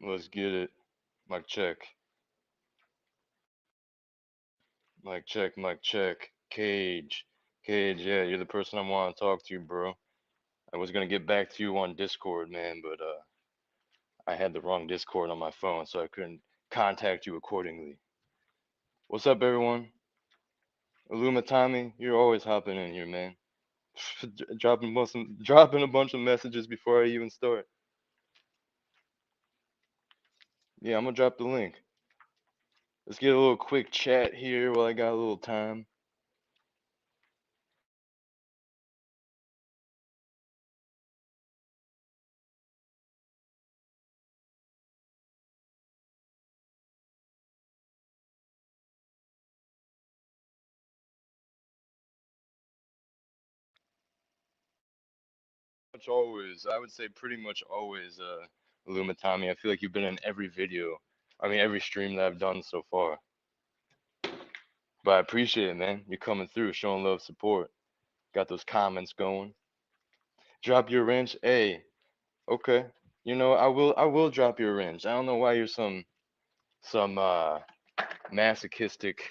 Let's get it. Mic check. Mic check, mic check. Cage. Cage, yeah, you're the person I want to talk to, bro. I was gonna get back to you on Discord, man, but I had the wrong Discord on my phone, so I couldn't contact you accordingly. What's up, everyone? Illumatami, you're always hopping in here, man. Dropping a bunch of messages before I even start. Yeah, I'm gonna drop the link. Let's get a little quick chat here while I got a little time. Much always, I would say pretty much always, Illumatami. I feel like you've been in every video. I mean, every stream that I've done so far. But I appreciate it, man. You're coming through, showing love, support. Got those comments going. Drop your wrench. Hey, okay. You know, I will drop your wrench. I don't know why you're some masochistic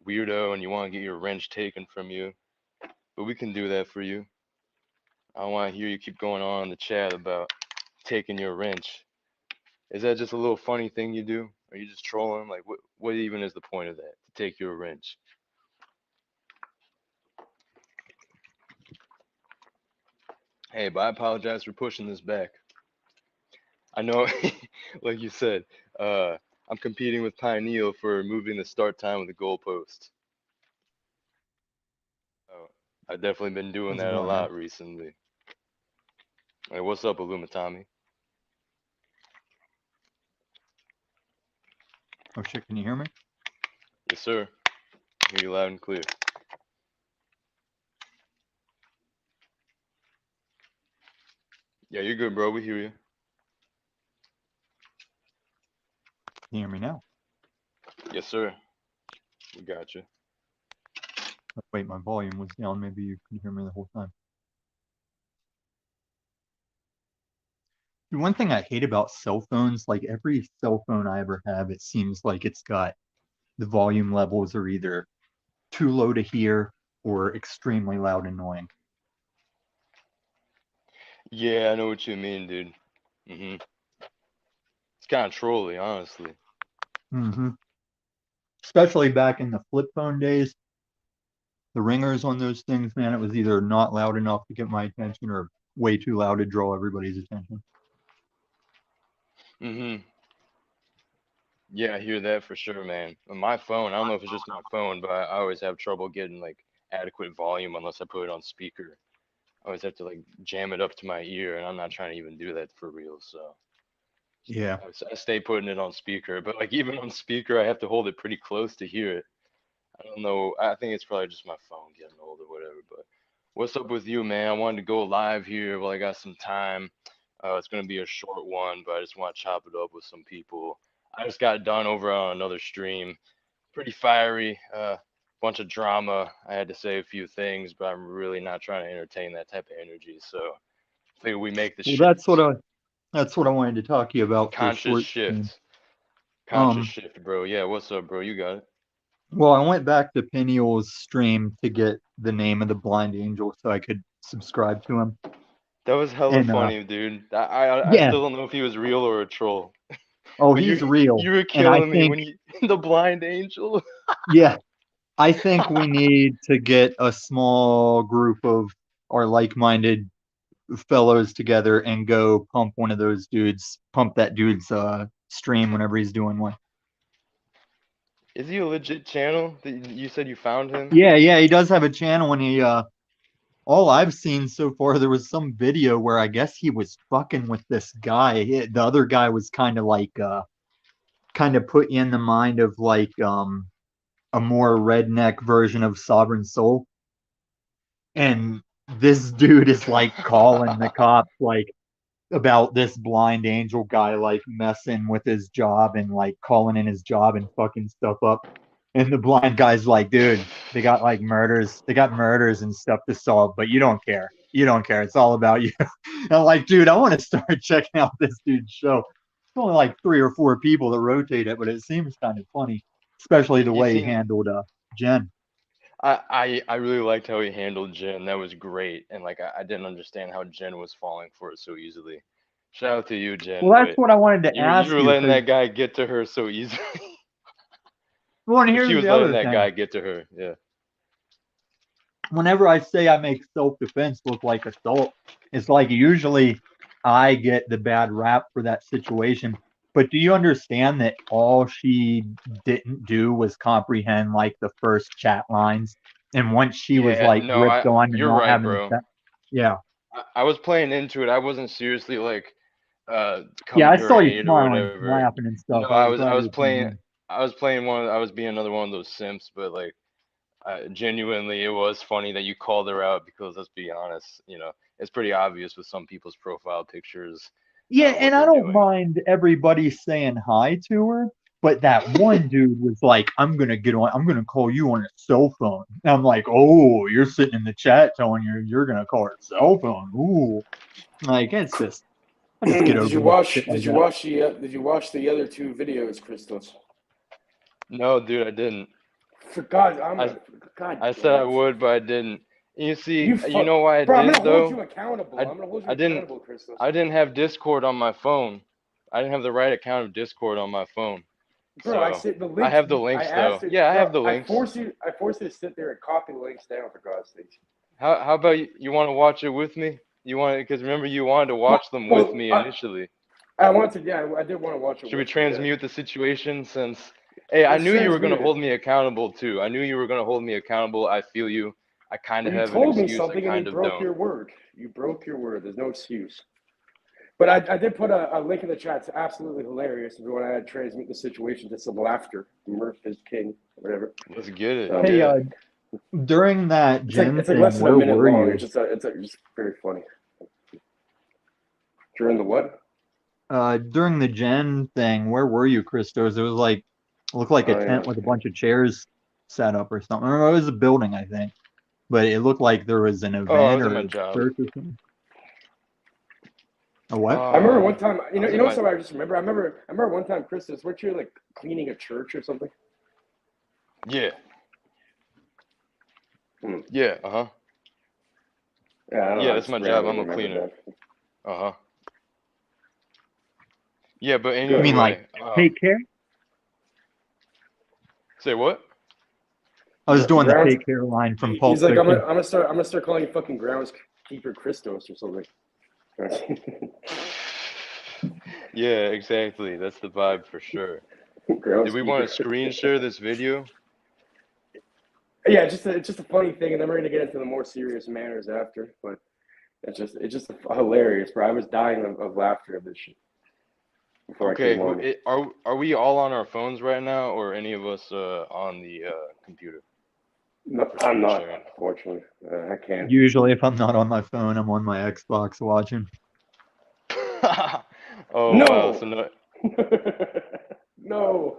weirdo and you want to get your wrench taken from you, but we can do that for you. I don't want to hear you keep going on in the chat about taking your wrench. Is that just a little funny thing you do? Are you just trolling? Like, what even is the point of that? To take your wrench? Hey, but I apologize for pushing this back. I know, like you said, I'm competing with Pioneal for moving the start time of the goalpost. Oh, I've definitely been doing How's it that a going, man? lot recently. Hey, what's up, Illumatami? Oh shit, can you hear me? Yes, sir. Hear you loud and clear. Yeah, you're good, bro. We hear you. Can you hear me now? Yes, sir. We got you. Oh, wait, my volume was down. Maybe you can hear me the whole time. The one thing I hate about cell phones, like every cell phone I ever have, it seems like it's got the volume levels are either too low to hear or extremely loud and annoying. Yeah, I know what you mean, dude. It's kind of trolly, honestly. hmm Especially back in the flip phone days, the ringers on those things, man, it was either not loud enough to get my attention or way too loud to draw everybody's attention. hmm Yeah, I hear that for sure, man. On my phone, I don't know if it's just my phone, but I always have trouble getting like adequate volume unless I put it on speaker. I always have to like jam it up to my ear, and I'm not trying to even do that for real. So Yeah. I stay putting it on speaker, but like even on speaker, I have to hold it pretty close to hear it. I don't know. I think it's probably just my phone getting old or whatever. But what's up with you, man? I wanted to go live here while I got some time. It's gonna be a short one, but I just want to chop it up with some people. I just got done over on another stream. Pretty fiery. Bunch of drama. I had to say a few things, but I'm really not trying to entertain that type of energy. So I figure we make the Well, shift. that's what I wanted to talk to you about for a Conscious short stream. shift. Conscious Um, shift, bro. Yeah, what's up, bro? You got it. Well, I went back to Peniel's stream to get the name of the blind angel so I could subscribe to him. That was hella And funny, dude. I yeah, still don't know if he was real or a troll. oh, But he's you real. you were And I killing me think, when you the blind angel. yeah, I think we need to get a small group of our like-minded fellows together and go pump that dude's stream whenever he's doing one. Is he a legit channel? You said you found him? Yeah, he does have a channel and he all I've seen so far, there was some video where I guess he was fucking with this guy. The other guy was kind of like, kind of put you in the mind of like a more redneck version of Sovereign Soul. And this dude is like calling the cops like about this blind angel guy like messing with his job and like calling in his job and fucking stuff up. And the blind guy's like, dude, they got murders and stuff to solve, but you don't care. You don't care. It's all about you. And I'm like, dude, I want to start checking out this dude's show. only like 3 or 4 people that rotate it, but it seems kind of funny, especially the You way he seem handled Jen. I really liked how he handled Jen. That was great. And like I didn't understand how Jen was falling for it so easily. Shout out to you, Jen, Well, that's but what I wanted to you ask were you letting because, that guy get to her so easily. well, and Or she here's was the letting other that thing. guy get to her. Yeah. Whenever I say I make self-defense look like assault, it's like usually I get the bad rap for that situation. But do you understand that all she didn't do was comprehend like the first chat lines? And once she was Yeah, like no, gripped on and you're not right, having the bro. chat, yeah. I was playing into it. I wasn't seriously like Yeah, coming I to her saw you aid or smiling, whatever. laughing and No, stuff. I was glad you were playing in. I was playing I was being another one of those simps, but like genuinely, it was funny that you called her out because let's be honest, it's pretty obvious with some people's profile pictures, Yeah, what and I they're don't doing. mind everybody saying hi to her, but that one dude was like, I'm gonna call you on a cell phone. And I'm like, oh, you're sitting in the chat telling you're gonna call her cell phone. Ooh. Like I just get Did over you with watch? shit like Did you that. watch the? Did you watch the other two videos, Christos? No, dude, I didn't. For God, I'm I gonna. God I said damn I it! would, but I didn't. You see, You you fuck, know why I bro. I'm gonna didn't hold though? you accountable. I I'm gonna hold you I didn't accountable, Christos. I didn't have Discord on my phone. I didn't have the right account of Discord on my phone. Bro, I So said the I links. have the I links asked though. it, Yeah, I bro. have the links. I forced you to sit there and copy the links down for God's sake. How about you want to watch it with me? You want because remember you wanted to Well, watch them with well, me initially. I wanted. Yeah, I did want to watch it Should we with you. Yeah. transmute the situation since hey, I Let's knew you were gonna transmute it. hold me accountable too. I knew you were gonna hold me accountable. I feel you. I kind of You have an told me excuse. I something and you kind of broke don't. your word. You broke your word. There's no excuse. But I did put a link in the chat. It's absolutely hilarious if you want to transmute the situation to some laughter. Mirth is king, whatever. Let's get it. So Hey, Yeah. during that Jen it's like thing, less than a where minute were long. you? It's just very funny. During the what? During the Jen thing, where were you, Christos? It was like it looked like a Oh yeah. tent with a bunch of chairs set up or something. Or it was a building, I think. But it looked like there was an Oh, I event was at or my a job. church or something. A what? I remember one Uh, time. I was You at know my something I just remember. I remember one time, Christmas. Weren't you like cleaning a church or something? yeah. Hmm. Yeah, uh-huh. Yeah, I don't know. Yeah, I that's just my job. randomly I'm a remembered cleaner. that. Uh-huh. Yeah, but You Good. mean like anyway, take care? say what? I was doing the Grounds. take care line from He's Pulp like, Fiction. I'm gonna start calling you fucking groundskeeper Christos or something. Yeah, exactly. That's the vibe for sure. Did we want to Groundskeeper. screen share this video? Yeah, it's just a funny thing, and then we're gonna get into the more serious manners after. But it's just hilarious, bro. I was dying of laughter of this shit before I Okay, came on. are we all on our phones right now, or any of us on the computer No, for I'm screen not, sharing? unfortunately. I can't. Usually, if I'm not on my phone, I'm on my Xbox watching. Oh wow, No, so no, no.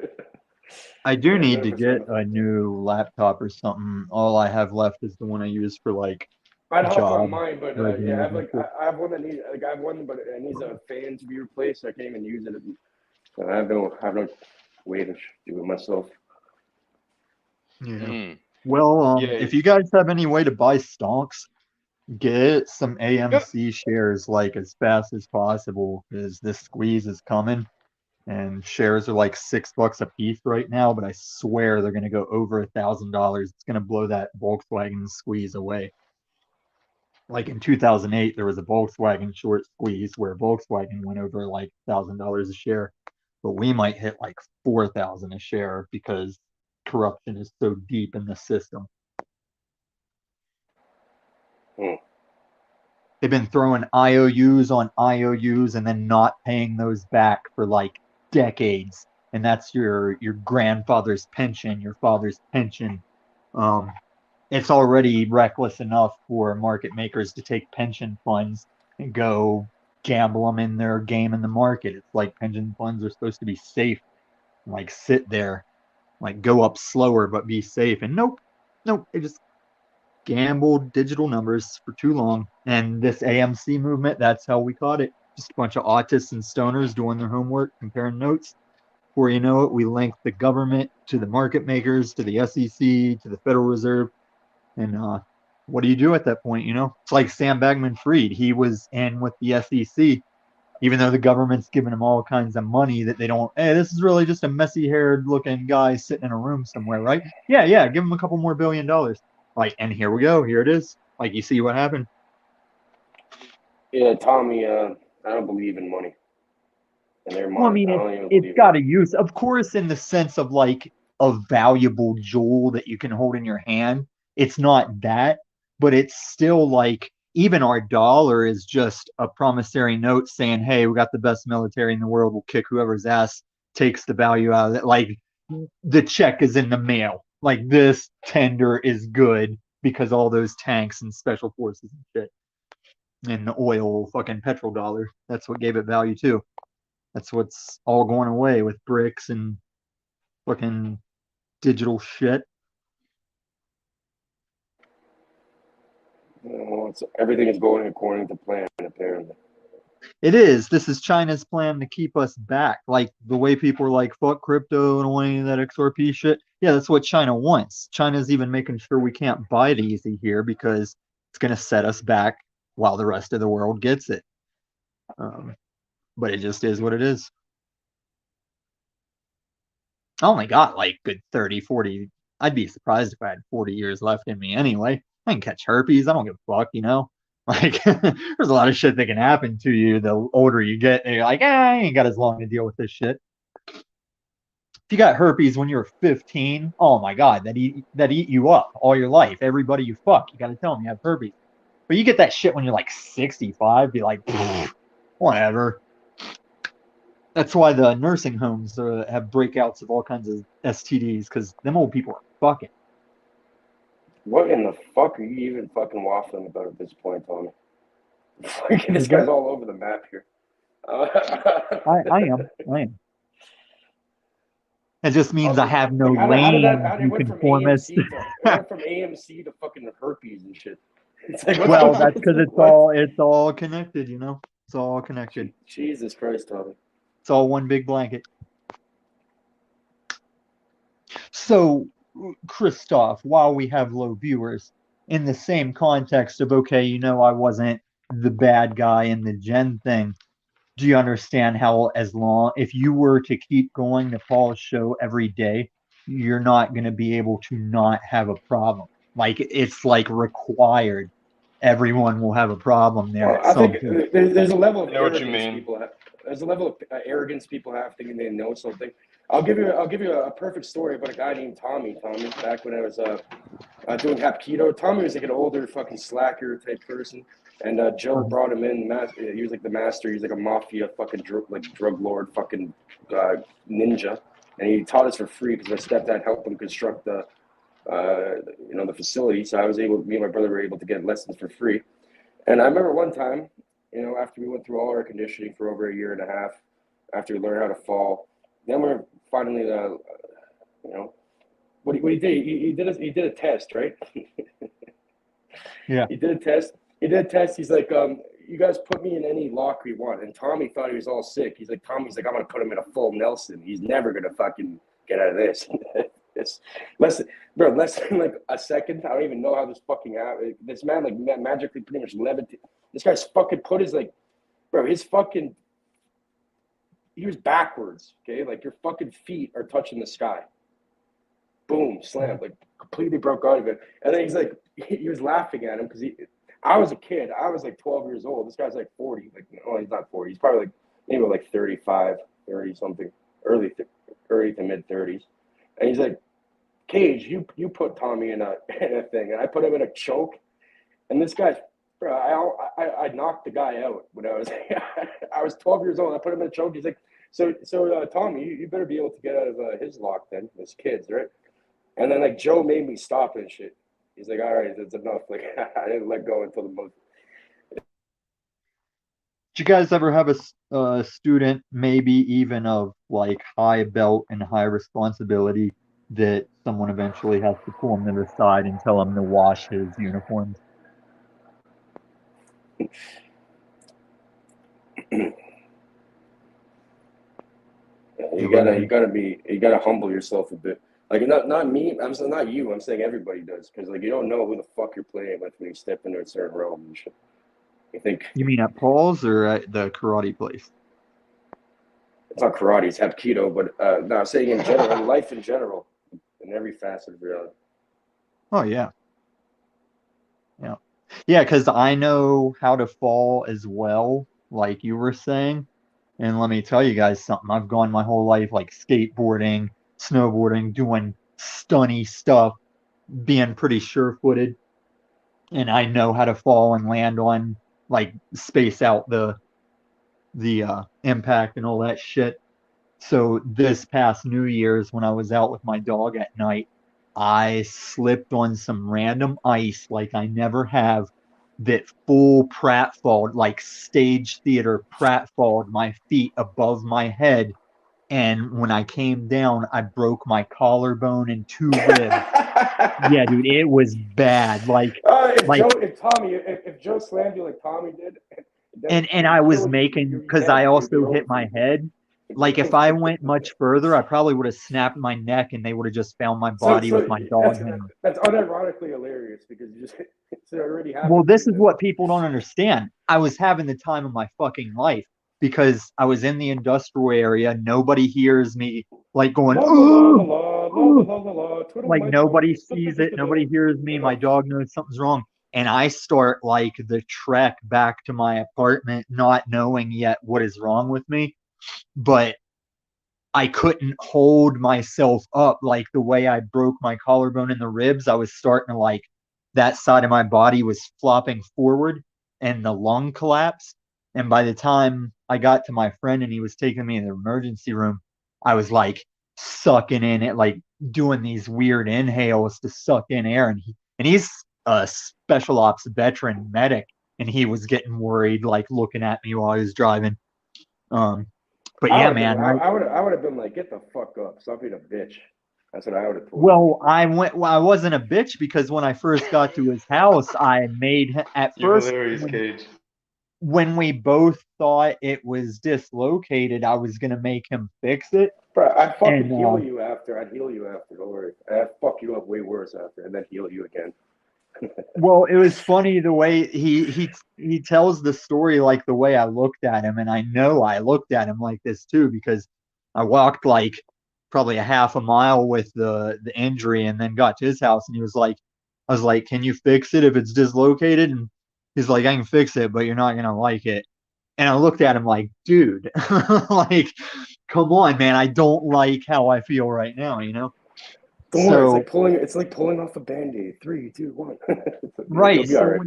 I do Yeah, need none to of us are on get the a phone. new laptop or something. All I have left is the one I use for like I'd hop on job mine, but yeah, resumes and stuff. I have one that needs like I have one, but it needs a fan to be replaced. So I can't even use it. So I have no way to do it myself. Yeah. mm, Well, yeah, if you guys have any way to buy stonks, get some yep. AMC shares like as fast as possible because this squeeze is coming and shares are like $6 a piece right now, but I swear they're gonna go over $1,000. It's gonna blow that Volkswagen squeeze away. Like in 2008, there was a Volkswagen short squeeze where Volkswagen went over like $1,000 a share, but we might hit like 4,000 a share because corruption is so deep in the system. Hmm. They've been throwing IOUs on IOUs and then not paying those back for like decades. And that's your grandfather's pension, your father's pension. Um, it's already reckless enough for market makers to take pension funds and go gamble them in their game in the market. It's like pension funds are supposed to be safe, like sit there, like go up slower but be safe. And nope, they just gambled digital numbers for too long. And this AMC movement, that's how we caught it. Just a bunch of autists and stoners doing their homework, comparing notes. Before you know it, we link the government to the market makers, to the SEC, to the Federal Reserve. And what do you do at that point? It's like Sam Bankman-Fried. He was in with the SEC, even though the government's giving him all kinds of money that they don't. Hey, this is really just a messy-haired looking guy sitting in a room somewhere, right? Yeah, give him a couple more $1 billion. Like, and here we go. Here it is. Like, you see what happened? Yeah, Tommy, I don't believe in money. And their Well, I money. I mean, don't even it's believe in got it. a use, of course, in the sense of like a valuable jewel that you can hold in your hand. It's not that, but it's still like even our dollar is just a promissory note saying, hey, we got the best military in the world. We'll kick whoever's ass takes the value out of it. Like the check is in the mail. Like this tender is good because all those tanks and special forces and shit and the oil fucking petrodollar. That's what gave it value too. That's what's all going away with bricks and fucking digital shit. Well, everything is going according to plan, apparently. It is. This is China's plan to keep us back. Like the way people are like, fuck crypto and all any of that XRP shit. Yeah, that's what China wants. China's even making sure we can't buy it easy here because it's going to set us back while the rest of the world gets it. But it just is what it is. I only got like good 30, 40. I'd be surprised if I had 40 years left in me anyway. I can catch herpes. I don't give a fuck. Like, there's a lot of shit that can happen to you the older you get. And you're like, I ain't got as long to deal with this shit. If you got herpes when you were 15, oh my God, that eat you up all your life. Everybody you fuck, you got to tell them you have herpes. But you get that shit when you're like 65, be like, whatever. That's why the nursing homes have breakouts of all kinds of STDs because them old people are fucking. What in the fuck are you even fucking waffling about at this point, Tommy? This Is that? guy's all over the map here. I am. It just means I have no Like how did that? lane, How did, you it went from conformist. AMC to it went from AMC to fucking herpes and shit. It's like Well, that's because what? it's all connected. It's all connected. Jesus Christ, Tommy. It's all one big blanket. So, Christoph, while we have low viewers, in the same context of okay, I wasn't the bad guy in the Gen thing. Do you understand how if you were to keep going to Paul's show every day, you're not going to be able to not have a problem? Like it's like required. Everyone will have a problem there Well, at I some think point. there's a level of I know what you arrogance mean. people have. There's a level of arrogance people have thinking they know something. I'll give you a perfect story about a guy named Tommy. Tommy, back when I was doing Hapkido. Tommy was like an older fucking slacker type person, and Joe brought him in. He was like the master. He's like a mafia fucking drug lord fucking ninja, and he taught us for free because my stepdad helped him construct the facility. So me and my brother were able to get lessons for free. And I remember one time, after we went through all our conditioning for over a year and a half, after we learned how to fall, then we're finally, what he did, he did a test, right? Yeah. He did a test. He's like, you guys put me in any locker you want. And Tommy thought he was all sick. Tommy's like, I'm gonna put him in a full Nelson. He's never gonna fucking get out of this. It's less than like a second. I don't even know how this fucking happened. This man like magically pretty much levitated. This guy's fucking put his his fucking, he was backwards. Okay, like your fucking feet are touching the sky. Boom, slam, like completely broke out of it. And then he was laughing at him because I was a kid. I was like 12 years old. This guy's like 40. Like, no, he's not 40. He's probably like maybe like 35, 30 something, early to mid 30s. And he's like, Cage, you put Tommy in a thing, and I put him in a choke. And this guy's, bro, I knocked the guy out when I was I was 12 years old. I put him in a choke. He's like, so Tommy, you better be able to get out of his lock then, his kids, right? And then like Joe made me stop and shit. He's like, all right, that's enough. Like I didn't let go until the most. Did you guys ever have a student, maybe even of like high belt and high responsibility, that someone eventually has to pull him to the side and tell him to wash his uniforms? You illusion. gotta humble yourself a bit. Like not me. I'm saying not you. I'm saying everybody does because like you don't know who the fuck you're playing with when you step into a certain realm and shit. You think You mean at Paul's or at the karate place? it's not karate, it's hapkido, but no, I'm saying in general, in life in general, in every facet of reality. Oh yeah, yeah, yeah. Because I know how to fall as well, like you were saying. And let me tell you guys something. I've gone my whole life like skateboarding, snowboarding, doing stunny stuff, being pretty sure-footed, and I know how to fall and land on like space out the impact and all that shit. So this past New Year's when I was out with my dog at night, I slipped on some random ice like I never have that full pratfalled, like stage theater pratfalled my feet above my head. And when I came down, I broke my collarbone and two ribs. Yeah, dude, it was bad. Like, If Joe slammed you like Tommy did, then and I was making you're because I dead. You'd be also hit over for my you. head. Like if I went much further, I probably would have snapped my neck and they would have just found my So body with my dog hair. that's unironically hilarious because you just it already Well, happened to this you. is Then what people don't understand. I was having the time of my fucking life because I was in the industrial area. Nobody hears me like going, la la la la ooh, la la ooh. la la la twiddle Like my nobody toes. sees it. Nobody hears me. My dog knows something's wrong. And I start like the trek back to my apartment, not knowing yet what is wrong with me. But I couldn't hold myself up like the way I broke my collarbone in the ribs. I was starting to like that side of my body was flopping forward and the lung collapsed. And by the time I got to my friend and he was taking me in the emergency room, I was like sucking in it, like doing these weird inhales to suck in air. And he's a special ops veteran medic, and he was getting worried, like looking at me while I was driving. Um, but I yeah, would have been. man, I would have been like, get the fuck up, stop being a bitch. That's what I would have told you. Well, I wasn't a bitch because when I first got to his house, I made at You're first hilarious, Cage. when we both thought it was dislocated, I was gonna make him fix it. Bro, I'd fucking And heal you after. I'd heal you after. Don't worry. I'd fuck you up way worse after, and then heal you again. well, it was funny the way he tells the story like the way I looked at him, and I know I looked at him like this too because I walked like probably a half a mile with the injury, and then got to his house, and he was like, I was like, "Can you fix it if it's dislocated?" And he's like, "I can fix it, but you're not gonna like it." And I looked at him like, "Dude, like, come on, man, I don't like how I feel right now, you know?" Don't worry. It's like So pulling. It's like pulling off a band-aid. 3, 2, 1. You'll right. be all So right.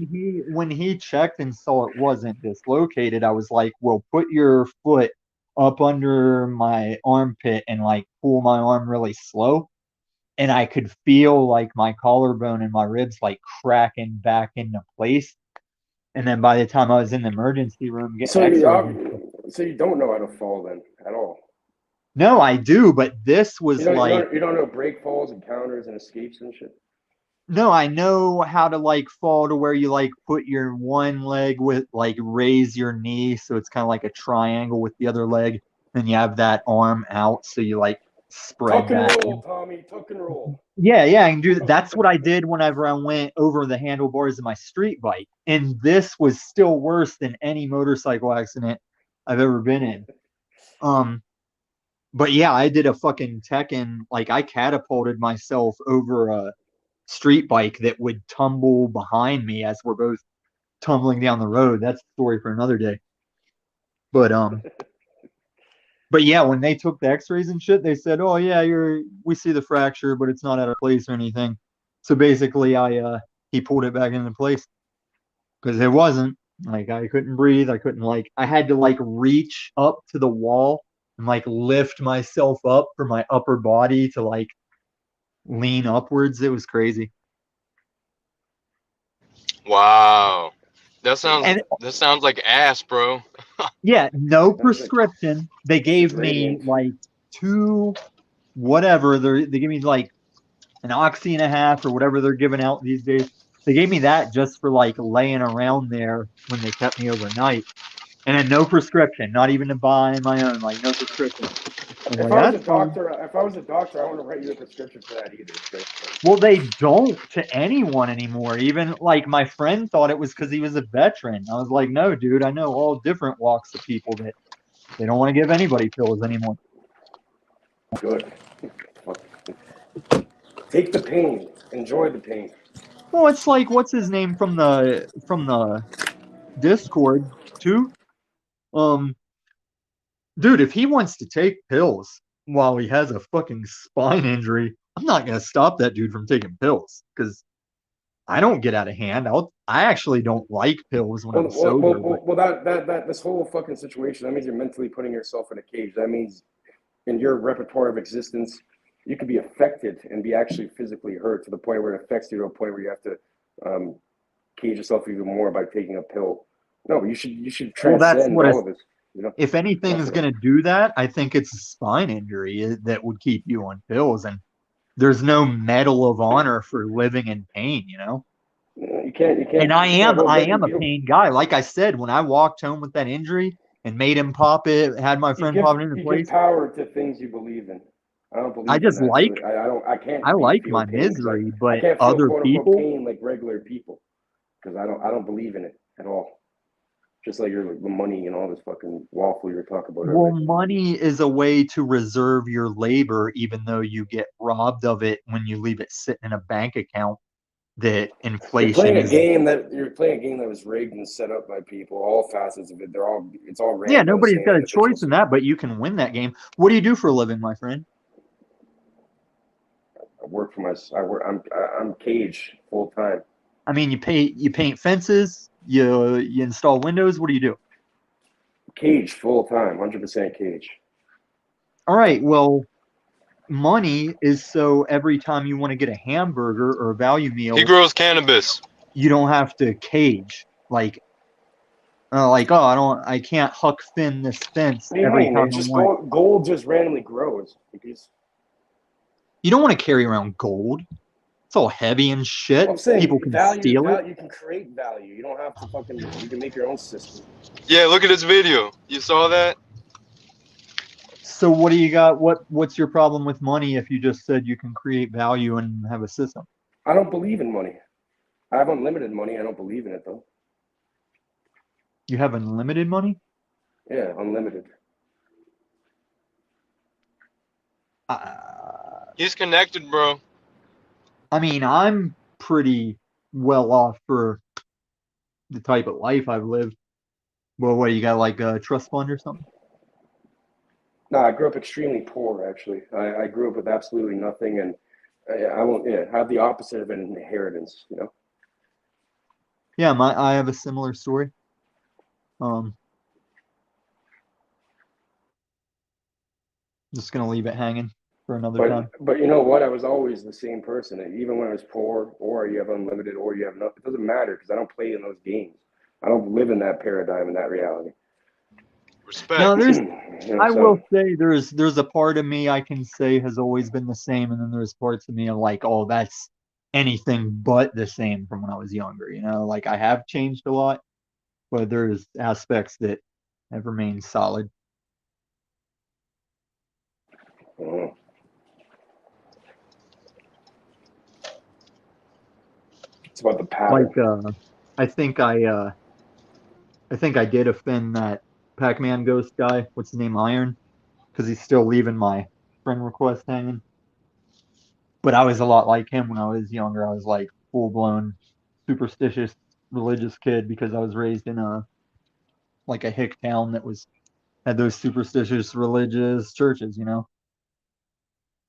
when he checked and saw it wasn't dislocated, I was like, "Well, put your foot up under my armpit and like pull my arm really slow." And I could feel like my collarbone and my ribs like cracking back into place. And then by the time I was in the emergency room getting So you, X-rays, so you don't know how to fall then at all. no, I do, but this was like You don't know break falls and counters and escapes and shit. no, I know how to like fall to where you like put your one leg with like raise your knee so it's kind of like a triangle with the other leg. Then you have that arm out so you like spread Tuck and that. roll, Tommy. Tuck and roll. Yeah, yeah, I can do that. That's what I did whenever I went over the handlebars of my street bike. And this was still worse than any motorcycle accident I've ever been in. Um, but yeah, I did a fucking Tekken, like I catapulted myself over a street bike that would tumble behind me as we're both tumbling down the road. That's a story for another day. But but yeah, when they took the X-rays and shit, they said, "Oh yeah, we see the fracture, but it's not out of place or anything." So basically, he pulled it back into place because it wasn't like I couldn't breathe. I had to like reach up to the wall and like lift myself up for my upper body to like lean upwards. It was crazy. Wow. And That sounds like ass, bro. yeah, no Sounds like prescription. They it's gave me gradient. like two whatever. They gave me like an oxy and a half or whatever they're giving out these days. They gave me that just for like laying around there when they kept me overnight. And then no prescription, not even to buy my own, like no prescription. I was If like, I was that's a fine. doctor, I wouldn't write you a prescription for that either. Okay? Well, they don't to anyone anymore. Even like my friend thought it was because he was a veteran. I was like, no, dude, I know all different walks of people that they don't want to give anybody pills anymore. Good. Take the pain. Enjoy the pain. Well, it's like what's his name from the Discord too? Um, dude, if he wants to take pills while he has a fucking spine injury, I'm not gonna stop that dude from taking pills because I don't get out of hand. I actually don't like pills when I'm sober, but That this whole fucking situation, that means you're mentally putting yourself in a cage. That means in your repertoire of existence, you could be affected and be actually physically hurt to the point where it affects you to a point where you have to cage yourself even more by taking a pill. No, you should well, that's transcend what all of this. You know, if anything's that's gonna do that, I think it's a spine injury that would keep you on pills, and there's no medal of honor for living in pain, you know. you can't And I It's not am about I living. am a pain guy. Like I said, when I walked home with that injury and made him pop it, had my friend pop it into You give place, power to things you believe in. I don't I believe in just that, so like I I can't like feel my pain because misery, I but can't feel other quote unquote people, pain like regular people because I don't believe in it at all. Just like the money and all this fucking waffle you were talking about well, earlier. money is a way to reserve your labor, even though you get robbed of it when you leave it sitting in a bank account that inflation is. You're playing a game that was rigged and set up by people, all facets of it. It's all Yeah, ran by the nobody's same got a choice individuals. in that, but you can win that game. What do you do for a living, my friend? I work for my I work I'm cage full time. I mean, you paint fences, you install windows. What do you do? Cage full time, 100% cage. All right, well, money is so every time you want to get a hamburger or a value He meal, grows cannabis. you don't have to cage like oh I can't huck fin this fence What do you every mean? time It's I just want. gold just randomly grows because You don't want to carry around gold. It's all heavy and shit. I'm saying People can steal it. you can create value. You don't have to you can make your own system. Yeah, look at his video. You saw that? So what do you got? What's your problem with money if you just said you can create value and have a system? I don't believe in money. I have unlimited money. I don't believe in it though. You have unlimited money? Yeah, unlimited. He's connected, bro. I mean, I'm pretty well off for the type of life I've lived. Well, what you got like a trust fund or something? No, I grew up extremely poor. Actually, I grew up with absolutely nothing, and I won't. Yeah, have the opposite of an inheritance. You know. Yeah, I have a similar story. Um, just gonna leave it hanging for another time. But you know what? I was always the same person. Even when I was poor, or you have unlimited, or you have nothing. It doesn't matter because I don't play in those games. I don't live in that paradigm and that reality. Now, Respect. there's You know, I so will say there's a part of me I can say has always been the same, and then there's parts of me of like, oh, that's anything but the same from when I was younger. You know, like I have changed a lot, but there's aspects that have remained solid. uh, it's about the Like pattern. I think I think I did offend that Pac-Man ghost guy. What's his name? Iron, because he's still leaving my friend request hanging. But I was a lot like him when I was younger. I was like full blown superstitious religious kid because I was raised in a like a hick town that was had those superstitious religious churches, you know.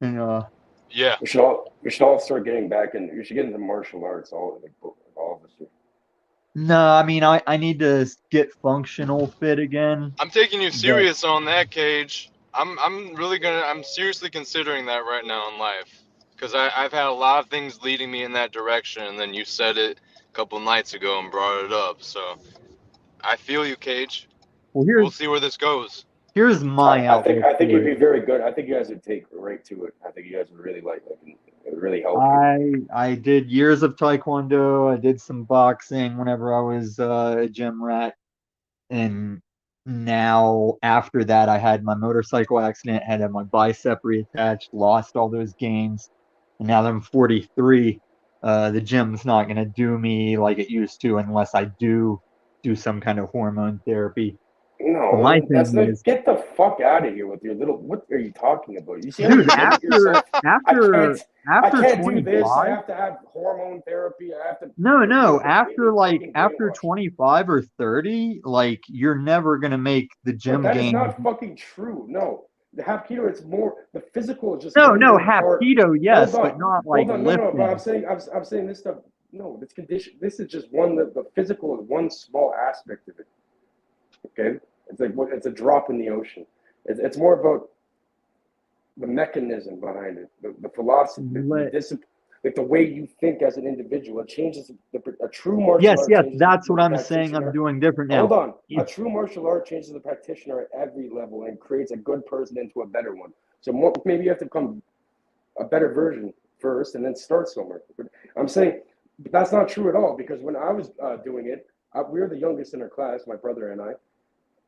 And Yeah. We should all start getting back in. You should get into martial arts. All of us. no, I mean I need to get functional fit again. I'm taking you But serious on that, Cage. I'm seriously considering that right now in life. Because I've had a lot of things leading me in that direction, and then you said it a couple nights ago and brought it up. So I feel you, Cage. well, We'll see where this goes. here's my outlook I think for you'd it. be very good. I think you guys would take right to it. I think you guys would really like it. It would really help you. I did years of taekwondo. I did some boxing whenever I was a gym rat, and now after that, I had my motorcycle accident, had my bicep reattached, lost all those gains, and now that I'm 43, the gym's not gonna do me like it used to unless I do some kind of hormone therapy. But my No, that's thing not. is, Get the fuck out of here with your little. What are you talking about? You see how dude, you limit yourself? I can't. I after can't do this. I 25, have to have hormone therapy. I have to deal no, with the fucking after brainwashing. 25 or 30, like you're never gonna make the But gym that is gains. not fucking true. No, the hapkido. It's more. The physical is just No, one no, little part. Hapkido, Hold yes, but on. not like Hold on. No, no. But lifting. I'm saying this stuff. No, this condition. This is just one. The physical is one small aspect of it. Okay, it's like it's a drop in the ocean. It's more about the mechanism behind it, the philosophy, the Let, discipline, like the way you think as an individual. It changes a true martial yes, art yes, changes that's the what I'm saying I'm practitioner. doing different Hold now. on, a It's true martial art changes the practitioner at every level and creates a good person into a better one. So more, maybe you have to become a better version first and then start somewhere. But I'm saying that's not true at all because when I was doing it, we were the youngest in our class, my brother and I.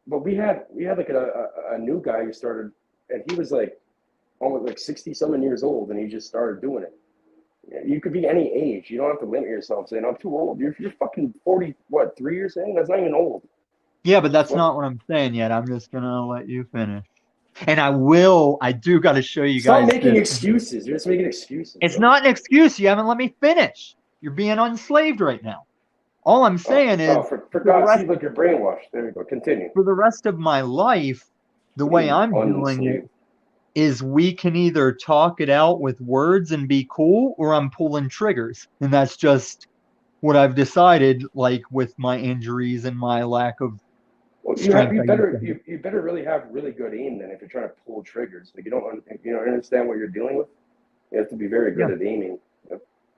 But we had like a new guy who started, and he was like almost like 60 something years old, and he just started doing it. You could be any age. You don't have to limit yourself saying I'm too old. You're fucking 40. What, 3 years in? That's not even old. yeah, but that's What? not what I'm saying yet. I'm just gonna let you finish. And I do gotta show you Stop guys making this. excuses. You're just making excuses, It's bro. not an excuse. You haven't let me finish. You're being enslaved right now. All I'm saying is For for the God, see, rest look, you're brainwashed. There we go. Continue. for the rest of my life, the What do you way mean, I'm doing it unslaved? is we can either talk it out with words and be cool, or I'm pulling triggers. And that's just what I've decided, like with my injuries and my lack of Well, strength you I used better to have. you better really have really good aim then if you're trying to pull triggers. Like you don't understand what you're dealing with. You have to be very Yeah. good at aiming.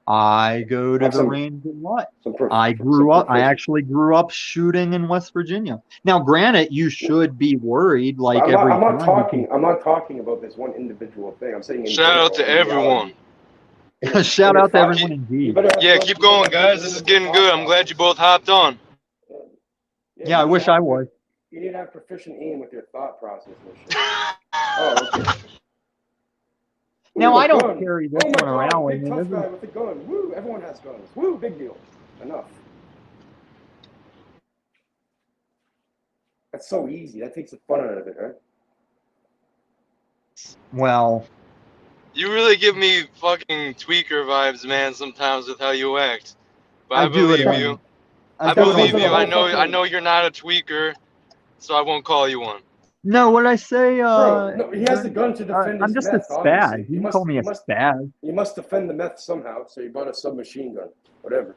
I go to Have the range a lot. some I proficiency. actually grew up shooting in West Virginia. Now, granted, you should be worried But like every time I'm not talking about this one individual thing. I'm saying in Shout out general, to in reality, everyone. shout in your out to thought, everyone you indeed. better have Yeah, keep you better going, have good guys. This aim is with your getting thought good. I'm glad process. you both hopped on. Yeah, yeah, Yeah, I wish I was. you need to have proficient aim with your thought process and shit. Oh, okay. Now, Ooh, a I don't gun. carry this Oh my one God, around with big me. tough guy with a gun. Woo, everyone has guns. Woo, big deal. Enough. That's so easy. That takes the fun out of it, right? Well, You really give me fucking tweaker vibes, man, sometimes with how you act. But I I do it. believe you. I I That do it goes on believe in the you. I whole purpose. know I fucking know you're not a tweaker, so I won't call you one. No, what I say, bro. No, he has the during, gun to defend I'm his just a meth. spaz. Obviously, You can call me a spaz. he must defend the meth somehow. So he bought a submachine gun. Whatever.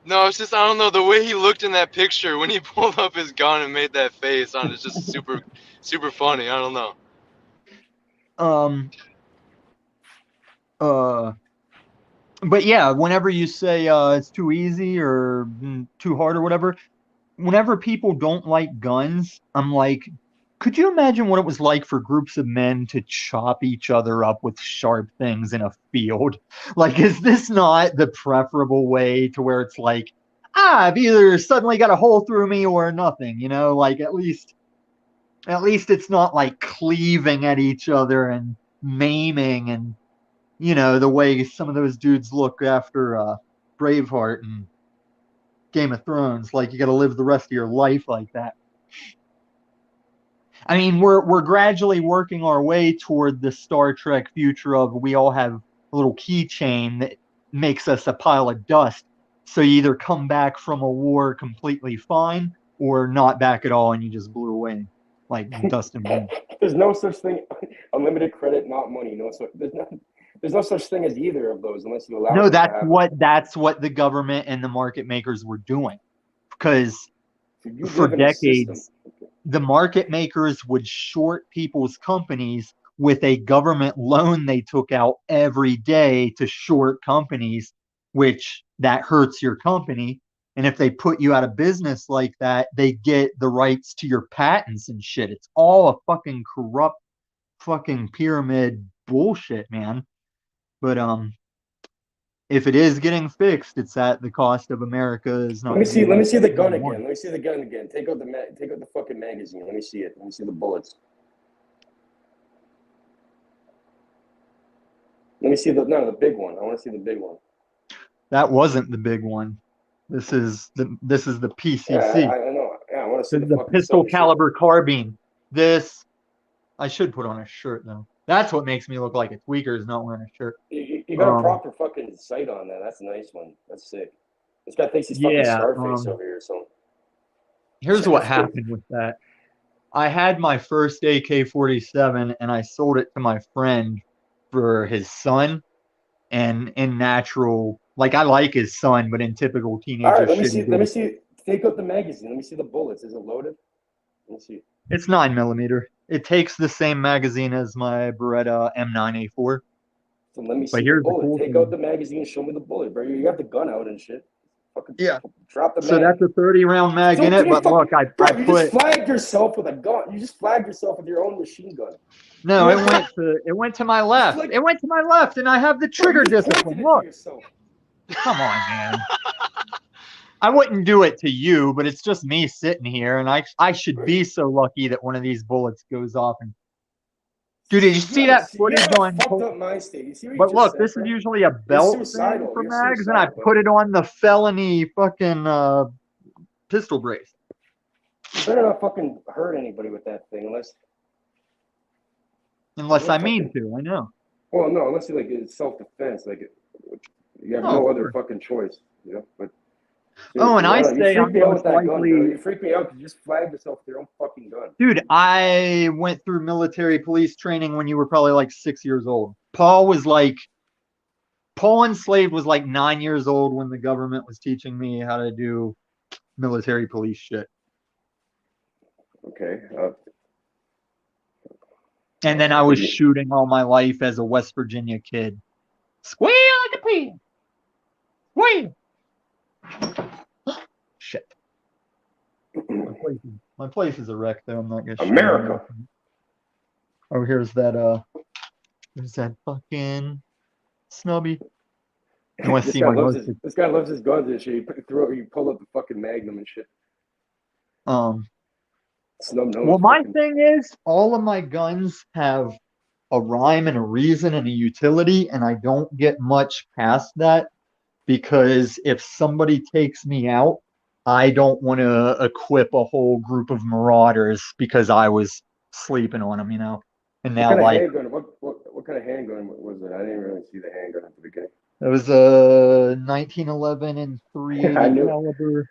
No, it's just I don't know the way he looked in that picture when he pulled up his gun and made that face on it's just super funny. I don't know. Um, uh, but yeah, whenever you say it's too easy or too hard or whatever, whenever people don't like guns, I'm like, could you imagine what it was like for groups of men to chop each other up with sharp things in a field? Like, is this not the preferable way to where it's like, I've either suddenly got a hole through me or nothing, like at least it's not like cleaving at each other and maiming and the way some of those dudes look after Braveheart and Game of Thrones. Like you got to live the rest of your life like that. I mean, we're gradually working our way toward the Star Trek future of we all have a little keychain that makes us a pile of dust. So you either come back from a war completely fine or not back at all and you just blew away like dust and wind. There's no such thing. Unlimited credit, not money. No, so there's no such thing as either of those unless you allow No, them to that's happen. what that's what the government and the market makers were doing. Because So you for live in a system. decades, the market makers would short people's companies with a government loan they took out every day to short companies, which that hurts your company. And if they put you out of business like that, they get the rights to your patents and shit. It's all a fucking corrupt fucking pyramid bullshit, man. But if it is getting fixed, it's at the cost of America's not Let me see. Let me see the gun anymore. again. Let me see the gun again. Take out the fucking magazine. Let me see it. Let me see the bullets. Let me see the big one. I want to see the big one. That wasn't the big one. This is the Yeah, PCC. I know. Yeah, I want to see This the is the fucking pistol submachine. caliber carbine. This I should put on a shirt though. That's what makes me look like a tweaker, is not wearing a shirt. You got a proper fucking sight on that. That's a nice one. That's sick. This guy thinks he's fucking Yeah. Scarface over here or something. Here's what happened with that. I had my first AK-47 and I sold it to my friend for his son. And in natural, like I like his son, but in typical All teenager right, let me shit, see. Let me see. Take out the magazine. Let me see the bullets. Is it loaded? Let me see. it's 9mm. It takes the same magazine as my Beretta M9A4. So let me But see the here's the bullet. cool Take out thing. the magazine. Show me the bullet, bro. You got the gun out and shit. Fucking Yeah. drop the So mag. that's a 30-round mag in Don't it. But look, I bro, you just put flagged yourself with a gun. You just flagged yourself with your own machine gun. no. You It know, went to my left. It went to my left, and I have the bro, trigger you just discipline. pointed it to Look, yourself. come on, man. I wouldn't do it to you, but it's just me sitting here, and I should be so lucky that one of these bullets goes off. And dude, did you see that You footage have a on? fucked up mind state. You see what you But just look, said, this is bro? usually a You're belt thing suicidal. for You're mags, and I suicidal, bro. put it on the felony fucking pistol brace. You better not fucking hurt anybody with that thing Unless I mean fucking, to, I know. well, no, unless you like it's self-defense. Like you have Oh, no of other course. fucty choice, you know. But Oh, and seriously, I you say freak I'm me out with most that gun, bro. likely, You freak me out because you just flagged yourself with your own fucking gun. dude, I went through military police training when you were probably like 6 years old. Paul Enslaved was like 9 years old when the government was teaching me how to do military police shit. Okay. And then I was shooting all my life as a West Virginia kid. Squeal like a pig. Squeal. Shit. My place is a wreck though. I'm not gonna show America. you. Oh, here's that fucking snubby. You want to see my This guy loves his guns and shit. You pull up the fucking Magnum and shit. Snub nose. Well, my thing is, all of my guns have a rhyme and a reason and a utility, and I don't get much past that because if somebody takes me out, I don't want to equip a whole group of marauders because I was sleeping on them, you know. And now, what kind like, of handgun? What kind of handgun was it? I didn't really see the handgun at the beginning. it was a 1911 and I 380 knew. caliber.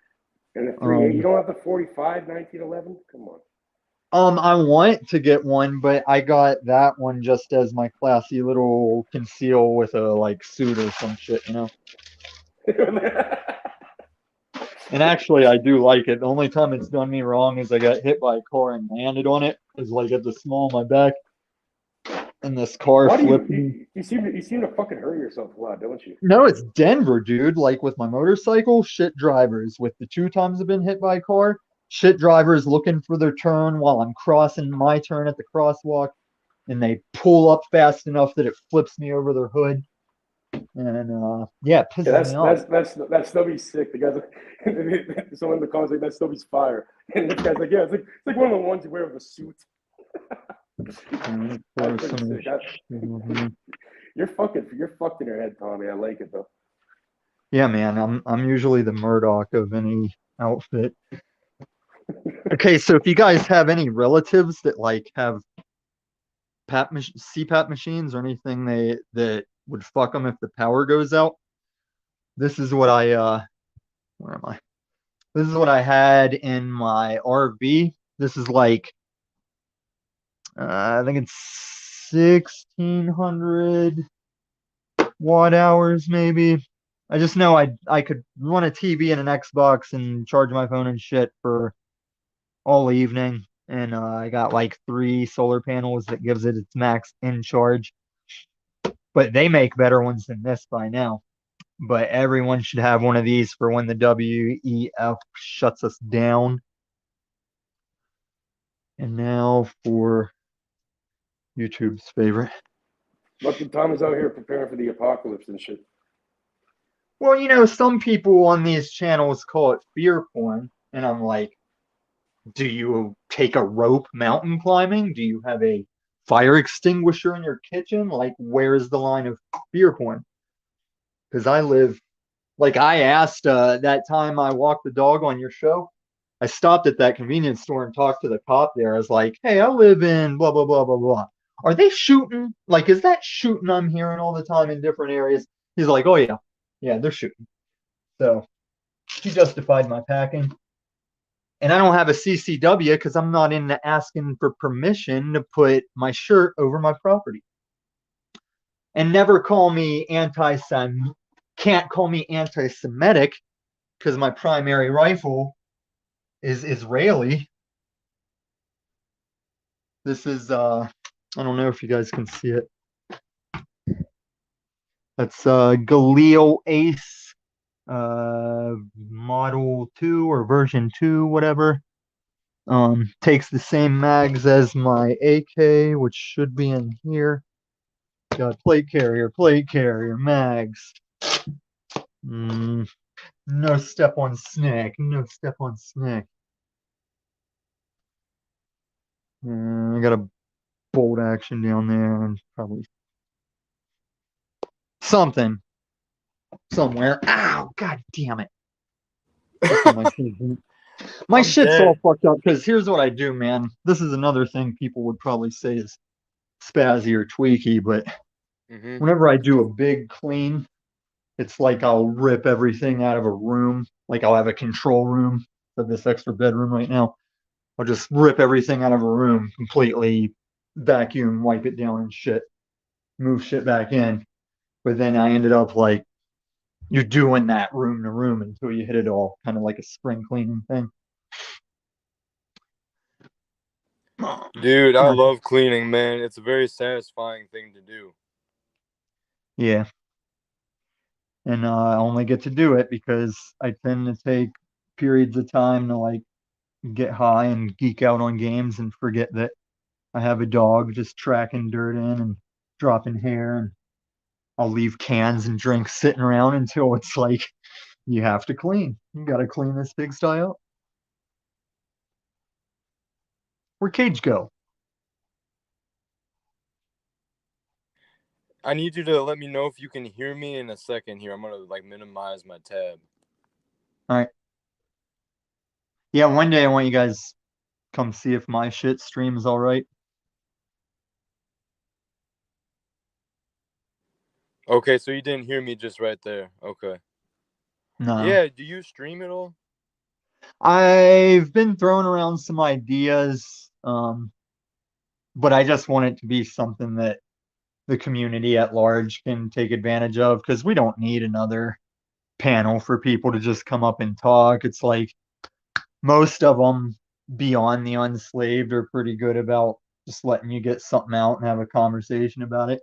And the 380. You don't have the 45 1911? Come on. I want to get one, but I got that one just as my classy little conceal with a like suit or some shit, you know. And actually, I do like it. The only time it's done me wrong is I got hit by a car and landed on it. It was like at the small of my back, and this car flipped me. You seem to fucking hurt yourself a lot, don't you? No, it's Denver, dude. Like with my motorcycle, shit drivers. With the 2 times I've been hit by a car, shit drivers looking for their turn while I'm crossing my turn at the crosswalk, and they pull up fast enough that it flips me over their hood. And yeah, it pisses me off. That's Stubby's sick. The guy's like, someone in the comments like that Stubby's fire, and this guy's like, yeah, it's like one of the ones you wear with a suit. You're fucked in your head, Tommy. I like it though. Yeah, man, I'm usually the Murdoch of any outfit. Okay, so if you guys have any relatives that like have CPAP machines or anything that would fuck them if the power goes out, this is what where am I? This is what I had in my RV. This is like I think it's 1600 watt hours maybe. I just know I could run a TV and an Xbox and charge my phone and shit for all evening. And I got like 3 solar panels that gives it its max in charge. But they make better ones than this by now. But everyone should have one of these for when the WEF shuts us down. And now for YouTube's favorite. Look, Tommy's out here preparing for the apocalypse and shit. Well, you know, some people on these channels call it fear porn, and I'm like, do you take a rope mountain climbing? Do you have a fire extinguisher in your kitchen? Like, where is the line of fear porn? Because I live, like, I asked that time I walked the dog on your show. I stopped at that convenience store and talked to the cop there. I was like, hey, I live in blah, blah, blah, blah, blah. Are they shooting? Like, is that shooting I'm hearing all the time in different areas? He's like, oh, yeah. Yeah, they're shooting. So he justified my packing. And I don't have a CCW because I'm not into asking for permission to put my shirt over my property. And never call me can't call me anti-Semitic because my primary rifle is Israeli. This is I don't know if you guys can see it. That's Galil Ace model 2 or version 2, whatever. Takes the same mags as my AK, which should be in here. Got plate carrier, mags. No step on snake, no step on snake. I got a bolt action down there and probably something somewhere. Ow, god damn it. My shit's all fucked up because here's what I do, man. This is another thing people would probably say is spazzy or tweaky, but whenever I do a big clean, it's like I'll rip everything out of a room. Like I'll have a control room of this extra bedroom right now. I'll just rip everything out of a room completely, vacuum, wipe it down and shit, move shit back in. But then I ended up like, you're doing that room to room until you hit it all, kind of like a spring cleaning thing. Dude, I love cleaning, man. It's a very satisfying thing to do. Yeah. And I only get to do it because I tend to take periods of time to like get high and geek out on games and forget that I have a dog just tracking dirt in and dropping hair, and I'll leave cans and drinks sitting around until it's like you have to clean. You got to clean this pigsty up. Where'd Cage go? I need you to let me know if you can hear me in a second here. I'm gonna like minimize my tab. All right. Yeah, one day I want you guys come see if my shit stream is all right. Okay, so you didn't hear me just right there. Okay. No. Yeah, do you stream it all? I've been throwing around some ideas, but I just want it to be something that the community at large can take advantage of because we don't need another panel for people to just come up and talk. It's like most of them beyond the unslaved are pretty good about just letting you get something out and have a conversation about it.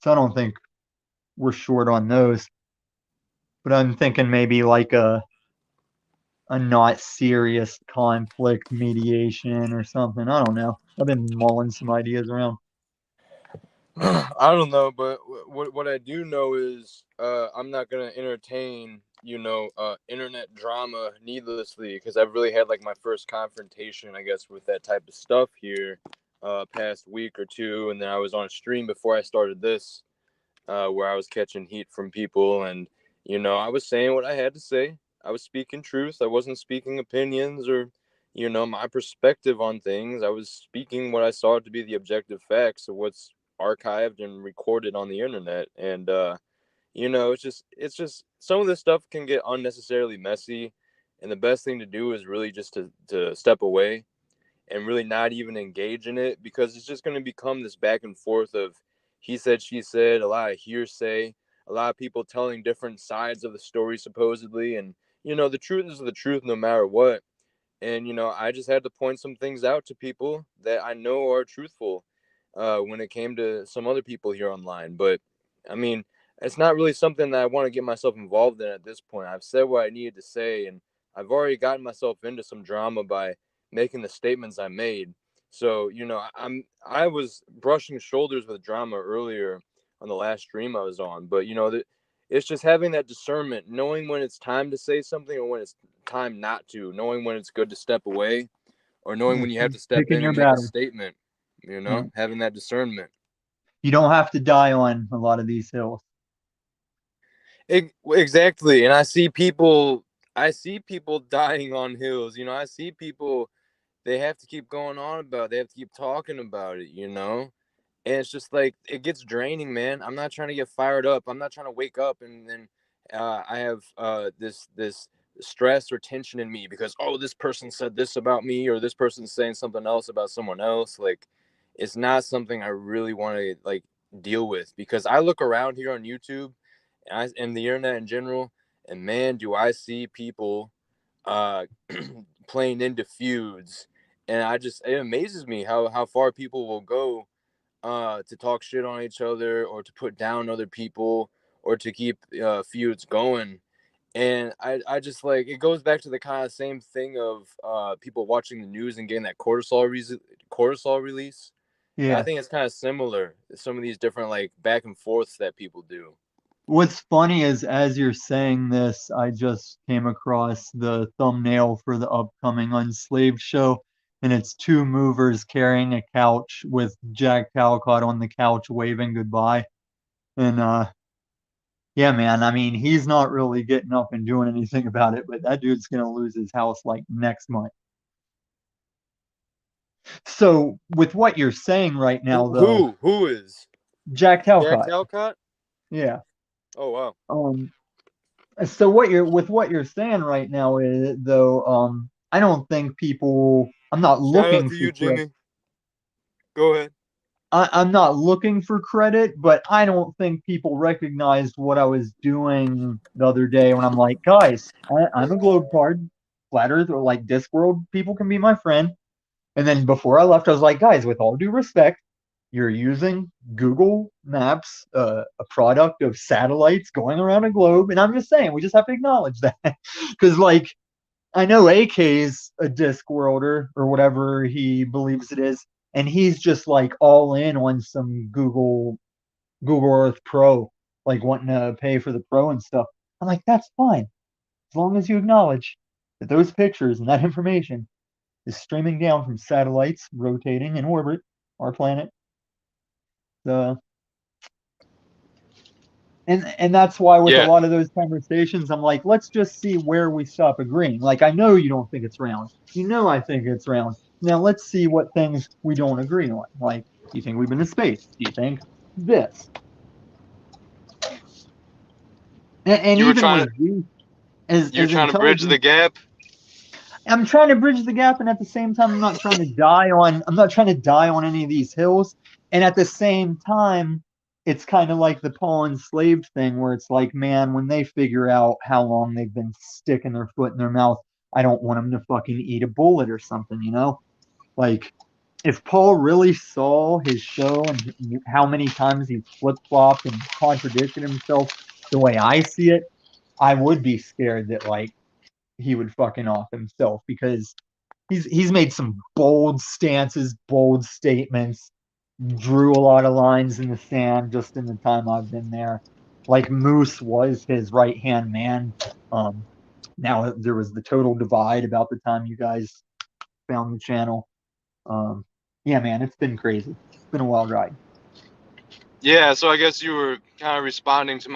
So I don't think we're short on those. But I'm thinking maybe like a not serious conflict mediation or something. I don't know. I've been mulling some ideas around. I don't know, but what I do know is I'm not gonna entertain internet drama needlessly because I've really had like my first confrontation, I guess, with that type of stuff here past week or two, and then I was on a stream before I started this where I was catching heat from people, and I was saying what I had to say. I was speaking truth. I wasn't speaking opinions or my perspective on things. I was speaking what I saw to be the objective facts of what's archived and recorded on the internet. And it's just some of this stuff can get unnecessarily messy, and the best thing to do is really just to step away and really not even engage in it, because it's just going to become this back and forth of he said, she said, a lot of hearsay, a lot of people telling different sides of the story supposedly. And the truth is the truth no matter what. And I just had to point some things out to people that I know are truthful when it came to some other people here online. But I mean, it's not really something that I want to get myself involved in at this point. I've said what I needed to say, and I've already gotten myself into some drama by making the statements I made. So I was brushing shoulders with drama earlier on the last stream I was on, but it's just having that discernment, knowing when it's time to say something or when it's time not to, knowing when it's good to step away or knowing when you have to step Picking in your and make a battle. statement, you know, Yeah. having that discernment. You don't have to die on a lot of these hills. Exactly. And I see people dying on hills, you know, I see people, they have to keep going on about it. They have to keep talking about it, you know? And it's just like, it gets draining, man. I'm not trying to get fired up. I'm not trying to wake up and then I have this stress or tension in me because, oh, this person said this about me or this person's saying something else about someone else. Like, it's not something I really want to like deal with, because I look around here on YouTube and the internet in general, and man, do I see people uh playing into feuds, and it amazes me how far people will go to talk shit on each other or to put down other people or to keep feuds going. And I just like, it goes back to the kind of same thing of people watching the news and getting that cortisol release. And I Yeah. think it's kind of similar, some of these different like back and forths that people do. What's funny is as you're saying this, I just came across the thumbnail for the upcoming Unslaved show, and it's two movers carrying a couch with Jack Talcott on the couch waving goodbye. And yeah, man, I mean, he's not really getting up and doing anything about it, but that dude's gonna lose his house like next month. So with what you're saying right now, though, Who is Jack Jack Talcott, Talcott? yeah. Oh wow! Um, so what you're saying right now is though, I don't think people. I'm not Shout out looking to for you, credit. Jimmy. Go ahead. I'm not looking for credit, but I don't think people recognized what I was doing the other day when I'm like, guys, I'm a globe card, flat Earth, or like Discworld people can be my friend. And then before I left, I was like, guys, with all due respect, you're using Google Maps, a product of satellites going around a globe. And I'm just saying, we just have to acknowledge that. Because, like, I know AK's a disc worlder or whatever he believes it is. And he's just like all in on some Google Earth Pro, like wanting to pay for the Pro and stuff. I'm like, that's fine. As long as you acknowledge that those pictures and that information is streaming down from satellites rotating in orbit our planet. The and that's why with a Yeah, lot of those conversations, I'm like, let's just see where we stop agreeing. Like, I know you don't think it's round. You know I think it's round. Now let's see what things we don't agree on. Like, do you think we've been to space? Do you think this? And you were even trying to with you you're as trying to bridge the intelligent, gap. I'm trying to bridge the gap, and at the same time, I'm not trying to die on any of these hills. And at the same time, it's kind of like the Paul enslaved thing, where it's like, man, when they figure out how long they've been sticking their foot in their mouth, I don't want them to fucking eat a bullet or something, you know? Like, if Paul really saw his show and how many times he flip flopped and contradicted himself the way I see it, I would be scared that like he would fucking off himself because he's made some bold stances, bold statements, drew a lot of lines in the sand just in the time I've been there. Like Moose was his right hand man. Um, Now there was the total divide about the time you guys found the channel. Um, yeah, man, it's been crazy. It's been a wild ride. Yeah, so I guess you were kind of responding to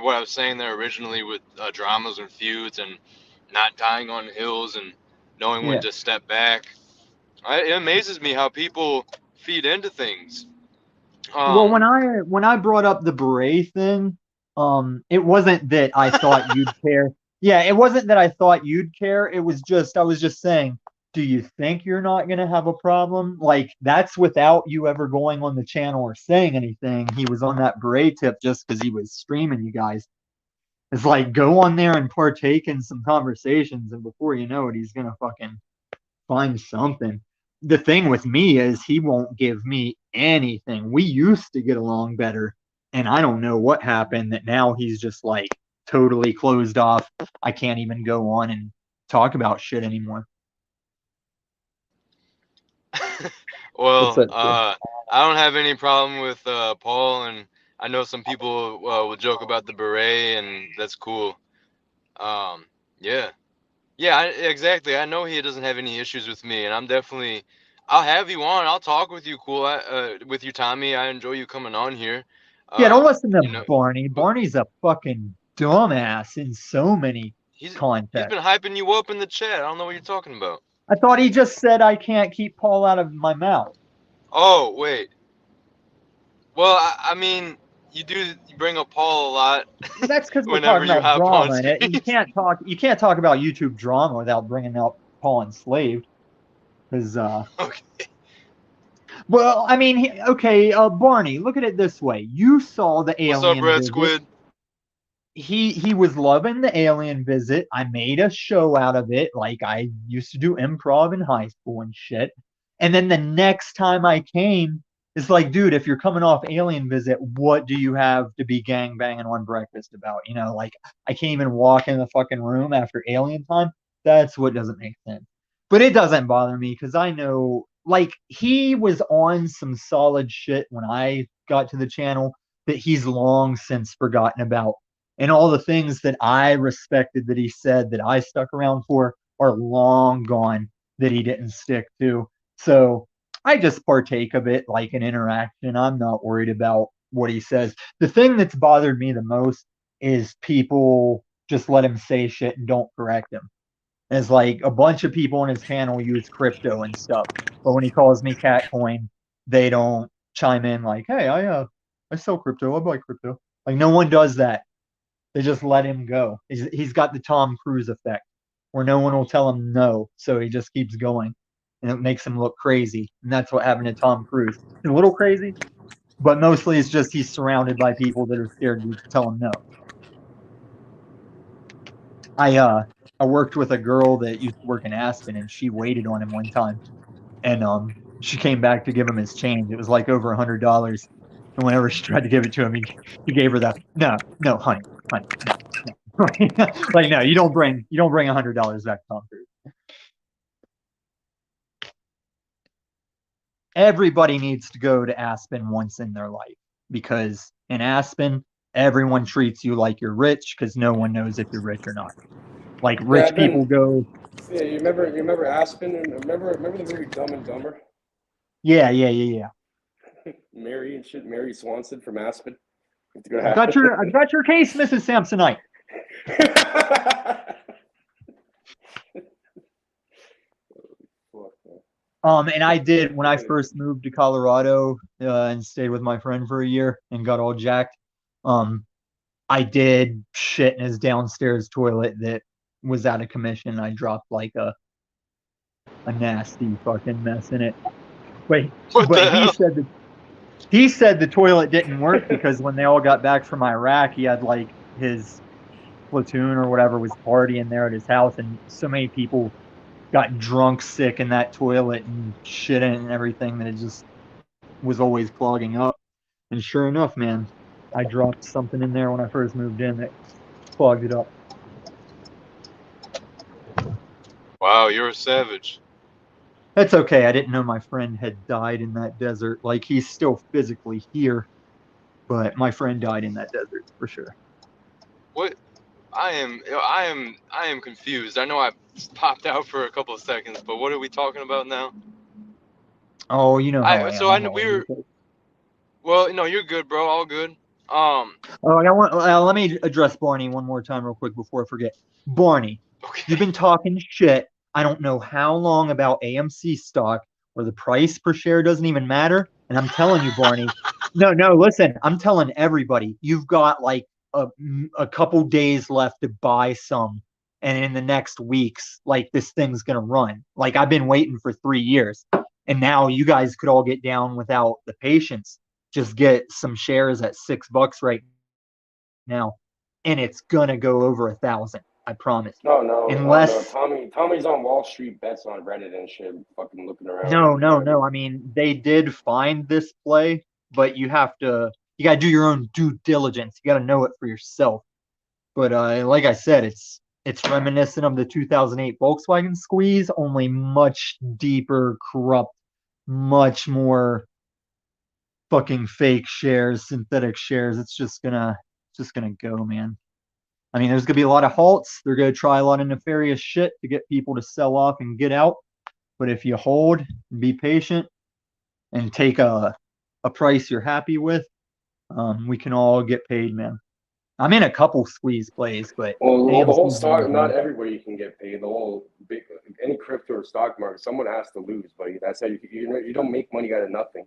what I was saying there originally with dramas and feuds and not dying on hills and knowing when Yeah. to step back. It amazes me how people feed into things. Well, Um, when I brought up the beret thing, it wasn't that I thought you'd care. Yeah, it wasn't that I thought you'd care. It was just I was just saying, do you think you're not gonna have a problem? Like that's without you ever going on the channel or saying anything. He was on that beret tip just because he was streaming you guys. It's like go on there and partake in some conversations, and before you know it, he's gonna fucking find something. The thing with me is he won't give me anything. We used to get along better, and I don't know what happened that now he's just like totally closed off. I can't even go on and talk about shit anymore. What's well, that? I don't have any problem with Paul and I know some people will joke about the beret, and that's cool. Yeah, yeah, exactly. I know he doesn't have any issues with me, and I'm definitely. I'll have you on. I'll talk with you, cool. With you, Tommy. I enjoy you coming on here. Yeah, don't listen to You know, Barney. but Barney's a fucking dumbass in so many he's been contexts. hyping you up in the chat. I don't know what you're talking about. I thought he just said I can't keep Paul out of my mouth. Oh, wait. Well, I mean, you bring up Paul a lot Well, that's because we're whenever talking you about hop on drama, and stage. you can't talk about YouTube drama without bringing up Paul Enslaved. Because Okay. well, I mean, okay, Barney, look at it this way: you saw the What's up, alien Red visit. Squid? He was loving the alien visit. I made a show out of it, like I used to do improv in high school and shit. And then the next time I came, it's like, dude, if you're coming off alien visit, what do you have to be gang banging on breakfast about? You know, like I can't even walk in the fucking room after alien time. That's what doesn't make sense. But it doesn't bother me because I know, like, he was on some solid shit when I got to the channel that he's long since forgotten about, and all the things that I respected that he said that I stuck around for are long gone that he didn't stick to. So I just partake of it like an interaction. I'm not worried about what he says. The thing that's bothered me the most is people just let him say shit and don't correct him. It's like a bunch of people on his channel use crypto and stuff, but when he calls me catcoin, they don't chime in like, "Hey, I sell crypto. I buy crypto." Like no one does that. They just let him go. He's got the Tom Cruise effect where no one will tell him no. So he just keeps going and it makes him look crazy. And that's what happened to Tom Cruise. He's a little crazy, but mostly it's just he's surrounded by people that are scared to tell him no. I uh I worked with a girl that used to work in Aspen and she waited on him one time and she came back to give him his change. It was like over $100. And whenever she tried to give it to him, he gave her the no, honey, no, no. Like no, you don't bring $100 back to Tom Cruise. Everybody needs to go to Aspen once in their life because in Aspen, everyone treats you like you're rich because no one knows if you're rich or not. Like Yeah, rich I've people been. go, Yeah, you remember Aspen and remember the movie Dumb and Dumber? yeah. Mary and shit. Mary Swanson from Aspen. You have to go to I've got your case, Mrs. Samsonite. Aspen. Fuck, man. And I did when I first moved to Colorado and stayed with my friend for a year and got all jacked. Um, I did shit in his downstairs toilet that was out of commission. I dropped like a nasty fucking mess in it. But What but the hell? he said the toilet didn't work because when they all got back from Iraq, he had like his platoon or whatever was partying there at his house, and so many people got drunk sick in that toilet and shit in it and everything that it just was always clogging up. And sure enough, man, I dropped something in there when I first moved in that clogged it up. Wow, you're a savage. That's okay. I didn't know my friend had died in that desert. Like he's still physically here, but my friend died in that desert for sure. What? I am confused. I know I popped out for a couple of seconds, but what are we talking about now? Oh, you know how I am. I I'm know we all over the were. place. Well, no, you're good, bro. All good. Oh, let me address Barney one more time real quick before I forget. Barney, you've Okay. been talking shit. I don't know how long about AMC stock where the price per share doesn't even matter. And I'm telling you, Barney, no, listen, I'm telling everybody, you've got like a couple days left to buy some. And in the next weeks, like this thing's going to run. Like I've been waiting for 3 years. And now you guys could all get down without the patience. Just get some shares at $6 right now, and it's gonna go over 1,000. I promise. No, no, oh no. Unless Tommy's on Wall Street bets on Reddit and shit, fucking looking around. no. I mean, they did find this play, but you gotta do your own due diligence. You gotta know it for yourself. But like I said, it's reminiscent of the 2008 Volkswagen squeeze, only much deeper, corrupt, much more fucking fake shares, synthetic shares. It's just gonna go, man. I mean, there's gonna be a lot of halts. They're gonna try a lot of nefarious shit to get people to sell off and get out. But if you hold and be patient and take a price you're happy with, we can all get paid, man. I'm in a couple squeeze plays, but Well, the whole AMC's stock, not everybody you can get paid. The whole big, any crypto or stock market, someone has to lose, buddy. That's how you don't make money out of nothing.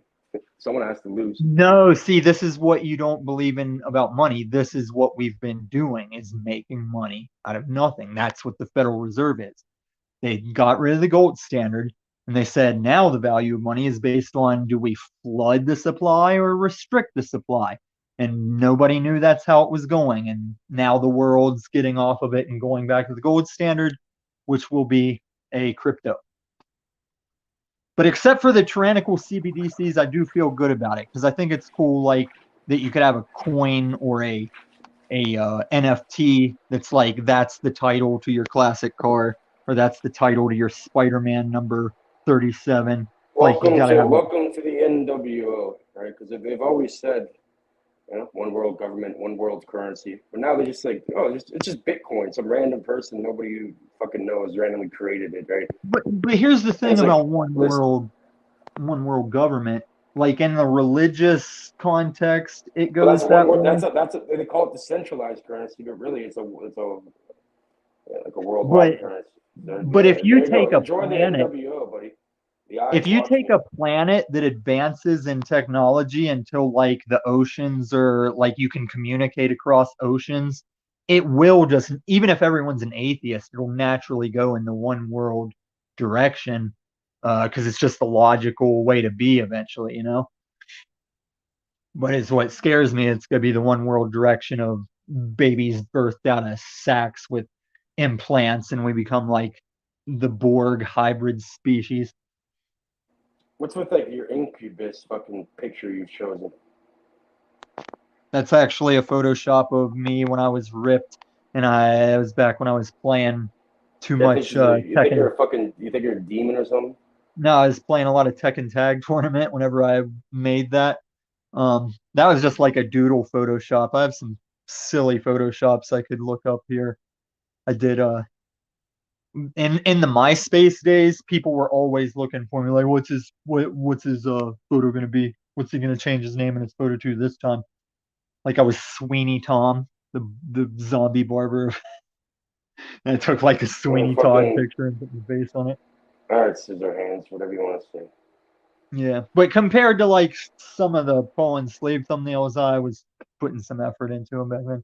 Someone has to lose. No, see, this is what you don't believe in about money. This is what we've been doing, is making money out of nothing. That's what the Federal Reserve is. They got rid of the gold standard and they said now the value of money is based on, do we flood the supply or restrict the supply? And nobody knew that's how it was going. And now the world's getting off of it and going back to the gold standard, which will be a crypto. But except for the tyrannical CBDCs, I do feel good about it because I think it's cool, like that you could have a coin or a NFT that's like, that's the title to your classic car, or that's the title to your Spider-Man number 37. Welcome to the NWO, right? Because they've always said, one world government, one world currency. But now they're just like, oh, it's just Bitcoin. Some random person nobody who fucking knows randomly created it, right? But here's the thing about one world government. Like in the religious context, it goes that way. They call it decentralized currency, but really it's like a worldwide currency. But if you take a join planet, the NWO, buddy. If you take a planet that advances in technology until like the oceans are like you can communicate across oceans, it will just, even if everyone's an atheist, it'll naturally go in the one world direction because it's just the logical way to be eventually, you know? But it's what scares me. It's going to be the one world direction of babies birthed out of sacks with implants and we become like the Borg hybrid species. What's with like your incubus fucking picture you've chosen? That's actually a Photoshop of me when I was ripped, and I was back when I was playing too much. You think you're a demon or something? No, I was playing a lot of Tekken Tag Tournament whenever I made that. That was just like a doodle Photoshop. I have some silly Photoshops I could look up here. I did in the MySpace days, people were always looking for me like, what's his photo gonna be? What's he gonna change his name in his photo to this time? Like I was Sweeney Tom, the zombie barber, and I took like a Sweeney Todd picture and put his face on it. All right, scissor hands, whatever you want to say. Yeah, but compared to like some of the Paul and Slave thumbnails, I was putting some effort into them back then.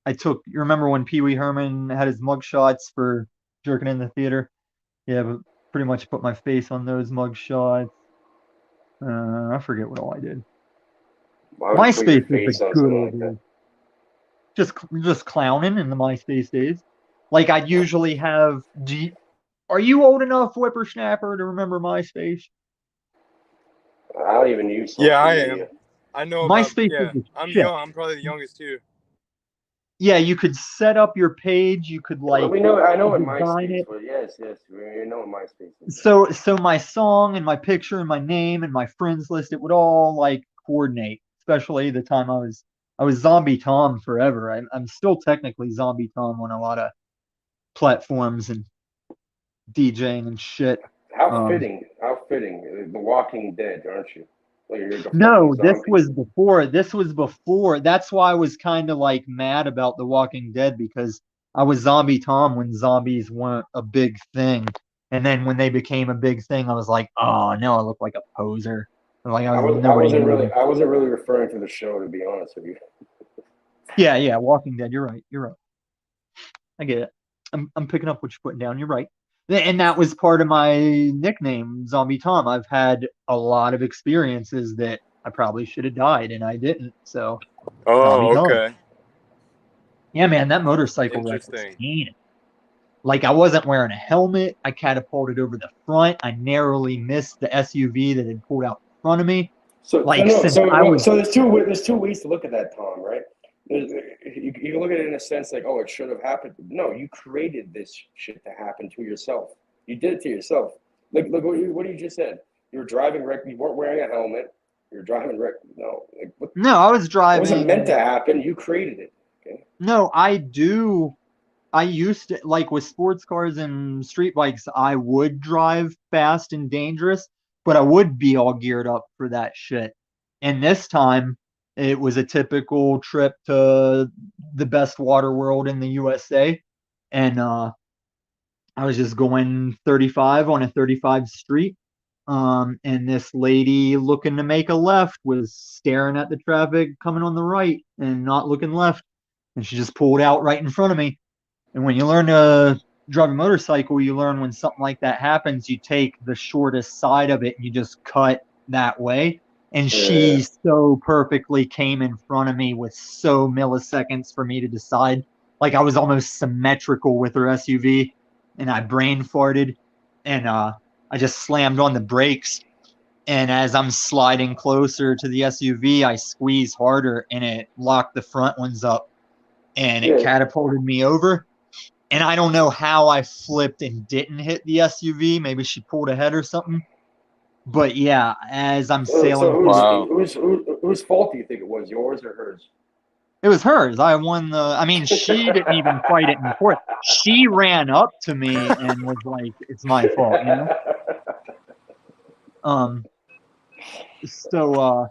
I took. You remember when Pee Wee Herman had his mugshots for jerking in the theater? Yeah, but pretty much put my face on those mugshots. I forget what all I did. MySpace is a good old days. Just clowning in the MySpace days. Like I'd usually have. Are you old enough, whippersnapper, to remember MySpace? I don't even use. Yeah, I am. I know MySpace. I'm young. I'm probably the youngest too. Yeah, you could set up your page. You could like. I know what MySpace was. Yes, we know what MySpace is. So my song and my picture and my name and my friends list, it would all like coordinate. Especially the time I was Zombie Tom forever. I'm still technically Zombie Tom on a lot of platforms and DJing and shit. How fitting. The Walking Dead, aren't you? No, this was before. That's why I was kind of like mad about The Walking Dead, because I was Zombie Tom when zombies weren't a big thing. And then when they became a big thing, I was like, oh, now I look like a poser. Like I wasn't really referring to the show, to be honest with you. Yeah, Walking Dead. You're right. I get it. I'm picking up what you're putting down. You're right. And that was part of my nickname, Zombie Tom. I've had a lot of experiences that I probably should have died, and I didn't. So. Oh, okay. Yeah, man, that motorcycle wreck was mean. Like I wasn't wearing a helmet. I catapulted over the front. I narrowly missed the SUV that had pulled out in front of me. So there's two ways to look at that, Tom. Right? You can look at it in a sense like, oh, it should have happened. No, you created this shit to happen to yourself. You did it to yourself. Look what you just said. You were driving wreck. You weren't wearing a helmet. You're driving wreck. No, like, what? No, I was It wasn't meant driving. to happen. You created it. Okay. No, I used to, like with sports cars and street bikes, I would drive fast and dangerous, but I would be all geared up for that shit. And this time, it was a typical trip to the best water world in the USA. And I was just going 35 on a 35 street. And this lady looking to make a left was staring at the traffic coming on the right and not looking left. And she just pulled out right in front of me. And when you learn to drive a motorcycle, you learn when something like that happens, you take the shortest side of it and you just cut that way. And she so perfectly came in front of me with so milliseconds for me to decide. Like I was almost symmetrical with her SUV, and I brain farted, and I just slammed on the brakes. And as I'm sliding closer to the SUV, I squeeze harder, and it locked the front ones up, and it catapulted me over. And I don't know how I flipped and didn't hit the SUV. Maybe she pulled ahead or something. But yeah, as I'm sailing, whose fault do you think it was? Yours or hers? It was hers. I won the. I mean, she didn't even fight it in court. She ran up to me and was like, "It's my fault," you know. So,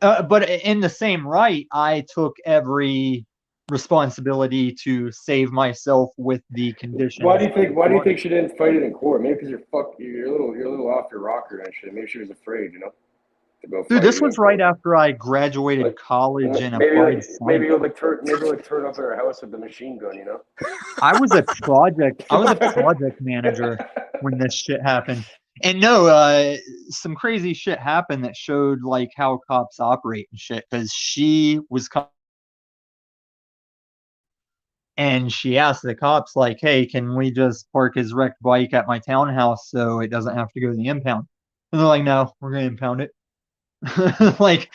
but in the same right, I took every responsibility to save myself with the conditions. Why do you think she didn't fight it in court? Maybe because you're a little off your rocker and shit. Maybe she was afraid, you know, to go. Dude, this was right after I graduated college and applied science. Maybe you'll turn up at her house with the machine gun, you know. I was a project manager when this shit happened. And no, some crazy shit happened that showed like how cops operate and shit. Because she was and she asked the cops like, "Hey, can we just park his wrecked bike at my townhouse so it doesn't have to go to the impound?" And they're like, "No, we're gonna impound it." Like,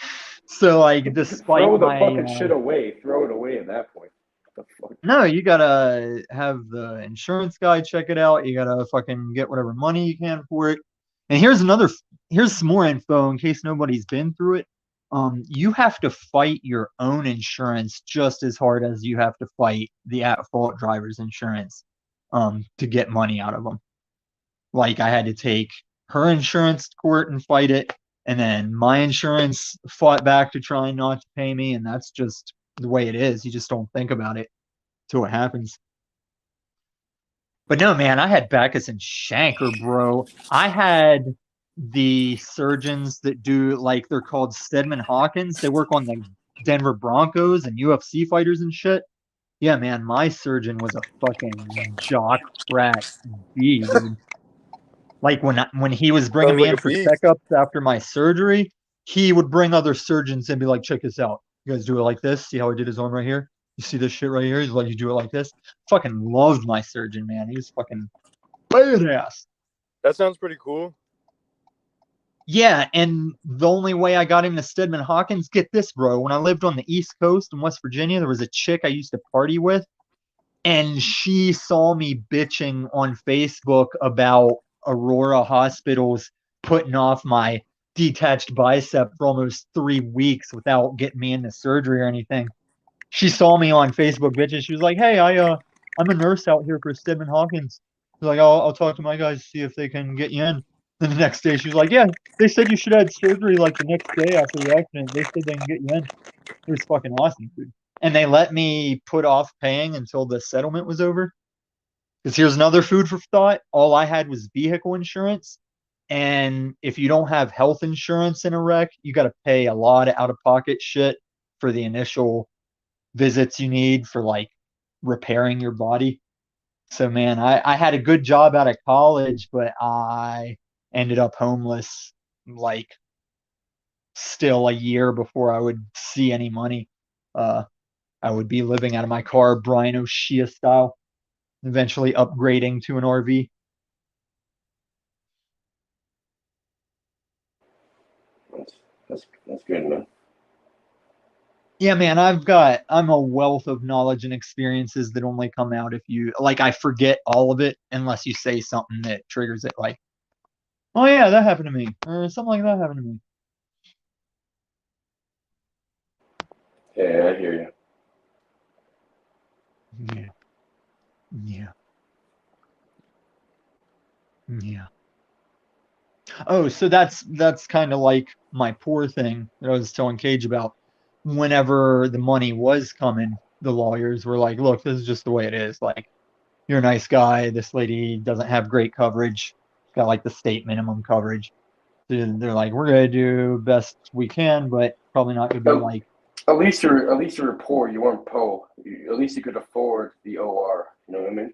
so like, despite throw the my fucking shit away, throw it away at that point. What the fuck? No, you gotta have the insurance guy check it out. You gotta fucking get whatever money you can for it. And here's some more info in case nobody's been through it. You have to fight your own insurance just as hard as you have to fight the at-fault driver's insurance, to get money out of them. Like I had to take her insurance to court and fight it, and then my insurance fought back to try not to pay me, and that's just the way it is. You just don't think about it till it happens. But no, man, I had Bacchus and Shanker, bro. I had the surgeons that do, like, they're called Stedman Hawkins. They work on the Denver Broncos and UFC fighters and shit. Yeah, man, my surgeon was a fucking jock frat B, dude. Like when he was bringing me in for checkups after my surgery, he would bring other surgeons and be like, "Check this out. You guys do it like this. See how I did his arm right here? You see this shit right here? He's like, you do it like this." Fucking loved my surgeon, man. He was fucking badass. That sounds pretty cool. Yeah, and the only way I got him to Stedman Hawkins, get this, bro. When I lived on the East Coast in West Virginia, there was a chick I used to party with, and she saw me bitching on Facebook about Aurora hospitals putting off my detached bicep for almost 3 weeks without getting me into surgery or anything. She saw me on Facebook bitching. She was like, "Hey, I'm a nurse out here for Stedman Hawkins." She's like, I'll talk to my guys, see if they can get you in. Then the next day she was like, "Yeah, they said you should have surgery like the next day after the accident. They said they can get you in." It was fucking awesome, dude. And they let me put off paying until the settlement was over. Because here's another food for thought. All I had was vehicle insurance. And if you don't have health insurance in a wreck, you got to pay a lot of out-of-pocket shit for the initial visits you need for like repairing your body. So man, I had a good job out of college, but I ended up homeless like still a year before I would see any money. I would be living out of my car, Brian O'Shea style, eventually upgrading to an RV. That's good, man. Yeah, man, I'm a wealth of knowledge and experiences that only come out if you, like, I forget all of it unless you say something that triggers it. Like, Oh yeah, that happened to me, or something like that happened to me. Yeah, I hear you. Yeah, yeah, yeah. Oh, so that's kind of like my poor thing that I was telling Cage about. Whenever the money was coming, the lawyers were like, "Look, this is just the way it is. Like, you're a nice guy. This lady doesn't have great coverage. Got like the state minimum coverage. They're like, we're gonna do best we can, but probably not gonna be At, like." at least you were poor. You weren't po. At least you could afford the OR. You know what I mean?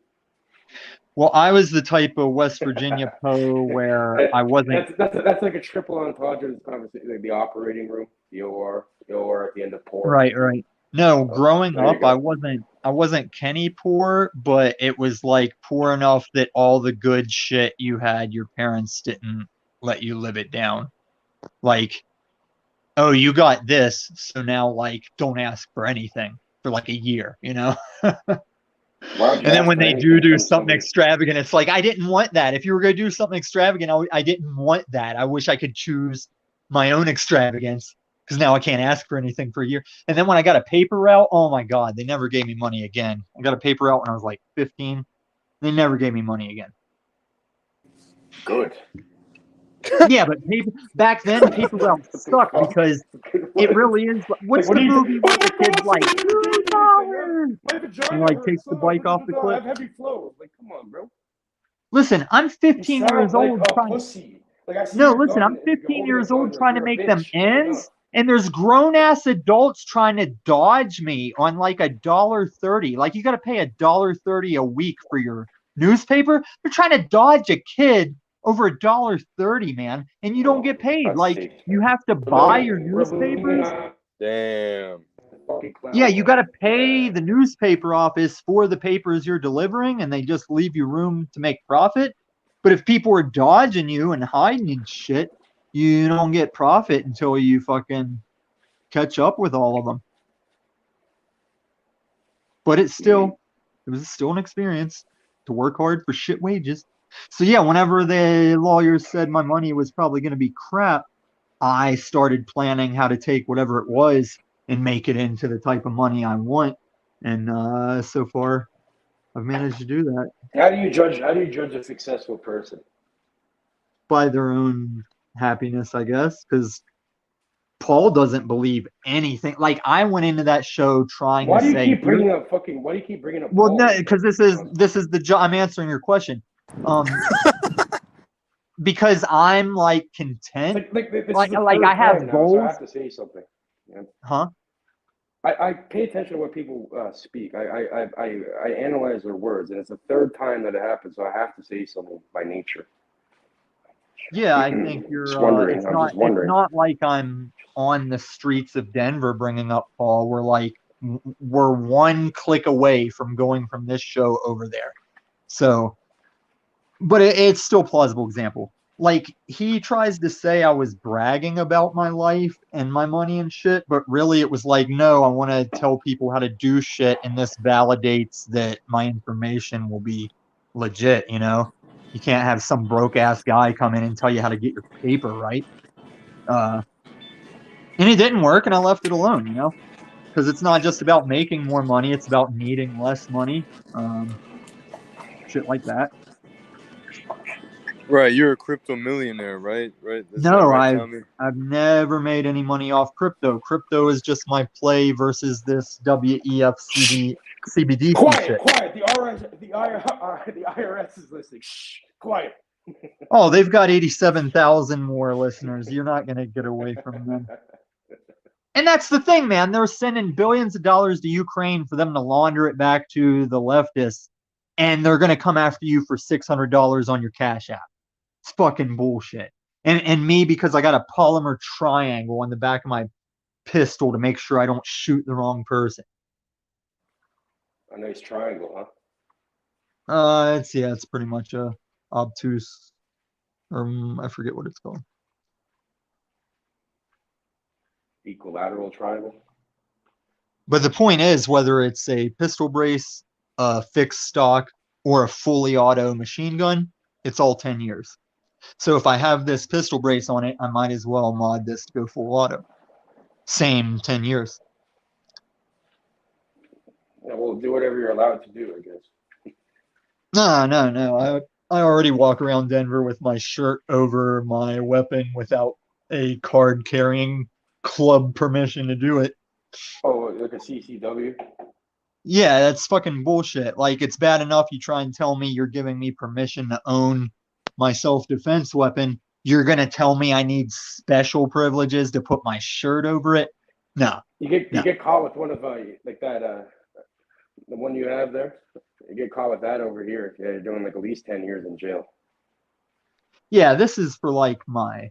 Well, I was the type of West Virginia Poe where I wasn't. That's like a triple entendre of this conversation. Like the operating room, the OR at the end of poor. Right, right. No, Oh, growing there you up, I go. wasn't I wasn't Kenny poor, but it was like poor enough that all the good shit you had, your parents didn't let you live it down. Like, oh, you got this, so now like don't ask for anything for like a year, you know? Why would you And then ask when for they do anything do from something somebody? extravagant, it's like, I didn't want that. If you were going to do something extravagant, I didn't want that. I wish I could choose my own extravagance because now I can't ask for anything for a year. And then when I got a paper route, oh my God, they never gave me money again. I got a paper route when I was like 15. They never gave me money again. Good. Yeah, but back then, paper routes What the sucked fuck? because it really is. Like, What's what the do you think? movie Oh where my the kid's God, like, someone never gave me anything, man. $2? My He vagina like hurts takes the so much bike off the I cliff. have heavy flow. Like, come on, bro. Listen, I'm You 15 years sound like old a trying. pussy. Like I see No, your listen, gun I'm and you're 15 holding a years gun. old trying to You're a make them bitch. Like enough. ends, and there's grown ass adults trying to dodge me on like $1.30. Like you got to pay $1.30 a week for your newspaper. They're trying to dodge a kid over $1.30, man, and you don't Oh, get paid. God's Like sake. you have to buy your We're newspapers. Illuminati Damn. fucking Yeah, clown you got world. to pay the newspaper office for the papers you're delivering, and they just leave you room to make profit. But if people are dodging you and hiding and shit, you don't get profit until you fucking catch up with all of them. But it was still an experience to work hard for shit wages. So yeah, whenever the lawyers said my money was probably going to be crap, I started planning how to take whatever it was and make it into the type of money I want. And so far, I've managed to do that How do you judge a successful person? by their own happiness, I guess, because Paul doesn't believe anything. Like I went into that show trying to say, here, Why do you keep bringing up well, Paul no, like because that? this is the job. I'm answering your question. Because I'm like It's content. like this is the Like I third time have now, so I goals, have to say something. Yeah. huh? I pay attention to when people speak. I analyze their words, and it's the third time that it happens, so I have to say something by nature. Yeah, I think you're. Just wondering. It's I'm not. just It's wondering. not like I'm on the streets of Denver bringing up Paul. We're one click away from going from this show over there. So, but it's still a plausible example. Like he tries to say I was bragging about my life and my money and shit, but really it was like, no, I want to tell people how to do shit, and this validates that my information will be legit. You know, you can't have some broke ass guy come in and tell you how to get your paper right. Uh, and it didn't work, and I left it alone. You know, because it's not just about making more money; it's about needing less money. Shit like that. Right, you're a crypto millionaire, right? Right, is that No, right, I've Tommy? I've never made any money off crypto. Crypto is just my play versus this WEF CBDC Quiet, shit. quiet. The IRS is listening. Shh, quiet. Oh, they've got 87,000 more listeners. You're not going to get away from them. And that's the thing, man. They're sending billions of dollars to Ukraine for them to launder it back to the leftists, and they're going to come after you for $600 on your Cash App. It's fucking bullshit. And me, because I got a polymer triangle on the back of my pistol to make sure I don't shoot the wrong person. A nice triangle, huh? It's pretty much a obtuse, or I forget what it's called. Equilateral triangle. But the point is, whether it's a pistol brace, a fixed stock, or a fully auto machine gun, it's all 10 years. So if I have this pistol brace on it, I might as well mod this to go full auto. Same 10 years. Yeah, well, do whatever you're allowed to do, I guess. No. I already walk around Denver with my shirt over my weapon without a card carrying club permission to do it. Oh, like a CCW? Yeah, that's fucking bullshit. Like, it's bad enough you try and tell me you're giving me permission to own my self-defense weapon. You're gonna tell me I need special privileges to put my shirt over it? No. You get caught with one of like that the one you have there. You get caught with that over here. Yeah, you're doing like at least 10 years in jail. Yeah, this is for like my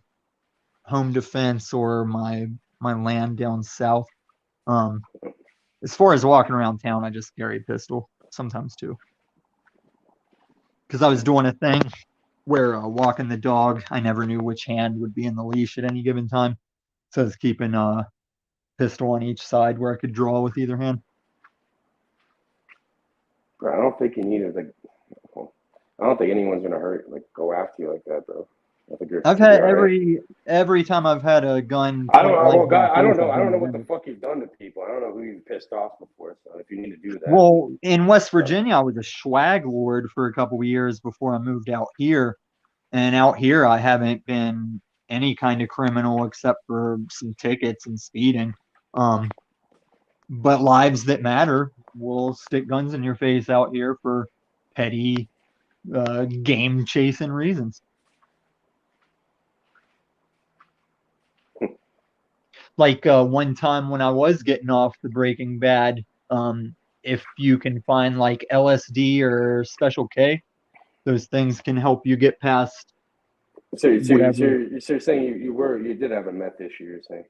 home defense or my land down south. As far as walking around town, I just carry a pistol sometimes too. Because I was doing a thing where walking the dog, I never knew which hand would be in the leash at any given time. So I was keeping a pistol on each side where I could draw with either hand. Bro, I don't think you need it. Like, I don't think anyone's gonna go after you like that, bro. I think I've had right. every time I've had a gun. I don't know. Well, I don't know. I don't know what the fuck you've done to people. I don't know who you've pissed off before. So if you need to do that. Well, in West Virginia, I was a swag lord for a couple of years before I moved out here. And out here, I haven't been any kind of criminal except for some tickets and speeding. But lives that matter will stick guns in your face out here for petty game chasing reasons. Like one time when I was getting off the Breaking Bad, if you can find like LSD or Special K, those things can help you get past. So you're saying you did have a meth issue, you're saying?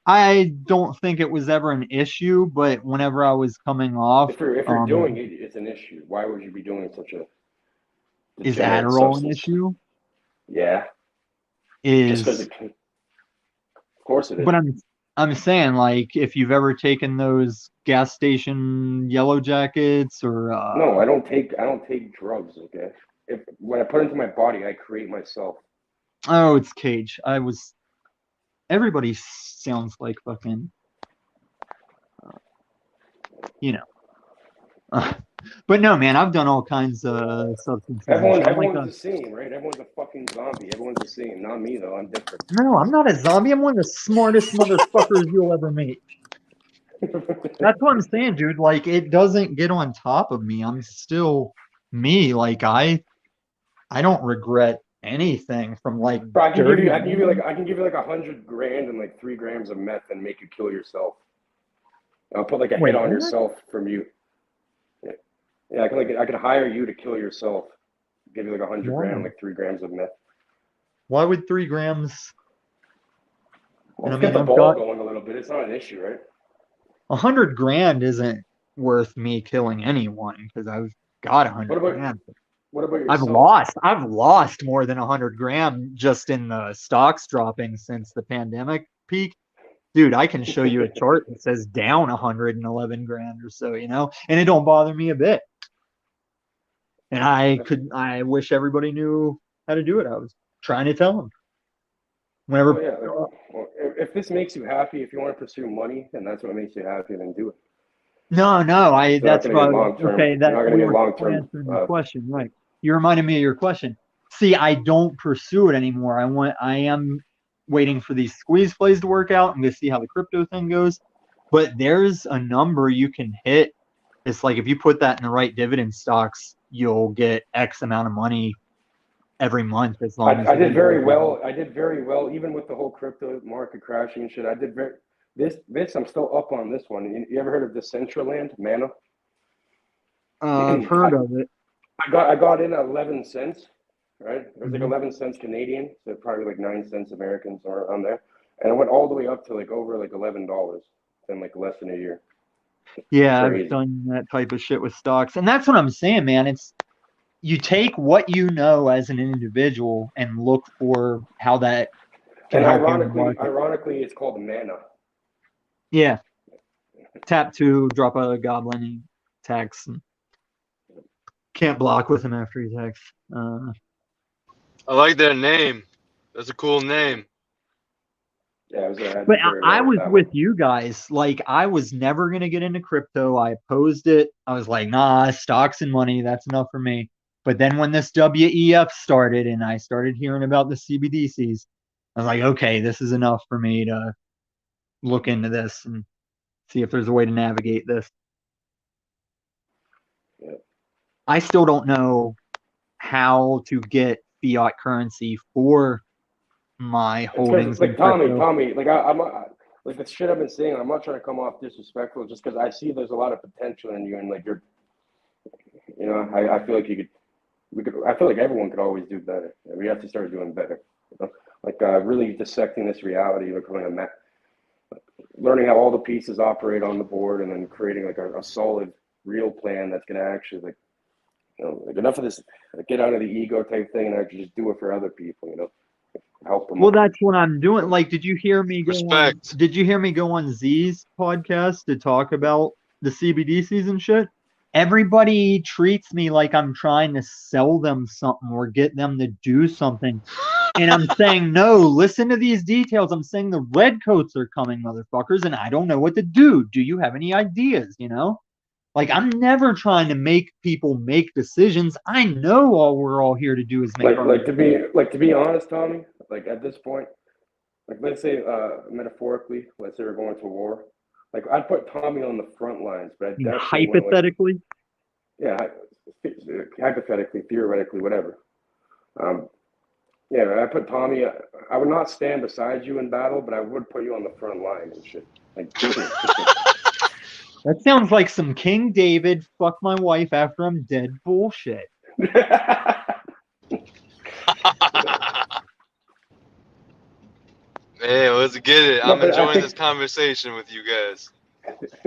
I don't think it was ever an issue, but whenever I was coming off, if you're doing it, it's an issue. Why would you be doing such a is Adderall an issue? Yeah. Is just of course it is. But I'm saying, like, if you've ever taken those gas station yellow jackets or no, I don't take drugs. Okay, when I put it into my body, I create myself. Oh, it's Cage. Everybody sounds like fucking, you know. But no, man, I've done all kinds of substances. Everyone's the same, right? Everyone's a fucking zombie. Everyone's the same. Not me though. I'm different. No, I'm not a zombie. I'm one of the smartest motherfuckers you'll ever meet. That's what I'm saying, dude. Like, it doesn't get on top of me. I'm still me. Like, I don't regret anything from like. Bro, I can give you like $100,000 and like 3 grams of meth and make you kill yourself. I'll put like a hit on yourself from you. Yeah, I could hire you to kill yourself. Give you like $100,000, like 3 grams of meth. Why would 3 grams? Well, get the ball going a little bit. It's not an issue, right? $100,000 isn't worth me killing anyone because I've got $100,000. What about yourself? I've lost more than $100,000 just in the stocks dropping since the pandemic peak. Dude, I can show you a chart that says down $111,000 or so, and it don't bother me a bit. And I wish everybody knew how to do it. I was trying to tell them. If this makes you happy, if you want to pursue money, and that's what makes you happy, then do it. No, that's probably okay. That's not going to get long-term question, right? You reminded me of your question. See, I don't pursue it anymore. I am waiting for these squeeze plays to work out and to see how the crypto thing goes. But there's a number you can hit. It's like if you put that in the right dividend stocks, you'll get X amount of money every month as long as I did very well. I did very well, even with the whole crypto market crashing and shit. I did this. I'm still up on this one. You ever heard of Decentraland, Mana? I've heard of it. I got in at 11 cents, right? It was like 11 cents Canadian, so probably like 9 cents Americans or on there. And it went all the way up to like over like $11 in like less than a year. Yeah, I've done that type of shit with stocks. And that's what I'm saying, man. It's you take what you know as an individual and look for how that can help you. Ironically, it's called Mana. Yeah. Tap 2, drop a goblin, he attacks. And can't block with him after he attacks. I like that name. That's a cool name. Yeah, I had But to figure I out was that with one. you guys. Like, I was never going to get into crypto. I opposed it. I was like, nah, stocks and money, that's enough for me. But then when this WEF started and I started hearing about the CBDCs, I was like, okay, this is enough for me to look into this and see if there's a way to navigate this. Yeah. I still don't know how to get fiat currency for my It's because holdings in like Tommy, crypto. like like the shit I've been saying. I'm not trying to come off disrespectful, just because I see there's a lot of potential in you, and like you're, I feel like I feel like everyone could always do better. We have to start doing better. Like really dissecting this reality, becoming learning how all the pieces operate on the board, and then creating like a solid, real plan that's going to actually like enough of this, like, get out of the ego type thing and actually just do it for other people. Help them. Well, that's what I'm doing. Like, did you hear me go on? Respect. Did you hear me go on Z's podcast to talk about the CBDCs and shit? Everybody treats me like I'm trying to sell them something or get them to do something. And I'm saying, no, listen to these details. I'm saying the redcoats are coming, motherfuckers, and I don't know what to do. Do you have any ideas? Like, I'm never trying to make people make decisions. I know all we're all here to do is make our own. To be honest, Tommy, like at this point, like let's say metaphorically, let's say we're going to war. Like I'd put Tommy on the front lines, but I definitely want to like, Hypothetically, yeah, hypothetically, theoretically, whatever. Um, yeah, I put Tommy. I would not stand beside you in battle, but I would put you on the front line and shit. Like, that sounds like some King David, fuck my wife after I'm dead bullshit. Hey, let's get it. No, I'm but I enjoying think this conversation with you guys.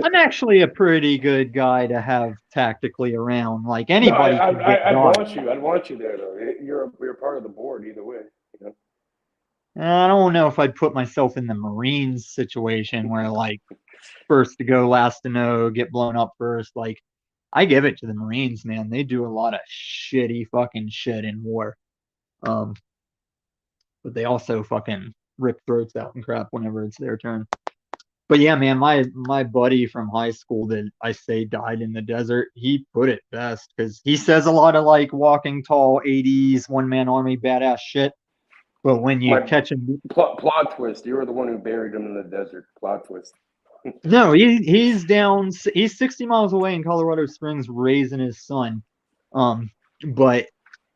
I'm actually a pretty good guy to have tactically around. Like, no, anybody can get I'd got. want you. I'd want you there though. You're part of the board either way. You know? I don't know if I'd put myself in the Marines situation where, like, first to go, last to know, get blown up first. Like, I give it to the Marines, man. They do a lot of shitty fucking shit in war. Um, but they also fucking rip throats out and crap whenever it's their turn. But yeah, man, my buddy from high school that I say died in the desert, he put it best because he says a lot of like walking tall 80s one man army badass shit. But when you My catch him, plot twist. You were the one who buried him in the desert. Plot twist. no, he's down. He's 60 miles away in Colorado Springs raising his son. But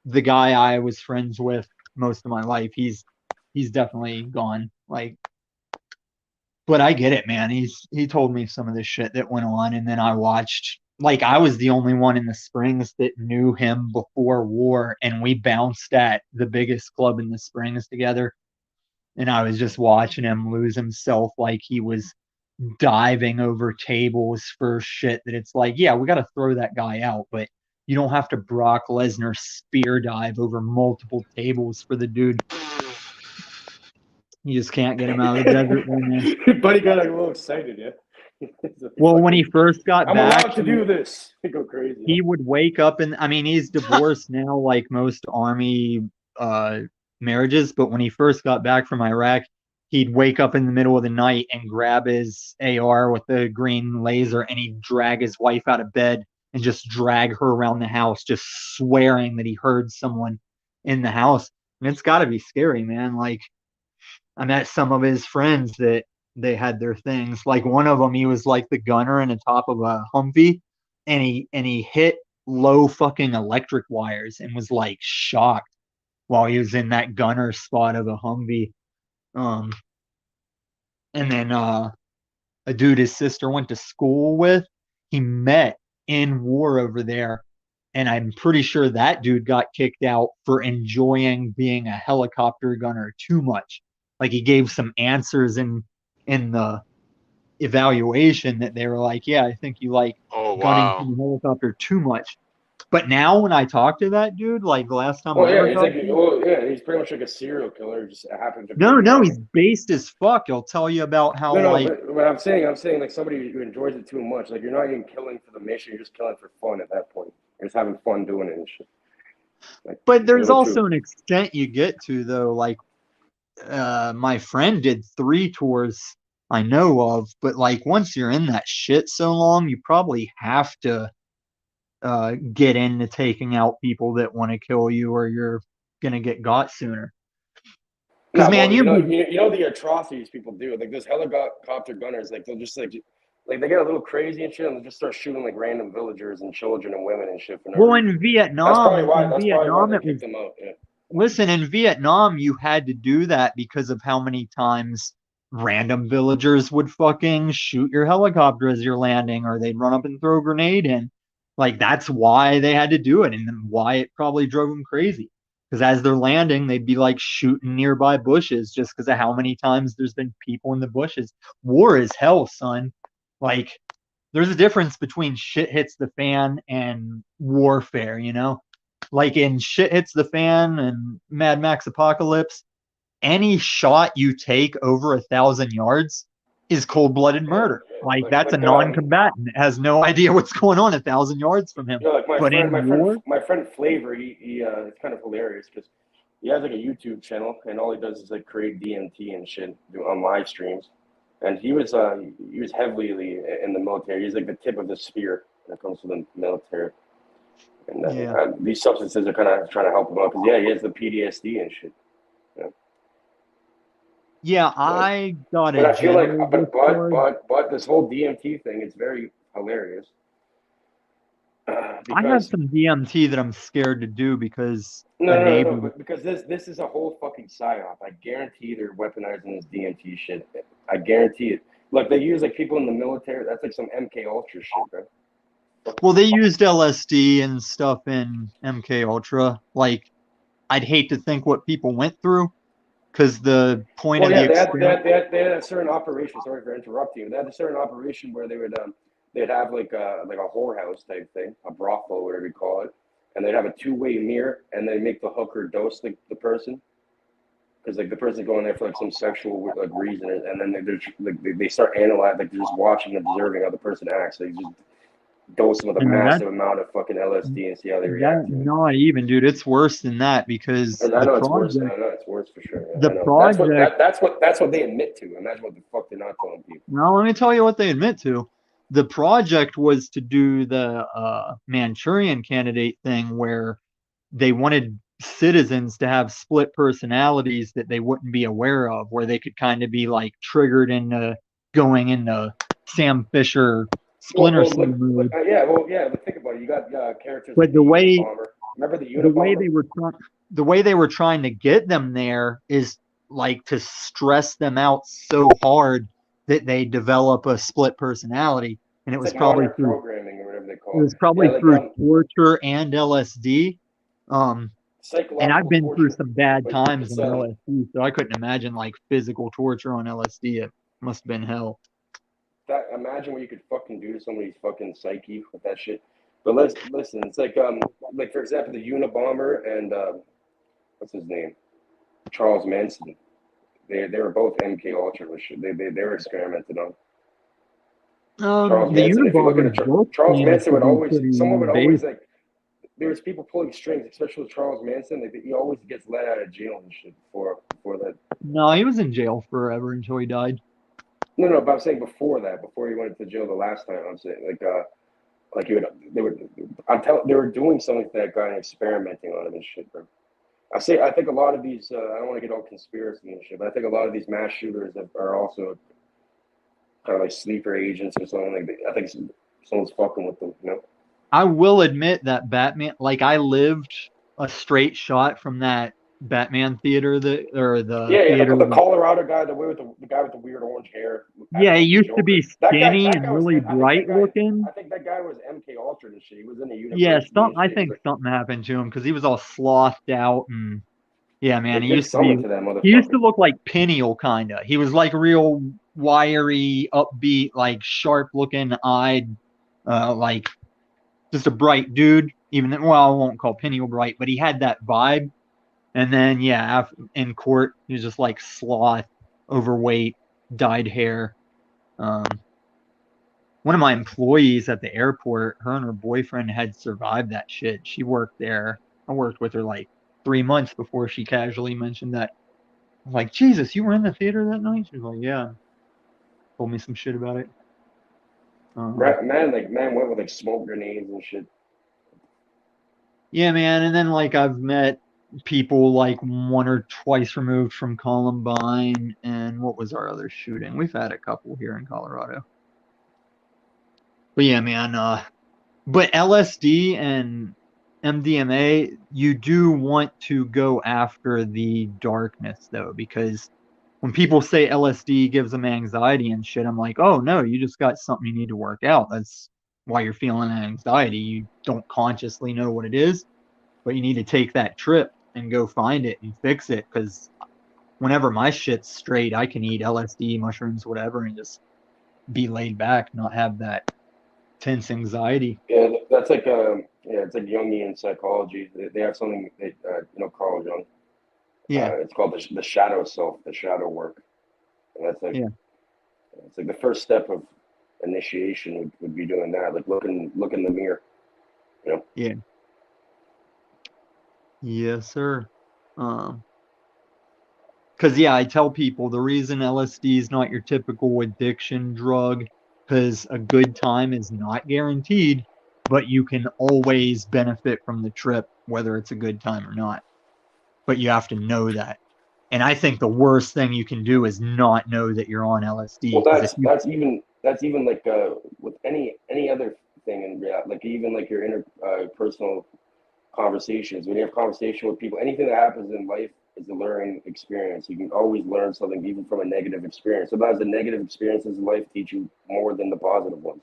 the guy I was friends with most of my life, he's definitely gone. Like, but I get it, man. He told me some of the shit that went on, and then I watched. Like, I was the only one in the Springs that knew him before war, and we bounced at the biggest club in the Springs together. And I was just watching him lose himself, like he was diving over tables for shit that it's like, yeah, we got to throw that guy out, but you don't have to Brock Lesnar spear dive over multiple tables for the dude. You just can't get him out of the desert, man. Buddy got a little excited, yeah. Well, when he first got I'm back, allowed to do this. He go crazy. he would wake up and I mean, he's divorced now, like most army marriages, but when he first got back from Iraq, he'd wake up in the middle of the night and grab his AR with the green laser and he'd drag his wife out of bed and just drag her around the house, just swearing that he heard someone in the house. And it's got to be scary, man. Like, I met some of his friends that they had their things. Like, one of them, he was like the gunner in the top of a Humvee, and he hit low fucking electric wires and was like shocked while he was in that gunner spot of a Humvee. Um, and then a dude his sister went to school with, he met in war over there. And I'm pretty sure that dude got kicked out for enjoying being a helicopter gunner too much. Like, he gave some answers in the evaluation that they were like, yeah, I think you like Oh, gunning wow. from a helicopter too much. But now when I talk to that dude, like the last time Oh I yeah, ever he's talked like, to him, oh yeah, he's pretty much like a serial killer. Just happened to no, be. no, he's based as fuck. He'll tell you about how No, like but I'm saying like somebody who enjoys it too much. Like you're not even killing for the mission. You're just killing for fun at that point. You're just having fun doing it and shit. Like But a there's little also too. an extent you get to, though. Like, my friend did 3 tours I know of, but like once you're in that shit so long, you probably have to get into taking out people that want to kill you, or you're gonna get got sooner. Because No, man, well, you you know the atrocities people do. Like those helicopter gunners, like they'll just like they get a little crazy and shit, and they just start shooting like random villagers and children and women and shit for no well reason. in Vietnam, That's probably why they kicked them out. Yeah. listen, in Vietnam, you had to do that because of how many times random villagers would fucking shoot your helicopter as you're landing, or they'd run up and throw a grenade in. Like, that's why they had to do it, and then why it probably drove them crazy. Because as they're landing, they'd be like shooting nearby bushes just because of how many times there's been people in the bushes. War is hell, son. Like, there's a difference between shit hits the fan and warfare, you know? Like in Shit Hits the Fan and Mad Max Apocalypse, any shot you take over 1,000 yards is cold-blooded Yeah, murder. Like, that's a like non-combatant. It has no idea what's going on 1,000 yards from him. you know, like But in war, my friend Flavor, he it's kind of hilarious because he has like a YouTube channel, and all he does is like create DMT and shit on live streams. And he was heavily in the military. He's like the tip of the spear when it comes to the military. And yeah. these substances are kind of trying to help him out because yeah, he has the PTSD and shit. You know? Yeah, But I got but a I feel like general discharge. but this whole DMT thing is very hilarious I have because some DMT that I'm scared to do because a no, neighbor. but because this is a whole fucking psyop. I guarantee they're weaponizing this DMT shit. I guarantee it. Look, they use like people in the military. That's like some MK Ultra shit, bro. Well, they used LSD and stuff in MK Ultra. Like, I'd hate to think what people went through, because the point Well, of the yeah, experiment. they had a certain operation. Sorry for interrupting you. They had a certain operation where they'd have like a whorehouse type thing, a brothel, whatever you call it, and they'd have a two-way mirror, and they make the hooker dose the person because like the person's going there for like some sexual like reason, and then they start analyzing, like they're just watching and observing how the person acts. They just dose them with a And massive amount of fucking LSD and see how they that react to it. not even, dude. It's worse than that because And I know it's worse. I know it's worse for sure. the I know project. that's what they admit to. Imagine what the fuck they're not telling people. Now, let me tell you what they admit to. The project was to do the Manchurian Candidate thing, where they wanted citizens to have split personalities that they wouldn't be aware of, where they could kind of be like triggered into going into Sam Fisher Splinter Cell mode. Yeah. But think about it. You got characters like But the Unabomber. Remember the the way Unabomber? they were the way they were trying to get them there is like to stress them out so hard that they develop a split personality, and It's like modern programming or whatever they it call it. was probably Yeah, like through torture and LSD. And I've psychological been through torture. some bad Like times it's on LSD, so I couldn't imagine like physical torture on LSD. It must have been hell. that. Imagine what you could fucking do to somebody's fucking psyche with that shit. But listen, it's like for example, the Unabomber and what's his name, Charles Manson. They were both MK Ultra shit. They were experimented on. Charles The Manson. If you look at Unibombers it, both Charles seem Manson to would be always someone pretty would always base. like. There's people pulling strings, especially with Charles Manson. Like he always gets let out of jail and shit before that. No, he was in jail forever until he died. No, but I'm saying before that, before he went to jail the last time. I'm saying like he would they would they were doing something to that guy and experimenting on him and shit, bro. I think a lot of these I don't want to get all conspiracy and shit, but I think a lot of these mass shooters are also kind of like sleeper agents or something like that. I think someone's fucking with them, you know. I will admit that Batman, like I lived a straight shot from that Batman theater, the Yeah, theater. the Colorado guy, the guy with the weird orange hair, Yeah, acting he like the used to Joker. be skinny That and guy was. really bright looking. I think that guy was MK Ultra and shit. He was in the Yeah, university and I shit. He was think like, something happened to him because he was all slothed out, and yeah, they man, did something to that he used motherfucker. to look like Peniel kinda. He was like real wiry, upbeat, like sharp looking eyed, like just a bright dude. Even well, I won't call Peniel bright, but he had that vibe. And then yeah, in court, he was just like sloth, overweight, dyed hair. Um, One of my employees at the airport, her and her boyfriend had survived that shit. She worked there I worked with her like 3 months before she casually mentioned that. I'm like, Jesus, you were in the theater that night? She was like, yeah. Told me some shit about it. Man went with like smoke grenades and shit. Yeah, man. And then like I've met people like one or twice removed from Columbine, and what was our other shooting? We've had a couple here in Colorado. But yeah, man, but LSD and MDMA, you do want to go after the darkness though, because when people say LSD gives them anxiety and shit, I'm like, oh no, you just got something you need to work out. That's why you're feeling anxiety. You don't consciously know what it is, but you need to take that trip and go find it and fix it. Because whenever my shit's straight, I can eat LSD, mushrooms, whatever, and just be laid back, not have that tense anxiety. Yeah, that's like it's like Jungian psychology. They have something Carl Jung. Yeah, It's called the shadow self, the shadow work, and that's like yeah, it's like the first step of initiation would be doing that, like look in the mirror, you know. yeah. Yes, sir. Um, Because, yeah, I tell people the reason LSD is not your typical addiction drug, because a good time is not guaranteed, but you can always benefit from the trip, whether it's a good time or not. But you have to know that. And I think the worst thing you can do is not know that you're on LSD. Well, Because if you, that's even like with any other thing, and like even like your interpersonal conversations. When you have conversation with people, anything that happens in life is a learning experience. You can always learn something, even from a negative experience. Sometimes the negative experiences in life teach you more than the positive ones.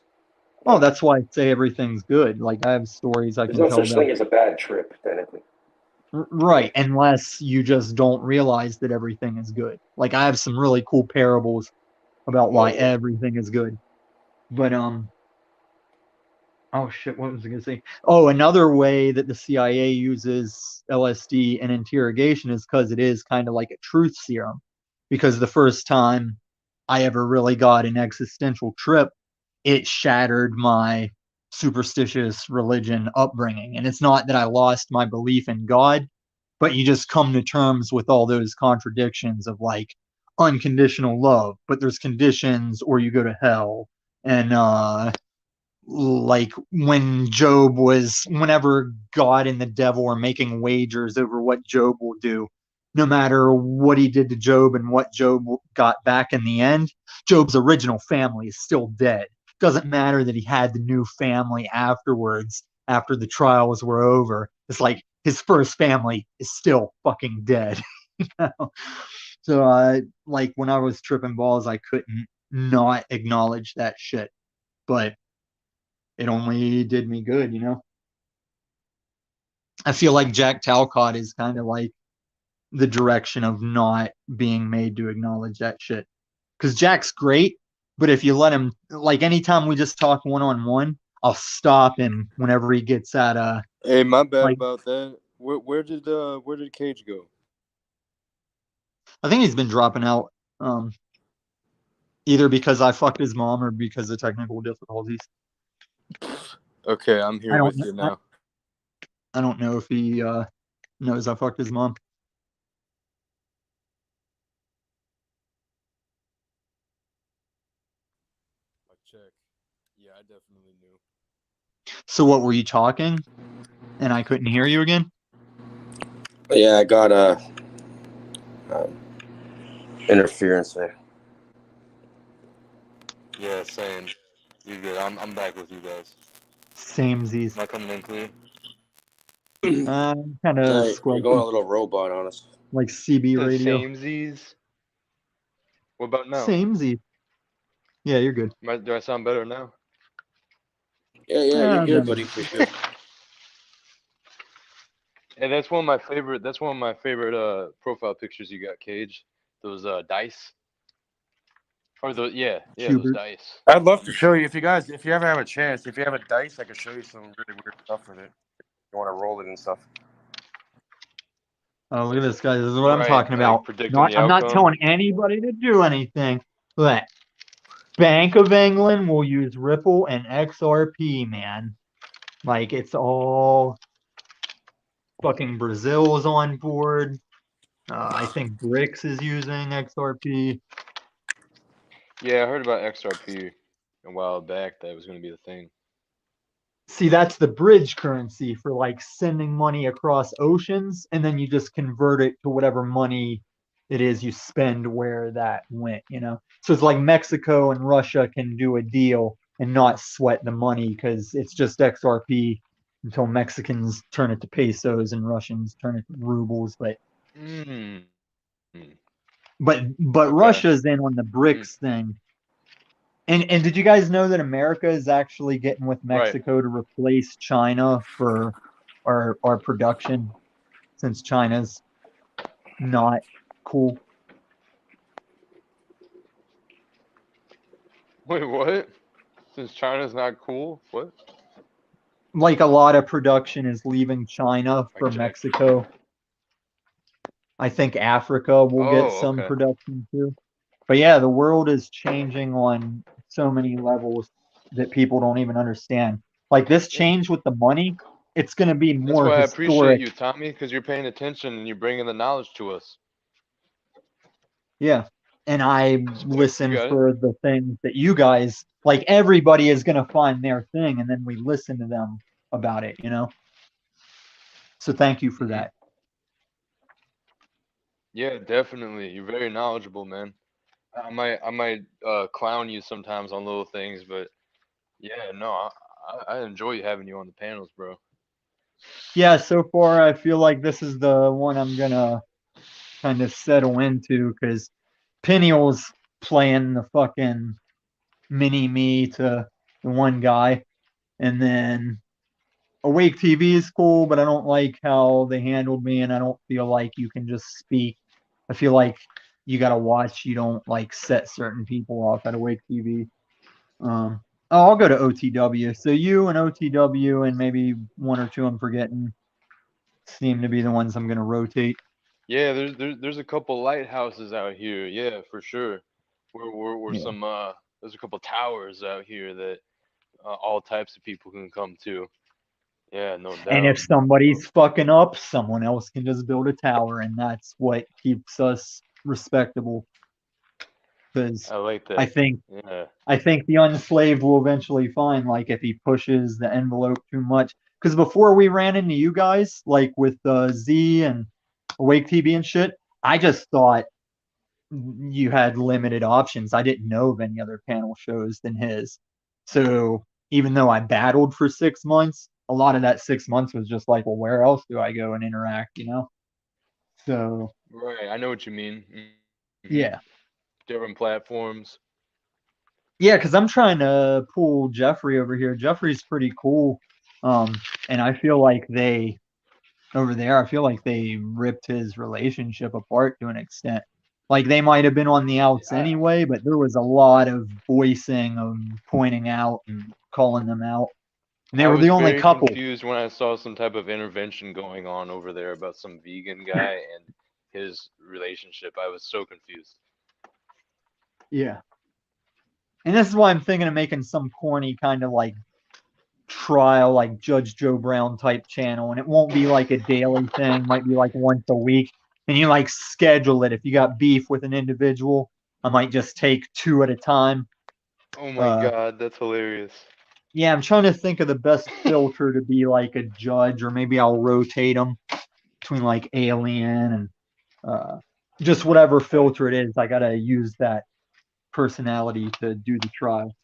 oh, that's why I say everything's good. Like, I have stories I There's can no tell such about. thing as a bad trip, technically. Right, unless you just don't realize that everything is good. Like, I have some really cool parables about why Yeah. everything is good. But oh shit, what was I gonna say? Oh, another way that the CIA uses LSD in interrogation is because it is kind of like a truth serum. Because the first time I ever really got an existential trip, it shattered my superstitious religion upbringing. And it's not that I lost my belief in God, but you just come to terms with all those contradictions of like unconditional love, but there's conditions or you go to hell. And like whenever God and the devil are making wagers over what Job will do, no matter what he did to Job and what Job got back in the end, Job's original family is still dead. Doesn't matter that he had the new family afterwards, after the trials were over. It's like his first family is still fucking dead. You know? So like when I was tripping balls, I couldn't not acknowledge that shit. But it only did me good, you know? I feel like Jack Talcott is kind of like the direction of not being made to acknowledge that shit. Because Jack's great, but if you let him, like anytime we just talk one on one, I'll stop him whenever he gets at Hey, my bad like about that. Where did Cage go? I think he's been dropping out, um, either because I fucked his mom or because of technical difficulties. Okay, I'm here I don't with you I, now. I don't know if he knows I fucked his mom. Check. Yeah, I definitely knew. So what were you talking? And I couldn't hear you again? Yeah, I got interference there. Yeah, same. You good? I'm back with you guys. Samesies. Am I coming in clear? Kind of You're going squelching, a little robot on us. like CB The radio. samesies. What about now? Samesies. Yeah, you're good. Do I sound better now? Yeah, you're good, No. buddy. You're good. And that's one of my favorite. That's one of my favorite profile pictures you got, Cage. Those dice. Or those those Hubert. dice. I'd love to show you if you ever have a chance. If you have a dice, I can show you some really weird stuff with it. You want to roll it and stuff. Oh, look at this, guys. This is what I'm Right, talking like about. predicting Not, the I'm not outcome. telling anybody to do anything. But Bank of England will use Ripple and XRP, man. Like it's all fucking Brazil is on board. I think BRICS is using XRP. Yeah, I heard about XRP a while back that was going to be the thing. See, that's the bridge currency for like sending money across oceans, and then you just convert it to whatever money it is you spend where that went, you know? So it's like Mexico and Russia can do a deal and not sweat the money because it's just XRP until Mexicans turn it to pesos and Russians turn it to rubles. Mm. But Okay. Russia's in on the Mm. BRICS thing. And did you guys know that America is actually getting with Right. Mexico to replace China for our production since China's not cool? Wait, what? Since China's not cool? What? Like a lot of production is leaving China Mic for check. Mexico. I think Africa will get Oh, some okay. production too. But yeah, the world is changing on so many levels that people don't even understand. Like this Yeah. change with the money, it's going to be That's more why I appreciate historic. you, Tommy, because you're paying attention and you're bringing the knowledge to us. Yeah. And I You listen got it? for the things that you guys like everybody is going to find their thing and then we listen to them about it, you know? So thank you for Hmm. that. Yeah, definitely. You're very knowledgeable, man. I might clown you sometimes on little things, but yeah, no, I enjoy having you on the panels, bro. Yeah, so far I feel like this is the one I'm going to kind of settle into because Peniel's playing the fucking mini me to the one guy. And then Awake TV is cool, but I don't like how they handled me, and I don't feel like you can just speak. I feel like you gotta watch. You don't like set certain people off at Awake TV. Oh, I'll go to OTW. So you and OTW and maybe one or two I'm forgetting seem to be the ones I'm gonna rotate. Yeah, there's a couple lighthouses out here. Yeah, for sure. We're Yeah. some there's a couple towers out here that all types of people can come to. Yeah, no And if doubt. somebody's fucking up, someone else can just build a tower, and that's what keeps us respectable. Because I like I that. think Yeah. I think the unslaved will eventually find like if he pushes the envelope too much. Because before we ran into you guys, like with Z and Awake TV and shit, I just thought you had limited options. I didn't know of any other panel shows than his. So even though I battled for 6 months, a lot of that 6 months was just like, well, where else do I go and interact, you know? So Right. I know what you mean. Hmm. yeah. Different platforms. Yeah, because I'm trying to pull Jeffrey over here. Jeffrey's pretty cool. And I feel like they over there, I feel like they ripped his relationship apart to an extent. Like they might have been on the outs I, anyway, but there was a lot of voicing and pointing out and calling them out. And they I were the was only very couple. confused when I saw some type of intervention going on over there about some vegan guy and his relationship. I was so confused. Yeah. And this is why I'm thinking of making some corny kind of like trial, like Judge Joe Brown type channel. And it won't be like a daily thing, might be like once a week. And you like schedule it. If you got beef with an individual, I might just take two at a time. Oh my Uh, god, that's hilarious. yeah, I'm trying to think of the best filter to be like a judge, or maybe I'll rotate them between like Alien and just whatever Okay. filter it is. I gotta use that personality to do the trial.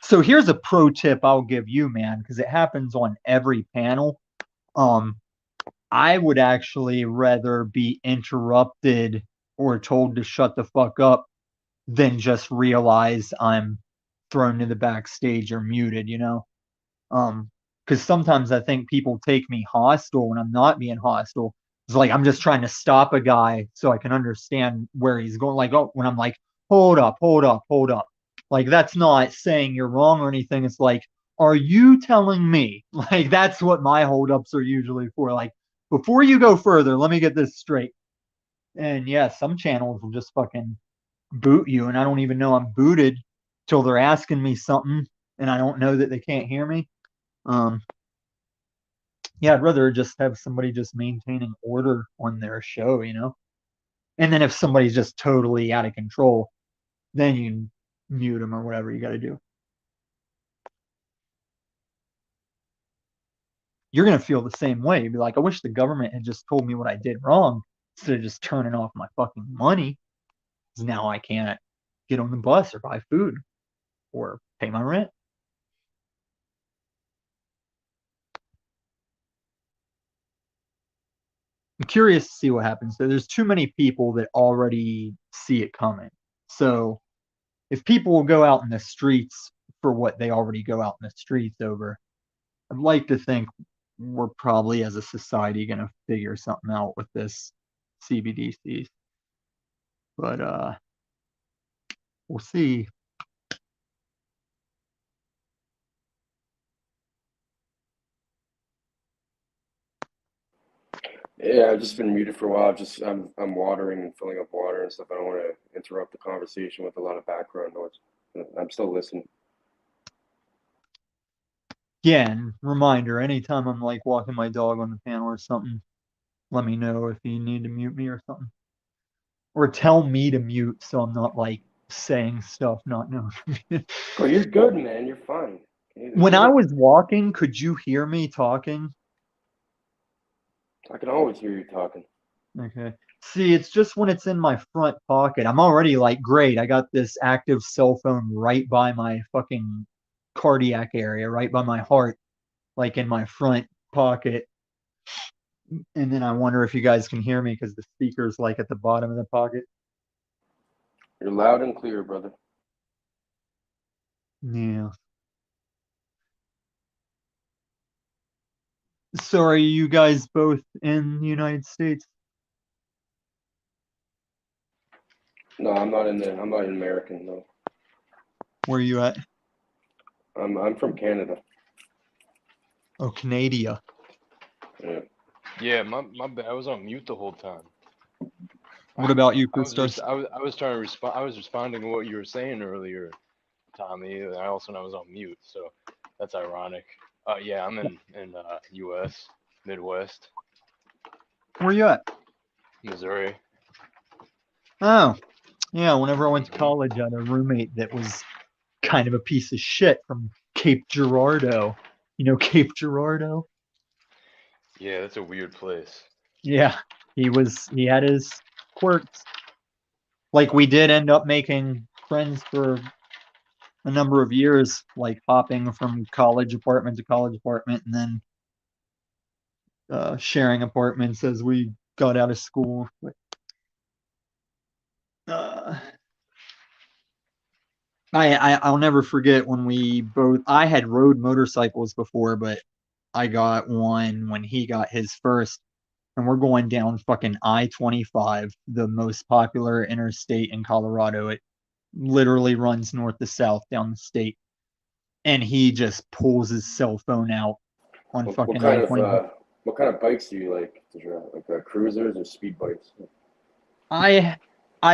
So here's a pro tip I'll give you, man, because it happens on every panel. Um, I would actually rather be interrupted or told to shut the fuck up than just realize I'm thrown to the backstage or muted, you know? Because sometimes I think people take me hostile when I'm not being hostile. It's like I'm just trying to stop a guy so I can understand where he's going. Like, oh, when I'm like, hold up, hold up, hold up. Like, that's not saying you're wrong or anything. It's like, are you telling me? Like, that's what my holdups are usually for. Like, before you go further, let me get this straight. And yeah, some channels will just fucking boot you, and I don't even know I'm booted till they're asking me something, and I don't know that they can't hear me. Yeah, I'd rather just have somebody just maintaining order on their show, you know? And then if somebody's just totally out of control, then you can mute them or whatever you got to do. You're going to feel the same way. You'd be like, I wish the government had just told me what I did wrong instead of just turning off my fucking money. Because now I can't get on the bus or buy food or pay my rent. I'm curious to see what happens. So there's too many people that already see it coming. So if people will go out in the streets for what they already go out in the streets over, I'd like to think we're probably as a society going to figure something out with this CBDCs. But we'll see. Yeah, I've just been muted for a while. I'm watering and filling up water and stuff. I don't want to interrupt the conversation with a lot of background noise. I'm still listening. Yeah, and reminder, anytime I'm like walking my dog on the panel or something, let me know if you need to mute me or something. Or tell me to mute so I'm not like saying stuff not known. Oh, you're good, man. You're fine. When I was walking, could you hear me talking? I can always hear you talking. Okay. See, it's just when it's in my front pocket. I'm already like, great. I got this active cell phone right by my fucking cardiac area, right by my heart, like in my front pocket. And then I wonder if you guys can hear me because the speaker's like at the bottom of the pocket. You're loud and clear, brother. Yeah. So are you guys both in the United States? No, I'm not an American, no. Where are you at? I'm from Canada. Oh, Canada. Yeah. Yeah, my bad. I was on mute the whole time. What about you, I was Christos? I was trying to respond. I was responding to what you were saying earlier, Tommy. And I was on mute, so that's ironic. Yeah, I'm in U.S. Midwest, Where you at? Missouri. Oh, yeah. Whenever I went to college, I had a roommate that was kind of a piece of shit from Cape Girardeau. You know Cape Girardeau? Yeah, that's a weird place. Yeah, he had his quirks. Like we did end up making friends for a number of years, like hopping from college apartment to college apartment and then sharing apartments as we got out of school. But, I'll never forget when I had rode motorcycles before, but I got one when he got his first, and we're going down fucking I-25, the most popular interstate in Colorado. It literally runs north to south down the state, and he just pulls his cell phone out on fucking I-25. What kind of bikes do you like? Like cruisers or speed bikes? I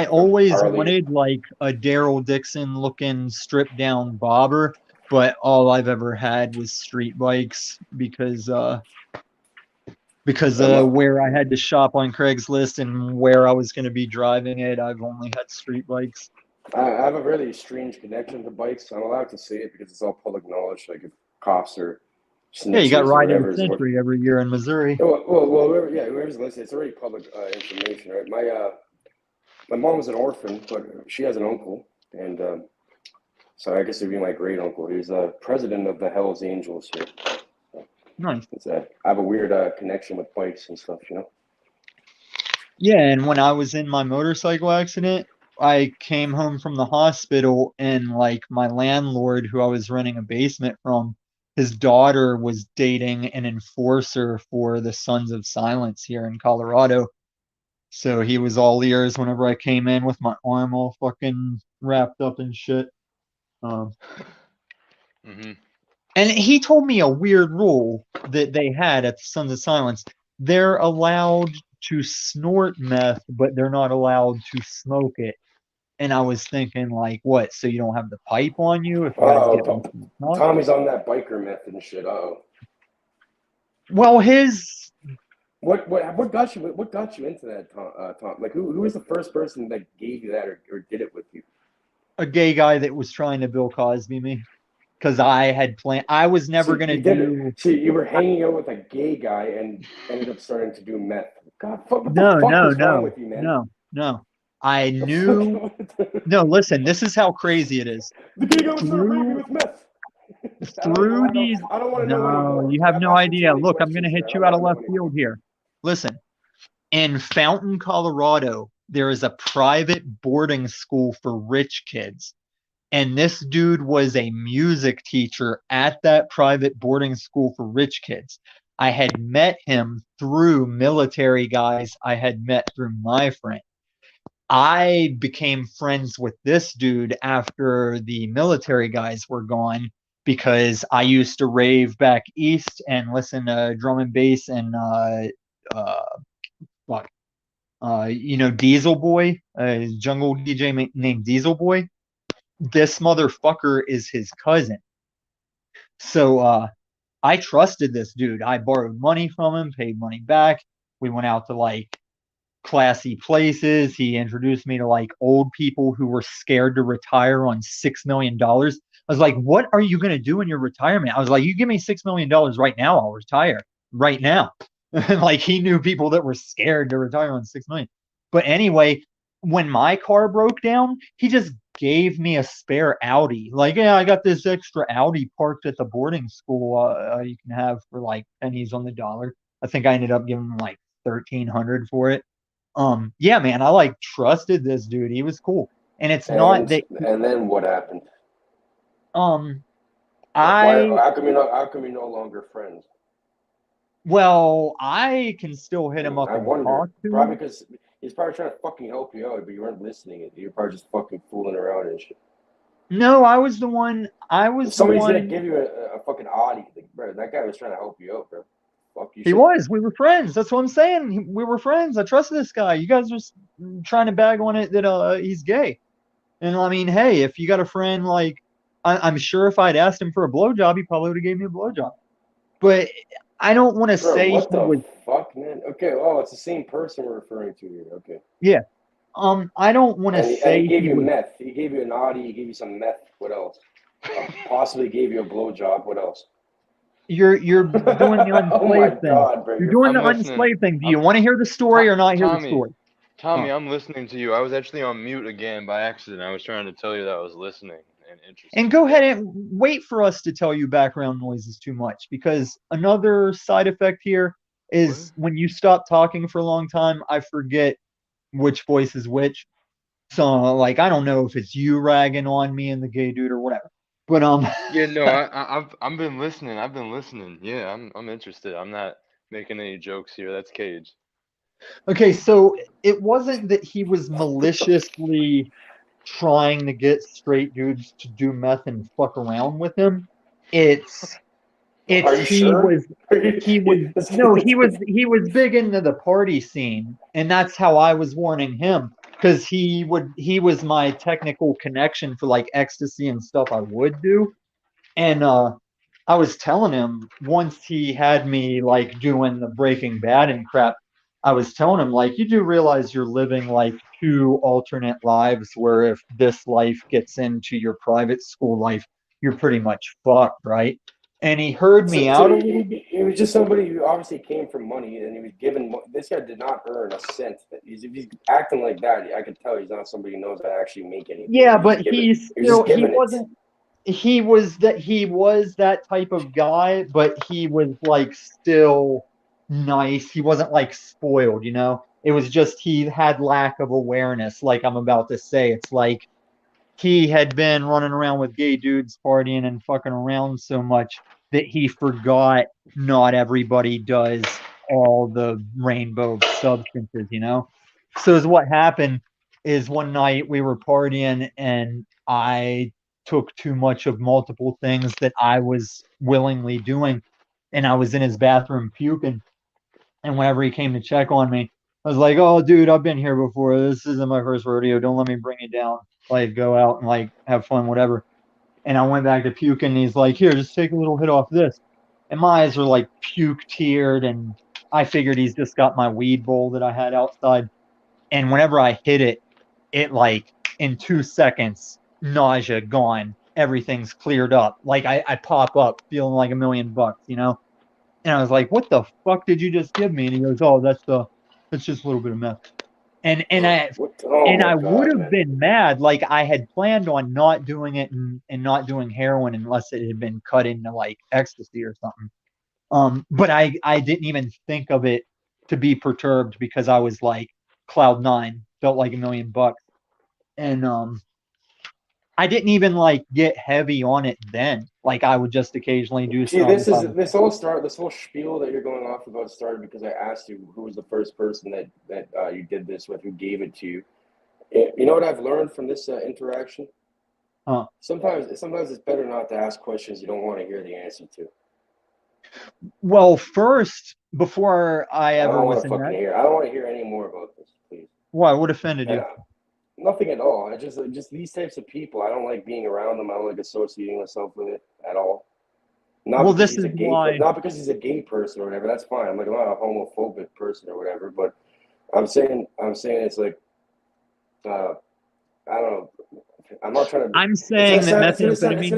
always Harley. wanted like a Daryl Dixon looking stripped down bobber, but all I've ever had was street bikes because where I had to shop on Craigslist and where I was going to be driving it, I've only had street bikes. I have a really strange connection to bikes. I'm allowed to say it because it's all public knowledge. Like if cops or Yeah, you got snitches or Ride of whatever the Century every year in Missouri. Well, whoever's listening, it's already public information, right? My mom was an orphan, but she has an uncle, and so I guess it'd be my great uncle. He's the president of the Hells Angels here. Nice. I have a weird connection with bikes and stuff, you know. Yeah, and when I was in my motorcycle accident, I came home from the hospital and like my landlord who I was renting a basement from, his daughter was dating an enforcer for the Sons of Silence here in Colorado. So he was all ears whenever I came in with my arm all fucking wrapped up in shit. And he told me a weird rule that they had at the Sons of Silence. They're allowed to snort meth, but they're not allowed to smoke it. And I was thinking, like, what? So you don't have the pipe on you if you guys Oh, get into the truck? Tommy's on that biker method and shit. Oh, Well, his what got you? What got you into that, Tom? Like, who was the first person that gave you that or did it with you? a gay guy that was trying to Bill Cosby me because I had planned. I was So never gonna you did it. do. So you were hanging out with a gay guy and ended up starting to do meth. God, what the No, fuck no, is wrong no, with you, man? no, no. I The knew. No, listen. This is how crazy it is. gay guy was trying to rape me Through with meth. I don't even through want to know. these. I don't want to know No, anymore. you have I've no asked you too idea. many Look, I'm gonna questions, hit man. I you don't out of want to know left anymore. field here. Listen, in Fountain, Colorado, there is a private boarding school for rich kids. And this dude was a music teacher at that private boarding school for rich kids. I had met him through military guys I had met through my friend. I became friends with this dude after the military guys were gone because I used to rave back east and listen to drum and bass and uh, fuck, Diesel Boy, jungle DJ named Diesel Boy. This motherfucker is his cousin. So I trusted this dude. I borrowed money from him, paid money back. We went out to like classy places. He introduced me to like old people who were scared to retire on $6 million. I was like, what are you going to do in your retirement? I was like, you give me $6 million right now, I'll retire right now. Like he knew people that were scared to retire on 6 million. But anyway, when my car broke down, he just gave me a spare Audi. Like, yeah, I got this extra Audi parked at the boarding school. You can have for like pennies on the dollar. I think I ended up giving him like 1,300 for it. Yeah, man, I like trusted this dude. He was cool. And it's not that And then what happened? um Why? I How come you're no longer friends? well, I can still hit him up I and wonder. talk to Probably him. because he's probably trying to fucking help you out, but you weren't listening. You're probably just fucking fooling around and shit. No, I If was the somebody's gonna one. give you a fucking Audi, like, bro, that guy was trying to help you out, bro. Fuck, you He should. was. We were friends. That's what I'm saying. We were friends. I trusted this guy. You guys are trying to bag on it that he's gay. And I mean, hey, if you got a friend like I'm sure if I'd asked him for a blowjob, he probably would have gave me a blowjob. But I don't want to Bro, say he what the was. fuck, man? Okay, oh, it's the same person we're referring to here. Okay. Yeah. I don't want to And he say gave he you was. meth. He gave you an Audi. He gave you some meth. What else? Possibly gave you a blowjob. What else? You're doing the Oh my unslaved thing. God, bro! You're You're doing the I'm listening. unslaved thing. Do you I'm want to hear the story or not hear the Tommy. story? Tommy, Huh. I'm listening to you. I was actually on mute again by accident. I was trying to tell you that I was listening and And interested. go ahead and wait for us to tell you background noise is too much because another side effect here What? is when you stop talking for a long time, I forget which voice is which. So like I don't know if it's you ragging on me and the gay dude or whatever. But Yeah, no, I've been listening. I've been listening. Yeah, I'm interested. I'm not making any jokes here. That's Cage. okay, so it wasn't that he was maliciously trying to get straight dudes to do meth and fuck around with him. It's Are it's you sure? he was no he was big into the party scene, and that's how I was warning him because he was my technical connection for like ecstasy and stuff I would do. And I was telling him once he had me like doing the Breaking Bad and crap, I was telling him like you do realize you're living like two alternate lives where if this life gets into your private school life, you're pretty much fucked, right? And he heard me So out a little bit. he was just somebody who obviously came from money, and he was given. This guy did not earn a cent. If he's acting like that, I could tell he's not somebody who knows how to actually make anything. Yeah, but he's He was just still he given it. wasn't he was that type of guy, but he was like still nice. He wasn't like spoiled, you know? It was just he had lack of awareness, like I'm about to say. It's like he had been running around with gay dudes partying and fucking around so much that he forgot not everybody does all the rainbow of substances, you know? So is what happened is one night we were partying and I took too much of multiple things that I was willingly doing and I was in his bathroom puking and whenever he came to check on me, I was like, oh, dude, I've been here before. This isn't my first rodeo. Don't let me bring you down. Like, go out and like have fun, whatever. And I went back to puking. And he's like, here, just take a little hit off this. And my eyes were like puke tiered. And I figured he's just got my weed bowl that I had outside. And whenever I hit it, it like in 2 seconds, nausea gone. Everything's cleared up. Like I pop up feeling like $1,000,000, you know? And I was like, what the fuck did you just give me? And he goes, oh, that's just a little bit of meth. And Oh my I would God, have man. been mad. Like I had planned on not doing it and not doing heroin unless it had been cut into like ecstasy or something. But I didn't even think of it to be perturbed because I was like cloud nine, felt like $1,000,000. And I didn't even like get heavy on it then. Like I would just occasionally do See, some. this whole spiel that you're going off about started because I asked you who was the first person that you did this with, who gave it to you. You know what I've learned from this interaction? Huh. Sometimes it's better not to ask questions you don't want to hear the answer to. Well, first, before I I ever don't want was to in fucking that, hear. I don't want to hear any more about this, please. why? What offended And you? nothing at all. I just these types of people. I don't like being around them. I don't like associating myself with it at all. Not Well, because this he's is a gay, why. not because he's a gay person or whatever. That's fine. I'm like, I'm not a homophobic person or whatever. But I'm saying it's like, I don't know. I'm not trying to. I'm saying that It's methamphetamine.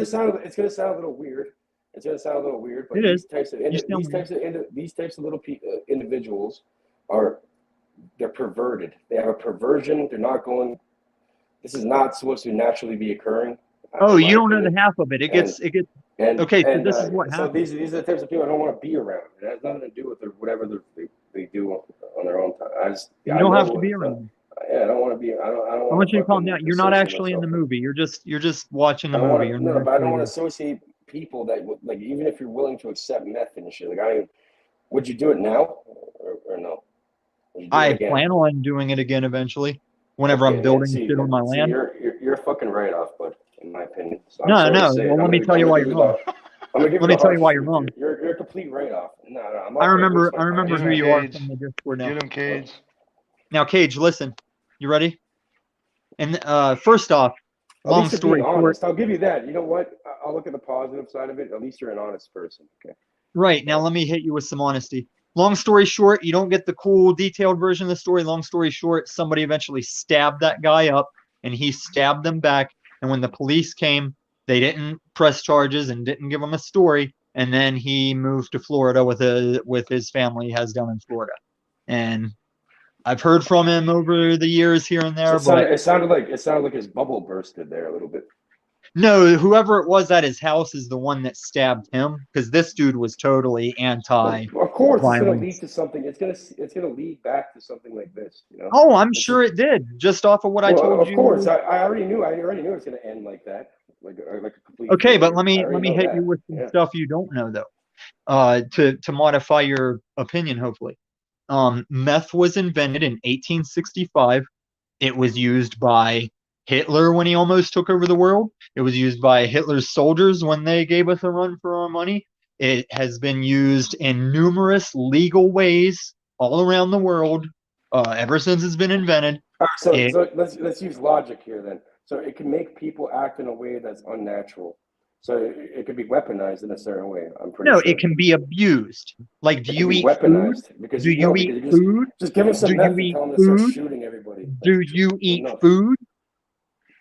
gonna sound a little weird. It's gonna sound a little weird, but It is. You these types of little individuals they're perverted. They have a perversion. They're not going. This is not supposed to naturally be occurring. Oh, In you my don't know opinion. the half of it. It gets. Okay, so this is what So happens. these are the types of people I don't want to be around. It has nothing to do with whatever they do on their own time. You don't have to be around. Yeah, I don't want to be. I don't I want want to you to calm fucking down. You're not associate actually in the myself with. movie. You're just watching the I don't movie. want You're to. not No, but I don't actually want to there. associate people that like even if you're willing to accept meth and shit. Like would you do it now or no? Would you do it I again? plan on doing it again eventually. Whenever I'm Okay, yeah. building shit on my See, land. you're a fucking write off, bud. In my opinion. So I'm No, sorry to no. say it. Well, let me tell you why you're wrong. I'm gonna give you Let me the tell you harsh why you're truth. wrong. You're a complete write off. No, I'm I not gonna waste remember. my I time. remember Get who him, you are Cage. from the Discord now. Get him, Cage. Now, Cage, listen. You ready? And first off, At long least you're being story short. honest. I'll give you that. You know what? I'll look at the positive side of it. At least you're an honest person. Okay. Right, now let me hit you with some honesty. Long story short, you don't get the cool detailed version of the story. Long story short, somebody eventually stabbed that guy up and he stabbed them back. And when the police came, they didn't press charges and didn't give him a story. And then he moved to Florida with his family he has down in Florida. And I've heard from him over the years here and there, So but it sounded like his bubble bursted there a little bit. no, whoever it was at his house is the one that stabbed him because this dude was totally Of course, it's going to lead anti-violence. to something. It's going to lead back to something like this. You know. Oh, I'm This sure is, it did, just off of what I told of course, you. I already knew. I already knew it's going to end like that, like a complete. Okay, but failure. let I me already know hit you that. with some Yeah. stuff you don't know though, to modify your opinion, hopefully. Meth was invented in 1865. It was used by Hitler when he almost took over the world. It was used by Hitler's soldiers when they gave us a run for our money. It has been used in numerous legal ways all around the world ever since it's been invented. All right, It, so let's use logic here then. So it can make people act in a way that's unnatural. So it could be weaponized in a certain way. I'm pretty no, sure. it can be abused. Like, do It can you be eat food? weaponized because Do you eat food? just give them some Do you meth and eat tell them to start food? shooting everybody. Do you eat No, food?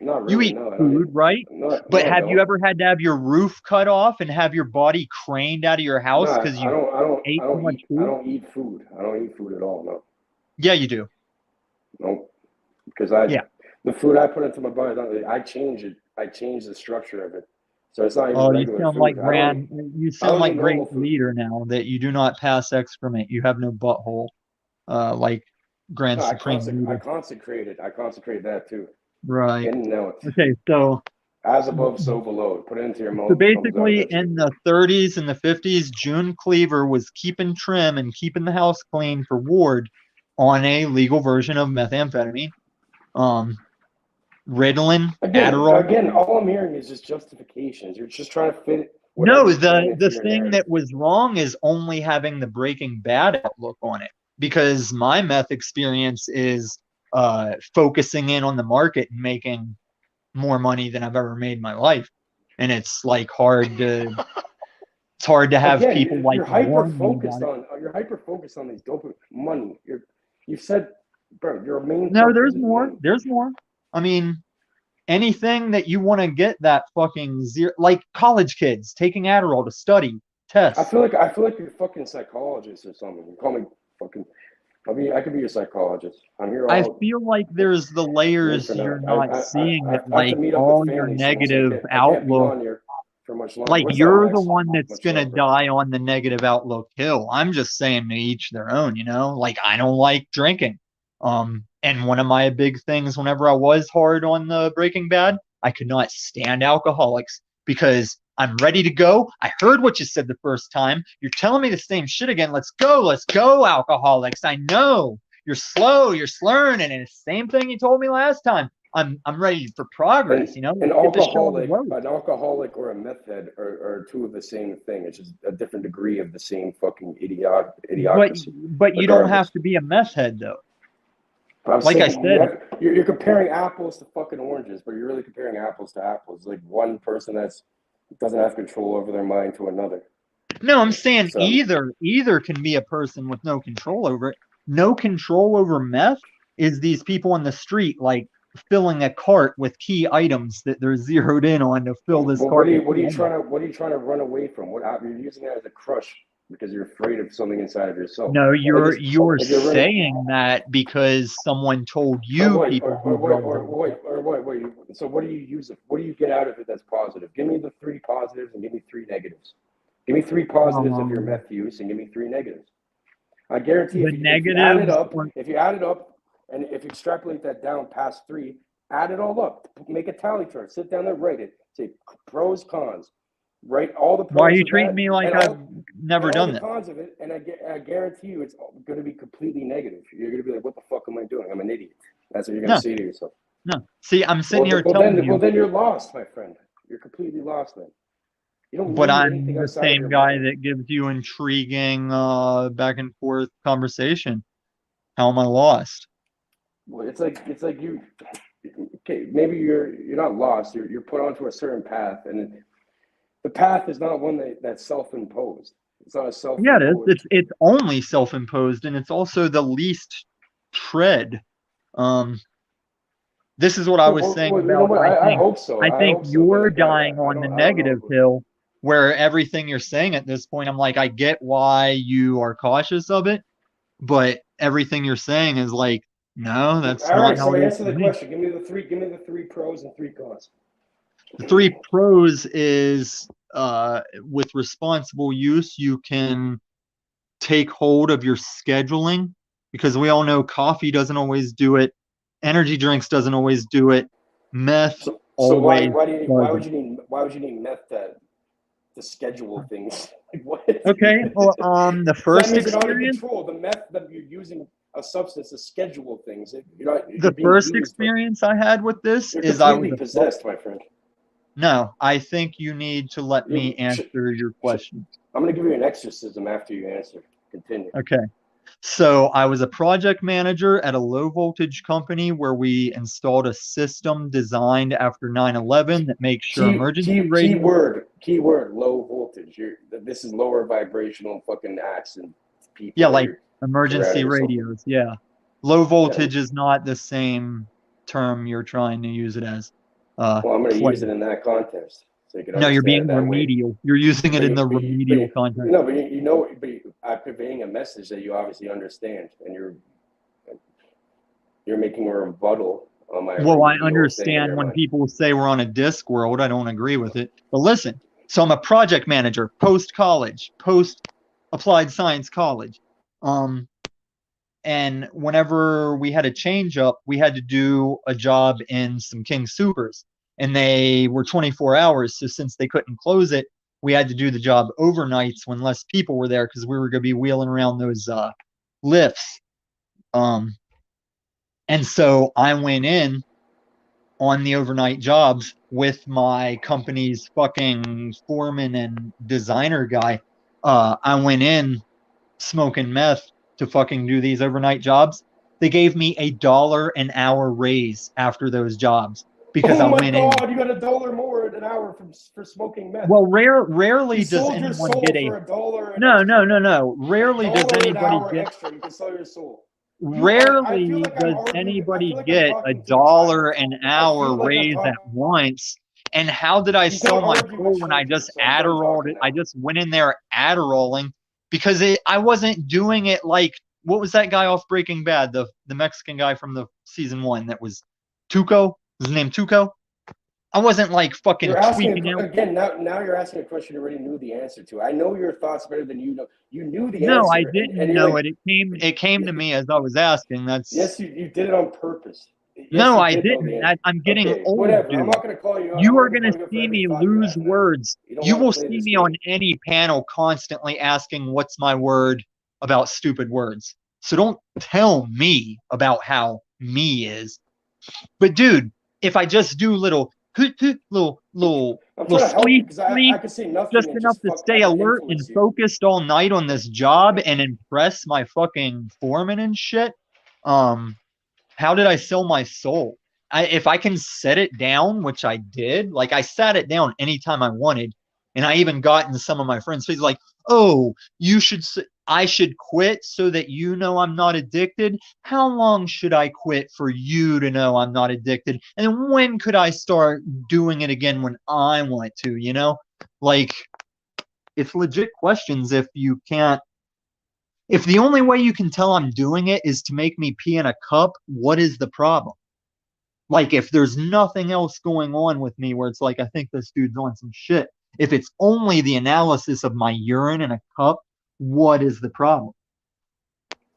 not You really. eat No, I don't. food, right? No, But I have you don't. ever had to have your roof cut off and have your body craned out of your No, house because you ate too much I food? don't eat food. I don't eat food at all. No, Yeah, you do. no, because Yeah. the food I put into my body, I change it. I change the structure of it, so it's not even Oh, you regular sound food. like I you sound don't like eat great normal food. leader now that you do not pass excrement. You have no butthole, like Grand No, Supreme I Leader. consecrate it. I consecrate that too. Right. In and out. Okay, so As above, so below. Put it into your so mouth. It comes out basically eventually. in the 30s and the 50s, June Cleaver was keeping trim and keeping the house clean for Ward on a legal version of methamphetamine. Ritalin, Adderall. Again, all I'm hearing is just justifications. You're just trying to fit No, whatever's playing into the your thing narrative. that was wrong is only having the Breaking Bad outlook on it. because my meth experience is focusing in on the market and making more money than I've ever made in my life. And it's like it's hard to have Again, people like you're hyper warn me about focused it. on these dopamine money. You said, bro, your main No, focus there's is more. money. There's more. I mean, anything that you want to get that fucking zero, like college kids taking Adderall to study, I tests. feel like you're a fucking psychologist or something. You call me fucking. I could be a psychologist. I'm here I all feel like there's the me layers for now. you're not seeing that I have to like meet up with all your family soon, so negative I can't be outlook, on here for much longer. like What's up, you're the Max? one that's Much gonna love, bro. die on the negative outlook hill. I'm just saying to each their own, you know? Like I don't like drinking. And one of my big things whenever I was hard on the Breaking Bad, I could not stand alcoholics because I'm ready to go. I heard what you said the first time. You're telling me the same shit again. Let's go, alcoholics. I know you're slow, you're slurring, and it's the same thing you told me last time. I'm ready for progress, you know? An Get the show on the road. alcoholic or a meth head are two of the same thing. It's just a different degree of the same fucking idiocracy. But you don't have to be a meth head though. But I'm Like I saying said, you're comparing apples to fucking oranges, but you're really comparing apples to apples. Like one person that's doesn't have control over their mind to another. no, I'm saying So either can be a person with no control over it. No control over meth is these people on the street like filling a cart with key items that they're zeroed in on to fill this well, cart. what are you trying to run away from? You're using it as a crush because you're afraid of something inside of yourself. No, you're like saying that because someone told you people do drugs. Wait. So what do you use it? What do you get out of it that's positive? Give me the 3 positives and give me 3 negatives. Give me 3 positives of your meth use and give me 3 negatives. I guarantee if you add it up, and if you extrapolate that down past 3, add it all up. Make a tally chart. Sit down there, write it. Say pros, cons. Write all the pros. Why are you treating me like I've never done that? Cons of it, and I guarantee you, it's going to be completely negative. You're going to be like, "What the fuck am I doing? I'm an idiot." That's what you're going to say to yourself. No, see, I'm sitting here telling you. Well, then you're lost, my friend. You're completely lost then. You don't. But I'm the same guy that gives you intriguing back and forth conversation. How am I lost? Well, it's like you. Okay, maybe you're not lost. You're put onto a certain path, and the path is not one that's self-imposed. It's not a self-imposed. Yeah, it is. It's only self-imposed, and it's also the least tread. This is what I was saying about. You know what? I hope so. I think you're dying on the negative hill, where everything you're saying at this point, I'm like, I get why you are cautious of it, but everything you're saying is like, no, that's all not right. how So it answer is the question. Give me the 3 pros and 3 cons. The 3 pros is with responsible use, you can take hold of your scheduling, because we all know coffee doesn't always do it. Energy drinks doesn't always do it. Meth always. Why would you need meth to schedule things? Like what? Okay. Well, the first experience, the meth that you're using a substance to schedule things. The first experience I had with this is I was possessed, my friend. No, I think you need to let me answer your question. I'm going to give you an exorcism after you answer. Continue. Okay. So I was a project manager at a low voltage company where we installed a system designed after 9/11 that makes sure emergency radio. Keyword, low voltage. This is lower vibrational fucking accident people. Yeah, like emergency radios. Yeah. Low voltage is not the same term you're trying to use it as. Well, I'm going to use it in that context. So you can you're being remedial. You're using it in the remedial context. No, but I'm conveying a message that you obviously understand, and you're making a rebuttal on my. Well, I understand when people say we're on a disc world. I don't agree with it. But listen, so I'm a project manager, post-college, post-applied science college. And whenever we had a change up, we had to do a job in some King Supers. And they were 24 hours. So since they couldn't close it, we had to do the job overnights when less people were there because we were going to be wheeling around those lifts. And so I went in on the overnight jobs with my company's fucking foreman and designer guy. I went in smoking meth to fucking do these overnight jobs. They gave me $1 an hour raise after those jobs because Oh I my went in. God, you got $1 more an hour for smoking meth. Well, rarely You does sold your anyone soul get a for $1 an no, extra. no, no, no. Rarely does $1 an anybody hour get extra. You can sell your soul. I feel rarely like I'm does arguing. I anybody feel like I'm get a talking to a dollar child, an Tommy. I hour feel like I'm raise at talking. once. And how did I He's done sell my arguing soul with when I children, just so I'm done Adderalled talking it? I now. just went in there Adderalling because I wasn't doing it like, what was that guy off Breaking Bad? The Mexican guy from the season 1 that was Tuco? Was his name Tuco? I wasn't like fucking You're asking tweaking out. again. Now you're asking a question you already knew the answer to. I know your thoughts better than you know. You knew the No, I answer, didn't and you're know like, it. It came to me as I was asking. That's yes, you did it on purpose. Yes, no, you I did know the didn't. answer. I'm getting Okay, old, whatever. I'm dude. not gonna call you. I'm You not are gonna going call to you for see every me thought you lose have now. words. You don't You want to will play see this me on game. any panel constantly asking what's my word about stupid words. So don't tell me about how me is. But dude, if I just do little I'm little trying to help you sleep because I sleep can say nothing just and enough just to fuck. I stay can alert and influence you. focused all night on this job and impress my fucking foreman and shit, how did I sell my soul? If I can set it down, which I did, like I sat it down anytime I wanted, and I even got in some of my friends' faces like, "Oh, I should quit so that you know I'm not addicted. How long should I quit for you to know I'm not addicted? And then when could I start doing it again when I want to? You know, like it's legit questions. If the only way you can tell I'm doing it is to make me pee in a cup, what is the problem? Like, if there's nothing else going on with me where it's like, I think this dude's on some shit. If it's only the analysis of my urine in a cup, what is the problem?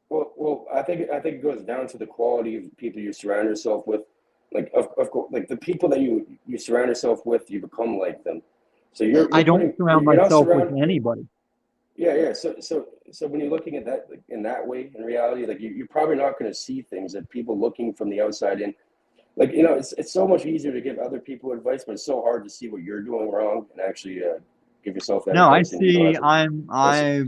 Well, I think it goes down to the quality of people you surround yourself with. Like of course, like the people that you surround yourself with, you become like them. So I don't surround you're not myself with surrounded. anybody. Yeah. So when you're looking at that like, in that way, in reality, like you're probably not going to see things that people looking from the outside in. Like it's so much easier to give other people advice, but it's so hard to see what you're doing wrong and actually give yourself that No, I advice. And you don't see. have to.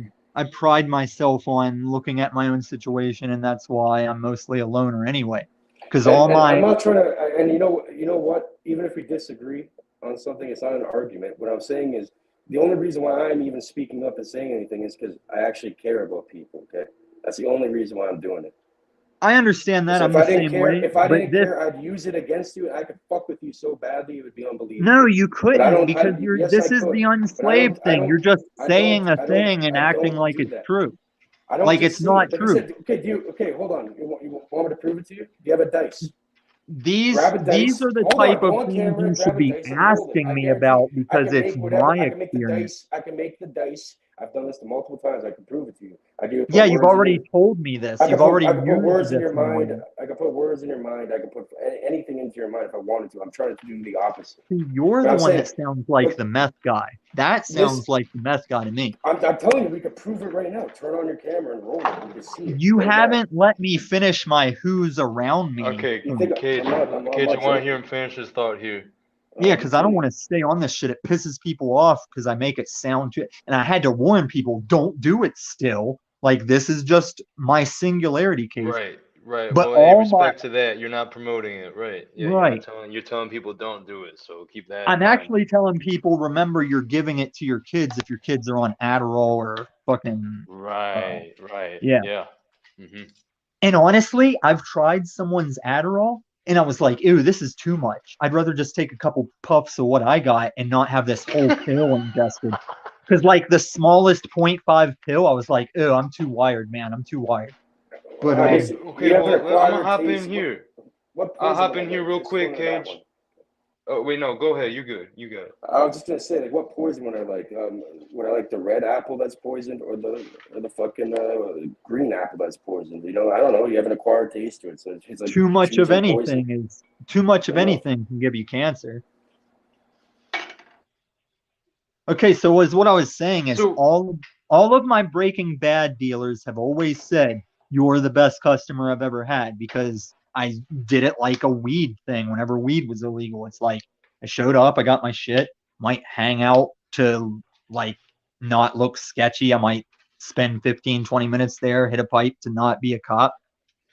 It's, I pride myself on looking at my own situation, and that's why I'm mostly a loner anyway. Because all and I'm my not trying to. And you know what? Even if we disagree on something, it's not an argument. What I'm saying is the only reason why I'm even speaking up and saying anything is because I actually care about people. Okay, that's the only reason why I'm doing it. I understand that. So I'm the same way. if I But didn't this care, I'd use it against you, and I could fuck with you so badly it would be No, unbelievable. you But I couldn't don't. because Yes, I this is could. the But unslaved thing. You're just saying a thing and I acting don't like do it's that. true. I don't Like just it's say not it. Like I true. said, okay, hold on. You want me to prove it to you? Do you have a dice? These Grab a these dice. are the Hold type on. of Go on things camera. you should Grab a be dice and roll it. asking I me guarantee you. about because it's my I can make the experience. dice. I can make the dice. I've done this multiple times. I can prove it to you. I can Yeah, put you've words in already your. told me this. You've already I can put used words in this your on mind. me. I can put words in your mind. I can put anything into your mind if I wanted to. I'm trying to do the opposite. See, you're But the I'm one that saying, sounds like but the meth guy. That this, sounds like the meth guy to me. I'm telling you, we could prove it right now. Turn on your camera and roll it. You can see it You right now. haven't let me finish my who's around me. Okay, You think Cage, I'm Cage, I not want to hear joking? him finish his thought here. Yeah, because I don't Continue. want to stay on this shit. It pisses people off because I make it sound too. And I had to warn people, don't do it still. Like, this is just my singularity case. Right, right. But Well, hey, all my. respect to that. You're not promoting it, right? Yeah, Right. you're telling people don't do it. So keep that in I'm mind. actually telling people, remember, you're giving it to your kids if your kids are on Adderall or fucking. Right, right. Yeah. Yeah. Hmm. And honestly, I've tried someone's Adderall and I was like, ew, this is too much. I'd rather just take a couple puffs of what I got and not have this whole pill ingested. Because, like, the smallest 0.5 pill, I was like, ew, I'm too wired, man. I'm too wired. But, I Okay, guess okay. you have an Well, I'm gonna acquired hop in taste. here. What I'll poison hop would I in here like? real Just going quick, to that Cage. one. Oh wait, no, go ahead. You good. You good. I was just gonna say, like, what poison would I like? Would I like the red apple that's poisoned, or the fucking green apple that's poisoned? You know, I don't know. You have an acquired taste to it, so it's like too much of choosing poison. anything can give you cancer. Okay, so what I was saying is So all of my Breaking Bad dealers have always said you're the best customer I've ever had because I did it like a weed thing whenever weed was illegal. It's like I showed up, I got my shit, might hang out to like not look sketchy. I might spend 15, 20 minutes there, hit a pipe to not be a cop.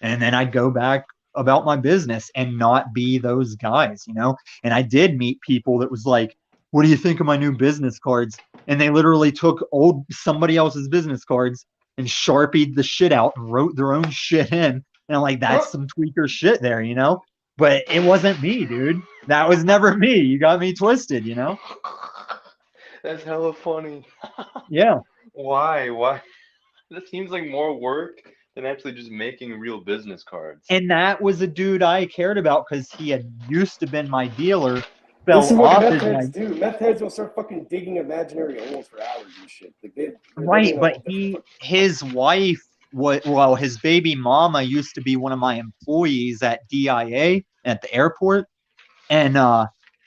And then I'd go back about my business and not be those guys, you know? And I did meet people that was like, what do you think of my new business cards? And they literally took somebody else's business cards and sharpied the shit out and wrote their own shit in. And I'm like, that's some tweaker shit there, you know? But it wasn't me, dude. That was never me. You got me twisted, you know? That's hella funny. Yeah. Why? That seems like more work than actually just making real business cards. And that was a dude I cared about because he had used to been my dealer, This is fell what off meth as my heads do. Meth heads will start fucking digging imaginary holes for hours and shit. Like they're right, living but a his wife, well, his baby mama used to be one of my employees at DIA at the airport, and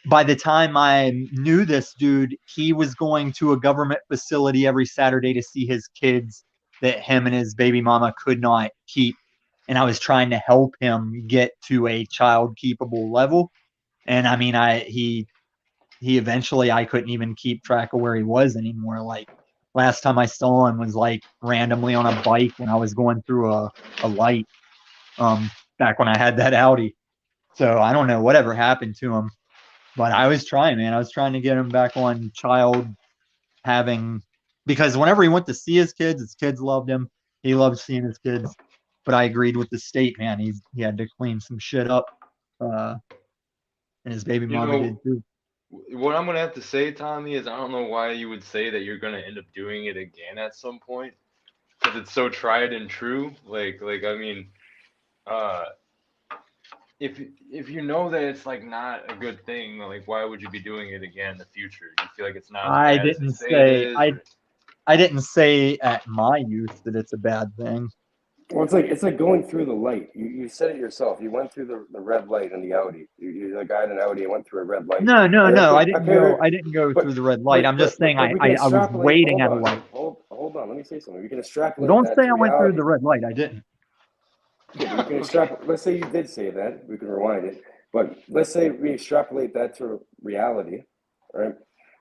by the time I knew this dude, he was going to a government facility every Saturday to see his kids that him and his baby mama could not keep, and I was trying to help him get to a child keepable level. And I mean, he eventually, I couldn't even keep track of where he was anymore. Like last time I saw him was like randomly on a bike when I was going through a light, back when I had that Audi. So I don't know whatever happened to him, but I was trying, man. I was trying to get him back on child having, because whenever he went to see his kids loved him. He loved seeing his kids. But I agreed with the state, man. He had to clean some shit up. And his baby You mama know, did too. what I'm gonna have to say, Tommy, is I don't know why you would say that you're gonna end up doing it again at some point, because it's so tried and true. Like I mean, uh, if you know that it's like not a good thing, like why would you be doing it again in the future? Do you feel like it's not as I bad as they didn't say it say is? I didn't say at my youth that it's a bad thing. well, it's like going through the light. You said it yourself. You went through the red light in the Audi. You're the guy in an Audi and went through a red light. No. Okay, I didn't go. I didn't go but through the red light. I'm just saying we can I was extrapolate. waiting Hold at a on, light. hold on. Let me say something. We can Well, extrapolate don't that say to I went through reality. the red light. I didn't. Yeah, but we can extrapolate. Let's say you did say that. We can rewind it. But let's say we extrapolate that to reality, right?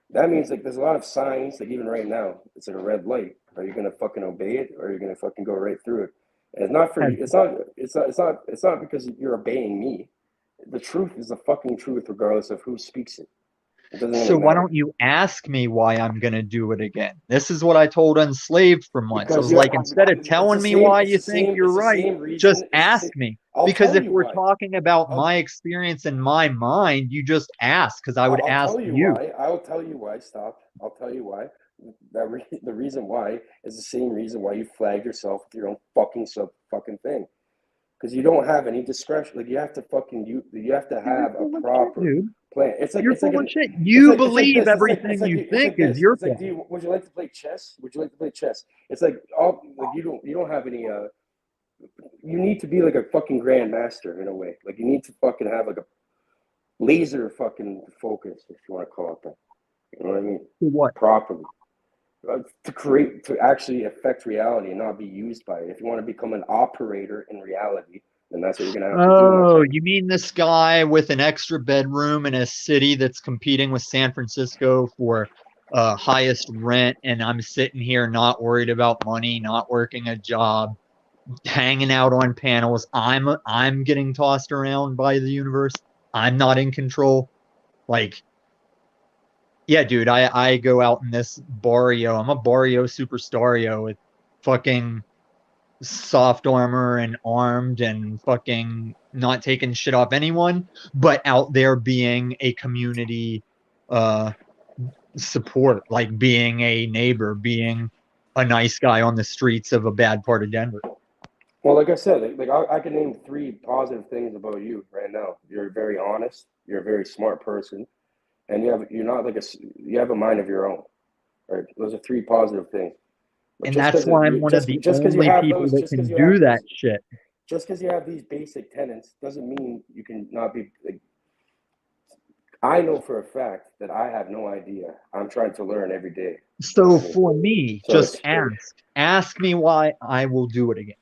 That means like there's a lot of signs, like even right now, it's like a red light. Are you gonna fucking obey it, or are you gonna fucking go right through it? And it's not for you. It's not because you're obeying me. The truth is the fucking truth, regardless of who speaks it. It doesn't So really why matter. don't you ask me why I'm gonna do it again? This is what I told Unslaved for months. I Because was like, instead of telling me why you think you're It's the right, same reason. just ask me. I'll Because tell if you we're why. talking about I'll- my experience in my mind, you just ask, because I would I'll ask tell you you. why. I'll tell you why. Stop. I'll tell you why. The reason why is the same reason why you flagged yourself with your own fucking thing. Because you don't have any discretion. Like you have to you have to have a proper plan. It's like You're it's like full an, of shit. You believe this. everything you think is your It's like, fault. would you like to play chess? Would you like to play chess? It's like all like you don't have any. You need to be like a fucking grandmaster in a way. Like you need to fucking have like a laser fucking focus, if you want to call it that. You know what I mean? To what? Properly. To actually affect reality and not be used by it. If you want to become an operator in reality, then that's what you're gonna have to do. Oh, you mean this guy with an extra bedroom in a city that's competing with San Francisco for highest rent, and I'm sitting here not worried about money, not working a job, hanging out on panels. I'm getting tossed around by the universe. I'm not in control. Like, yeah, dude, I go out in this barrio. I'm a barrio superstario with fucking soft armor and armed and fucking not taking shit off anyone, but out there being a community support, like being a neighbor, being a nice guy on the streets of a bad part of Denver. Well, like I said, I can name 3 positive things about you right now. You're very honest. You're a very smart person, and you have a mind of your own. Right? Those are 3 positive things. But And that's why I'm one of the only people that can do that shit. Just because you have these basic tenets doesn't mean you can not be. Like, I know for a fact that I have no idea. I'm trying to learn every day. So for me, just ask me why. I will do it again.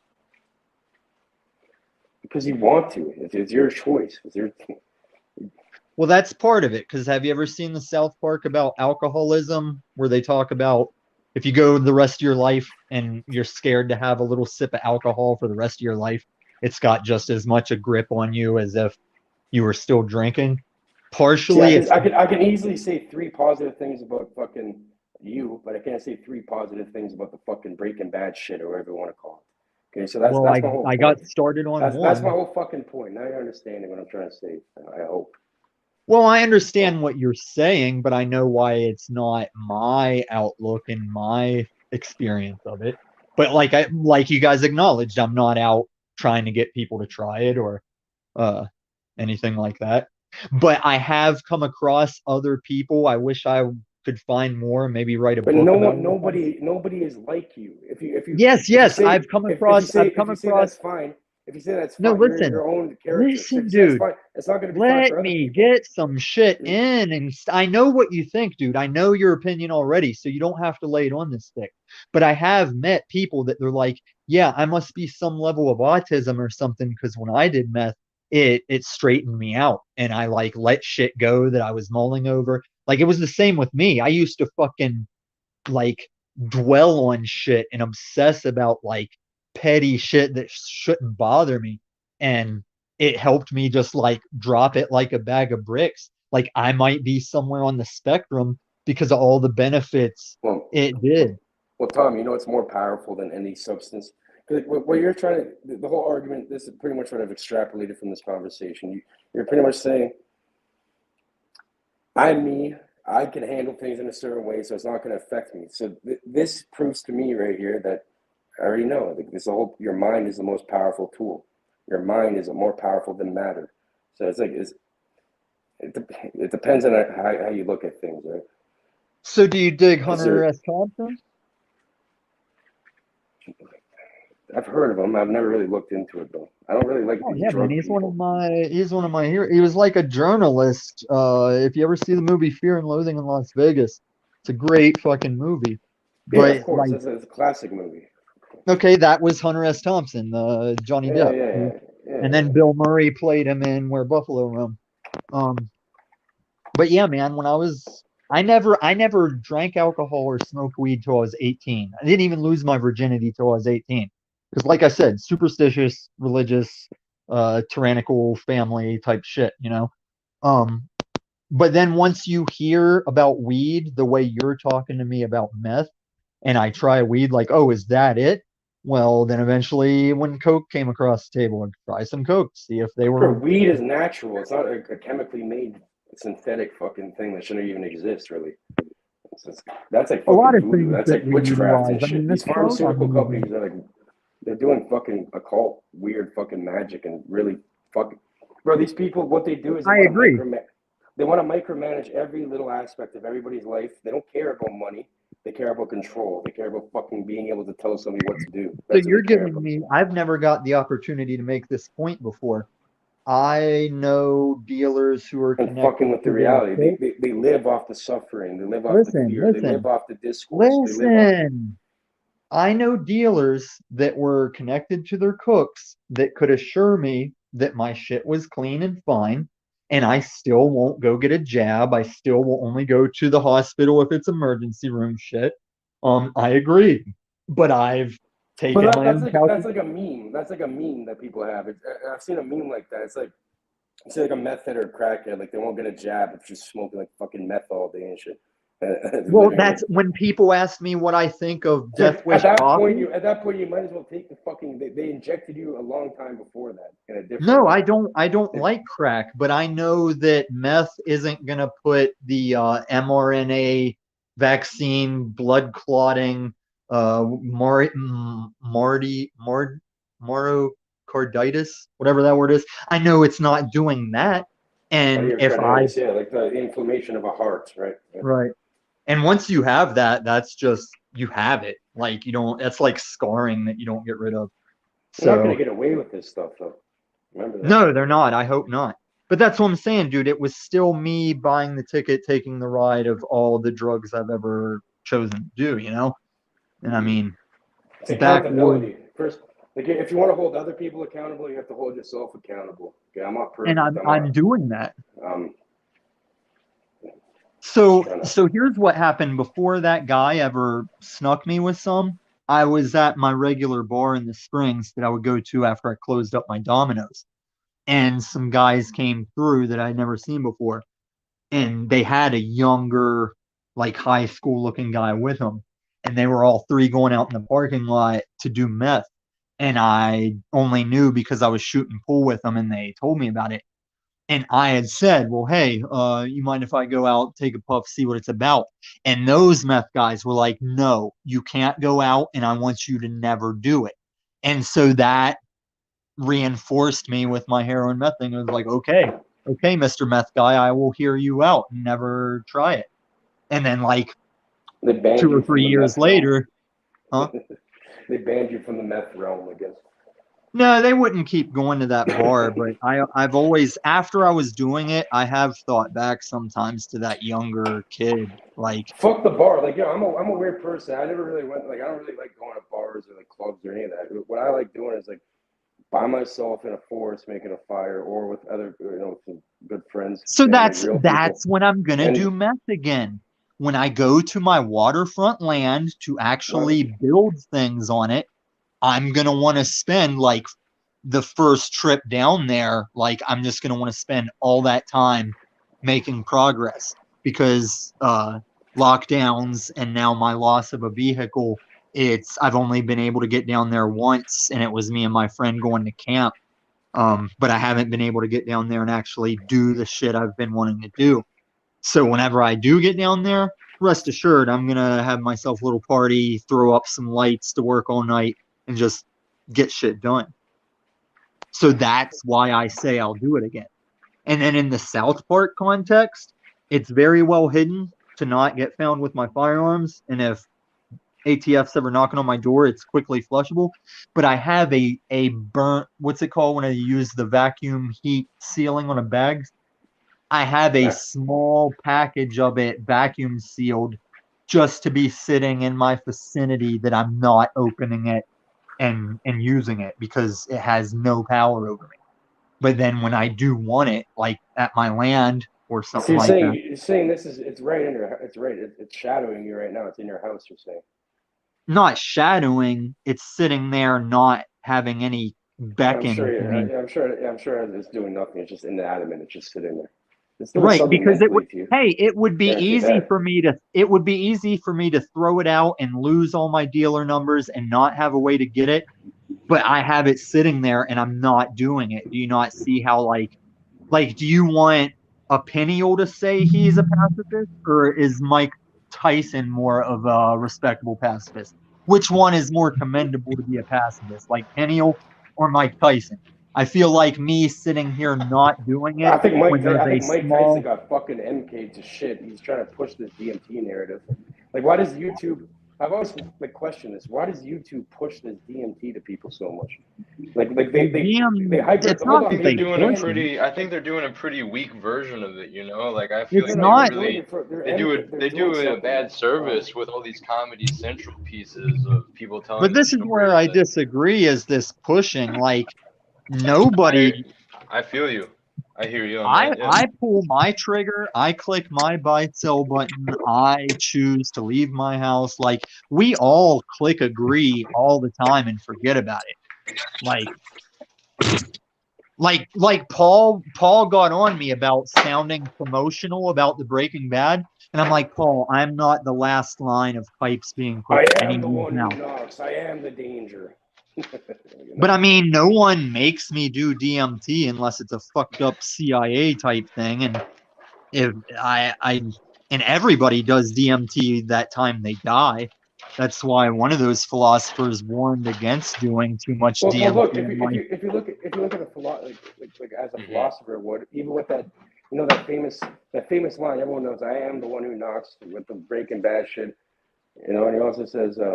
Because you want to. It's your choice. Well, that's part of it. Because have you ever seen the South Park about alcoholism, where they talk about if you go the rest of your life and you're scared to have a little sip of alcohol for the rest of your life, it's got just as much a grip on you as if you were still drinking. See, Partially, it's I can easily say 3 positive things about fucking you, but I can't say 3 positive things about the fucking Breaking Bad shit or whatever you want to call it. Okay, so that's well, my whole I got point. started on That's my one. whole fucking point. Now you're understanding what I'm trying to say. I hope. Well, I understand what you're saying, but I know why it's not my outlook and my experience of it. But like you guys acknowledged, I'm not out trying to get people to try it or uh anything like that. But I have come across other people. I wish I could find more, maybe write a But book no about one, it or something. nobody is like you. Yes, If you yes, say I've come if you say across. that's fine, if you say that's No, fine, you're listen. your own character. So if Listen, you say that's dude. fine, it's not going to be fine Let for other me people. get some shit in, and I know what you think, dude. I know your opinion already, so you don't have to lay it on this stick. But I have met people that they're like, yeah, I must be some level of autism or something because when I did meth, it straightened me out, and I like let shit go that I was mulling over. Like it was the same with me. I used to fucking like dwell on shit and obsess about like petty shit that shouldn't bother me. And it helped me just like drop it like a bag of bricks. Like I might be somewhere on the spectrum because of all the benefits Well, it did. well, Tom, you know it's more powerful than any substance. Because what you're trying to, the whole argument, this is pretty much what I've extrapolated from this conversation. You're pretty much saying, I'm me. I can handle things in a certain way, so it's not going to affect me. So this proves to me right here that I already know. This whole your mind is the most powerful tool. Your mind is more powerful than matter. So it's like it depends on how you look at things, right? So do you dig Is Hunter there? S. Thompson? I've heard of him. I've never really looked into it though. I don't really like Oh these yeah, man, drug people. he's one of my heroes. He was like a journalist. If you ever see the movie Fear and Loathing in Las Vegas, it's a great fucking movie. Yeah, of But course. like, That's a classic movie. okay, that was Hunter S. Thompson, Johnny Yeah, Depp, yeah, yeah, and yeah. then Bill Murray played him in Where Buffalo Roam. But yeah, man, I never drank alcohol or smoked weed till I was 18. I didn't even lose my virginity till I was 18. Because like I said, superstitious, religious, tyrannical family type shit, you know? Um, but then once you hear about weed the way you're talking to me about meth, and I try weed, like, oh, is that it? Well, then eventually when Coke came across the table, I'd try some Coke, see if they Bro, were. weed is natural. It's not a chemically made synthetic fucking thing that shouldn't even exist, really. That's like A lot fucking of voodoo. things That's that like we witchcraft utilize. and I mean, shit. this These Coke pharmaceutical I'm using. companies are like, they're doing fucking occult, weird fucking magic and really fucking. Bro, these people, what they do is I agree. they want to micromanage every little aspect of everybody's life. They don't care about money. They care about control. They care about fucking being able to tell somebody what to do. So That's what they you're care giving about. me, I've never got the opportunity to make this point before. I know dealers who are And fucking connected with the to their reality. cult. They live off the suffering. They live off the Listen, fear. They live listen, off the discourse. They live off. listen. I know dealers that were connected to their cooks that could assure me that my shit was clean and fine, and I still won't go get a jab. I still will only go to the hospital if it's emergency room shit. I agree, but I've But taken my own that's like calculations. a meme. That's like a meme that people have. I've seen a meme like that. It's like you see like a meth head or a crackhead, like they won't get a jab if just smoking like fucking meth all day and shit. They're Well, living that's like when people ask me what I think of so Death Wish coffee. at that point you might as well take the fucking they injected you a long time before that in a different No, way. I don't They, like crack, but I know that meth isn't gonna put the mRNA vaccine blood clotting myocarditis, whatever that word is. I know it's not doing that. And if I Myocarditis, yeah, like the inflammation of a heart, right? Yeah. right. And once you have that, that's just you have it. Like you don't that's like scarring that you don't get rid of. You're not gonna So get away with this stuff though. Remember that. no, they're not. I hope not. But that's what I'm saying, dude. It was still me buying the ticket, taking the ride of all the drugs I've ever chosen to do, you know? And I mean, It's backwood, accountability. First, like if you want to hold other people accountable, you have to hold yourself accountable. Okay, I'm not and perfect. I'm doing that. Um, So Trying to. so here's what happened before that guy ever snuck me with some. I was at my regular bar in the Springs that I would go to after I closed up my Domino's, and some guys came through that I'd never seen before, and they had a younger, like high school looking guy with them, and they were all three going out in the parking lot to do meth, and I only knew because I was shooting pool with them, and they told me about it. And I had said, well, hey, you mind if I go out, take a puff, see what it's about? And those meth guys were like, no, you can't go out, and I want you to never do it. And so that reinforced me with my heroin meth thing. It was like, okay, Mr. Meth guy, I will hear you out and never try it. And then like They banned 2 or you from 3 the years meth realm. later, huh? They banned you from the meth realm, I guess. No, they wouldn't keep going to that bar, but I've always, after I was doing it, I have thought back sometimes to that younger kid. Like, Fuck the bar. Like, I'm a weird person. I never really went, like, I don't really like going to bars or like clubs or any of that. What I like doing is like by myself in a forest making a fire, or with other, with some good friends, so family, that's real people. that's when I'm gonna And do meth again. When I go to my waterfront land to well, actually build things on it, I'm gonna want to spend like the first trip down there, like I'm just gonna want to spend all that time making progress because lockdowns and now my loss of a vehicle, I've only been able to get down there once, and it was me and my friend going to camp. But I haven't been able to get down there and actually do the shit I've been wanting to do. So whenever I do get down there, rest assured, I'm gonna have myself a little party, throw up some lights to work all night, and just get shit done. So that's why I say I'll do it again. And then in the South Park context, it's very well hidden to not get found with my firearms. And if ATF's ever knocking on my door, it's quickly flushable. But I have a burnt, what's it called when I use the vacuum heat sealing on a bag? I have a small package of it vacuum sealed just to be sitting in my vicinity that I'm not opening it and using it because it has no power over me. But then when I do want it, like at my land or so something like that, you're saying this is, it's right in your, it's right, it's shadowing you right now. It's in your house. You're saying. not shadowing, it's sitting there not having any I'm beckon sure. to me. I'm sure it's doing nothing. It's just inanimate. It's just sitting there. It's doing Right, something because it would, mentally to you. hey, it would be Guarantee easy that. for me to throw it out and lose all my dealer numbers and not have a way to get it, but I have it sitting there and I'm not doing it. Do you not see how like do you want a Peniel to say he's a pacifist, or is Mike Tyson more of a respectable pacifist? Which one is more commendable to be a pacifist, like Peniel or Mike Tyson? I feel like me sitting here not doing it when there's I a think Mike Tyson small. got fucking MK'd to shit. He's trying to push this DMT narrative. Like, why does YouTube? I've always like questioned this. Why does YouTube push this DMT to people so much? Like Well, they damn, hyper. it's Hold not I on, that think they they're they doing a push ban. it. pretty. I think they're doing a pretty weak version of it. Like I feel It's No, like no, they they're not. doing really it for. They're they do doing a something. bad service with all these Comedy Central pieces of people telling But their this is where stories. I And disagree. Is this pushing? Like I nobody. I feel you. I hear you on I that. Yeah. I pull my trigger, I click my buy sell button, I choose to leave my house. Like we all click agree all the time and forget about it. Like like Paul got on me about sounding promotional about the Breaking Bad, and I'm like, Paul, I'm not the last line of pipes being put I to am the anyone's one who mouth. knocks. I am the danger. But I mean, no one makes me do DMT unless it's a fucked up CIA type thing, and if I and everybody does DMT that time they die. That's why one of those philosophers warned against doing too much Well, DMT look. in life. If you look at a like as a Hmm. philosopher would, even with that, that famous line everyone knows. I am the one who knocks, with the Breaking Bad shit. And he also says, I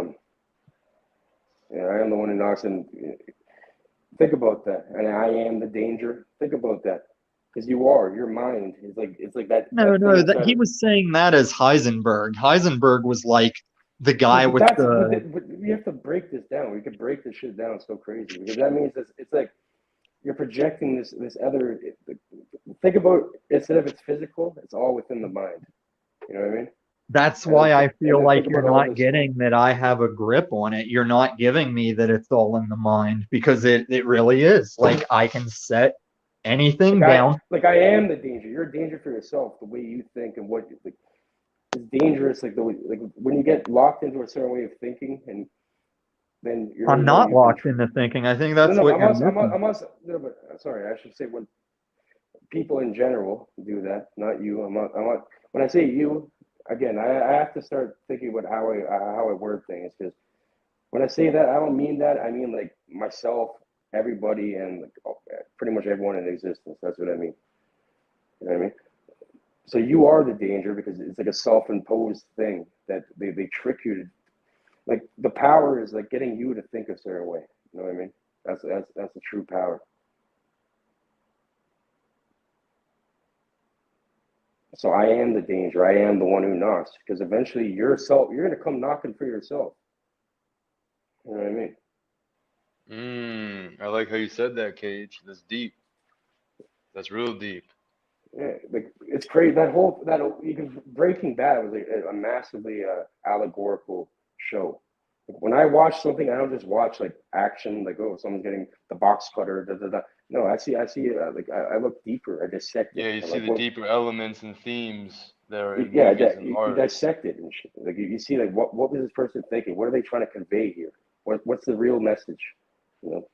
am the one who knocks. And think about that. And I am the danger. Think about that, because you are. Your mind is like, it's like No, that thing no, that inside he of. was saying that as Heisenberg. Heisenberg was like the guy with the. But we have to break this down. We could break this shit down so crazy, because that means it's like you're projecting this other. Think about, instead of it's physical, it's all within the mind. You know what I mean? That's And then why I and feel then think like you're about all not this. getting that I have a grip on it. You're not giving me that it's all in the mind, because it really is. Like, I can set anything down. I am the danger. You're a danger for yourself, the way you think and what you think. It's dangerous, like when you get locked into a certain way of thinking, and then I'm not locked into thinking. I think that's what you're missing. No, but sorry, I should say when people in general do that, not you. When I say you, again, I have to start thinking about how I word things, because when I say that, I don't mean that. I mean like myself, everybody, and like pretty much everyone in existence. That's what I mean. You know what I mean? So you are the danger, because it's like a self-imposed thing that they trick you to. Like, the power is like getting you to think a certain way. You know what I mean? That's the true power. So I am the danger. I am the one who knocks, because eventually you're going to come knocking for yourself. You know what I mean? I like how you said that, Cage. That's deep. That's real deep. Yeah, like it's crazy. Breaking Bad was a massively allegorical show. Like, when I watch something, I don't just watch like action, like, oh, someone's getting the box cutter, da da da. No, I see like I look deeper. I dissect it. Yeah, you I'm see like, the deeper elements and themes that are in yeah, movies and you art. dissect it and shit. Like you see, like what was this person thinking? What are they trying to convey here? What's the real message? You know.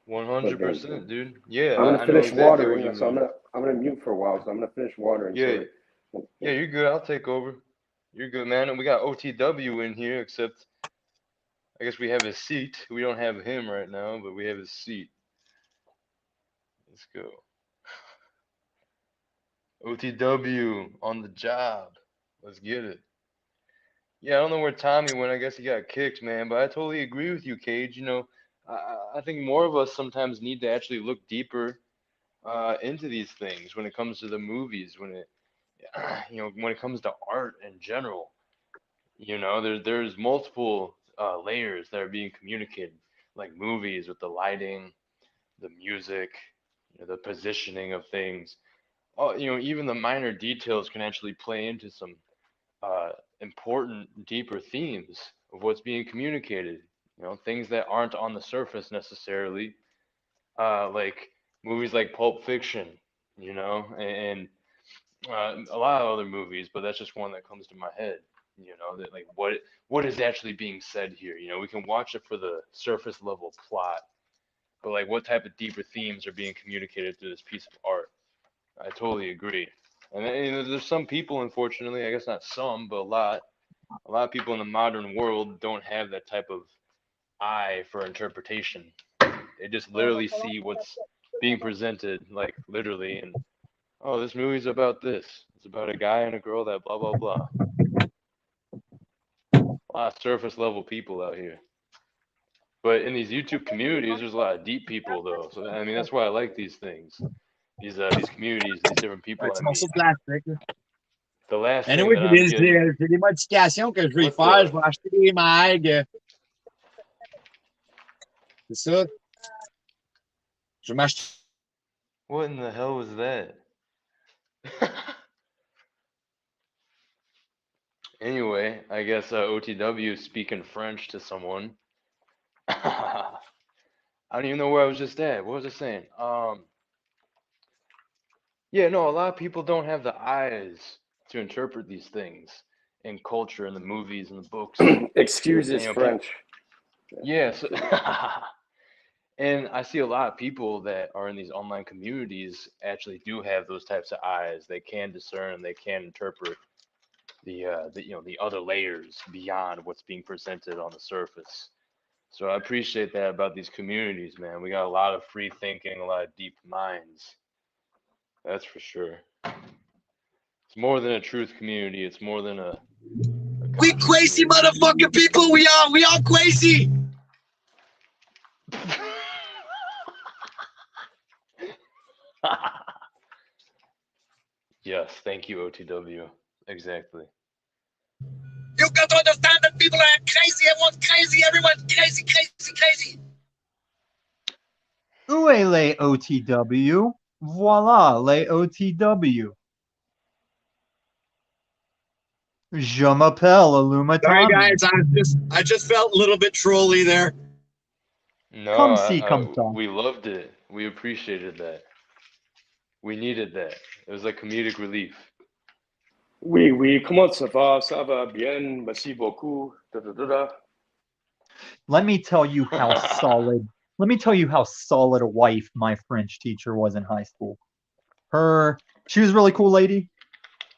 100%, dude. Yeah, I'm gonna I know finish exactly what you watering, so mean. I'm gonna mute for a while. So I'm gonna finish watering. Yeah, Sorry. yeah, you're good. I'll take over. You're good, man. And we got OTW in here, except I guess we have his seat. We don't have him right now, but we have his seat. Let's go. OTW on the job. Let's get it. Yeah, I don't know where Tommy went. I guess he got kicked, man. But I totally agree with you, Cage. I think more of us sometimes need to actually look deeper into these things when it comes to the movies, when it comes to art in general. There's multiple layers that are being communicated, like movies with the lighting, the music, the positioning of things. Oh, even the minor details can actually play into some uh, important, deeper themes of what's being communicated. Things that aren't on the surface necessarily, like movies like Pulp Fiction, and a lot of other movies, but that's just one that comes to my head. That like what is actually being said here. We can watch it for the surface level plot, but like what type of deeper themes are being communicated through this piece of art? I totally agree. And there's some people, unfortunately, I guess not some, but a lot of people in the modern world don't have that type of eye for interpretation. They just literally see what's being presented, like literally, and oh, this movie's about this. It's about a guy and a girl that blah blah blah. A lot of surface level people out here. But in these YouTube communities, there's a lot of deep people though. So I mean, that's why I like these things, these communities, these different people I Petit meet. morceau de plastique. Là. The last thing Anyway, that I'm getting. j'ai des modifications que je vais y What faire. the? Je vais acheter des mags. C'est ça. Je vais m'acheter. What in the hell was that? Anyway, I guess OTW is speaking French to someone. I don't even know where I was just at. What was I saying? Yeah, no, a lot of people don't have the eyes to interpret these things in culture, in the movies, and the books. Excuse his And, French. Yes. And I see a lot of people that are in these online communities actually do have those types of eyes. They can discern, they can interpret the other layers beyond what's being presented on the surface. So I appreciate that about these communities, man. We got a lot of free thinking, a lot of deep minds. That's for sure. It's more than a truth community. It's more than a We crazy community. motherfucking people. We all crazy. Yes, thank you, OTW. Exactly. You got to understand that people are crazy. Everyone's crazy. Everyone's crazy, crazy, crazy. Où est les OTW? Voila, les OTW. Je m'appelle Sorry, Illumatami. guys. I just felt a little bit trolly there. No, Come see, come saw. we loved it. We appreciated that. We needed that. It was like comedic relief. Oui, oui, comment ça va bien, merci beaucoup. Da, da, da, da. Let me tell you how solid. Let me tell you how solid a wife my French teacher was in high school. She was a really cool lady.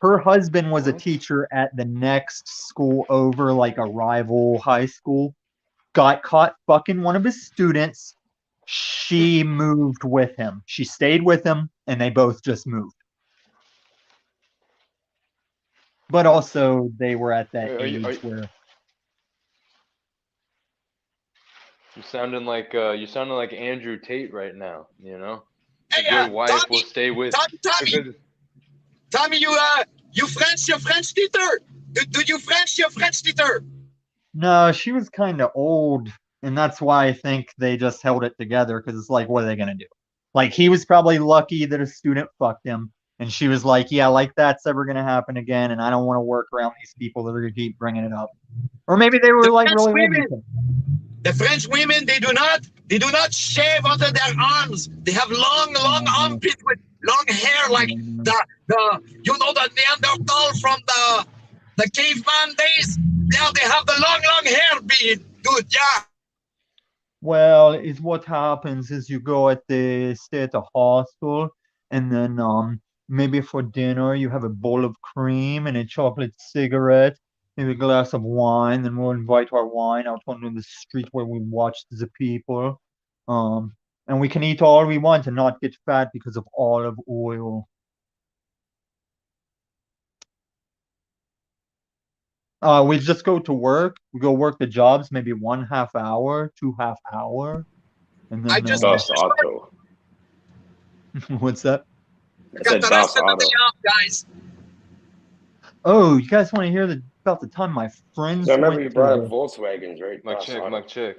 Her husband was a What? teacher at the next school over, like a rival high school. Got caught fucking one of his students. She moved with him. She stayed with him, and they both just moved. But also, they were at that age where you sounding like Andrew Tate right now, you know? A Hey, good wife will stay with Tommy, you French teacher? Do you French your French teacher? no, she was kind of old, and that's why I think they just held it together because it's like, what are they gonna do? Like he was probably lucky that a student fucked him, and she was like, yeah, like that's ever gonna happen again, and I don't want to work around these people that are gonna keep bringing it up. Or maybe they were The like French really old. women, the French women, they do not shave under their arms. They have long armpit with long hair, like the the Neanderthal from the caveman days. Yeah, they have the long hair, dude. Yeah. Well, is what happens is you go at the stay at the hostel, and then maybe for dinner you have a bowl of cream and a chocolate cigarette, maybe a glass of wine. Then we'll invite our wine out onto the street where we watch the people, um, and we can eat all we want and not get fat because of olive oil. We just go to work. We go work the jobs, maybe 1/2 hour, 2/2 hour, and I then just Das finished work. Auto. what's that? I Got said the Das rest of the Auto. day off, guys. Oh, you guys want to hear about the time my friends So I remember went you to brought up the Volkswagens, right? Mic Das check, Auto. mic check.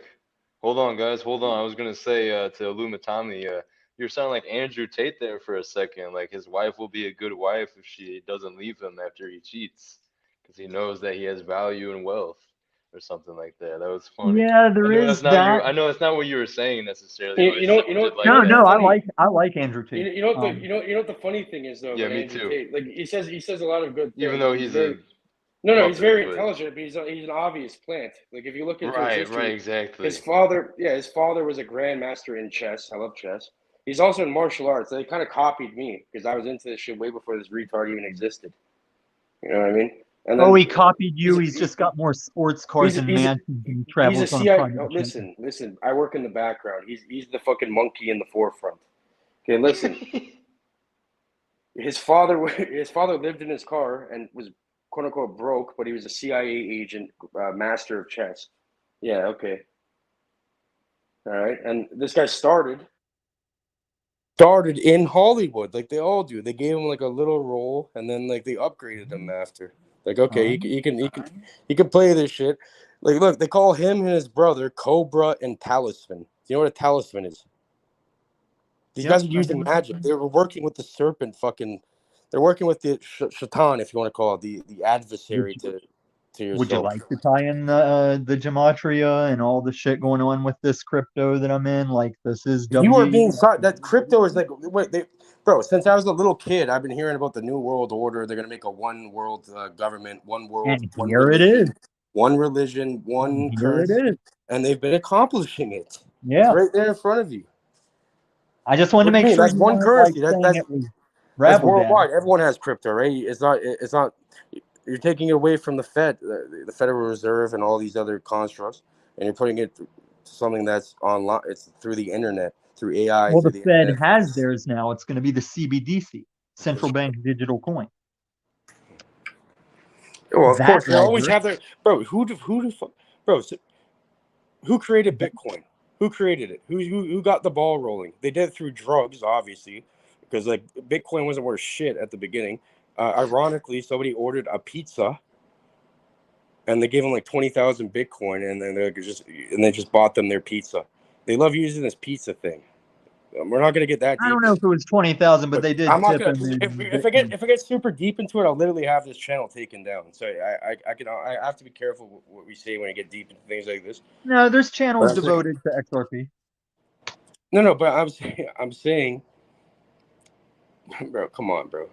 Hold on, guys. Hold on. I was gonna say to Illumatami, you're sounding like Andrew Tate there for a second. Like his wife will be a good wife if she doesn't leave him after he cheats, because he knows that he has value and wealth, or something like that. That was funny. Yeah, I there know that's is not you. that. I know that's not what you were saying necessarily, You, but you it know, sounded like No, what the that. no, funny, I like Andrew Tate. you know what the funny thing is though Yeah, about me Andrew too. Tate, like he says a lot of good Even things. though He's he's a very no, he's Muppet, very but intelligent, but he's an obvious plant. Like if you look into his right, history, his exactly. father, his father was a grandmaster in chess. I love chess. He's also in martial arts. They kind of copied me because I was into this shit way before this retard even existed. You know what I mean? And Oh, then he copied you. He's he, just got more sports cars he's and he's mansions, and he he's a travels on a CIA. private Oh, jet. listen. I work in the background. He's the fucking monkey in the forefront. Okay, listen. His father lived in his car and was quote unquote broke, but he was a CIA agent, master of chess. Yeah, okay, all right. And this guy started in Hollywood, like they all do. They gave him like a little role, and then like they upgraded him after. Like, okay, he can play this shit. Like, look, they call him and his brother Cobra and Talisman. Do you know what a talisman is? These Yep. guys are using magic. They were working with the serpent. They're working with the shaitan, if you want to call it the adversary to Would you yourself. like to tie in the gematria and all the shit going on with this crypto that I'm in? Like this is You are W. being that crypto is like what they, bro. Since I was a little kid, I've been hearing about the new world order. They're gonna make a one world government, one world, And one here it is. religion, one Here it currency, is. and they've been accomplishing it. It's Yeah. right there in front of you. I just wanted What to do you make mean? sure That's you one weren't like currency. saying it was That's Rabble. worldwide. Everyone has crypto, right? It's not. You're taking it away from the Fed, the Federal Reserve, and all these other constructs, and you're putting it to something that's online. It's through the internet, through AI, Well, through the the Fed internet. has theirs now. It's going to be the CBDC, central bank digital coin. Well, of That course, they always ledger. have their bro. Bro? Who created Bitcoin? Who created it? Who got the ball rolling? They did it through drugs, obviously, because like Bitcoin wasn't worth shit at the beginning. Ironically, somebody ordered a pizza, and they gave them like 20,000 Bitcoin, and then they just bought them their pizza. They love using this pizza thing. We're not gonna get that I deep. don't know if it was 20,000, but they did I'm not tip gonna. him in If I get super deep into it, I'll literally have this channel taken down. So I have to be careful what we say when I get deep into things like this. No, there's channels But I'm saying, devoted to XRP. no, but I'm saying, bro, come on, bro.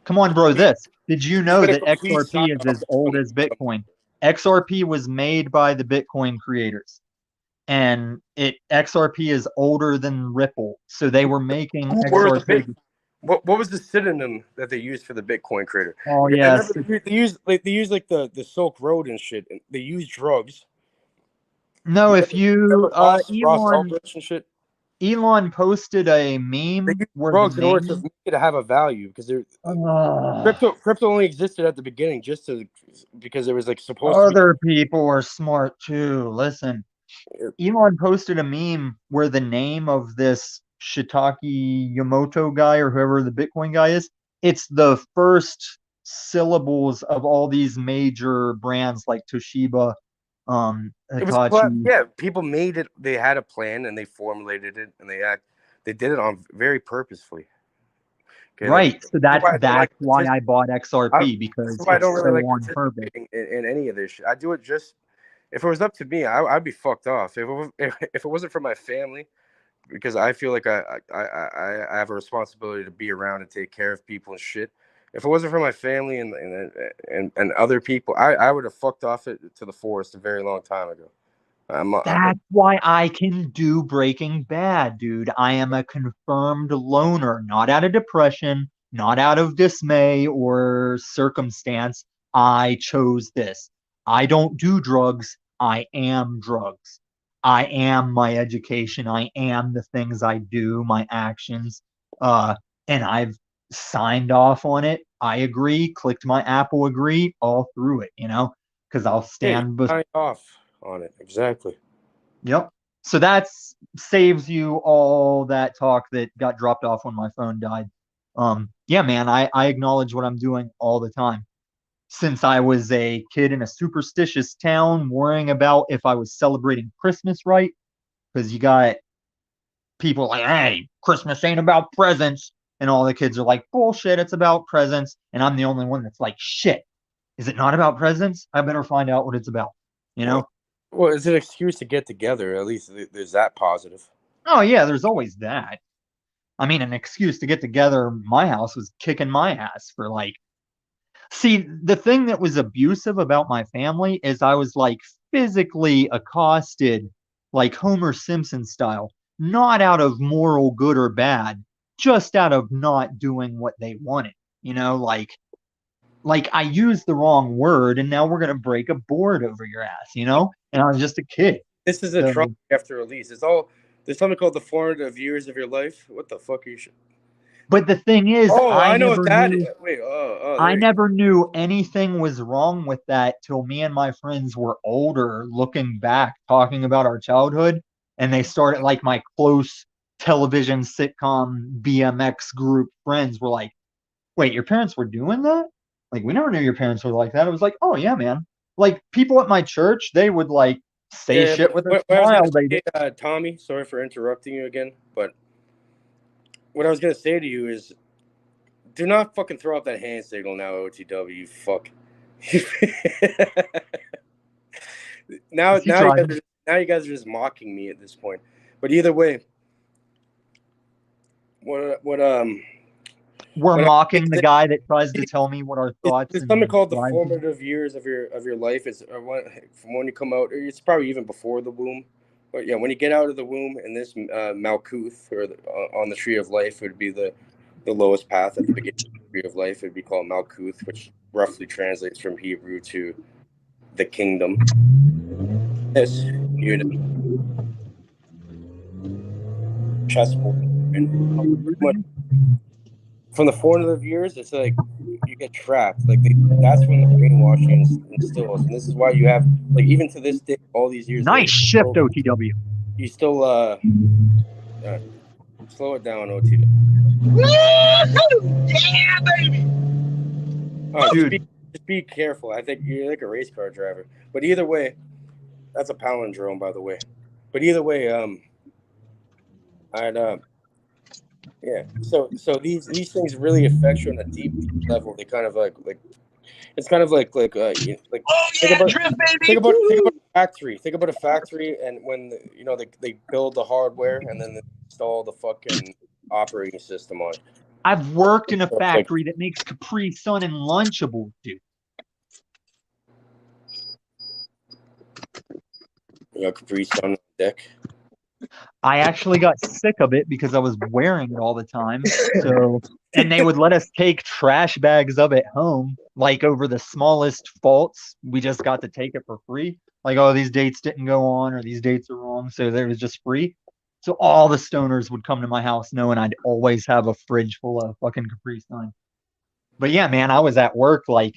Come on, bro. Did you This has know been a that complete XRP is psyop. as old as Bitcoin? XRP was made by the Bitcoin creators, and XRP is older than Ripple. So they were making Where was the big? XRP. What was the synonym that they used for the Bitcoin creator? Oh Because I yes, remember they use like the Silk Road and shit. And they use drugs. no. You If remember you Ross Ulbricht and shit? Elon posted a They meme use where the drugs in order to name. make it to have a value because they're Uh, crypto only existed at the beginning because there was like supposed to be. Other people are smart too. Listen, Elon posted a meme where the name of this Shiitake Yamoto guy or whoever the Bitcoin guy is, it's the first syllables of all these major brands like Toshiba, It was Hitachi. yeah. People made it. They had a plan and they formulated it and they did it on very purposefully. Okay, Right. So that's why I don't like why I bought XRP that's because why I it's don't so really like on purpose. participating in any of this shit. I do it just if it was up to me, I'd be fucked off. If it wasn't for my family, because I feel like I have a responsibility to be around and take care of people and shit. If it wasn't for my family and other people, I would have fucked off it to the forest a very long time ago. That's why I can do Breaking Bad, dude. I am a confirmed loner, not out of depression, not out of dismay or circumstance. I chose this. I don't do drugs. I am drugs. I am my education. I am the things I do, my actions. Uh, and I've signed off on it. I agree, clicked my Apple agree all through it, because I'll yeah, stand sign off on it exactly. Yep. So that saves you all that talk that got dropped off when my phone died. Yeah, man, I acknowledge what I'm doing all the time. Since I was a kid in a superstitious town, worrying about if I was celebrating Christmas right, because you got people like, hey, Christmas ain't about presents. And all the kids are like, bullshit, it's about presents. And I'm the only one that's like, shit, is it not about presents? I better find out what it's about, you know? Well, it's an excuse to get together. At least there's that positive. Oh, yeah, there's always that. I mean, an excuse to get together my house was kicking my ass for like. See, the thing that was abusive about my family is I was like physically accosted, like Homer Simpson style, not out of moral good or bad, just out of not doing what they wanted. Like I used the wrong word and now we're gonna break a board over your ass. And I was just a kid. This is a So, trauma after release. There's something called the formative years of your life. What the fuck are you? but the thing is, Oh, I I know what never that is. knew. Wait, I there you never knew anything was wrong with that till me and my friends were older, looking back, talking about our childhood. And they started, like, my close television sitcom BMX group friends were like, wait, your parents were doing that? Like, we never knew your parents were like that. It was like, oh, yeah, man. Like, people at my church, they would, like, say Yeah, shit with a what I was gonna smile. They say, did. Tommy, sorry for interrupting you again, but what I was gonna say to you is, do not fucking throw up that hand signal now, OTW. You fuck. now, Is he now you guys, driving? now you guys are just mocking me at this point. But either way, what We're what I'm mocking the guy that tries to tell me what our thoughts there's something and called the lives are. formative years of your life. It's from when you come out. It's probably even before the womb. But yeah, when you get out of the womb, and this Malkuth or on the tree of life would be the lowest path at the beginning of the tree of life. It would be called Malkuth, which roughly translates from Hebrew to the kingdom. This unit chessboard, and from the formative years, it's like you get trapped. Like that's when the brainwashing instills, and this is why you have like even to this day, all these years Nice later, shift, OTW. you still slow it down, OTW. Yeah, baby. Dude, Just be careful. I think you're like a race car driver. But either way, that's a palindrome, by the way. But either way, I'd yeah. So these things really affect you on a deep level. They kind of like it's kind of like Oh think yeah, about drip think baby. about think Woo! about a factory. Think about a factory, and when they build the hardware and then they install the fucking operating system on it. I've worked in a So it's like, factory that makes Capri Sun and Lunchables, dude. Capri Sun on deck. I actually got sick of it because I was wearing it all the time. So, and they would let us take trash bags of it home, like over the smallest faults. We just got to take it for free. Like, oh, these dates didn't go on or these dates are wrong. So it was just free. So all the stoners would come to my house knowing I'd always have a fridge full of fucking Capri Sun. But yeah, man, I was at work like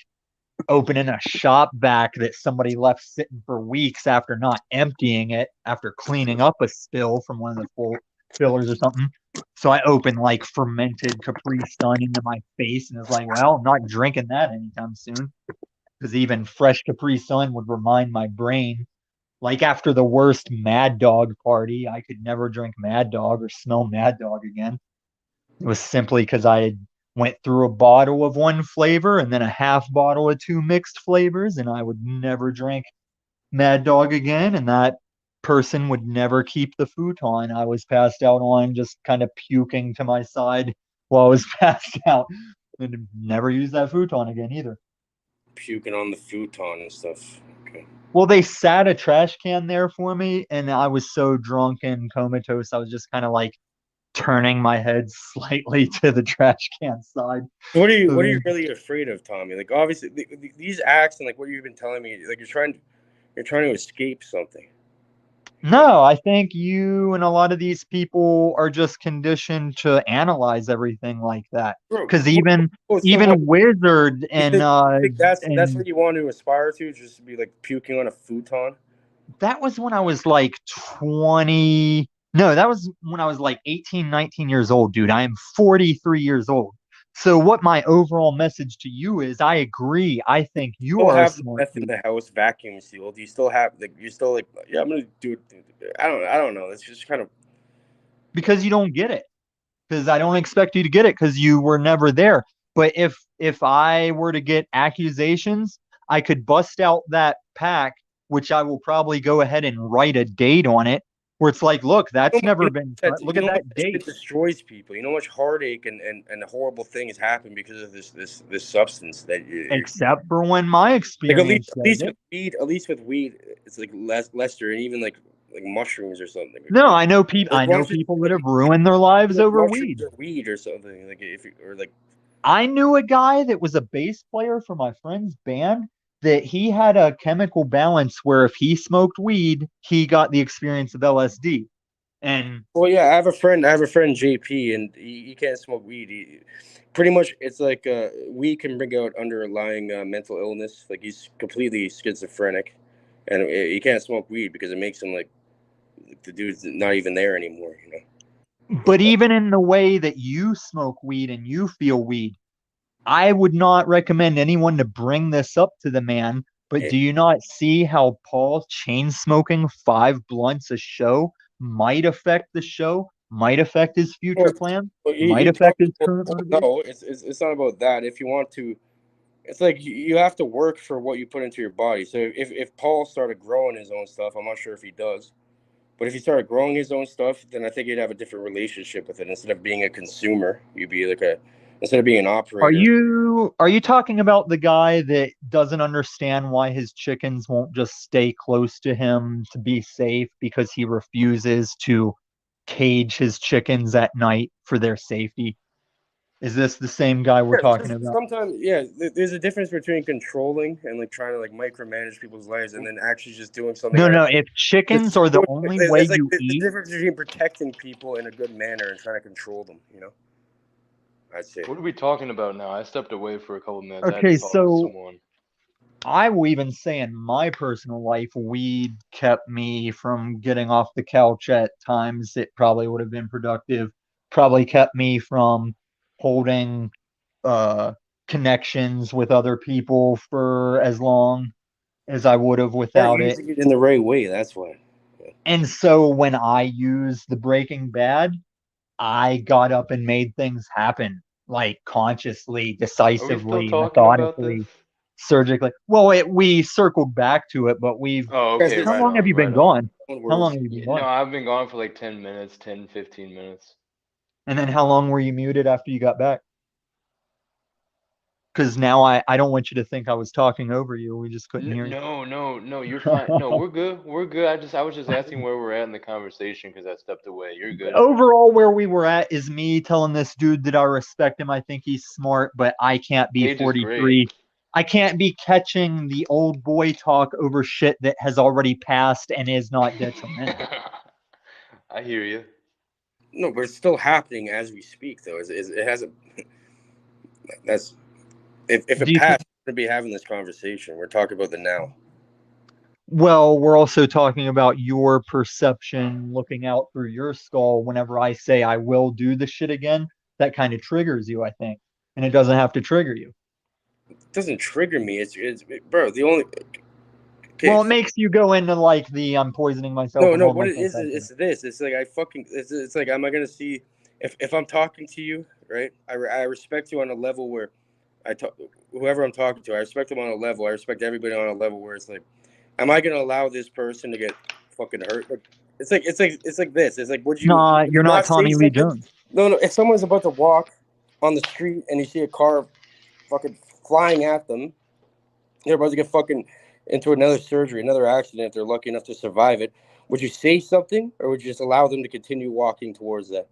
opening a shop vac that somebody left sitting for weeks after not emptying it after cleaning up a spill from one of the full fillers or something. So I opened like fermented Capri Sun into my face and was like, well, I'm not drinking that anytime soon. Because even fresh Capri Sun would remind my brain, like after the worst Mad Dog party, I could never drink Mad Dog or smell Mad Dog again. It was simply because I had went through a bottle of one flavor and then a half bottle of two mixed flavors, and I would never drink Mad Dog again. And that person would never keep the futon I was passed out on, just kind of puking to my side while I was passed out, and never use that futon again either. Puking on the futon and stuff. Okay. Well, they sat a trash can there for me, and I was so drunk and comatose, I was just kind of like turning my head slightly to the trash can side. What are you really afraid of, Tommy? Like obviously these acts and like what you've been telling me, like you're trying to escape something. No, I think you and a lot of these people are just conditioned to analyze everything like that. Because even Wizard and that's what you want to aspire to, just to be like puking on a futon. That was when I was like 20. No, that was when I was like 18, 19 years old, dude. I am 43 years old. So what my overall message to you is, I agree. I think you Still are a have the smart meth in dude the house vacuum sealed. You still have like you're still like, yeah, I'm gonna do it. I don't know. It's just kind of because you don't get it. Because I don't expect you to get it because you were never there. But if I were to get accusations, I could bust out that pack, which I will probably go ahead and write a date on it, where it's like, look, that's never been cut. Look at that date. It destroys people. You know how much heartache and horrible things happen because of this substance that Except for when my experience at least with weed, it's like lesser, and even like mushrooms or something. No, I know people. I know people that have ruined their lives over weed. Or weed or something like I knew a guy that was a bass player for my friend's band that he had a chemical balance where if he smoked weed, he got the experience of LSD. And well, yeah, I have a friend JP, and he can't smoke weed. Pretty much, it's like weed can bring out underlying mental illness. Like he's completely schizophrenic, and he can't smoke weed because it makes him like the dude's not even there anymore. You know. But even in the way that you smoke weed and you feel weed, I would not recommend anyone to bring this up to the man. But do you not see how Paul chain smoking 5 blunts a show might affect the show, might affect his future plan, might affect his current motivation? No, it's not about that. If you want to, it's like you have to work for what you put into your body. So if Paul started growing his own stuff, I'm not sure if he does, but if he started growing his own stuff, then I think you'd have a different relationship with it. Instead of being a consumer, you'd be like instead of being an operator. Are you talking about the guy that doesn't understand why his chickens won't just stay close to him to be safe because he refuses to cage his chickens at night for their safety? Is this the same guy we're talking about? Sometimes, yeah, there's a difference between controlling and like trying to like micromanage people's lives and then actually just doing something. No, if chickens are the only way you eat, the difference between protecting people in a good manner and trying to control them, you know. I'd say. What are we talking about now? I stepped away for a couple minutes. Okay, so I will even say in my personal life, weed kept me from getting off the couch at times. It probably would have been productive. Probably kept me from holding connections with other people for as long as I would have without it. In the right way, that's why. And so when I use the Breaking Bad, I got up and made things happen, like consciously, Are we still decisively, talking about this? methodically, surgically. Well, we circled back to it, but we've. Oh, Guys, okay, it's How right long have on, you been right on. gone? one How word. long have you been Yeah, no, gone? I've been gone for like 10 minutes, 10, 15 minutes. And then how long were you muted after you got back? Because now I don't want you to think I was talking over you. We just couldn't hear you. No, you're fine. No, we're good. We're good. I was just asking where we're at in the conversation because I stepped away. You're good. Overall, where we were at is me telling this dude that I respect him. I think he's smart, but I can't be Cage is great. 43. I can't be catching the old boy talk over shit that has already passed and is not detrimental. I hear you. No, but it's still happening as we speak, though. It hasn't. That's if Do it you think? passed, we're gonna be having this conversation. We're talking about the now. Well, we're also talking about your perception looking out through your skull whenever I say I will do the shit again. That kind of triggers you, I think. And it doesn't have to trigger you. It doesn't trigger me. Bro. The only okay. Well, it makes you go into like the I'm poisoning myself, I'm No. holding What it myself is, back it's thing. this. It's like It's like, am I gonna see if I'm talking to you, right? I respect you on a level where I talk whoever I'm talking to. I respect them on a level. I respect everybody on a level where it's like, am I gonna allow this person to get fucking hurt? Like, it's like this. It's like, Nah, would you you're not not say Tommy Lee something? Jones. No. If someone's about to walk on the street and you see a car fucking flying at them, they're about to get fucking into another surgery, another accident, if they're lucky enough to survive it. Would you say something, or would you just allow them to continue walking towards that?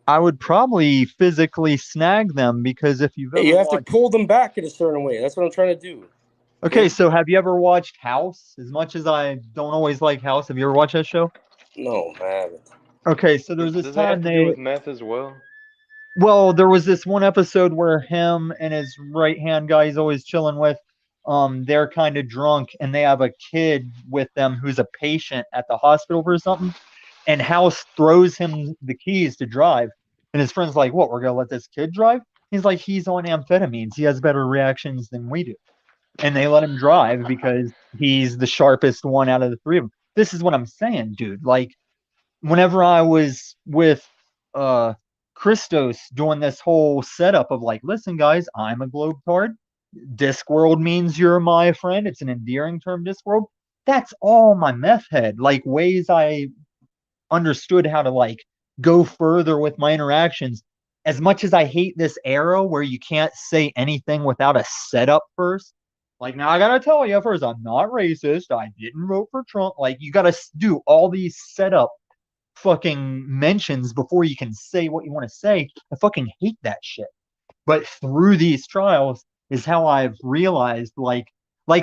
I would probably physically snag them because if you've Hey, ever you have to watched. pull them back in a certain way. That's what I'm trying to do. Okay, Okay? so have you ever watched House? As much as I don't always like House, have you ever watched that show? No, man. Okay, so there's this Does it have time to do they. with meth as well? Well, there was this one episode where him and his right hand guy he's always chilling with, they're kind of drunk and they have a kid with them who's a patient at the hospital for something. And House throws him the keys to drive. And his friend's like, what, we're gonna let this kid drive? He's like, he's on amphetamines. He has better reactions than we do. And they let him drive because he's the sharpest one out of the three of them. This is what I'm saying, dude. Like, whenever I was with uh Christos doing this whole setup of like, listen, guys, I'm a globetard. Discworld means you're my friend. It's an endearing term, Discworld. That's all my meth head. Like ways I understood how to like go further with my interactions. As much as I hate this era where you can't say anything without a setup first, like now I gotta tell you first, I'm not racist. I didn't vote for Trump. Like you gotta do all these setup fucking mentions before you can say what you want to say. I fucking hate that shit. But through these trials is how I've realized like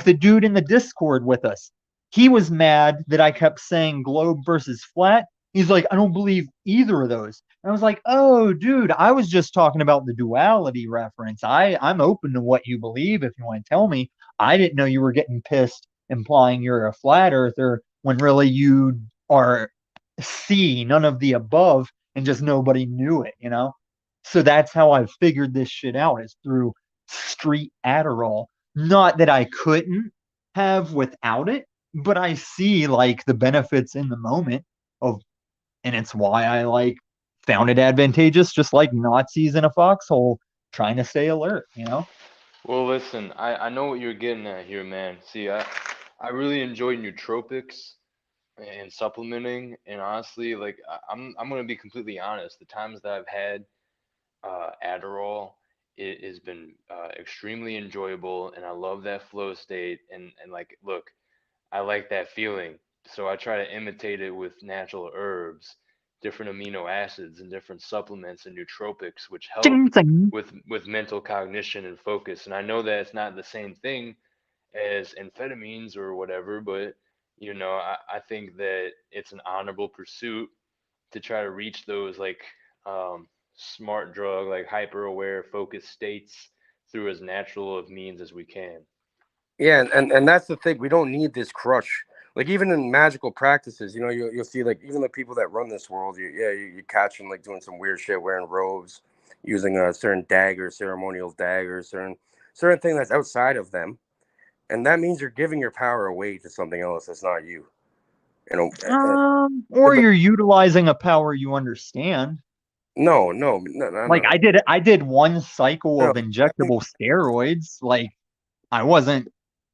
the dude in the Discord with us. He was mad that I kept saying globe versus flat. He's like, I don't believe either of those. And I was like, oh, dude, I was just talking about the duality reference. I'm open to what you believe if you want to tell me. I didn't know you were getting pissed implying you're a flat earther when really you are C, none of the above, and just nobody knew it, you know? So that's how I've figured this shit out is through street Adderall. Not that I couldn't have without it, but I see like the benefits in the moment of, and it's why I like found it advantageous, just like Nazis in a foxhole trying to stay alert, you know? Well, listen, I know what you're getting at here, man. See, I really enjoy nootropics and supplementing, and honestly, like I'm gonna be completely honest. The times that I've had Adderall, it has been extremely enjoyable, and I love that flow state. And like, look, I like that feeling, so I try to imitate it with natural herbs, different amino acids, and different supplements and nootropics, which help Ching, ching. with mental cognition and focus. And I know that it's not the same thing as amphetamines or whatever, but I think that it's an honorable pursuit to try to reach those like smart drug, like hyper aware focused states through as natural of means as we can. Yeah, and that's the thing. We don't need this crush. Like even in magical practices, you'll see like even the people that run this world, you catch them like doing some weird shit, wearing robes, using a certain dagger, ceremonial daggers, certain thing that's outside of them, and that means you're giving your power away to something else that's not you. You know, Or but you're utilizing a power you understand. No. Like I did one cycle No, of I think injectable steroids. Like I wasn't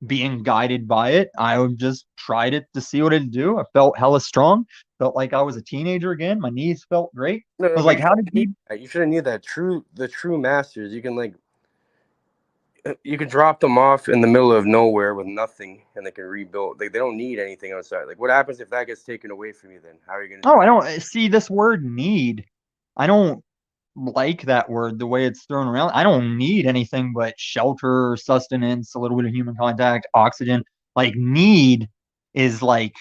being guided by it. I just tried it to see what it'd do. I felt hella strong. Felt like I was a teenager again. My knees felt great. I was but like, how did he? you shouldn't need that. The true masters, you can drop them off in the middle of nowhere with nothing, and they can rebuild. They don't need anything outside. Like, what happens if that gets taken away from you? Then how are you going to Oh, do I that? don't see this word need. I don't like that word the way it's thrown around. I don't need anything but shelter, sustenance, a little bit of human contact, oxygen. Like need is like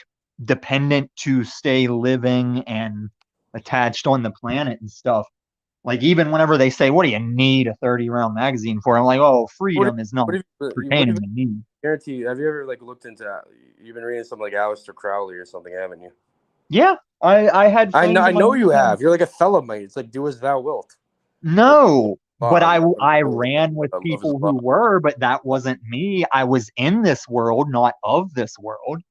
dependent to stay living and attached on the planet and stuff. Like even whenever they say, "What do you need a 30-round magazine for?" I'm like, "Oh, What if, freedom is not what if pertaining to me." guarantee? Have you ever looked into? You've been reading something like Aleister Crowley or something, haven't you? Yeah, I had friends I in my know you hometown. have. You're like a Thelemite. It's like do as thou wilt. No, but You have I no ran with love is people love. who were, but that wasn't me. I was in this world, not of this world.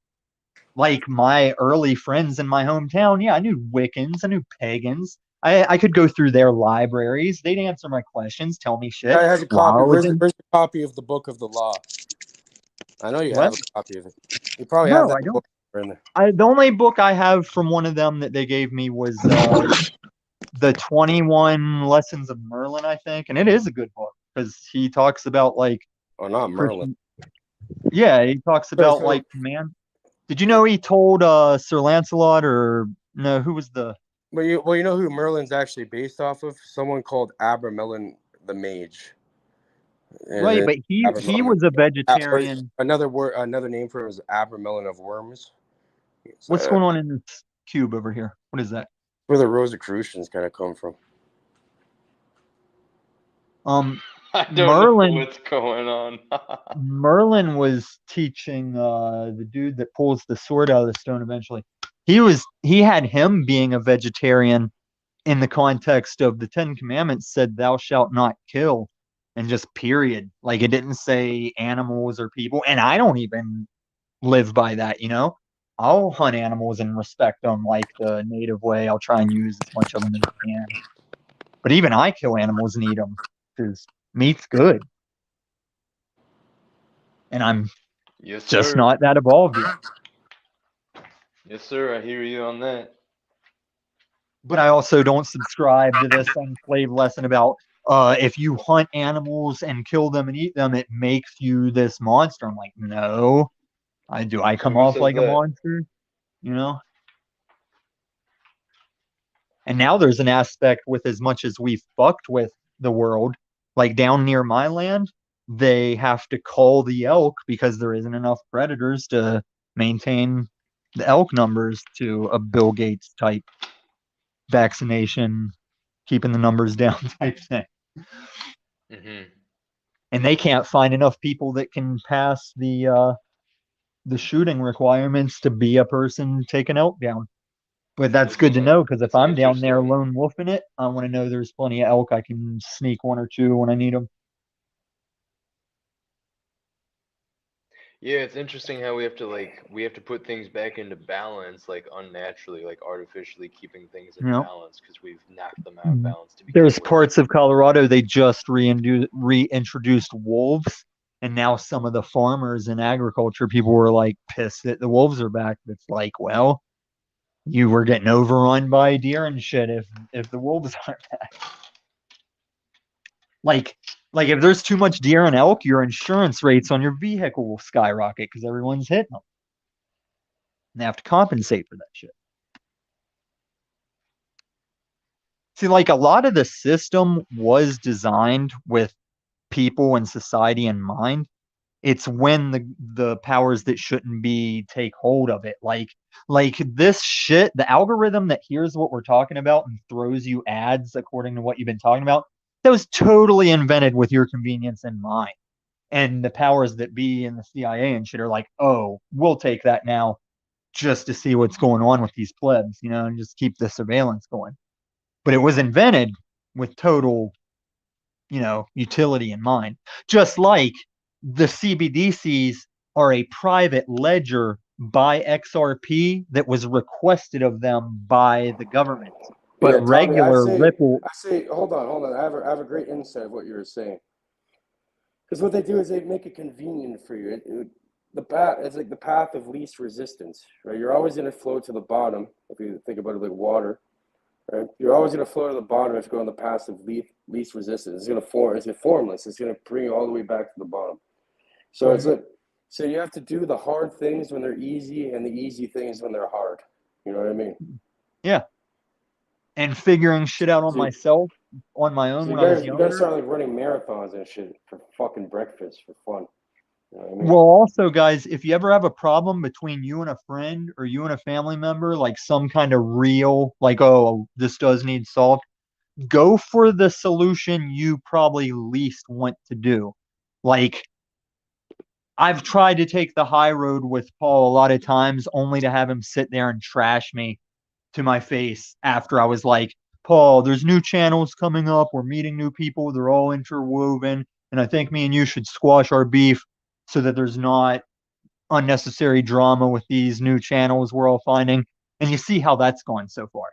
Like my early friends in my hometown, yeah, I knew Wiccans, I knew pagans. I could go through their libraries. They'd answer my questions, tell me shit Guy has a while copy. I was Where's in. the copy of the Book of the Law? I know you What? have a copy of it. You probably have No, that I don't. book in there. The only book I have from one of them that they gave me was the 21 Lessons of Merlin, I think, and it is a good book because he talks about like Oh, not Merlin. Christian. Yeah, he talks about So, like man. Did you know he told Sir Lancelot or no? Who was the you know who Merlin's actually based off of? Someone called Abramelin the Mage. right? And But he Abramelin, was a vegetarian. another name for him is Abramelin of Worms. It's, What's going on in this cube over here? What is that? where the Rosicrucians kind of come from. Um, I don't know Merlin. what's going on. Merlin was teaching the dude that pulls the sword out of the stone eventually. He had him being a vegetarian in the context of the Ten Commandments said thou shalt not kill and just period. Like it didn't say animals or people. And I don't even live by that, you know? I'll hunt animals and respect them like the native way. I'll try and use as much of them as I can. But even I kill animals and eat them because meat's good. And I'm Yes, just sir. not that evolved yet. Yes, sir. I hear you on that. But I also don't subscribe to this unslaved lesson about if you hunt animals and kill them and eat them, it makes you this monster. I'm like, no. I So come who off says like a that? monster, you know? And now there's an aspect with as much as we've fucked with the world, like down near my land, they have to cull the elk because there isn't enough predators to maintain the elk numbers to a Bill Gates type vaccination, keeping the numbers down type thing. Mm-hmm. And they can't find enough people that can pass the shooting requirements to be a person taking elk down. But that's good to know because if That's I'm down there interesting. lone wolfing it, I want to know there's plenty of elk. I can sneak one or two when I need them. Yeah, it's interesting how we have to put things back into balance, like unnaturally, like artificially keeping things in You know, balance because we've knocked them out of balance to begin there's with. parts of Colorado they just reintroduced wolves, and now some of the farmers in agriculture people were like pissed that the wolves are back. It's like, well, you were getting overrun by deer and shit if the wolves aren't back. Like like if there's too much deer and elk, your insurance rates on your vehicle will skyrocket because everyone's hitting them. And they have to compensate for that shit. See, like a lot of the system was designed with people and society in mind. It's when the powers that shouldn't be take hold of it. Like this shit, the algorithm that hears what we're talking about and throws you ads according to what you've been talking about, that was totally invented with your convenience in mind. And the powers that be in the CIA and shit are like, oh, we'll take that now just to see what's going on with these plebs, you know, and just keep the surveillance going. But it was invented with total, you know, utility in mind. Just like the CBDCs are a private ledger by XRP that was requested of them by the government. But Yeah, Tommy, regular Ripple, I say, hold on. I have a great insight of what you were saying. Because what they do is they make it convenient for you. The path, it's like the path of least resistance, right? You're always going to flow to the bottom if you think about it like water, right? You're always going to flow to the bottom if you go on the path of least resistance. It's going to form. It's formless. It's going to bring you all the way back to the bottom. So it's like, so you have to do the hard things when they're easy, and the easy things when they're hard. You know what I mean? yeah. And figuring shit out on So, myself, on my own so when I was you gotta younger. start like running marathons and shit for fucking breakfast for fun. You know what I mean? Well, also, guys, if you ever have a problem between you and a friend or you and a family member, like some kind of real, like, oh, this does need solved, go for the solution you probably least want to do. Like, I've tried to take the high road with Paul a lot of times only to have him sit there and trash me to my face after I was like, Paul, there's new channels coming up. We're meeting new people. They're all interwoven. And I think me and you should squash our beef so that there's not unnecessary drama with these new channels we're all finding. And you see how that's gone so far.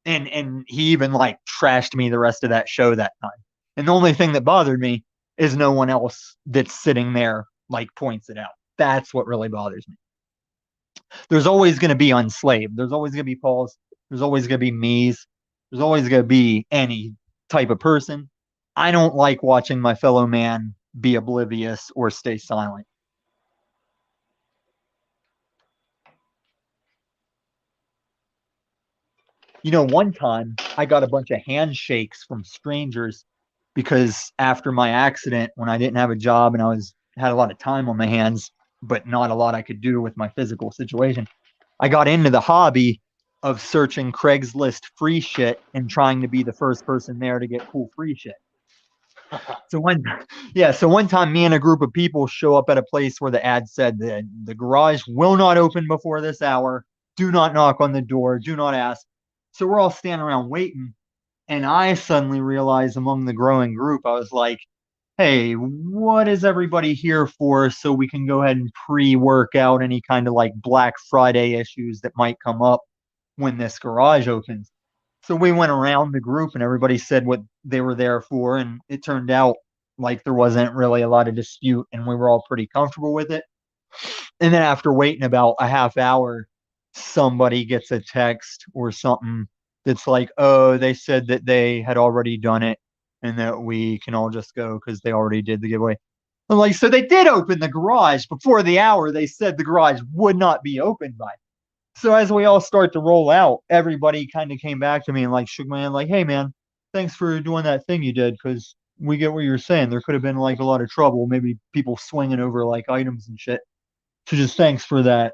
And he even like trashed me the rest of that show that time. And the only thing that bothered me is no one else that's sitting there like points it out. That's what really bothers me. There's always going to be unslaved. There's always going to be Pauls. There's always going to be me's. There's always going to be any type of person. I don't like watching my fellow man be oblivious or stay silent. You know, one time I got a bunch of handshakes from strangers because after my accident, when I didn't have a job and had a lot of time on my hands, but not a lot I could do with my physical situation, I got into the hobby of searching Craigslist free shit and trying to be the first person there to get cool free shit. So one time me and a group of people show up at a place where the ad said that the garage will not open before this hour. Do not knock on the door. Do not ask. So we're all standing around waiting. And I suddenly realized among the growing group, I was like, hey, what is everybody here for so we can go ahead and pre-work out any kind of like Black Friday issues that might come up when this garage opens. So we went around the group and everybody said what they were there for. And it turned out like there wasn't really a lot of dispute and we were all pretty comfortable with it. And then after waiting about a half hour, somebody gets a text or something that's like, oh, they said that they had already done it and that we can all just go because they already did the giveaway. I'm like, so they did open the garage before the hour they said the garage would not be opened by. So as we all start to roll out, everybody kind of came back to me and like shook my hand, like, hey man, thanks for doing that thing you did because we get what you're saying. There could have been like a lot of trouble, maybe people swinging over like items and shit. So just thanks for that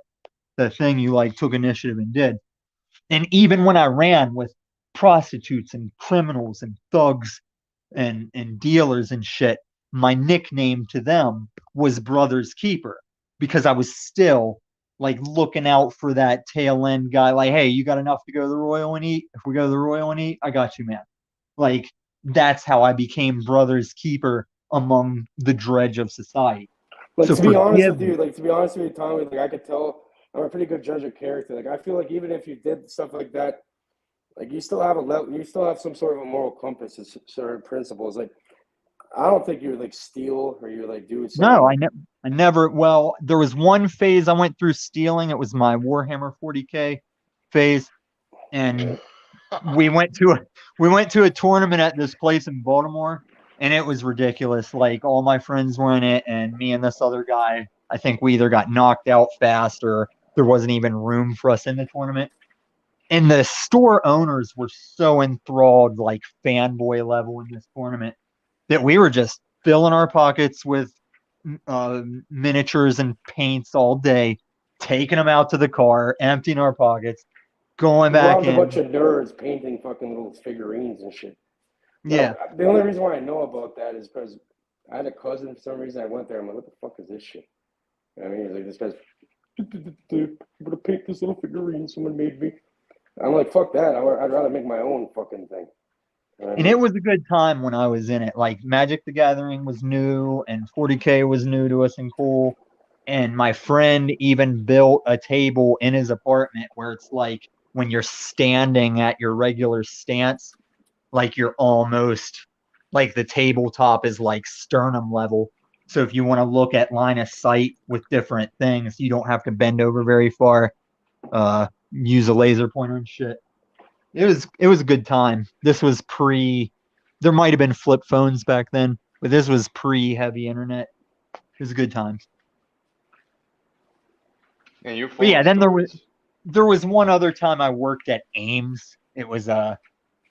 thing you like took initiative and did. And even when I ran with prostitutes and criminals and thugs and dealers and shit, my nickname to them was Brother's Keeper because I was still like looking out for that tail end guy. Like, hey, you got enough to go to the Royal and eat? If we go to the Royal and eat, I got you, man. Like, that's how I became Brother's Keeper among the dredge of society. Like So to be honest with me. you, Tommy, like I could tell I'm a pretty good judge of character. Like I feel like even if you did stuff like that, like you still have you still have some sort of a moral compass and certain principles. Like I don't think you would like steal or you like do something. No, I never. Well, there was one phase I went through stealing. It was my Warhammer 40K phase, and we went to a tournament at this place in Baltimore, and it was ridiculous. Like all my friends were in it, and me and this other guy. I think we either got knocked out fast or there wasn't even room for us in the tournament. And the store owners were so enthralled, like fanboy level in this tournament, that we were just filling our pockets with miniatures and paints all day, taking them out to the car, emptying our pockets, going You back robbed a bunch in. of nerds painting fucking little figurines and shit. Yeah. No, the only reason why I know about that is because I had a cousin for some reason. I went there. I'm like, what the fuck is this shit? You know what I mean, he's like, this guy's I'm gonna paint this little figurine someone made me. I'm like, fuck that. I'd rather make my own fucking thing. You know what I And mean? it was a good time when I was in it. Like Magic the Gathering was new and 40K was new to us and cool. And my friend even built a table in his apartment where it's like when you're standing at your regular stance, like you're almost like the tabletop is like sternum level. So if you want to look at line of sight with different things, you don't have to bend over very far. Use a laser pointer and shit. It was a good time. This was there might have been flip phones back then, but this was pre-heavy internet. It was a good time. And you're But full yeah, of then stories. there was one other time I worked at Ames. It was a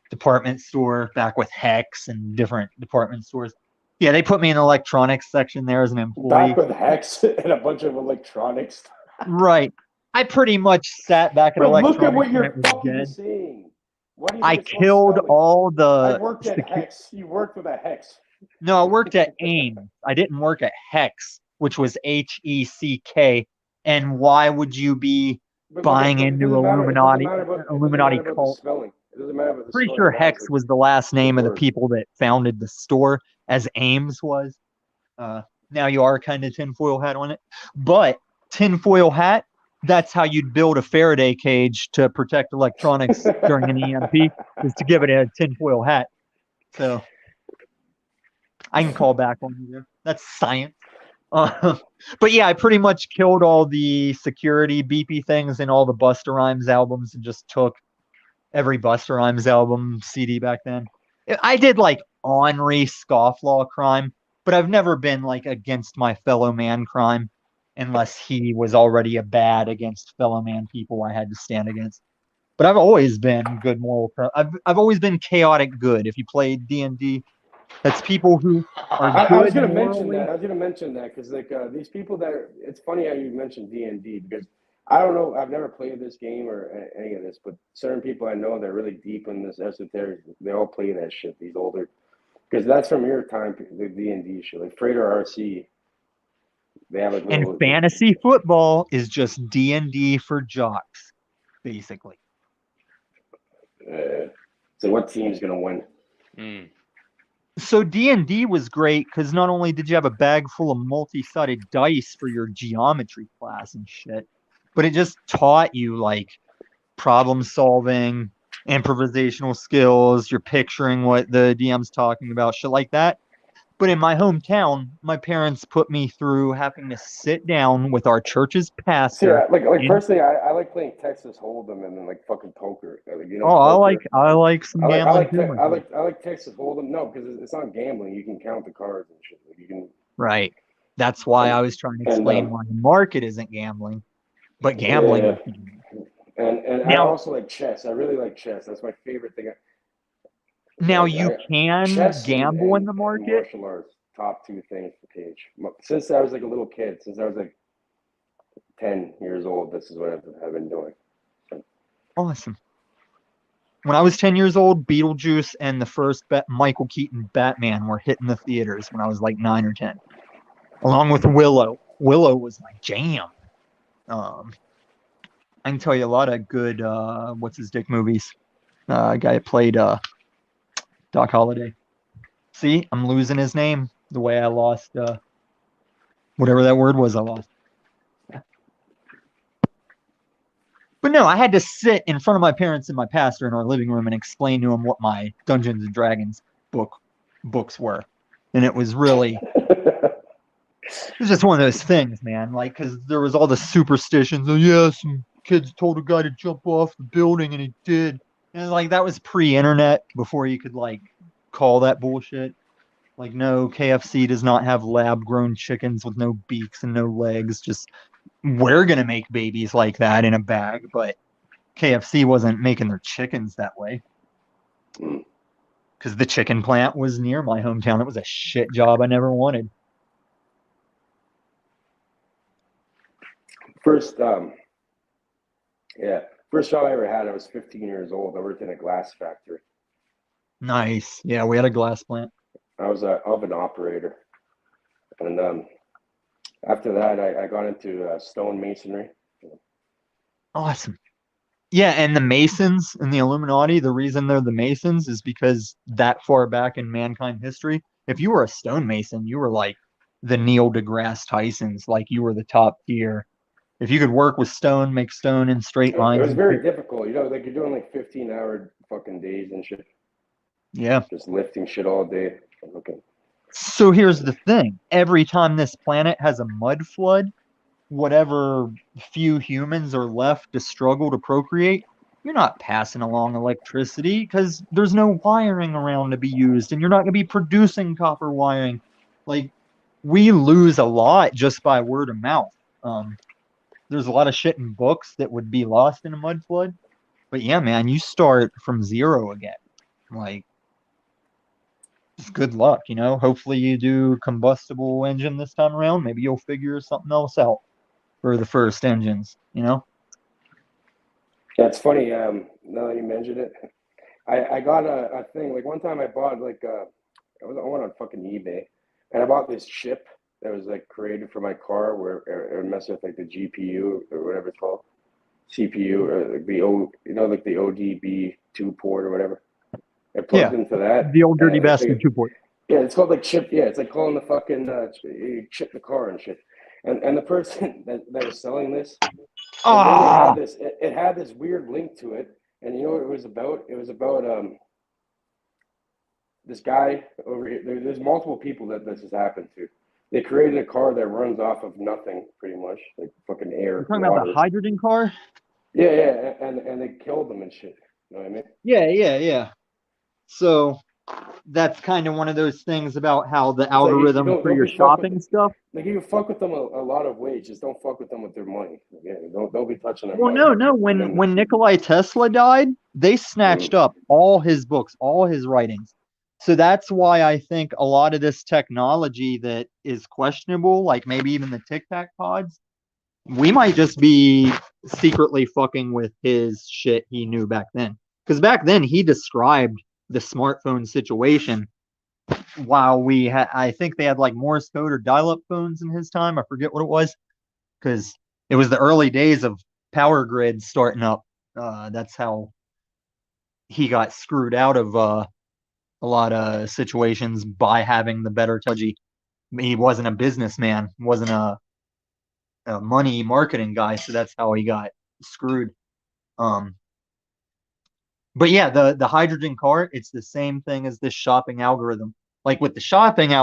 department store back with Hex and different department stores. Yeah, they put me in the electronics section there as an employee. Back with Hex and a bunch of electronics. Right. I pretty much sat back at Bro, electronics look at what when you're it was fucking dead. saying. Why do you I think it's so killed spelling? all I the worked at Hex. You worked with a Hex. No, I worked at AIM. I didn't work at Hex, which was HECK. And why would you be But buying it into doesn't matter. It doesn't matter about. It doesn't Illuminati matter about the cult? spelling. It doesn't matter about the Pretty spelling. sure It matters Hex was the last name of the word. people that founded the store, as Ames was. Now you are kind of tinfoil hat on it. But tinfoil hat, that's how you'd build a Faraday cage to protect electronics during an EMP, is to give it a tinfoil hat. So I can call back on you there. That's science. But yeah, I pretty much killed all the security beepy things in all the Busta Rhymes albums and just took every Busta Rhymes album CD back then. I did like ornery scofflaw crime, but I've never been like against my fellow man crime unless he was already a bad against fellow man people I had to stand against. But I've always been good moral. I've always been chaotic good. If you play D&D, that's people who are I was good gonna morally. mention that. I was gonna mention that because like these people that it's funny how you mentioned D&D because I don't know. I've never played this game or any of this, but certain people I know they're really deep in this esoteric. They all play that shit. These older because that's from your time. The D&D shit, like Freighter RC. They have like And little. fantasy football is just D&D for jocks, basically. So what team's gonna win? Mm. So D&D was great because not only did you have a bag full of multi-sided dice for your geometry class and shit, but it just taught you like problem solving, improvisational skills. You're picturing what the DM's talking about, shit like that. But in my hometown, my parents put me through having to sit down with our church's See, pastor. like personally, I like playing Texas Hold'em and then like fucking poker. Like, you know, Oh, poker. I like some gambling too. I like Texas Hold'em. No, because it's not gambling. You can count the cards and shit. Like you can. Right. That's why I was trying to explain why the market isn't gambling, but gambling. Yeah. And I also like chess. I really like chess. That's my favorite thing. Now you can gamble in the and market. martial arts, top two things for Cage. Since I was like a little kid, since I was like 10 years old, this is what I've been doing. So. Awesome. When I was 10 years old, Beetlejuice and the first Michael Keaton Batman were hitting the theaters when I was like 9 or 10, along with Willow. Willow was my jam. I can tell you a lot of good what's his dick movies. Guy that played Doc Holliday. See, I'm losing his name the way I lost whatever that word was I lost. But no, I had to sit in front of my parents and my pastor in our living room and explain to them what my Dungeons and Dragons books were. And it was really, it was just one of those things, man. Like, because there was all the superstitions. Oh, yeah, some kids told a guy to jump off the building and he did. And like, that was pre-internet before you could like call that bullshit. Like, no, KFC does not have lab-grown chickens with no beaks and no legs. Just, we're going to make babies like that in a bag, but KFC wasn't making their chickens that way. Because the chicken plant was near my hometown. It was a shit job I never wanted. First job I ever had, I was 15 years old. I worked in a glass factory. Nice. Yeah, we had a glass plant. I was an oven operator. And after that, I got into stone masonry. Awesome. Yeah, and the Masons and the Illuminati, the reason they're the Masons is because that far back in mankind history, if you were a stonemason, you were like the Neil deGrasse Tysons, like you were the top tier. If you could work with stone, make stone in straight It lines was and very shit. difficult, you know, like you're doing like 15-hour fucking days and shit, Yeah. just lifting shit all day. Okay. So here's the thing. Every time this planet has a mud flood, whatever few humans are left to struggle to procreate, you're not passing along electricity because there's no wiring around to be used, and you're not going to be producing copper wiring. Like, we lose a lot just by word of mouth. There's a lot of shit in books that would be lost in a mud flood. But yeah, man, you start from zero again. Like, just good luck, you know? Hopefully you do combustible engine this time around. Maybe you'll figure something else out for the first engines, you know? Yeah, it's funny. Now that you mentioned it, I got a thing. Like one time I bought like I went on fucking eBay, and I bought this chip that was like created for my car, where it messed with like the GPU or whatever it's called, CPU, or like the like the ODB2 port or whatever. It plugged Yeah, into that. the old dirty It's bastard like, 2 port. yeah, it's called like chip. Yeah, it's like calling the fucking you chip the car and shit. And the person that was selling this, the thing it had Ah, this it had this weird link to it, and you know what it was about? It was about this guy over here. There's multiple people that this has happened to. They created a car that runs off of nothing, pretty much, like fucking you're air, talking about the water. hydrogen car? Yeah, yeah, and they killed them and shit. You know what I mean? Yeah. So that's kind of one of those things about how the It's like you algorithm for don't your be fuck with shopping stuff. like you can fuck with them a lot of ways. Just don't fuck with them with their money. Yeah, don't be touching their Well, money. no. And When then Nikolai Tesla died, they snatched up all his books, all his writings. So that's why I think a lot of this technology that is questionable, like maybe even the Tic Tac pods, we might just be secretly fucking with his shit he knew back then. Because back then he described the smartphone situation while we had, I think they had like Morse code or dial-up phones in his time. I forget what it was because it was the early days of power grids starting up. That's how he got screwed out of a lot of situations by having the better technology. He wasn't a businessman, wasn't a money marketing guy, so that's how he got screwed. Um, but yeah, the hydrogen car, it's the same thing as this shopping algorithm. Like with the shopping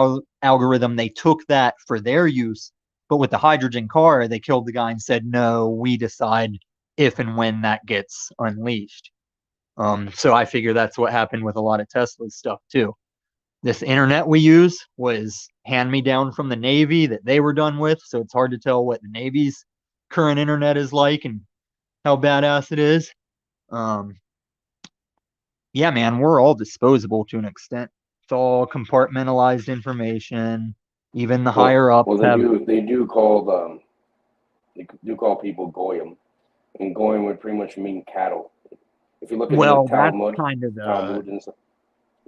algorithm, they took that for their use, but with the hydrogen car, they killed the guy and said, "No, we decide if and when that gets unleashed." So I figure that's what happened with a lot of Tesla stuff too. This internet we use was hand me down from the Navy that they were done with, so it's hard to tell what the Navy's current internet is like and how badass it is. Um, yeah, man, we're all disposable to an extent. It's all compartmentalized information. Even the higher ups well, have. they do call people goyim, and goyim would pretty much mean cattle. If you look into like Well, that's kind of Talmud and stuff.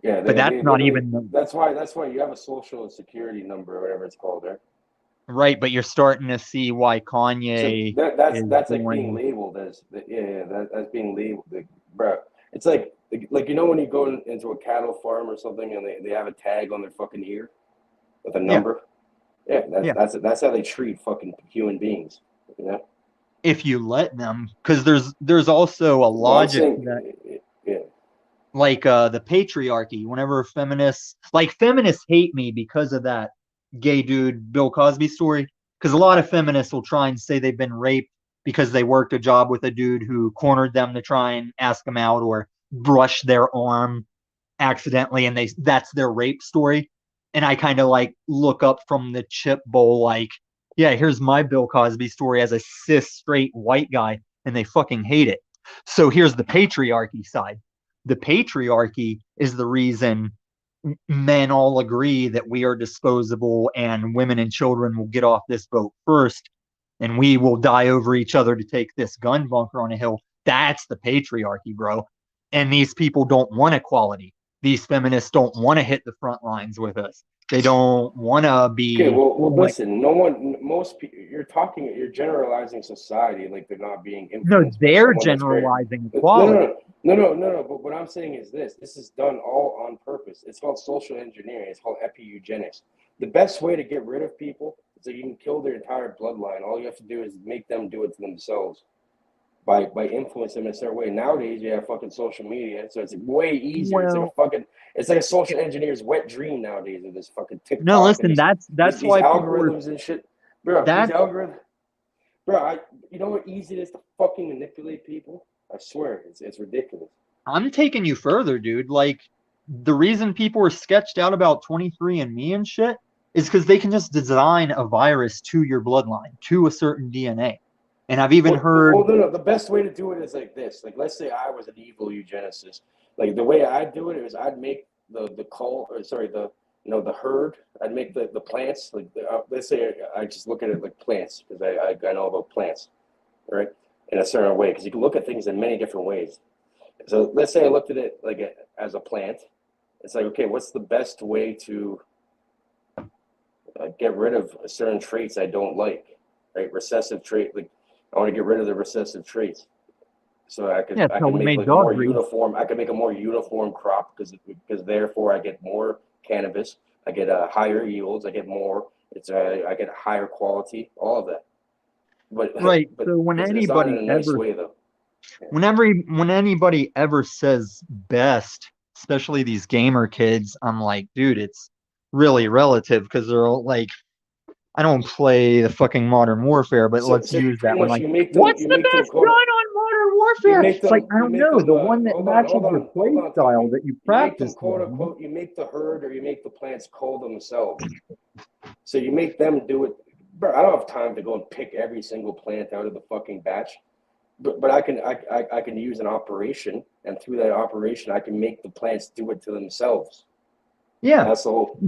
Yeah, but that's they not literally. even That's why you have a social security number or whatever it's called there. right. But you're starting to see why So Kanye is that's like being going. labeled as that's being labeled, like, bro. It's like you know when you go into a cattle farm or something and they have a tag on their fucking ear with a Yeah, number. Yeah, yeah. that's how they treat fucking human beings. You know. If you let them, because there's also a Well, I'm logic to saying, that, yeah. like the patriarchy. Whenever feminists hate me because of that gay dude Bill Cosby story, because a lot of feminists will try and say they've been raped because they worked a job with a dude who cornered them to try and ask them out or brush their arm accidentally, and that's their rape story. And I kind of like look up from the chip bowl, like, yeah, here's my Bill Cosby story as a cis straight white guy, and they fucking hate it. So here's the patriarchy side. The patriarchy is the reason men all agree that we are disposable and women and children will get off this boat first and we will die over each other to take this gun bunker on a hill. That's the patriarchy, bro. And these people don't want equality. These feminists don't want to hit the front lines with us. They don't want to Okay, be like, listen. Most people, you're generalizing society like they're not being no, influenced by they're someone that's very. generalizing No, equality. no. But what I'm saying is this: this is done all on purpose. It's called social engineering. It's called epi-eugenics. The best way to get rid of people It's like you can kill their entire bloodline. All you have to do is make them do it to themselves by influencing them in a certain way. Nowadays, you have fucking social media, so it's way easier. Well, It's like a social engineer's wet dream nowadays of this fucking TikTok. no, listen, and that's these why algorithms and shit, bro. That- These algorithms, bro. You know what easy it is to fucking manipulate people? I swear, it's ridiculous. I'm taking you further, dude. Like, the reason people were sketched out about 23andMe and shit is because they can just design a virus to your bloodline, to a certain DNA. And I've even heard. Well, no. The best way to do it is like this. Like, let's say I was an evil eugenicist. Like, the way I'd do it is I'd make the herd. I'd make the plants. Like, let's say I just look at it like plants because I know about plants, right? In a certain way, because you can look at things in many different ways. So let's say I looked at it like as a plant. It's like, okay, what's the best way to get rid of certain traits I don't like, right? Recessive trait, like I want to get rid of the recessive traits, so I can make like a more uniform. I can make a more uniform crop because therefore I get more cannabis. I get higher yields. I get more. I get higher quality. All of that. But right. So when anybody when anybody ever says best, especially these gamer kids, I'm like, dude, it's really relative because they're all like, I don't play the fucking Modern Warfare, but let's use that one. Like, what's the best gun on Modern Warfare? It's like, I don't know, the one that matches your play style that you practice. Quote unquote, you make the herd or you make the plants call themselves. So you make them do it. Bro, I don't have time to go and pick every single plant out of the fucking batch. But I can use an operation, and through that operation, I can make the plants do it to themselves. Yeah, that's all.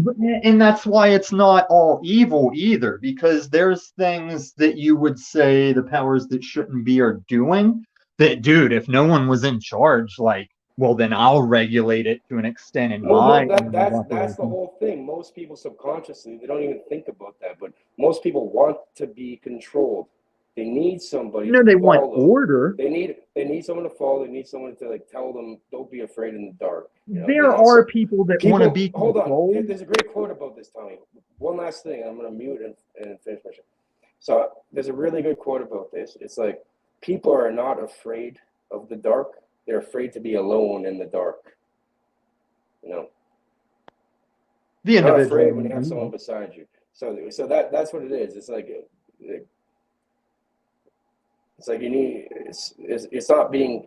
And that's why it's not all evil either, because there's things that you would say the powers that shouldn't be are doing that, dude, if no one was in charge, like, well, then I'll regulate it to an extent in my. That's the whole thing. Most people subconsciously, they don't even think about that, but most people want to be controlled. They need somebody. No, they want order. They need someone to follow. They need someone to like tell them, "Don't be afraid in the dark." You know, there are people that want to be controlled. Hold on. There's a great quote about this, Tommy. One last thing. I'm going to mute and finish my show. So there's a really good quote about this. It's like, people are not afraid of the dark. They're afraid to be alone in the dark. You know. The individual. You're not afraid when you have someone beside you. So that's what it is. It's like. It's like it's not being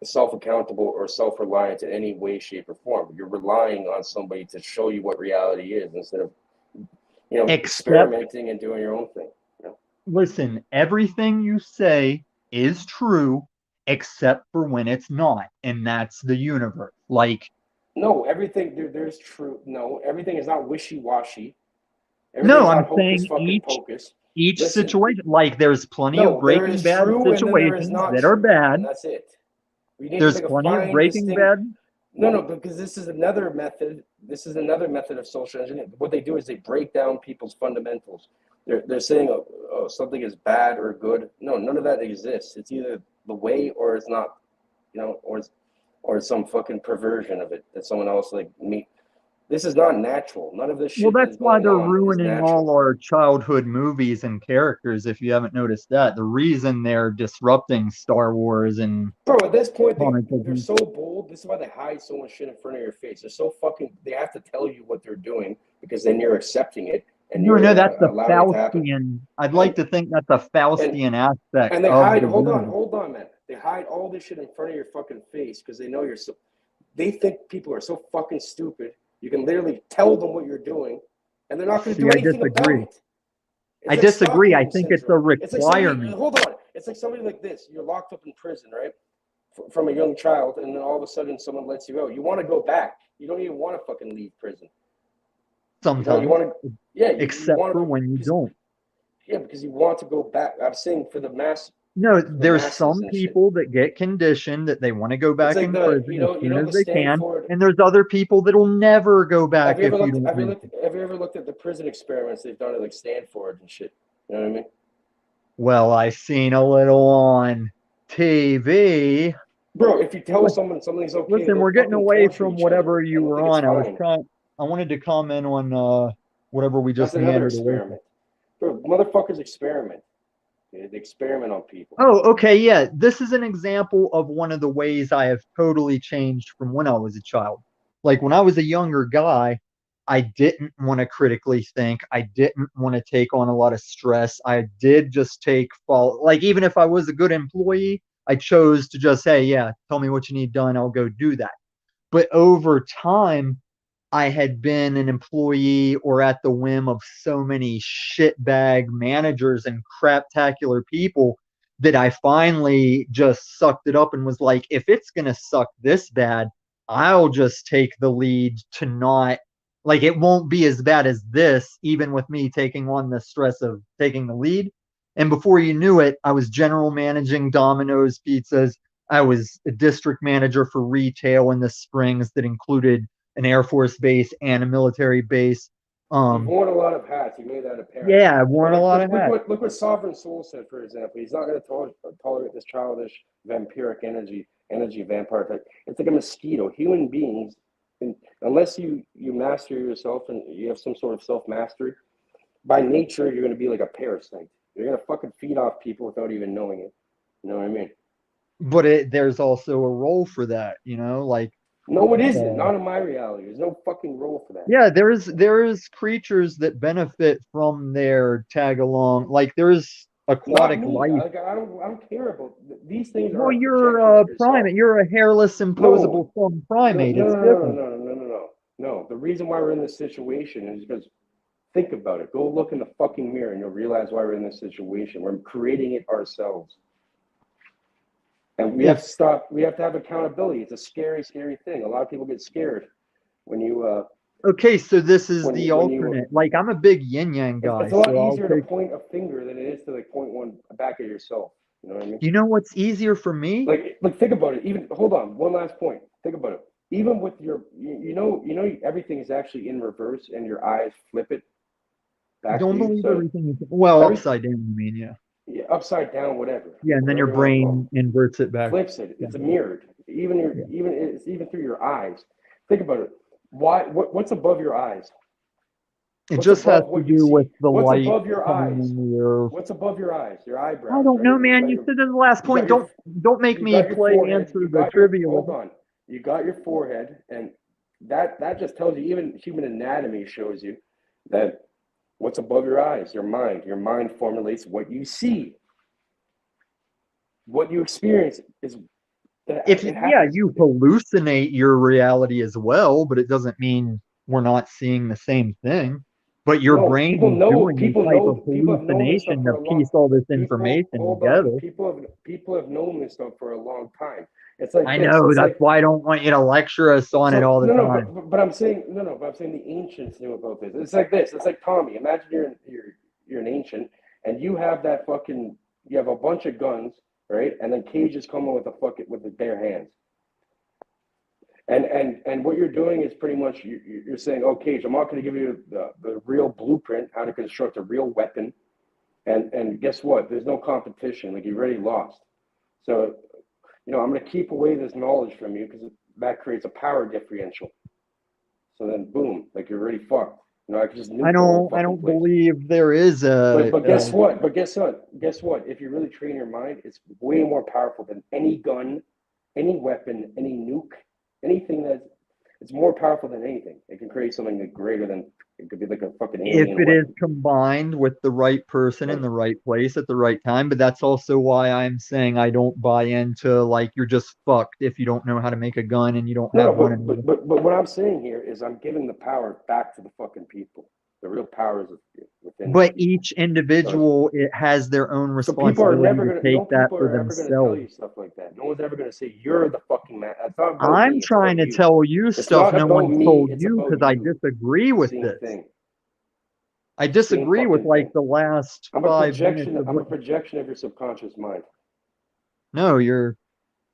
self-accountable or self-reliant in any way, shape, or form. You're relying on somebody to show you what reality is instead of, experimenting and doing your own thing. You know? Listen, everything you say is true except for when it's not, and that's the universe. Like, no, everything there's true. No, everything is not wishy-washy. No, I'm saying each situation, like there's plenty of Breaking Bad situations that are bad. That's it. There's plenty of Breaking Bad. No, because this is another method. This is another method of social engineering. What they do is they break down people's fundamentals. They're saying, oh, something is bad or good. No, none of that exists. It's either the way or it's not, or it's some fucking perversion of it that someone else like me. This is not natural. None of this shit. Well, that's why they're ruining all our childhood movies and characters. If you haven't noticed that, the reason they're disrupting Star Wars and at this point they're so bold. This is why they hide so much shit in front of your face. They're so fucking. They have to tell you what they're doing because then you're accepting it. And no, that's the Faustian. I'd like to think that's a Faustian aspect. And they hide. Hold on, man. They hide all this shit in front of your fucking face because they know you're so. They think people are so fucking stupid. You can literally tell them what you're doing, and they're not going to do anything about it. I disagree. I think it's a requirement. Hold on. It's like somebody like this. You're locked up in prison, right? From a young child, and then all of a sudden someone lets you out. You want to go back. You don't even want to fucking leave prison. Sometimes. You want to, except for when you don't. Yeah, because you want to go back. I'm saying for the mass. No, there's some people that get conditioned that they want to go back in prison as soon as they can, and there's other people that'll never go back. Have you ever looked at the prison experiments they've done at like Stanford and shit? You know what I mean? Well, I've seen a little on TV. Bro, if you tell someone something's okay, listen, we're getting away from whatever you were on. I wanted to comment on whatever we just handed away. Bro, motherfuckers experiment. They experiment on people. Oh, okay, yeah. This is an example of one of the ways I have totally changed from when I was a child. Like when I was a younger guy, I didn't want to critically think. I didn't want to take on a lot of stress. I did just take fall. Like even if I was a good employee, I chose to just say, yeah, tell me what you need done. I'll go do that. But over time, I had been an employee or at the whim of so many shitbag managers and craptacular people that I finally just sucked it up and was like, if it's going to suck this bad, I'll just take the lead to not, like, it won't be as bad as this, even with me taking on the stress of taking the lead. And before you knew it, I was general managing Domino's pizzas. I was a district manager for retail in the Springs that included an Air Force base and a military base. You've worn a lot of hats. You made that apparent. Yeah, I've worn a lot of hats. Look what Sovereign Soul said, for example. He's not going to tolerate this childish, vampiric energy vampire type. It's like a mosquito. Human beings, unless you master yourself and you have some sort of self-mastery, by nature, you're going to be like a parasite. You're going to fucking feed off people without even knowing it. You know what I mean? But there's also a role for that, like. No, it isn't. Not in my reality. There's no fucking role for that. Yeah, there is creatures that benefit from their tag along. Like there's aquatic life. Like, I don't care about these things. Well, you're a primate. You're a hairless, imposable thumb primate. It's different. No. The reason why we're in this situation is because, think about it. Go look in the fucking mirror and you'll realize why we're in this situation. We're creating it ourselves. And we have to stop. We have to have accountability. It's a scary, scary thing. A lot of people get scared when you. Okay, so this is the alternate. Like I'm a big yin yang guy. It's a lot easier to point a finger than it is to like point one back at yourself. You know what I mean? You know what's easier for me? Like think about it. Even hold on, one last point. Think about it. Even with your, everything is actually in reverse, and your eyes flip it back. Don't believe everything is upside down. I mean, yeah. Yeah, upside down, whatever. Yeah, and then your brain inverts it back. Flips it. It's mirrored. Even through your eyes. Think about it. What's above your eyes? It just has to do with the light. What's above your eyes? What's above your eyes? Your eyebrows. I don't know, man. You said in the last point. Don't make me answer the trivia. Hold on. You got your forehead, and that just tells you. Even human anatomy shows you that. What's above your eyes? Your mind. Your mind formulates what you see. What you experience is. You hallucinate your reality as well, but it doesn't mean we're not seeing the same thing. But your brain is doing this type of hallucination to piece all this information together. People have known this stuff for a long time. It's like I know that's why I don't want you to lecture us on it all the time. But I'm saying But I'm saying the ancients knew about this. It's like this. It's like Tommy. Imagine you're an ancient and you have that fucking. You have a bunch of guns, right? And then cages coming with the bare hands. And what you're doing is pretty much you're saying, oh, Cage, I'm not going to give you the real blueprint how to construct a real weapon. And guess what? There's no competition. Like you've already lost. So. I'm going to keep away this knowledge from you because that creates a power differential. So then, boom, like you're already fucked. I can just. I don't believe there is a. But guess what? Guess what? If you really train your mind, it's way more powerful than any gun, any weapon, any nuke, anything it's more powerful than anything. It can create something greater than. It could be like a fucking alien. If it is combined with the right person in the right place at the right time, but that's also why I'm saying I don't buy into like you're just fucked if you don't know how to make a gun and you don't have one. But what I'm saying here is I'm giving the power back to the fucking people. The real power is within. But each individual it has their own responsibility to take that for themselves. Tell you stuff like that. No one's ever going to say you're the fucking man. I'm trying to tell you stuff no one told you because I disagree with this. I disagree with like the last 5 minutes. I'm a projection of your subconscious mind. No, you're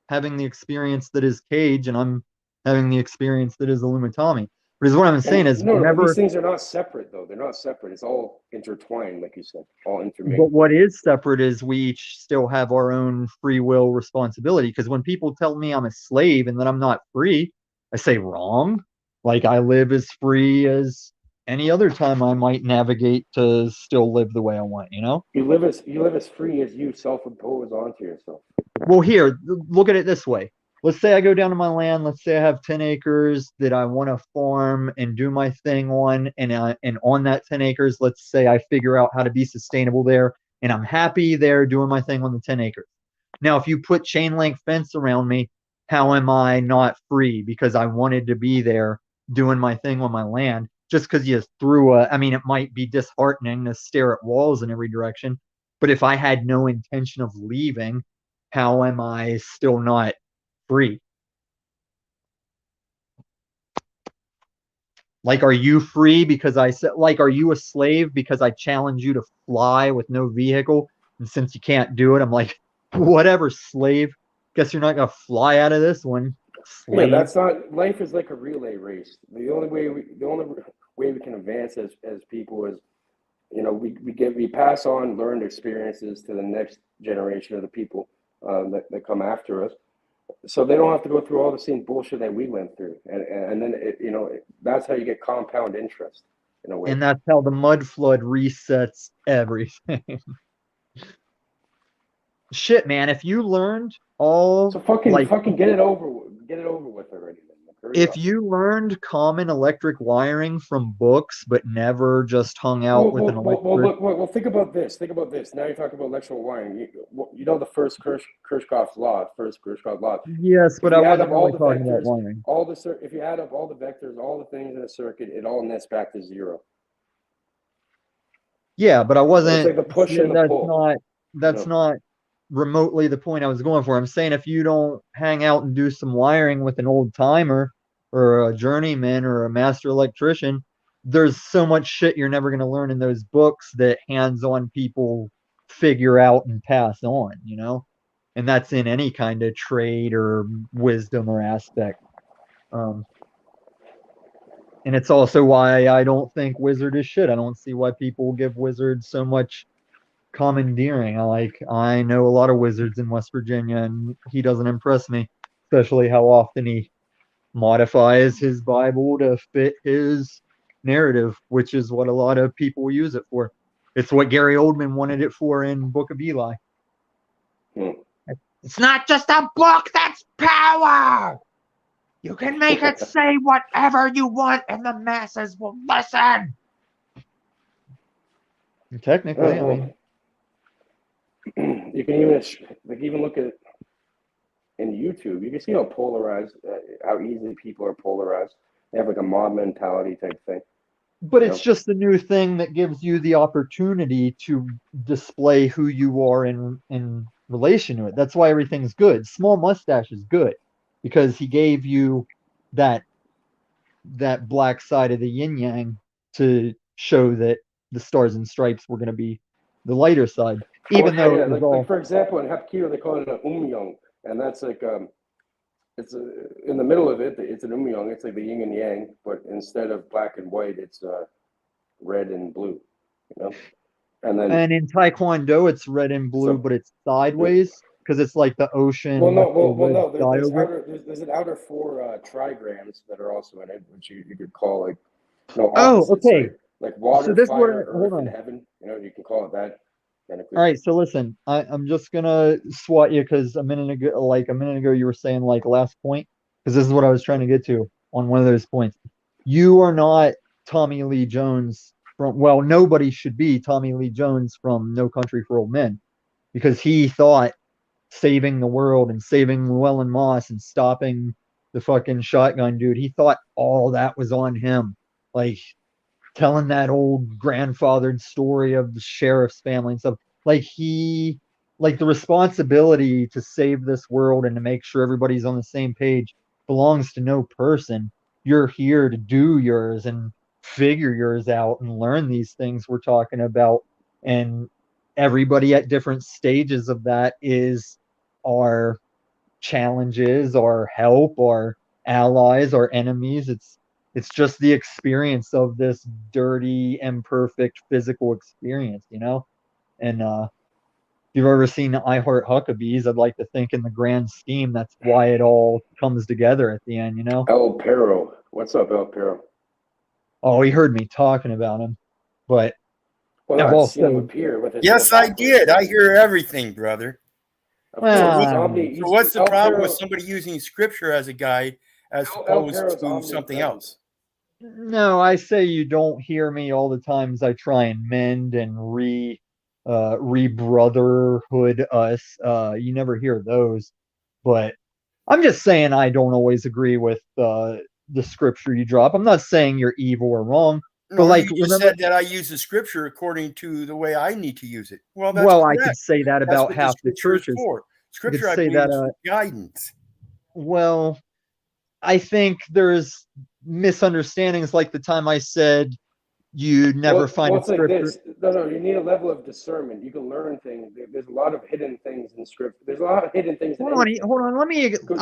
having the experience that is Cage, and I'm having the experience that is Illumitami. Because what I'm saying is, these things are not separate, though. They're not separate. It's all intertwined, like you said, all intermixed. But what is separate is we each still have our own free will responsibility. Because when people tell me I'm a slave and that I'm not free, I say wrong. Like I live as free as any other time I might navigate to still live the way I want, you know? You live as free as you self-impose onto yourself. Well, here, look at it this way. Let's say I go down to my land. Let's say I have 10 acres that I want to farm and do my thing on. And on that 10 acres, let's say I figure out how to be sustainable there. And I'm happy there doing my thing on the 10 acres. Now, if you put chain link fence around me, how am I not free? Because I wanted to be there doing my thing on my land. Just because you threw I mean, it might be disheartening to stare at walls in every direction. But if I had no intention of leaving, how am I still not free? Like, are you free because I said, like, are you a slave because I challenge you to fly with no vehicle? And since you can't do it, I'm like, whatever, slave. Guess you're not going to fly out of this one, slave. Yeah, that's not, life is like a relay race. The only way we can advance as people is, you know, we pass on learned experiences to the next generation of the people that come after us, so they don't have to go through all the same bullshit that we went through, and then that's how you get compound interest in a way. And that's how the mud flood resets everything. Shit, man, if you learned all, so fucking get it over with already. If you learned common electric wiring from books, but never just hung out with an electric... Well, think about this. Now you're talking about electrical wiring. You know the first Kirchhoff's law. Yes, but I wasn't really talking about wiring. If you add up all the vectors, all the things in a circuit, it all nets back to zero. Yeah, but I wasn't... It's like the push and the pull. That's not remotely the point I was going for. I'm saying if you don't hang out and do some wiring with an old timer or a journeyman or a master electrician, there's so much shit you're never going to learn in those books that hands-on people figure out and pass on, you know? And that's in any kind of trade or wisdom or aspect. And it's also why I don't think wizard is shit. I don't see why people give wizards so much commandeering. I know a lot of wizards in West Virginia, and he doesn't impress me, especially how often he modifies his Bible to fit his narrative, which is what a lot of people use it for. It's what Gary Oldman wanted it for in Book of Eli. It's not just a book, that's power! You can make it say whatever you want and the masses will listen! And technically, I mean... You can even look at in YouTube. You can see how polarized, how easily people are polarized. They have like a mob mentality type thing. But it's just a new thing that gives you the opportunity to display who you are in relation to it. That's why everything's good. Small Mustache is good because he gave you that black side of the yin yang to show that the stars and stripes were going to be the lighter side. Even though it was like for example, in Hapkido they call it an umyong, and that's like it's in the middle of it. It's an umyong. It's like the yin and yang, but instead of black and white, it's red and blue. You know, and in Taekwondo it's red and blue, but it's sideways because it's like the ocean. Well, no. There's an outer four trigrams that are also in it, which you could call like okay. Like water, fire, earth, and heaven. You know, you can call it that. All right, so listen, I'm just gonna swat you because a minute ago you were saying like last point, because this is what I was trying to get to on one of those points. You are not Tommy Lee Jones nobody should be Tommy Lee Jones from No Country for Old Men, because he thought saving the world and saving Llewellyn Moss and stopping the fucking shotgun dude, he thought all that was on him. Like telling that old grandfathered story of the sheriff's family and stuff. Like the responsibility to save this world and to make sure everybody's on the same page belongs to no person. You're here to do yours and figure yours out and learn these things we're talking about. And everybody at different stages of that is our challenges, our help, our allies, our enemies. It's just the experience of this dirty, imperfect physical experience, you know? And if you've ever seen I Heart Huckabees, I'd like to think in the grand scheme, that's why it all comes together at the end, you know? El Perro. What's up, El Perro? Oh, he heard me talking about him, but Well, I've no, I've seen him also appear with his Yes, head I backwards. did. I hear everything, brother. Of course, So, he's well, omni. so what's the El problem with Perro- somebody using scripture as a guide as El opposed Perro's to something omnipresent. else? no, I say you don't hear me all the times I try and mend and re-brotherhood us. You never hear those, but I'm just saying I don't always agree with the scripture you drop. I'm not saying you're evil or wrong, but No, like you just remember, said that I use the scripture according to the way I need to use it. Well, that's well, I could correct. say that That's about what the half the scripture is churches. for. I could Scripture, I say believe, that is for guidance. well, I think there's misunderstandings like the time I said you never find a it's like scripture. this. No, you need a level of discernment. You can learn things. There's a lot of hidden things in script. There's a lot of hidden things in anything. Hold on. Let me. Go,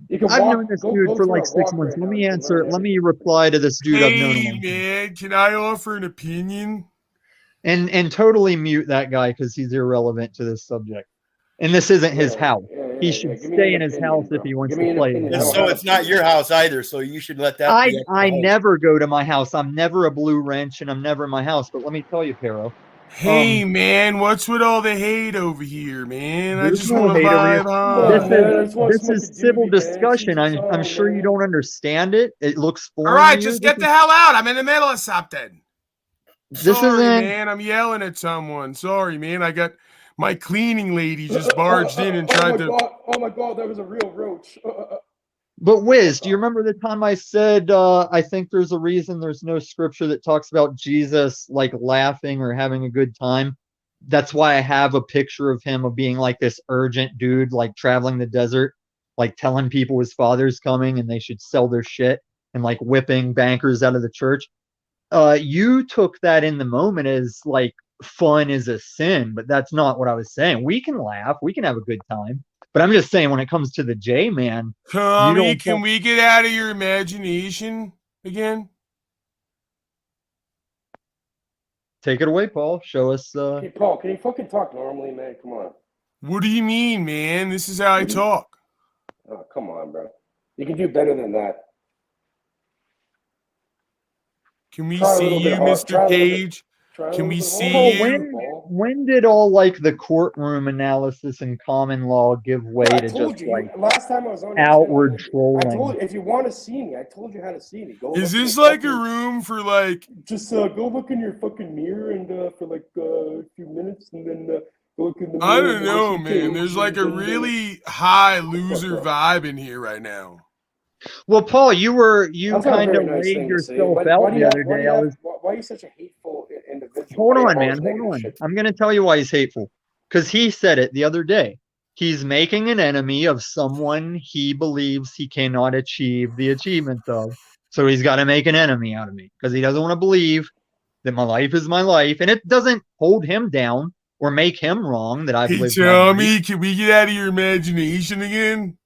you can I've known walk. this Go dude for for like a 6 walk months. right Let now. me You can answer. learn Let me everything. reply to this dude I've known a Hey long time. man, can I offer an opinion? And totally mute that guy because he's irrelevant to this subject. And this isn't his house. He should Give me stay an in his opinion, house bro. if he wants Give to me an play. opinion. And I don't so have it's not your house either. So you should let that be up to I the host. never go to my house. I'm never a blue wrench, and I'm never in my house. But let me tell you, Pero. Hey man, what's with all the hate over here, man? I There's just no want to hate over here. vibe high. Man, I just want to This smoke a is civil doobie, man. Sing discussion. some I'm song, sure you man. don't understand it. It looks All foreign right, to you. just get the hell out. I'm in the middle of something. This Sorry, isn't. man. I'm yelling at someone. Sorry, man. I got my cleaning lady just barged in and tried to. Oh my god, that was a real roach. But Wiz, do you remember the time I said I think there's a reason there's no scripture that talks about Jesus like laughing or having a good time? That's why I have a picture of him of being like this urgent dude, like traveling the desert, like telling people his father's coming and they should sell their shit and like whipping bankers out of the church. You took that in the moment as like fun is a sin, but that's not what I was saying. We can laugh, we can have a good time. But I'm just saying when it comes to the J man, you Tommy, don't can we get out of your imagination again? take it away, Paul. Show us Hey, Paul, can you fucking talk normally, man? Come on. What do you mean, man? This is how I talk. Oh, come on, bro. You can do better than that. Can we Try a see little bit you, hard. Mr. Page? Can we see Paul, you? when did all like the courtroom analysis and common law give way I to told just you like last time I was on your outward channel, I told trolling? you if you want to see me, I told you how to see me. Go. Is look this in like a fucking, room for like? Just go look in your fucking mirror and for like a few minutes, and then go look in the mirror. I don't and know, watch man. Cage, There's like a and then, really high fuck loser up. vibe in here right now. Well, Paul, you That's not a kind of very nice laid thing to say. yourself out the other day. Why are you such a hateful individual? Hold Why are you on, man. always Hold negative on. shit? I'm going to tell you why he's hateful. Because he said it the other day. He's making an enemy of someone he believes he cannot achieve the achievement of. So he's got to make an enemy out of me because he doesn't want to believe that my life is my life. And it doesn't hold him down or make him wrong that I've Hey, lived my life. Tommy, can we get out of your imagination again?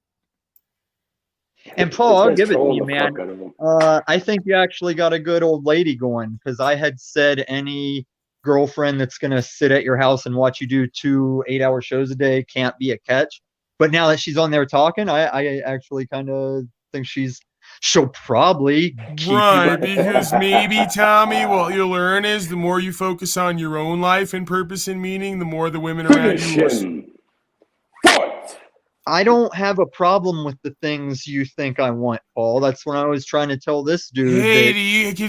And Paul, I'll This guy's give it to trolling you, the man. fuck out of him. I think you actually got a good old lady going because I had said any girlfriend that's going to sit at your house and watch you do 2 8-hour shows a day can't be a catch. But now that she's on there talking, I actually kind of think she'll probably keep you. Right, because maybe, Tommy, what you'll learn is the more you focus on your own life and purpose and meaning, the more the women around you will. Finish him. Fight. I don't have a problem with the things you think I want, Paul. That's when I was trying to tell this dude Hey, that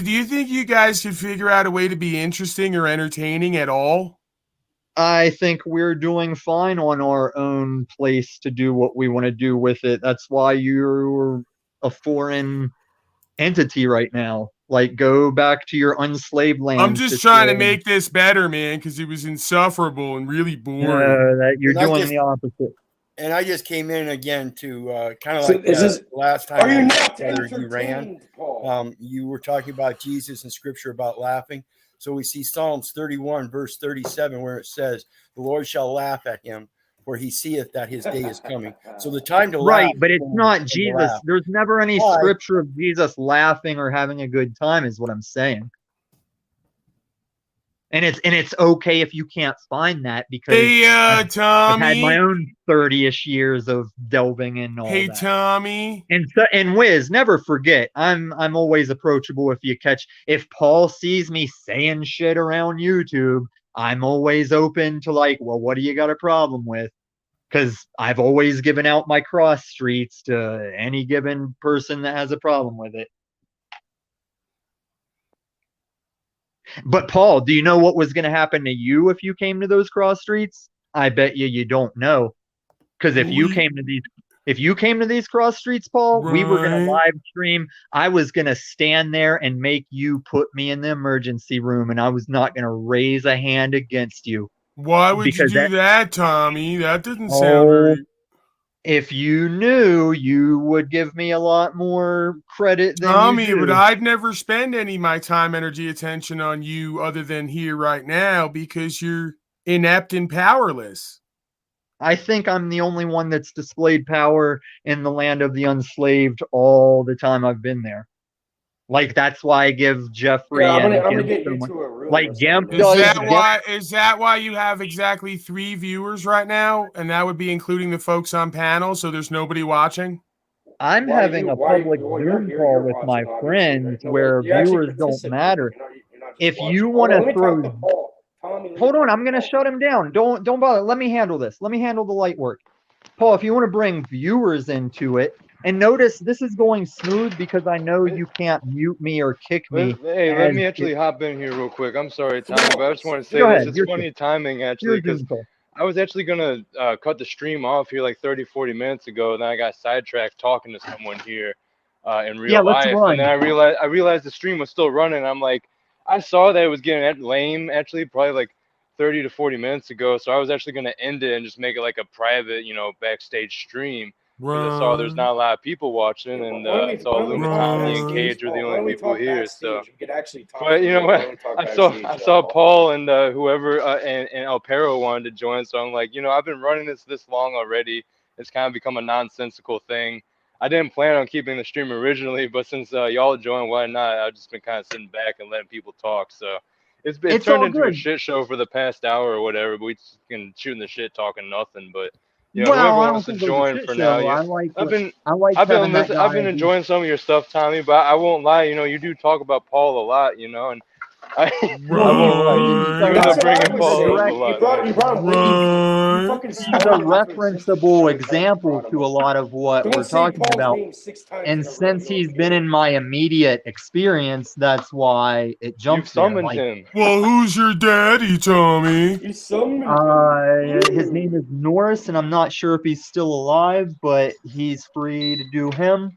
do you think you guys could figure out a way to be interesting or entertaining at all? I think we're doing fine on our own place to do what we want to do with it. That's why you're a foreign entity right now. Like, go back to your unslaved land. I'm just trying to make this better, man, because it was insufferable and really boring. That you're doing the opposite. And I just came in again to kind of So like is this- last time Are you I not gathered you ran. entertained, Paul? You were talking about Jesus and scripture about laughing. So we see Psalms 31, verse 37, where it says, "The Lord shall laugh at him, for he seeth that his day is coming." So the time to laugh. Right, but it's not Jesus. There's never any scripture of Jesus laughing or having a good time, is what I'm saying. And it's okay if you can't find that, because Hey, I've had my Tommy. own 30-ish years of delving in all Hey, that. Tommy. And Wiz, never forget, I'm always approachable if Paul sees me saying shit around YouTube, I'm always open to like, well, what do you got a problem with? Because I've always given out my cross streets to any given person that has a problem with it. But Paul, do you know what was going to happen to you if you came to those cross streets? I bet you don't know. Because if you came to these cross streets, Paul, we were going to Right. live stream. I was going to stand there and make you put me in the emergency room, and I was not going to raise a hand against you. Why would you Because do that, Tommy? That doesn't sound Oh, very... if you knew, you would give me a lot more credit than you Tommy, do. but I'd never spend any of my time, energy, attention on you other than here right now because you're inept and powerless. I think I'm the only one that's displayed power in the land of the unslaved all the time I've been there. Like, that's why I give Jeffrey Yeah, I'm and gonna Gimp get so you much. to a room. Like or Gimp something, does. Is that why you have exactly 3 viewers right now? And that would be including the folks on panel, so there's nobody watching? I'm having a public Zoom call with my friends where viewers don't matter. If you want to throw... Hold on, I'm going to shut him down. Don't bother. Let me handle this. Let me handle the light work. Paul, if you want to bring viewers into it, and notice this is going smooth because I know you can't mute me or kick me. Let me actually hop in here real quick. I'm sorry, Tommy, but I just want to say Go this. ahead. It's funny timing, actually, because Zoom call. I was actually going to cut the stream off here like 30, 40 minutes ago, and then I got sidetracked talking to someone here in real let's life. run. And then I realized the stream was still running. I'm like, I saw that it was getting lame, actually, probably like 30 to 40 minutes ago. So I was actually going to end it and just make it like a private, backstage stream. Because I saw there's not a lot of people watching, and I saw Lumatami and Cage were the only people here. So, but you know what? I saw Paul and whoever and El Perro wanted to join. So I'm like, I've been running this long already. It's kind of become a nonsensical thing. I didn't plan on keeping the stream originally, but since y'all joined, why not? I've just been kind of sitting back and letting people talk. So it's turned into a shit show for the past hour or whatever. But we just been shooting the shit, talking nothing, but. Whoever wants to join for now. I've been enjoying some of your stuff, Tommy, but I won't lie. You do talk about Paul a lot, and I won't lie. You end up bringing Paul up a lot. He's a referenceable example to a lot of what we're talking about. And since he's been in my immediate experience, that's why it jumps. You've summoned him. Well, who's your daddy, Tommy? You summoned him. His name is Norris, and I'm not sure if he's still alive, but he's free to do him.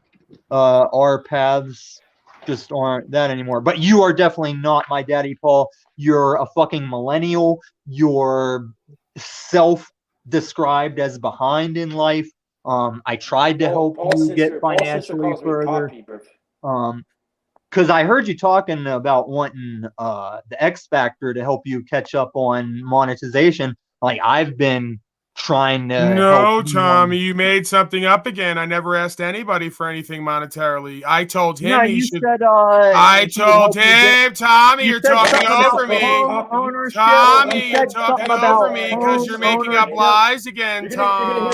Our paths just aren't that anymore. But you are definitely not my daddy, Paul. You're a fucking millennial. You're self-described as behind in life. I tried to help you get financially further. Because I heard you talking about wanting the X Factor to help you catch up on monetization. Like, I've been trying to No, Tommy, you made something up again. I never asked anybody for anything monetarily. I told him I told him, Tommy, you're talking over me. Tommy, you're talking over me because you're making up lies again, Tom.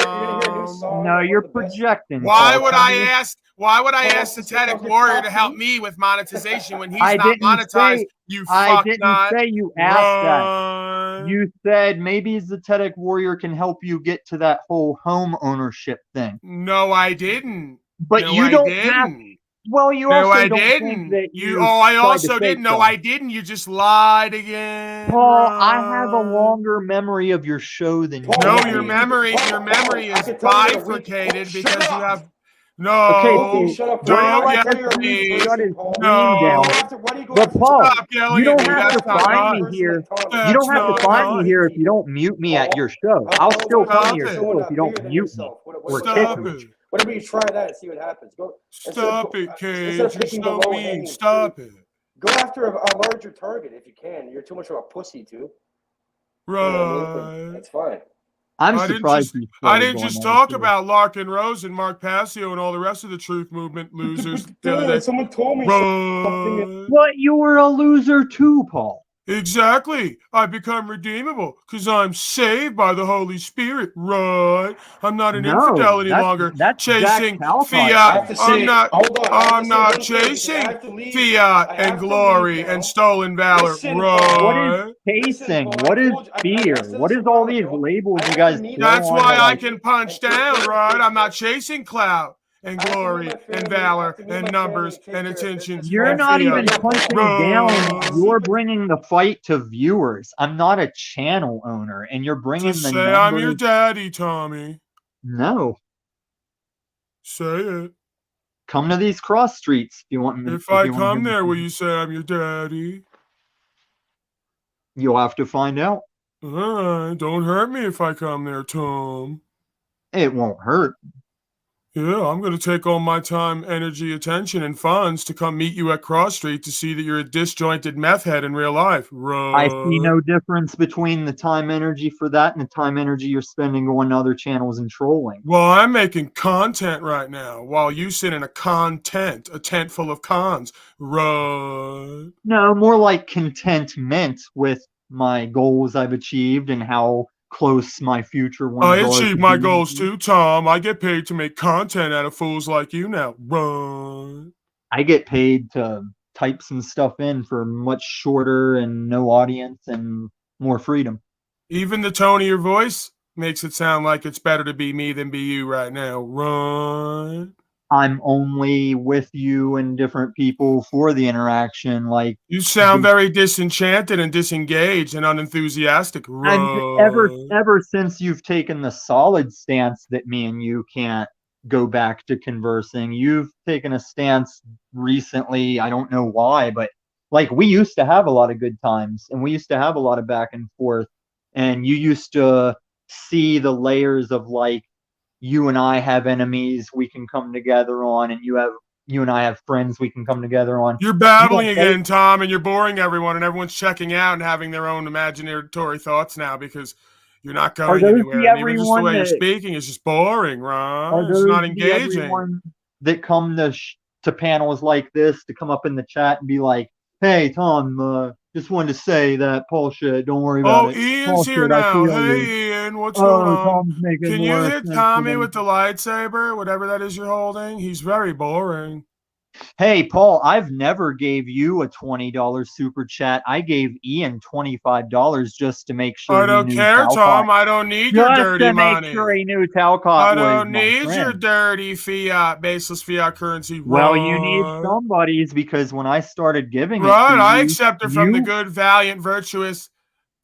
No, you're projecting. Why would I ask Synthetic Warrior to help me with monetization when he's not monetized? I didn't say you asked that. You said maybe Zetetic Warrior can help you get to that whole home ownership thing. No, I didn't. But you don't have. Well, you also don't think that you. Oh, I also didn't. No, I didn't. You just lied again. Paul, I have a longer memory of your show than you. No, your memory is bifurcated because you have. No, okay, shut up. Don't yell me. No. But Paul, you don't have to find me here. You don't have to find me here if you don't mute me at your show. I'll still come to your show if you don't mute me or kick me. Whatever you try that and see what happens. Stop it, Cage. You're so mean. Stop it. Go after a larger target if you can. You're too much of a pussy too. Right. That's fine. I'm surprised. I didn't just talk about Larkin Rose and Mark Passio and all the rest of the Truth Movement losers. Someone told me something. But you were a loser too, Paul. Exactly. I become redeemable because I'm saved by the Holy Spirit, right? I'm not an No, infidel any longer that's Jack chasing Calcott. I fiat. have to I'm say, not hold on. I have to I'm say not one thing because I chasing have to leave. fiat I and have to leave glory now. and stolen valor, Listen, Paul. What is right? Listen, chasing? Paul. What is I fear? said What this a is all while these ago. labels I you have to guys meet throw my That's on to why I like? can family punch and take down, care of right? I'm not business. chasing clout and I have to meet glory my and family. I have valor to meet and my family numbers and take and care of attention business. You're and not fiat. even Yo, Paul, punching down. I Right. see, You're but bringing the fight to viewers. I'm not a channel owner, and you're bringing Just the say I'm your numbers. daddy, Tommy. No, Say it. come to these cross streets if you want me. If If I you want to hear come me. there, will you say I'm your daddy? You'll have to find out. All right, don't hurt me if I come there, Tom. It won't hurt. Yeah, I'm going to take all my time, energy, attention, and funds to come meet you at Cross Street to see that you're a disjointed meth head in real life. I see Right. no difference between the time energy for that and the time energy you're spending on other channels and trolling. Well, I'm making content right now while you sit in a tent full of cons. Right. No, more like contentment with my goals I've achieved and how close my future I ones are to achieve my goals being. too, Tom. I get paid to make content out of fools like you now. Right. I get paid to type some stuff in for much shorter and no audience and more freedom. Even the tone of your voice makes it sound like it's better to be me than be you right now. Right. I'm only with you and different people for the interaction. Like, You sound very disenchanted and disengaged and unenthusiastic. and Right. ever since you've taken the solid stance that me and you can't go back to conversing, you've taken a stance recently. I don't know why, but like we used to have a lot of good times and we used to have a lot of back and forth. And you used to see the layers of like, you and I have enemies we can come together on, and you and I have friends we can come together on. You're You babbling don't again, Tom, and you're boring everyone, and everyone's checking out and having their own imaginatory thoughts now because you're not Are going those anywhere. the And even just the everyone way you're that speaking is just boring, are right? It's those not the engaging. everyone that come to panels like this to come up in the chat and be like, "Hey, Tom, just wanted to say that Paul shit. Don't worry about Oh, it. Ian's Paul here shit. I now. feel you. Hey, Ian, what's going Oh, on? Tom's making Can you more hit sense Tommy than." with the lightsaber, whatever that is you're holding? He's very boring. Hey, Paul, I've never gave you a $20 super chat. I gave Ian $25 just to make sure I he don't knew care, Talcott. Tom. I don't need your Just dirty to make money. sure he knew Talcott I was don't my need your friend. dirty fiat, baseless fiat currency. Well, you need Right. somebody's because when I started giving it to Right. I you, accept it from the good, valiant, virtuous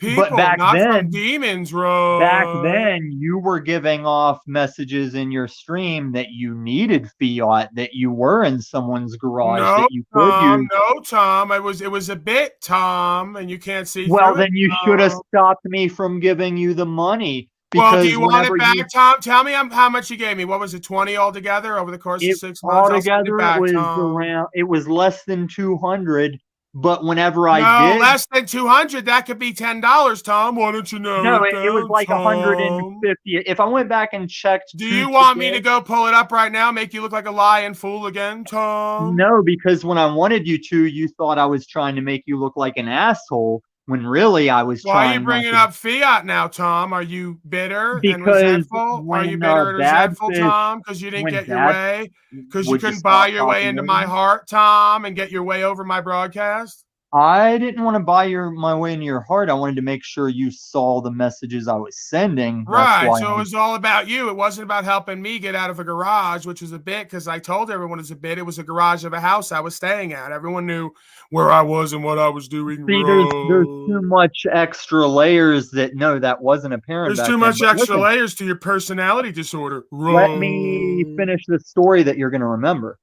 but people, not from demons. back Right. then, you were giving off messages in your stream that you needed fiat, that you were in someone's garage, No, that you could Tom. use. No, Tom. It was a bit, Tom, and you can't see Well, through it. then you should have stopped me from giving you the money Well, do because you want whenever it back, Tom? Tell me how much you gave me. What was it, 20 altogether over the course of it 6 months? I'll send it altogether back, Tom. it was less than 200, but whenever I No, did, less than 200. That could be $10, Tom. Why don't you narrow no, it it was down, like Tom? 150. If I went back and checked Do to you want me to today, go pull it up right now, make you look like a lying fool again, Tom? no, because when I wanted you to, you thought I was trying to make you look like an asshole when really I was Why are you trying not bringing to. up fiat now, Tom? Are you bitter and Because resentful? Are you when bitter and resentful, Badfish, Tom, because you didn't when get your Bad, way? Because you would you couldn't buy stop your way talking into over my me? heart, Tom, and get your way over my broadcast? I didn't want to buy my way into your heart. I wanted to make sure you saw the messages I was sending. That's Right. why So it was all about you. It wasn't about helping me get out of a garage, which was a bit because I told everyone it was a bit. It was a garage of a house I was staying at. Everyone knew where I was and what I was doing. See, there's too much extra layers that wasn't apparent There's back too then. much But extra listen, layers to your personality disorder. let me finish the story that you're going to remember.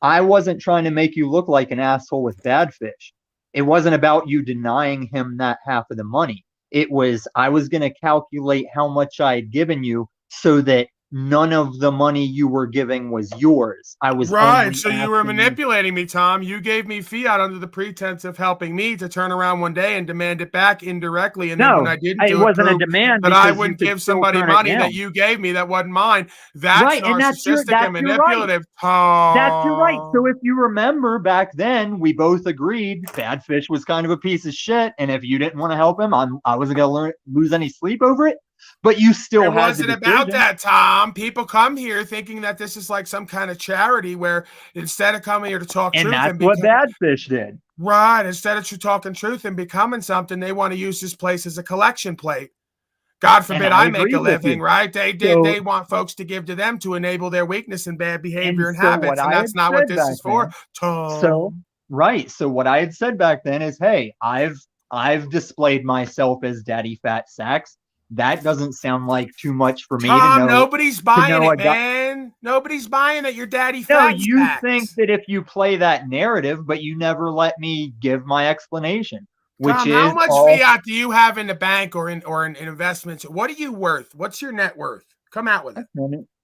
I wasn't trying to make you look like an asshole with Badfish. It wasn't about you denying him that half of the money. It was I was going to calculate how much I had given you so that none of the money you were giving was yours. I was right. So you were asking manipulating me, Tom. You gave me fiat under the pretense of helping me to turn around one day and demand it back indirectly. And then when I didn't do it, wasn't a demand that I because you wouldn't could give still somebody turn it money down. that you gave me that wasn't mine. That's Right, and narcissistic and you're right. manipulative, Tom. That's your right. So if you remember back then, we both agreed Bad Fish was kind of a piece of shit, and if you didn't want to help him, I wasn't gonna lose any sleep over it. But you still It had wasn't the about decision. that, Tom. People come here thinking that this is like some kind of charity where instead of coming here to talk And truth that's and what Bad Fish did. Right. Instead of talking truth and becoming something, they want to use this place as a collection plate. God forbid I make a living, right? They want folks to give to them to enable their weakness and bad behavior and habits, and that's not what this is for. So what I had said back then is, hey, I've displayed myself as Daddy Fat Sacks. That doesn't sound like too much for me to know. Nobody's buying it, man. Nobody's buying that you're Daddy Fat Sacks. No, you think that if you play that narrative, but you never let me give my explanation. Tom, how much fiat do you have in the bank or in investments? What are you worth? What's your net worth? Come out with it.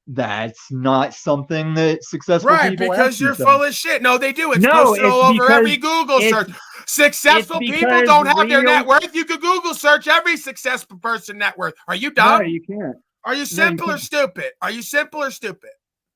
That's not something that successful people because you're full of shit. No, they do. It's posted all over every Google search. Successful people don't have their net worth. You could Google search every successful person net worth. Are you dumb? No, you can't. Are you simple or stupid? Are you simple or stupid?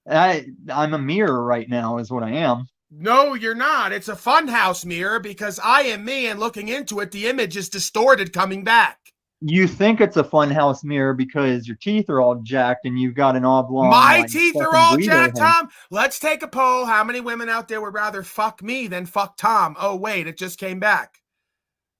I'm a mirror right now is what I am. No, you're not. It's a funhouse mirror because I am me, and looking into it, the image is distorted coming back. You think it's a funhouse mirror because your teeth are all jacked and you've got an oblong. My teeth are all jacked, Tom. Let's take a poll. How many women out there would rather fuck me than fuck Tom? Oh, wait, it just came back.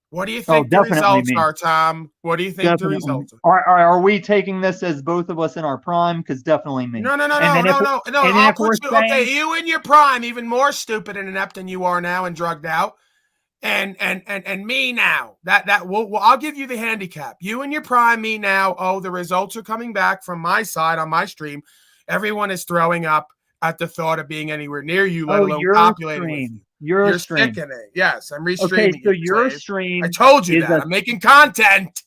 What do you think the results are, Tom? What do you think the results are? Are we taking this as both of us in our prime? Because definitely me. No. I'll put you, okay, you in your prime, even more stupid and inept than you are now and drugged out. And me now. I'll give you the handicap. You in your prime, me now. Oh, the results are coming back from my side on my stream. Everyone is throwing up at the thought of being anywhere near you, let alone populating with you. You're sticking it. Yes, I'm restreaming. Okay, so your stream. I told you that. I'm making content.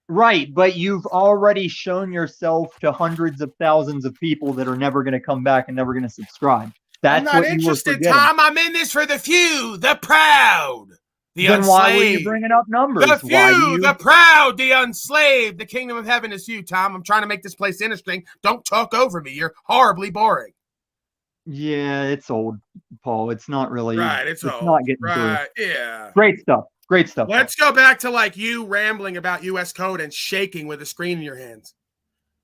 Right, but you've already shown yourself to hundreds of thousands of people that are never going to come back and never going to subscribe. I'm not interested, Tom. I'm in this for the few, the proud, the then enslaved. Why were you bringing up numbers? The few, the proud, the enslaved. The kingdom of heaven is you, Tom. I'm trying to make this place interesting. Don't talk over me. You're horribly boring. Yeah, it's old, Paul. It's not really. Right, it's old. Not getting through. Yeah. Great stuff. Great stuff. Let's go back to like you rambling about U.S. code and shaking with a screen in your hands.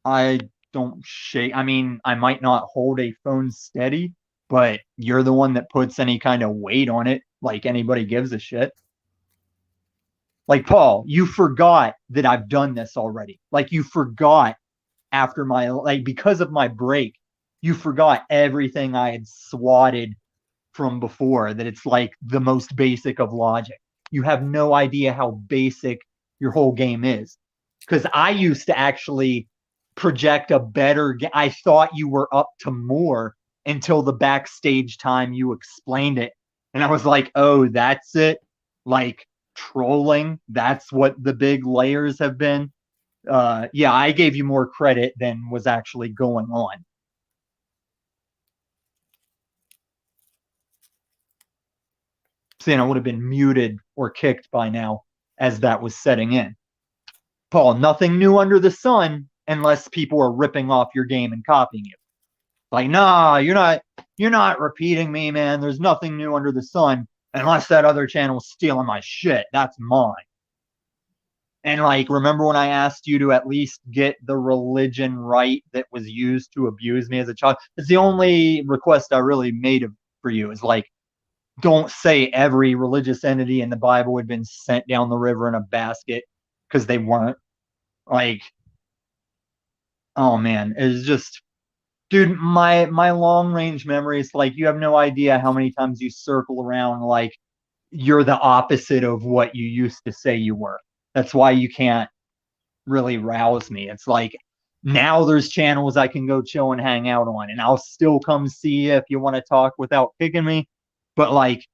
I don't shake. I mean, I might not hold a phone steady, but you're the one that puts any kind of weight on it, like anybody gives a shit. Like, Paul, you forgot that I've done this already. Like, you forgot after because of my break, you forgot everything I had swatted from before, that it's like the most basic of logic. You have no idea how basic your whole game is. Because I used to actually project a better game. I thought you were up to more until the backstage time you explained it. And I was like, oh, that's it? Like, trolling? That's what the big layers have been? Yeah, I gave you more credit than was actually going on. See, I would have been muted or kicked by now as that was setting in. Paul, nothing new under the sun unless people are ripping off your game and copying you. Like, nah, you're not repeating me, man. There's nothing new under the sun unless that other channel's stealing my shit. That's mine. And like, remember when I asked you to at least get the religion right that was used to abuse me as a child? It's the only request I really made for you, is like, don't say every religious entity in the Bible had been sent down the river in a basket, because they weren't. Like, oh man, it's just, dude, my long range memory is like, you have no idea how many times you circle around like you're the opposite of what you used to say you were. That's why you can't really rouse me. It's like, now there's channels I can go chill and hang out on, and I'll still come see you if you want to talk without kicking me. But like,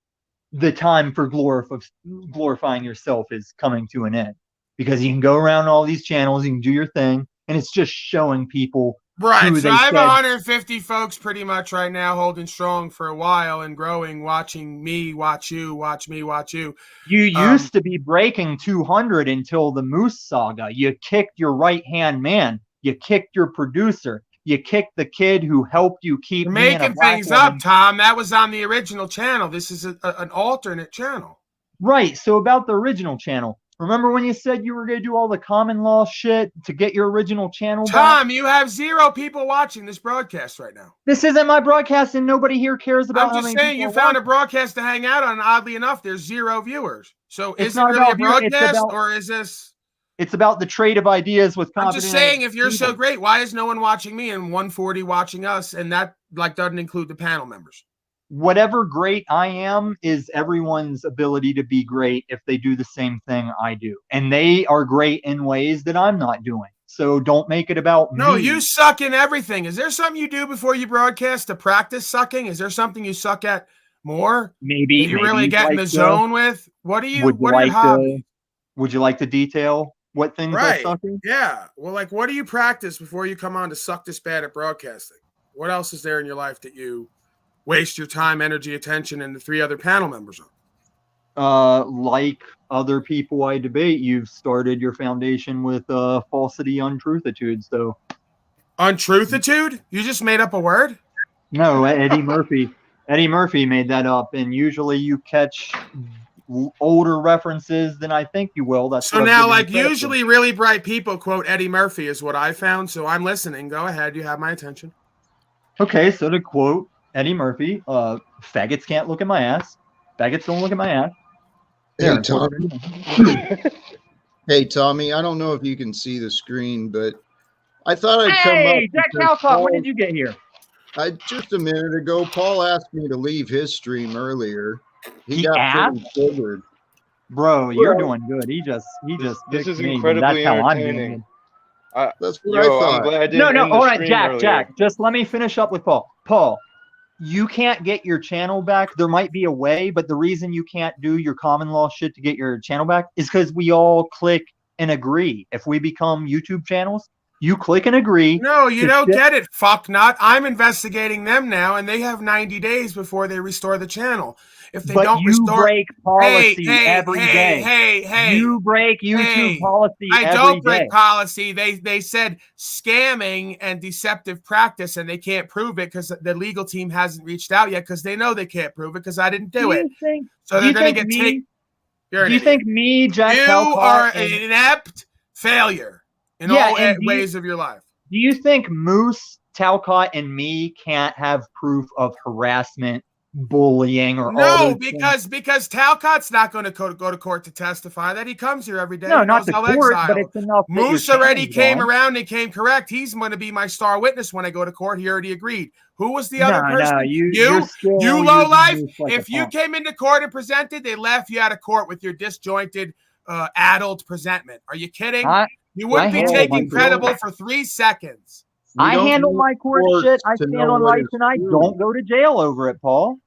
the time for glorifying yourself is coming to an end, because you can go around all these channels, you can do your thing, and it's just showing people Right. who So they I have said 150 folks pretty much right now holding strong for a while and growing, watching me watch you, watch me watch you. you used to be breaking 200 until the Moose saga. You kicked your right-hand man. You kicked your producer. You kicked the kid who helped you keep You're me and a making black things woman. up, Tom. That was on the original channel. This is an alternate channel. Right. So about the original channel. Remember when you said you were going to do all the common law shit to get your original channel back? Tom, you have 0 people watching this broadcast right now. This isn't my broadcast, and nobody here cares about I'm how just many saying people you are found a watching. broadcast to hang out on, and oddly enough, there's 0 viewers. So It's is it not really a about view- it's broadcast, about- or is this... It's about the trade of ideas with I'm competent just saying, if you're so people. great, why is no one watching me and 140 watching us? And that like doesn't include the panel members. Whatever great I am is everyone's ability to be great if they do the same thing I do. And they are great in ways that I'm not doing. So don't make it about No, me. you suck in everything. Is there something you do before you broadcast to practice sucking? Is there something you suck at more? Maybe that you really get in the zone with? What are your hobbies? Would you like to detail what things I suck in? Yeah. Well, like, what do you practice before you come on to suck this bad at broadcasting? What else is there in your life that you waste your time, energy, attention, and the 3 other panel members on? Like other people I debate, you've started your foundation with falsity, untruthitude. So Untruthitude? You just made up a word? No, Eddie Murphy. Eddie Murphy made that up, and usually you catch older references than I think you will. That's so now, like, usually really bright people quote Eddie Murphy is what I found. So I'm listening. Go ahead. You have my attention. Okay, so to quote Eddie Murphy, faggots can't look at my ass. Faggots don't look at my ass. Hey, Tommy. Hey, Tommy, I don't know if you can see the screen, but I thought I'd come up. Hey, Jack Calcott, when did you get here? Just a minute ago, Paul asked me to leave his stream earlier. He got asked? pretty triggered. Bro, you're doing good. He just This is me, incredibly that's how I'm entertaining. doing. That's what I thought. I'm glad I didn't end the all right, stream earlier. Jack, just let me finish up with Paul. Paul, you can't get your channel back. There might be a way, but the reason you can't do your common law shit to get your channel back is because we all click and agree. If we become YouTube channels, you click and agree. No, you don't get it, fuck nut. I'm investigating them now, and they have 90 days before they restore the channel. If they don't restore, break policy every day. Hey, you break YouTube policy every day. I don't break policy. They said scamming and deceptive practice, and they can't prove it because the legal team hasn't reached out yet because they know they can't prove it because I didn't do it. So they're going to get taken. Do you think me, Jack Calcott, you are an inept failure in all ways of your life? Do you think Moose, Talcott, and me can't have proof of harassment, bullying, or all because Talcott's not going to go to court to testify. That he comes here every day. No, not to court, but it's enough. Moose already came around and came correct. He's going to be my star witness when I go to court. He already agreed. Who was the other person? No, you low life. If you came into court and presented, they left you out of court with your disjointed, addled presentment. Are you kidding? You wouldn't be taken credible for 3 seconds. I handle my court shit. I stand on life and I don't go to jail over it, Paul.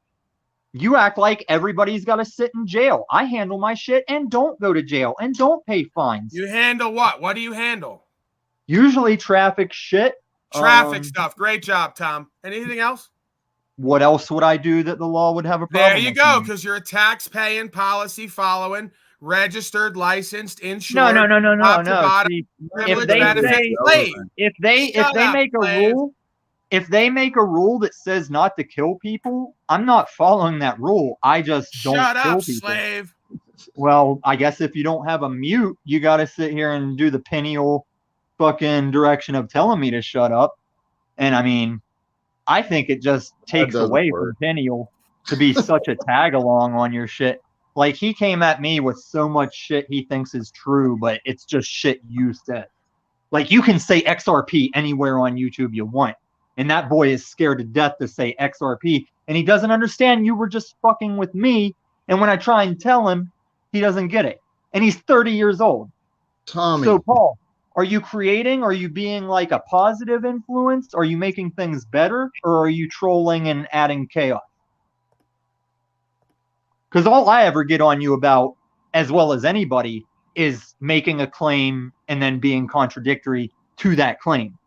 You act like everybody's got to sit in jail. I handle my shit and don't go to jail and don't pay fines. You handle what? What do you handle? Usually traffic shit. Traffic stuff. Great job, Tom. Anything else? What else would I do that the law would have a problem? There you go, because you're a tax-paying, policy-following, registered, licensed, insured. No. See, if they make a rule that says not to kill people, I'm not following that rule. I just don't kill people. Slave. Well, I guess if you don't have a mute, you got to sit here and do the pineal fucking direction of telling me to shut up. And I mean, I think it just takes away from pineal to be such a tag along on your shit. Like, he came at me with so much shit he thinks is true, but it's just shit you said. Like, you can say XRP anywhere on YouTube you want. And that boy is scared to death to say XRP. And he doesn't understand you were just fucking with me. And when I try and tell him, he doesn't get it. And he's 30 years old. Tommy. So, Paul, are you creating? Are you being like a positive influence? Are you making things better? Or are you trolling and adding chaos? Because all I ever get on you about, as well as anybody, is making a claim and then being contradictory to that claim.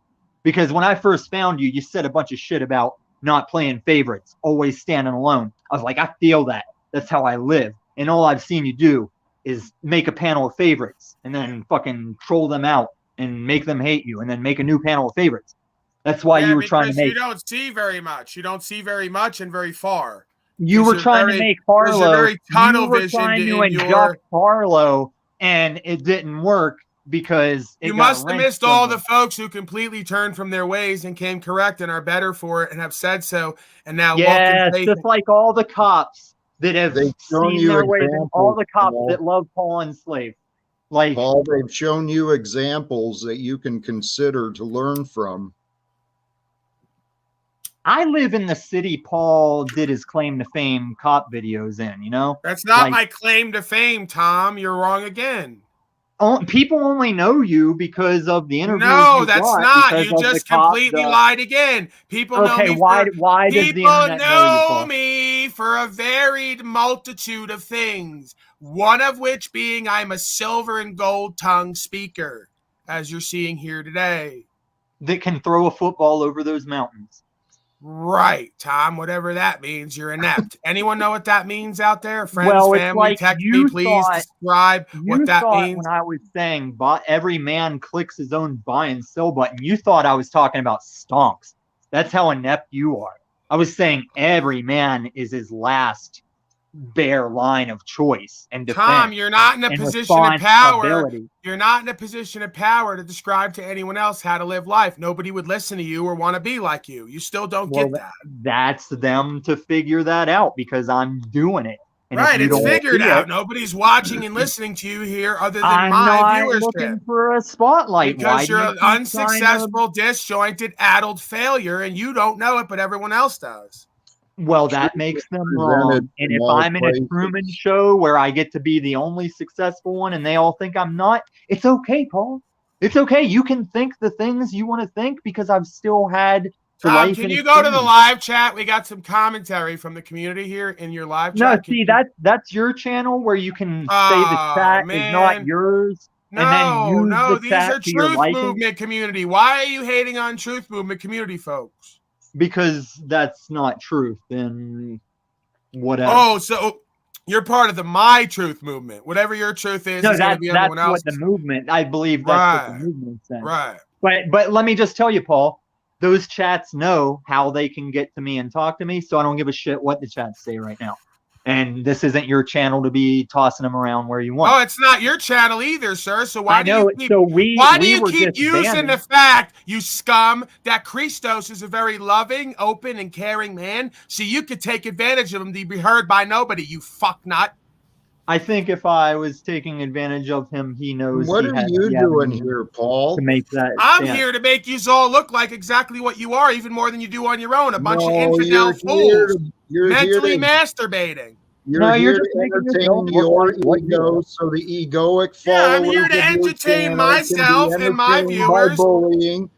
Because when I first found you, you said a bunch of shit about not playing favorites, always standing alone. I was like, I feel that. That's how I live. And all I've seen you do is make a panel of favorites and then fucking troll them out and make them hate you and then make a new panel of favorites. That's why you were trying to make. You don't see very much. You don't see very much and very far. You were trying to make Harlow. Very tunnel you were vision trying to induct Harlow, and it didn't work because you must have missed all the folks who completely turned from their ways and came correct and are better for it and have said so. And now, yeah, just like all the cops that have seen their ways, and all the cops that love Paul and Slave. Like Paul, they've shown you examples that you can consider to learn from. I live in the city Paul did his claim to fame cop videos in, you know? That's not my claim to fame, Tom. You're wrong again. People only know you because of the interviews. No, that's not. You just completely lied again. People know me. Why does the internet know me for a varied multitude of things. One of which being I'm a silver and gold tongue speaker, as you're seeing here today. That can throw a football over those mountains. Right, Tom, whatever that means, you're inept. Anyone know what that means out there? Friends, family, text me, please describe what that means. When I was saying every man clicks his own buy and sell button, you thought I was talking about stonks. That's how inept you are. I was saying every man is his last bare line of choice and defense. Tom, you're not in a position of power. You're not in a position of power to describe to anyone else how to live life. Nobody would listen to you or want to be like you. You still don't get that. That's them to figure that out because I'm doing it. And right, it's figured out. Nobody's watching and listening to you here other than my viewership. I'm looking for a spotlight. Because you're an unsuccessful, disjointed, addled failure, and you don't know it, but everyone else does. Well, that makes them wrong. And if I'm in a Truman show where I get to be the only successful one and they all think I'm not, it's okay, Paul. It's okay. You can think the things you want to think because I've still had the life. Can you go to the live chat? We got some commentary from the community here in your live chat. No, see, that's your channel where you can say the chat is not yours. No, these are Truth Movement community. Why are you hating on Truth Movement community, folks? Because that's not truth, then whatever. Oh, so you're part of the My Truth movement. Whatever your truth is, going to be everyone else. That's what the movement. I believe that's what the movement says. Right. But let me just tell you, Paul. Those chats know how they can get to me and talk to me, so I don't give a shit what the chats say right now. And this isn't your channel to be tossing them around where you want. Oh, it's not your channel either, sir. So why do you keep using the fact, you scum, that Christos is a very loving, open, and caring man, so you could take advantage of him to be heard by nobody, you fucknut? I think if I was taking advantage of him, he knows. What are you doing here, Paul? To make that I'm here to make you all look like exactly what you are, even more than you do on your own. A bunch of infidel fools. You're mentally masturbating. You're just entertaining your ego, so the egoic followers. Yeah, I'm here to entertain myself and my viewers.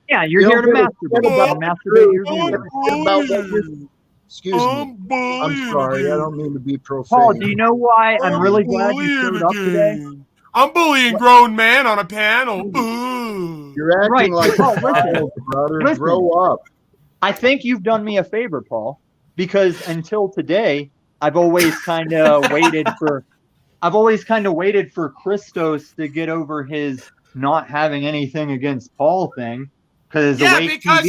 Yeah, you're here to masturbate your viewers. Excuse me. I'm sorry. I don't mean to be profane. Paul, do you know why I'm really glad you showed up today? I'm bullying grown man on a panel. You're acting like a child, brother. Grow up. I think you've done me a favor, Paul, because until today, I've always kind of waited for Christos to get over his not having anything against Paul thing. Because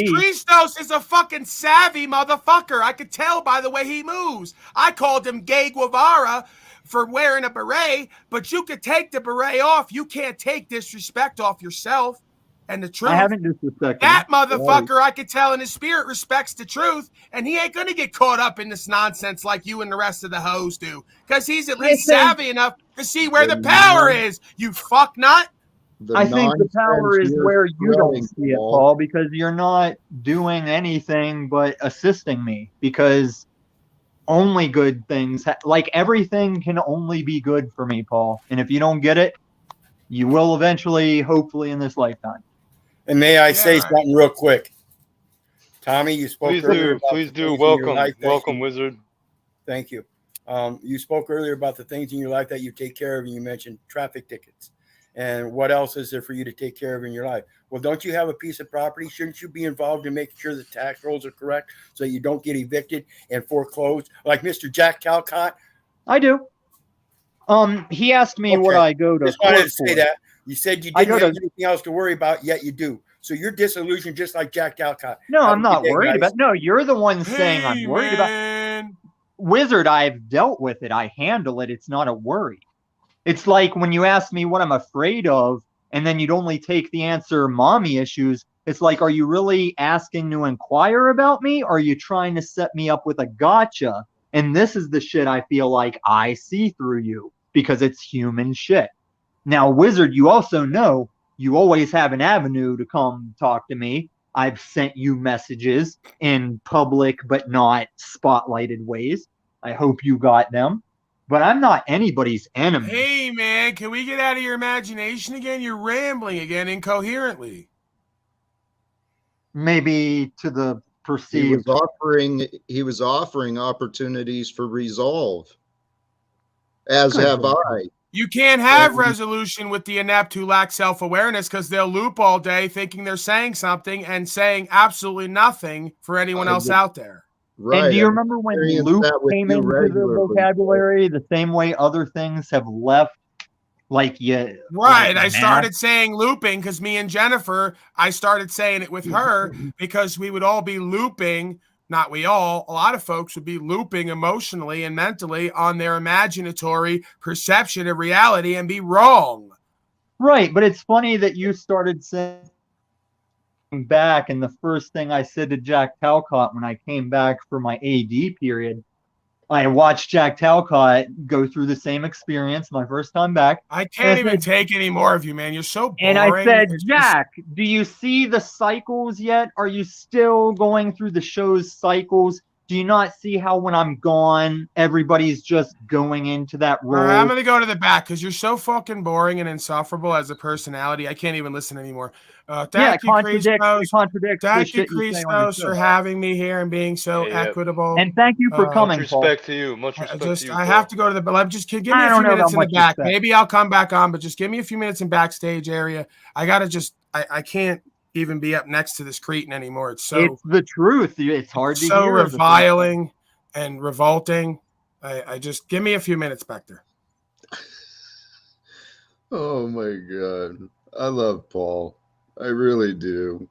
Christos is a fucking savvy motherfucker. I could tell by the way he moves. I called him Gay Guevara for wearing a beret, but you could take the beret off. You can't take disrespect off yourself. And the truth, I haven't disrespected that motherfucker. I could tell in his spirit respects the truth, and he ain't gonna get caught up in this nonsense like you and the rest of the hoes do, because he's at least savvy enough to see where the power is. You fuck nut. I think the power is where you don't see it, Paul, because you're not doing anything but assisting me. Because only good things, like everything, can only be good for me, Paul. And if you don't get it, you will eventually, hopefully, in this lifetime. And may I say something real quick? Tommy, you spoke earlier. Please do. Welcome, Wizard. Thank you. You spoke earlier about the things in your life that you take care of, and you mentioned traffic tickets. And what else is there for you to take care of in your life? Well, don't you have a piece of property? Shouldn't you be involved in making sure the tax rolls are correct so you don't get evicted and foreclosed like Mr. Jack Calcott? I do. He aasked me what I go to Just wanted court to say for. that. You said you didn't have anything else to worry about, yet you do. So you're disillusioned just like Jack Calcott. No, Have I'm a not good day, worried guys. about. No, you're the one saying I'm worried about. Wizard, I've dealt with it. I handle it. It's not a worry. It's like when you ask me what I'm afraid of, and then you'd only take the answer mommy issues. It's like, are you really asking to inquire about me? Or are you trying to set me up with a gotcha? And this is the shit I feel like I see through you because it's human shit. Now, Wizard, you also know you always have an avenue to come talk to me. I've sent you messages in public but not spotlighted ways. I hope you got them. But I'm not anybody's enemy. Hey, man, can we get out of your imagination again? You're rambling again incoherently. Maybe to the perceived. He was offering opportunities for resolve, as have I. You can't have resolution with the inept who lack self-awareness because they'll loop all day thinking they're saying something and saying absolutely nothing for anyone else out there. Right. And do you remember when loop came into the vocabulary the same way other things have left? Like, yeah. Right. I started saying looping because me and Jennifer, I started saying it with her because we would all be looping. Not we all, a lot of folks would be looping emotionally and mentally on their imaginatory perception of reality and be wrong. Right, but it's funny that you started saying back, and the first thing I said to Jack Talcott when I came back for my AD period, I watched Jack Talcott go through the same experience my first time back. I can't even take any more of you, man. You're so boring. And I said, Jack, do you see the cycles yet? Are you still going through the show's cycles? Do you not see how when I'm gone, everybody's just going into that role? I'm going to go to the back because you're so fucking boring and insufferable as a personality. I can't even listen anymore. Thank you, Christos. Thank you, Christos, for having me here and being so equitable. And thank you for coming, Much respect to you. Much respect to you, I have to go to the back. Just give me a few minutes in the back. Maybe I'll come back on, but just give me a few minutes in backstage area. I got to just, I can't even be up next to this cretin anymore. It's the truth. It's hard to hear. So reviling and revolting. I just give me a few minutes back there. Oh my God. I love Paul. I really do.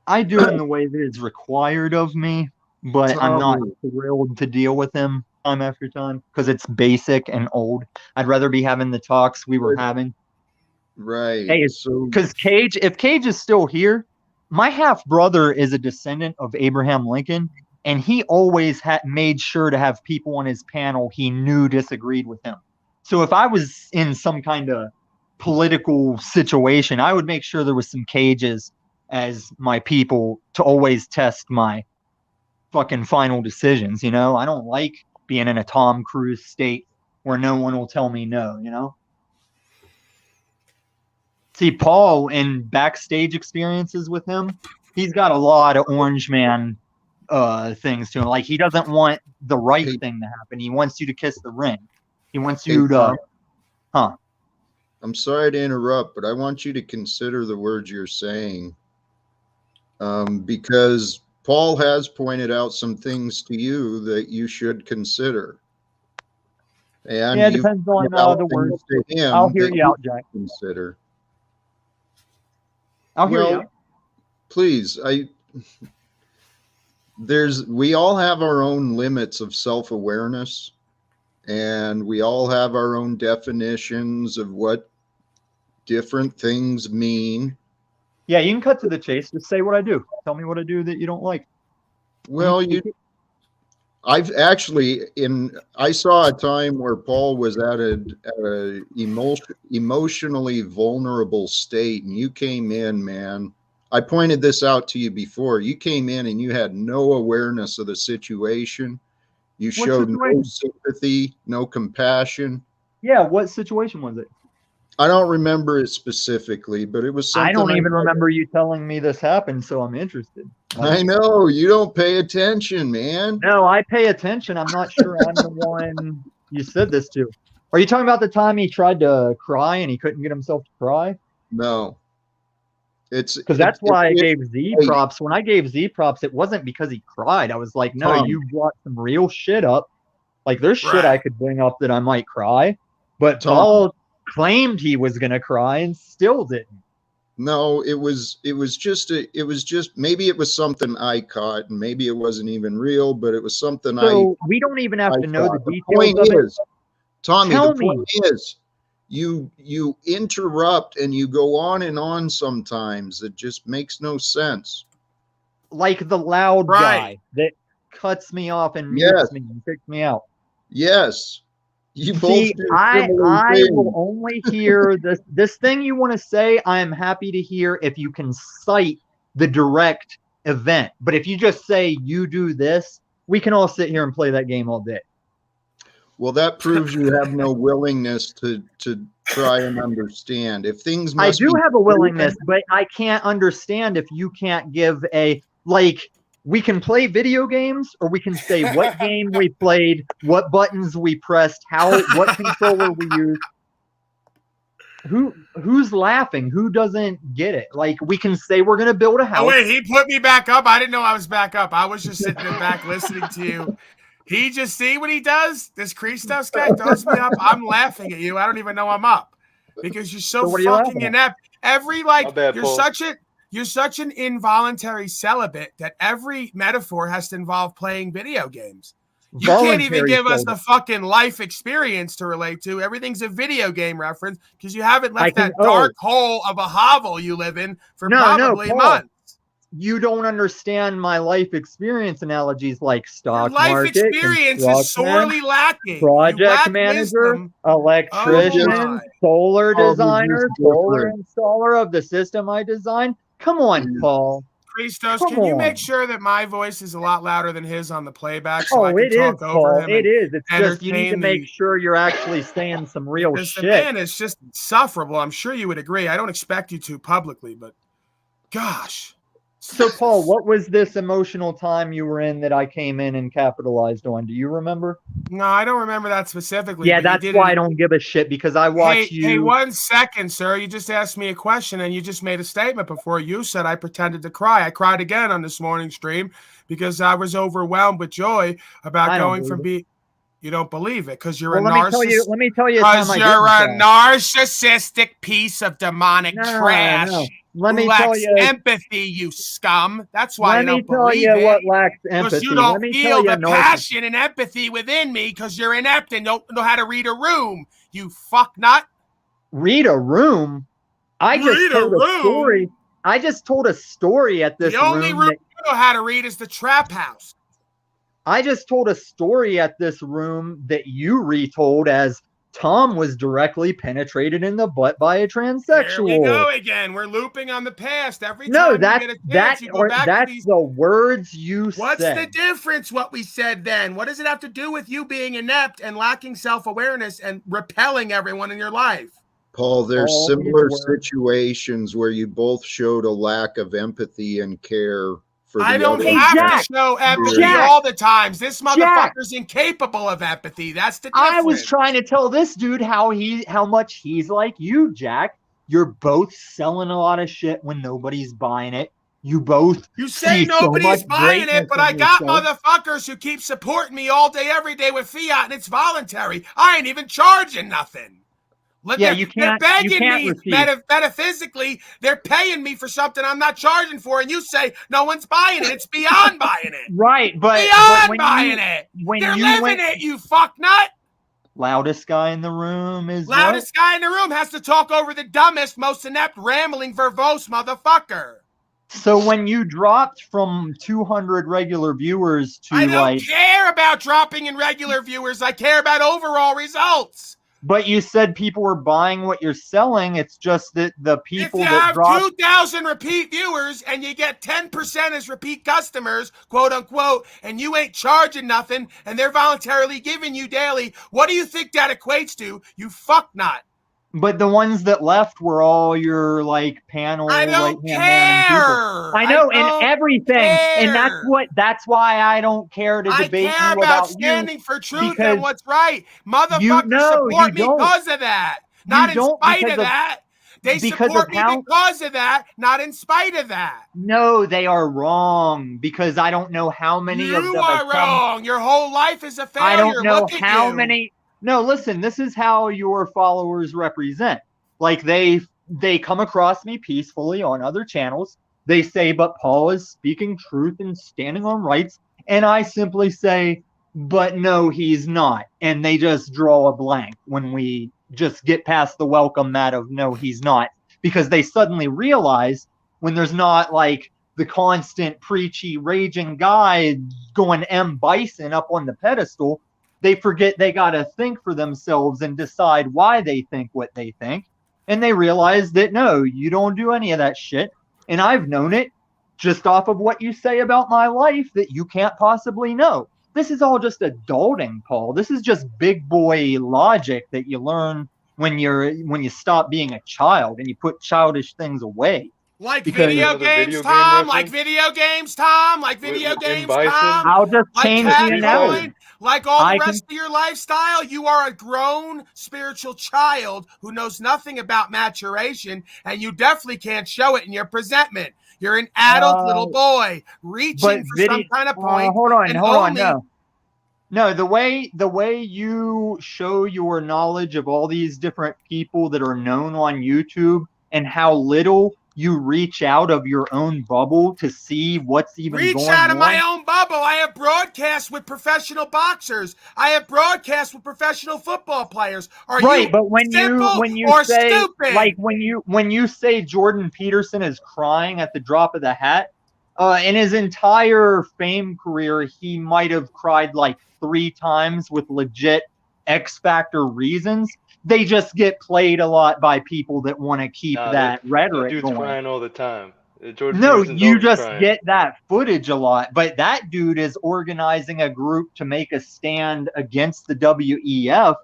I do in the way that it's required of me, but I'm not thrilled to deal with him time after time because it's basic and old. I'd rather be having the talks we were having. Right. Hey, because Cage, if Cage is still here, my half brother is a descendant of Abraham Lincoln, and he always made sure to have people on his panel he knew disagreed with him. So if I was in some kind of political situation, I would make sure there was some Cages as my people to always test my fucking final decisions. You know, I don't like being in a Tom Cruise state where no one will tell me no, you know? See, Paul, in backstage experiences with him, he's got a lot of Orange Man things to him. Like, he doesn't want the right thing to happen. He wants you to kiss the ring. He wants you to... I'm sorry to interrupt, but I want you to consider the words you're saying. Because Paul has pointed out some things to you that you should consider. And yeah, it depends on the words. I'll hear you out, Jack. Consider. I'll hear you. Please, we all have our own limits of self-awareness, and we all have our own definitions of what different things mean. Yeah, you can cut to the chase. Just say what I do. Tell me what I do that you don't like. Well, I've actually I saw a time where Paul was at a emotionally vulnerable state, and you came in, man. I pointed this out to you before. You came in and you had no awareness of the situation. You showed no sympathy, no compassion. Yeah, what situation was it? I don't remember it specifically, but it was something. I don't even remember you telling me this happened, so I'm interested. I know. You don't pay attention, man. No, I pay attention. I'm not sure I'm the one you said this to. Are you talking about the time he tried to cry and he couldn't get himself to cry? No. Because that's why I gave Z props. When I gave Z props, it wasn't because he cried. I was like, no, Tom. you brought some real shit up. Like, there's shit I could bring up that I might cry. But Tom. Paul claimed he was going to cry and still didn't. No, it was just maybe it was something I caught, and maybe it wasn't even real, but it was something we don't even have to know the details point of is, it. Tommy, the point is, you interrupt and you go on and on sometimes. It just makes no sense. Like the loud guy that cuts me off and mutes me and kicks me out. Yes. You both See, I will only hear this thing you want to say. I am happy to hear if you can cite the direct event. But if you just say you do this, we can all sit here and play that game all day. Well, that proves you have no willingness to try and understand. If things I do have a willingness, but I can't understand if you can't give we can play video games, or we can say what game we played, what buttons we pressed, what controller we used. Who's laughing? Who doesn't get it? Like, we can say we're gonna build a house. Oh wait, he put me back up. I didn't know I was back up. I was just sitting in the back listening to you. He just see what he does. This Christos guy does me up. I'm laughing at you. I don't even know I'm up because you're so fucking inept. You're such an involuntary celibate that every metaphor has to involve playing video games. You can't even give us the fucking life experience to relate to. Everything's a video game reference because you haven't left that dark hole of a hovel you live in for probably months. You don't understand my life experience analogies like stock market. Life experience is sorely lacking. Project manager, electrician, solar designer, solar installer of the system I designed. Come on, Paul. Christos, can you make sure that my voice is a lot louder than his on the playback so I can talk over him? It is. It's just you need to make sure you're actually saying some real shit. The man is just insufferable. I'm sure you would agree. I don't expect you to publicly, but gosh. So, Paul, what was this emotional time you were in that I came in and capitalized on? Do you remember? No, I don't remember that specifically. Yeah, that's why I don't give a shit, because I watched you. Hey, 1 second, sir. You just asked me a question and you just made a statement before. You said I pretended to cry. I cried again on this morning stream because I was overwhelmed with joy about going from being... You don't believe it because you're a narcissist. Let me tell you. Because you're a narcissistic piece of demonic trash. No. Let me tell you. Empathy, you scum. That's why I don't believe it. Let me tell you what lacks empathy. Because you don't feel the passion and empathy within me because you're inept and don't know how to read a room. You fucknut. Read a room? I just told a story. I just told a story at this room. The only room you know how to read is the trap house. I just told a story at this room that you retold as Tom was directly penetrated in the butt by a transsexual. Here we go again. We're looping on the past. Every time you get a chance, you go back to these... the words you said. What's the difference what we said then? What does it have to do with you being inept and lacking self-awareness and repelling everyone in your life? Paul, there's similar situations where you both showed a lack of empathy and care. I don't have to show empathy all the times. This motherfucker's incapable of empathy. That's the difference. I was trying to tell this dude how much he's like you, Jack. You're both selling a lot of shit when nobody's buying it. You say nobody's buying it, but I got motherfuckers who keep supporting me all day, every day with fiat, and it's voluntary. I ain't even charging nothing. You can't. They're begging me metaphysically. They're paying me for something I'm not charging for, and you say no one's buying it. It's beyond buying it. Right, but beyond buying it. They're living it. You fucknut. Loudest guy in the room is loudest guy in the room has to talk over the dumbest, most inept, rambling, verbose motherfucker. So when you dropped from 200 regular viewers to I don't care about dropping in regular viewers. I care about overall results. But you said people were buying what you're selling. It's just that the people if you that have 2,000 repeat viewers and you get 10% as repeat customers, quote unquote, and you ain't charging nothing and they're voluntarily giving you daily, what do you think that equates to? You fucknut. But the ones that left were all your like panel. I don't right-hand man care. I know, I and don't everything, and that's why I don't care to I debate care you about about you, standing for truth because and what's right. you Motherfuckers no, you support me don't. because of that, You not in don't spite of that. They because support of me how. because of that, not in spite of that. No, they are wrong, because I don't know how many of You them have are come. wrong. Your whole life is a failure. I don't know Look at how you. many. No, listen, this is how your followers represent. Like they come across me peacefully on other channels. They say, but Paul is speaking truth and standing on rights. And I simply say, but no, he's not. And they just draw a blank when we just get past the welcome mat of no, he's not. Because they suddenly realize when there's not like the constant preachy, raging guy going M. Bison up on the pedestal, they forget they got to think for themselves and decide why they think what they think. And they realize that no, you don't do any of that shit. And I've known it just off of what you say about my life that you can't possibly know. This is all just adulting, Paul. This is just big boy logic that you learn when you stop being a child and you put childish things away. Like Because video games, Tom. Like video games, Tom. Like video games, Tom. I'll just like change the analogy. Like all the rest of your lifestyle, you are a grown spiritual child who knows nothing about maturation, and you definitely can't show it in your presentment. You're an adult little boy reaching for some kind of point. Hold on. No, the way you show your knowledge of all these different people that are known on YouTube and how little you reach out of your own bubble to see what's even going on. Reach out of my own bubble. I have broadcasts with professional boxers. I have broadcasts with professional football players. Are right, you but when you or say stupid? Like when you say Jordan Peterson is crying at the drop of the hat, in his entire fame career, he might have cried like 3 times with legit X Factor reasons. They just get played a lot by people that want to keep that rhetoric dude's going. crying all the time. No, you just get that footage a lot. But that dude is organizing a group to make a stand against the WEF,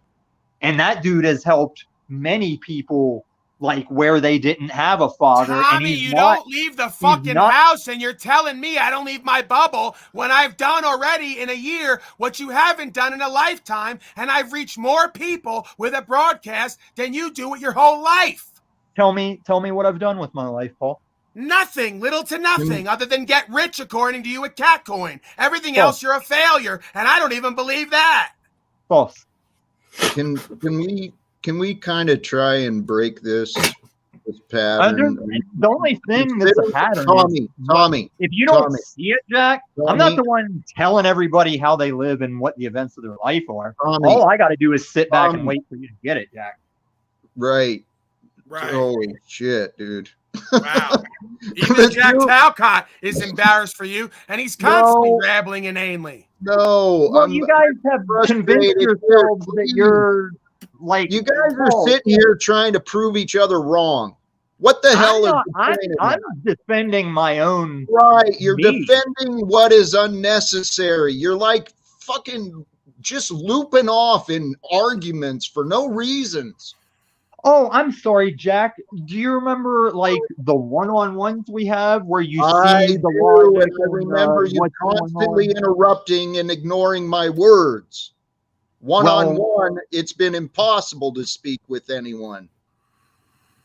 and that dude has helped many people like where they didn't have a father. Tommy, and don't leave the fucking house, and you're telling me I don't leave my bubble when I've done already in a year what you haven't done in a lifetime, and I've reached more people with a broadcast than you do with your whole life. Tell me what I've done with my life, Paul. Nothing, little to nothing, other than get rich according to you at Catcoin. Everything else, you're a failure, and I don't even believe that. False. Can we kind of try and break this pattern? The only thing that's a pattern, Tommy, if you don't see it, Jack, I'm not the one telling everybody how they live and what the events of their life are. All I got to do is sit back and wait for you to get it, Jack. Right. Holy shit, dude. Wow. Even Jack Talcott is embarrassed for you, and he's constantly rambling inanely. No. Well, you guys have convinced yourselves that you're like... You guys are sitting here trying to prove each other wrong. What the hell is the point of that? I'm defending my own... Right, you're defending what is unnecessary. You're like fucking just looping off in arguments for no reasons. Oh, I'm sorry, Jack. Do you remember like the one-on-ones we have where you see the logic? I remember you constantly interrupting and ignoring my words. One-on-one, it's been impossible to speak with anyone.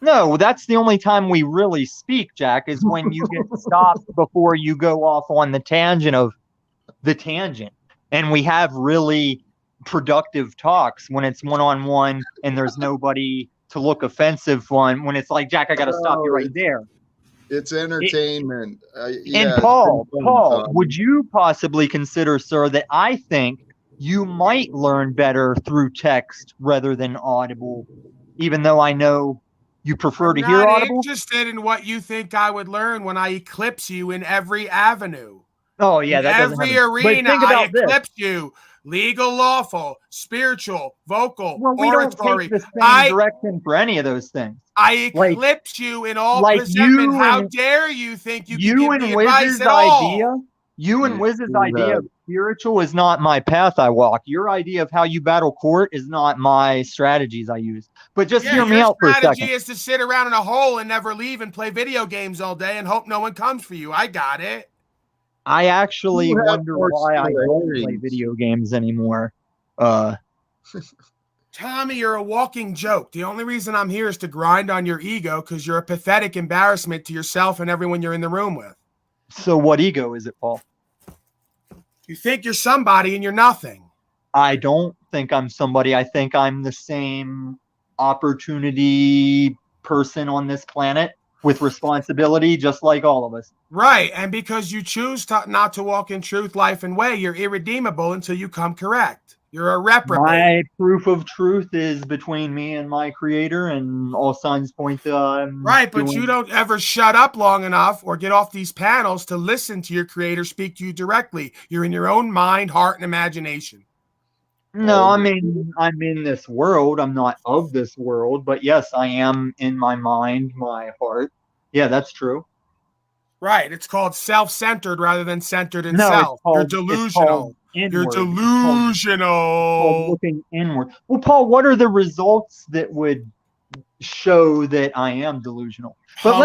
No, that's the only time we really speak, Jack, is when you get stopped before you go off on the tangent of the tangent. And we have really productive talks when it's one-on-one and there's nobody to look offensive on, when it's like, Jack, I got to stop you right there. It's entertainment. And Paul, would you possibly consider, sir, that I think you might learn better through text rather than audible, even though I know you prefer to hear audible? I'm interested in what you think I would learn when I eclipse you in every avenue. Oh, yeah. In every arena, I eclipse you. Legal, lawful, spiritual, vocal, oratory. Don't take the same direction for any of those things. I eclipse you in all presentment. How dare you think you can give me advice at all? You and Wiz's idea of spiritual is not my path I walk. Your idea of how you battle court is not my strategies I use. But just hear me out for a second. Your strategy is to sit around in a hole and never leave and play video games all day and hope no one comes for you. I got it. I actually wonder why I don't play video games anymore. Tommy, you're a walking joke. The only reason I'm here is to grind on your ego because you're a pathetic embarrassment to yourself and everyone you're in the room with. So what ego is it, Paul? You think you're somebody and you're nothing. I don't think I'm somebody. I think I'm the same opportunity person on this planet with responsibility, just like all of us. Right. And because you choose not to walk in truth, life, and way, you're irredeemable until you come correct. You're a reprobate. My proof of truth is between me and my creator, and all signs point to right, but you don't ever shut up long enough or get off these panels to listen to your creator speak to you directly. You're in your own mind, heart, and imagination. No, I mean, I'm in this world. I'm not of this world, but yes, I am in my mind, my heart. Yeah, that's true. Right. It's called self-centered rather than centered in self. You're delusional. You're delusional. It's called looking inward. Well, Paul, what are the results that would show that I am delusional? But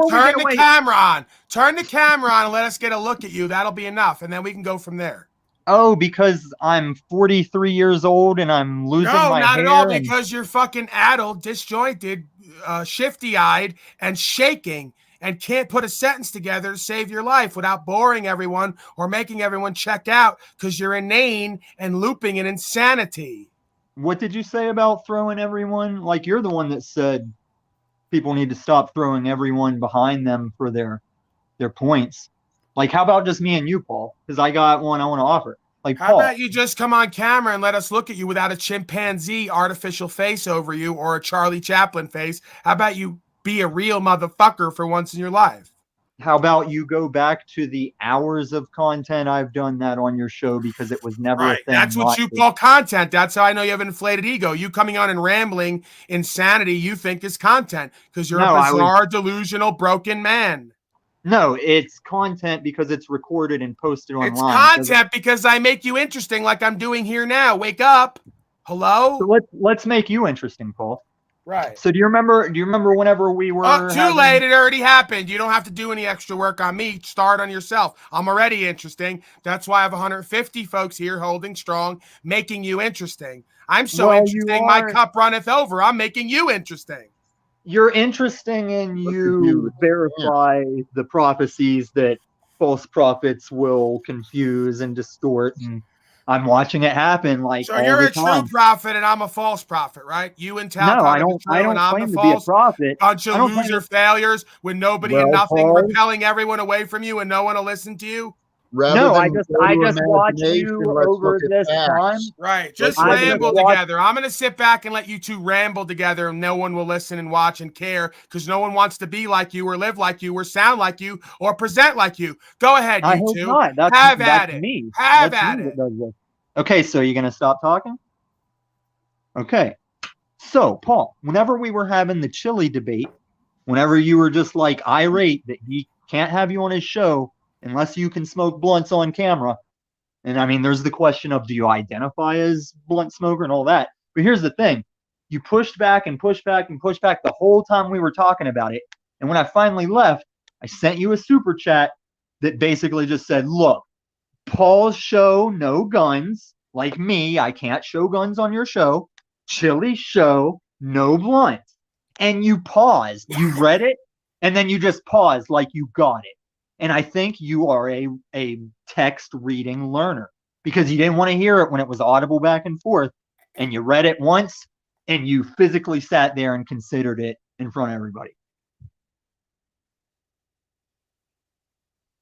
turn the camera on. Turn the camera on and let us get a look at you. That'll be enough, and then we can go from there. Oh, because I'm 43 years old and I'm losing my hair? No, not at all, because you're fucking addled, disjointed, shifty-eyed, and shaking, and can't put a sentence together to save your life without boring everyone or making everyone check out because you're inane and looping in insanity. What did you say about throwing everyone? Like, you're the one that said people need to stop throwing everyone behind them for their points. Like, how about just me and you, Paul? Because I got one I want to offer. Like, how about you just come on camera and let us look at you without a chimpanzee artificial face over you or a Charlie Chaplin face? How about you be a real motherfucker for once in your life? How about you go back to the hours of content I've done that on your show because it was never a thing. That's what you call content. That's how I know you have an inflated ego. You coming on and rambling insanity you think is content because you're a bizarre, delusional, broken man. No, it's content because it's recorded and posted online. It's content because I make you interesting like I'm doing here now. Wake up. Hello? So let's make you interesting, Paul. Right. So do you remember whenever we were too late, it already happened. You don't have to do any extra work on me. Start on yourself. I'm already interesting. That's why I have 150 folks here holding strong, making you interesting. I'm so interesting, my cup runneth over. I'm making you interesting. You're interesting and you verify the prophecies that false prophets will confuse and distort, and I'm watching it happen like so you're a true prophet and I'm a false prophet, right? You and Tal. No, I don't claim to be a prophet. Bunch of loser failures with nobody and nothing, repelling everyone away from you and no one will listen to you. No, I just watch you over this time. Right. Just ramble together. I'm going to sit back and let you two ramble together and no one will listen and watch and care because no one wants to be like you or live like you or sound like you or present like you. Go ahead, you two. Have at it. Have at it. Okay, so you're going to stop talking? Okay. So, Paul, whenever we were having the chili debate, whenever you were just like irate that he can't have you on his show unless you can smoke blunts on camera. And I mean, there's the question of, do you identify as blunt smoker and all that? But here's the thing. You pushed back and pushed back and pushed back the whole time we were talking about it. And when I finally left, I sent you a super chat that basically just said, look, Paul's show, no guns. Like me, I can't show guns on your show. Chili's show, no blunts. And you paused. You read it, and then you just paused like you got it. And I think you are a text reading learner because you didn't want to hear it when it was audible back and forth. And you read it once and you physically sat there and considered it in front of everybody.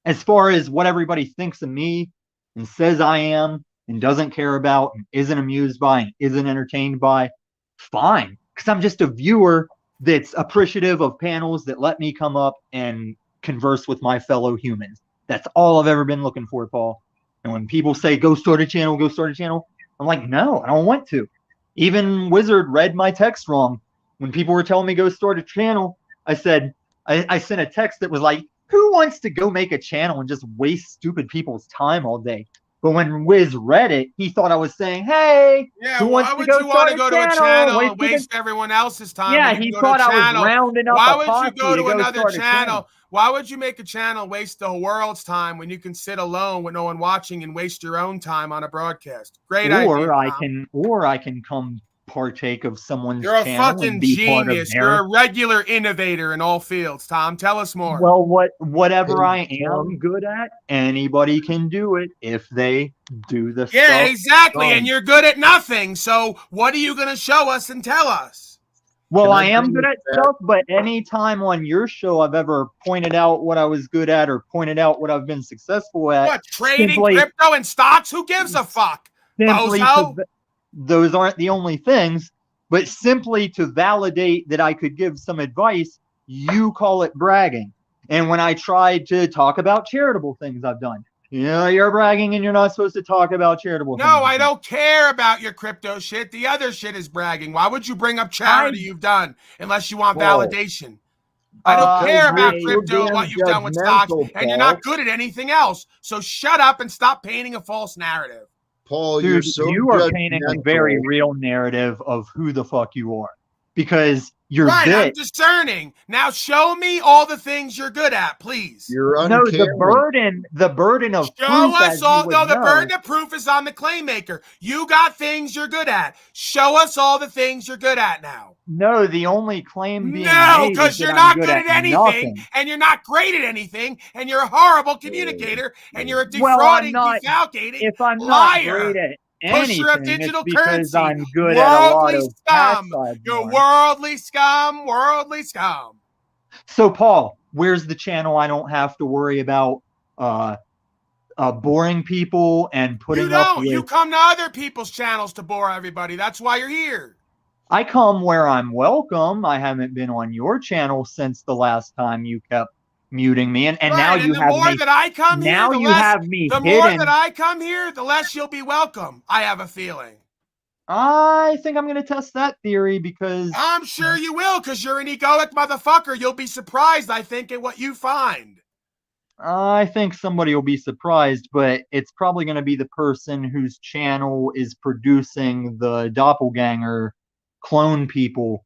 As far as what everybody thinks of me and says I am and doesn't care about and isn't amused by and isn't entertained by, fine. Because I'm just a viewer that's appreciative of panels that let me come up and converse with my fellow humans. That's all I've ever been looking for, Paul. And when people say, go start a channel, I'm like, no, I don't want to. Even Wizard read my text wrong. When people were telling me go start a channel, I said, I sent a text that was like, who wants to go make a channel and just waste stupid people's time all day? But when Wiz read it, he thought I was saying, "Hey, Yeah, who wants why to would go you want start to a go to a channel?" channel and waste everyone else's time Yeah, when you he can go to a thought I was channel? rounding up Why a would you posse go to to go another start a channel. channel? Why would you make a channel and waste the world's time when you can sit alone with no one watching and waste your own time on a broadcast? Great idea, Tom. Or I can come partake of someone's You're a channel and fucking be part of genius. their. You're a regular innovator in all fields, Tom. Tell us more. Well, whatever I Hey, am Tom. good at, anybody can do it if they do the Yeah, stuff. exactly. And you're good at nothing. So what are you going to show us and tell us? Well, Can I I am bring good this at back? stuff, but any time on your show I've ever pointed out what I was good at or pointed out what I've been successful at, What, trading simply crypto and stocks? Who gives a fuck? simply Bozo? those aren't the only things, but simply to validate that I could give some advice, you call it bragging. And when I tried to talk about charitable things I've done, you're bragging and you're not supposed to talk about charitable things. No, I don't care about your crypto shit. The other shit is bragging. Why would you bring up charity you've done unless you want validation? I don't care about crypto and what you've done with stocks, and you're not good at anything else. So shut up and stop painting a false narrative. Paul, Dude, you're so you are painting a very judgmental. real narrative of who the fuck you are. Because you're right, I'm discerning. Now show me all the things you're good at, please. You're no, uncaring. the burden of show proof, us all. No, the burden of proof is on the claim maker. You got things you're good at. Show us all the things you're good at now. No, the only claim being no, made because is you're that not I'm good at anything, nothing. and you're not great at anything, and you're a horrible communicator, and you're a defrauding, defalcating if I'm liar. Not great at Pusher of anything, digital it's because currency. I'm good worldly at a lot scum. of You're worldly scum. Worldly scum. So, Paul, where's the channel I don't have to worry about boring people and putting up with? You come to other people's channels to bore everybody. That's why you're here. I come where I'm welcome. I haven't been on your channel since the last time you kept muting me, and now you have me. The more that I come here, the less. The more that I come here, the less you'll be welcome. I have a feeling. I think I'm going to test that theory because I'm sure you will, because you're an egoic motherfucker. You'll be surprised, I think, at what you find. I think somebody will be surprised, but it's probably going to be the person whose channel is producing the doppelganger clone people.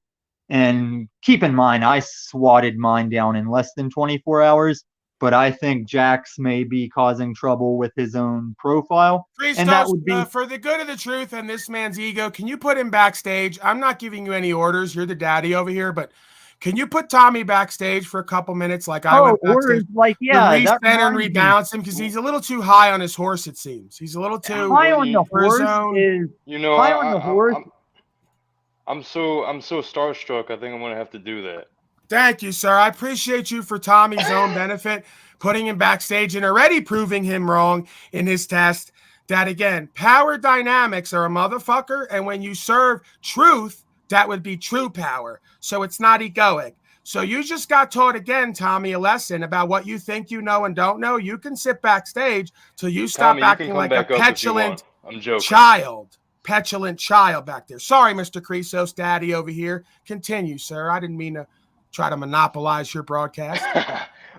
And keep in mind, I swatted mine down in less than 24 hours, but I think Jax may be causing trouble with his own profile. Christos, and that would be for the good of the truth and this man's ego, can you put him backstage? I'm not giving you any orders. You're the daddy over here, but can you put Tommy backstage for a couple minutes like I went backstage? Yeah, reset and rebalance him because he's a little too high on his horse, it seems. He's a little too high on the horse. High on the horse. I'm so starstruck. I think I'm gonna have to do that. Thank you, sir. I appreciate you for Tommy's own benefit, putting him backstage and already proving him wrong in his test. That again, power dynamics are a motherfucker, and when you serve truth, that would be true power. So it's not egoic. So you just got taught again, Tommy, a lesson about what you think you know and don't know. You can sit backstage till you stop acting like a petulant child. Petulant child back there. Sorry, Mr. Christos, daddy over here. Continue, sir. I didn't mean to try to monopolize your broadcast.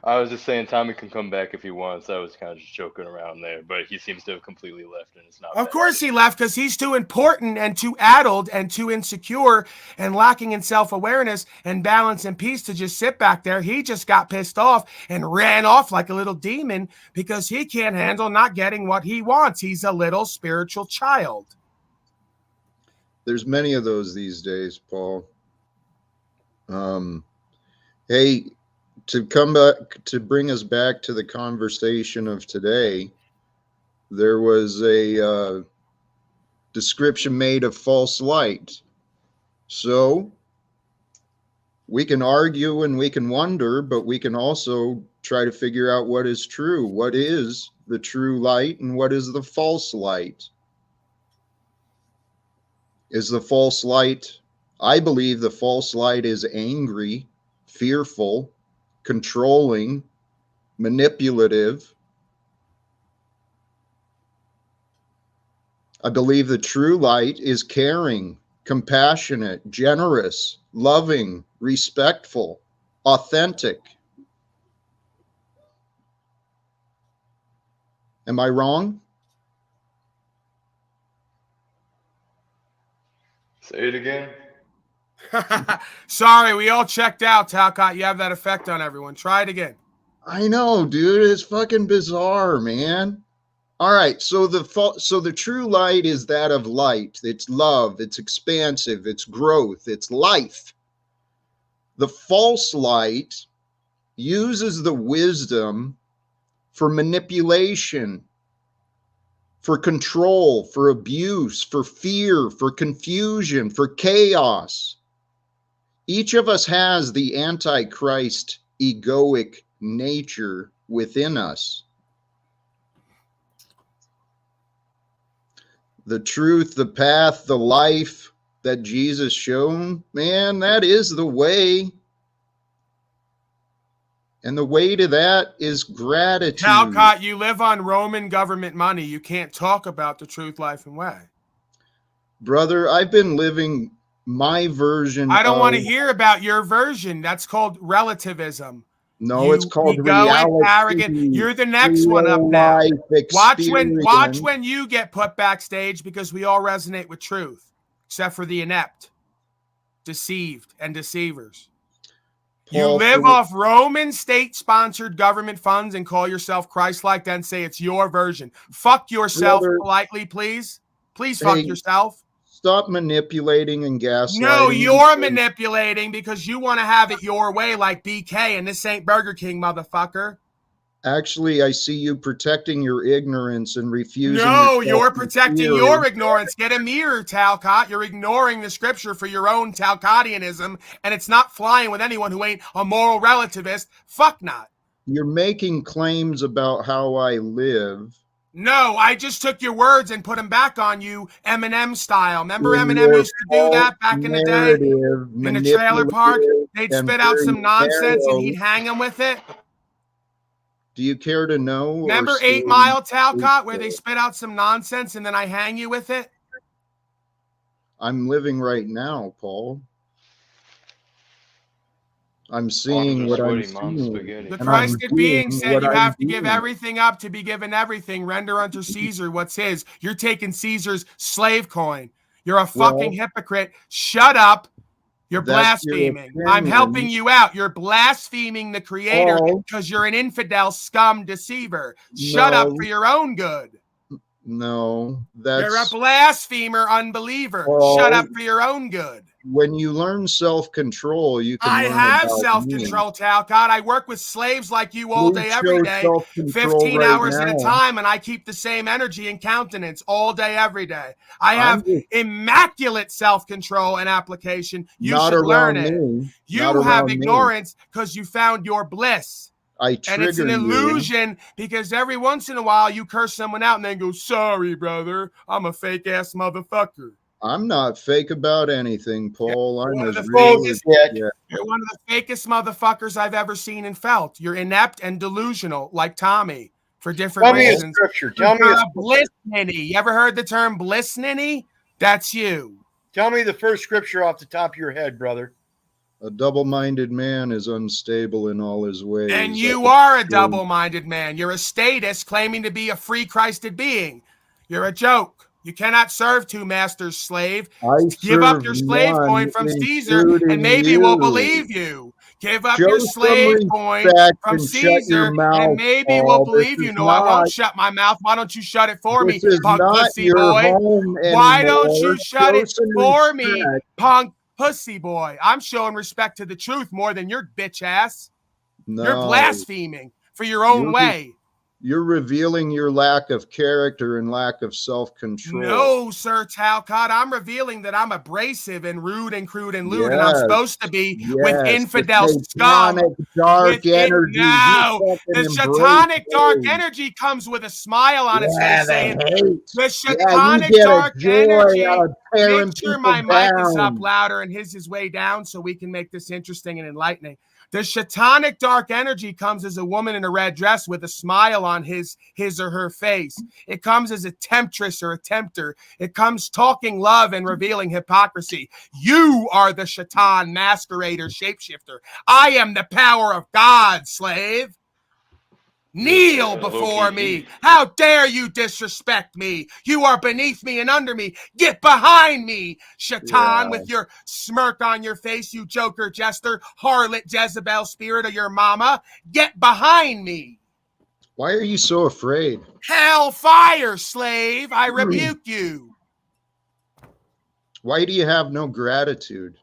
I was just saying Tommy can come back if he wants. I was kind of just joking around there, but he seems to have completely left, and it's not. Of course he left because he's too important and too addled and too insecure and lacking in self-awareness and balance and peace to just sit back there. He just got pissed off and ran off like a little demon because he can't handle not getting what he wants. He's a little spiritual child. There's many of those these days, Paul. Hey, to come back, to bring us back to the conversation of today, there was a description made of false light. So we can argue and we can wonder, but we can also try to figure out what is true. What is the true light and what is the false light? Is the false light, I believe the false light is angry, fearful, controlling, manipulative. I believe the true light is caring, compassionate, generous, loving, respectful, authentic. Am I wrong? Say it again. Sorry, we all checked out, Talcott. You have that effect on everyone. Try it again. I know, dude. It's fucking bizarre, man. All right, so the true light is that of light. It's love, it's expansive, it's growth, it's life. The false light uses the wisdom for manipulation, for control, for abuse, for fear, for confusion, for chaos. Each of us has the Antichrist egoic nature within us. The truth, the path, the life that Jesus shown, man, that is the way. And the way to that is gratitude. Talcott, you live on Roman government money. You can't talk about the truth, life, and way. Brother, I've been living my version. I don't want to hear about your version. That's called relativism. No, it's called reality. Arrogant. You're the next one up now. Watch when you get put backstage, because we all resonate with truth, except for the inept, deceived, and deceivers. You live off Roman state-sponsored government funds and call yourself Christ-like, then say it's your version. Fuck yourself, politely, please. Please fuck yourself. Stop manipulating and gaslighting. No, you're manipulating because you want to have it your way like BK, and this ain't Burger King, motherfucker. Actually, I see you protecting your ignorance and refusing. No, you're protecting your ignorance. Get a mirror, Talcott. You're ignoring the scripture for your own Talcottianism, and it's not flying with anyone who ain't a moral relativist. Fuck not. You're making claims about how I live. No, I just took your words and put them back on you, Eminem style. Remember Eminem used to do that back in the day? In the trailer park? They'd spit out some nonsense and he'd hang them with it. Do you care to know? Remember 8 Mile, Talcott, where they spit out some nonsense and then I hang you with it? I'm living right now, Paul. I'm seeing what I'm seeing. The Christed being said you have to give everything up to be given everything. Render unto Caesar what's his. You're taking Caesar's slave coin. You're a fucking hypocrite. Shut up. You're blaspheming. I'm helping you out. You're blaspheming the creator because you're an infidel, scum, deceiver. Shut up for your own good. No, that's... You're a blasphemer, unbeliever. Shut up for your own good. When you learn self-control, you can I have self-control, Talcott. I work with slaves like you all day, every day, 15 hours at a time, and I keep the same energy and countenance all day, every day. I have immaculate self-control and application. You should learn it. You have ignorance because you found your bliss. And it's an illusion because every once in a while you curse someone out and then go, sorry, brother, I'm a fake-ass motherfucker. I'm not fake about anything, Paul. I'm You're one of the fakest motherfuckers I've ever seen and felt. You're inept and delusional, like Tommy, for different reasons. Tell me a scripture. Tell me a bliss ninny. You ever heard the term bliss ninny? That's you. Tell me the first scripture off the top of your head, brother. A double-minded man is unstable in all his ways. And you are a double-minded man. You're a statist claiming to be a free Christed being. You're a joke. You cannot serve 2 masters, slave. Give up your slave coin from Caesar, and maybe we'll believe you. Give up your slave coin from Caesar, and maybe we'll believe you. No, I won't shut my mouth. Why don't you shut it for me, punk pussy boy? Why don't you shut it for me, punk pussy boy? I'm showing respect to the truth more than your bitch ass. No. You're blaspheming for your own way. You're revealing your lack of character and lack of self-control. No, Sir Talcott. I'm revealing that I'm abrasive and rude and crude and lewd, and I'm supposed to be with infidel scum. Dark energy. No, the satanic dark energy comes with a smile on its face saying, the satanic dark energy. Make sure my mic is up louder and his is way down so we can make this interesting and enlightening. The satanic dark energy comes as a woman in a red dress with a smile on his or her face. It comes as a temptress or a tempter. It comes talking love and revealing hypocrisy. You are the shaitan masquerader shapeshifter. I am the power of God, slave. Kneel before me. How dare you disrespect me? You are beneath me and under me. Get behind me, Shaitan, with your smirk on your face, you joker jester, harlot Jezebel spirit of your mama. Get behind me. Why are you so afraid? Hellfire, slave, I rebuke you. Why do you have no gratitude?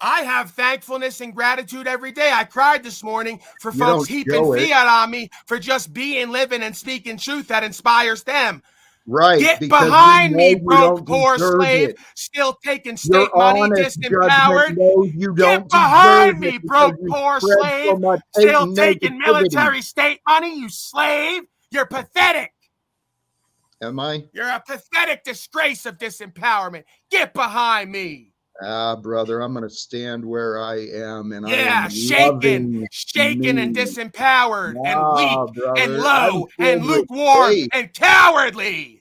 I have thankfulness and gratitude every day. I cried this morning for folks heaping fiat on me for just being, living, and speaking truth that inspires them. Right. Get behind me, broke, poor slave, still taking state money, disempowered. Get behind me, broke, poor slave, still taking military state money, you slave. You're pathetic. Am I? You're a pathetic disgrace of disempowerment. Get behind me. Brother, I'm going to stand where I am. And shaken and disempowered and weak and low and lukewarm and cowardly.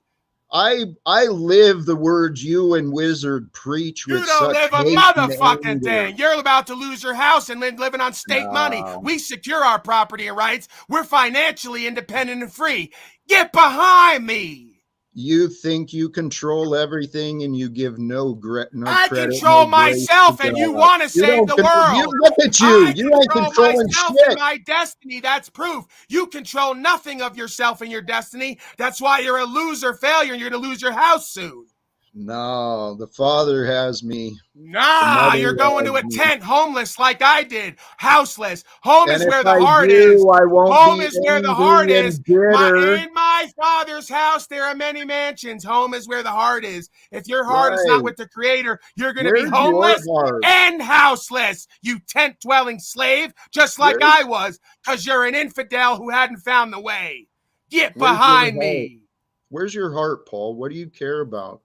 I live the words you and Wizard preach with such hate. You don't live a motherfucking thing. You're about to lose your house and living on state money. We secure our property and rights. We're financially independent and free. Get behind me. You think you control everything and you give no credit. I control myself and you want to save the world. Look at you. You ain't controlling shit. And my destiny, that's proof. You control nothing of yourself and your destiny. That's why you're a loser failure and you're going to lose your house soon. No, the Father has me. Nah, you're going to a tent homeless like I did. Houseless. Home is where the heart is. Home is where the heart is. In my Father's house, there are many mansions. Home is where the heart is. If your heart is not with the Creator, you're going to be homeless and houseless, you tent-dwelling slave, just like I was, because you're an infidel who hadn't found the way. Get behind me. Where's your heart, Paul? What do you care about?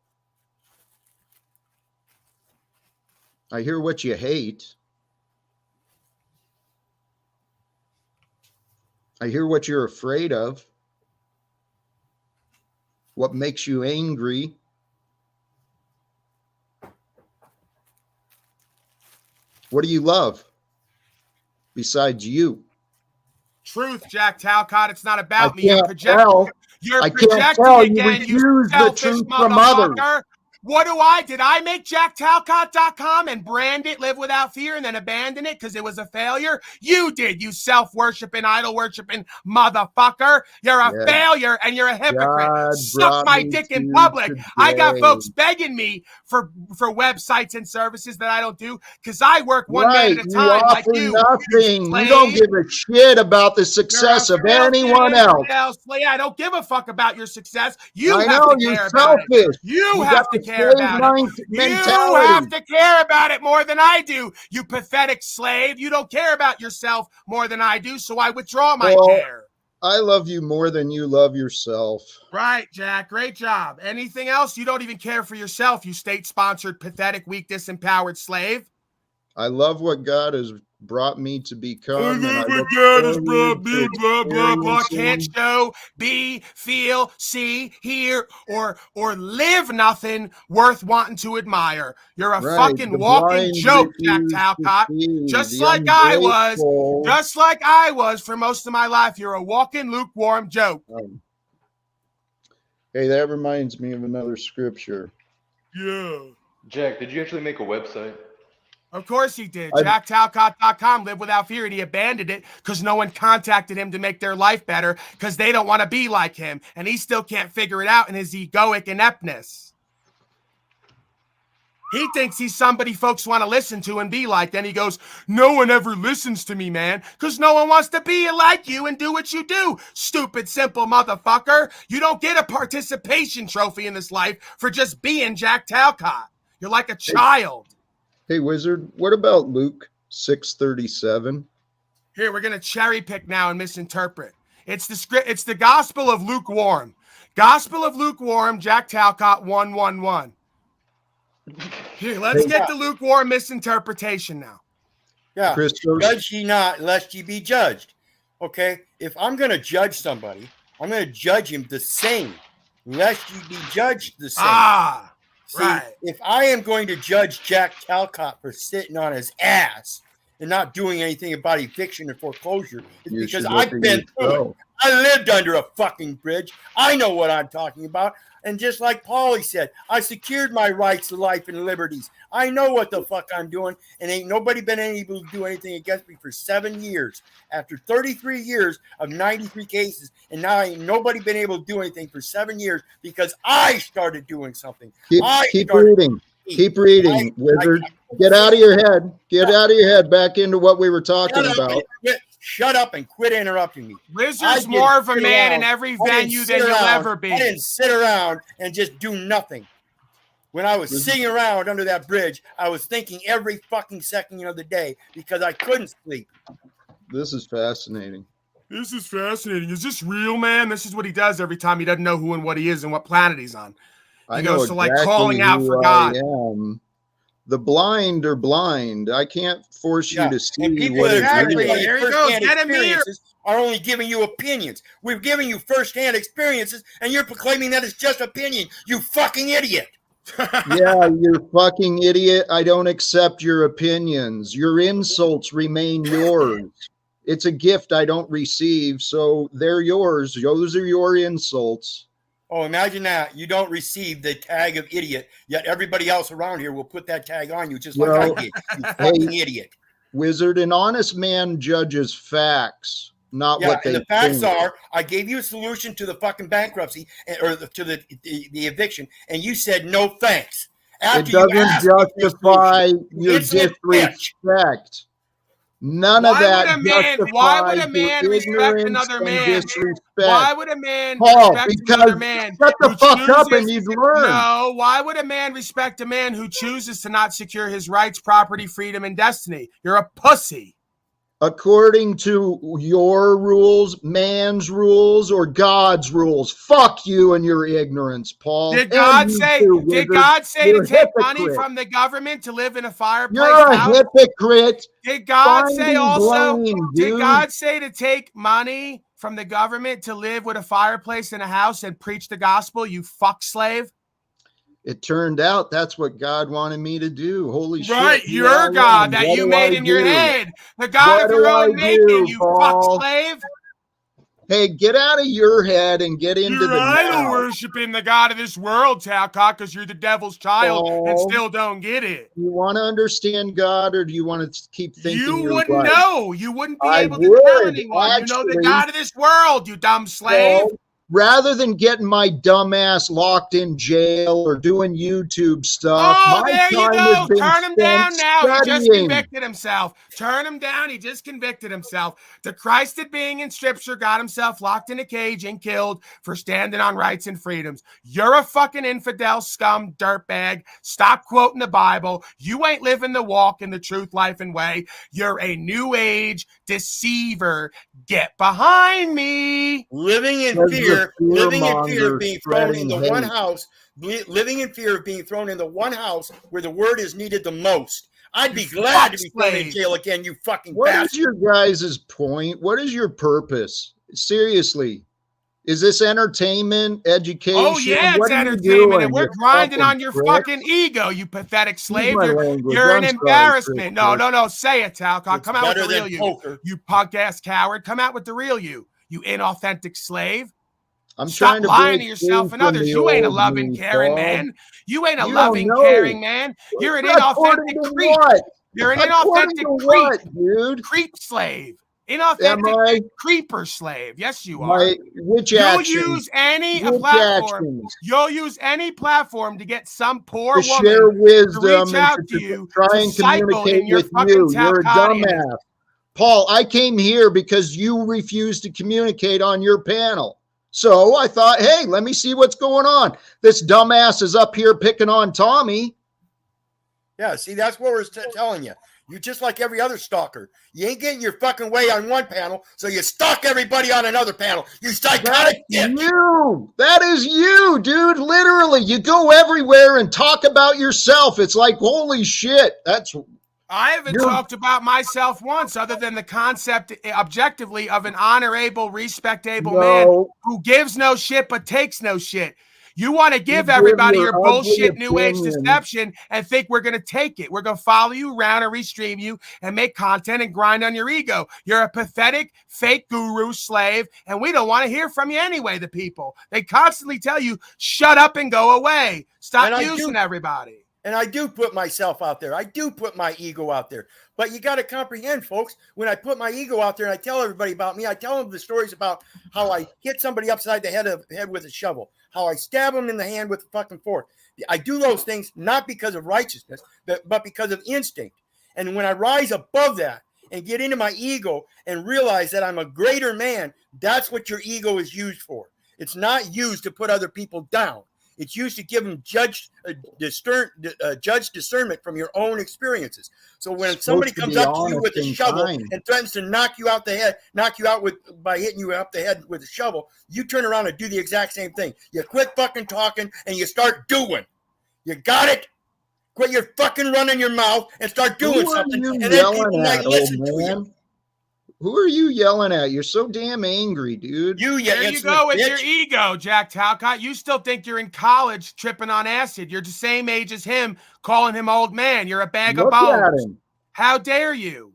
I hear what you hate. I hear what you're afraid of. What makes you angry. What do you love besides you? Truth, Jack Talcott. It's not about me. You're projecting. You're projecting again, you selfish motherfucker. What did I make JackTalcott.com and brand it, live without fear, and then abandon it because it was a failure? You did, you self-worshiping, idol-worshiping motherfucker. You're a failure and you're a hypocrite. Suck my dick in public. I got folks begging me for websites and services that I don't do because I work one man at a time like you. Nothing. You don't give a shit about the success of anyone else. I don't give a fuck about your success. You I have know, to care you're about selfish. it. You have to care about it. You have to care about it more than I do, you pathetic slave. You don't care about yourself more than I do, so I withdraw my care. I love you more than you love yourself. Right, Jack. Great job. Anything else? You don't even care for yourself, you state-sponsored, pathetic, weak, disempowered slave. I love what God has brought me to become. Blah, blah, blah. Can't show, be, feel, see, hear, or live nothing worth wanting to admire. You're a fucking walking joke, Jack Talcott. Just like I was for most of my life. You're a walking lukewarm joke. Hey, that reminds me of another scripture. Yeah. Jack, did you actually make a website? Of course he did. JackTalcott.com, live without fear, and he abandoned it because no one contacted him to make their life better because they don't want to be like him, and he still can't figure it out in his egoic ineptness. He thinks he's somebody folks want to listen to and be like. Then he goes, no one ever listens to me, man, because no one wants to be like you and do what you do, stupid, simple motherfucker. You don't get a participation trophy in this life for just being Jack Talcott. You're like a child. Hey, Wizard, what about Luke 6:37? Here, we're going to cherry pick now and misinterpret. It's the Gospel of Lukewarm. Gospel of Lukewarm, Jack Talcott 1:1:1. Here, let's get the lukewarm misinterpretation now. Yeah, judge ye not, lest ye be judged. Okay, if I'm going to judge somebody, I'm going to judge him the same, lest ye be judged the same. See, if I am going to judge Jack Talcott for sitting on his ass and not doing anything about eviction and foreclosure, it's because I've been through it. I lived under a fucking bridge. I know what I'm talking about. And just like Paulie said, I secured my rights to life and liberties. I know what the fuck I'm doing, and ain't nobody been able to do anything against me for 7 years. After 33 years of 93 cases, and now ain't nobody been able to do anything for 7 years because I started doing something. Keep reading. Keep reading, Wizard. Get out of your head. Get out of your head. Back into what we were talking about. Shut up and quit interrupting me. Wizard's more of a man in every venue than you'll ever be. I didn't sit around and just do nothing. When I was sitting around under that bridge, I was thinking every fucking second of the day because I couldn't sleep. This is fascinating. This is fascinating. Is this real, man? This is what he does every time he doesn't know who and what he is and what planet he's on. He goes to like calling out for God. The blind are blind. I can't force you to see and people what is exactly real. there he goes. Get him here. Are only giving you opinions. We're giving you first-hand experiences, and you're proclaiming that it's just opinion. You fucking idiot. Yeah, you fucking idiot. I don't accept your opinions. Your insults remain yours. It's a gift I don't receive, so they're yours. Those are your insults. Oh, imagine that. You don't receive the tag of idiot, yet everybody else around here will put that tag on you just like I did. You fucking idiot. Wizard, an honest man judges facts, not what they think. The facts are, I gave you a solution to the fucking bankruptcy or to the eviction, and you said no thanks. It doesn't justify your disrespect. None of that justifies why would a man respect another man? Why would a man respect another man? Shut the fuck up and you've learned. No, why would a man respect a man who chooses to not secure his rights, property, freedom, and destiny? You're a pussy. According to your rules, man's rules, or God's rules. Fuck you and your ignorance, Paul. Did God say to take money from the government to live in a fireplace You're house? A hypocrite. Did God say also? Did God say to take money from the government to live with a fireplace in a house and preach the gospel, you fuck slave? It turned out that's what God wanted me to do. Holy shit. Right, your God that you made in your head. The God of your own making, you fuck slave. Hey, get out of your head and get into the idol worshiping the God of this world, Talcott, because you're the devil's child and still don't get it. You want to understand God, or do you want to keep thinking you you're wouldn't right? know. You wouldn't be able to tell anyone. You know the God of this world, you dumb slave. Rather than getting my dumb ass locked in jail or doing YouTube stuff, there you go. Turn him down now. He just convicted himself. Turn him down. He just convicted himself. The Christ that being in scripture got himself locked in a cage and killed for standing on rights and freedoms. You're a fucking infidel, scum, dirtbag. Stop quoting the Bible. You ain't living the walk in the truth, life, and way. You're a new age deceiver. Get behind me. Living in fear of being thrown into one house, living in fear of being thrown into one house where the word is needed the most. I'd be glad to be thrown in jail again, you fucking bastard. What is your guys' point? What is your purpose? Seriously. Is this entertainment, education? Oh, yeah, it's entertainment, and we're grinding on your fucking ego, you pathetic slave. You're an embarrassment. No, say it, Talcott. Come out with the real you. You punk-ass coward. Come out with the real you, you inauthentic slave. Stop lying to yourself and others. You ain't a loving, caring man. You ain't a loving, caring man. You're an inauthentic creep. You're an inauthentic creep, dude. Creep slave. Inauthentic creeper slave. Yes, you are. You'll use any platform. You'll use any platform to get some poor woman share wisdom to reach out to you, try and communicate with you. You're a dumbass. Paul, I came here because you refused to communicate on your panel. So I thought, hey, let me see what's going on. This dumbass is up here picking on Tommy. Yeah, see, that's what we're telling you. You're just like every other stalker. You ain't getting your fucking way on one panel, so you stalk everybody on another panel. You psychotic bitch. That is you, dude. Literally, you go everywhere and talk about yourself. It's like, holy shit. I haven't talked about myself once other than the concept objectively of an honorable, respectable man who gives no shit but takes no shit. You want to give everybody your bullshit new age deception and think we're going to take it. We're going to follow you around and restream you and make content and grind on your ego. You're a pathetic, fake guru slave, and we don't want to hear from you anyway, the people. They constantly tell you, shut up and go away. Stop using everybody. And I do put myself out there. I do put my ego out there. But you got to comprehend, folks, when I put my ego out there and I tell everybody about me, I tell them the stories about how I hit somebody upside the head with a shovel, how I stab them in the hand with a fucking fork. I do those things not because of righteousness, but because of instinct. And when I rise above that and get into my ego and realize that I'm a greater man, that's what your ego is used for. It's not used to put other people down. It's used to give them judge discernment from your own experiences. So when somebody comes up to you with a shovel and threatens to knock you out by hitting you up the head with a shovel, you turn around and do the exact same thing. You quit fucking talking and you start doing. You got it? Quit your fucking running your mouth and start doing something. And then people might listen to you. Who are you yelling at? You're so damn angry, dude. There you go with your ego, Jack Talcott. You still think you're in college tripping on acid. You're the same age as him, calling him old man. You're a bag of bones. How dare you?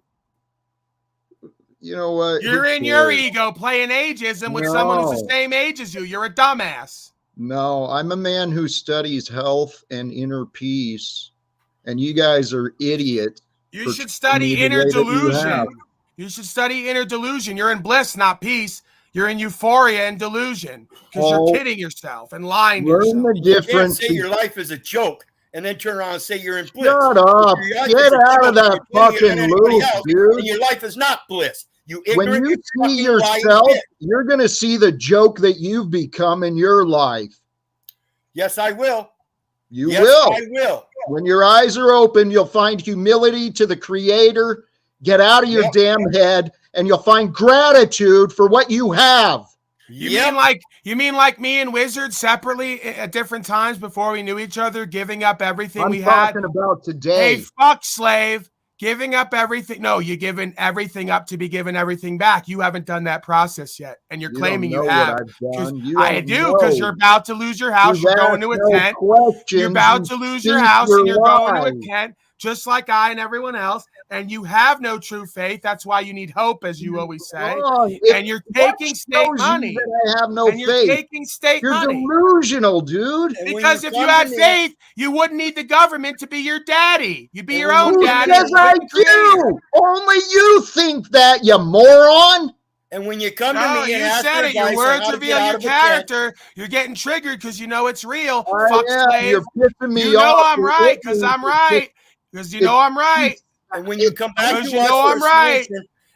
You know what? You're in your ego playing ageism with someone who's the same age as you. You're a dumbass. No, I'm a man who studies health and inner peace, and you guys are idiots. You should study inner delusion. You should study inner delusion. You're in bliss, not peace. You're in euphoria and delusion because you're kidding yourself and lying to yourself. The difference. You can't say your life is a joke and then turn around and say you're in bliss. Shut up. Get out of that fucking loop, dude. And your life is not bliss. When you see yourself, you're going to see the joke that you've become in your life. Yes, I will. You will. I will. When your eyes are open, you'll find humility to the Creator. Get out of your damn head, and you'll find gratitude for what you have. You mean like me and Wizard separately at different times before we knew each other, giving up everything we had? I'm talking about today. Hey, fuck slave. Giving up everything. No, you're giving everything up to be given everything back. You haven't done that process yet, and you're claiming you have. I do, because you're about to lose your house. You're going to a tent. You're about to lose your house, and you're going to a tent, just like I and everyone else. And you have no true faith. That's why you need hope, as you always say. And you're taking state money. I have no faith. You're taking state money. You're delusional, dude. Because if you had faith, you wouldn't need the government to be your daddy. You'd be your own daddy. Yes, I do. Only you think that, you moron. And when you come to me and ask said it. Your words reveal your character. You're getting triggered because you know it's real. Fuck slave. You're pissing me off. You know I'm right because I'm right. Because you know I'm right. And when you come back to us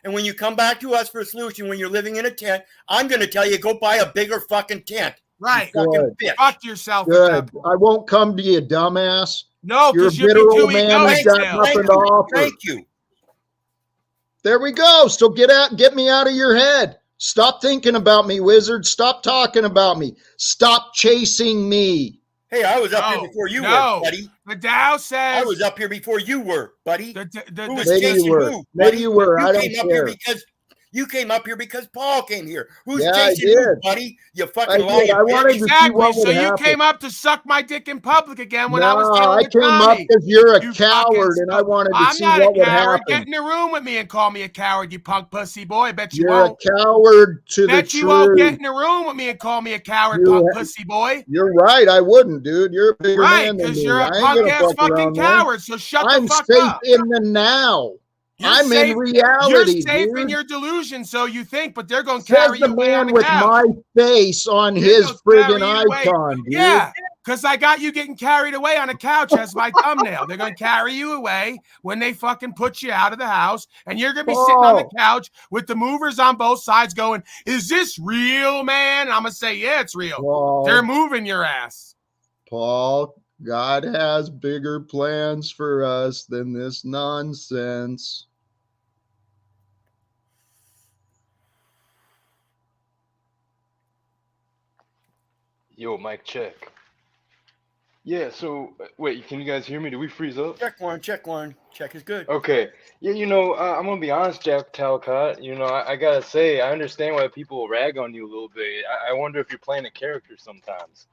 and when you come back to us for a solution, when you're living in a tent, I'm going to tell you, go buy a bigger fucking tent. Right. Fuck yourself. Good. I won't come to you, dumbass. No, you're a bitter old man who's got nothing to offer. Thank you. There we go. So get me out of your head. Stop thinking about me, Wizard. Stop talking about me. Stop chasing me. Hey, I was up here before you were, buddy. The Dow says I was up here before you were, buddy. Who was chasing who? Maybe you were. I don't care. You came up here because Paul came here. Who's chasing you, buddy? You fucking liar. I wanted to see what would happen. You came up to suck my dick in public again when I was dealing with Tommy. I came up because you're a coward, and I wanted to see what would happen. Get in the room with me and call me a coward, you punk pussy boy. I bet you won't. You're a coward to the truth. Bet you won't get in the room with me and call me a coward, punk pussy boy. You're right. I wouldn't, dude. You're a bigger man than me. Because you're a punk-ass fucking coward, so shut the fuck up. I'm safe in the now. I'm in reality. You're safe in your delusion, so you think, but they're going to carry you away on the with my face on his friggin' icon, dude. Yeah, because I got you getting carried away on a couch as my thumbnail. They're going to carry you away when they fucking put you out of the house, and you're going to be sitting on the couch with the movers on both sides going, is this real, man? And I'm going to say, yeah, it's real. They're moving your ass. Paul, God has bigger plans for us than this nonsense. Yo, mic check. Yeah, so, wait, can you guys hear me? Did we freeze up? Check one. Check is good. Okay. Yeah, I'm going to be honest, Jack Talcott. I got to say, I understand why people rag on you a little bit. I wonder if you're playing a character sometimes.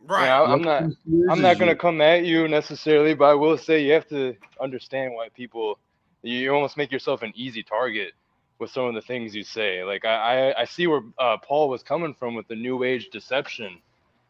Right. I'm not gonna come at you necessarily, but I will say you have to understand why you almost make yourself an easy target with some of the things you say. Like I see where Paul was coming from with the new age deception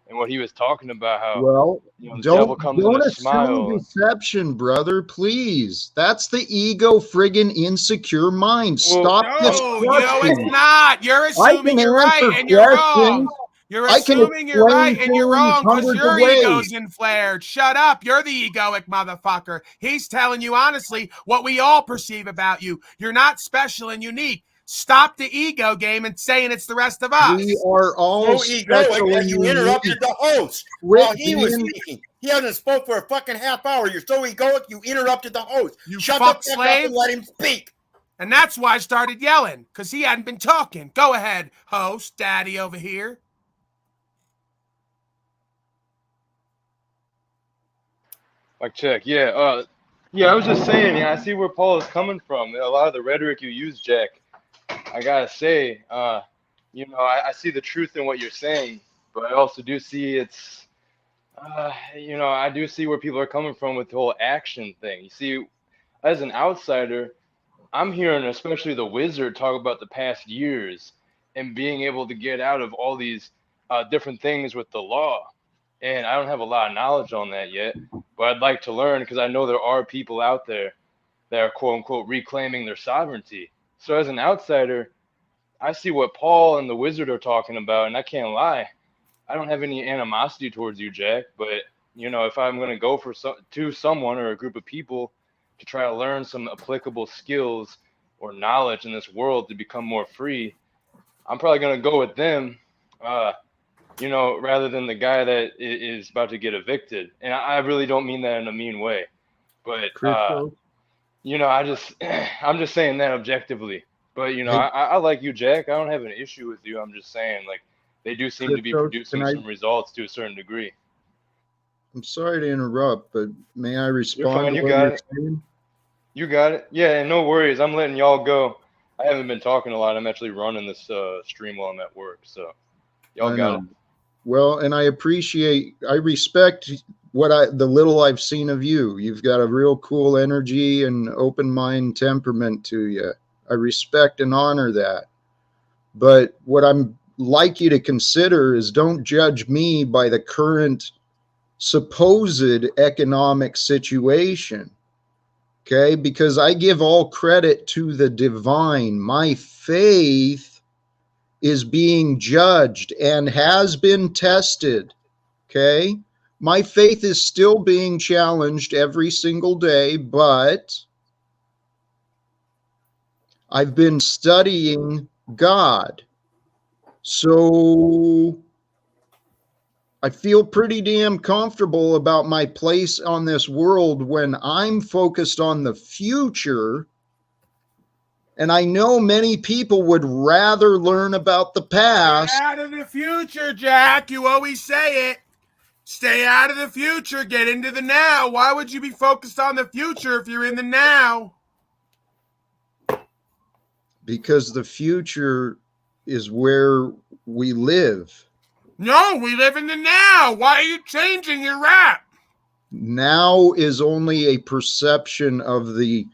and what he was talking about, how Well, the devil comes in don't a assume smile. deception, brother. Please, that's the ego friggin' insecure mind. Stop this it's not. You're assuming you're right and you're wrong. You're assuming you're right and you're wrong because your ego's inflared. Shut up. You're the egoic motherfucker. He's telling you honestly what we all perceive about you. You're not special and unique. Stop the ego game and saying it's the rest of us. We are all so egoic that you interrupted the host while he was speaking. He hasn't spoke for a fucking half hour. You're so egoic, you interrupted the host. You shut fuck the fuck slave. up and let him speak. And that's why I started yelling, because he hadn't been talking. Go ahead, host, daddy over here. Like, check. Yeah. I was just saying, I see where Paul is coming from. A lot of the rhetoric you use, Jack, I gotta say, I see the truth in what you're saying, but I also do see I do see where people are coming from with the whole action thing. You see, as an outsider, I'm hearing especially the wizard talk about the past years and being able to get out of all these different things with the law. And I don't have a lot of knowledge on that yet, but I'd like to learn because I know there are people out there that are quote unquote reclaiming their sovereignty. So as an outsider, I see what Paul and the wizard are talking about, and I can't lie. I don't have any animosity towards you, Jack, but if I'm going to go to someone or a group of people to try to learn some applicable skills or knowledge in this world to become more free, I'm probably going to go with them, rather than the guy that is about to get evicted. And I really don't mean that in a mean way, but, I'm just saying that objectively. But, I like you, Jack. I don't have an issue with you. I'm just saying, like, they do seem to be producing some results to a certain degree. I'm sorry to interrupt, but may I respond? You're fine. You got it. You got it. Yeah, and no worries. I'm letting y'all go. I haven't been talking a lot. I'm actually running this stream while I'm at work, so y'all got it. Well, and I respect the little I've seen of you. You've got a real cool energy and open mind temperament to you. I respect and honor that. But what I'm like you to consider is don't judge me by the current supposed economic situation. Okay, because I give all credit to the divine. My faith is being judged and has been tested. Okay, my faith is still being challenged every single day, but I've been studying God. So I feel pretty damn comfortable about my place on this world when I'm focused on the future. And I know many people would rather learn about the past. Stay out of the future, Jack. You always say it. Stay out of the future. Get into the now. Why would you be focused on the future if you're in the now? Because the future is where we live. No, we live in the now. Why are you changing your rap? Now is only a perception of the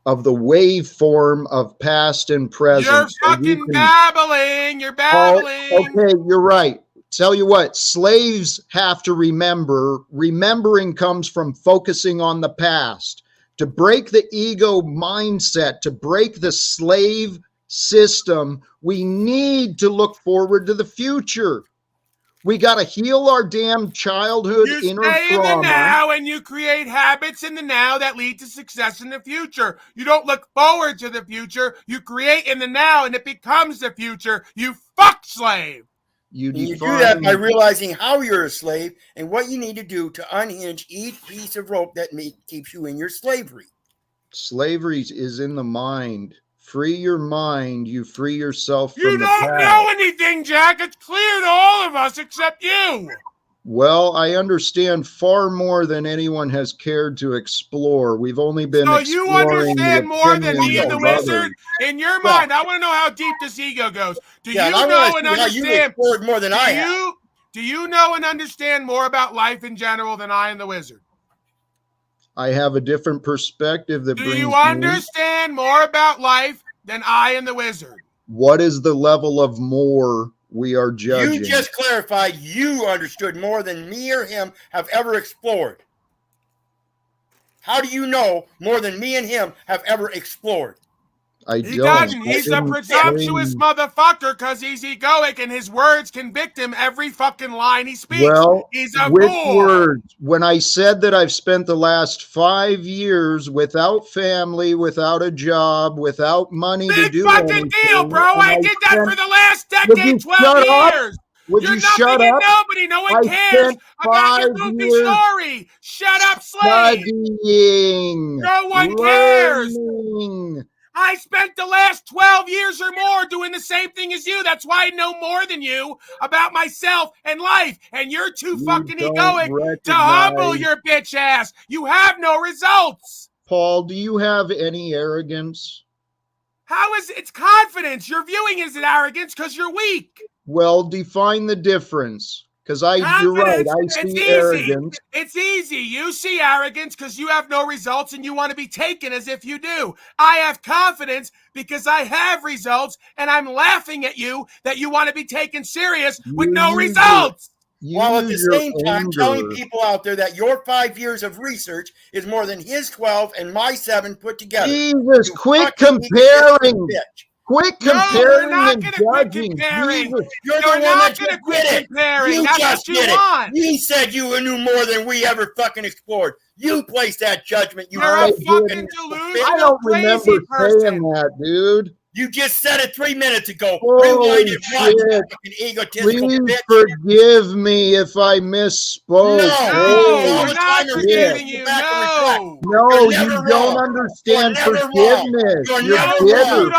waveform of past and present. You're fucking babbling. You're babbling. Okay, you're right. Tell you what, slaves have to remember. Remembering comes from focusing on the past. To break the ego mindset, to break the slave system, we need to look forward to the future. We got to heal our damn childhood inner trauma. You stay in the now and you create habits in the now that lead to success in the future. You don't look forward to the future. You create in the now and it becomes the future. You fuck slave. You do that by realizing how you're a slave and what you need to do to unhinge each piece of rope that keeps you in your slavery. Slavery is in the mind. Free your mind, you free yourself from the past. You don't know anything, Jack. It's clear to all of us except you. Well, I understand far more than anyone has cared to explore. We've only been exploring. So you understand more than me and the wizard? In your mind, I want to know how deep this ego goes. Do you know and understand more than I have? Do you know and understand more about life in general than I and the wizard? I have a different perspective that Do brings you me. understand more about life than I and the wizard? What is the level of more we are judging? You just clarified you understood more than me or him have ever explored. How do you know more than me and him have ever explored? He doesn't. He's a presumptuous motherfucker because he's egoic and his words convict him every fucking line he speaks. Well, he's a which fool. words? When I said that I've spent the last 5 years without family, without a job, without money to do fucking anything, deal, bro. I did that for the last Would you decade, 12 shut up? years. Would You're you nothing shut and up? nobody. No one I cares spent about your 5 goofy years story. Shut up, slave. studying, No one cares. learning. I spent the last 12 years or more doing the same thing as you. That's why I know more than you about myself and life. And you're too fucking egoic to humble your bitch ass. You have no results. Paul, do you have any arrogance? How is it's confidence? You're viewing it as an arrogance because you're weak. Well, define the difference. Because you're right, I see arrogance. It's easy. You see arrogance because you have no results and you want to be taken as if you do. I have confidence because I have results and I'm laughing at you that you want to be taken serious with no results. While at the same time telling people out there that your 5 years of research is more than his 12 and my 7 put together. Jesus, quit comparing. Quit comparing and judging. Jesus. You're the one that just did it. You just did it. You said you knew more than we ever fucking explored. You placed that judgment. You're a fucking delusional, I don't remember crazy person. saying that, dude. You just said it 3 minutes ago. Holy shit. Fucking egotistical Please bitch. forgive me if I misspoke. No, I'm not forgiving you. No, you don't understand forgiveness. You're bitter.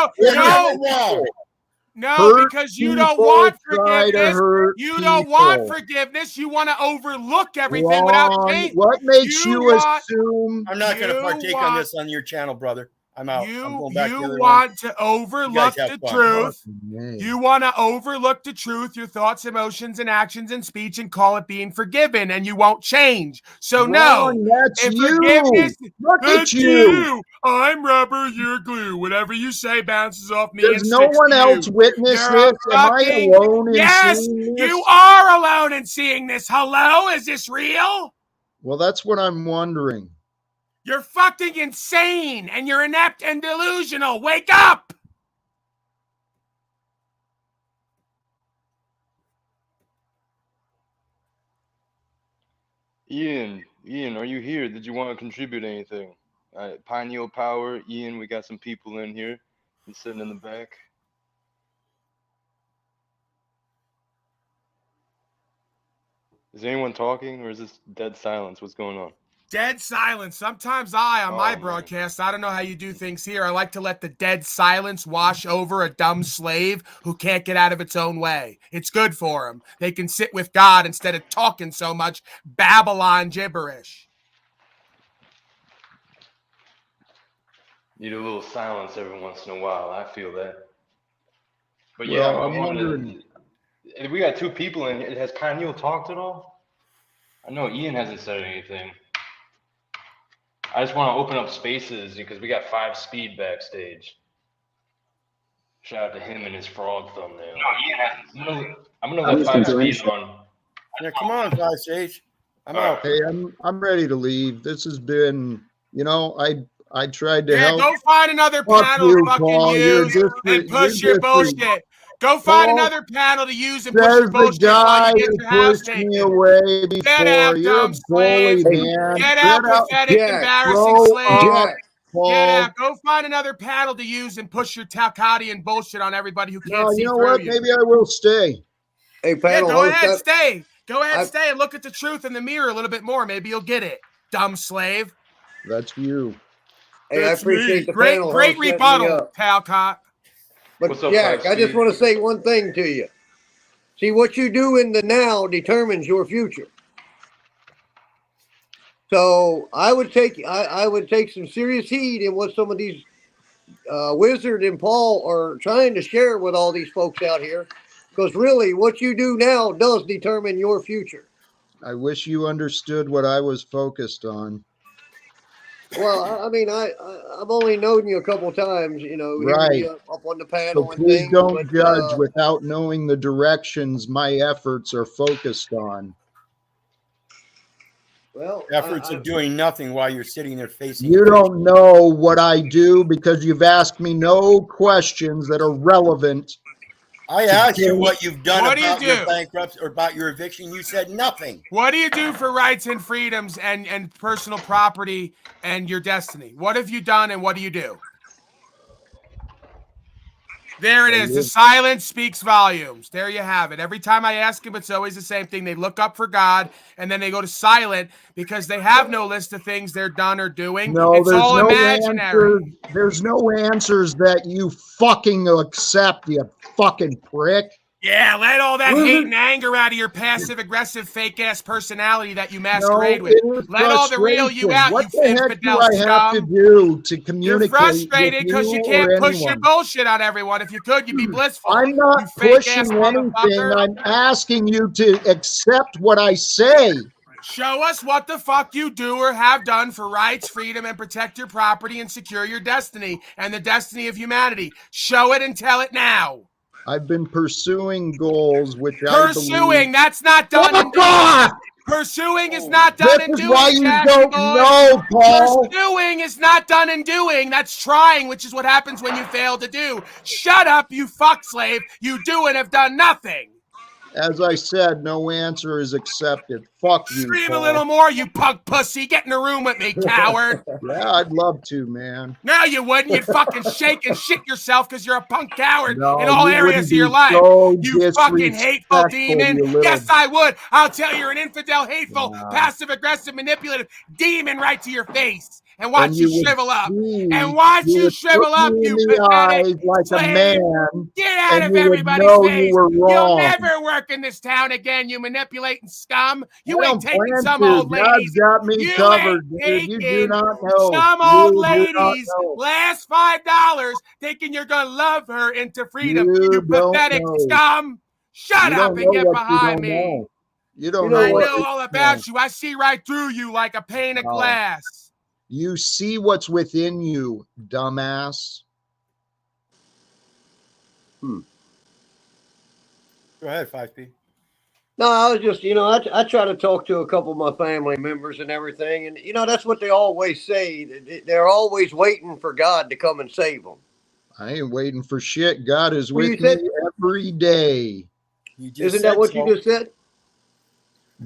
No, because you don't want forgiveness. You don't want forgiveness. You want to overlook everything without change. What makes you assume? I'm not going to partake on this on your channel, brother. I'm out. I'm going back to the other want to overlook the truth. Man. You want to overlook the truth, your thoughts, emotions, and actions and speech, and call it being forgiven, and you won't change. So no, that's if you. forgiveness, Look at you. I'm rubber, you're glue. Whatever you say bounces off me. Does no one else witness this? Am I alone in seeing this? You are alone in seeing this. Hello, is this real? Well, that's what I'm wondering. You're fucking insane and you're inept and delusional. Wake up! Ian, are you here? Did you want to contribute anything? Pineal Power, Ian, we got some people in here. He's sitting in the back. Is anyone talking or is this dead silence? What's going on? Dead silence. Sometimes on my broadcast, I don't know how you do things here. I like to let the dead silence wash over a dumb slave who can't get out of its own way. It's good for them. They can sit with God instead of talking so much Babylon gibberish. Need a little silence every once in a while. I feel that. But well, yeah, I'm wondering. We got 2 people in here. Has Pineal talked at all? I know Ian hasn't said anything. I just want to open up spaces because we got 5 speed backstage. Shout out to him and his frog thumbnail. No, Ian hasn't. I'm gonna let 5 speed run. Yeah, come on, 5 stage. I'm out. Hey, I'm ready to leave. This has been, I tried to help. Yeah, go find another panel to fucking use and push your bullshit. Go find another panel to use and push your bullshit while you get your house taken. Me away before. Get out, dumb slave. Man. Get out, pathetic, embarrassing slave. Get out. Go find another panel to use and push your Talcadian bullshit on everybody who can't see you know through what? you. Maybe I will stay. Hey, panel, go ahead, stay. Go ahead, stay and look at the truth in the mirror a little bit more. Maybe you'll get it, dumb slave. That's you. Hey, that's I appreciate the great, panel. Great rebuttal, Talcott. But Jack, I just want to say one thing to you. See, what you do in the now determines your future. So I would take some serious heed in what some of these Wizard and Paul are trying to share with all these folks out here. Because really, what you do now does determine your future. I wish you understood what I was focused on. Well, I mean, I've only known you a couple times, you know, Right. hearing you up on the panel So and please things. don't judge without knowing the directions my efforts are focused on. Well, Efforts of doing nothing while you're sitting there facing. You don't know what I do because you've asked me no questions that are relevant. I asked you what you've done What do you about your do? bankruptcy or about your eviction. You said nothing. What do you do for rights and freedoms and personal property and your destiny? What have you done and what do you do? There it is. The silence speaks volumes. There you have it. Every time I ask them, it's always the same thing. They look up for God, and then they go to silent because they have no list of things they're done or doing. No, it's there's all no imaginary. answers. There's no answers that you fucking accept, you fucking prick. Yeah, let all that hate and anger out of your passive-aggressive, fake-ass personality that you masquerade with. Let all the real you out, what you the heck infidel do I have to scum. do to communicate You're frustrated because you can't push your anyone? bullshit on everyone. If you could, you'd be blissful. I'm not you fake-ass pushing anything. motherfucker. I'm asking you to accept what I say. Show us what the fuck you do or have done for rights, freedom, and protect your property and secure your destiny and the destiny of humanity. Show it and tell it now. I've been pursuing goals, which Pursuing, that's not done and doing. Pursuing is not done and doing. This is why you Jackie don't boy. know, Paul. Pursuing is not done and doing. That's trying, which is what happens when you fail to do. Shut up, you fuck slave. You do and have done nothing. As I said, no answer is accepted. Fuck you, Scream Paul. a little more, you punk pussy. Get in the room with me, coward. Yeah, I'd love to, man. No, you wouldn't. You'd fucking shake and shit yourself because you're a punk coward No, in all you areas of wouldn't your be life. so You fucking hateful disrespectful, demon. you little- Yes, I would. I'll tell you, you're an infidel, hateful, passive-aggressive, manipulative demon right to your face. And watch And you you would shrivel up. see- And watch you you would shrivel look up, me you in the pathetic eyes like a slave. man, Get out and of you would everybody's know face. you were You'll wrong. never work in this town again, you manipulating scum. You I ain't don't taking plan some to. old God's ladies. got me You covered, ain't dude. You do taking not know. some You old do not ladies know. last $5 thinking you're gonna love her into freedom. You don't pathetic know. scum. Shut You up don't and know get what you behind don't me. know. You don't know I know what know you all know. about you. I see right through you like a pane of No. glass. You see what's within you, dumbass. Go ahead, 5P. No, I was just, you know, I try to talk to a couple of my family members and everything. And, you know, that's what they always say. They're always waiting for God to come and save them. I ain't waiting for shit. God is Well, with you me said- every day. Isn't that what you just said?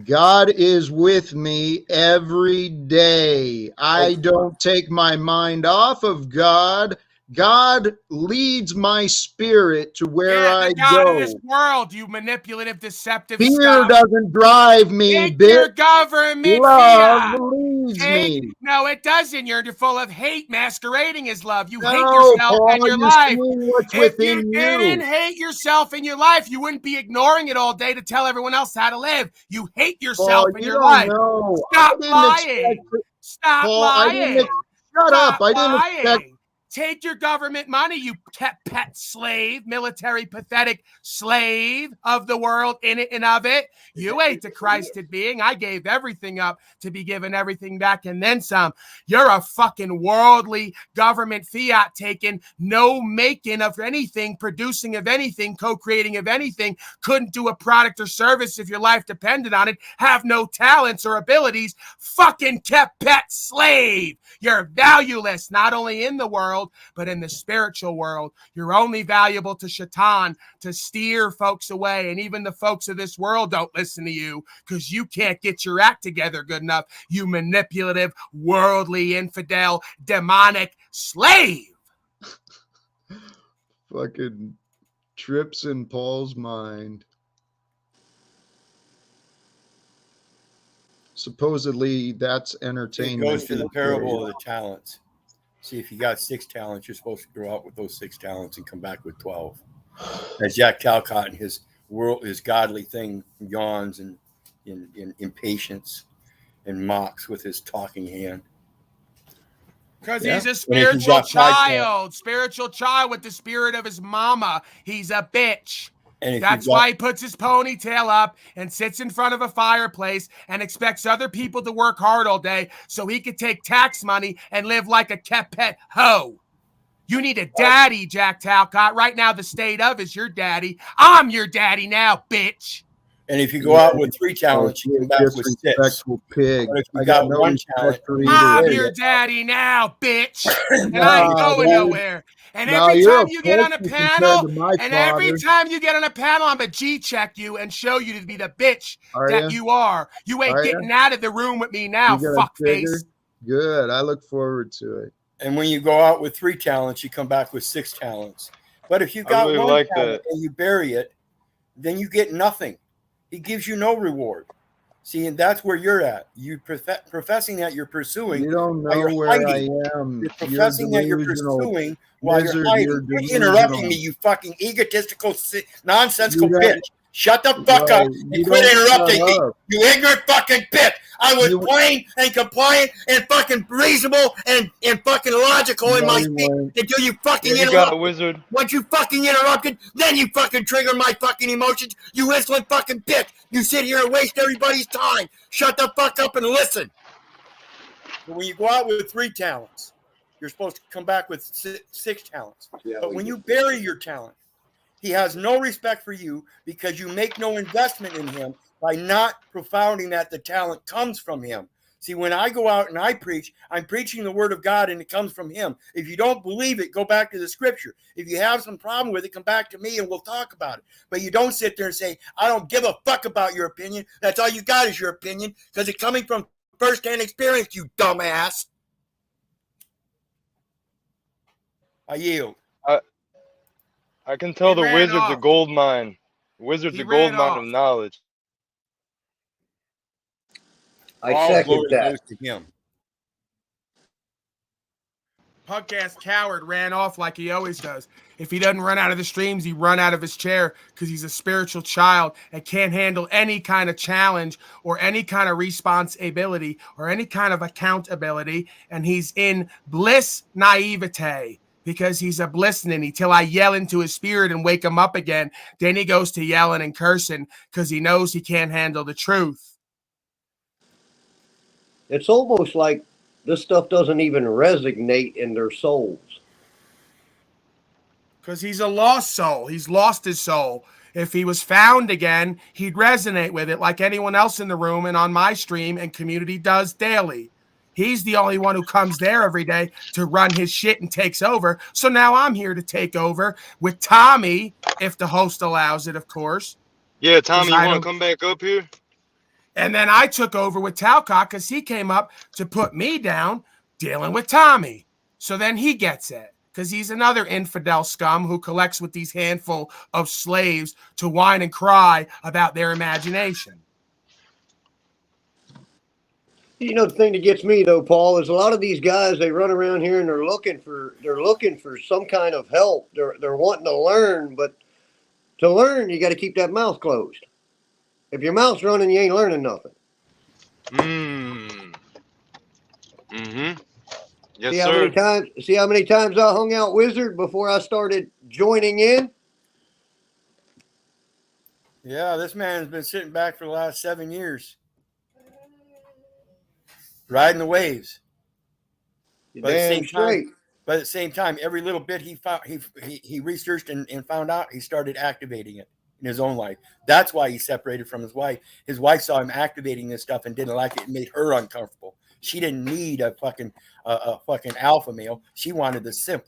God is with me every day. I don't take my mind off of God. God leads my spirit to where I the God go. of this world, you manipulative, deceptive Fear scum. doesn't drive me, Take your bitch. government Love fiat. leads me. No, it doesn't. You're full of hate masquerading as love. You hate No, yourself Paul, and your you're life. seeing what's If within you you. didn't hate yourself in your life, you wouldn't be ignoring it all day to tell everyone else how to live. You hate yourself Paul, in you your don't life. know. Stop I didn't lying. expect- Stop Paul, lying. Shut up. Stop I didn't lying. expect. Take your government money, you pet slave, military pathetic slave of the world, in it and of it. You ain't the Christed being. I gave everything up to be given everything back and then some. You're a fucking worldly government fiat taking, no making of anything, producing of anything, co-creating of anything, couldn't do a product or service if your life depended on it, have no talents or abilities, fucking pet slave. You're valueless, not only in the world, but in the spiritual world. You're only valuable to Shaitan to steer folks away. And even the folks of this world don't listen to you because you can't get your act together good enough. You manipulative, worldly, infidel, demonic slave. Fucking trips in Paul's mind. Supposedly that's entertainment. It goes to the parable of the talents. See, if you got 6 talents, you're supposed to go out with those 6 talents and come back with 12. As Jack Calcott in his godly thing yawns and in impatience and mocks with his talking hand. Because he's a spiritual child with the spirit of his mama. He's a bitch. And that's why he puts his ponytail up and sits in front of a fireplace and expects other people to work hard all day so he could take tax money and live like a kept pet hoe. You need a daddy, Jack Talcott. Right now, the state of is your daddy. I'm your daddy now, bitch. And if you go out with 3 talents, you come back with 6. Pig. But if you got no 1 talent, I'm your daddy now, bitch. And I ain't going nowhere. And every time you get on a panel, every time you get on a panel, I'm a G-check you and show you to be the bitch that you are. You ain't getting out of the room with me now, fuckface. Good. I look forward to it. And when you go out with 3 talents, you come back with 6 talents. But if you got really 1 like talent that. and you bury it, then you get nothing. He gives you no reward. See, and that's where you're at. You professing that you're pursuing. You don't know where I am. You're professing that you're pursuing while you're hiding. You're interrupting me, you fucking egotistical nonsensical bitch. Shut the fuck up and quit interrupting me. You ignorant fucking bitch. I was plain and compliant and fucking reasonable and fucking logical in my speech until you fucking interrupted. Wizard. Once you fucking interrupted, then you fucking trigger my fucking emotions. You insolent fucking bitch. You sit here and waste everybody's time. Shut the fuck up and listen. But when you go out with 3 talents, you're supposed to come back with 6 talents. But when you bury your talent, he has no respect for you because you make no investment in him by not profounding that the talent comes from him. See, when I go out and I preach, I'm preaching the word of God and it comes from him. If you don't believe it, go back to the scripture. If you have some problem with it, come back to me and we'll talk about it. But you don't sit there and say, I don't give a fuck about your opinion. That's all you got is your opinion because it's coming from firsthand experience, you dumbass. I yield. I can tell the wizard's a gold mine. Wizard's a gold mine of knowledge. I second that. To him. Punk ass coward ran off like he always does. If he doesn't run out of the streams, he run out of his chair because he's a spiritual child and can't handle any kind of challenge or any kind of responsibility or any kind of accountability. And he's in bliss naivete. Because he's a blistening till I yell into his spirit and wake him up again. Then he goes to yelling and cursing because he knows he can't handle the truth. It's almost like this stuff doesn't even resonate in their souls. Because he's a lost soul. He's lost his soul. If he was found again, he'd resonate with it like anyone else in the room and on my stream and community does daily. He's the only one who comes there every day to run his shit and takes over. So now I'm here to take over with Tommy, if the host allows it, of course. Yeah, Tommy, you want to come back up here? And then I took over with Talcott because he came up to put me down dealing with Tommy. So then he gets it because he's another infidel scum who collects with these handful of slaves to whine and cry about their imagination. You know, the thing that gets me though, Paul, is a lot of these guys, they run around here and they're looking for some kind of help. They're wanting to learn, but to learn, you got to keep that mouth closed. If your mouth's running, you ain't learning nothing. Yes, see sir. See how many times I hung out Wizard before I started joining in? Yeah, this man's been sitting back for the last 7 years. Riding the waves. But at the same time, every little bit he found, he researched and found out, he started activating it in his own life. That's why he separated from his wife. His wife saw him activating this stuff and didn't like it. It made her uncomfortable. She didn't need a fucking alpha male. She wanted the simp.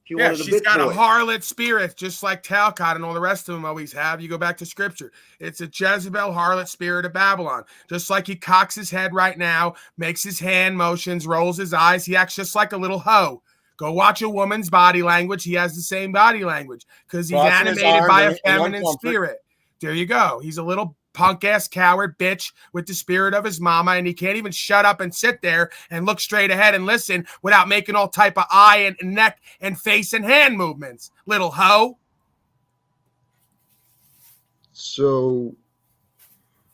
She's got a harlot spirit, just like Talcott and all the rest of them always have. You go back to scripture. It's a Jezebel harlot spirit of Babylon. Just like he cocks his head right now, makes his hand motions, rolls his eyes. He acts just like a little hoe. Go watch a woman's body language. He has the same body language because he's animated by a feminine spirit. There you go. He's a little punk-ass coward bitch with the spirit of his mama, and he can't even shut up and sit there and look straight ahead and listen without making all type of eye and neck and face and hand movements. Little hoe. So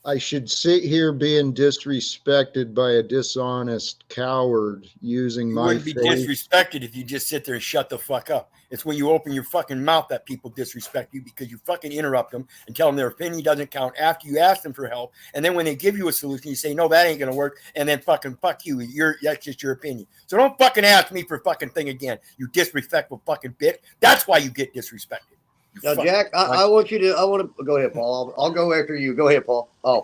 I should sit here being disrespected by a dishonest coward using You my wouldn't be faith. disrespected if you just sit there and shut the fuck up. It's when you open your fucking mouth that people disrespect you because you fucking interrupt them and tell them their opinion doesn't count after you ask them for help. And then when they give you a solution, you say, no, that ain't going to work. And then fucking fuck you. That's just your opinion. So don't fucking ask me for fucking thing again, you disrespectful fucking bitch. That's why you get disrespected. Now, Jack, I want to go ahead, Paul. I'll go after you. Go ahead, Paul. Oh,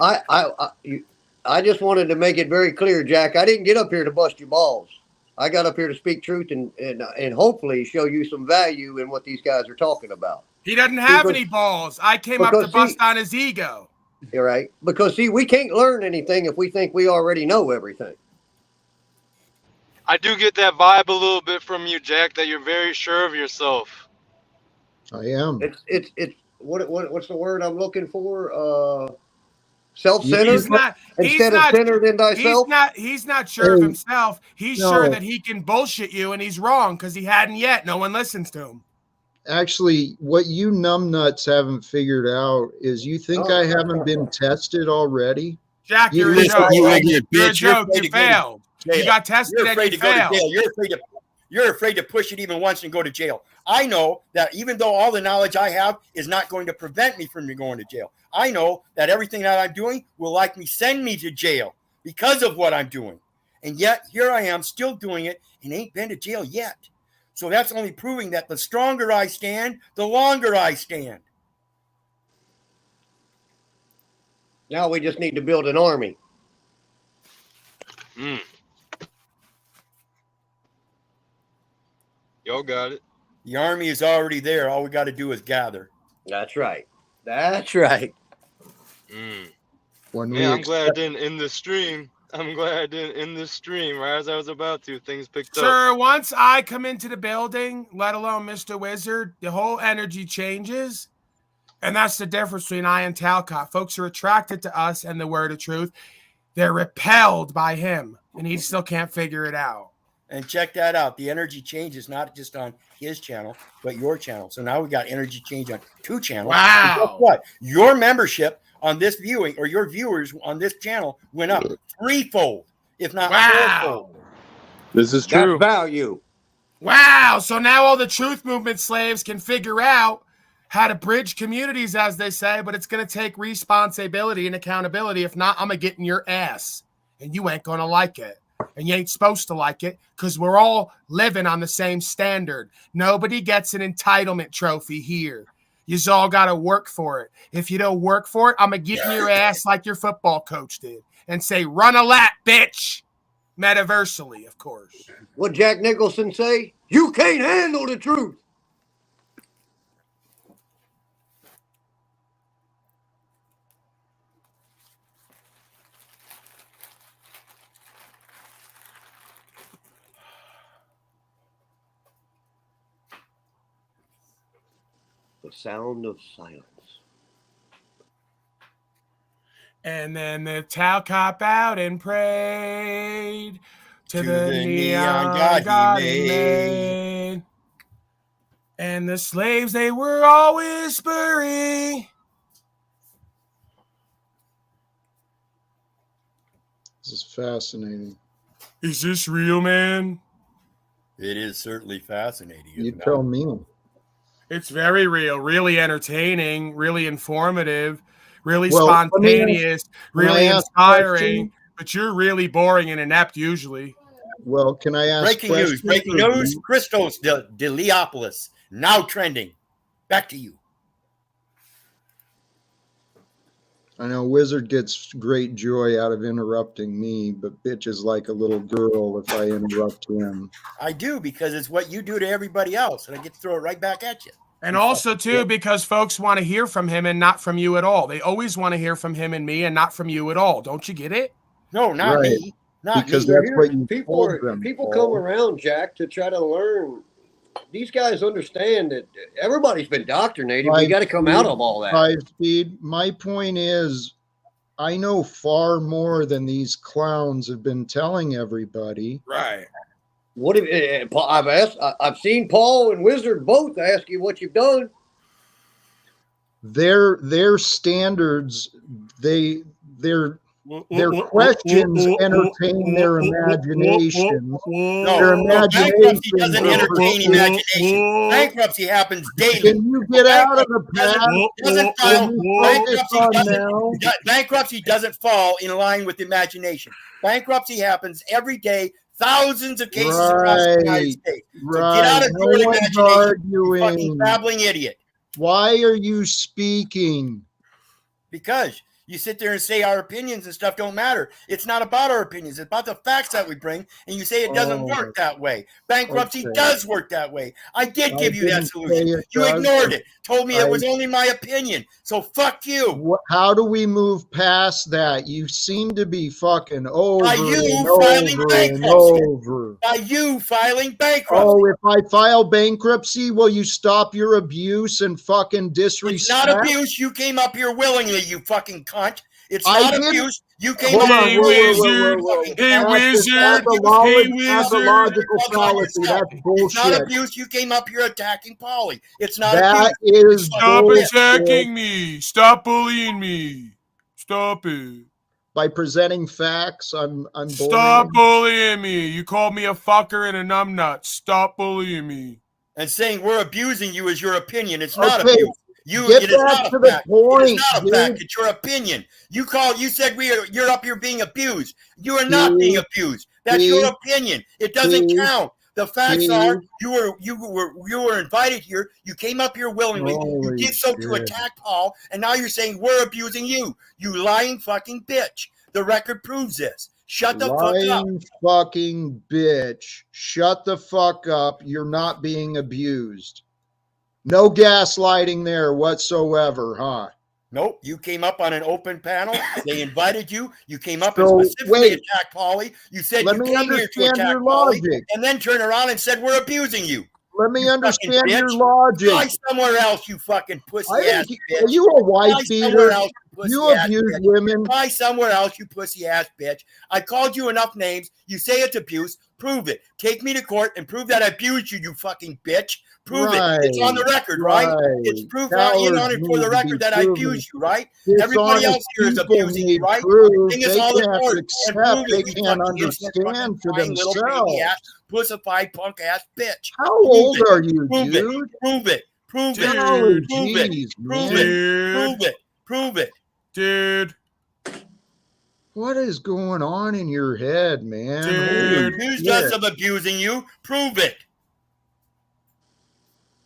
I just wanted to make it very clear, Jack. I didn't get up here to bust your balls. I got up here to speak truth and hopefully show you some value in what these guys are talking about. He doesn't have any balls. I came up to bust on his ego. You're right. Because, see, we can't learn anything if we think we already know everything. I do get that vibe a little bit from you, Jack, that you're very sure of yourself. I am. It's what's the word I'm looking for? Self-centered instead of centered in thyself. He's not sure of himself. He's sure that he can bullshit you, and he's wrong because he hadn't yet. No one listens to him. Actually, what you numbnuts haven't figured out is you think I haven't been tested already? Jack, you're a joke. You're a joke. You failed. You got tested and you failed. You're afraid to push it even once and go to jail. I know that even though all the knowledge I have is not going to prevent me from going to jail, I know that everything that I'm doing will likely send me to jail because of what I'm doing. And yet here I am still doing it and ain't been to jail yet. So that's only proving that the stronger I stand, the longer I stand. Now we just need to build an army. Y'all got it. The army is already there. All we got to do is gather. That's right. That's right. I'm glad I didn't end the stream. I'm glad I didn't end the stream right as I was about to. Things picked up. Sir, once I come into the building, let alone Mr. Wizard, the whole energy changes. And that's the difference between I and Talcott. Folks are attracted to us and the word of truth. They're repelled by him, and he still can't figure it out. And check that out. The energy change is not just on his channel, but your channel. So now we got energy change on 2 channels. Wow. Guess what? Your membership on this viewing or your viewers on this channel went up 3-fold, if not 4-fold. This is true. That's value. Wow. So now all the truth movement slaves can figure out how to bridge communities, as they say, but it's going to take responsibility and accountability. If not, I'm going to get in your ass, and you ain't going to like it. And you ain't supposed to like it because we're all living on the same standard. Nobody gets an entitlement trophy here. You's all got to work for it. If you don't work for it, I'm going to get in your ass like your football coach did and say, run a lap, bitch. Metaversally, of course. What Jack Nicholson say? You can't handle the truth. The sound of silence. And then the Tau cop out and prayed to the neon god he made. And the slaves, they were all whispering. This is fascinating. Is this real, man? It is certainly fascinating. You tell me. It's very real, really entertaining, really informative, really spontaneous, really inspiring. But you're really boring and inept usually. Well, can I ask Breaking news. Christos Deliopoulos, now trending. Back to you. I know Wizard gets great joy out of interrupting me, but bitch is like a little girl if I interrupt him. I do, because it's what you do to everybody else, and I get to throw it right back at you. And also, too, because folks want to hear from him and not from you at all. They always want to hear from him and me and not from you at all. Don't you get it? No, not me. Not because me. That's what you people come around, Jack, to try to learn. These guys understand that everybody's been indoctrinated. We got to come out of all that. 5-speed. My point is, I know far more than these clowns have been telling everybody. Right. What if I've seen Paul and Wizard both ask you what you've done. their standards, their questions entertain their imaginations. Their bankruptcy doesn't imaginations are entertain imagination. Bankruptcy happens daily. Can you get out of the past? Doesn't file, bankruptcy bankruptcy doesn't fall in line with imagination. Bankruptcy happens every day. Thousands of cases across the United States. So get out of your imagination, you fucking babbling idiot. Why are you speaking? Because you sit there and say our opinions and stuff don't matter. It's not about our opinions. It's about the facts that we bring. And you say it doesn't work that way. Bankruptcy does work that way. I did give you that solution. You ignored it. Told me it was only my opinion. So fuck you. How do we move past that? You seem to be fucking over By you and filing over bankruptcy. and over. By you filing bankruptcy. Oh, if I file bankruptcy, will you stop your abuse and fucking disrespect? It's not abuse. You came up here willingly, you fucking cunt. It's not abuse. You came up Hey, here wizard. Hey, wizard. Hey, wizard. Fallacy. That's bullshit. It's not abuse. You came up here attacking Pauly. It's not that abuse. Stop attacking me. Stop bullying me. Stop it. By presenting facts, I'm Stop bullying me. You called me a fucker and a numbnut. Stop bullying me. And saying we're abusing you is your opinion. It's not abuse. Get back to the point. It's not a fact. It's your opinion. You said you're up here being abused. You are not being abused. That's your opinion. It doesn't count. The facts are you were invited here. You came up here willingly. You did so to attack Paul, and now you're saying we're abusing you. You lying fucking bitch. The record proves this. Shut the fuck up. Fucking bitch. Shut the fuck up. You're not being abused. No gaslighting there whatsoever, huh? Nope. You came up on an open panel. They invited you. You came up and specifically attacked Pauly. You said you came here to attack Pauly, and then turn around and said we're abusing you. Let me understand your logic. Fly somewhere else, you fucking pussy ass bitch. Are you a wife beater? You abuse women. Fly somewhere else, you pussy ass bitch. I called you enough names. You say it's abuse. Prove it. Take me to court and prove that I abused you, you fucking bitch. Prove it. It's on the record, right? It's proof in on it for the record that I abused you, right? Everybody else here is abusing you, right? Bring us all to court and prove it. They can't understand for themselves. Pussified punk ass bitch. How old are you, dude? Prove it. Prove it. Prove it. Prove it. Prove it. Prove it. Dude. What is going on in your head, man? You accused us of abusing you. Prove it.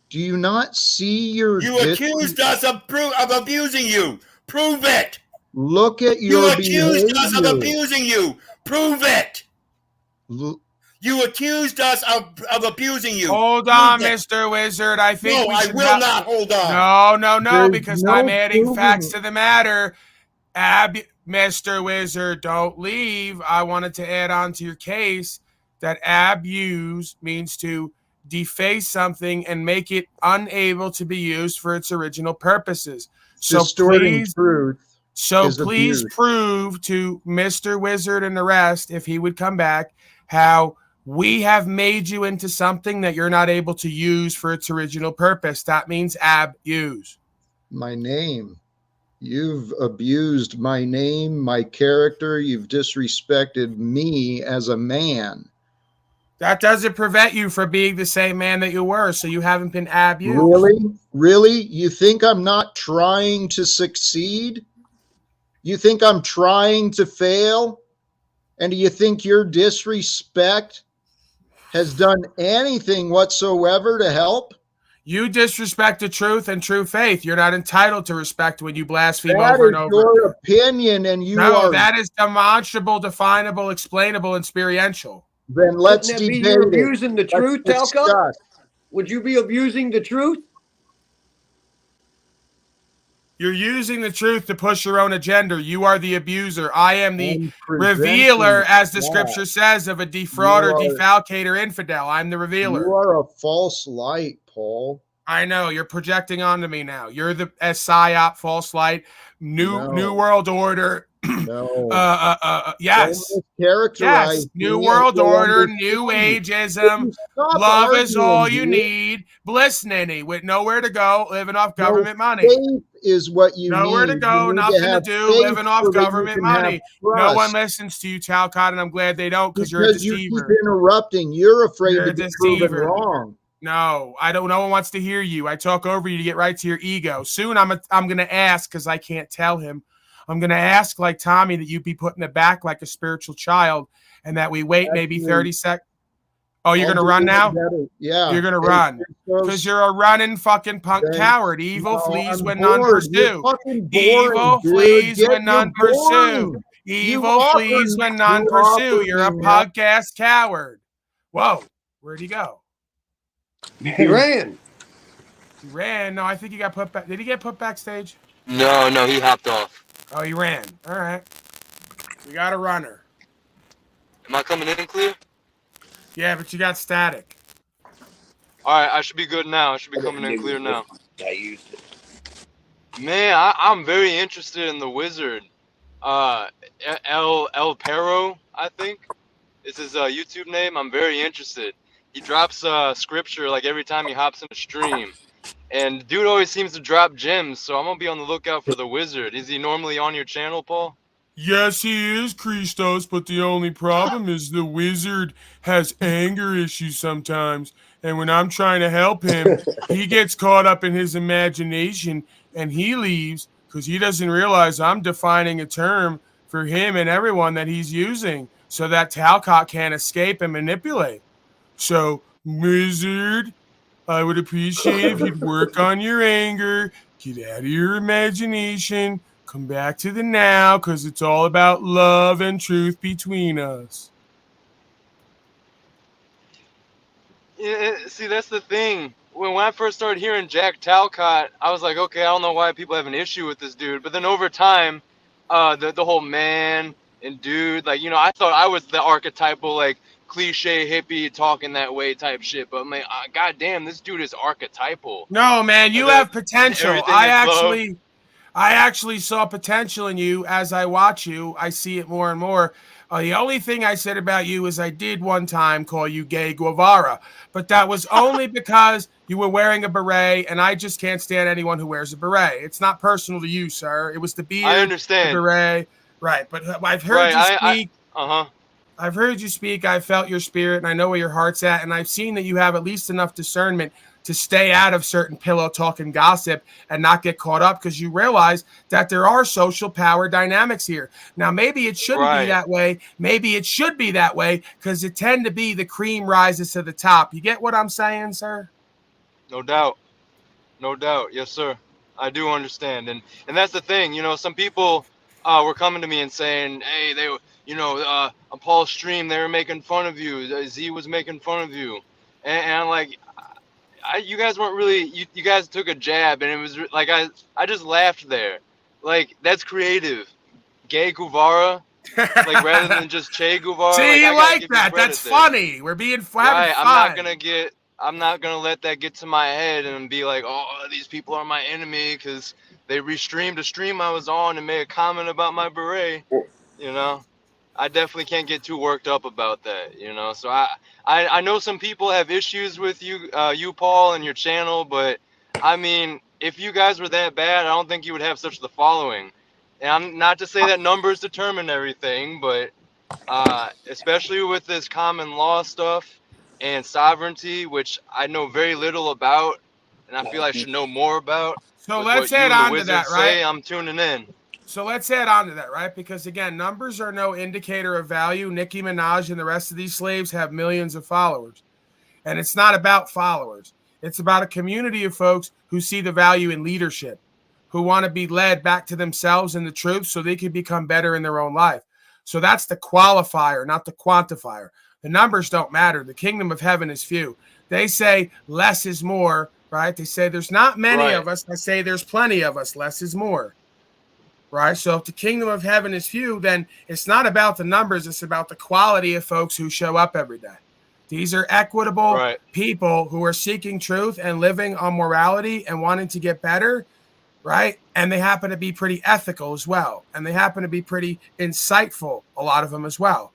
Do you not see your... You accused us of abusing you. Prove it. Look at your behavior. You accused us of abusing you. Prove it. You accused us of abusing you. Hold on, Mr. Wizard. I think I will not hold on. No, because I'm adding facts to the matter. Mr. Wizard, don't leave. I wanted to add on to your case that abuse means to deface something and make it unable to be used for its original purposes. Distorting truth. So please prove to Mr. Wizard and the rest, if he would come back, how we have made you into something that you're not able to use for its original purpose. That means abuse. My name. You've abused my name, my character. You've disrespected me as a man. That doesn't prevent you from being the same man that you were, so you haven't been abused. Really? Really? You think I'm not trying to succeed? You think I'm trying to fail? And do you think your disrespect has done anything whatsoever to help? You disrespect the truth and true faith. You're not entitled to respect when you blaspheme over and over. That is your opinion, and you are... that is demonstrable, definable, explainable, and experiential. Then let's debate it. You're abusing the truth, Telka? Would you be abusing the truth? You're using the truth to push your own agenda. You are the abuser. I am the revealer, as the scripture says, of a defrauder, defalcator, infidel. I'm the revealer. You are a false light, Paul. I know. You're projecting onto me now. You're the psyop, false light, new world order, No. Yes. Characterize Yes. New World Order, New Ageism. Love is all you need. Bliss ninny with nowhere to go, living off government money. Faith is what you Nowhere need. to go, nothing to do, living off government money. No one listens to you, Talcott, and I'm glad they don't because you're a deceiver. You keep interrupting. You're afraid You're to a be proven deceiver. wrong. No, I don't. No one wants to hear you. I talk over you to get right to your ego. Soon I'm going to ask, because I can't tell him. I'm going to ask, like Tommy, that you be put in the back like a spiritual child and that we wait maybe 30 seconds. Oh, you're going to run now? Yeah. You're going to run because you're a running fucking punk coward. Evil flees when none pursue. Evil flees when none pursue. Evil flees when none pursue. You're a podcast coward. Whoa. Where'd he go? He ran. He ran. No, I think he got put back. Did he get put backstage? No, he hopped off. Oh, he ran. All right. We got a runner. Am I coming in clear? Yeah, but you got static. All right, I should be good now. I should be coming in clear now. I used it. Man, I'm very interested in the wizard. El Perro, I think, is his YouTube name. I'm very interested. He drops scripture like every time he hops in a stream. And dude always seems to drop gems, so I'm going to be on the lookout for the wizard. Is he normally on your channel, Paul? Yes, he is, Christos, but the only problem is the wizard has anger issues sometimes. And when I'm trying to help him, he gets caught up in his imagination and he leaves because he doesn't realize I'm defining a term for him and everyone that he's using so that Talcott can't escape and manipulate. So, wizard, I would appreciate if you'd work on your anger, get out of your imagination, come back to the now, because it's all about love and truth between us. Yeah, see, that's the thing. When I first started hearing Jack Talcott, I was like, okay, I don't know why people have an issue with this dude. But then over time, the whole man and dude, like, you know, I thought I was the archetypal, like, cliche hippie talking that way type shit. But, man, goddamn, this dude is archetypal. No, man, you have potential. I actually saw potential in you as I watch you. I see it more and more. The only thing I said about you is I did one time call you Gay Guevara, but that was only because you were wearing a beret, and I just can't stand anyone who wears a beret. It's not personal to you, sir. It was the beard, I understand. the beret. Right, but I've heard you speak. I've heard you speak. I felt your spirit, and I know where your heart's at, and I've seen that you have at least enough discernment to stay out of certain pillow talk and gossip and not get caught up because you realize that there are social power dynamics here. Now, maybe it shouldn't be that way. Maybe it should be that way because it tend to be the cream rises to the top. You get what I'm saying, sir? No doubt. No doubt. Yes, sir. I do understand. And that's the thing. You know, some people were coming to me and saying, hey, they, you know, on Paul's stream, they were making fun of you. Z was making fun of you. And I'm like, you guys weren't really, you guys took a jab, and it was like, I just laughed there. Like, that's creative. Gay Guevara, like, rather than just Che Guevara. See, you like that. That's funny. We're being having fun. I'm not gonna let that get to my head and be like, oh, these people are my enemy because they restreamed a stream I was on and made a comment about my beret. You know, I definitely can't get too worked up about that. You know, so I know some people have issues with you, Paul, and your channel, but I mean, if you guys were that bad, I don't think you would have such the following. And I'm not to say that numbers determine everything, but especially with this common law stuff and sovereignty, which I know very little about, and I feel I should know more about. So let's add on to that, right? I'm tuning in. So let's add on to that, right? Because again, numbers are no indicator of value. Nicki Minaj and the rest of these slaves have millions of followers. And it's not about followers. It's about a community of folks who see the value in leadership, who want to be led back to themselves and the truth so they can become better in their own life. So that's the qualifier, not the quantifier. The numbers don't matter. The kingdom of heaven is few. They say less is more, right? They say there's not many of us. I say there's plenty of us. Less is more, right? So if the kingdom of heaven is few, then it's not about the numbers. It's about the quality of folks who show up every day. These are equitable people who are seeking truth and living on morality and wanting to get better, right? And they happen to be pretty ethical as well. And they happen to be pretty insightful, a lot of them as well.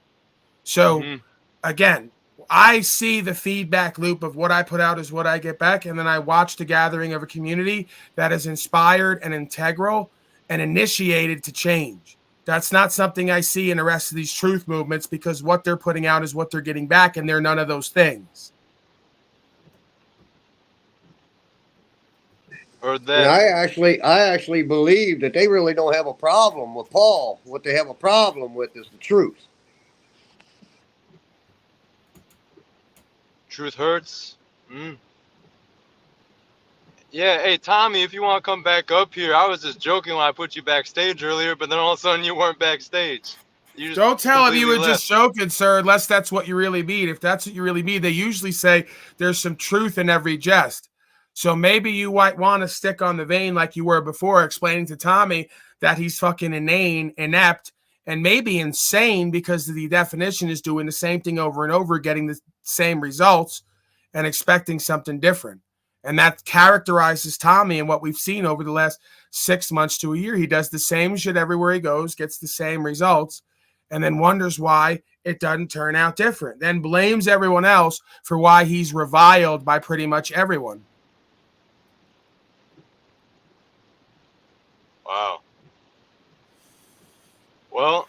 So, again, I see the feedback loop of what I put out is what I get back. And then I watch the gathering of a community that is inspired and integral and initiated to change. That's not something I see in the rest of these truth movements, because what they're putting out is what they're getting back, and they're none of those things. Or that. And I actually believe that they really don't have a problem with Paul. What they have a problem with is the truth. Truth hurts. Yeah, hey Tommy, if you want to come back up here, I was just joking when I put you backstage earlier, but then all of a sudden you weren't backstage. You don't tell him you were just joking, sir, unless that's what you really mean. If that's what you really mean, they usually say there's some truth in every jest. So maybe you might want to stick on the vein like you were before, explaining to Tommy that he's fucking inane, inept, and maybe insane, because the definition is doing the same thing over and over, getting the same results and expecting something different. And that characterizes Tommy and what we've seen over the last 6 months to a year. He does the same shit everywhere he goes, gets the same results, and then wonders why it doesn't turn out different. Then blames everyone else for why he's reviled by pretty much everyone. Wow. Well,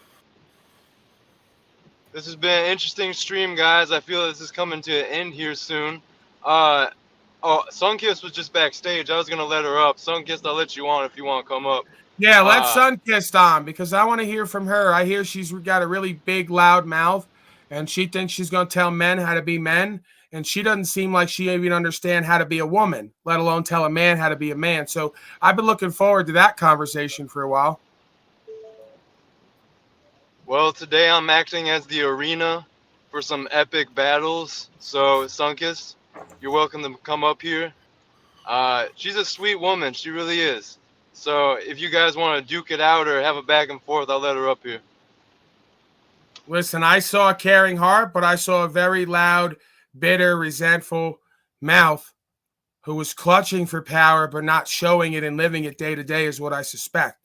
this has been an interesting stream, guys. I feel this is coming to an end here soon. Oh, Sunkiss was just backstage. I was going to let her up. Sunkiss, I'll let you on if you want to come up. Yeah, let Sunkiss on, because I want to hear from her. I hear she's got a really big, loud mouth, and she thinks she's going to tell men how to be men, and she doesn't seem like she even understands how to be a woman, let alone tell a man how to be a man. So I've been looking forward to that conversation for a while. Well, today I'm acting as the arena for some epic battles. So, Sunkiss, you're welcome to come up here. She's a sweet woman. She really is. So if you guys want to duke it out or have a back and forth, I'll let her up here. Listen, I saw a caring heart, but I saw a very loud, bitter, resentful mouth who was clutching for power but not showing it and living it day to day is what I suspect.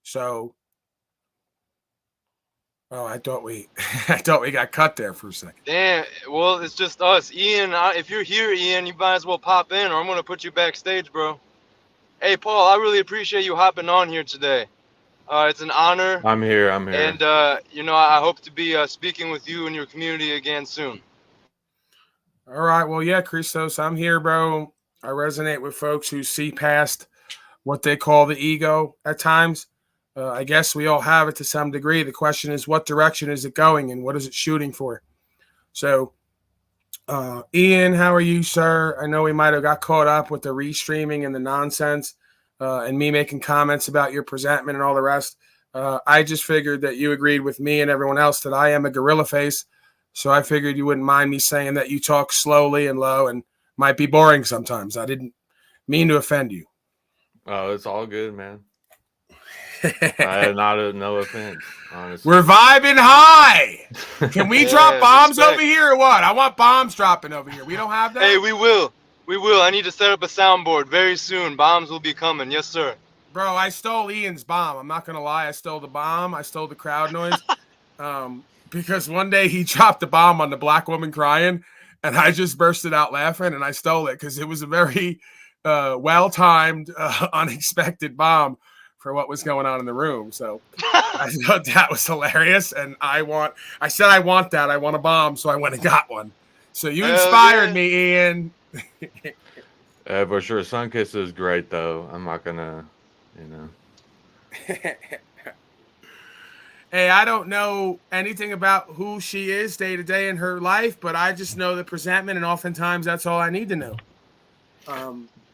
So, I thought we got cut there for a second. Damn, well, it's just us. Ian, if you're here, Ian, you might as well pop in, or I'm going to put you backstage, bro. Hey, Paul, I really appreciate you hopping on here today. It's an honor. I'm here. And, I hope to be speaking with you and your community again soon. All right. Well, yeah, Christos, I'm here, bro. I resonate with folks who see past what they call the ego at times. I guess we all have it to some degree. The question is, what direction is it going and what is it shooting for? So, Ian, how are you, sir? I know we might have got caught up with the restreaming and the nonsense and me making comments about your presentment and all the rest. I just figured that you agreed with me and everyone else that I am a gorilla face. So I figured you wouldn't mind me saying that you talk slowly and low and might be boring sometimes. I didn't mean to offend you. Oh, it's all good, man. I had no offense, honestly. We're vibing high. Can we drop bombs over here or what? I want bombs dropping over here. We don't have that? Hey, we will. I need to set up a soundboard very soon. Bombs will be coming. Yes, sir. Bro, I stole Ian's bomb. I'm not going to lie. I stole the bomb. I stole the crowd noise. Because one day he dropped the bomb on the black woman crying, and I just bursted out laughing, and I stole it because it was a very well-timed, unexpected bomb for what was going on in the room. So I thought that was hilarious. And I said, I want that. I want a bomb. So I went and got one. So you inspired me, Ian. For sure. Sunkiss is great though. I'm not gonna, Hey, I don't know anything about who she is day to day in her life, but I just know the presentment, and oftentimes that's all I need to know.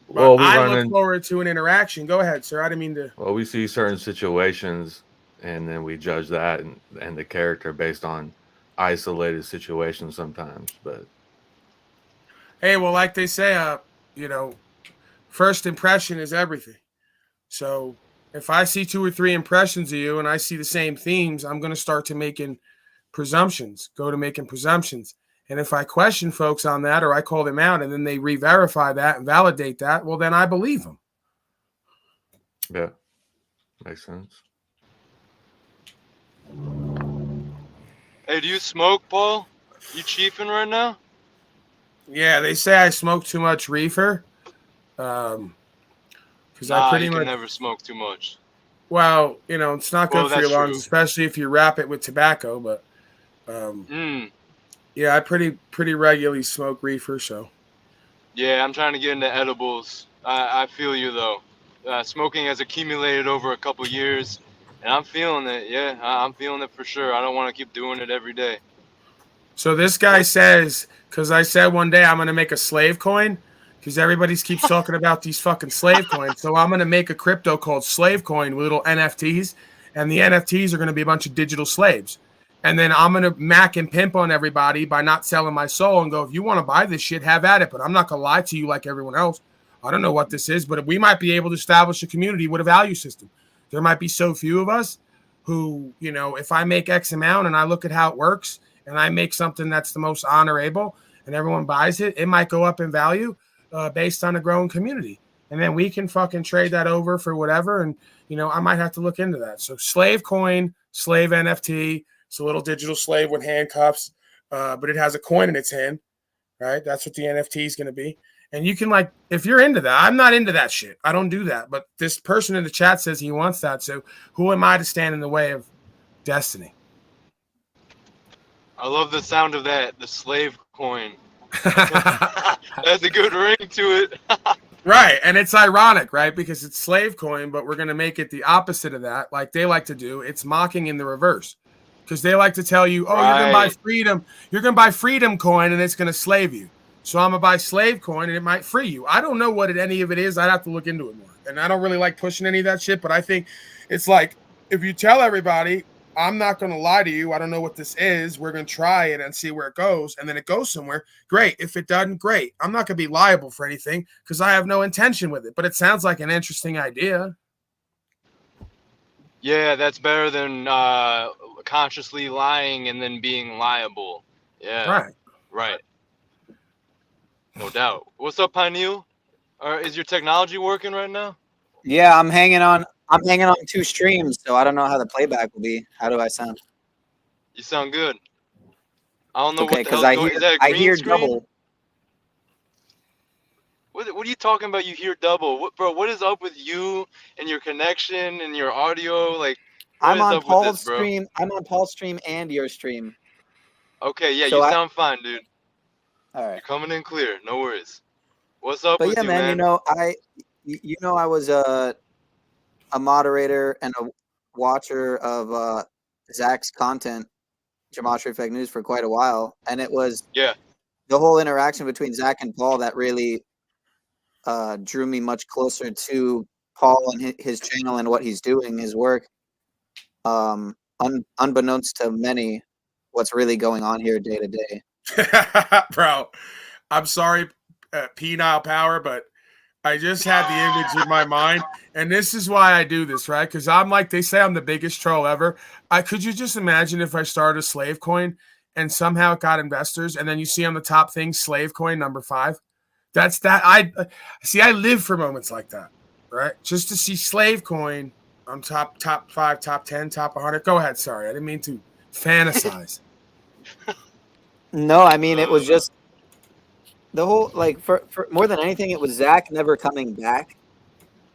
Well, I look forward to an interaction. Go ahead, sir. I didn't mean to. Well, we see certain situations, and then we judge that and the character based on isolated situations sometimes. But hey, well, like they say, first impression is everything. So if I see 2 or 3 impressions of you and I see the same themes, I'm going to start to making presumptions. And if I question folks on that, or I call them out and then they re-verify that and validate that, well, then I believe them. Yeah, makes sense. Hey, do you smoke, Paul? You chiefing right now? Yeah, they say I smoke too much reefer. Because I pretty you much can never smoke too much. Well, you know, it's not good for your that's lungs, true. especially if you wrap it with tobacco. But yeah, I pretty regularly smoke reefer. So yeah, I'm trying to get into edibles. I feel you though. Smoking has accumulated over a couple years, and I'm feeling it. Yeah, I'm feeling it for sure. I don't want to keep doing it every day. So this guy says, because I said one day I'm going to make a slave coin, because everybody keeps talking about these fucking slave coins. So I'm going to make a crypto called slave coin with little NFTs, and the NFTs are going to be a bunch of digital slaves. And then I'm going to mac and pimp on everybody by not selling my soul and go, if you want to buy this shit, have at it. But I'm not going to lie to you like everyone else. I don't know what this is, but we might be able to establish a community with a value system. There might be so few of us who, you know, if I make X amount and I look at how it works, and I make something that's the most honorable and everyone buys it, it might go up in value based on a growing community. And then we can fucking trade that over for whatever. And, you know, I might have to look into that. So slave coin, slave NFT. It's a little digital slave with handcuffs, but it has a coin in its hand, right? That's what the NFT is going to be. And you can, like, if you're into that, I'm not into that shit. I don't do that. But this person in the chat says he wants that. So who am I to stand in the way of destiny? I love the sound of that, the slave coin. That's a good ring to it. Right, and it's ironic, right? Because it's slave coin, but we're going to make it the opposite of that, like they like to do. It's mocking in the reverse. Because they like to tell you, oh, you're going to buy freedom. You're going to buy freedom coin, and it's going to slave you. So I'm going to buy slave coin, and it might free you. I don't know what any of it is. I'd have to look into it more. And I don't really like pushing any of that shit, but I think it's like, if you tell everybody, I'm not going to lie to you. I don't know what this is. We're going to try it and see where it goes. And then it goes somewhere. Great. If it doesn't, great. I'm not going to be liable for anything because I have no intention with it. But it sounds like an interesting idea. Yeah, that's better than consciously lying and then being liable. Yeah. Right. No doubt. What's up, Pineal? Is your technology working right now? Yeah, I'm hanging on 2 streams, so I don't know how the playback will be. How do I sound? You sound good. I don't know okay, what the hell's going. Is that a green I hear screen? double. What are you talking about? You hear double, bro? What is up with you and your connection and your audio? Like, I'm on Paul's stream. I'm on Paul's stream and your stream. Okay, yeah, so you sound fine, dude. All right, you're coming in clear. No worries. What's up with you, man? You know, I was a moderator and a watcher of Zach's content, Gematria Fake News, for quite a while, and it was the whole interaction between Zach and Paul that really drew me much closer to Paul and his channel and what he's doing, his work. Unbeknownst to many, what's really going on here day to day. Bro, I'm sorry, penile power, but I just had the image in my mind, and this is why I do this, right? Because I'm like, they say I'm the biggest troll ever. Could you just imagine if I started a slave coin and somehow it got investors, and then you see on the top thing, slave coin number 5? That's that. I live for moments like that, right? Just to see slave coin on top 5, top 10, top 100. Go ahead. Sorry, I didn't mean to fantasize. No, I mean, it was just the whole, like, for more than anything, it was Zach never coming back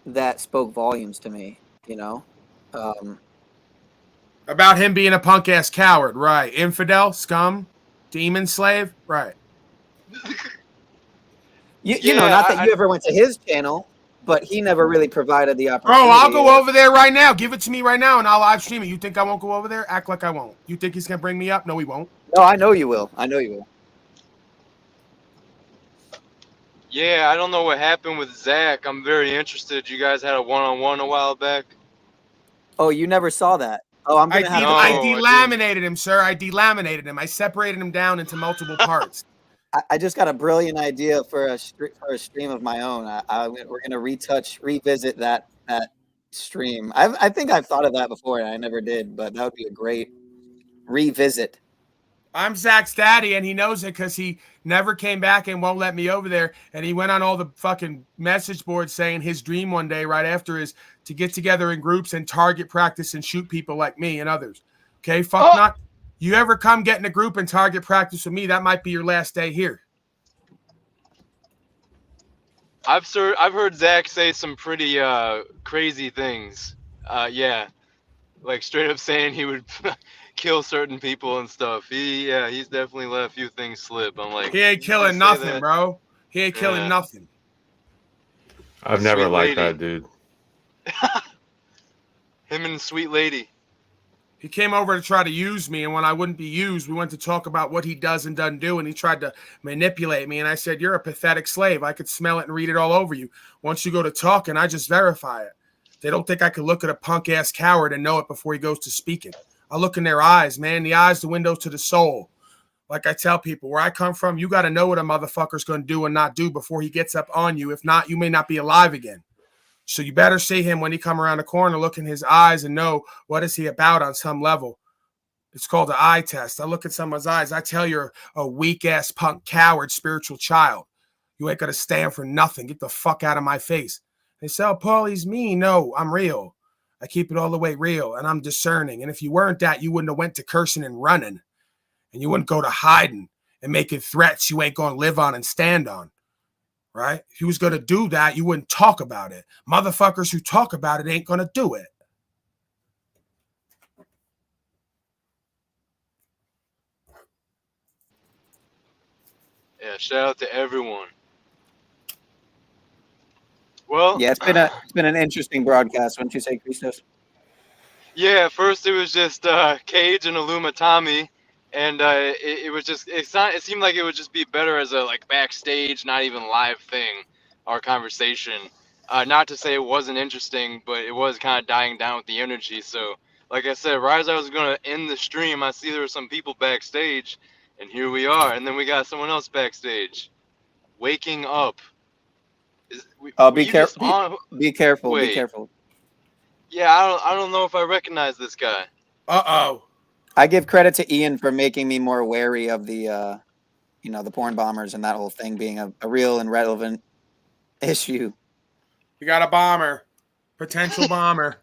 that spoke volumes to me, you know? About him being a punk ass coward, right? Infidel, scum, demon slave, right? You know, not that you ever went to his channel, but he never really provided the opportunity. Bro, I'll go over there right now. Give it to me right now, and I'll live stream it. You think I won't go over there? Act like I won't. You think he's gonna bring me up? No, he won't. No, I know you will. I know you will. Yeah, I don't know what happened with Zach. I'm very interested. You guys had a one-on-one a while back. Oh, you never saw that? Oh, I'm gonna have. I delaminated him, sir. I delaminated him. I separated him down into multiple parts. I just got a brilliant idea for a stream of my own. We're gonna revisit that stream. I think I've thought of that before, and I never did, but that would be a great revisit. I'm Zach's daddy, and he knows it because he never came back and won't let me over there. And he went on all the fucking message boards saying his dream one day right after is to get together in groups and target practice and shoot people like me and others. Okay, fuck not. You ever come get in a group and target practice with me, that might be your last day here. I've heard Zach say some pretty crazy things. Yeah, like straight up saying he would kill certain people and stuff. He's definitely let a few things slip. I'm like, he ain't killing nothing, bro. He ain't killing nothing. I've never liked that dude. Him and Sweet Lady. He came over to try to use me, and when I wouldn't be used, we went to talk about what he does and doesn't do, and he tried to manipulate me, and I said, you're a pathetic slave. I could smell it and read it all over you. Once you go to talking, I just verify it. They don't think I could look at a punk-ass coward and know it before he goes to speaking. I look in their eyes, man. The eyes, the windows to the soul. Like I tell people, where I come from, you got to know what a motherfucker's going to do and not do before he gets up on you. If not, you may not be alive again. So you better see him when he come around the corner, look in his eyes and know what is he about on some level. It's called the eye test. I look at someone's eyes. I tell you're a weak-ass punk coward spiritual child. You ain't going to stand for nothing. Get the fuck out of my face. They say, oh, Paul, he's mean. No, I'm real. I keep it all the way real, and I'm discerning. And if you weren't that, you wouldn't have went to cursing and running. And you wouldn't go to hiding and making threats you ain't going to live on and stand on. Right? If he was going to do that, you wouldn't talk about it. Motherfuckers who talk about it ain't going to do it. Yeah, shout out to everyone. Well, yeah, it's been an interesting broadcast, wouldn't you say, Christos? Yeah, first it was just Cage and Illumatami, and it seemed like it would just be better as a like backstage, not even live thing, our conversation. Not to say it wasn't interesting, but it was kind of dying down with the energy. So, like I said, right as I was gonna end the stream, I see there were some people backstage, and here we are. And then we got someone else backstage, waking up. Be careful. Be careful. Wait. Be careful. Yeah, I don't know if I recognize this guy. Uh-oh. I give credit to Ian for making me more wary of the, the porn bombers and that whole thing being a real and relevant issue. You got a bomber. Potential bomber.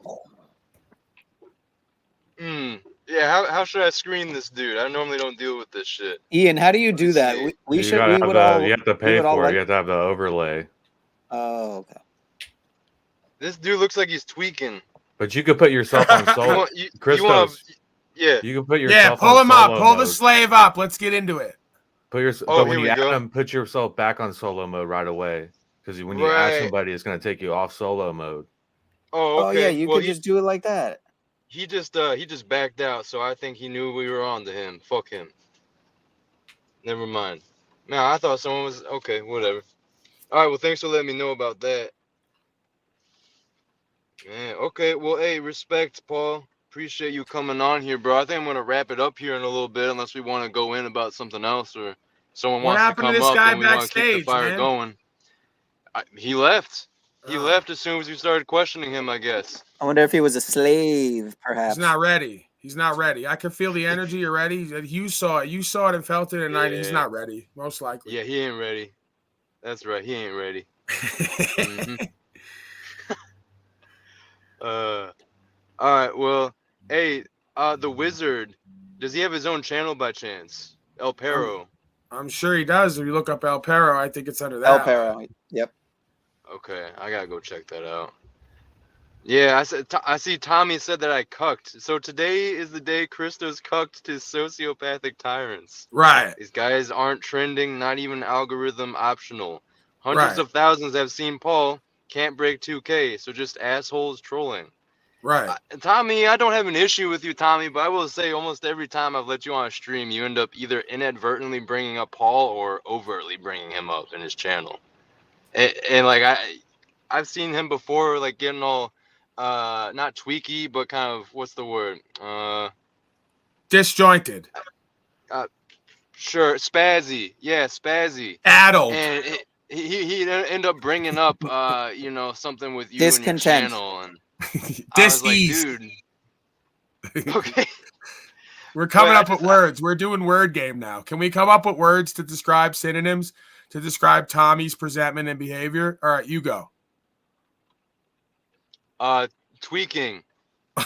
Yeah, how should I screen this dude? I normally don't deal with this shit. Ian, how do you do that? You have to pay for it. You have to have the overlay. Oh, okay. This dude looks like he's tweaking. But you could put yourself on solo. Christos. Yeah. You can put yourself pull on him up. solo Pull mode. the slave up. Let's get into it. But when you add them, put yourself back on solo mode right away. Because when you add somebody, it's going to take you off solo mode. Oh, okay. Yeah, you could just do it like that. He just backed out, so I think he knew we were on to him. Fuck him. Never mind. No, I thought someone was okay. Whatever. All right. Well, thanks for letting me know about that. Man, okay. Well, hey, respect, Paul. Appreciate you coming on here, bro. I think I'm gonna wrap it up here in a little bit, unless we want to go in about something else or someone wants to come up and we want to keep the fire going. He left. He left as soon as we started questioning him, I guess. I wonder if he was a slave, perhaps. He's not ready. He's not ready. I can feel the energy already. You saw it. You saw it and felt it, and he's not ready, most likely. Yeah, he ain't ready. That's right. He ain't ready. Mm-hmm. All right. Well, hey, the wizard. Does he have his own channel by chance? El Perro. I'm sure he does. If you look up El Perro, I think it's under that. El Perro. Yep. Okay, I gotta go check that out. Yeah, I see Tommy said that I cucked. So today is the day Christos cucked to sociopathic tyrants. Right. These guys aren't trending, not even algorithm optional. Hundreds of thousands have seen Paul. Can't break 2K, so just assholes trolling. Right. Tommy, I don't have an issue with you, Tommy, but I will say almost every time I've let you on a stream, you end up either inadvertently bringing up Paul or overtly bringing him up in his channel. And like I've seen him before, like getting all not tweaky, but kind of what's the word? Disjointed. Sure, spazzy. Yeah, spazzy. Addled. And he'd end up bringing up something with you and your channel, and I was like, dude. Okay. We're coming up with words. We're doing word game now. Can we come up with words to describe synonyms to describe Tommy's presentment and behavior? All right, you go. Tweaking.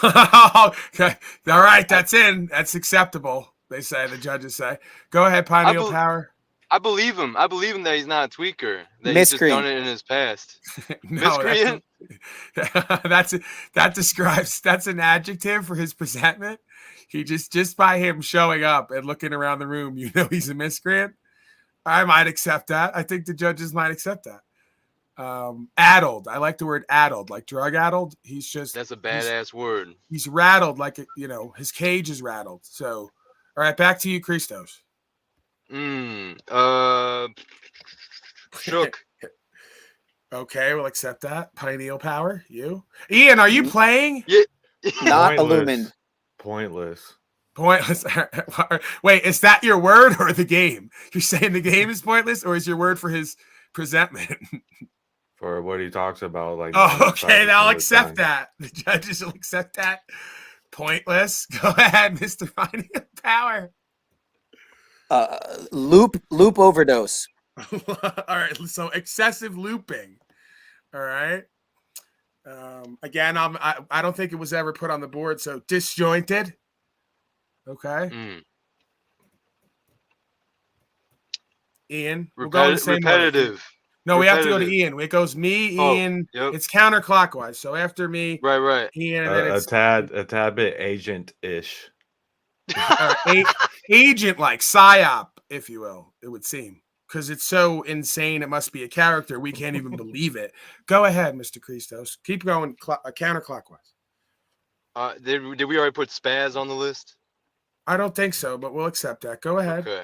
Okay. All right, that's in. That's acceptable. They say, the judges say. Go ahead, Pineal Power. I believe him. I believe him that he's not a tweaker. That Miscreant. he's just done it in his past. No, Miscreant. That's an adjective for his presentment. He just by him showing up and looking around the room, you know he's a miscreant. I might accept that. I think the judges might accept that. Addled. I like the word addled, like drug addled. That's a badass word. He's rattled, like his cage is rattled. So, all right, back to you, Christos. Shook. Okay, we'll accept that. Pineal Power. You, Ian, are you playing? Yeah. Not illumined. Pointless. Wait, is that your word or the game? You're saying the game is pointless, or is your word for his presentment? For what he talks about, like. Oh, okay, I'll accept that. The judges will accept that. Pointless. Go ahead, Mr. Pineal Power. Loop overdose. All right, so excessive looping. All right. Again, I don't think it was ever put on the board. So disjointed. Okay. Ian, we'll go the same repetitive. Way. No, we have to go to Ian. It goes me, Ian. Yep. It's counterclockwise. So after me, right. Ian, and then it's a tad bit agent-ish. Agent like psyop, if you will, it would seem. Because it's so insane, it must be a character. We can't even believe it. Go ahead, Mr. Christos. Keep going counterclockwise. Did we already put spaz on the list? I don't think so, but we'll accept that. Go ahead. Okay.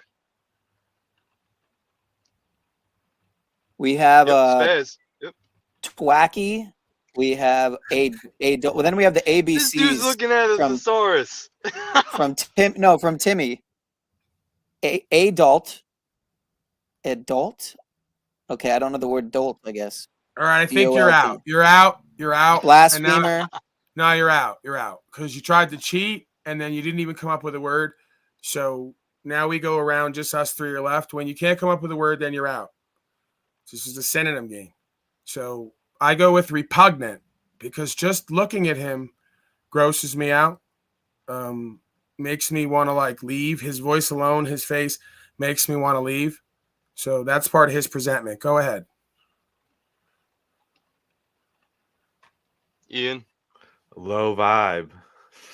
We have spaz. Yep. Twacky. We have well, then we have the ABCs. This dude's looking at a thesaurus. from Timmy. Adult. Okay, I don't know the word dolt, I guess. All right, I think you're out. You're out. Blasphemer. No, you're out. Because you tried to cheat and then you didn't even come up with a word. So now we go around, just us three are left. When you can't come up with a word, then you're out. This is a synonym game. So I go with repugnant because just looking at him grosses me out. Makes me want to leave. His voice alone, his face makes me want to leave. So that's part of his presentment. Go ahead. Ian. Low vibe.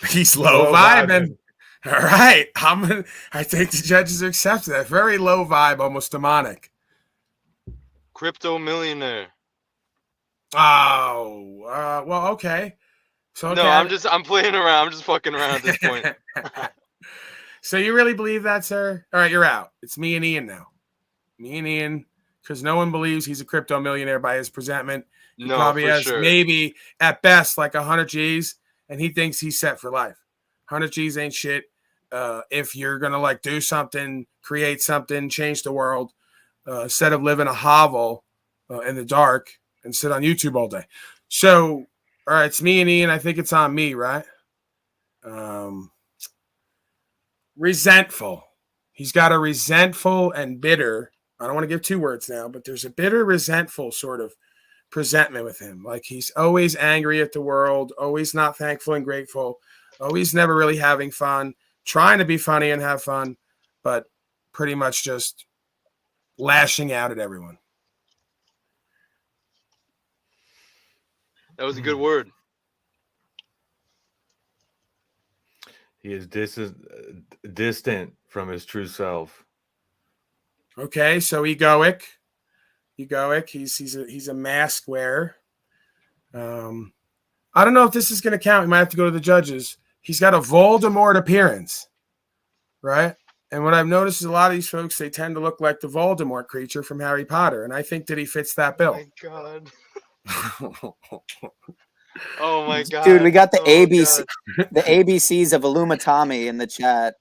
He's low vibing. All right. I think the judges accept that. Very low vibe, almost demonic. Crypto millionaire. Oh, well, okay. So okay. No, I'm playing around. I'm just fucking around at this point. So you really believe that, sir? All right, you're out. It's me and Ian now. Me and Ian, because no one believes he's a crypto millionaire by his presentment. He probably has maybe at best like 100 G's, and he thinks he's set for life. 100 G's ain't shit. If you're gonna do something, create something, change the world, instead of living a hovel in the dark and sit on YouTube all day. So, all right, it's me and Ian. I think it's on me, right? Resentful. He's got a resentful and bitter. I don't want to give two words now, but there's a bitter, resentful sort of presentment with him. Like he's always angry at the world, always not thankful and grateful, always never really having fun, trying to be funny and have fun, but pretty much just lashing out at everyone. That was a good word. He is distant from his true self. Okay, so egoic. He's a mask wearer. I don't know if this is going to count. We might have to go to the judges. He's got a Voldemort appearance, right? And what I've noticed is a lot of these folks, they tend to look like the Voldemort creature from Harry Potter, and I think that he fits that bill. Oh my god. Oh my god. Dude, we got the the ABCs of Illumatami in the chat.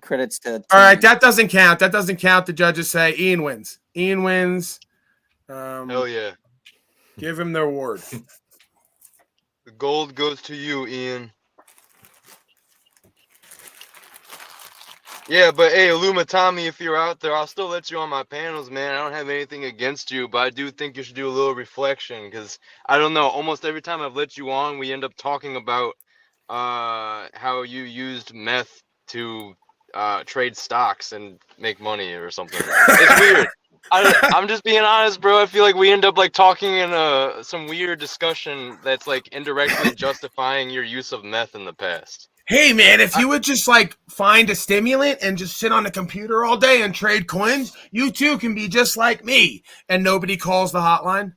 Credits to All right, that doesn't count. The judges say Ian wins. Hell yeah. Give him the award. The gold goes to you, Ian. Yeah, but hey, Illuma Tommy, if you're out there, I'll still let you on my panels, man. I don't have anything against you, but I do think you should do a little reflection, because I don't know, almost every time I've let you on, we end up talking about how you used meth to trade stocks and make money or something. It's weird. I'm just being honest, bro. I feel like we end up like talking in some weird discussion that's like indirectly justifying your use of meth in the past. Hey, man, if you would just like find a stimulant and just sit on the computer all day and trade coins, you too can be just like me. And nobody calls the hotline.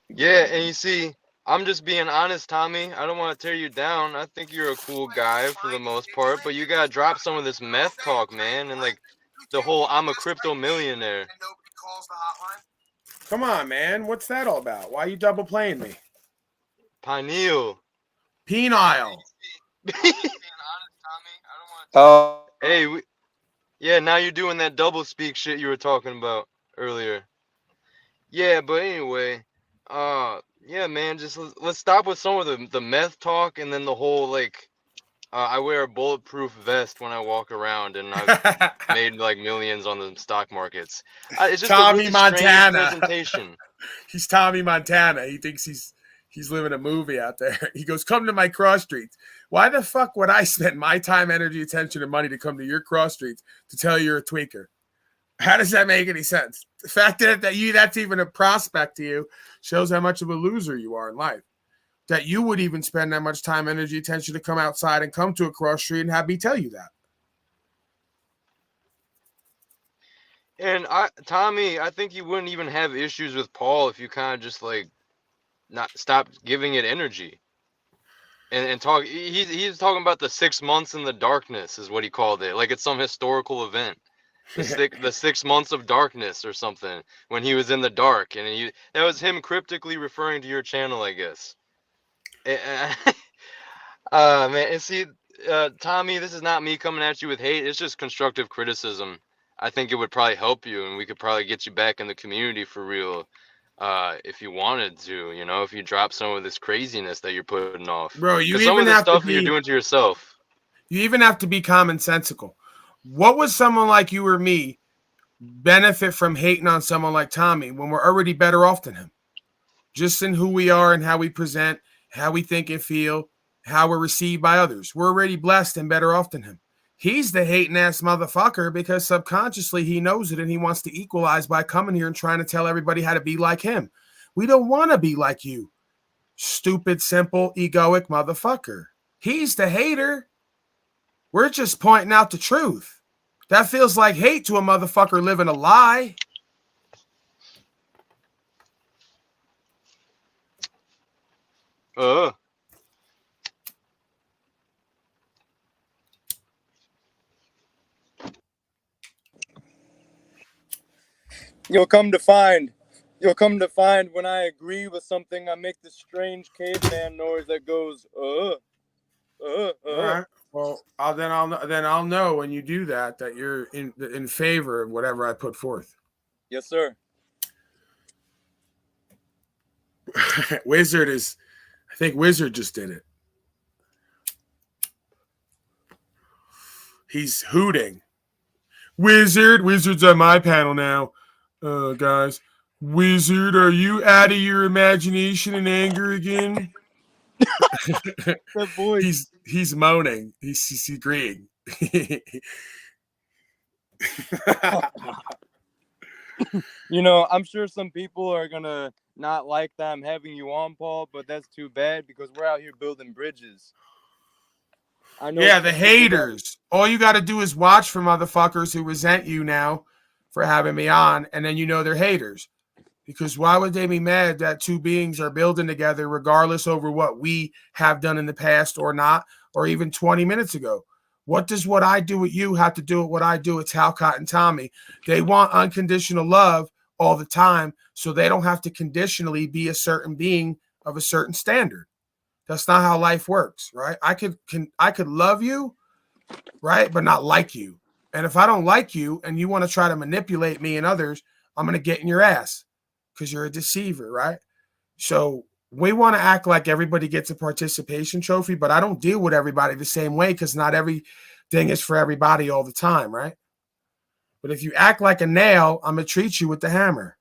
Yeah, and you see, I'm just being honest, Tommy. I don't want to tear you down. I think you're a cool guy for the most part, but you gotta drop some of this meth talk, man, and like the whole I'm a crypto millionaire. Come on, man. What's that all about? Why are you double playing me? Pineal. Penile. Oh. Hey, yeah, now you're doing that double speak shit you were talking about earlier. Yeah, but anyway, yeah, man, just let's stop with some of the meth talk, and then the whole like, I wear a bulletproof vest when I walk around, and I've made like millions on the stock markets. It's just Tommy a really Montana. strange presentation. He's Tommy Montana. He thinks he's living a movie out there. He goes, come to my cross streets. Why the fuck would I spend my time, energy, attention, and money to come to your cross streets to tell you you're a tweaker? How does that make any sense? The fact that that's even a prospect to you shows how much of a loser you are in life. That you would even spend that much time, energy, attention to come outside and come to a cross street and have me tell you that. And Tommy, I think you wouldn't even have issues with Paul if you kind of just like not stop giving it energy. And talk. He's talking about the 6 months in the darkness is what he called it, like it's some historical event. The 6 months of darkness or something, when he was in the dark, and that was him cryptically referring to your channel, I guess. Man, and see, Tommy, this is not me coming at you with hate. It's just constructive criticism. I think it would probably help you, and we could probably get you back in the community for real, if you wanted to. You know, if you drop some of this craziness that you're putting off, bro. You some even of the have stuff to that you're doing to yourself. You even have to be commonsensical. What would someone like you or me benefit from hating on someone like Tommy when we're already better off than him? Just in who we are and how we present, how we think and feel, how we're received by others. We're already blessed and better off than him. He's the hating ass motherfucker because subconsciously he knows it and he wants to equalize by coming here and trying to tell everybody how to be like him. We don't want to be like you, stupid, simple, egoic motherfucker. He's the hater. We're just pointing out the truth. That feels like hate to a motherfucker living a lie. You'll come to find when I agree with something, I make this strange caveman noise that goes, All right. Well, I'll know when you do that you're in favor of whatever I put forth. Yes, sir. Wizard I think Wizard just did it. He's hooting. Wizard's on my panel now. Guys, Wizard, are you out of your imagination and anger again? That voice. He's moaning. He's agreeing. You know, I'm sure some people are gonna not like that I'm having you on, Paul, but that's too bad because we're out here building bridges. I know. Yeah, the haters. All you got to do is watch for motherfuckers who resent you now for having me on, and then you know they're haters. Because why would they be mad that two beings are building together regardless over what we have done in the past or not, or even 20 minutes ago? What does what I do with you have to do with what I do with Talcott and Tommy? They want unconditional love all the time, so they don't have to conditionally be a certain being of a certain standard. That's not how life works, right? I could love you, right, but not like you. And if I don't like you and you want to try to manipulate me and others, I'm going to get in your ass because you're a deceiver, right? So we want to act like everybody gets a participation trophy, but I don't deal with everybody the same way because not everything is for everybody all the time, right? But if you act like a nail, I'm going to treat you with the hammer.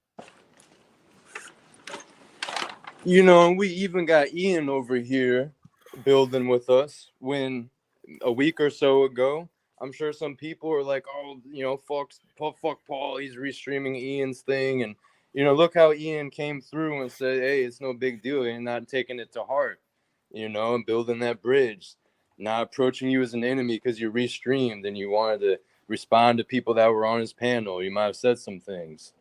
You know, and we even got Ian over here building with us when a week or so ago, I'm sure some people are like, oh, you know, fuck Paul, he's restreaming Ian's thing. And, you know, look how Ian came through and said, hey, it's no big deal. You're not taking it to heart, you know, and building that bridge, not approaching you as an enemy because you restreamed and you wanted to respond to people that were on his panel. You might have said some things,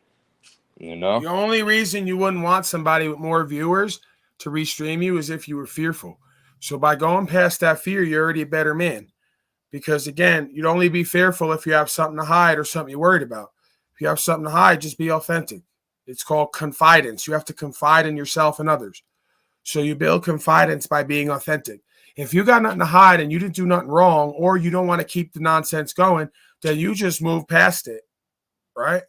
you know. The only reason you wouldn't want somebody with more viewers to restream you is if you were fearful. So by going past that fear, you're already a better man. Because again, you'd only be fearful if you have something to hide or something you're worried about. If you have something to hide, just be authentic. It's called confidence. You have to confide in yourself and others. So you build confidence by being authentic. If you got nothing to hide and you didn't do nothing wrong, or you don't want to keep the nonsense going, then you just move past it, right?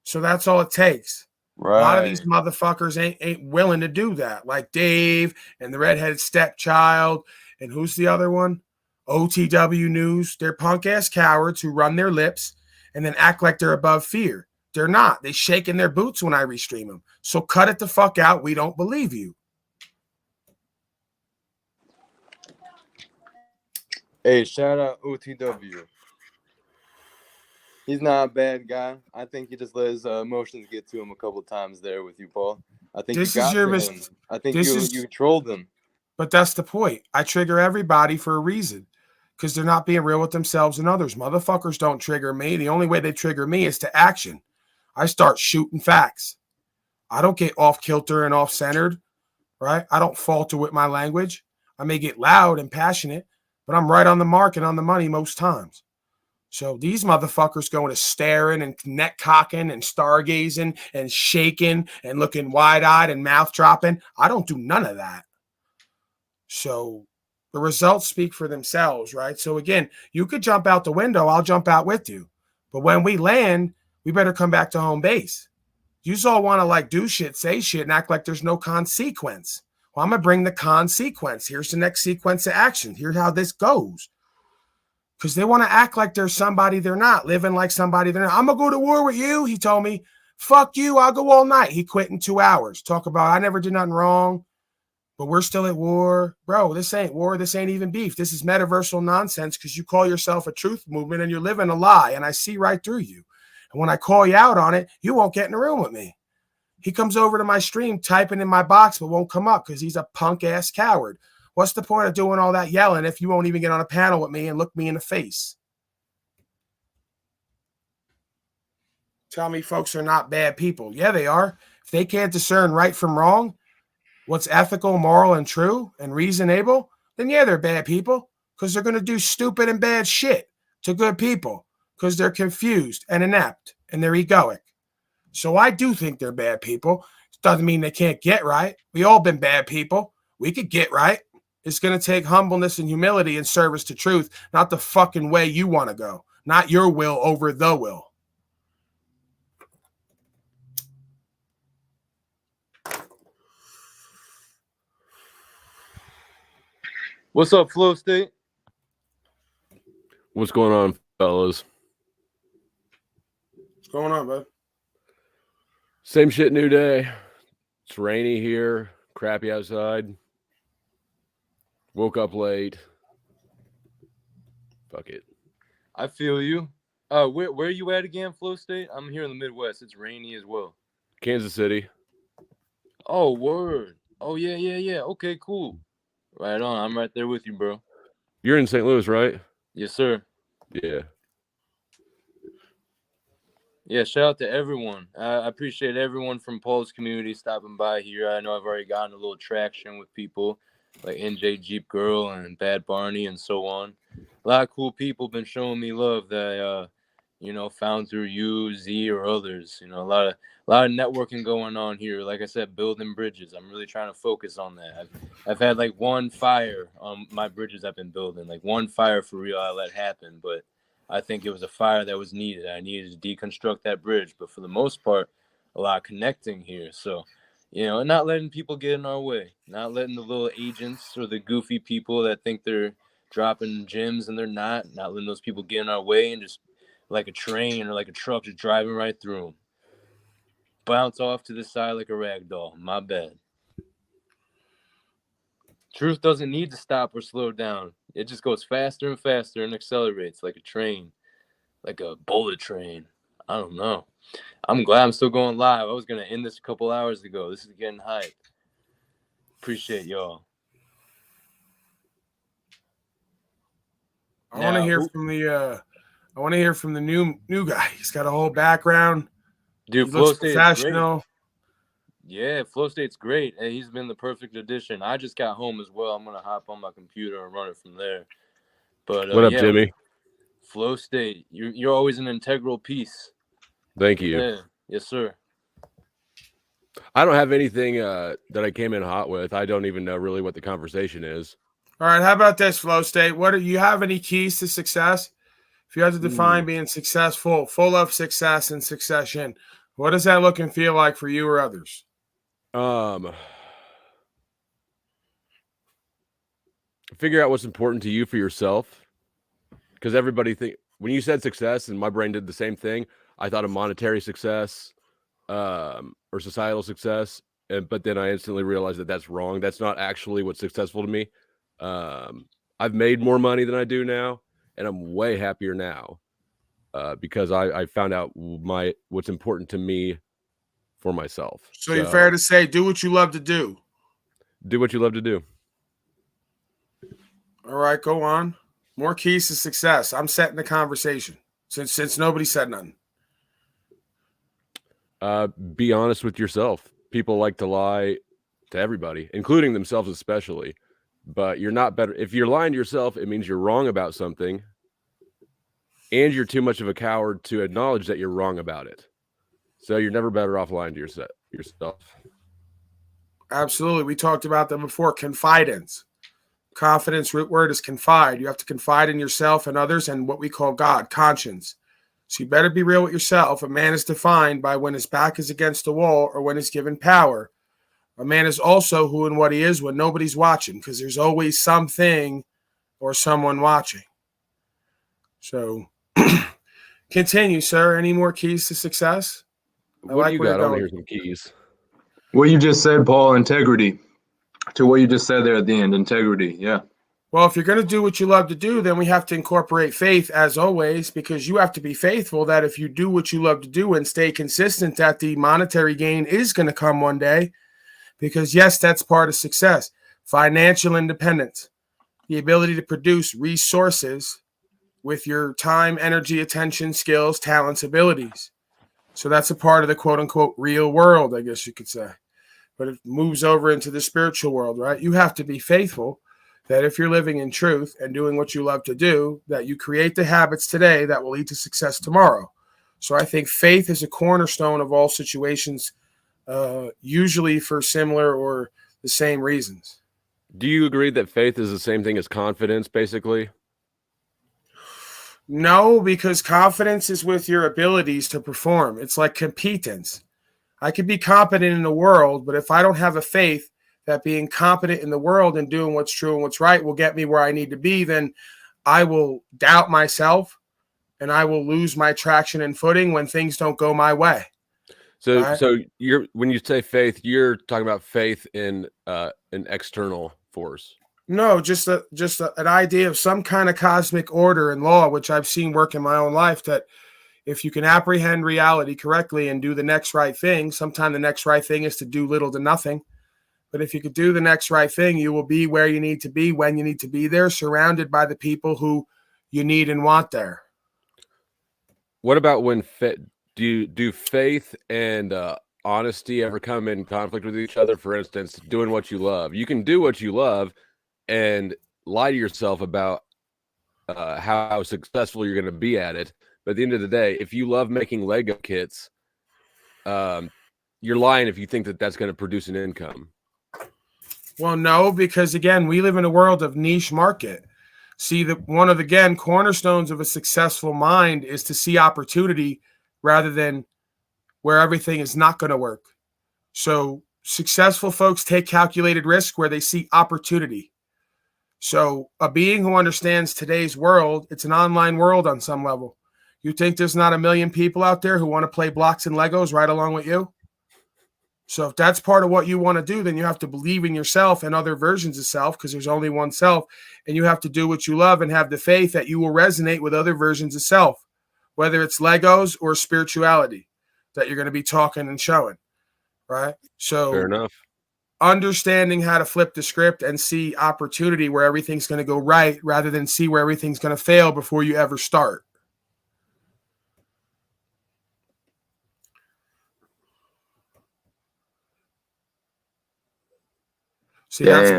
So that's all it takes. Right. A lot of these motherfuckers ain't willing to do that, like Dave and the redheaded stepchild, and who's the other one? OTW News. They're punk-ass cowards who run their lips and then act like they're above fear. They're not. They shake in their boots when I restream them. So cut it the fuck out. We don't believe you. Hey, shout out OTW. He's not a bad guy. I think he just let his emotions get to him a couple times there with you, Paul. I think you got to him. I think you trolled him. But that's the point. I trigger everybody for a reason. Because they're not being real with themselves and others. Motherfuckers don't trigger me. The only way they trigger me is to action. I start shooting facts. I don't get off kilter and off centered, right? I don't falter with my language. I may get loud and passionate, but I'm right on the mark and on the money most times. So these motherfuckers going to staring and neck cocking and stargazing and shaking and looking wide-eyed and mouth dropping. I don't do none of that. So the results speak for themselves, right? So again, you could jump out the window. I'll jump out with you. But when we land, we better come back to home base. You all want to like do shit, say shit, and act like there's no consequence. Well, I'm going to bring the consequence. Here's the next sequence of action. Here's how this goes. Because they want to act like they're somebody they're not, living like somebody they're not. I'm going to go to war with you. He told me, fuck you, I'll go all night. He quit in 2 hours. Talk about, I never did nothing wrong. But we're still at war. Bro, this ain't war. This ain't even beef. This is metaversal nonsense because you call yourself a truth movement and you're living a lie. And I see right through you. And when I call you out on it, you won't get in the room with me. He comes over to my stream typing in my box but won't come up because he's a punk-ass coward. What's the point of doing all that yelling if you won't even get on a panel with me and look me in the face? Tell me folks are not bad people. Yeah, they are. If they can't discern right from wrong, what's ethical, moral, and true, and reasonable, then yeah, they're bad people because they're going to do stupid and bad shit to good people because they're confused and inept and they're egoic. So I do think they're bad people. It doesn't mean they can't get right. We all been bad people. We could get right. It's going to take humbleness and humility and service to truth, not the fucking way you want to go, not your will over the will. What's up, Flow State? What's going on, fellas? What's going on, bud? Same shit, new day. It's rainy here, crappy outside. Woke up late. Fuck it. I feel you. Where are you at again, Flow State? I'm here in the Midwest. It's rainy as well. Kansas City. Oh, word. Oh, yeah. Okay, cool. Right on. I'm right there with you, bro. You're in St. Louis, right? Yes, sir. Yeah. Yeah, shout out to everyone. I appreciate everyone from Paul's community stopping by here. I know I've already gotten a little traction with people like NJ Jeep Girl and Bad Barney and so on. A lot of cool people been showing me love that found through you, Z, or others. A lot of networking going on here. Like I said, building bridges. I'm really trying to focus on that. I've had like one fire on my bridges I've been building, like one fire for real I let happen, but I think it was a fire that was needed. I needed to deconstruct that bridge, but for the most part, a lot of connecting here. So, You know, and not letting people get in our way, not letting the little agents or the goofy people that think they're dropping gems and they're not letting those people get in our way and just like a train or like a truck just driving right through them. Bounce off to the side like a rag doll. My bad. Truth doesn't need to stop or slow down. It just goes faster and faster and accelerates like a train, like a bullet train. I don't know. I'm glad I'm still going live. I was going to end this a couple hours ago. This is getting hype. Appreciate y'all. I want to hear from the new guy. He's got a whole background. Dude, he looks professional. Great. Yeah, Flow State's great. And he's been the perfect addition. I just got home as well. I'm going to hop on my computer and run it from there. But what up, Jimmy? Flow State, you're always an integral piece. Thank you. Yeah. Yes, sir. I don't have anything that I came in hot with. I don't even know really what the conversation is. All right, how about this, Flow State? What do you have any keys to success? If you had to define being successful, full of success and succession, what does that look and feel like for you or others? Figure out what's important to you for yourself, because everybody when you said success, and my brain did the same thing. I thought of monetary success or societal success, but then I instantly realized that that's wrong. That's not actually what's successful to me. I've made more money than I do now, and I'm way happier now because I found out what's important to me for myself. So you're fair to say, do what you love to do. Do what you love to do. All right, go on. More keys to success. I'm setting the conversation since nobody said nothing. Be honest with yourself. People like to lie to everybody, including themselves especially. But you're not better. If you're lying to yourself, it means you're wrong about something. And you're too much of a coward to acknowledge that you're wrong about it. So you're never better off lying to yourself. Absolutely. We talked about them before. Confidence. Confidence, root word is confide. You have to confide in yourself and others and what we call God, conscience. So you better be real with yourself. A man is defined by when his back is against the wall or when he's given power. A man is also who and what he is when nobody's watching, because there's always something or someone watching. So continue, sir. Any more keys to success? What do you got? I want to hear some keys. What you just said, Paul, integrity. To what you just said there at the end, integrity. Yeah. Well, if you're going to do what you love to do, then we have to incorporate faith as always, because you have to be faithful that if you do what you love to do and stay consistent, that the monetary gain is going to come one day. Because, yes, that's part of success. Financial independence, the ability to produce resources with your time, energy, attention, skills, talents, abilities. So that's a part of the quote-unquote real world, I guess you could say. But it moves over into the spiritual world, right? You have to be faithful that if you're living in truth and doing what you love to do, that you create the habits today that will lead to success tomorrow. So I think faith is a cornerstone of all situations, usually for similar or the same reasons. Do you agree that faith is the same thing as confidence, basically? No, because confidence is with your abilities to perform. It's like competence. I could be competent in the world, but if I don't have a faith that being competent in the world and doing what's true and what's right will get me where I need to be, then I will doubt myself and I will lose my traction and footing when things don't go my way. So, right? So when you say faith, you're talking about faith in an external force. No, just an idea of some kind of cosmic order and law, which I've seen work in my own life, that if you can apprehend reality correctly and do the next right thing, sometimes the next right thing is to do little to nothing. But if you could do the next right thing, you will be where you need to be, when you need to be there, surrounded by the people who you need and want there. What about when do faith and honesty ever come in conflict with each other? For instance, doing what you love. You can do what you love and lie to yourself about how successful you're going to be at it. But at the end of the day, if you love making Lego kits, you're lying if you think that that's going to produce an income. Well, no, because again, we live in a world of niche market. See, one of the cornerstones of a successful mind is to see opportunity rather than where everything is not going to work. So successful folks take calculated risk where they see opportunity. So a being who understands today's world, it's an online world on some level. You think there's not a million people out there who want to play blocks and Legos right along with you? So if that's part of what you want to do, then you have to believe in yourself and other versions of self, because there's only one self, and you have to do what you love and have the faith that you will resonate with other versions of self, whether it's Legos or spirituality that you're going to be talking and showing, right? So fair enough. Understanding how to flip the script and see opportunity where everything's going to go right rather than see where everything's going to fail before you ever start. See, that's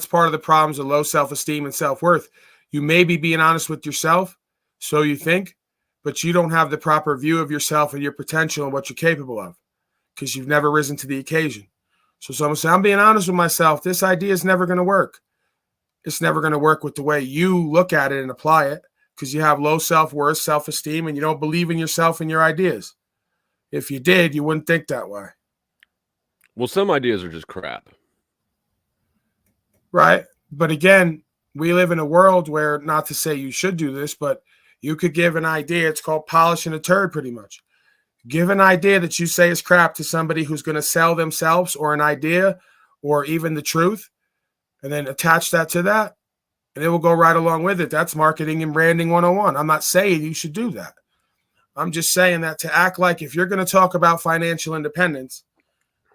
part of the problems of low self-esteem and self-worth. You may be being honest with yourself, so you think, but you don't have the proper view of yourself and your potential and what you're capable of because you've never risen to the occasion. So someone say, I'm being honest with myself. This idea is never going to work. It's never going to work with the way you look at it and apply it because you have low self-worth, self-esteem, and you don't believe in yourself and your ideas. If you did, you wouldn't think that way. Well, some ideas are just crap. Right. But again, we live in a world where, not to say you should do this, but you could give an idea. It's called polishing a turd pretty much. Give an idea that you say is crap to somebody who's going to sell themselves or an idea or even the truth, and then attach that to that, and it will go right along with it. That's marketing and branding 101. I'm not saying you should do that. I'm just saying that to act like if you're going to talk about financial independence,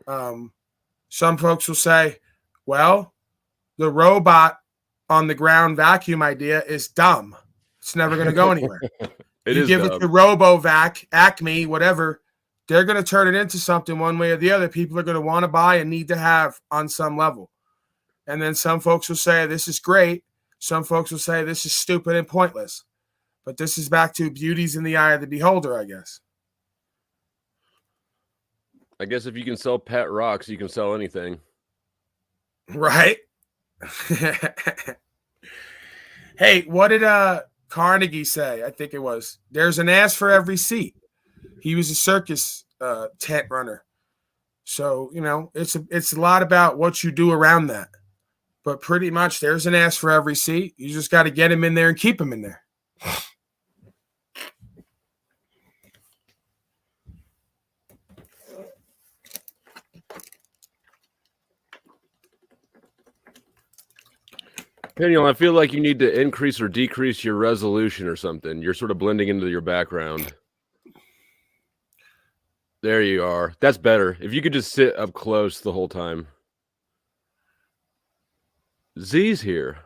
some folks will say, well, the robot on the ground vacuum idea is dumb. It's never going to go anywhere. You give it to RoboVac, Acme, whatever, they're going to turn it into something one way or the other. People are going to want to buy and need to have on some level. And then some folks will say, this is great. Some folks will say, this is stupid and pointless. But this is back to beauty's in the eye of the beholder, I guess. I guess if you can sell pet rocks, you can sell anything. Right? Hey, what did Carnegie say? I think it was, there's an ass for every seat. He was a circus tent runner. So, you know, it's a lot about what you do around that. But pretty much there's an ass for every seat. You just got to get him in there and keep him in there. Daniel, I feel like you need to increase or decrease your resolution or something. You're sort of blending into your background. There you are. That's better. If you could just sit up close the whole time. Z's here.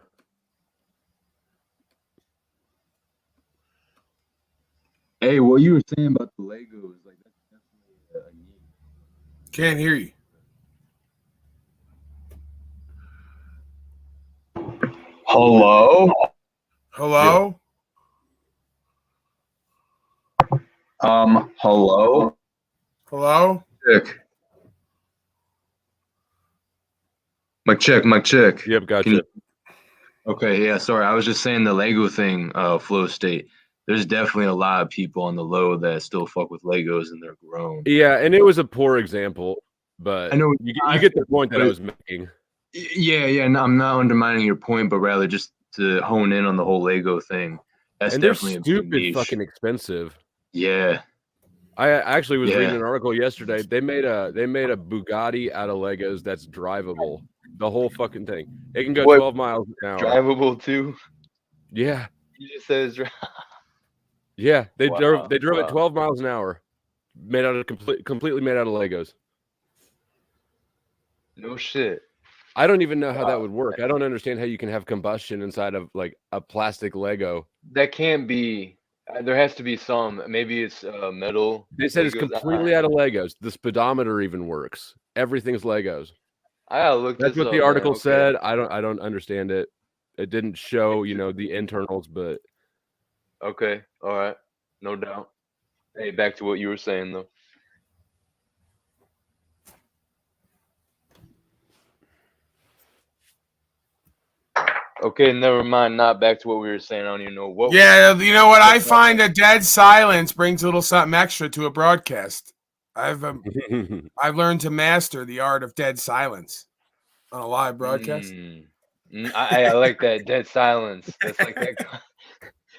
Hey, what you were saying about the Legos, like that's definitely a need. Can't hear you. Hello? Hello? Hello? Hello? Check. Mic check. Yep, gotcha. Okay, yeah, sorry. I was just saying the Lego thing, Flow State. There's definitely a lot of people on the low that still fuck with Legos and they're grown. Yeah, and it was a poor example, but I know you get the point that I was making. Yeah, no, I'm not undermining your point, but rather just to hone in on the whole Lego thing. That's and they're definitely stupid fucking expensive. Yeah. I actually was reading an article yesterday. They made a Bugatti out of Legos that's drivable. The whole fucking thing. It can go 12 miles an hour. Drivable too? Yeah. You just said it's Yeah, they drove it 12 miles an hour. Made out of completely made out of Legos. No shit. I don't even know how that would work. I don't understand how you can have combustion inside of like a plastic Lego. That can't be. There has to be some. Maybe it's metal. They said it's completely out of Legos. The speedometer even works. Everything's Legos. I gotta look. That's what the article said. I don't understand it. It didn't show, the internals, but okay, all right, no doubt. Hey, back to what you were saying though. Okay, never mind. Not back to what we were saying. I don't even know what. Yeah, you know what? I find a dead silence brings a little something extra to a broadcast. I've learned to master the art of dead silence on a live broadcast. I like that dead silence. That's like that.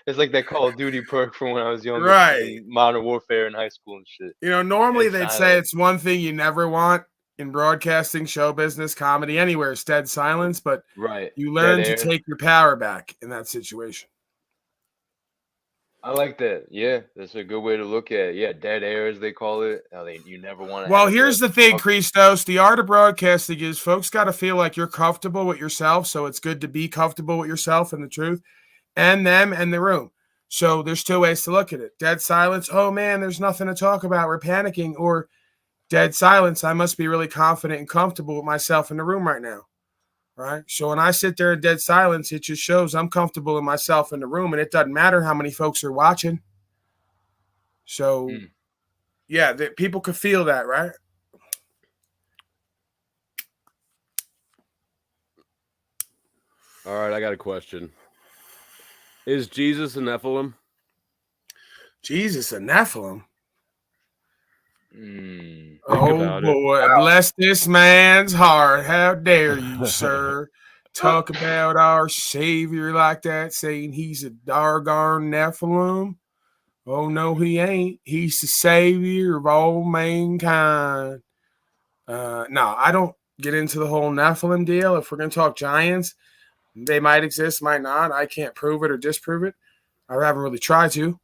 It's like that Call of Duty perk from when I was younger, playing Modern Warfare in high school and shit. You know, normally they'd say it's one thing you never want in broadcasting, show business, comedy, anywhere. It's dead silence, but you learn to take your power back in that situation. I like that. Yeah, that's a good way to look at it. Yeah, dead air, as they call it. You never want to. Well, here's the thing, Christos. The art of broadcasting is folks got to feel like you're comfortable with yourself. So it's good to be comfortable with yourself and the truth, and them and the room. So there's two ways to look at it. Dead silence. Oh man, there's nothing to talk about. We're panicking. Or dead silence. I must be really confident and comfortable with myself in the room right now. Right. So when I sit there in dead silence, it just shows I'm comfortable in myself in the room, and it doesn't matter how many folks are watching. So, yeah, people could feel that, right? All right, I got a question. Is Jesus a Nephilim? Jesus a Nephilim? Oh, boy, bless this man's heart. How dare you, sir, talk about our Savior like that, saying he's a doggone Nephilim? Oh, no, he ain't. He's the Savior of all mankind. No, I don't get into the whole Nephilim deal. If we're going to talk giants, they might exist, might not. I can't prove it or disprove it. I haven't really tried to.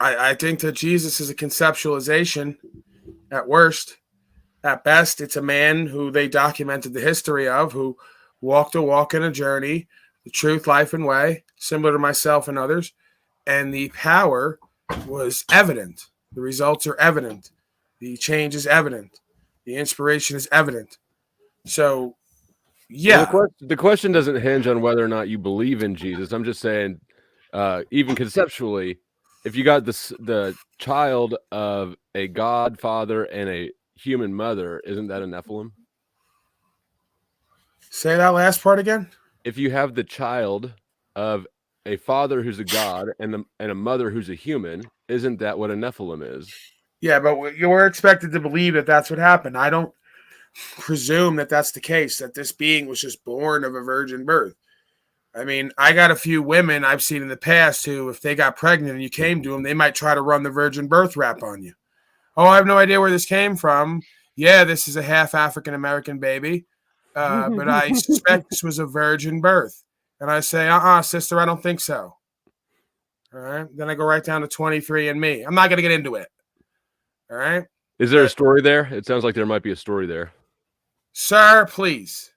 I think that Jesus is a conceptualization at worst. At best, it's a man who they documented the history of, who walked a walk in a journey, the truth, life, and way, similar to myself and others. And the power was evident. The results are evident. The change is evident. The inspiration is evident. So, yeah. Well, the question doesn't hinge on whether or not you believe in Jesus. I'm just saying, even conceptually, if you got the child of a God father and a human mother, isn't that a Nephilim? Say that last part again. If you have the child of a father who's a god and a mother who's a human, isn't that what a Nephilim is? Yeah, but you were expected to believe that that's what happened. I don't presume that that's the case, that this being was just born of a virgin birth. I mean, I got a few women I've seen in the past who, if they got pregnant and you came to them, they might try to run the virgin birth rap on you. Oh, I have no idea where this came from. Yeah, this is a half African-American baby, but I suspect this was a virgin birth. And I say, sister, I don't think so. All right. Then I go right down to 23andMe. I'm not going to get into it. All right. Is there a story there? It sounds like there might be a story there. Sir, please.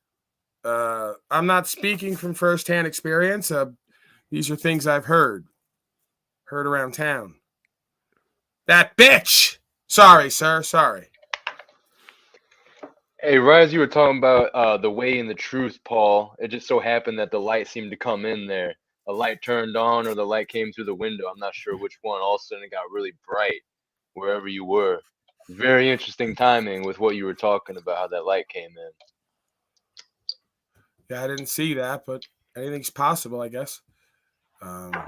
I'm not speaking from firsthand experience. These are things I've heard around town. That bitch. Sorry, sir. Sorry. Hey, right as you were talking about the way and the truth, Paul, it just so happened that the light seemed to come in there. A light turned on or the light came through the window. I'm not sure which one. All of a sudden it got really bright wherever you were. Very interesting timing with what you were talking about, how that light came in. Yeah, I didn't see that, but anything's possible, I guess.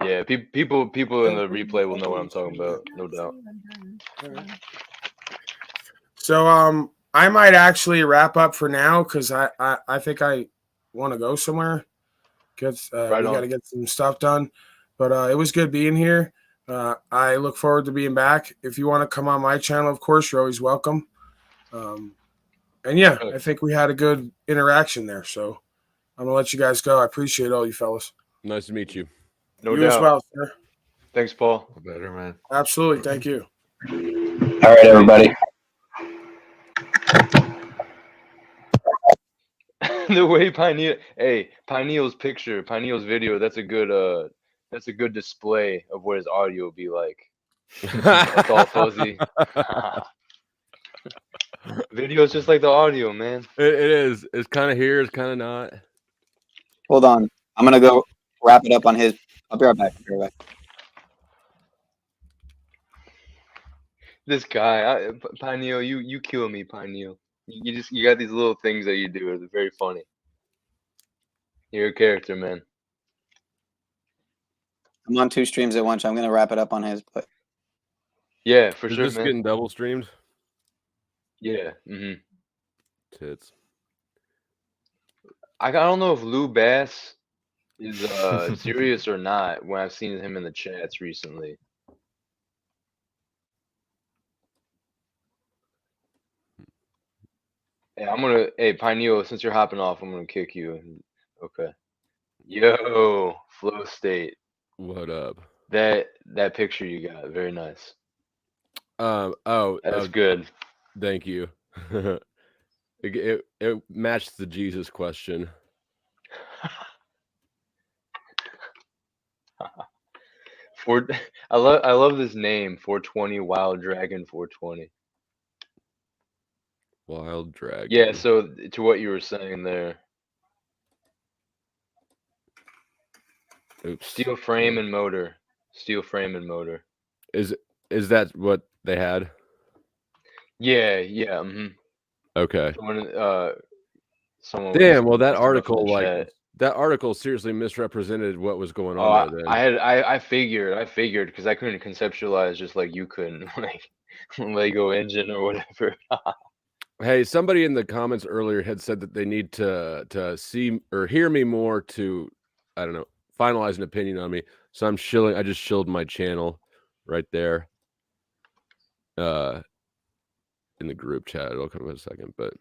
Yeah, people in the replay will know what I'm talking about, no doubt. So I might actually wrap up for now because I think I want to go somewhere because we got to get some stuff done. But it was good being here. I look forward to being back. If you want to come on my channel, of course, you're always welcome. And yeah, I think we had a good interaction there. So I'm going to let you guys go. I appreciate all you fellas. Nice to meet you. No doubt. You as well, sir. Thanks, Paul. Better, man. Absolutely. Thank you. All right, everybody. The way Pineal's picture, Pineal's video, that's a good display of what his audio will be like. That's all fuzzy. Video's just like the audio, man. It is. It's kind of here. It's kind of not. Hold on. I'm going to go wrap it up on his. I'll be right back. This guy, Pineal, you kill me, Pineal. You got these little things that you do. It's very funny. You're a character, man. I'm on 2 streams at once. I'm going to wrap it up on his. But Yeah, for Is sure, this man. getting double streamed? Yeah. Tits. I don't know if Lou Bass is serious or not when I've seen him in the chats recently. Hey, hey, Pineal, since you're hopping off, I'm gonna kick you. Okay. Yo, Flow State. What up? That picture you got, very nice. That's good. Thank you. it matched the Jesus question. I love this name, 420 Wild Dragon 420. Wild Dragon. Yeah, so to what you were saying there. Oops. Steel frame and motor. Steel frame and motor. Is that what they had? Yeah. Okay. Someone Damn, well that article seriously misrepresented what was going on there then. I figured because I couldn't conceptualize just like you couldn't, like Lego engine or whatever. Hey, somebody in the comments earlier had said that they need to see or hear me more to, I don't know, finalize an opinion on me. So I'm shilling. I just shilled my channel right there. In the group chat, it'll come in a second, but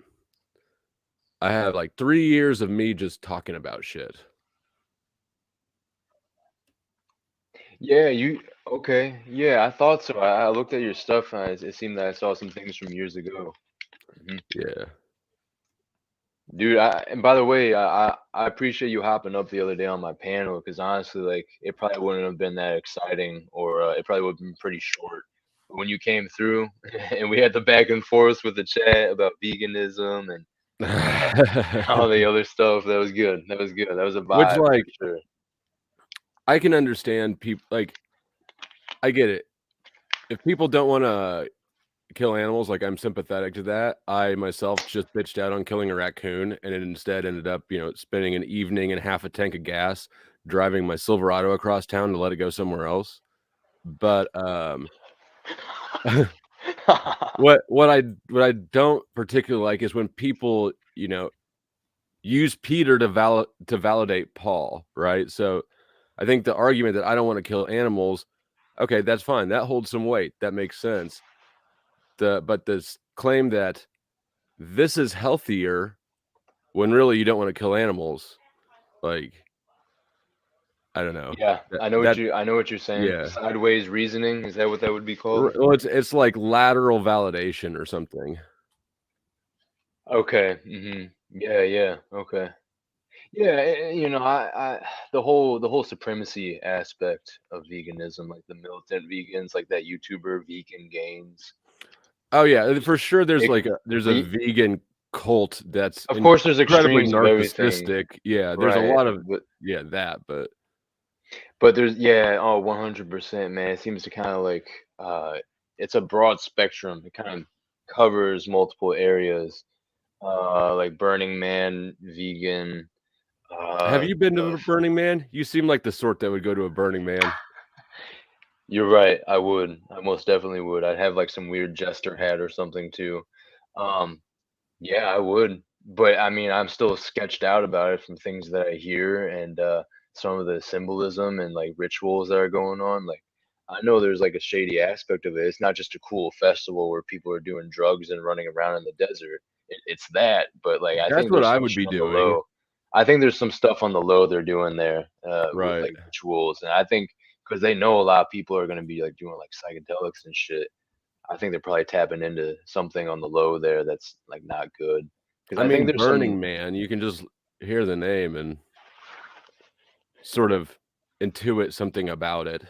I have like 3 years of me just talking about shit. Yeah, okay. Yeah, I thought so. I looked at your stuff and it seemed that I saw some things from years ago. Yeah. Dude, and by the way, I appreciate you hopping up the other day on my panel because honestly, like it probably wouldn't have been that exciting, or it probably would have been pretty short. But when you came through and we had the back and forth with the chat about veganism and all the other stuff, that was good. That was good. That was a vibe. Which, like, for sure. I can understand people, like, I get it. If people don't want to kill animals, like, I'm sympathetic to that. I myself just bitched out on killing a raccoon and it instead ended up, spending an evening and half a tank of gas driving my Silverado across town to let it go somewhere else. But what I don't particularly like is when people, use Peter to validate Paul, right? So I think the argument that I don't want to kill animals, okay, that's fine. That holds some weight. That makes sense. But this claim that this is healthier when really you don't want to kill animals, like, I don't know. Yeah, I know what you're saying. Yeah. Sideways reasoning, is that what that would be called? Well, it's like lateral validation or something. Okay. Yeah. Okay. Yeah, I the whole supremacy aspect of veganism, like the militant vegans, like that YouTuber Vegan Gains. Oh yeah, for sure. There's a vegan cult that's of course there's incredibly extremes of everything. narcissistic. Yeah, there's a lot of that, but there's 100%, man. It seems to kind of like it's a broad spectrum. It kind of covers multiple areas, like Burning Man, vegan. Have you been to a Burning Man? You seem like the sort that would go to a Burning Man. You're right. I would. I most definitely would. I'd have like some weird jester hat or something too. Yeah, I would. But I mean, I'm still sketched out about it from things that I hear and some of the symbolism and like rituals that are going on. Like, I know there's like a shady aspect of it. It's not just a cool festival where people are doing drugs and running around in the desert. It's that, but like I think what there's I some would be shit on the doing. low. I think there's some stuff on the low they're doing there right. with like rituals, and I think because they know a lot of people are going to be like doing like psychedelics and shit. I think they're probably tapping into something on the low there that's like not good. Because I think there's Burning Man, you can just hear the name and sort of intuit something about it.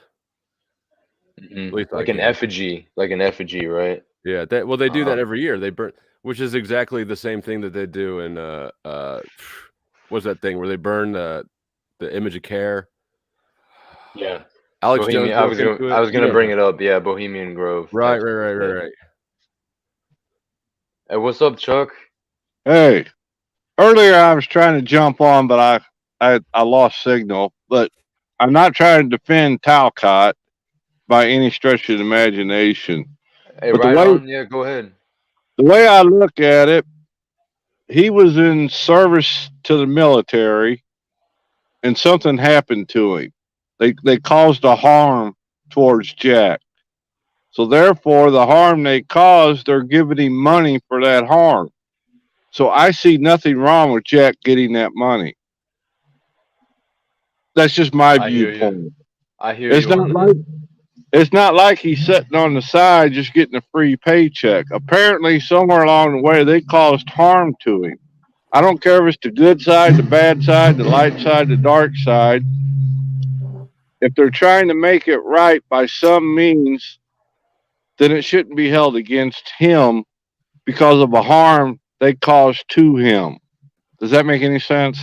Like an effigy, right? Yeah, they do that every year. They burn, which is exactly the same thing that they do in what's that thing where they burn the image of care? Yeah, Alex Jones. I was gonna bring it up. Yeah, Bohemian Grove. Right. Hey, what's up, Chuck? Hey, earlier I was trying to jump on, but I lost signal. But I'm not trying to defend Talcott. by any stretch of the imagination. Hey, But right on. Yeah, go ahead. the way I look at it, he was in service to the military, and something happened to him. They caused a harm towards Jack. So therefore, the harm they caused, they're giving him money for that harm. So I see nothing wrong with Jack getting that money. That's just my I hear you. viewpoint. I hear It's you not on like that. it's not like he's sitting on the side just getting a free paycheck. Apparently, somewhere along the way, they caused harm to him. I don't care if it's the good side, the bad side, the light side, the dark side. If they're trying to make it right by some means, then it shouldn't be held against him because of a harm they caused to him. Does that make any sense?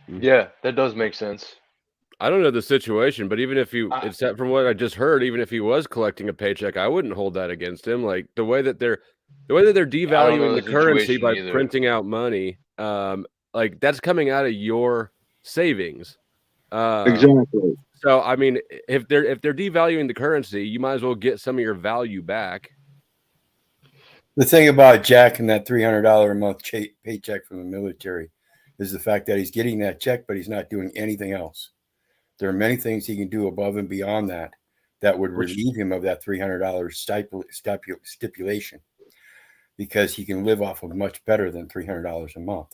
Yeah, that does make sense. I don't know the situation, but even if you, except from what I just heard, even if he was collecting a paycheck, I wouldn't hold that against him. Like the way that they're devaluing the currency by printing out money, like that's coming out of your savings. Exactly. So I mean, if they're devaluing the currency, you might as well get some of your value back. The thing about Jack and that $300 a month paycheck from the military is the fact that he's getting that check, but he's not doing anything else. There are many things he can do above and beyond that would relieve him of that $300 stipulation, because he can live off of much better than $300 a month.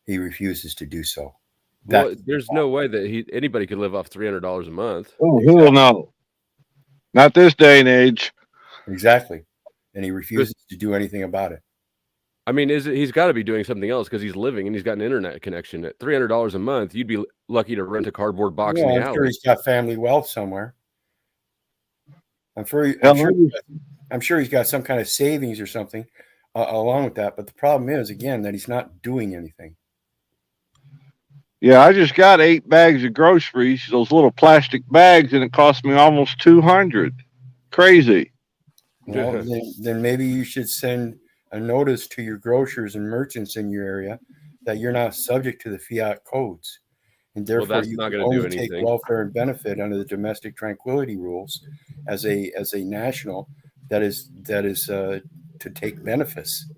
He refuses to do so. Well, there's no way that anybody could live off $300 a month. Oh, hell no. Not this day and age. Exactly. And he refuses to do anything about it. I mean, he's got to be doing something else because he's living and he's got an internet connection. At $300 a month, you'd be lucky to rent a cardboard box in the alley. I'm sure he's got family wealth somewhere. I'm sure he's got some kind of savings or something along with that. But the problem is, again, that he's not doing anything. Yeah, I just got 8 bags of groceries, those little plastic bags, and it cost me almost $200. Crazy. Well, then maybe you should send a notice to your grocers and merchants in your area that you're not subject to the fiat codes, and therefore you can only take welfare and benefit under the domestic tranquility rules as a national that is to take benefits.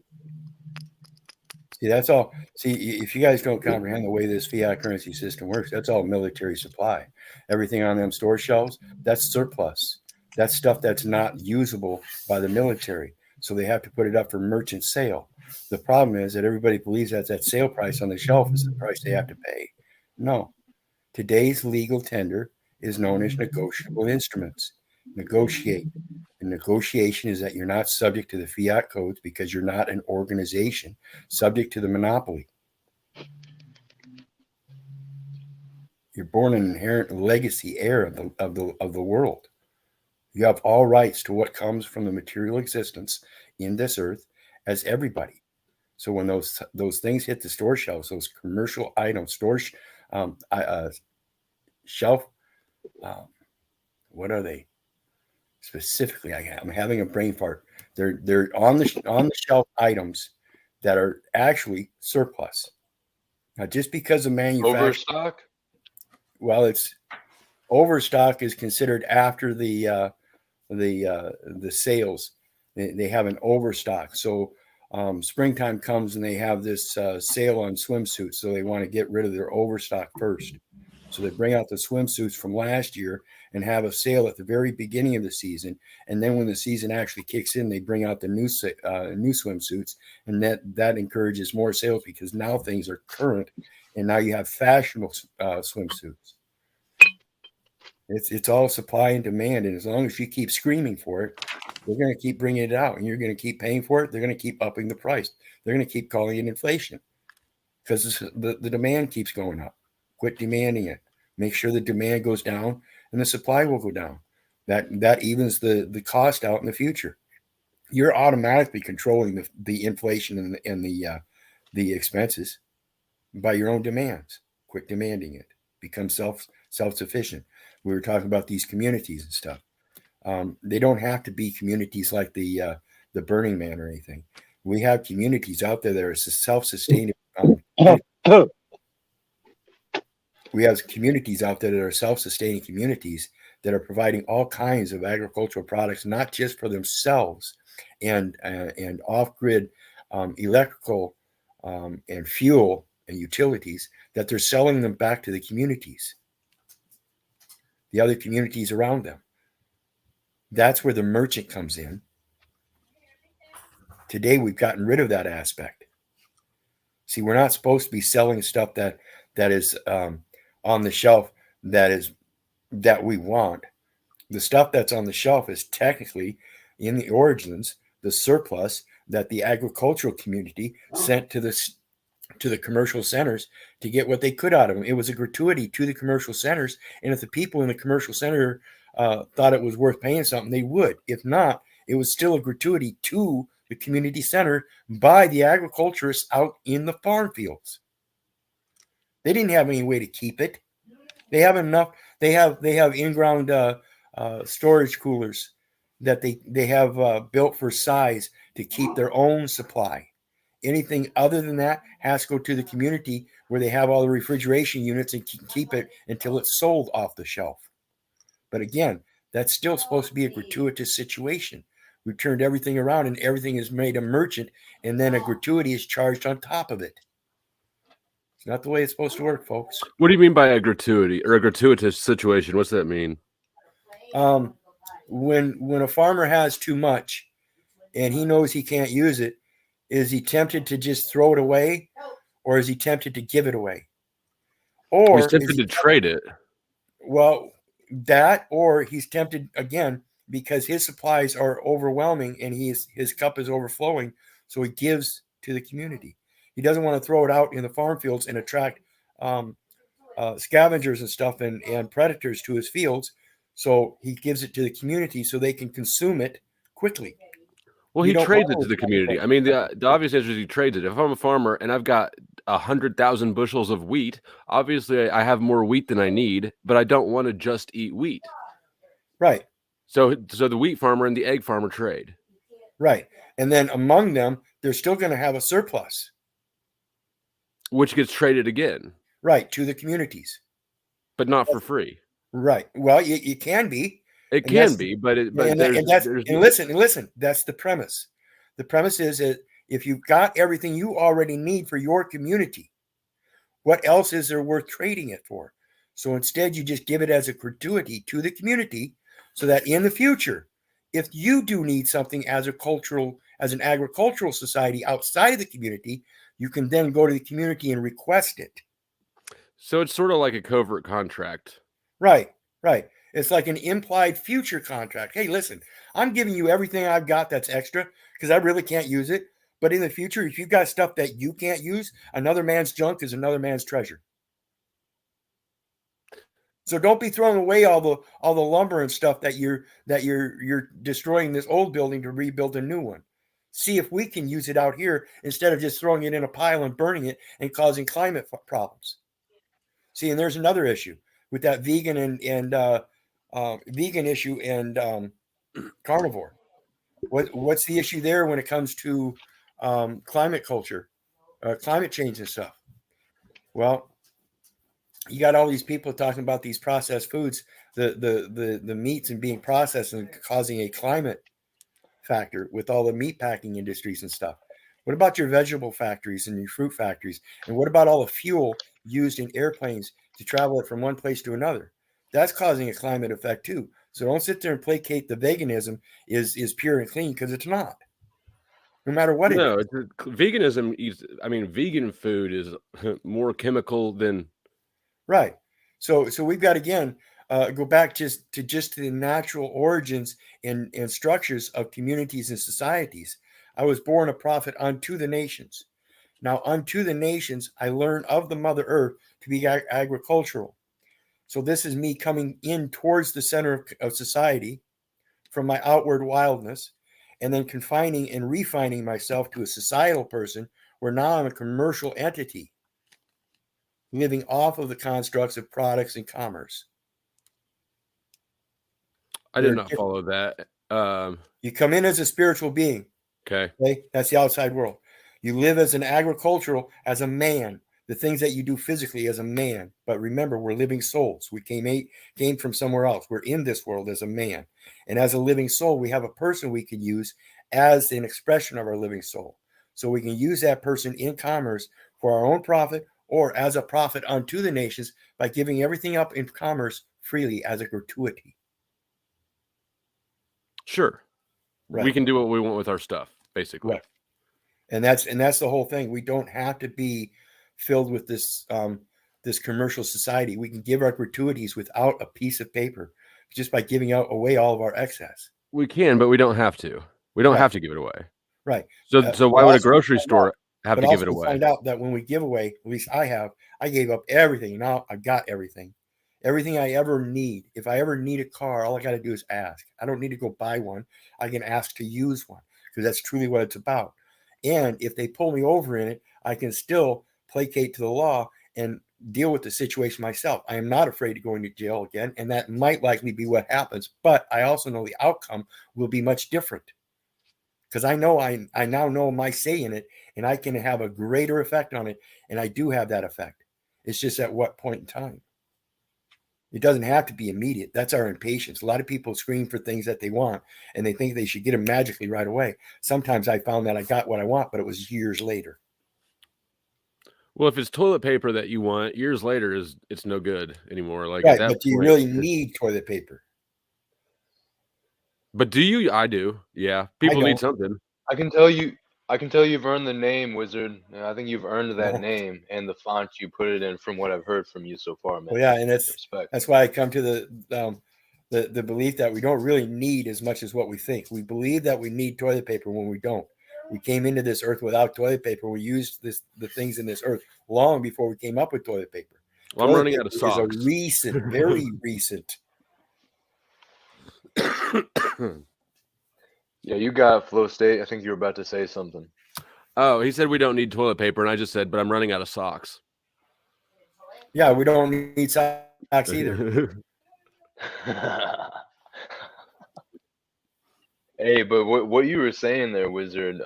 See, that's all. See, if you guys don't comprehend the way this fiat currency system works, that's all military supply. Everything on them store shelves, that's surplus. That's stuff that's not usable by the military. So they have to put it up for merchant sale. The problem is that everybody believes that sale price on the shelf is the price they have to pay. No. Today's legal tender is known as negotiable instruments. Negotiate. And negotiation is that you're not subject to the fiat codes because you're not an organization subject to the monopoly. You're born an inherent legacy heir of the world. You have all rights to what comes from the material existence in this earth as everybody. So when those things hit the store shelves, those commercial items, shelf, what are they specifically? I'm having a brain fart. They're on the shelf items that are actually surplus. Now, just because of manufacturing, overstock. Well, it's overstock is considered after the sales. They have an overstock. So springtime comes and they have this sale on swimsuits. So they want to get rid of their overstock first. So they bring out the swimsuits from last year and have a sale at the very beginning of the season. And then when the season actually kicks in, they bring out the new swimsuits. And that encourages more sales because now things are current. And now you have fashionable swimsuits. It's all supply and demand. And as long as you keep screaming for it, they're going to keep bringing it out. And you're going to keep paying for it. They're going to keep upping the price. They're going to keep calling it inflation because the demand keeps going up. Quit demanding it. Make sure the demand goes down and the supply will go down. That evens the cost out in the future. You're automatically controlling the inflation and the expenses by your own demands. Quit demanding it. Become self-sufficient. We were talking about these communities and stuff. They don't have to be communities like the Burning Man or anything. We have communities out there that are self-sustaining. We have communities out there that are self-sustaining communities that are providing all kinds of agricultural products, not just for themselves and off-grid electrical and fuel and utilities, that they're selling them back to the communities, the other communities around them. That's where the merchant comes in. Today, we've gotten rid of that aspect. See, we're not supposed to be selling stuff that is on the shelf that we want. The stuff that's on the shelf is technically, in the origins, the surplus that the agricultural community sent to the commercial centers to get what they could out of them. It was a gratuity to the commercial centers, and if the people in the commercial center thought it was worth paying something, they would. If not, it was still a gratuity to the community center by the agriculturists out in the farm fields. They didn't have any way to keep it. They have enough. They have in-ground storage coolers that they have built for size to keep their own supply. Anything other than that has to go to the community where they have all the refrigeration units and can keep it until it's sold off the shelf. But again, that's still supposed to be a gratuitous situation. We've turned everything around and everything is made a merchant, and then a gratuity is charged on top of it. It's not the way it's supposed to work, folks. What do you mean by a gratuity or a gratuitous situation? What's that mean? When a farmer has too much and he knows he can't use it, is he tempted to just throw it away, or is he tempted to give it away? Or he's tempted to trade it. Well, that, or he's tempted again because his supplies are overwhelming and his cup is overflowing, so he gives to the community. He doesn't want to throw it out in the farm fields and attract scavengers and stuff and predators to his fields, so he gives it to the community so they can consume it quickly. Well, he trades it to the community. I mean, the obvious answer is he trades it. If I'm a farmer and I've got 100,000 bushels of wheat, obviously I have more wheat than I need, but I don't want to just eat wheat. Right. So the wheat farmer and the egg farmer trade. Right. And then among them, they're still going to have a surplus, which gets traded again. Right, to the communities. But not for free. Right. Well, it can be. It can be, but listen, that's the premise. The premise is that if you've got everything you already need for your community, what else is there worth trading it for? So instead, you just give it as a gratuity to the community so that in the future, if you do need something as an agricultural society outside of the community, you can then go to the community and request it. So it's sort of like a covert contract. Right. It's like an implied future contract. Hey, listen, I'm giving you everything I've got that's extra because I really can't use it. But in the future, if you've got stuff that you can't use, another man's junk is another man's treasure. So don't be throwing away all the lumber and stuff that you're destroying this old building to rebuild a new one. See if we can use it out here instead of just throwing it in a pile and burning it and causing climate problems. See, and there's another issue with that vegan and vegan issue and carnivore. What's the issue there when it comes to climate culture, climate change and stuff? Well, you got all these people talking about these processed foods, the meats and being processed and causing a climate factor with all the meat packing industries and stuff. What about your vegetable factories and your fruit factories? And what about all the fuel used in airplanes to travel it from one place to another? That's causing a climate effect too. So don't sit there and placate the veganism is pure and clean, because it's not. No matter what it is. Veganism vegan food is more chemical than. Right. So we've got, again, go back just to the natural origins and structures of communities and societies. I was born a prophet unto the nations. Now, unto the nations, I learned of the Mother Earth to be agricultural. So this is me coming in towards the center of society from my outward wildness, and then confining and refining myself to a societal person where now I'm a commercial entity living off of the constructs of products and commerce. I did not follow that. You come in as a spiritual being. Okay. That's the outside world. You live as an agricultural, as a man. the things that you do physically as a man. But remember, we're living souls. We came from somewhere else. We're in this world as a man. And as a living soul, we have a person we can use as an expression of our living soul. So we can use that person in commerce for our own profit or as a profit unto the nations by giving everything up in commerce freely as a gratuity. Sure. Right. We can do what we want with our stuff, basically. Right. And that's the whole thing. We don't have to be filled with this this commercial society. We can give our gratuities without a piece of paper, just by giving away all of our excess. We can, but we don't have to. We don't Right. have to give it away. Right. So why would a grocery store have to give it away? Find out that when we give away, at least I gave up everything. Now I got everything. Everything I ever need. If I ever need a car, all I got to do is ask. I don't need to go buy one. I can ask to use one because that's truly what it's about. And if they pull me over in it, I can still placate to the law and deal with the situation myself. I am not afraid of going to jail again, and that might likely be what happens. But I also know the outcome will be much different because I know I now know my say in it, and I can have a greater effect on it, and I do have that effect. It's just at what point in time. It doesn't have to be immediate. That's our impatience. A lot of people scream for things that they want, and they think they should get them magically right away. Sometimes I found that I got what I want, but it was years later. Well, if it's toilet paper that you want, years later it's no good anymore. Like Right, at that but do you point, really need toilet paper? But do you? I do. Yeah, people need something. I can tell you've earned the name, Wizard. I think you've earned that name and the font you put it in from what I've heard from you so far, man. Well, yeah, and that's why I come to the belief that we don't really need as much as what we think. We believe that we need toilet paper when we don't. We came into this earth without toilet paper. We used the things in this earth long before we came up with toilet paper. Well, I'm running out of socks. Is a recent, very recent. Yeah, you got Flow State. I think you were about to say something. Oh, he said we don't need toilet paper, and I just said, but I'm running out of socks. Yeah, we don't need socks either. Hey, but what you were saying there, Wizard,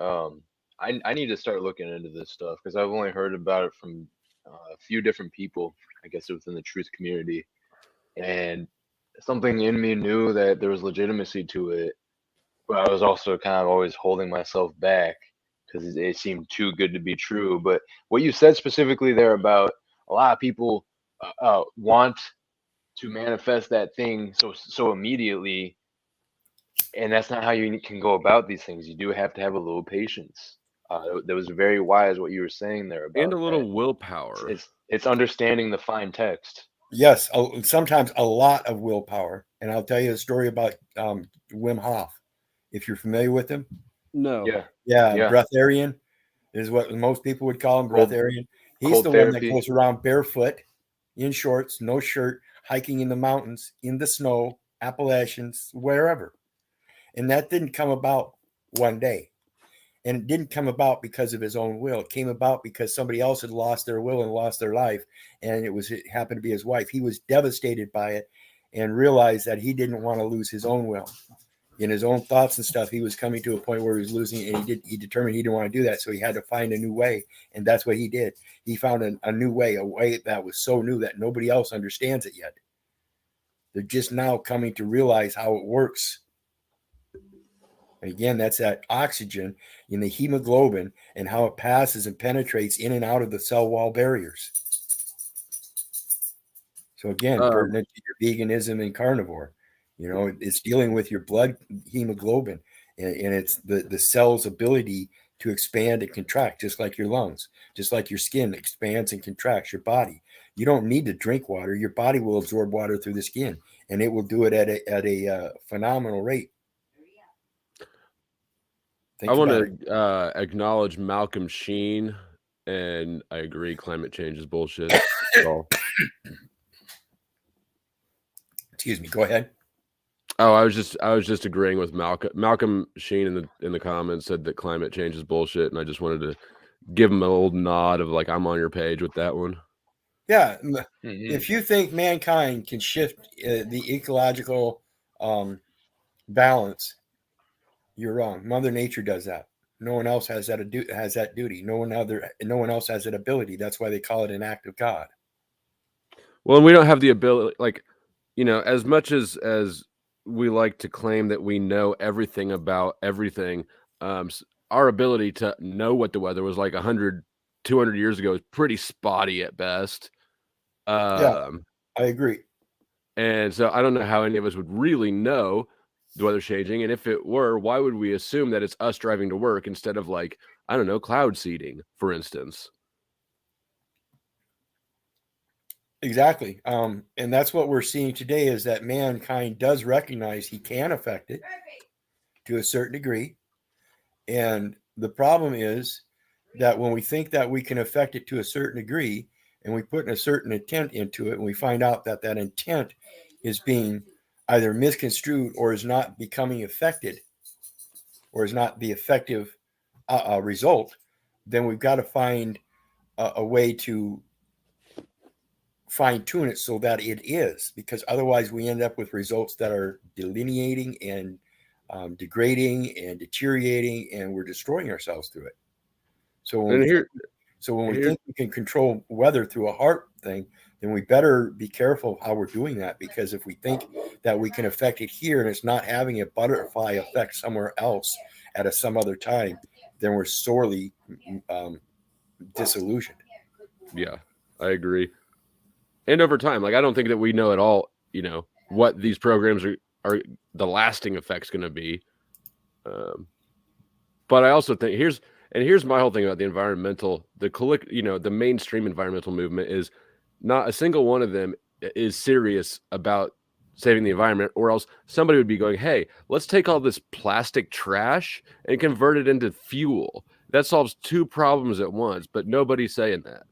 I need to start looking into this stuff because I've only heard about it from a few different people, I guess, within the truth community. And something in me knew that there was legitimacy to it, but I was also kind of always holding myself back because it seemed too good to be true. But what you said specifically there about a lot of people want to manifest that thing so immediately, and that's not how you can go about these things. You do have to have a little patience. That was very wise what you were saying there about, and a little willpower. It's understanding the fine text. Yes, sometimes a lot of willpower. And I'll tell you a story about Wim Hof. If you're familiar with him. No. Yeah. Breatharian is what most people would call him. Breatharian. He's the one that goes around barefoot, in shorts, no shirt, hiking in the mountains, in the snow, Appalachians, wherever. And that didn't come about one day. And it didn't come about because of his own will. It came about because somebody else had lost their will and lost their life. And it happened to be his wife. He was devastated by it and realized that he didn't want to lose his own will. In his own thoughts and stuff, he was coming to a point where he was losing it, and he determined he didn't want to do that. So he had to find a new way. And that's what he did. He found a new way, a way that was so new that nobody else understands it yet. They're just now coming to realize how it works. And again, that's that oxygen in the hemoglobin and how it passes and penetrates in and out of the cell wall barriers. So again, pertinent to your veganism and carnivore, it's dealing with your blood hemoglobin and it's the cell's ability to expand and contract, just like your lungs, just like your skin expands and contracts your body. You don't need to drink water. Your body will absorb water through the skin, and it will do it at a phenomenal rate. I want to acknowledge Malcolm Sheen, and I agree, climate change is bullshit. Excuse me. Go ahead. Oh, I was just agreeing with Malcolm. Malcolm Sheen in the comments said that climate change is bullshit, and I just wanted to give him an old nod of like I'm on your page with that one. Yeah, if you think mankind can shift the ecological balance, you're wrong. Mother Nature does that. No one else has that duty. No one else has that ability. That's why they call it an act of God. Well, we don't have the ability, like, as much as we like to claim that we know everything about everything, our ability to know what the weather was like 100, 200 years ago is pretty spotty at best. Yeah, I agree. And so I don't know how any of us would really know the weather's changing. And if it were, why would we assume that it's us driving to work instead of, like, I don't know, cloud seeding, for instance? Exactly. And that's what we're seeing today, is that mankind does recognize he can affect it to a certain degree. And the problem is that when we think that we can affect it to a certain degree, and we put in a certain intent into it, and we find out that that intent is being either misconstrued or is not becoming affected, or is not the effective result, then we've got to find a way to fine tune it so that it is, because otherwise we end up with results that are delineating and degrading and deteriorating, and we're destroying ourselves through it. So when we think we can control weather through a heart thing, then we better be careful how we're doing that, because if we think that we can affect it here and it's not having a butterfly effect somewhere else at some other time, then we're sorely disillusioned. Yeah, I agree. And over time, like, I don't think that we know at all, what these programs are the lasting effects going to be. But I also think here's my whole thing about the the mainstream environmental movement is not a single one of them is serious about saving the environment, or else somebody would be going, hey, let's take all this plastic trash and convert it into fuel. That solves two problems at once, but nobody's saying that.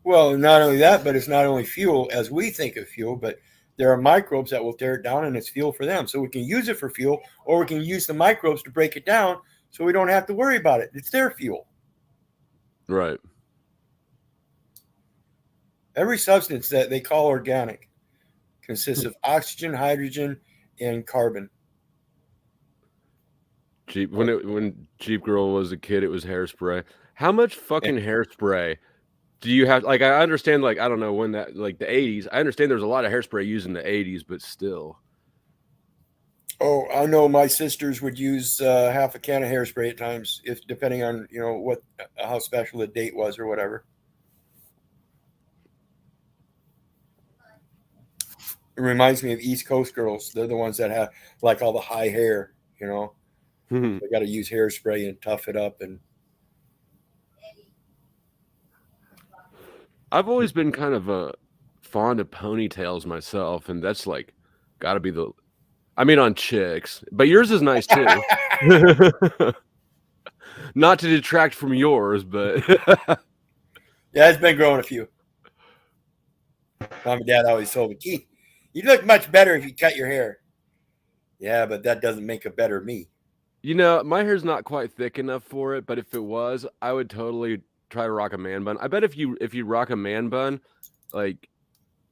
Well, not only that, but it's not only fuel as we think of fuel, but there are microbes that will tear it down, and it's fuel for them. So we can use it for fuel, or we can use the microbes to break it down so we don't have to worry about it. It's their fuel. Right. Every substance that they call organic consists of oxygen, hydrogen, and carbon. When Jeep Girl was a kid, it was hairspray. How much fucking hairspray do you have? Like, I understand, like, I don't know when that, like, the 80s. I understand there's a lot of hairspray used in the 80s, but still. Oh, I know my sisters would use half a can of hairspray at times, if depending on how special the date was or whatever. It reminds me of East Coast girls. They're the ones that have, like, all the high hair. They got to use hairspray and tough it up. And I've always been kind of fond of ponytails myself, and that's, like, got to be on chicks, but yours is nice too. Not to detract from yours, but yeah, it's been growing a few. Mom and Dad always told me, Keith, you look much better if you cut your hair. Yeah, but that doesn't make a better me. My hair's not quite thick enough for it, but if it was, I would totally try to rock a man bun. I bet if you rock a man bun, like,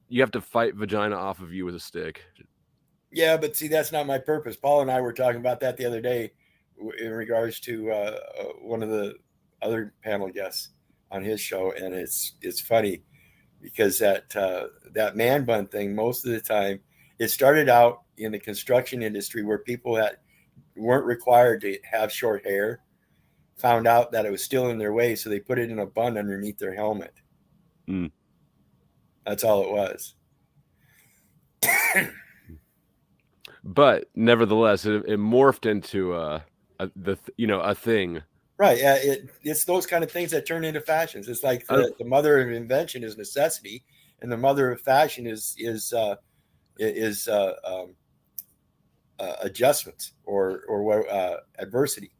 you have to fight vagina off of you with a stick. Yeah, but see, that's not my purpose. Paul and I were talking about that the other day in regards to one of the other panel guests on his show, and it's funny because that man bun thing, most of the time, it started out in the construction industry where people that weren't required to have short hair found out that it was still in their way, so they put it in a bun underneath their helmet. That's all it was. But nevertheless, it morphed into a thing. Right. It's those kind of things that turn into fashions. It's like the mother of invention is necessity, and the mother of fashion is adjustments or adversity.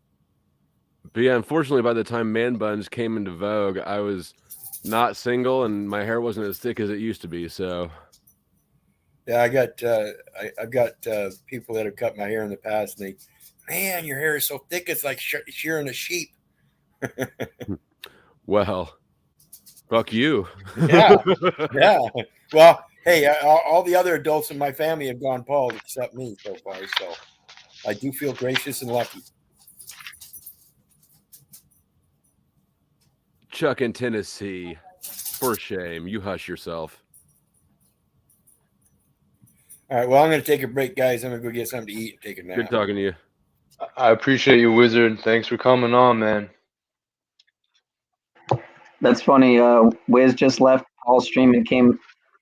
But yeah, unfortunately, by the time man buns came into vogue, I was not single, and my hair wasn't as thick as it used to be. So. Yeah, I've got people that have cut my hair in the past, and man, your hair is so thick, it's like shearing a sheep. Well, fuck you. Yeah. Well, hey, all the other adults in my family have gone bald except me so far, so I do feel gracious and lucky. Chuck in Tennessee. For shame. You hush yourself. All right. Well, I'm going to take a break, guys. I'm going to go get something to eat and take a nap. Good talking to you. I appreciate you, Wizard. Thanks for coming on, man. That's funny. Wiz just left Paul's stream and came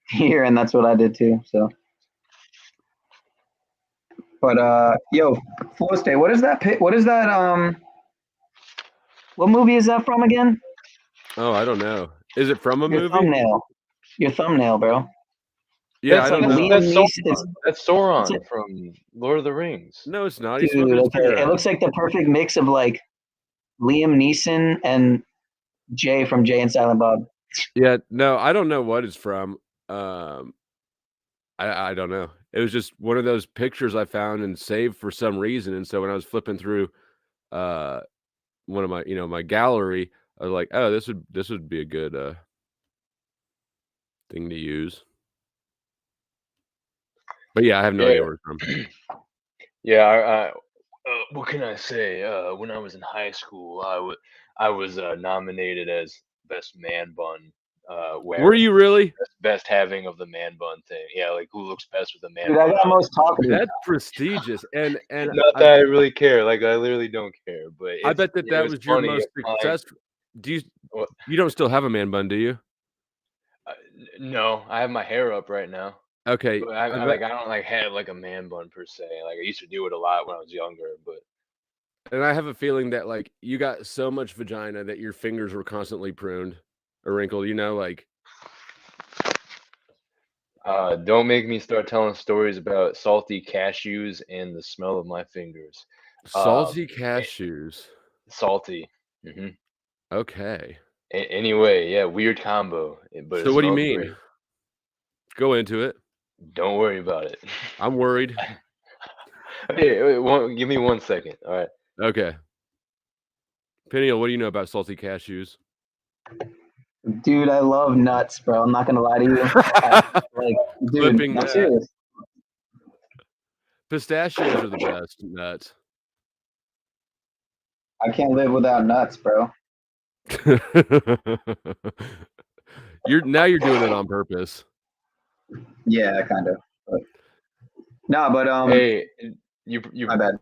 here, and that's what I did too. So, but yo, Flow State, what is that? What is that? What movie is that from again? Oh, I don't know. Is it from a Your movie? thumbnail. Your thumbnail, bro. Yeah, I don't know. That's Sauron from Lord of the Rings. No, it's not. Dude, okay. It looks like the perfect mix of like Liam Neeson and Jay from Jay and Silent Bob. Yeah, no, I don't know what it's from. I don't know. It was just one of those pictures I found and saved for some reason. And so when I was flipping through one of my, my gallery, I was like, oh, this would be a good thing to use. But yeah, I have no idea where it's from. Yeah, what can I say? When I was in high school, I was nominated as best man bun. Were you really? Best having of the man bun thing. Yeah, like who looks best with a man Dude, bun? I got most talkative. That's prestigious. And not that I really care. Like I literally don't care. But I bet that was your most successful. You don't still have a man bun, do you? No, I have my hair up right now. Okay. But I don't like have like a man bun per se. Like I used to do it a lot when I was younger, but. And I have a feeling that like you got so much vagina that your fingers were constantly pruned or wrinkled. Like. Don't make me start telling stories about salty cashews and the smell of my fingers. Salty cashews. Salty. Mm-hmm. Okay. Anyway, yeah, weird combo. But so what do you mean? Great. Go into it. Don't worry about it. I'm worried. Hey, give me 1 second. All right. Okay. Peniel, what do you know about salty cashews? Dude, I love nuts, bro. I'm not gonna lie to you. Dude, I'm serious. Pistachios are the best nuts. I can't live without nuts, bro. You're doing it on purpose. Yeah, kind of. But hey, you my bad.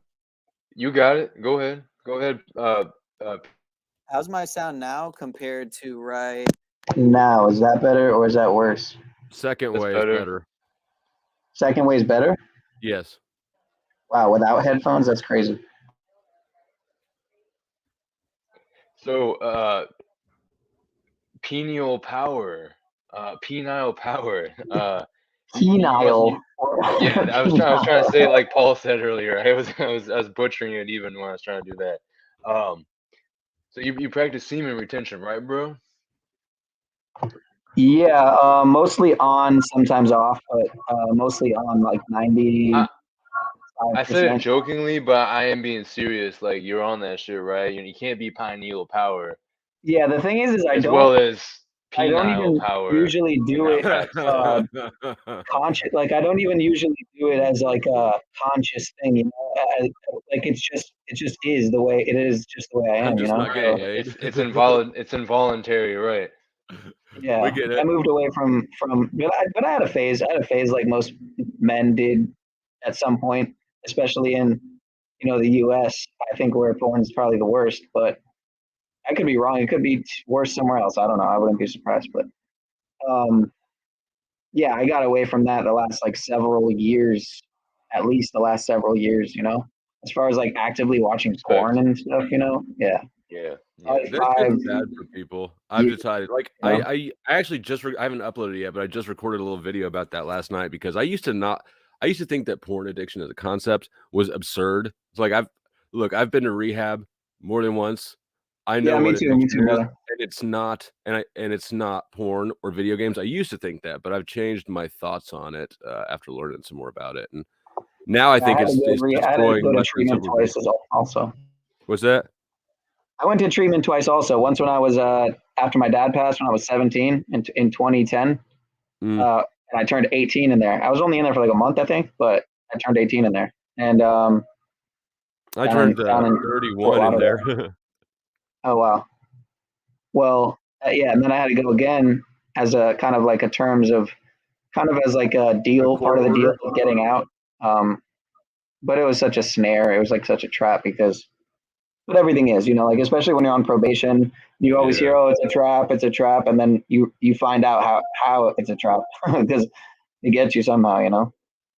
You got it. Go ahead. How's my sound now compared to right now? Is that better or is that worse? Second way is better. Second way is better? Yes. Wow, without headphones, that's crazy. So, penile power. Penile. Yeah, I was trying to say it like Paul said earlier. I was butchering it even when I was trying to do that. So you practice semen retention, right, bro? Yeah, mostly on, sometimes off, but mostly on, like 90. I said it jokingly, but I am being serious. Like you're on that shit, right? You can't be pineal power. Yeah, the thing is I don't even power. Usually do it conscious. Like I don't even usually do it as like a conscious thing, you know. Like it just is the way it is, just the way I am. It's involuntary, right? Yeah, we get it. I moved away from, but I had a phase. Like most men did at some point, especially in the U.S. I think where porn is probably the worst, but I could be wrong. It could be worse somewhere else. I don't know. I wouldn't be surprised, but yeah, I got away from that the last like several years, at least the last several years. As far as like actively watching porn and stuff. Yeah. Yeah. That's bad for people. I've decided. Like I actually I haven't uploaded it yet, but I just recorded a little video about that last night because I used to think that porn addiction as a concept was absurd. It's like I've been to rehab more than once. I know what addiction is, and it's not, and it's not porn or video games. I used to think that, but I've changed my thoughts on it after learning some more about it, and now I think it's destroying. I had to go to treatment twice also. What's that? I went to treatment twice also. Once when I was after my dad passed when I was 17 in 2010, and I turned 18 in there. I was only in there for like a month, I think, but I turned 18 in there, and I turned 31 in there. Oh wow. Well, Yeah, and then I had to go again as a kind of like a terms of kind of as like a deal, part of the deal of getting out. But it was such a snare. It was like such a trap because what everything is, like especially when you're on probation, you always hear, "Oh, it's a trap," and then you find out how it's a trap because it gets you somehow.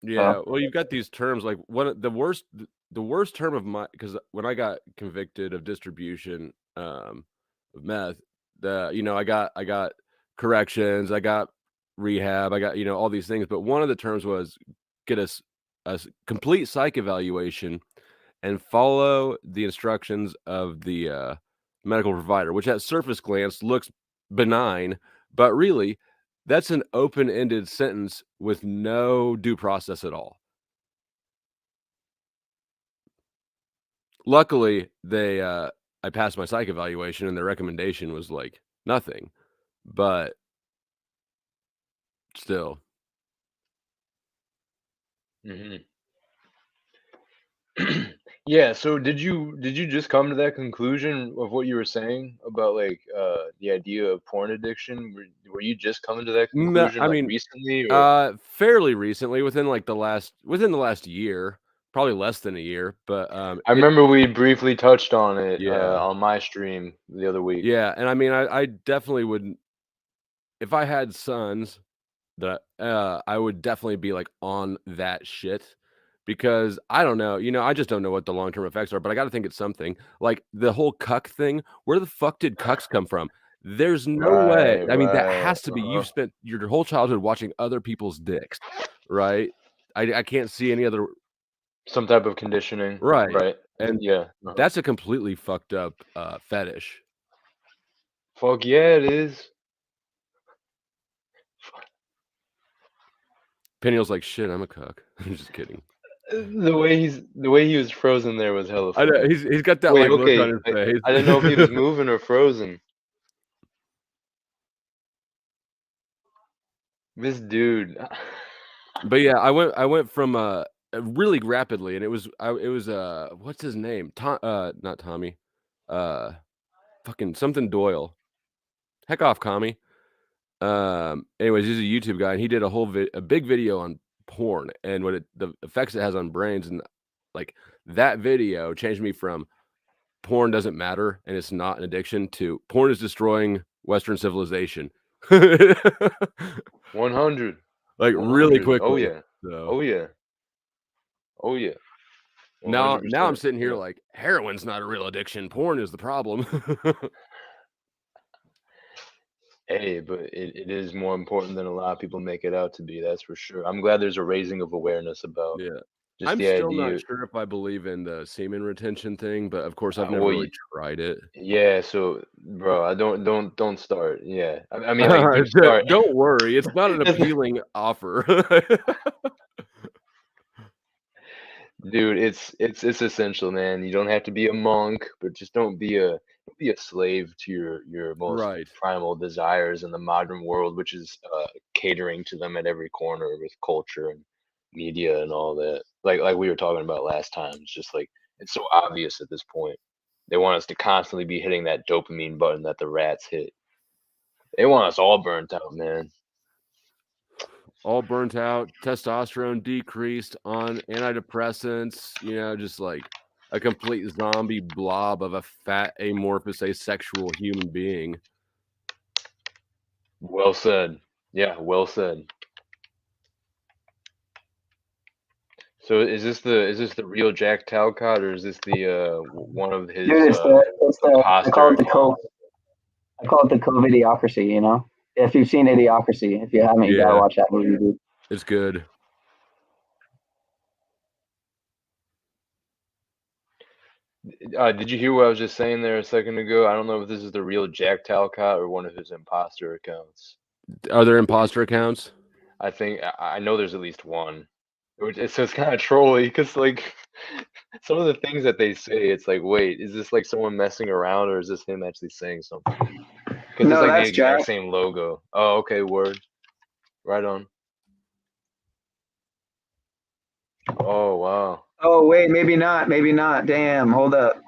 Yeah, well, you've got these terms like the worst term of my, because when I got convicted of distribution of meth, I got corrections, I got rehab, I got all these things, but one of the terms was get a complete psych evaluation and follow the instructions of the medical provider, which at surface glance looks benign, but really that's an open-ended sentence with no due process at all. Luckily, I passed my psych evaluation and the recommendation was like nothing, but still. Yeah, so did you just come to that conclusion of what you were saying about like the idea of porn addiction? Were you just coming to that No, conclusion I like mean, recently, or fairly recently, within the last year, probably less than a year, but I remember we briefly touched on it yeah. on my stream the other week. Yeah, and I mean, I definitely would, if I had sons, that I would definitely be like on that shit, because I don't know, I just don't know what the long-term effects are, but I got to think it's something like the whole cuck thing. Where the fuck did cucks come from? There's no way. I mean, that has to be, you've spent your whole childhood watching other people's dicks, right? I can't see any other, Some type of conditioning, right? And Yeah. that's a completely fucked up fetish. Fuck yeah, it is. Peniel's like, shit, I'm a cuck. I'm just kidding. The way he was frozen there was hella I funny. know, he's got that Wait, like look okay. on his face. I didn't know if he was moving or frozen. This dude. But yeah, I went from really rapidly, and it was what's his name? Not Tommy. Fucking something Doyle. Heck off, commie. Anyways, he's a YouTube guy, and he did a big video on porn and the effects it has on brains, and like that video changed me from porn doesn't matter and it's not an addiction to porn is destroying Western civilization. 100. Like 100. really quickly. Oh yeah. So. Oh yeah. Oh yeah. 100%. Now I'm sitting here yeah. like heroin's not a real addiction. Porn is the problem. Hey, but it is more important than a lot of people make it out to be. That's for sure. I'm glad there's a raising of awareness about. Yeah. Just I'm the still idea. not sure if I believe in the semen retention thing, but of course I've never Well, really tried it. Yeah, so bro, I don't start. Yeah, I mean like you start. Don't worry, it's not an appealing offer. Dude, it's essential, man. You don't have to be a monk, but just don't be a slave to your most primal desires in the modern world, which is catering to them at every corner with culture and media and all that. Like we were talking about last time. It's just like it's so obvious at this point. They want us to constantly be hitting that dopamine button that the rats hit. They want us all burnt out, man. All burnt out, testosterone decreased, on antidepressants, just like a complete zombie blob of a fat, amorphous, asexual human being. Well said. Yeah, well said. So is this the real Jack Talcott, or is this the one of his I call it the COVID-iocracy, If you've seen Idiocracy, if you haven't, you gotta watch that movie, dude. It's good. Did you hear what I was just saying there a second ago? I don't know if this is the real Jack Talcott or one of his imposter accounts. Are there imposter accounts? I know there's at least one. So it's kind of trolly because like some of the things that they say, it's like, wait, is this like someone messing around or is this him actually saying something? Because No, it's like the that's exact Jack. same logo. Oh, okay, word. Right on. Oh wow. Oh wait, maybe not. Damn, hold up.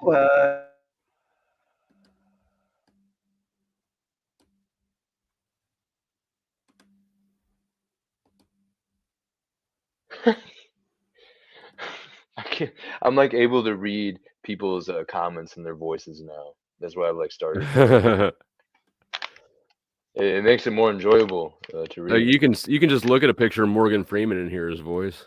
I'm like able to read people's comments and their voices now. That's what I've like started doing. It makes it more enjoyable to read. You can just look at a picture of Morgan Freeman and hear his voice.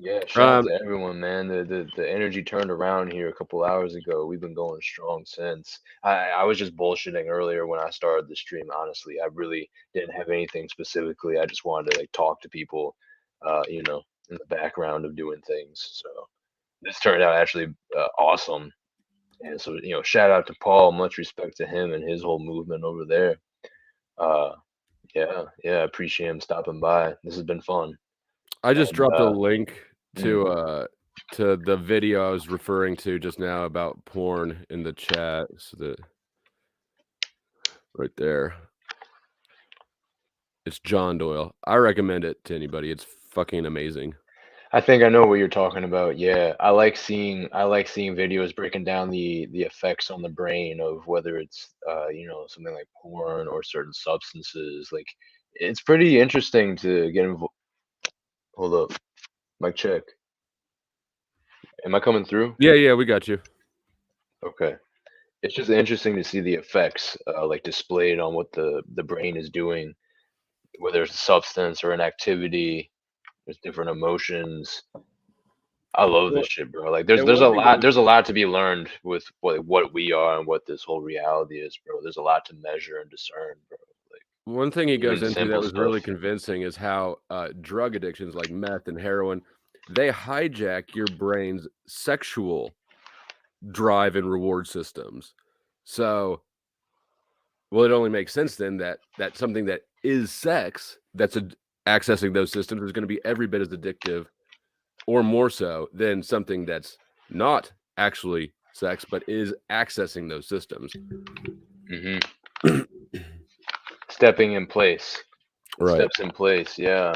Yeah, shout out to everyone, man. The energy turned around here a couple hours ago. We've been going strong since. I was just bullshitting earlier when I started the stream. Honestly, I really didn't have anything specifically. I just wanted to like talk to people, you know, in the background of doing things. So this turned out actually awesome. And so, you know, shout out to Paul. Much respect to him and his whole movement over there. Yeah, I appreciate him stopping by. This has been fun. I just dropped a link to the video I was referring to just now about porn in the chat. So that right there. It's John Doyle. I recommend it to anybody. It's fucking amazing. I think I know what you're talking about. Yeah, I like seeing videos breaking down the effects on the brain of whether it's you know, something like porn or certain substances. Like it's pretty interesting to get involved. Hold up, mic check. Am I coming through? Yeah, we got you. Okay. It's just interesting to see the effects like displayed on what the brain is doing, whether it's a substance or an activity. There's different emotions. I love this shit, bro. Like there's a lot to be learned with what we are and what this whole reality is, bro. There's a lot to measure and discern, bro. Like one thing he goes into that was stuff. really convincing is how drug addictions like meth and heroin, they hijack your brain's sexual drive and reward systems. So, well, it only makes sense then that something that is sex that's accessing those systems is going to be every bit as addictive or more so than something that's not actually sex but is accessing those systems. Mm-hmm. Stepping in place. Right. Steps in place. Yeah.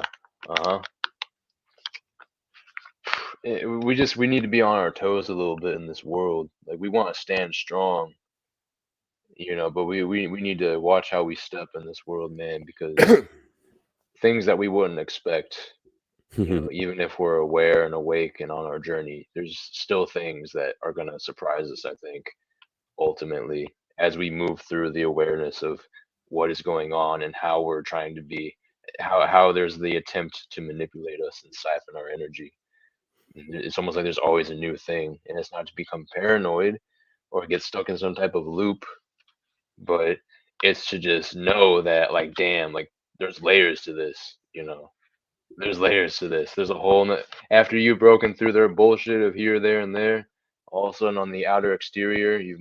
We need to be on our toes a little bit in this world. Like we want to stand strong, you know, but we need to watch how we step in this world, man, because things that we wouldn't expect, you know, even if we're aware and awake and on our journey, there's still things that are going to surprise us, I think, ultimately, as we move through the awareness of what is going on and how we're trying to be, how there's the attempt to manipulate us and siphon our energy. It's almost like there's always a new thing, and it's not to become paranoid or get stuck in some type of loop, but it's to just know that, like, damn, like there's layers to this, you know. There's layers to this. There's a whole after you've broken through their bullshit of here, there, and there. All of a sudden, on the outer exterior, you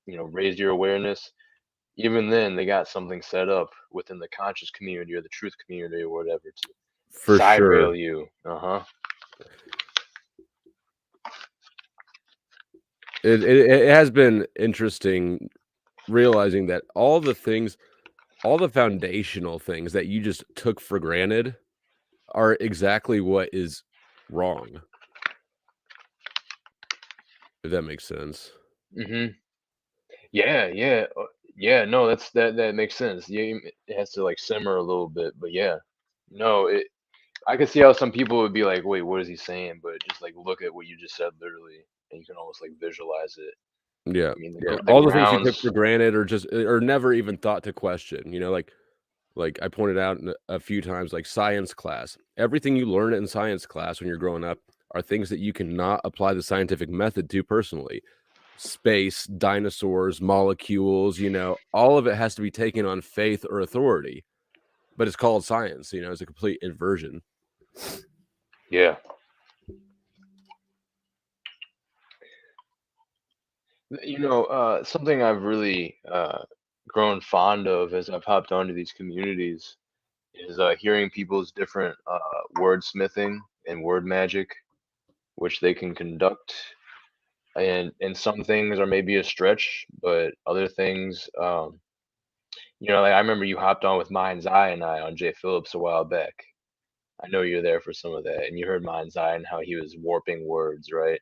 know, raised your awareness. Even then, they got something set up within the conscious community or the truth community or whatever to side rail you. It has been interesting realizing that all the foundational things that you just took for granted are exactly what is wrong. If that makes sense. Mm-hmm. Yeah. No, that makes sense. Yeah, it has to like simmer a little bit, but yeah. No, I can see how some people would be like, wait, what is he saying? But just like look at what you just said literally, and you can almost like visualize it. Yeah. I mean, all the things you took for granted or never even thought to question, you know, like I pointed out a few times, like science class, everything you learn in science class when you're growing up are things that you cannot apply the scientific method to personally. Space, dinosaurs, molecules, you know, all of it has to be taken on faith or authority, but it's called science, you know, it's a complete inversion. Yeah. You know, something I've really grown fond of as I've hopped onto these communities is hearing people's different wordsmithing and word magic, which they can conduct. And some things are maybe a stretch, but other things, you know, like I remember you hopped on with Mind's Eye and I on Jay Phillips a while back. I know you were there for some of that, and you heard Mind's Eye and how he was warping words, right?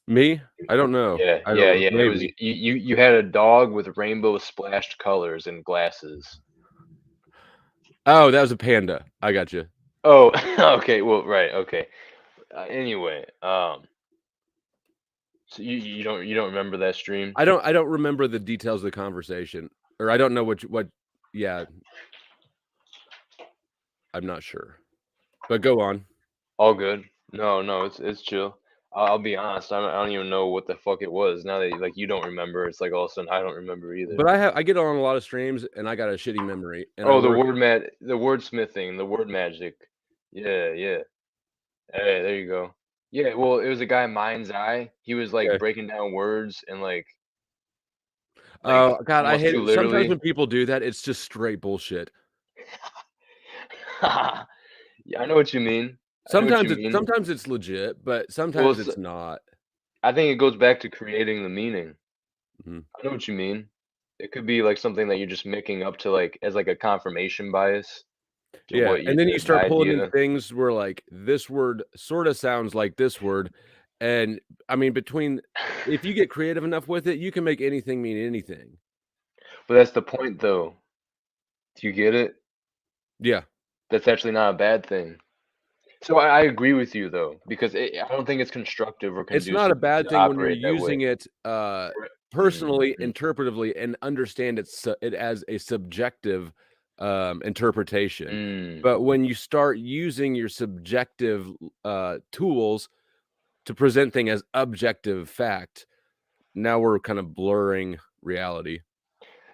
Me? I don't know. Yeah. It was you had a dog with rainbow splashed colors and glasses. Oh, that was a panda. I got you. Oh, okay. Well, right. Okay. Anyway, so you don't remember that stream? I don't remember the details of the conversation, or I don't know what. Yeah, I'm not sure. But go on. All good. No, it's chill. I'll be honest. I don't even know what the fuck it was. Now that like you don't remember, it's like all of a sudden I don't remember either. But I get on a lot of streams, and I got a shitty memory, and I Oh, work. the wordsmithing, the word magic. Yeah, yeah. Hey, there you go. Yeah, well, it was a guy Mind's Eye. He was like Okay. breaking down words and like Oh God, I almost hate too it. Sometimes literally. when people do that, it's just straight bullshit. Yeah, I know what you mean. I know what you mean. Sometimes it's legit, but Well, sometimes it's not. I think it goes back to creating the meaning. Mhm. I know what you mean. It could be like something that you're just making up to like as like a confirmation bias to Yeah, what you and then you the start pulling in idea. things where like this word sort of sounds like this word, and I mean if you get creative enough with it, you can make anything mean anything. But that's the point, though. Do you get it? Yeah. That's actually not a bad thing. So I agree with you though, because I don't think it's constructive or It's not a conducive bad to thing when you're operate that using way. it personally, interpretively, and understand it as a subjective interpretation. But when you start using your subjective tools to present things as objective fact, now we're kind of blurring reality.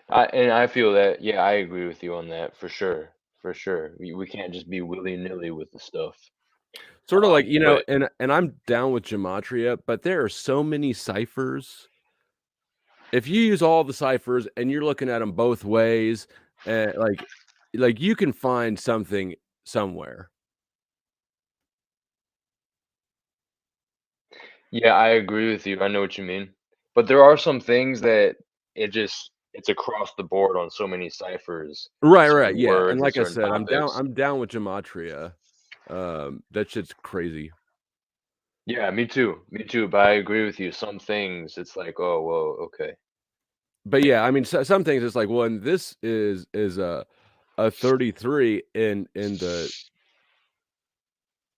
I feel that, yeah, I agree with you on that for sure. For sure. We can't just be willy-nilly with the stuff. Sort of like, But and I'm down with gematria, but there are so many ciphers. If you use all the ciphers and you're looking at them both ways, like you can find something somewhere. yeah, I agree with you. I know what you mean. But there are some things that it's across the board on so many ciphers, Right, certain yeah. And words and like I certain said, topics. I'm down with gematria. That shit's crazy. Yeah, me too. Me too. But I agree with you. Some things, it's like, oh, well, okay. But yeah, I mean, some things it's like, well, and this is a 33 in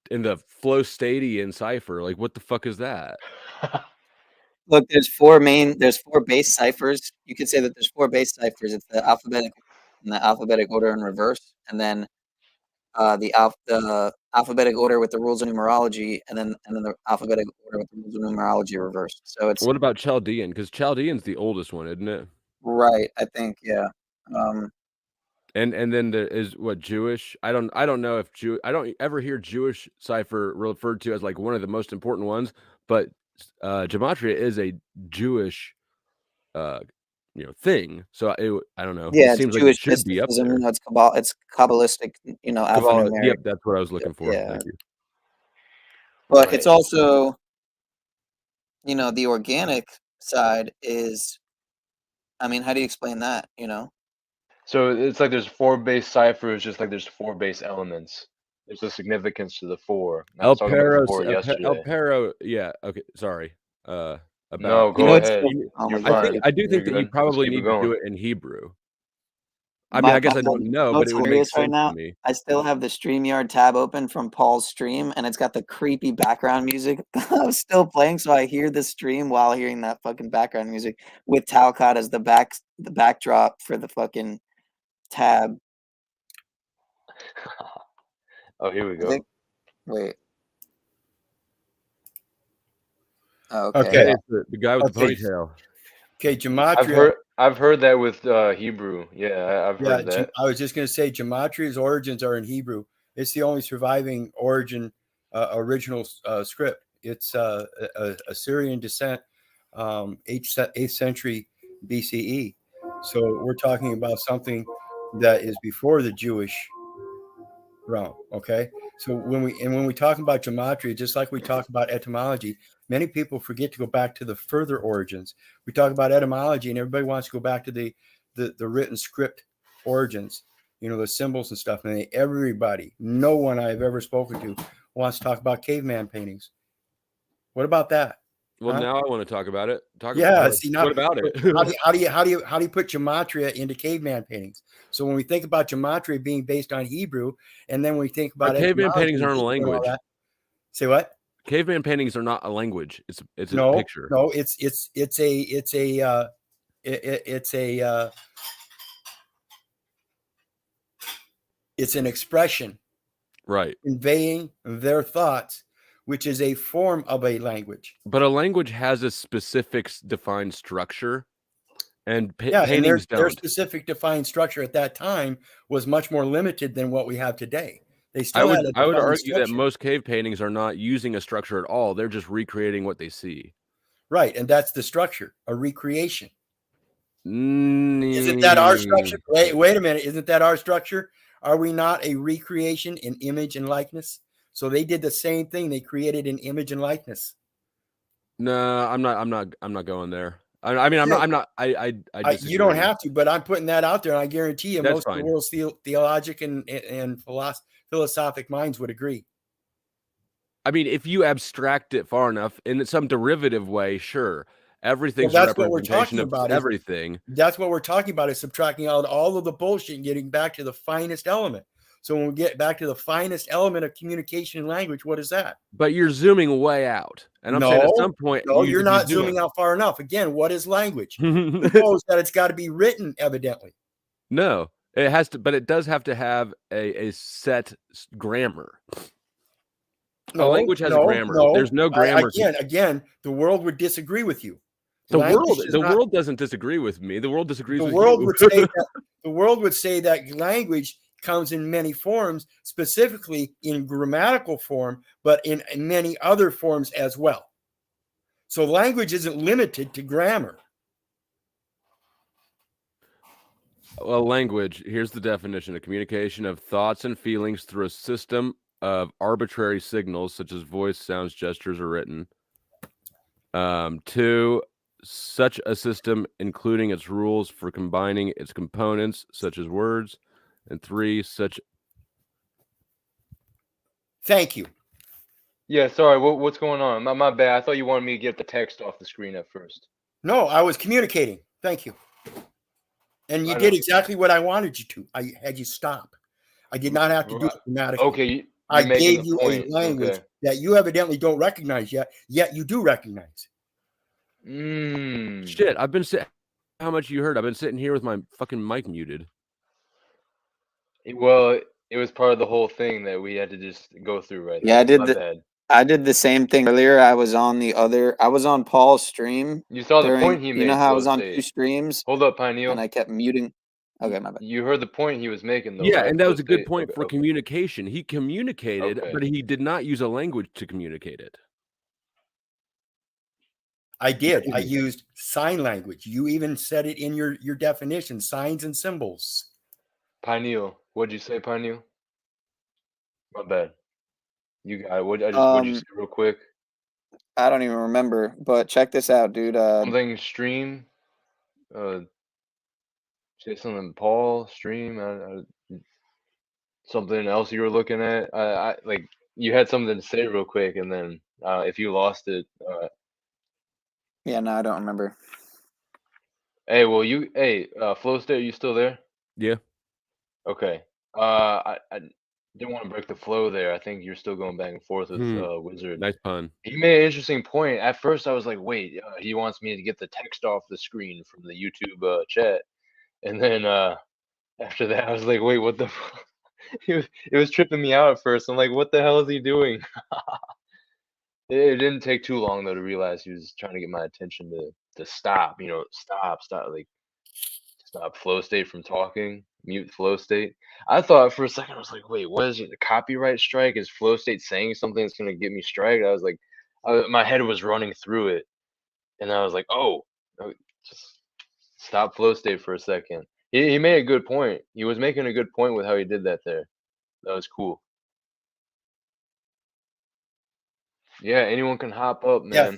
the flow stadian cipher. Like, what the fuck is that? Look, there's four base ciphers. You could say that there's four base ciphers. It's the alphabetic order in reverse, and then the alphabetic order with the rules of numerology, and then the alphabetic order with the rules of numerology reversed. So it's What about Chaldean? Because Chaldean's the oldest one, isn't it? right. I think, yeah. And then there is what Jewish. I don't know if I don't ever hear Jewish cipher referred to as like one of the most important ones, but gematria is a Jewish thing. So I don't know. Yeah, It it's seems like it Jewish should be up mysticism. there. It's it's Kabbalistic, alphanumeric. Yep, that's what I was looking for. Yeah. Thank you. But it's also, the organic side is, I mean, how do you explain that, So it's like there's four base ciphers, just like there's four base elements. There's a significance to the four. And I was talking about the four El yesterday. Pero, yeah. Okay, sorry. About No, go ahead. You're I fine. do think that you Let's probably keep it need to do going. it in Hebrew. I mean, I guess I don't know, but What's it would make hilarious right sense now, to me. I still have the StreamYard tab open from Paul's stream, and it's got the creepy background music still playing, so I hear the stream while hearing that fucking background music with Talcott as the backdrop for the fucking tab. Oh, here we go. Wait. Oh, Okay. Hey, it's the guy with the ponytail. Okay, gematria. I've heard that with Hebrew. Yeah, I've heard that. I was just going to say gematria's origins are in Hebrew. It's the only surviving original script. It's Assyrian descent, 8th century BCE. So we're talking about something that is before the Jewish realm. Okay, so when we talk about gematria, just like we talk about etymology, many people forget to go back to the further origins. We talk about etymology, and everybody wants to go back to the written script origins, the symbols and stuff. And no one I've ever spoken to wants to talk about caveman paintings. What about that? Well, now I want to talk about it. See, now, what about it? how do you put gematria into caveman paintings? So when we think about gematria being based on Hebrew, and then we think about caveman paintings aren't a language. Say what? Caveman paintings are not a language. It's no, a picture. No, it's an expression, right, conveying their thoughts, which is a form of a language. But a language has a specific defined structure, and and paintings don't. Their specific defined structure at that time was much more limited than what we have today. They still I would argue that most cave paintings are not using a structure at all. They're just recreating what they see. Right, and that's the structure, a recreation. Isn't that our structure? Wait a minute. Isn't that our structure? Are we not a recreation in image and likeness? So they did the same thing. They created an image and likeness. No, I'm not going there. I mean, I'm not. I disagree. You don't have to, but I'm putting that out there, and I guarantee you, That's most of the world's theologic and philosophic minds would agree. I mean, if you abstract it far enough in some derivative way, sure. Everything's well, a representation of everything. That's what we're talking about, is subtracting out all of the bullshit and getting back to the finest element. So when we get back to the finest element of communication and language, what is that? But you're zooming way out. And I'm saying at some point... No, you're not zooming out far enough. Again, what is language? It knows that it's got to be written, evidently. No, it has to, but it does have to have a set grammar. A language has a grammar. There's no grammar. Again, the world would disagree with you. The world doesn't disagree with me. The world disagrees with you. The world would say that language comes in many forms, specifically in grammatical form, but in many other forms as well. So language isn't limited to grammar. Well, language, here's the definition: a communication of thoughts and feelings through a system of arbitrary signals such as voice, sounds, gestures, or written. 2, such a system including its rules for combining its components such as words. And 3, such. Thank you. Yeah, sorry. What's going on? My bad. I thought you wanted me to get the text off the screen at first. No, I was communicating. Thank you. And you did exactly what I wanted you to. I had you stop. I did not have to do it dramatically. Okay. I gave you a language that you evidently don't recognize yet you do recognize. Shit, I've been sitting. How much you heard? I've been sitting here with my fucking mic muted. Well, it was part of the whole thing that we had to just go through right Yeah, there. I did the same thing earlier. I was on Paul's stream. You saw the point he made. You know how I was on 2 streams? Hold up, Pineal. And I kept muting. Okay, my bad. You heard the point he was making, though. Yeah, right? and that was a good point for communication. He communicated, but he did not use a language to communicate it. I did. I used sign language. You even said it in your definition, signs and symbols. Pineal, what'd you say, Pineal? My bad. You got what'd you say real quick? I don't even remember, but check this out, dude. Something stream. Say something, Paul stream. Something else you were looking at. I like you had something to say real quick, and then if you lost it. Yeah, no, I don't remember. Hey, Flow State, are you still there? Yeah. Okay. I didn't want to break the flow there. I think you're still going back and forth with Wizard. Nice pun. He made an interesting point. At first, I was like, wait, he wants me to get the text off the screen from the YouTube chat. And then after that, I was like, wait, what the fuck? It was tripping me out at first. I'm like, what the hell is he doing? It didn't take too long, though, to realize he was trying to get my attention to stop, stop, like, stop Flow State from talking, mute Flow State. I thought for a second, I was like, wait, what is it? The copyright strike? Is Flow State saying something that's going to get me striked? I was like, my head was running through it. And I was like, oh, just stop Flow State for a second. He made a good point. He was making a good point with how he did that there. That was cool. Yeah, anyone can hop up, man.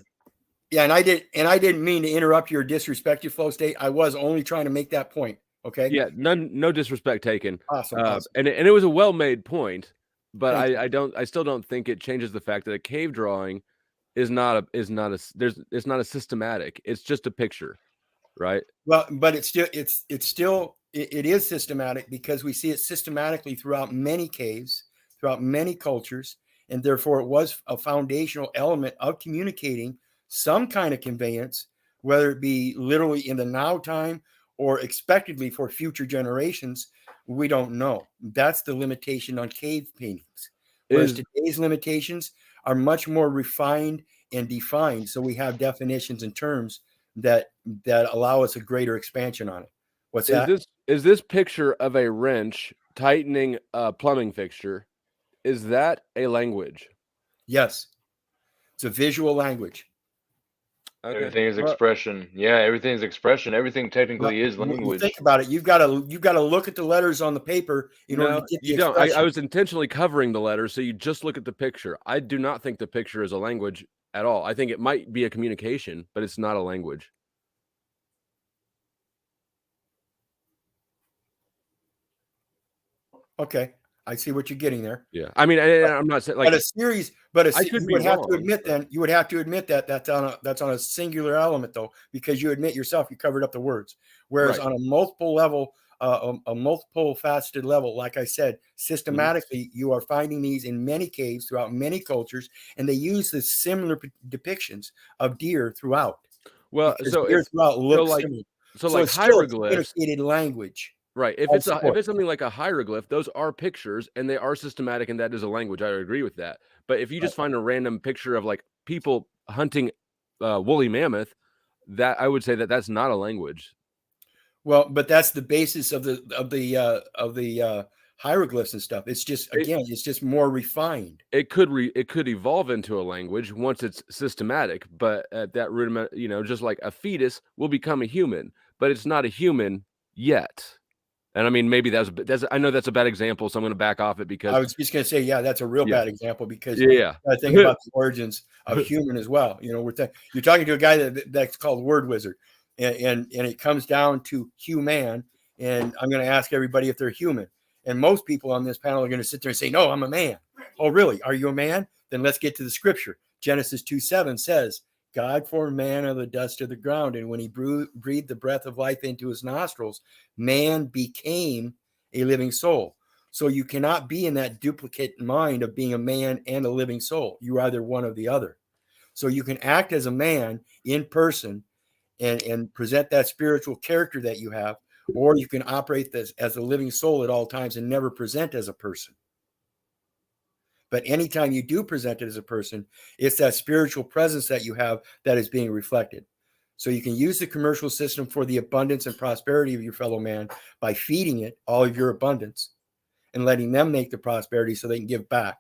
Yeah, and I didn't mean to interrupt your disrespect to Flow State. I was only trying to make that point. Okay. Yeah, no disrespect taken. Awesome. And it was a well-made point, but I still don't think it changes the fact that a cave drawing is not a systematic. It's just a picture, right? Well, but it is systematic because we see it systematically throughout many caves, throughout many cultures, and therefore it was a foundational element of communicating some kind of conveyance, whether it be literally in the now time or expectedly for future generations. We don't know. That's the limitation on cave paintings. Whereas today's limitations are much more refined and defined. So we have definitions and terms that allow us a greater expansion on it. What's that? Is this picture of a wrench tightening a plumbing fixture? Is that a language? Yes, it's a visual language. Okay. Everything is expression. Yeah, everything is expression. Everything technically is language. Think about it. You've got to look at the letters on the paper in order to get the expression. Don't. I was intentionally covering the letters, so you just look at the picture. I do not think the picture is a language at all. I think it might be a communication, but it's not a language. Okay, I see what you're getting there. Yeah, I mean, I'm not saying like you would have to admit that that's on a singular element though, because you admit yourself you covered up the words. Whereas on a multiple level, a multiple faceted level, like I said, systematically you are finding these in many caves throughout many cultures, and they use the similar depictions of deer throughout. Well, so deer throughout looks similar. So like it's hieroglyphs, communicated language. Right. If it's something like a hieroglyph, those are pictures and they are systematic, and that is a language. I agree with that. But if you just find a random picture of like people hunting woolly mammoth, that I would say that that's not a language. Well, but that's the basis of the hieroglyphs and stuff. It's just it's just more refined. It could evolve into a language once it's systematic, but at that rudiment, just like a fetus will become a human, but it's not a human yet. And I mean, maybe that's I know that's a bad example, so I'm going to back off it because I was just going to say, that's a real bad example because I think about the origins of human as well. You're talking to a guy that's called Word Wizard, and it comes down to human. And I'm going to ask everybody if they're human, and most people on this panel are going to sit there and say, "No, I'm a man." Oh, really? Are you a man? Then let's get to the scripture. Genesis 2:7 says, God formed man of the dust of the ground, and when he breathed the breath of life into his nostrils, man became a living soul. So you cannot be in that duplicate mind of being a man and a living soul. You're either one or the other. So you can act as a man in person and present that spiritual character that you have, or you can operate as a living soul at all times and never present as a person. But anytime you do present it as a person, it's that spiritual presence that you have that is being reflected. So you can use the commercial system for the abundance and prosperity of your fellow man by feeding it all of your abundance and letting them make the prosperity so they can give back.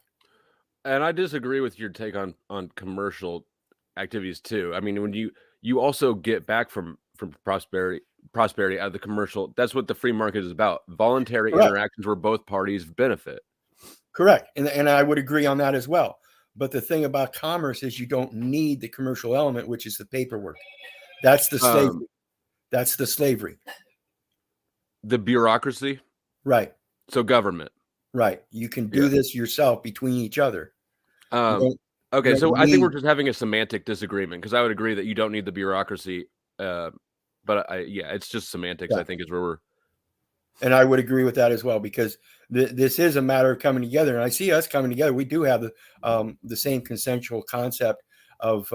And I disagree with your take on commercial activities too. I mean, when you also get back from prosperity out of the commercial, that's what the free market is about. Voluntary interactions where both parties benefit. Correct. And I would agree on that as well. But the thing about commerce is you don't need the commercial element, which is the paperwork. That's the slavery. That's the slavery. The bureaucracy? Right. So government. Right. You can do this yourself between each other. Okay, so I think we're just having a semantic disagreement because I would agree that you don't need the bureaucracy. But it's just semantics, I think, is where we're. And I would agree with that as well, because this is a matter of coming together. And I see us coming together. We do have the same consensual concept of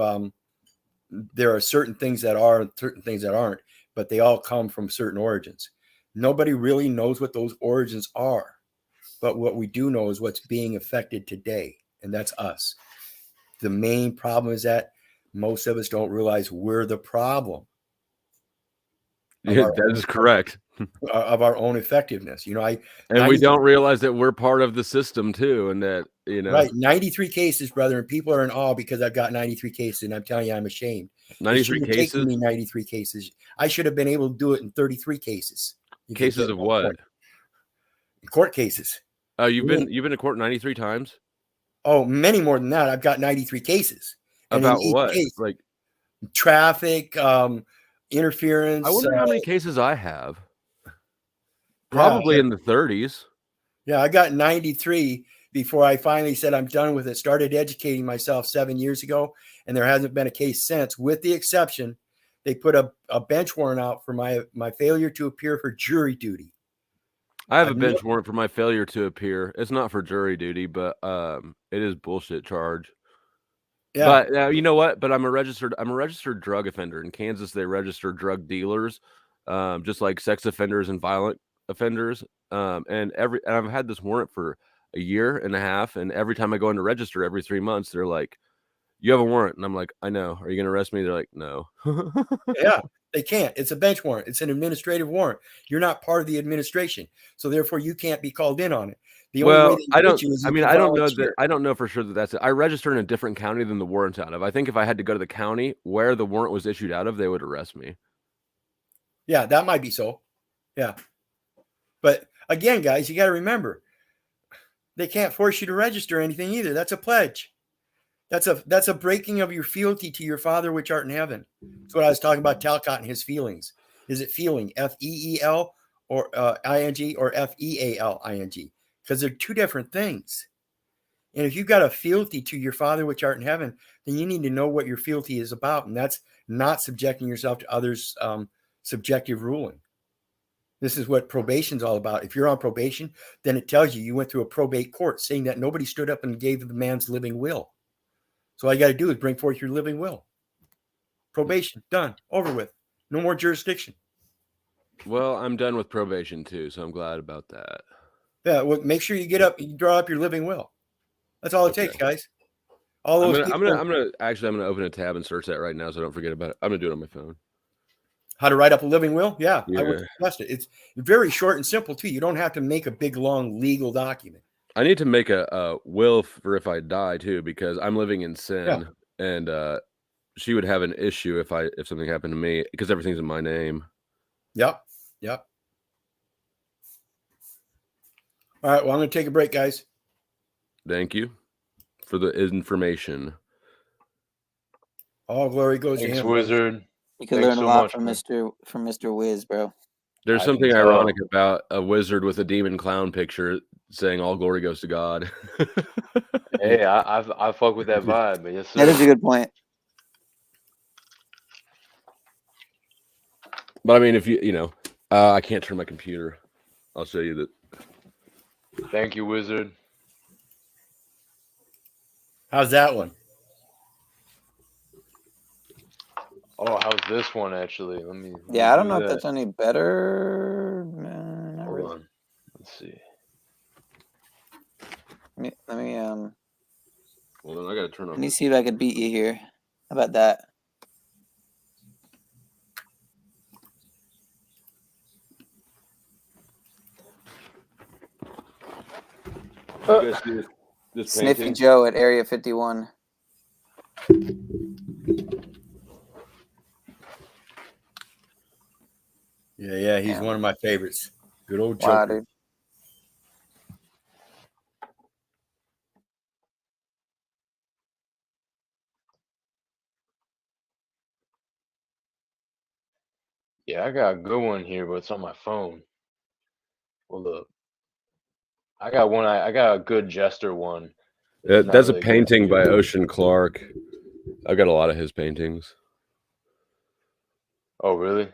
there are certain things that are and certain things that aren't, but they all come from certain origins. Nobody really knows what those origins are. But what we do know is what's being affected today, and that's us. The main problem is that most of us don't realize we're the problem. Yeah, that is correct. Of our own effectiveness, and we don't realize that we're part of the system too, and that right. 93 cases, brother, and people are in awe because I've got 93 cases, and I'm telling you, I'm ashamed. 93 cases. Taken me 93 cases. I should have been able to do it in 33 cases. Cases of what? Court cases. Oh, you've been to court 93 times? Oh, many more than that. I've got 93 cases. And about what? Case, like traffic, interference. I wonder how many cases I have. Probably in the 30s. Yeah, I got 93 before I finally said I'm done with it. Started educating myself 7 years ago, and there hasn't been a case since, with the exception they put a bench warrant out for my failure to appear for jury duty. I have a bench warrant for my failure to appear. It's not for jury duty, but it is bullshit charge. Yeah. But you know what? But I'm a registered drug offender. In Kansas, they register drug dealers, just like sex offenders and violent offenders. And I've had this warrant for a year and a half, and every time I go in to register every 3 months, they're like, "You have a warrant," and I'm like, "I know. Are you going to arrest me?" They're like, "No." Yeah, they can't. It's a bench warrant. It's an administrative warrant. You're not part of the administration, so therefore you can't be called in on it. The only way they get you is I don't know that. I don't know for sure that that's it. I register in a different county than the warrant's out of. I think if I had to go to the county where the warrant was issued out of, they would arrest me. Yeah, that might be so. Yeah, but again, guys, you got to remember, they can't force you to register anything either. That's a pledge. That's a breaking of your fealty to your Father which art in heaven. That's what I was talking about. Talcott and his feelings. Is it feeling? F-E-E-L or I-N-G or F-E-A-L-I-N-G? Because they're two different things. And if you've got a fealty to your Father which art in heaven, then you need to know what your fealty is about, and that's not subjecting yourself to others' subjective ruling. This is what probation's all about. If you're on probation, then it tells you went through a probate court saying that nobody stood up and gave the man's living will. So all you got to do is bring forth your living will. Probation, done, over with. No more jurisdiction. Well, I'm done with probation too, so I'm glad about that. Yeah, well, make sure you you draw up your living will. That's all it takes, guys. All those I'm gonna open a tab and search that right now, so I don't forget about it. I'm gonna do it on my phone. How to write up a living will? Yeah. I would suggest it. It's very short and simple too. You don't have to make a big long legal document. I need to make a will for if I die too, because I'm living in sin, and she would have an issue if something happened to me because everything's in my name. Yep. All right. Well, I'm going to take a break, guys. Thank you for the information. All glory goes to him. Wizard. You can learn a lot from Mr. Wiz, bro. There's something ironic about a wizard with a demon clown picture saying all glory goes to God. Hey, I fuck with that vibe, but yes, sir. That is a good point. But I mean, if I can't turn my computer. I'll show you that. Thank you, Wizard. How's that one? Oh, how's this one actually? Let me I don't know if that's any better. Hold on. Let's see. Let me Well, then I gotta turn on. Let me see if I could beat you here. How about that? You guys see this Sniffy painting? Joe at Area 51. Yeah, he's one of my favorites. Good old Joe. Wow, dude. Yeah, I got a good one here, but it's on my phone. Hold up. I got one. I got a good jester one. That's a painting by Ocean Clark. I've got a lot of his paintings. Oh, really?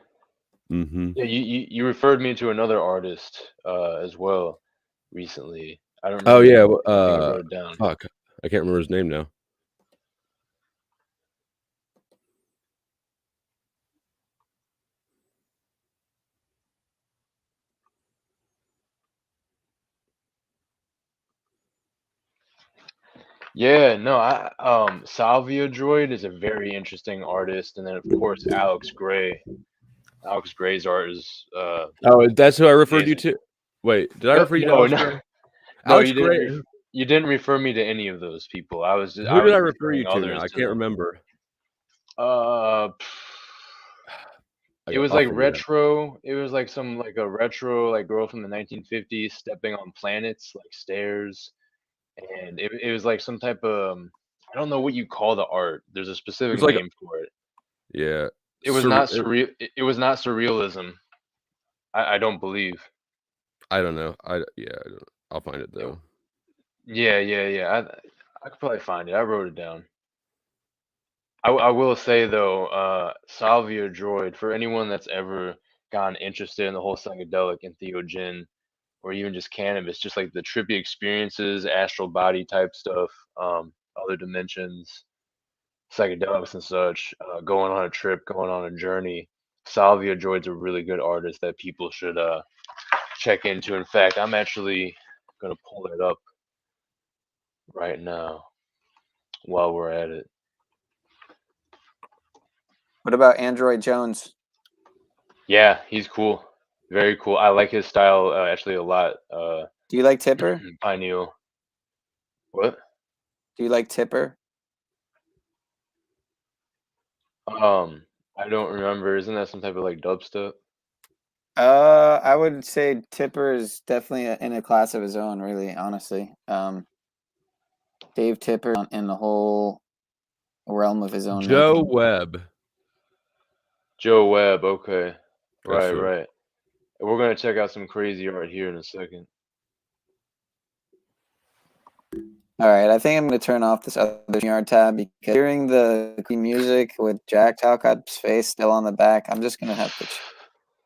Mm-hmm. Yeah, you referred me to another artist as well recently. I don't. Oh yeah. I wrote it down. Fuck, I can't remember his name now. Yeah, no, Salvia Droid is a very interesting artist, and then of course Alex Gray. Alex Gray's art is Oh, that's who I referred you to. Wait, did I refer you to Alex Gray? No, Alex you Gray. didn't. You didn't refer me to any of those people. I was. Who did I refer you to? Now? I can't remember. It was like retro. It was like a retro girl from the 1950s stepping on planets like stairs, and it was like some type of I don't know what you call the art. There's a specific name for it. Yeah. It was not surreal. It was not surrealism. I don't believe. I don't know. I'll find it though. Yeah. I could probably find it. I wrote it down. I will say though, Salvia Droid, for anyone that's ever gotten interested in the whole psychedelic and entheogen, or even just cannabis, just like the trippy experiences, astral body type stuff, other dimensions, psychedelics and such, going on a trip, going on a journey. Salvia Droid's a really good artist that people should check into. In fact, I'm actually gonna pull it up right now while we're at it. What about Android Jones? Yeah, he's cool. Very cool. I like his style actually a lot. Do you like Tipper? Pineal. What? Do you like Tipper? I don't remember. Isn't that some type of like dubstep? I would say Tipper is definitely in a class of his own, really, honestly. Dave Tipper in the whole realm of his own Joe making. Webb. Joe Webb, okay. That's Right. We're gonna check out some crazy art here in a second. All right, I think I'm going to turn off this other yard tab because hearing the music with Jack Talcott's face still on the back, I'm just going to have to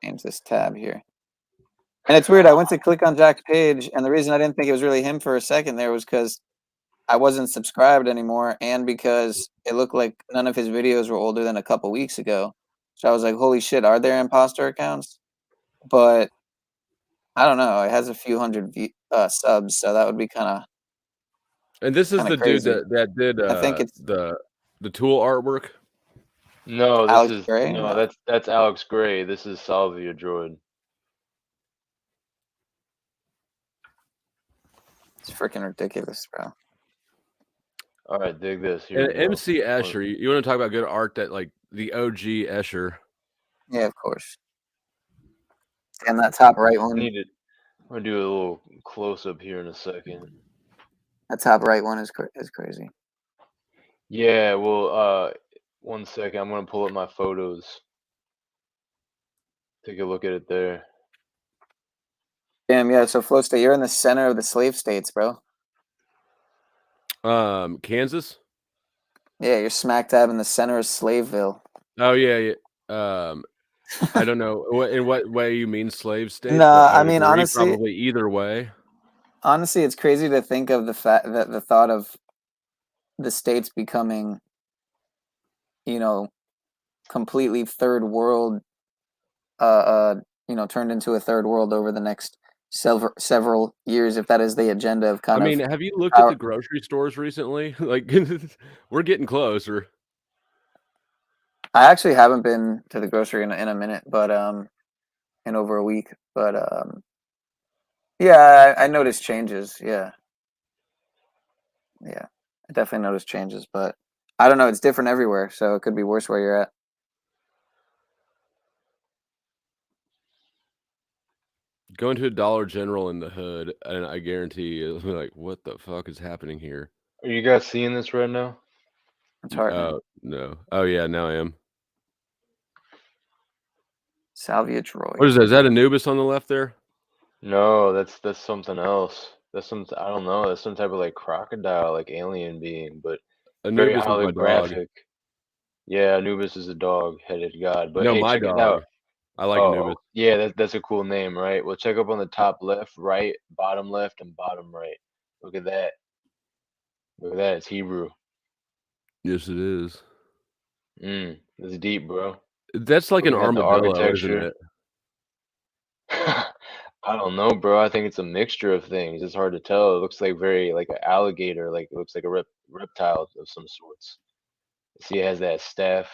change this tab here. And it's weird, I went to click on Jack's page, and the reason I didn't think it was really him for a second there was because I wasn't subscribed anymore, and because it looked like none of his videos were older than a couple weeks ago. So I was like, holy shit, are there imposter accounts? But I don't know, it has a few hundred subs, so that would be kind of... And this is the crazy. dude that did I think it's the Tool artwork. No, Alex this is Gray? no, that's Alex Gray. This is Salvia Droid. It's freaking ridiculous, bro. All right, dig this. Here And we go. MC Escher. You want to talk about good art that like the OG Escher? Yeah, of course. And that top right one. I'm gonna do a little close up here in a second. That top right one is crazy. Yeah, well, 1 second. I'm gonna pull up my photos. Take a look at it there. Damn, yeah. So Flow State, you're in the center of the slave states, bro. Kansas. Yeah, you're smack dab in the center of Slaveville. Oh yeah. I don't know in what way you mean slave states. Nah, I mean honestly, probably either way. Honestly, it's crazy to think of the fact that the thought of the states becoming, you know, completely third world, turned into a third world over the next several years, if that is the agenda of kind of. I mean, have you looked at the grocery stores recently? Like, we're getting closer. I actually haven't been to the grocery in a minute, but in over a week. But yeah, I noticed changes. Yeah, I definitely noticed changes, but I don't know. It's different everywhere, so it could be worse where you're at. Going to a Dollar General in the hood, and I guarantee you, like, what the fuck is happening here? Are you guys seeing this right now? It's hard. No. Oh yeah, now I am. Salvia Droid. What is that? Is that Anubis on the left there? No, that's something else. That's I don't know. That's some type of like crocodile, like alien being, but very Anubis was my dog. holographic. Yeah, Anubis is a dog-headed god. But No, hey, my check it dog. out. I like Anubis. Yeah, that's a cool name, right? Well, check up on the top left, right, bottom left, and bottom right. Look at that. Look at that. It's Hebrew. Yes, it is. It's deep, bro. That's like an Looking at the armadillo, isn't architecture. it? I don't know, bro. I think it's a mixture of things. It's hard to tell. It looks like very like an alligator, like it looks like a reptile of some sorts. See, it has that staff.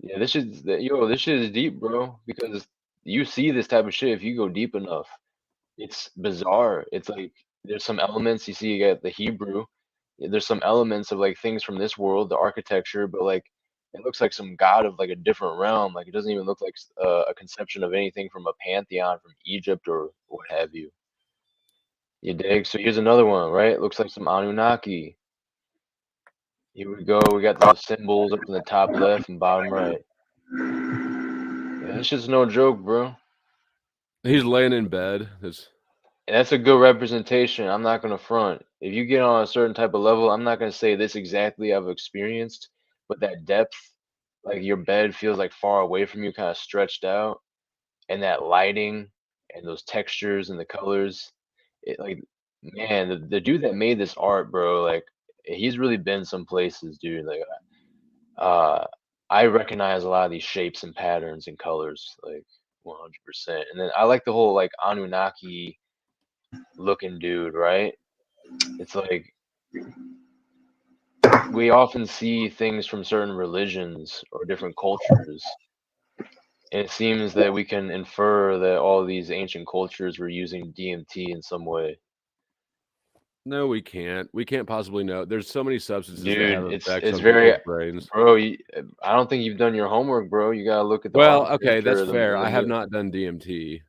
Yeah, this shit is deep, bro. Because you see this type of shit if you go deep enough. It's bizarre. It's like there's some elements you see. You got the Hebrew. There's some elements of like things from this world, the architecture, but like it looks like some god of like a different realm. Like it doesn't even look like a conception of anything from a pantheon from Egypt or what have you. You dig? So here's another one, right? It looks like some Anunnaki. Here we go. We got those symbols up in the top left and bottom right. Yeah, this shit's no joke, bro. He's laying in bed. And that's a good representation. I'm not gonna front. if you get on a certain type of level, I'm not gonna say this exactly I've experienced, but that depth, like your bed feels like far away from you, kind of stretched out, and that lighting and those textures and the colors, it like, man, the dude that made this art, bro, like he's really been some places, dude. Like, uh, I recognize a lot of these shapes and patterns and colors, like 100%. And then I like the whole like Anunnaki looking dude, right? It's like we often see things from certain religions or different cultures, and it seems that we can infer that all these ancient cultures were using DMT in some way. No, we can't. We can't possibly know. There's so many substances that have Dude, effects it's on very, people's brains. bro. I don't think you've done your homework, bro. You gotta look at the Well, okay, architecture that's of fair. the I have not done DMT.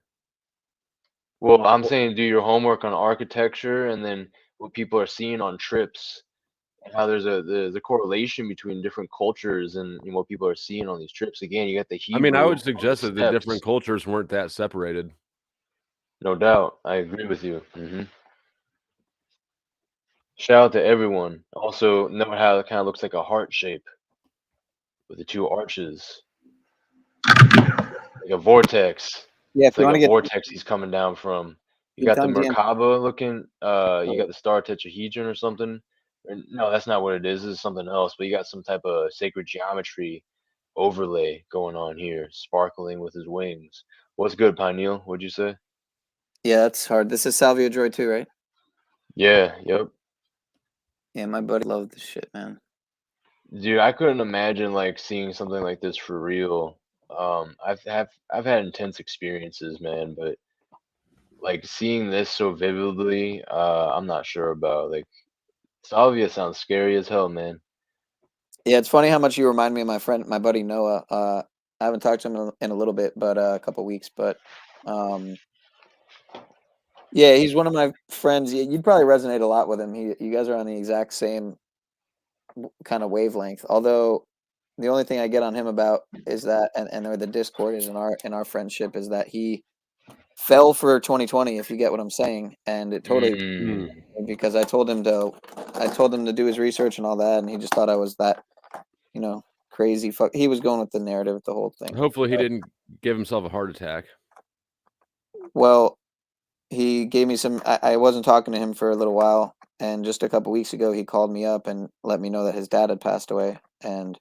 Well, I'm saying do your homework on architecture and then what people are seeing on trips and how there's the correlation between different cultures and what people are seeing on these trips. Again, you got the I mean, I Hebrew would on suggest the that the different steps. cultures weren't that separated. No doubt. I agree with you. Shout out to everyone. Also, note how it kind of looks like a heart shape with the two arches, like a vortex. Yeah, if It's you like want a to get vortex he's coming down from. You you've got the done DMT. Merkaba looking, you got the star tetrahedron or something. No, that's not what it is. This is something else, but you got some type of sacred geometry overlay going on here, sparkling with his wings. What's good, Pineal? What'd you say? Yeah, that's hard. This is Salvia Joy too, right? Yeah, yep. Yeah, my buddy loved this shit, man. Dude, I couldn't imagine like seeing something like this for real. I've had intense experiences, man, but like seeing this so vividly, I'm not sure about. Like Salvia sounds scary as hell, man. Yeah, it's funny how much you remind me of my friend, my buddy Noah. I haven't talked to him in a little bit, but a couple weeks. But yeah, he's one of my friends. You'd probably resonate a lot with him. You guys are on the exact same kind of wavelength. Although the only thing I get on him about is that, and where the discord is in our friendship is that he fell for 2020. If you get what I'm saying, and it totally because I told him to do his research and all that, and he just thought I was that, crazy fuck. He was going with the narrative, the whole thing. Hopefully, he didn't give himself a heart attack. Well, he gave me some. I wasn't talking to him for a little while, and just a couple weeks ago, he called me up and let me know that his dad had passed away, and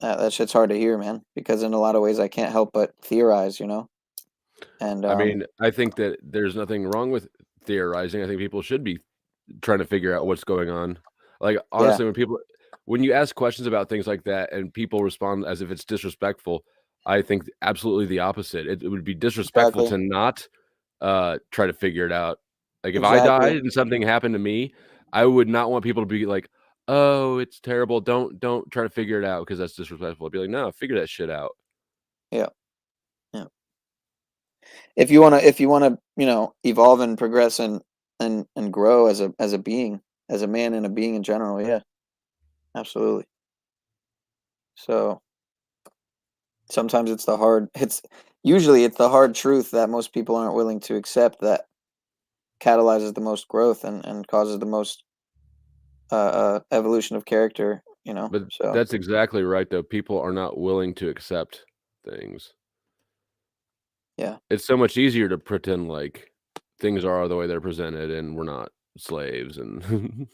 that shit's hard to hear, man. Because in a lot of ways, I can't help but theorize, And I mean, I think that there's nothing wrong with theorizing. I think people should be trying to figure out what's going on. Like honestly, when you ask questions about things like that and people respond as if it's disrespectful, I think absolutely the opposite. It would be disrespectful to not try to figure it out. Like if I died and something happened to me, I would not want people to be like, "Oh, it's terrible. Don't try to figure it out because that's disrespectful." I'd be like, "No, figure that shit out." Yeah. If you wanna, evolve and progress and grow as a being, as a man and a being in general, yeah, absolutely. So sometimes it's usually the hard truth that most people aren't willing to accept that catalyzes the most growth and causes the most evolution of character, But so that's exactly right, though. People are not willing to accept things. Yeah. It's so much easier to pretend like things are the way they're presented and we're not slaves and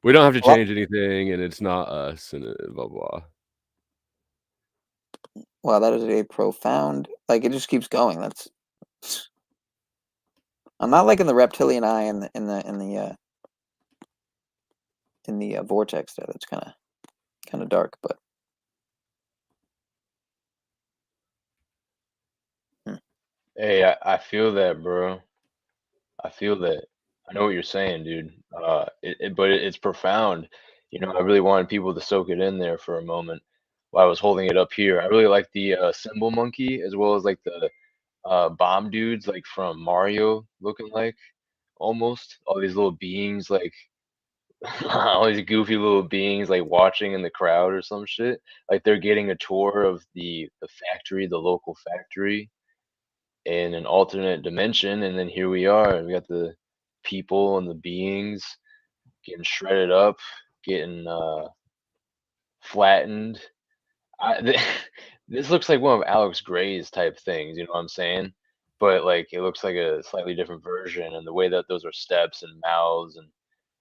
we don't have to change anything and it's not us and blah, blah. Wow, that is a profound, like it just keeps going. I'm not liking the reptilian eye in the vortex there. That's kind of dark, but Hey, I feel that, bro. I feel that. I know what you're saying, dude. But it's profound. I really wanted people to soak it in there for a moment while I was holding it up here. I really like the symbol monkey as well as like the bomb dudes like from Mario looking like almost all these little beings like all these goofy little beings like watching in the crowd or some shit. Like they're getting a tour of the factory, the local factory. in an alternate dimension, and then here we are, and we got the people and the beings getting shredded up, getting flattened. This looks like one of Alex Gray's type things, you know what I'm saying? But like it looks like a slightly different version, and the way that those are steps and mouths, and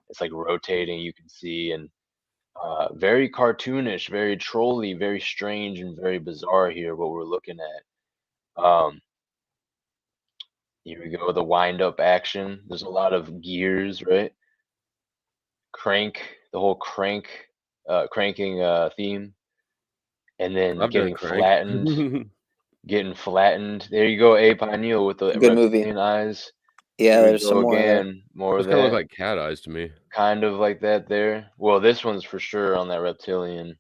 it's like rotating, you can see, and very cartoonish, very trolly, very strange, and very bizarre here. What we're looking at. Here we go, the wind up action. There's a lot of gears, right? Crank, the whole cranking theme, and then I've done getting crank. flattened. Getting flattened. There you go, A Pineal with the Good movie. reptilian eyes. Yeah, Here we there's some go more there. again. More Those of kind of look that. like cat eyes to me. Kind of like that there. Well, this one's for sure on that reptilian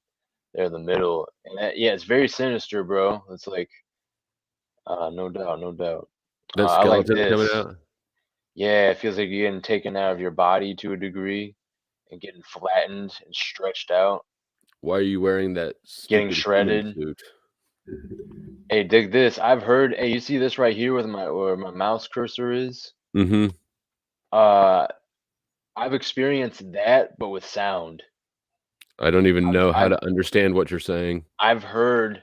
there in the middle. And that, yeah, it's very sinister, bro. It's like, no doubt, no doubt. That I like skeleton coming this. out. Yeah, it feels like you're getting taken out of your body to a degree and getting flattened and stretched out. Why are you wearing that Getting stupid human shredded. suit? Hey, dig this. I've heard. Hey, you see this right here where my mouse cursor is? Mm-hmm. I've experienced that, but with sound. I don't even know how to understand what you're saying. I've heard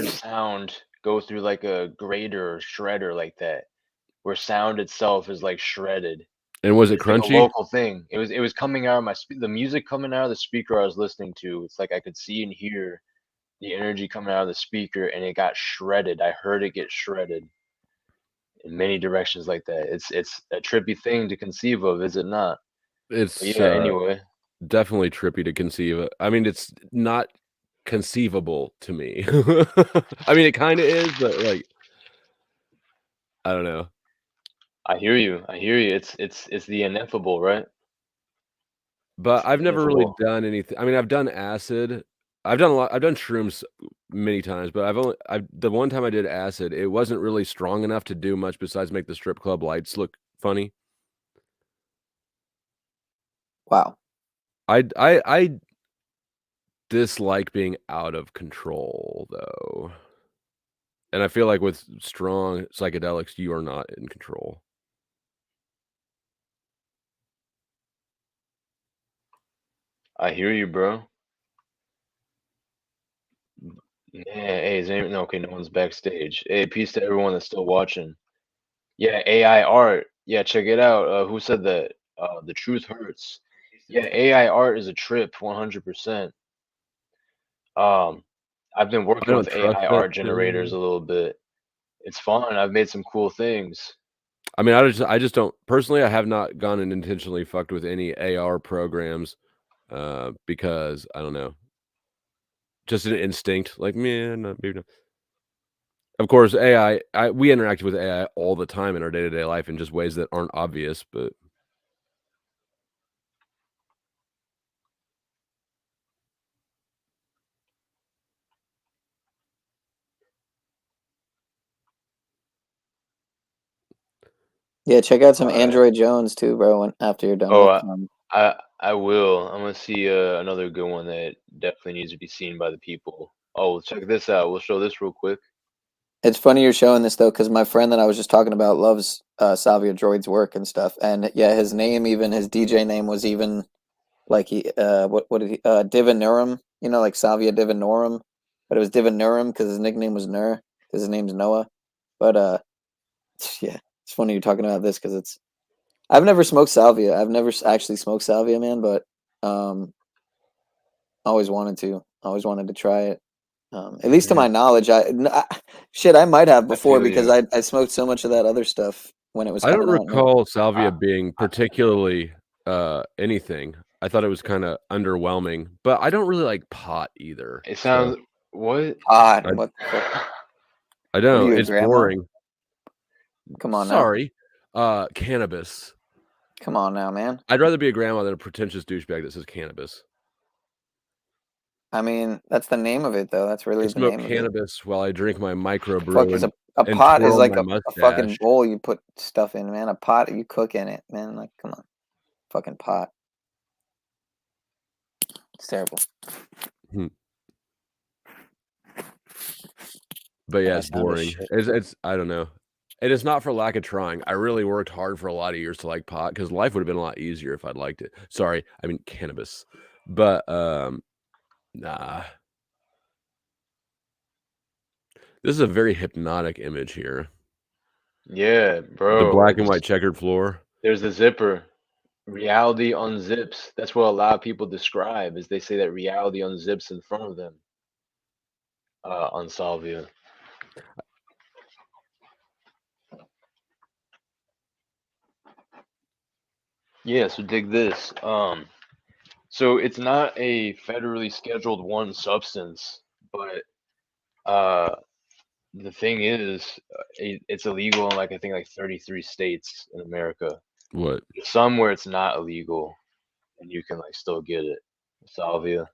sound go through like a grater or shredder like that, where sound itself is like shredded. And was it It's like a crunchy? local thing. It was coming out of the music coming out of the speaker I was listening to. It's like I could see and hear the energy coming out of the speaker, and it got shredded. I heard it get shredded in many directions like that. It's a trippy thing to conceive of, is it not? It's But yeah. Anyway, definitely trippy to conceive of. I mean, it's not conceivable to me. I mean, it kind of is, but like, I don't know. I hear you. It's the ineffable, right? But I've never really done anything. I mean, I've done acid. I've done a lot. I've done shrooms many times, but the one time I did acid, it wasn't really strong enough to do much besides make the strip club lights look funny. Wow. I dislike being out of control though. And I feel like with strong psychedelics, you are not in control. I hear you, bro. Yeah, hey, is anyone, okay, no one's backstage. Hey, peace to everyone that's still watching. Yeah, AI art. Yeah, check it out. Who said that? The truth hurts. Yeah, AI art is a trip, 100%. I've been working with AI art generators a little bit. It's fun. I've made some cool things. I mean, I just don't personally. I have not gone and intentionally fucked with any AR programs because I don't know, just an instinct. Like, man, maybe not. Of course, AI. We interact with AI all the time in our day-to-day life in just ways that aren't obvious, but. Yeah, check out some Android Jones too, bro. After you're done with I will. I'm gonna see another good one that definitely needs to be seen by the people. Oh, check this out. We'll show this real quick. It's funny you're showing this though, because my friend that I was just talking about loves Salvia Droid's work and stuff. And yeah, his name, even his DJ name was even like he what did he Divinorum, you know, like Salvia Divinorum, but it was Divinorum because his nickname was Nur, because his name's Noah. But yeah, it's funny you're talking about this because I've never smoked salvia. I've never actually smoked salvia, man, but always wanted to try it. At least to my knowledge, I might have before because I smoked so much of that other stuff when it was. I don't recall salvia being particularly anything. I thought it was kind of underwhelming, but I don't really like pot either. It sounds what? Pot? I don't. It's boring. Come on, sorry. Cannabis. Come on now, man. I'd rather be a grandma than a pretentious douchebag that says cannabis. I mean, that's the name of it, though. That's really the name of it. Smoke cannabis while I drink my microbrew. A pot is like a fucking bowl you put stuff in, man. A pot you cook in it, man. Like, come on, fucking pot. It's terrible. But yeah, it's boring. It's I don't know. And it's not for lack of trying. I really worked hard for a lot of years to like pot because life would have been a lot easier if I'd liked it. Sorry, I mean cannabis. But nah. This is a very hypnotic image here. Yeah, bro. The black and white checkered floor. There's the zipper. Reality unzips. That's what a lot of people describe, is they say that reality unzips in front of them. On Salvia. Yeah, so dig this. So it's not a federally scheduled one substance, but the thing is, it's illegal in like I think like 33 states in America. What? Some where it's not illegal, and you can like still get it. Salvia.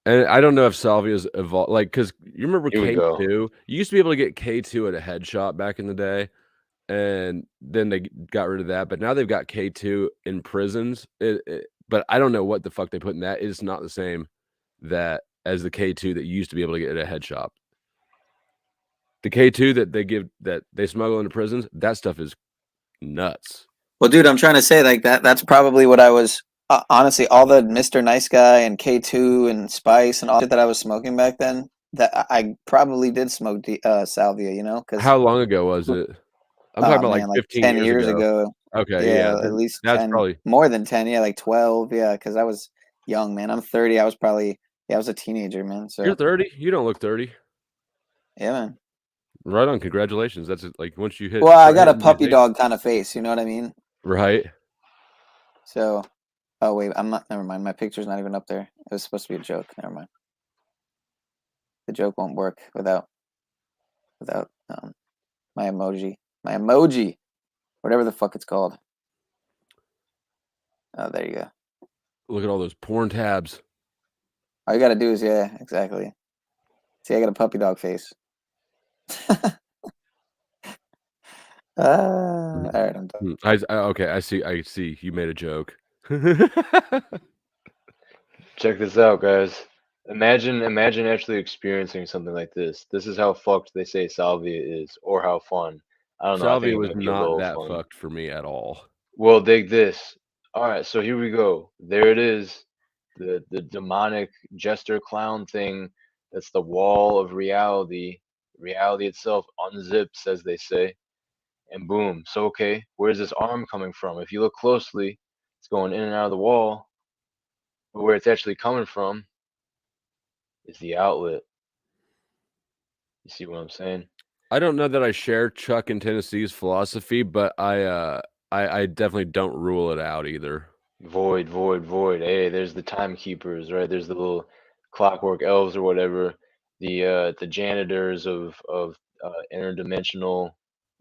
And I don't know if Salvia's evolved, like, because you remember Here we go. K2? You used to be able to get K2 at a head shop back in the day, and then they got rid of that. But now they've got K2 in prisons. But I don't know what the fuck they put in that. It's not the same as the K2 that you used to be able to get at a head shop. The K2 that they smuggle into prisons, that stuff is nuts. Well, dude, I'm trying to say like that. That's probably what I was. Honestly, all the Mr. Nice Guy and K2 and Spice and all that I was smoking back then, that I probably did smoke salvia, you know? Cause, how long ago was it? I'm talking about like 15 10 years ago. Okay, yeah, at least that's 10, probably more than 10. Yeah, like 12. Yeah, because I was young, man. I'm 30. I was probably I was a teenager, man. So you're 30. You don't look 30. Yeah, man. Right on. Congratulations. That's like once you hit. Well, I got a puppy dog kind of face. You know what I mean? Right. So, oh wait, I'm not. Never mind. My picture's not even up there. It was supposed to be a joke. Never mind. The joke won't work without my emoji. My emoji, whatever the fuck it's called. Oh, there you go. Look at all those porn tabs. All you gotta do is exactly. See, I got a puppy dog face. All right, I'm done. Okay, I see. You made a joke. Check this out, guys. Imagine actually experiencing something like this. This is how fucked they say salvia is, or how fun. I don't know. I think Salvia it was might be a not little that fun. fucked for me at all. Well, dig this. All right, so here we go. There it is. The demonic jester clown thing. That's the wall of reality. Reality itself unzips, as they say. And boom. So okay, where's this arm coming from? If you look closely, it's going in and out of the wall. But where it's actually coming from is the outlet. You see what I'm saying? I don't know that I share Chuck in Tennessee's philosophy, but I definitely don't rule it out either. Void. Hey, there's the timekeepers, right? There's the little clockwork elves or whatever. The janitors of interdimensional.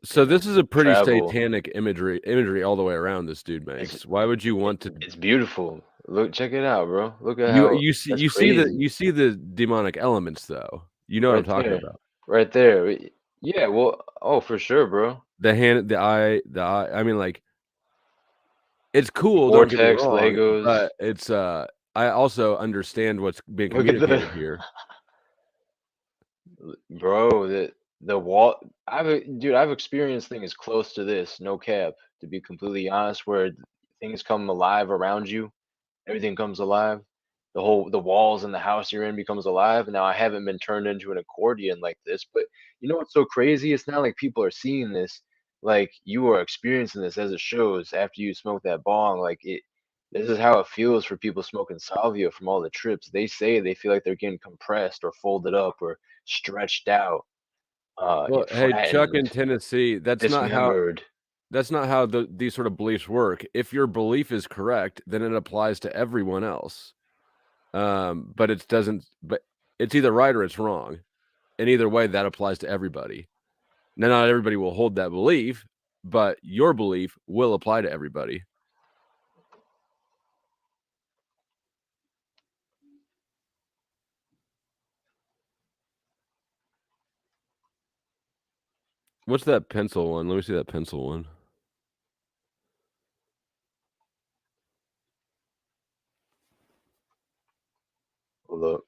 So this is a pretty travel. satanic imagery all the way around. This dude makes. Why would you want to? It's beautiful. Look, check it out, bro. Look at how you see the demonic elements though. You know what I'm talking about. Right there. Yeah. Well. Oh, for sure, bro. The hand, the eye. I mean, like, it's cool. Vortex, don't get me wrong, Legos. but it's I also understand what's being communicated here. Bro, the wall. I've experienced things close to this. No cap. To be completely honest, where things come alive around you, everything comes alive. The walls in the house you're in becomes alive. Now I haven't been turned into an accordion like this, but you know what's so crazy? It's not like people are seeing this. Like you are experiencing this as it shows after you smoke that bong. Like this is how it feels for people smoking salvia from all the trips. They say they feel like they're getting compressed or folded up or stretched out. Well, hey, Chuck in Tennessee, that's not how these sort of beliefs work. If your belief is correct, then it applies to everyone else. But it doesn't. But it's either right or it's wrong, and either way, that applies to everybody. Now, not everybody will hold that belief, but your belief will apply to everybody. What's that pencil one? Let me see that pencil one. Hold up.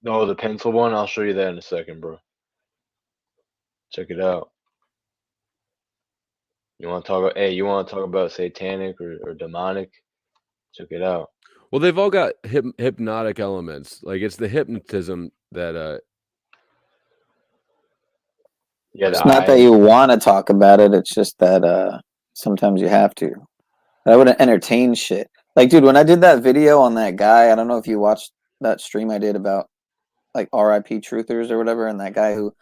No, the pencil one. I'll show you that in a second, bro. Check it out. You want to talk about? Hey, you want to talk about satanic or demonic? Check it out. Well, they've all got hypnotic elements. Like it's the hypnotism that. Yeah, It's not that you want to talk about it. It's just that sometimes you have to. I wouldn't entertain shit. Like, dude, when I did that video on that guy, I don't know if you watched that stream I did about like RIP truthers or whatever, and that guy who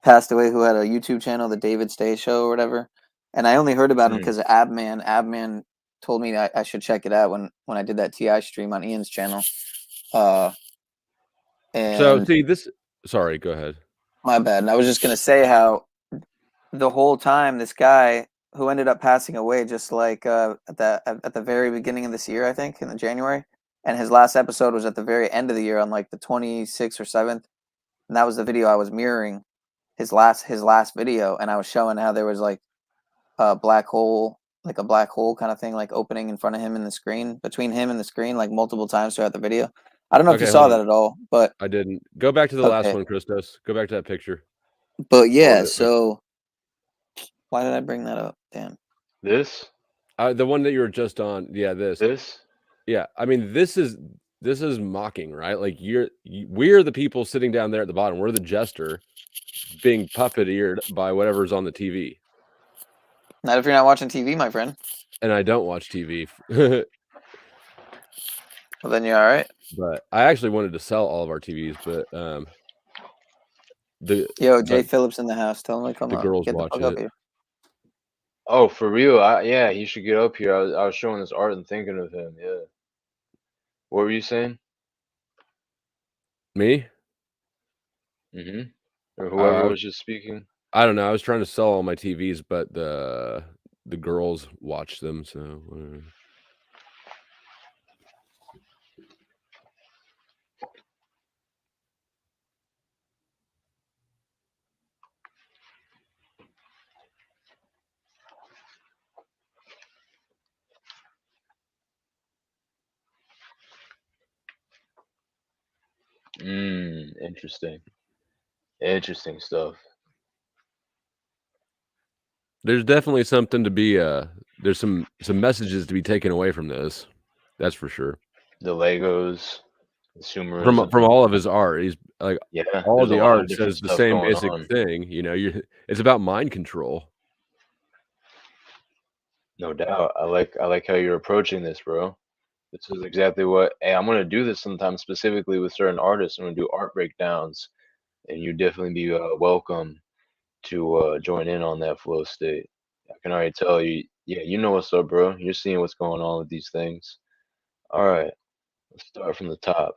passed away who had a YouTube channel, the David Stay Show or whatever. And I only heard about him because of Abman. Abman told me I should check it out when I did that TI stream on Ian's channel. And so see this. Sorry, go ahead. My bad. And I was just gonna say how the whole time this guy who ended up passing away just like at the very beginning of this year, I think, in the January, and his last episode was at the very end of the year on like the 26th or 7th, and that was the video I was mirroring his last video, and I was showing how there was like a black hole kind of thing like opening in front of him in the screen, between him and the screen, like multiple times throughout the video. I don't know if you saw that at all, but I didn't. Go back to the last one, Christos. Go back to that picture. But yeah, so why did I bring that up? Damn. This? The one that you were just on. Yeah, this. This? Yeah, I mean, this is mocking, right? Like we're the people sitting down there at the bottom. We're the jester being puppeteered by whatever's on the TV. Not if you're not watching TV, my friend. And I don't watch TV. Well, then you're all right. But I actually wanted to sell all of our TVs, but Jay Phillips in the house. Tell him to come the up. girls Get the watch fuck it. up here. Oh, for real? Yeah, he should get up here. I was showing this art and thinking of him. Yeah. What were you saying? Me? Or whoever was just speaking. I don't know. I was trying to sell all my TVs, but the girls watch them, so whatever. Interesting. Interesting stuff. There's definitely something to be there's some messages to be taken away from this. That's for sure. The Legos, consumerism. From all of his art. He's like all the art says the same basic on. thing, you know, it's about mind control. No doubt. I like how you're approaching this, bro. This is exactly what I'm gonna do this sometimes specifically with certain artists. I'm gonna do art breakdowns, and you definitely be welcome to join in on that flow state. I can already tell you, yeah, you know what's up, bro. You're seeing what's going on with these things. All right, let's start from the top.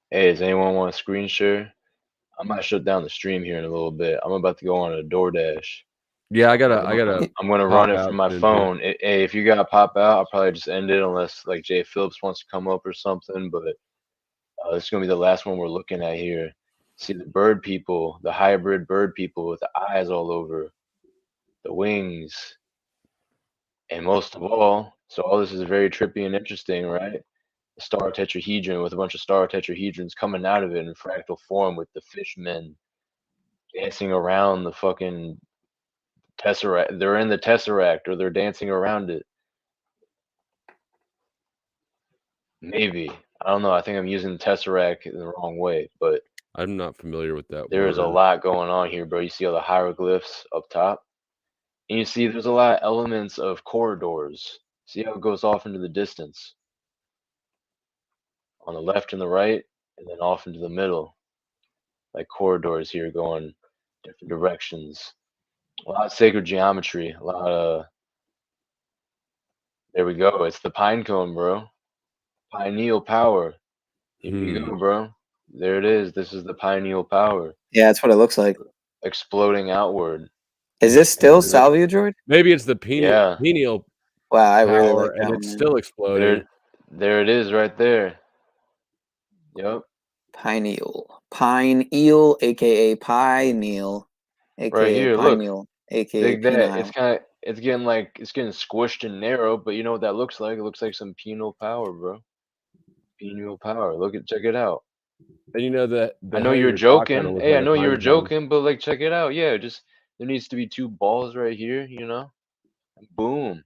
Hey, does anyone want to screen share? I might shut down the stream here in a little bit. I'm about to go on a DoorDash. Yeah, I gotta. I'm gonna run it from my phone. Hey, if you gotta pop out, I'll probably just end it unless like Jay Phillips wants to come up or something. But this is gonna be the last one we're looking at here. See the bird people, the hybrid bird people with the eyes all over, the wings, and most of all, so all this is very trippy and interesting, right? A star tetrahedron with a bunch of star tetrahedrons coming out of it in fractal form with the fishmen dancing around the fucking tesseract. They're in the tesseract or they're dancing around it. Maybe. I don't know. I think I'm using the tesseract in the wrong way, but I'm not familiar with that. There is a lot going on here, bro. You see all the hieroglyphs up top, and you see there's a lot of elements of corridors. See how it goes off into the distance on the left and the right, and then off into the middle, like corridors here going different directions. A lot of sacred geometry. A lot of. There we go. It's the pine cone, bro. Pineal power. Here we go, bro. There it is. This is the pineal power. Yeah, that's what it looks like. Exploding outward. Is this still Salvia Droid? Maybe it's the pineal. Wow, I power, really like that and one, it's man. still exploding. There it is, right there. Yep. Pineal, aka pineal, Right aka here, look. pineal, aka Dig that. penile. It's getting squished and narrow, but you know what that looks like? It looks like some penal power, bro. Penal power. Check it out. And you know that I the know head of you were your cock kind of joking. looks Hey, I like a know you pine were cone. joking, but like check it out. Yeah, just there needs to be 2 balls right here, you know? Boom.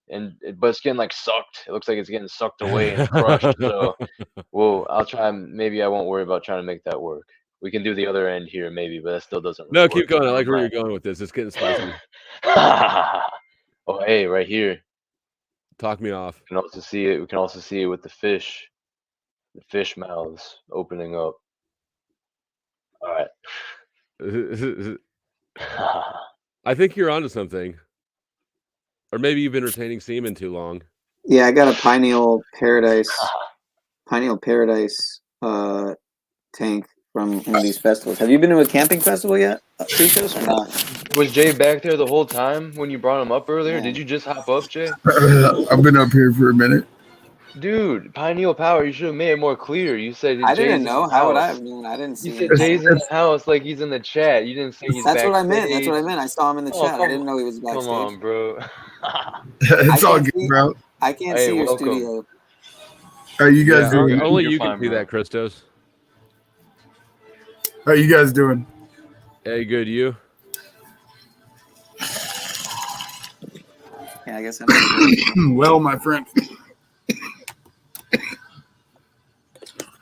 But it's getting like sucked. It looks like it's getting sucked away and crushed. So, well, I'll try. Maybe I won't worry about trying to make that work. We can do the other end here, maybe, but that still doesn't really No, work. keep going. I Never like where you're mind. going with this. It's getting spicy. Oh, hey, right here. Talk me off. We can also see it. We can also see it with the fish mouths opening up. All right. I think you're onto something. Or maybe you've been retaining semen too long. Yeah, I got a pineal paradise tank from one of these festivals. Have you been to a camping festival yet, Christos, or not? Was Jay back there the whole time when you brought him up earlier? Did you just hop up, Jay? I've been up here for a minute. Dude, pineal power, you should have made it more clear. You said I Jay's didn't in know. the How would I house. have known? I didn't see You said him. Jay's in the house like he's in the chat. You didn't say he's That's what I backstage. meant. That's what I meant. I saw him in the Oh, chat. I didn't know he was backstage. come on, bro. It's all good, bro. I can't Hey, see your welcome. studio. How you guys doing? Only you fine, can see bro. that, Christos. How you guys doing? Hey, good. You? Yeah, I guess I'm Well, my friend.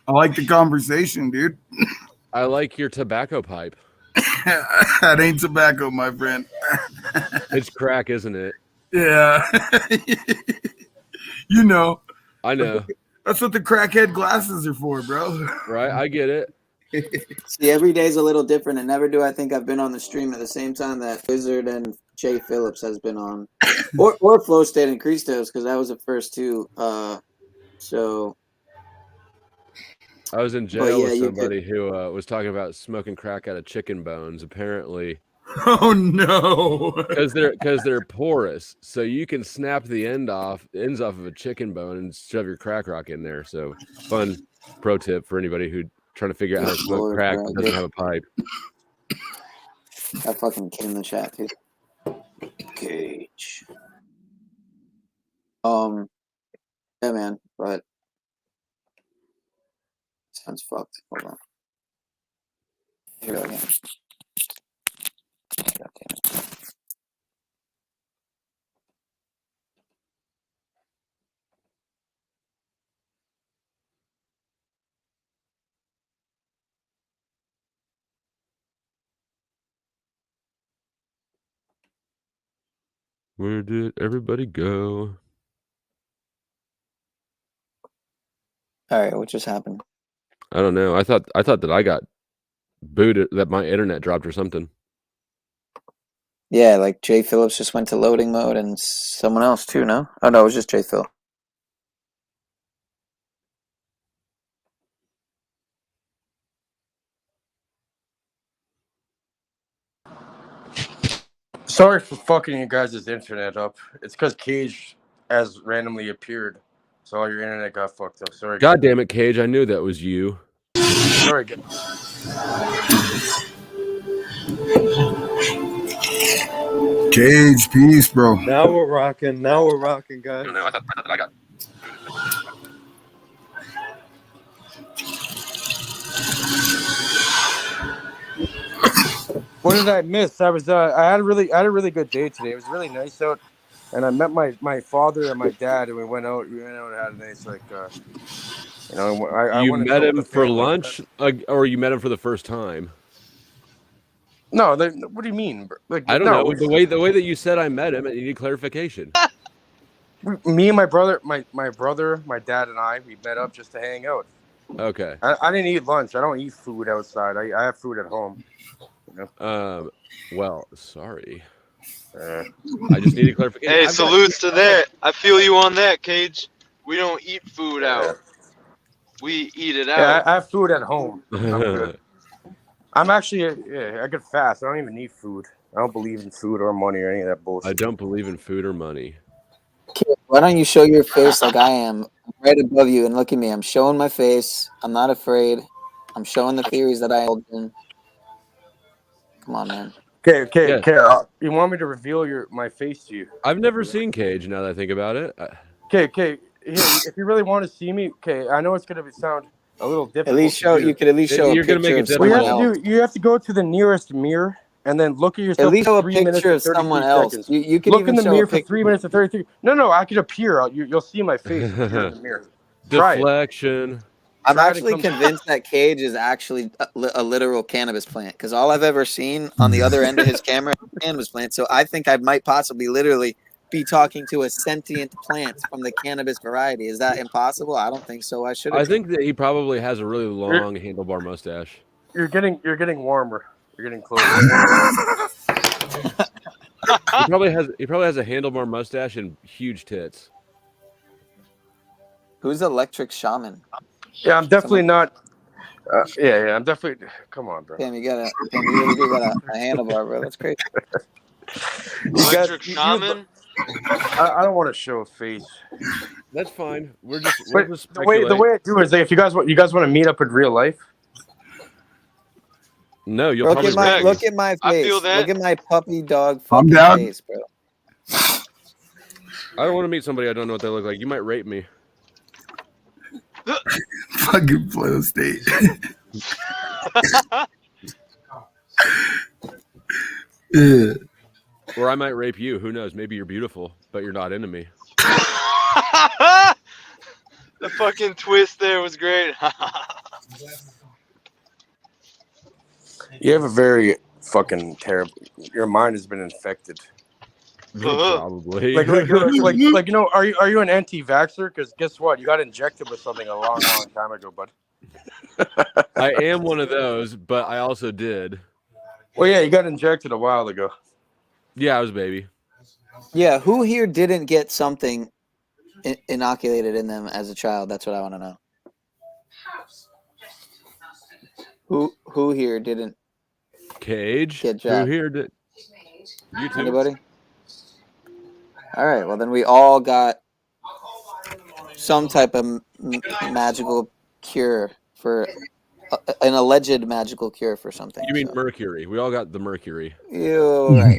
I like the conversation, dude. I like your tobacco pipe. That ain't tobacco, my friend. It's crack, isn't it? Yeah. You know. I know. That's what the crackhead glasses are for, bro. Right? I get it. See, every day's a little different, and never do I think I've been on the stream at the same time that Wizard and Jay Phillips has been on, or Flow State and Christos, because that was the first two. So I was in But jail yeah, with you somebody who was talking about smoking crack out of chicken bones. Apparently, Oh no! because they're porous, so you can snap the ends off of a chicken bone and shove your crack rock in there. So, fun pro tip for anybody who trying to figure out how to smoke Lord, crack bro, but doesn't have a pipe. I fucking kid in the chat too. Cage. Yeah, man, but sounds fucked. Hold on. Here we go again. God damn it. Where did everybody go? All right, what just happened? I don't know. I thought that I got booted, that my internet dropped or something. Yeah, like Jay Phillips just went to loading mode, and someone else too. No, oh no, it was just Jay Phil. Sorry for fucking you guys' internet up. It's because Cage has randomly appeared, so all your internet got fucked up. Sorry. God damn it, Cage! I knew that was you. Sorry. Cage, peace, bro. Now we're rocking, guys. No, I thought that I got. What did I miss? I had a really good day today. It was really nice out, and I met my father and my dad, and we went out and had a nice I You went and met chilled him with the for family. lunch, or you met him for the first time? No, what do you mean? Like, I don't no, know. The way that you said I met him, and you need clarification. Me and my brother, my dad, and I, we met up just to hang out. Okay. I didn't eat lunch. I don't eat food outside. I have food at home. You know? Well, sorry. I just needed clarification. Hey, salutes to that. I feel you on that, Cage. We don't eat food out. We eat it out. Yeah, I have food at home. I'm good. I'm actually, I could fast. I don't even need food. I don't believe in food or money or any of that bullshit. I don't believe in food or money. Why don't you show your face like I am right above you, and look at me. I'm showing my face. I'm not afraid. I'm showing the theories that I hold in. Come on, man. Okay. Yeah. You want me to reveal my face to you? I've never seen Cage. Now that I think about it. Okay. Here, if you really want to see me, okay. I know it's gonna sound a little difficult. At least show. You could at least show a picture of someone else. You have to go to the nearest mirror and then look at yourself. At least show a 3 minutes picture and of someone 33 else. seconds. You could look even in the show mirror a for 3 minutes and 33. No, I could appear. You'll see my face if you're in the mirror. Try it. Deflection. I'm actually convinced that Cage is actually a literal cannabis plant, because all I've ever seen on the other end of his camera is a cannabis plant. So I think I might possibly literally be talking to a sentient plant from the cannabis variety. Is that impossible? I don't think so. I think that he probably has a really long handlebar mustache. You're getting warmer. You're getting closer. He probably has a handlebar mustache and huge tits. Who's Electric Shaman? Yeah, I'm definitely not. Yeah, I'm definitely. Come on, bro. Damn, you really do got a handlebar, bro. That's crazy. Electric Shaman? I don't want to show a face. That's fine. We'll just the way I do it is, if you guys want to meet up in real life. No, you'll look at my face. I feel that. Look at my puppy dog fucking face, bro. I don't want to meet somebody I don't know what they look like. You might rape me. Fucking flow state. Yeah. Or I might rape you. Who knows? Maybe you're beautiful, but you're not into me. The fucking twist there was great. You have a very fucking terrible. Your mind has been infected. Probably. Like you know, are you an anti-vaxxer? Because guess what? You got injected with something a long time ago, bud. I am one of those, but I also did. Well, yeah, you got injected a while ago. Yeah, I was a baby. Yeah, who here didn't get something inoculated in them as a child? That's what I want to know. Who here didn't? Cage. Get Who jabbed? here did? You too. Anybody? All right. Well, then we all got some type of magical cure for an alleged magical cure for something. You mean mercury? We all got the mercury. Ew, right.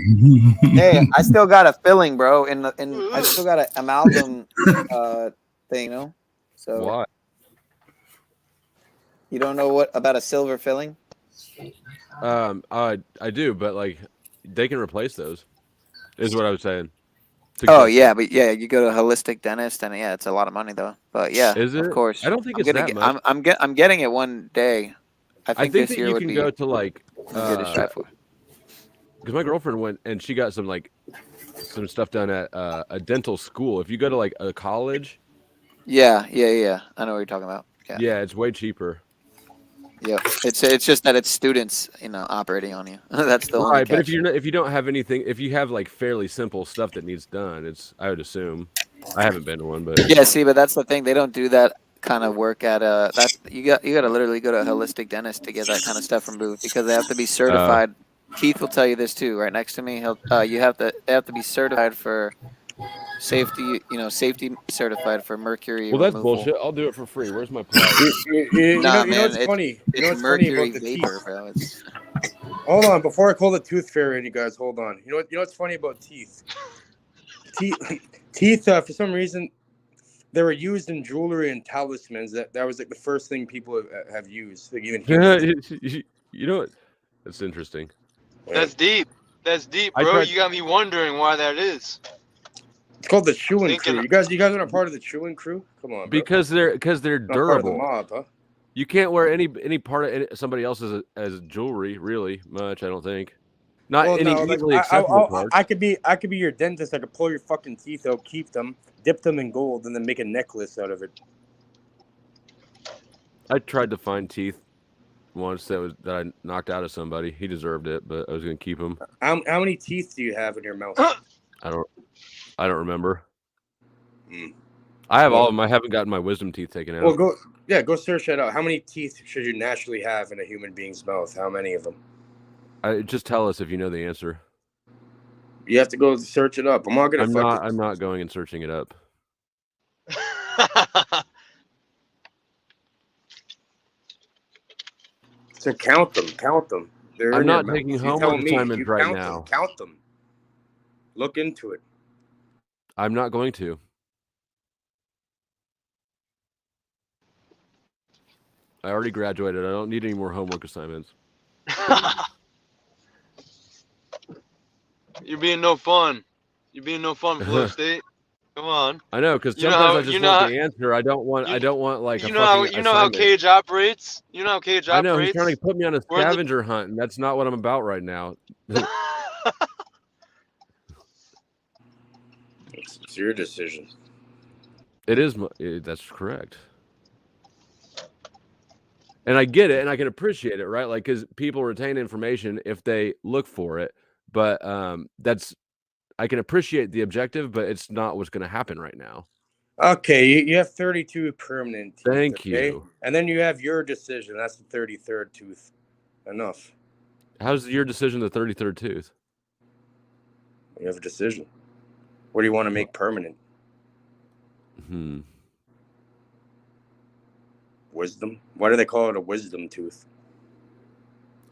Hey, I still got a filling, bro. I still got an amalgam thing, you know. So why? You don't know what about a silver filling? I do, but like they can replace those. Is what I was saying. Oh yeah, but yeah, you go to a holistic dentist, and yeah, it's a lot of money though. But yeah, is it? Of course. I don't think it's that much. I'm getting it one day. I think this that year you would can be go to like because my girlfriend went and she got some stuff done at a dental school. If you go to like a college, yeah, I know what you're talking about. Yeah, it's way cheaper. Yep, it's just that it's students, operating on you. That's the only right. But catch. if you don't have anything, if you have like fairly simple stuff that needs done, I would assume. I haven't been to one, but yeah. See, but that's the thing. They don't do that kind of work at you got to literally go to a holistic dentist to get that kind of stuff removed because they have to be certified. Keith will tell you this too. Right next to me, they have to be certified for safety. Safety certified for mercury. Well, that's removal. bullshit. I'll do it for free. Where's my plug? Nah, man, it's funny. It's mercury vapor, bro. Hold on, before I call the tooth fairy, you guys, hold on. You know what's funny about teeth? Teeth, for some reason, they were used in jewelry and talismans. That was like the first thing people have used. Like even you know what? That's interesting. That's deep. That's deep, bro. You got me wondering why that is. It's called the chewing crew. You guys are not part of the chewing crew? Come on, bro. Because they're durable. Part of the mob, huh? You can't wear any part of somebody else's as jewelry, really much. I don't think. Not easily acceptable parts. I could be your dentist. I could pull your fucking teeth out, keep them, dip them in gold, and then make a necklace out of it. I tried to find teeth once that I knocked out of somebody. He deserved it, but I was gonna keep him. How many teeth do you have in your mouth? I don't remember. I have all of them. I haven't gotten my wisdom teeth taken out. Well, go search that out. How many teeth should you naturally have in a human being's mouth? How many of them? Just tell us if you know the answer. You have to go search it up. I'm not going and searching it up. So count them. Count them. They're I'm in your not mouth. taking You homework tell me. assignments You right count them. now. Count them. Look into it. I'm not going to. I already graduated. I don't need any more homework assignments. You're being no fun. You're being no fun, Flow State. Come on. I know, because You know sometimes how I just you know want how, the answer. I don't want like a you know how fucking you know how assignment. Cage operates. You know how Cage I know he's operates. trying to put me on a We're in the scavenger hunt, and that's not what I'm about right now. It's your decision. It is. That's correct. And I get it, and I can appreciate it, right? Like, because people retain information if they look for it. But I can appreciate the objective, but it's not what's going to happen right now. Okay, you have 32 permanent teeth. Thank okay? you. And then you have your decision. That's the 33rd tooth. Enough. How's your decision the 33rd tooth? You have a decision. What do you want to make permanent? Wisdom? Why do they call it a wisdom tooth?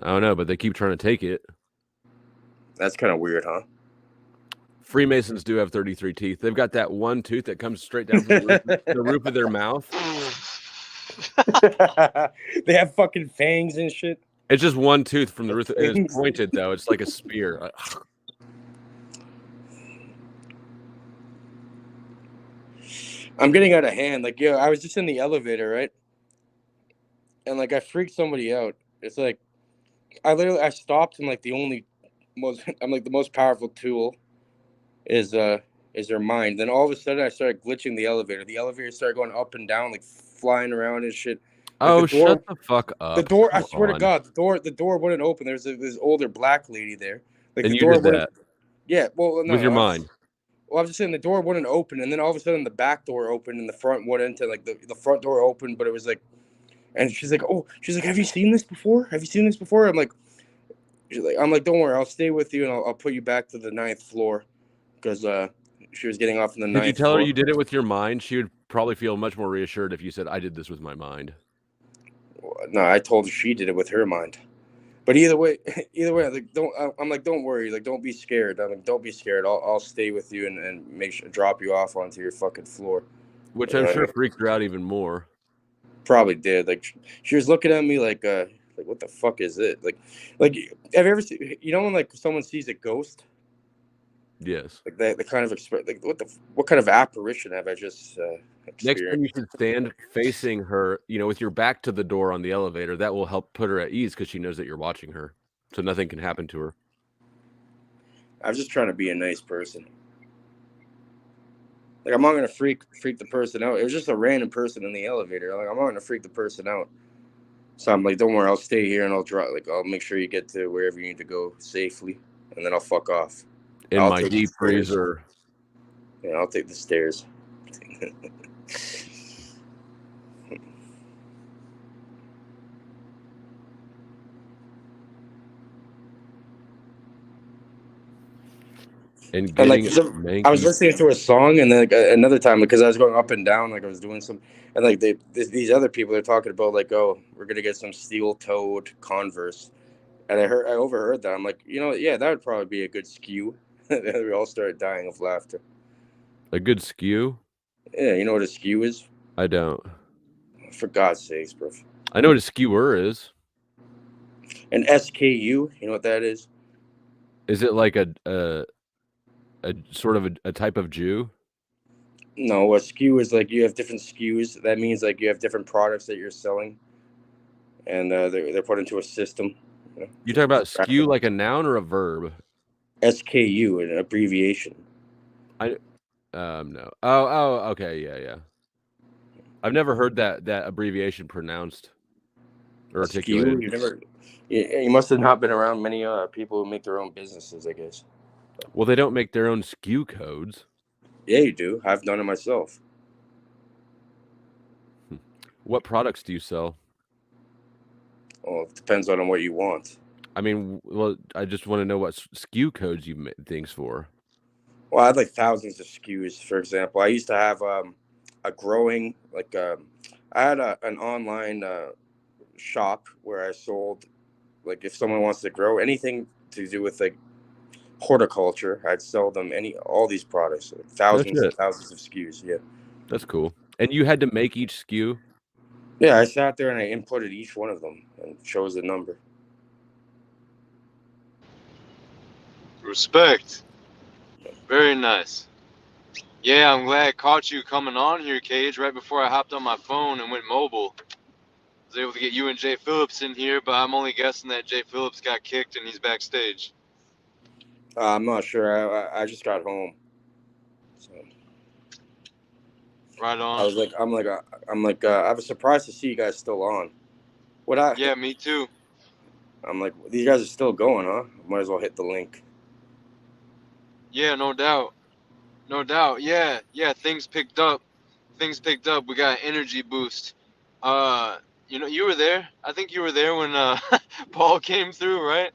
I don't know, but they keep trying to take it. That's kind of weird, huh? Freemasons do have 33 teeth. They've got that one tooth that comes straight down from the roof of their mouth. They have fucking fangs and shit. It's just one tooth from the roof. And it's pointed, though. It's like a spear. I'm getting out of hand. Like, yo, I was just in the elevator, right? And like, I freaked somebody out. It's like, I stopped and like the most powerful tool is their mind. Then all of a sudden I started glitching the elevator. The elevator started going up and down, like flying around and shit. Like oh, shut the fuck up. The door, Come I swear on. to God, the door wouldn't open. There's this older black lady there. Like and the you door did wouldn't. that. Yeah, well, no, with your mind. Well, I'm just saying the door wouldn't open, and then all of a sudden the back door opened, and the front wouldn't. Like the front door opened, but it was like, and she's like, have you seen this before? Have you seen this before? I'm like, don't worry, I'll stay with you, and I'll put you back to the 9th floor, because she was getting off in the 9th floor. Did you tell her you did it with your mind? She would probably feel much more reassured if you said, I did this with my mind. No, I told her she did it with her mind. But either way, don't worry, like, don't be scared. I'm like, don't be scared. I'll stay with you and make sure drop you off onto your fucking floor. Which I'm sure freaked her out even more. Probably did. Like, she was looking at me like what the fuck is it? Like, have you ever seen? You know when like someone sees a ghost? Yes. Like they kind of express like what kind of apparition have I just experienced? Next time you should stand facing her, with your back to the door on the elevator. That will help put her at ease because she knows that you're watching her, so nothing can happen to her. I was just trying to be a nice person. Like, I'm not gonna freak the person out. It was just a random person in the elevator. Like, I'm not gonna freak the person out. So I'm like, don't worry, I'll stay here and I'll make sure you get to wherever you need to go safely, and then I'll fuck off. In my deep freezer. Yeah, I'll take the stairs. And like, I was listening to a song, and then like, another time, because I was going up and down, like I was doing some, and like these other people are talking about like, oh, we're gonna get some steel-toed Converse, and I overheard that. I'm like, yeah, that would probably be a good skew. We all started dying of laughter. A good skew? Yeah, you know what a skew is? I don't. For God's sakes, bro. I know what a skewer is. An SKU, you know what that is? Is it like a sort of a type of Jew? No, a SKU is like you have different SKUs. That means like you have different products that you're selling, and they're put into a system. You talking about SKU like a noun or a verb? SKU, an abbreviation. No. Oh, okay, yeah. I've never heard that abbreviation pronounced or articulated. You must have not been around many people who make their own businesses, I guess. Well, they don't make their own SKU codes. Yeah, you do. I've done it myself. What products do you sell? Well, it depends on what you want. I mean, well, I just want to know what SKU codes you make things for. Well, I had like thousands of SKUs. For example, I used to have a growing I had an online shop where I sold, like, if someone wants to grow anything to do with like horticulture, I'd sell them all these products, like thousands and thousands of SKUs. Yeah, that's cool. And you had to make each SKU? Yeah, I sat there and I inputted each one of them and chose the number. Respect. Very nice. Yeah, I'm glad I caught you coming on here, Cage, right before I hopped on my phone and went mobile. I was able to get you and Jay Phillips in here, but I'm only guessing that Jay Phillips got kicked and he's backstage. I'm not sure. I just got home. So. Right on. I'm like, I was surprised to see you guys still on. Yeah, me too. I'm like, these guys are still going, huh? Might as well hit the link. Yeah, no doubt. No doubt. Yeah, things picked up. We got an energy boost. You know, you were there. I think you were there when Paul came through, right?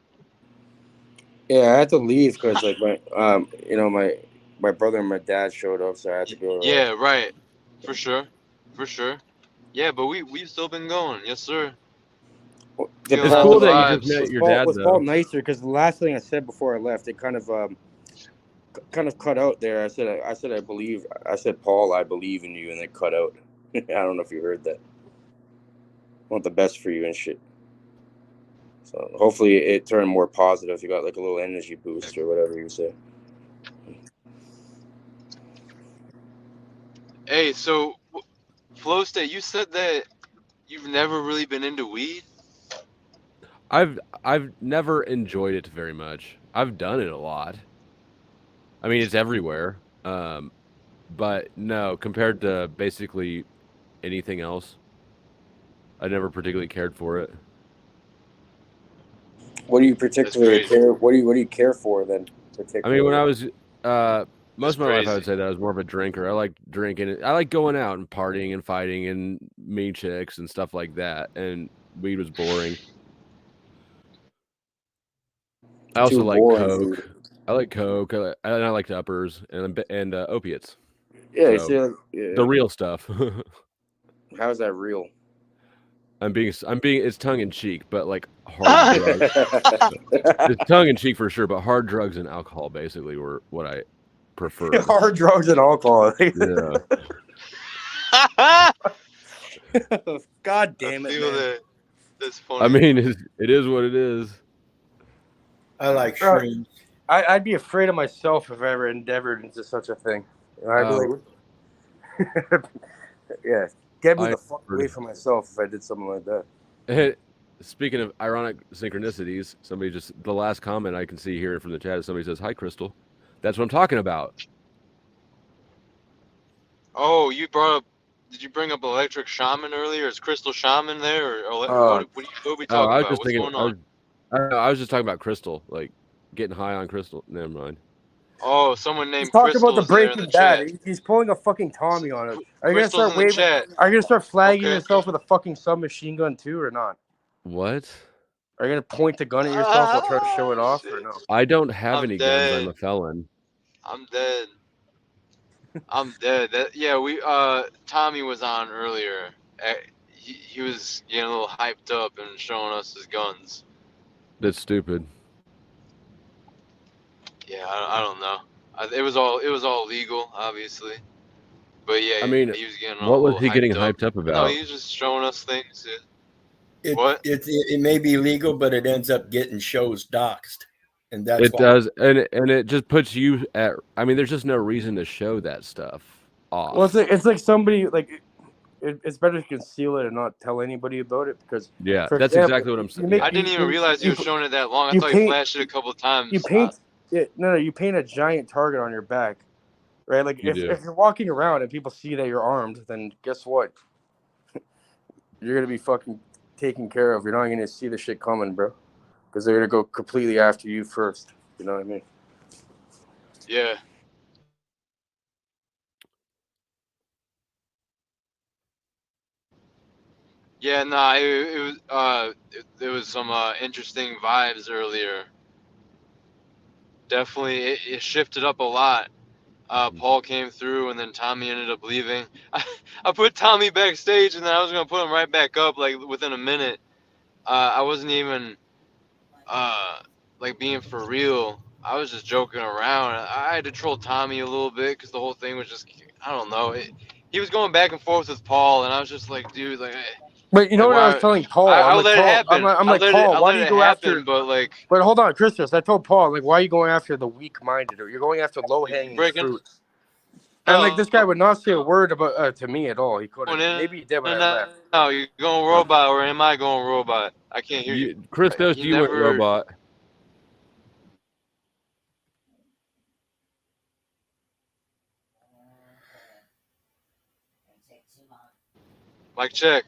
Yeah, I had to leave because like my brother and my dad showed up, so I had to go. Yeah, right. For sure. Yeah, but we've still been going. Yes, sir. It's cool that you just met your dad, was though. Paul nicer? Because the last thing I said before I left, it kind of cut out there. I said I believe. I said, Paul, I believe in you, and it cut out. I don't know if you heard that. I want the best for you and shit. So hopefully it turned more positive. You got like a little energy boost or whatever you say. Hey, so Flow State, you said that you've never really been into weed? I've never enjoyed it very much. I've done it a lot. I mean, it's everywhere. But no, compared to basically anything else, I never particularly cared for it. What do you particularly care? What do you care for then? I mean, when I was most of my life, I would say that I was more of a drinker. I like drinking. I like going out and partying and fighting and meeting chicks and stuff like that. And weed was boring. I also like coke. Dude. I like coke. And I like uppers and opiates. Yeah, so, the real stuff. How is that real? I'm being. It's tongue in cheek, but like hard drugs. It's tongue in cheek for sure, but hard drugs and alcohol basically were what I prefer. Hard drugs and alcohol. Yeah. God damn it! Man. That's funny. I mean, it is what it is. I like shrooms. I'd be afraid of myself if I ever endeavored into such a thing. You know, I'd be like, yeah, get me the fuck away from myself if I did something like that. Speaking of ironic synchronicities, the last comment I can see here from the chat is somebody says, "Hi, Crystal." That's what I'm talking about. Oh, did you bring up Electric Shaman earlier? Is Crystal Shaman there? Or what are we talking about? What's going on? I was just talking about Crystal, like getting high on Crystal. Never mind. Oh, someone named Crystal. Crystal About the Breaking Bad. He's pulling a fucking Tommy on us. Are you gonna start waving? Are you gonna start flagging yourself with a fucking submachine gun too, or not? What? Are you gonna point the gun at yourself while trying to show it off, or no? I don't have any guns. I'm a felon. I'm dead. Tommy was on earlier. He was getting a little hyped up and showing us his guns. That's stupid. Yeah, I don't know. It was all legal, obviously. But yeah, I mean, he was getting what was he getting hyped up about? No, he was just showing us things. It may be legal, but it ends up getting shows doxxed. And that's does, and it just puts you at. I mean, there's just no reason to show that stuff off. Well, it's like somebody like it's better to conceal it and not tell anybody about it because that's exactly what I'm saying. I didn't even realize he was showing it that long. I thought he flashed it a couple of times. You paint you paint a giant target on your back, right? Like if you're walking around and people see that you're armed, then guess what? You're gonna be fucking taken care of. You're not gonna see the shit coming, bro. Because they're gonna go completely after you first. You know what I mean? Yeah. Yeah, nah, it was some interesting vibes earlier. Definitely, it shifted up a lot. Paul came through, and then Tommy ended up leaving. I put Tommy backstage, and then I was gonna put him right back up like within a minute. I wasn't even like being for real. I was just joking around. I had to troll Tommy a little bit because the whole thing was just, I don't know. He was going back and forth with Paul, and I was just like, dude, like, But you know what I was why? telling Paul? I I'm like, let it Paul, happen. I'm like, Paul, I why let do you it go happen, after? but like, But hold on, Christos. I told Paul, like, why are you going after the weak-minded? Or you're going after low-hanging breaking. fruit. And like, this guy would not say a word about to me at all. He couldn't. In Maybe he did when and I left. out. You going robot or am I going robot? I can't hear you. Christos, He you went never. robot. Mic check.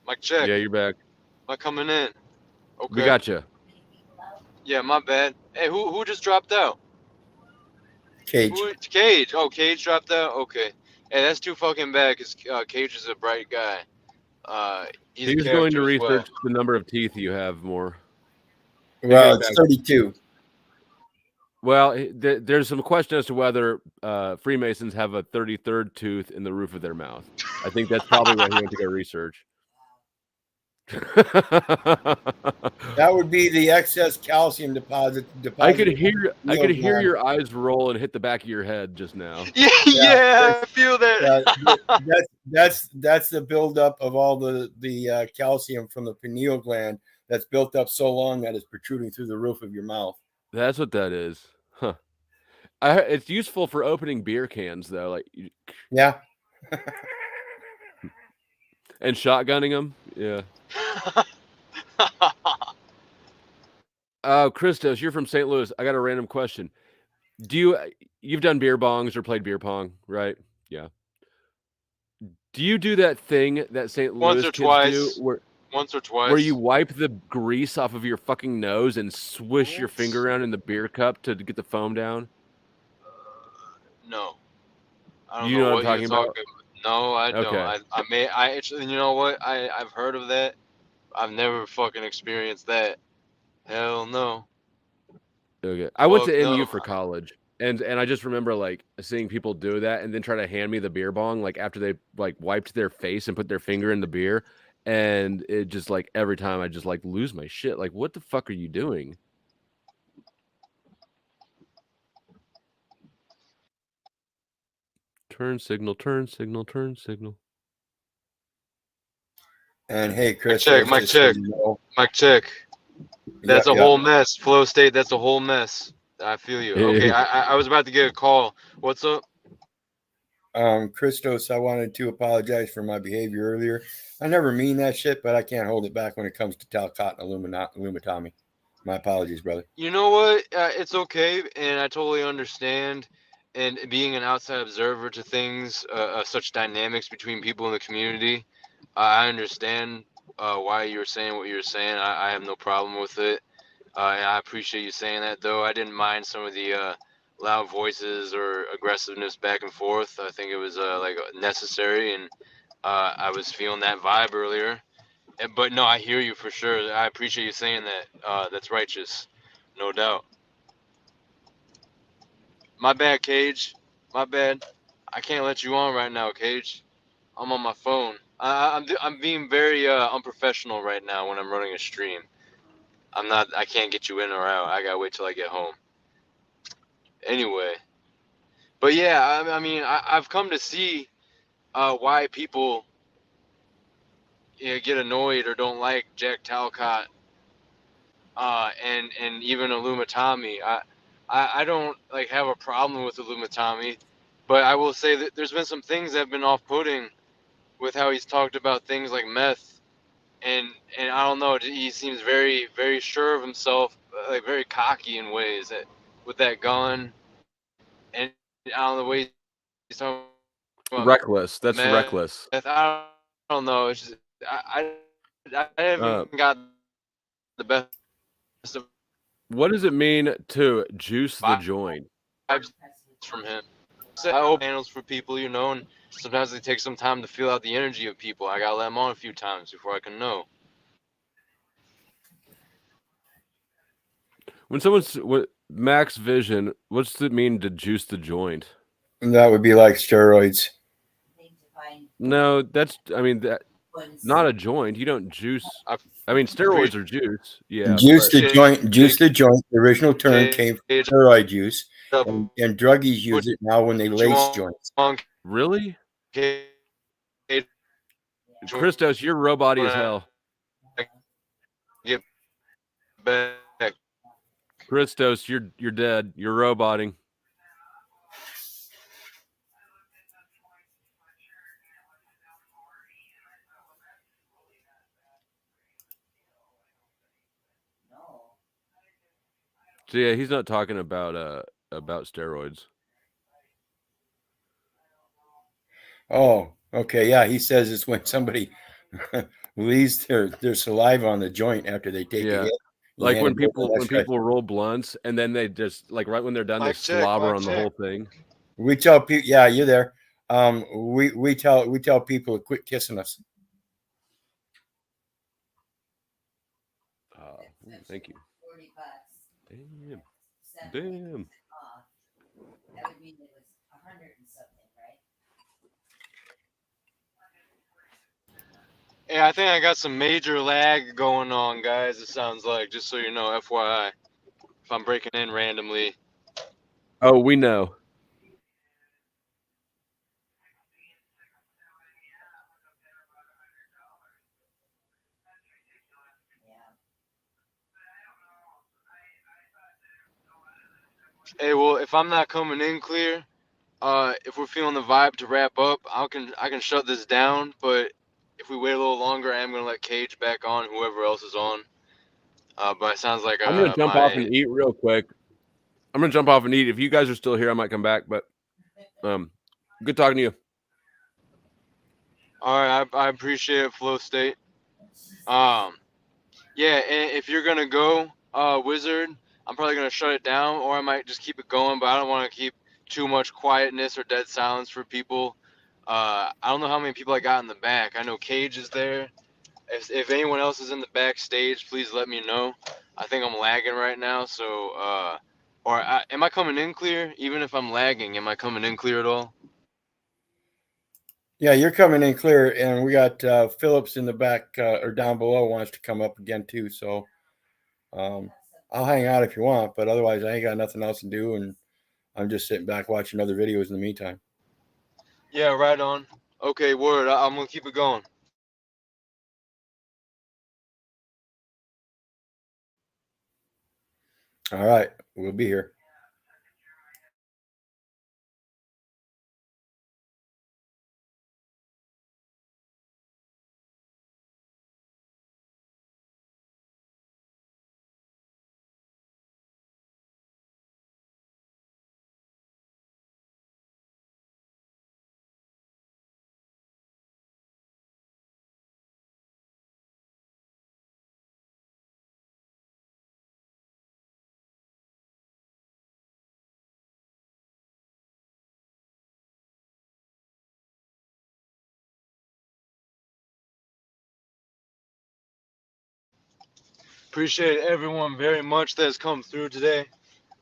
Mic check. Yeah, you're back. Am I coming in? Okay. We got you. Yeah, my bad. Hey, who just dropped out? Cage. Cage. Oh, Cage dropped out. Okay. Hey, that's too fucking bad because Cage is a bright guy. He's a He's going to character as well. research the number of teeth you have more. Well, it's 32. Well, there's some question as to whether Freemasons have a 33rd tooth in the roof of their mouth. I think that's probably why he went to go research. That would be the excess calcium deposit. I could hear your eyes roll and hit the back of your head just now. Yeah, I feel that. That's the buildup of all the calcium from the pineal gland that's built up so long that it's protruding through the roof of your mouth. That's what that is, huh? It's useful for opening beer cans, though. Like, yeah, and shotgunning them. Yeah. Christos, you're from St. Louis. I got a random question. You've done beer bongs or played beer pong, right? Yeah. Do you do that thing that St. Louis kids do? Once or twice. Where you wipe the grease off of your fucking nose and swish your finger around in the beer cup to get the foam down? No. I don't you know what I'm talking about? No, I don't. Okay. I actually, you know what? I've heard of that. I've never fucking experienced that. Hell no. Okay. I went to MU for college, and I just remember like seeing people do that and then try to hand me the beer bong like after they like wiped their face and put their finger in the beer, and it just like every time I just like lose my shit. Like, what the fuck are you doing? Turn signal, turn signal, turn signal. And hey, Chris. Mic check. Mic check. That's a whole mess. Flow state, that's a whole mess. I feel you. Okay, I was about to get a call. What's up? Christos, I wanted to apologize for my behavior earlier. I never mean that shit, but I can't hold it back when it comes to Talcott and Illumitomy. My apologies, brother. You know what? It's okay, and I totally understand. And being an outside observer to things, such dynamics between people in the community, I understand why you were saying what you were saying. I have no problem with it. And I appreciate you saying that, though. I didn't mind some of the loud voices or aggressiveness back and forth. I think it was like necessary, and I was feeling that vibe earlier. But no, I hear you for sure. I appreciate you saying that. That's righteous, no doubt. My bad, Cage. My bad. I can't let you on right now, Cage. I'm on my phone. I'm being very unprofessional right now when I'm running a stream. I can't get you in or out. I gotta wait till I get home. Anyway. But yeah, I mean, I've come to see why people get annoyed or don't like Jack Talcott and even Illumitomy. I don't like have a problem with Illumitomy, but I will say that there's been some things that have been off-putting with how he's talked about things like meth, and I don't know. He seems very, very sure of himself, like very cocky in ways with that gun, and I don't know the way he's talking about Reckless. That's meth. reckless. I don't know. It's just I haven't got the best of what does it mean to juice the joint? vibes from him. So I open panels for people, you know, and sometimes they take some time to feel out the energy of people. I gotta let them on a few times before I can know. When someone's max vision, what's it mean to juice the joint? And that would be like steroids. No, that's. I mean that. Not a joint. You don't juice. I mean, steroids are juice. Yeah. Juice But the joint. Juice the joint. The original term came from steroid juice, and druggies use it now when they lace joints. Really? Christos, you're robot as hell. Get back. Christos, you're dead. You're roboting. So yeah, he's not talking about steroids. Oh, okay, yeah. He says it's when somebody leaves their saliva on the joint after they take a hit. Like when people roll blunts and then they just like right when they're done, they slobber on the whole thing. We tell people, yeah, you're there. We tell people to quit kissing us. Thank you. Damn. Yeah, I think I got some major lag going on, guys. It sounds like, just so you know, FYI, if I'm breaking in randomly. Oh, we know. Hey, well, if I'm not coming in clear, if we're feeling the vibe to wrap up, I can shut this down. But if we wait a little longer, I am gonna let Cage back on, whoever else is on. But it sounds like I'm gonna jump off and eat real quick. I'm gonna jump off and eat. If you guys are still here, I might come back. But good talking to you. All right, I appreciate it, Flow State. Yeah, and if you're gonna go, Wizard, I'm probably gonna shut it down, or I might just keep it going. But I don't want to keep too much quietness or dead silence for people. I don't know how many people I got in the back. I know Cage is there. If anyone else is in the backstage, please let me know. I think I'm lagging right now, so am I coming in clear? Even if I'm lagging, am I coming in clear at all? Yeah, you're coming in clear, and we got Phillips in the back or down below wants to come up again too. So I'll hang out if you want, but otherwise I ain't got nothing else to do, and I'm just sitting back watching other videos in the meantime. Yeah, right on. Okay, word. I'm gonna keep it going. All right, we'll be here. Appreciate everyone very much that has come through today.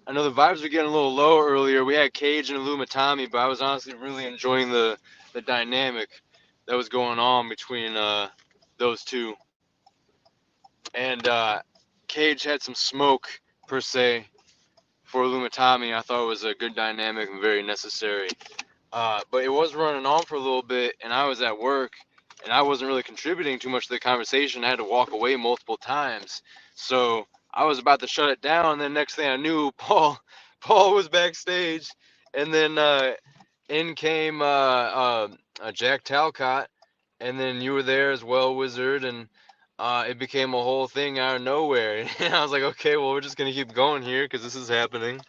I know the vibes were getting a little low earlier. We had Cage and Illumitami, but I was honestly really enjoying the dynamic that was going on between those two. And Cage had some smoke per se for Illumitami. I thought it was a good dynamic and very necessary. But it was running on for a little bit, and I was at work, and I wasn't really contributing too much to the conversation. I had to walk away multiple times, so I was about to shut it down. And then next thing I knew, Paul was backstage, and then in came Jack Talcott, and then you were there as well, Wizard, and it became a whole thing out of nowhere. And I was like, okay, well, we're just gonna keep going here because this is happening.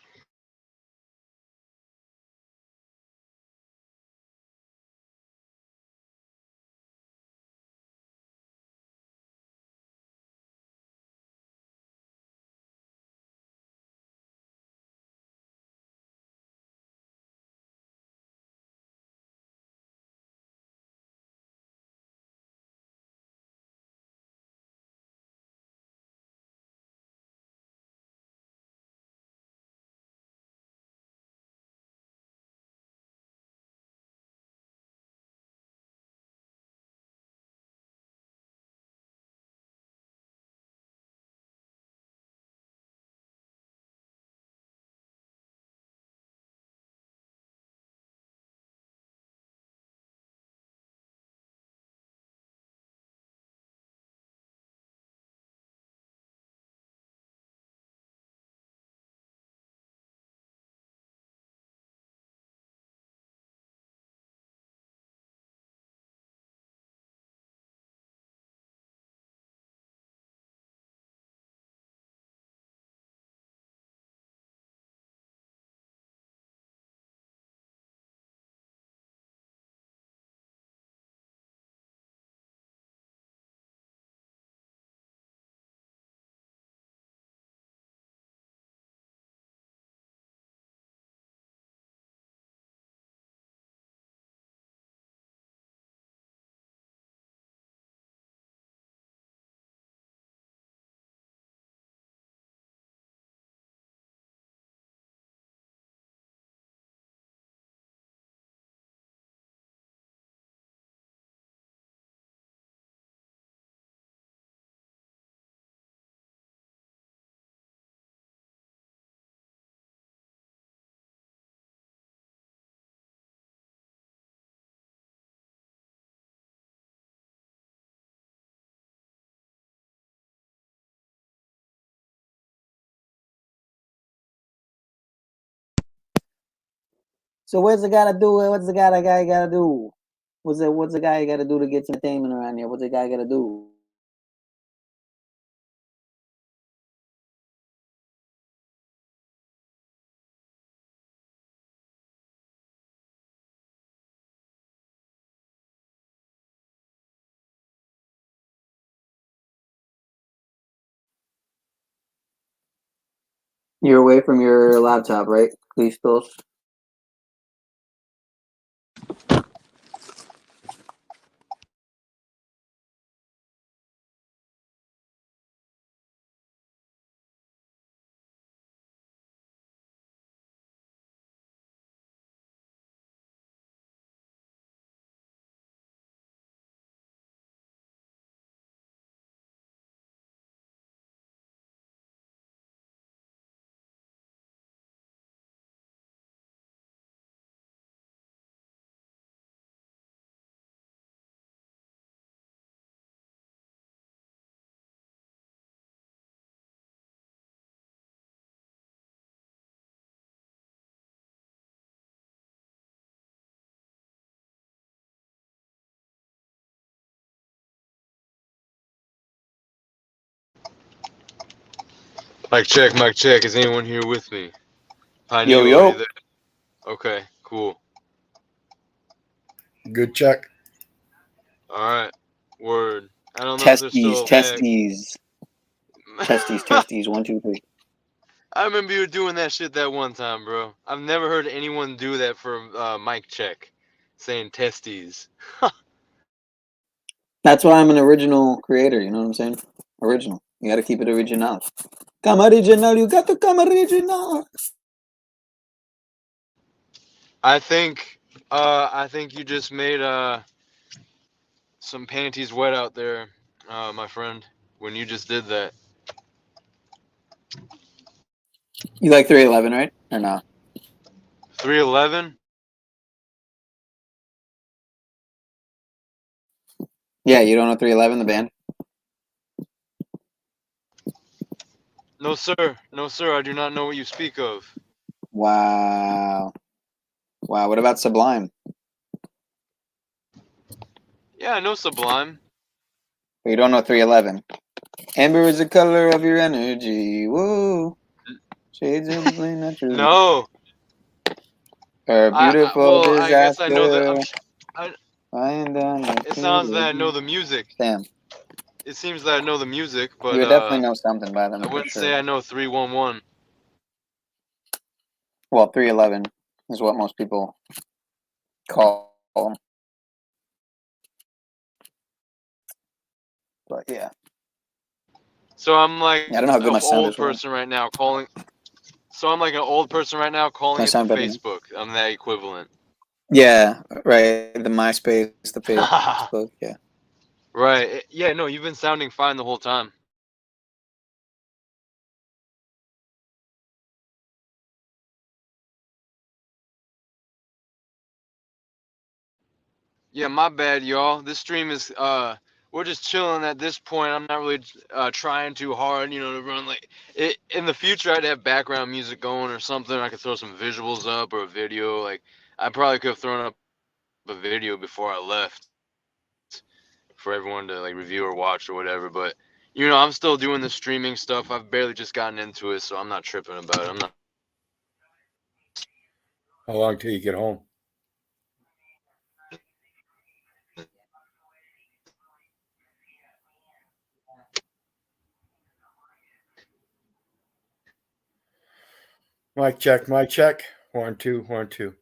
So what's the guy to do? What's the guy gotta do? What's the guy gotta do to get some entertainment around here? What's the guy gotta do? You're away from your laptop, right? Please, Phils. Mic check, mic check. Is anyone here with me? Yo, Pineal, are you yo. there? Okay, cool. Good check. All right. Word. I don't know if they're still back. Testes. 1, 2, 3. I remember you were doing that shit that one time, bro. I've never heard anyone do that for mic check, saying testes. That's why I'm an original creator. You know what I'm saying? Original. You got to keep it original. Come original. You got to come original. I think you just made some panties wet out there, my friend, when you just did that. You like 311, right? Or no? 311? Yeah, you don't know 311, the band? No, sir. No, sir. I do not know what you speak of. Wow. Wow. What about Sublime? Yeah, I know Sublime. But you don't know 311. Amber is the color of your energy. Woo. Shades of blue, not true. No. A beautiful Well, I guess I know disaster. that. Lying down It sounds that I know the music. Damn. It seems that I know the music, You but would definitely know something by them I for wouldn't sure. say I know 311. Well, 311 is what most people call them. But yeah. So I'm like I don't know how good my an sound old is. Right? person right now calling. So I'm like an old person right now calling My it the sound better. Facebook. I'm that equivalent. Yeah, right. The MySpace, the Facebook, yeah. Right. Yeah, no, you've been sounding fine the whole time. Yeah, my bad, y'all. This stream is we're just chilling at this point. I'm not really trying too hard, to run like it. In the future, I'd have background music going or something. I could throw some visuals up or a video. Like I probably could have thrown up a video before I left for everyone to like review or watch or whatever. But I'm still doing the streaming stuff. I've barely just gotten into it, so I'm not tripping about it. I'm not. How long till you get home? Mic check, mic check. 1, 2, 1, 2.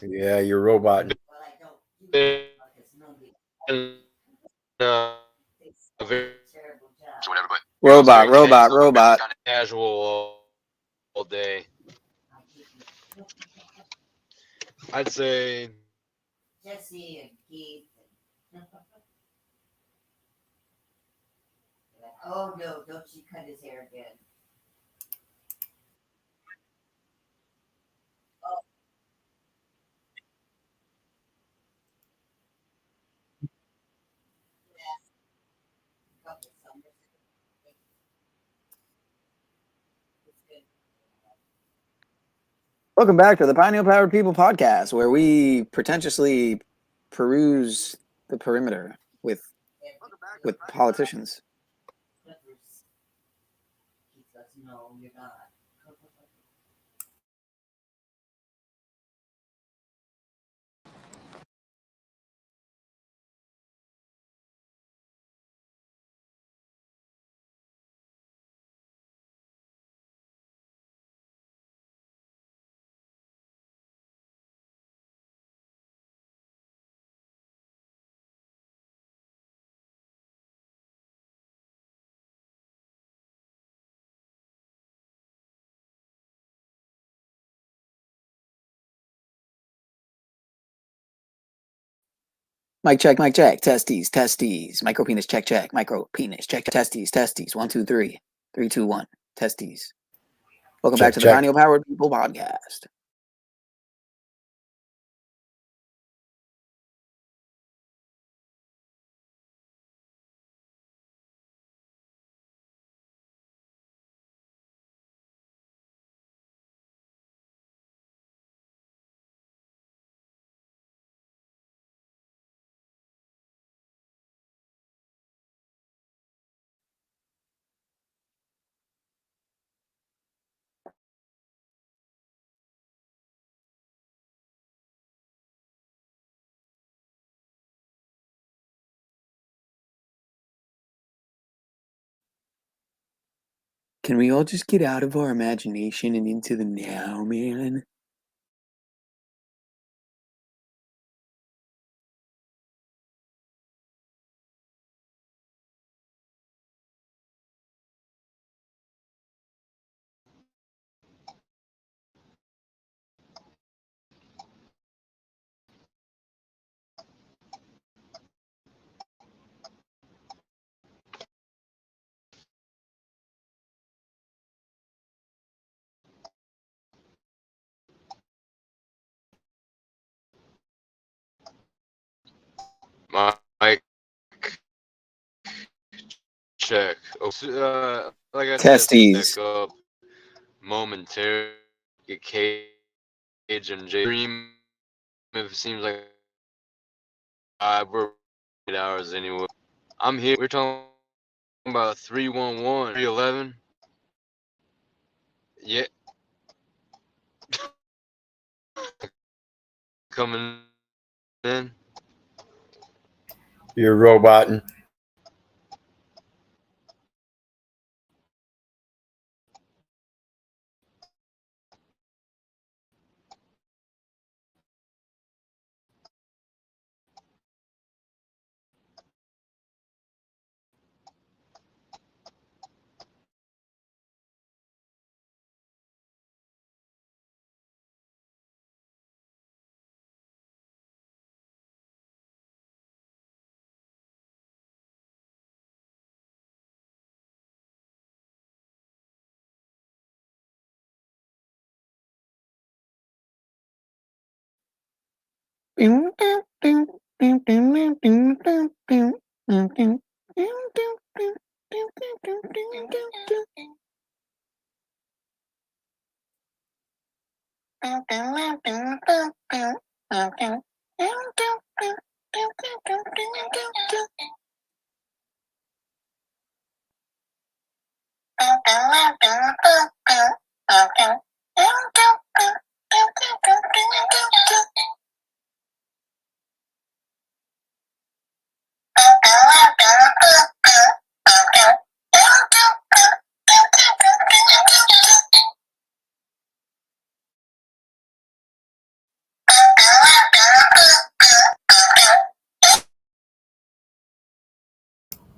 Yeah, you're roboting. Whatever, but Robot. Kind of casual all day. I'd say Jesse and Keith. Oh no, don't you cut his hair again. Welcome back to the Pineal Powered People podcast, where we pretentiously peruse the perimeter with politicians. No, you're not. Mic check, testes, micro penis, check, micro penis, check, testes, 1, 2, 3, 3, 2, 1, testes. Welcome back to the Pineal Powered People podcast. Can we all just get out of our imagination and into the now, man? Mic check. Like I said, Testes. back up momentarily. Get Cage and J. Dream. If it seems like we're 8 hours anyway. I'm here. We're talking about 311, 311. Yeah. Coming in. You're roboting.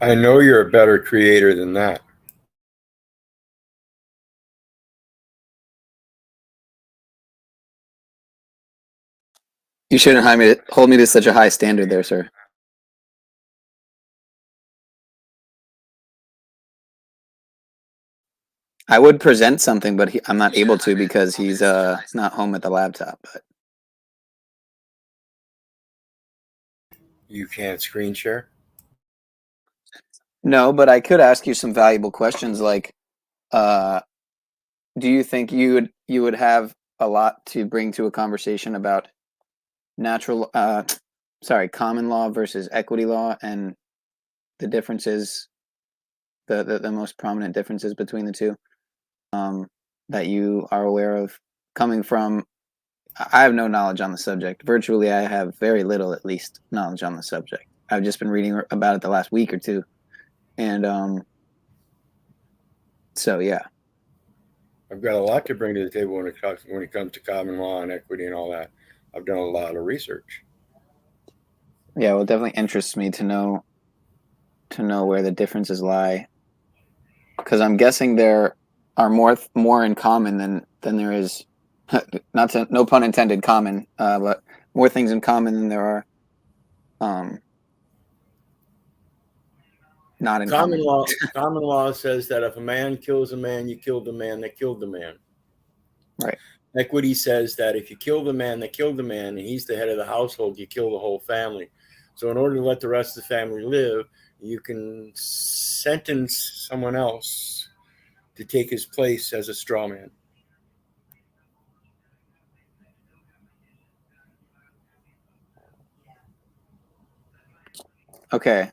I know you're a better creator than that. You shouldn't hold me to such a high standard there, sir. I would present something, but I'm not able to because he's not home at the laptop. But You can't screen share? no, but I could ask you some valuable questions like, do you think you would have a lot to bring to a conversation about common law versus equity law, and the differences, the most prominent differences between the two, that you are aware of, coming from. I have no knowledge on the subject. Virtually, I have very little, at least, knowledge on the subject. I've just been reading about it the last week or two, and so yeah. I've got a lot to bring to the table when it comes to common law and equity and all that. I've done a lot of research. Yeah, well, it definitely interests me to know where the differences lie, because I'm guessing there are more in common than there is, no pun intended, common, but more things in common than there are not in common. Common law says that if a man kills a man, you kill the man that killed the man. Right. Equity says that if you kill the man that killed the man and he's the head of the household, you kill the whole family. So in order to let the rest of the family live, you can sentence someone else to take his place as a straw man. Okay.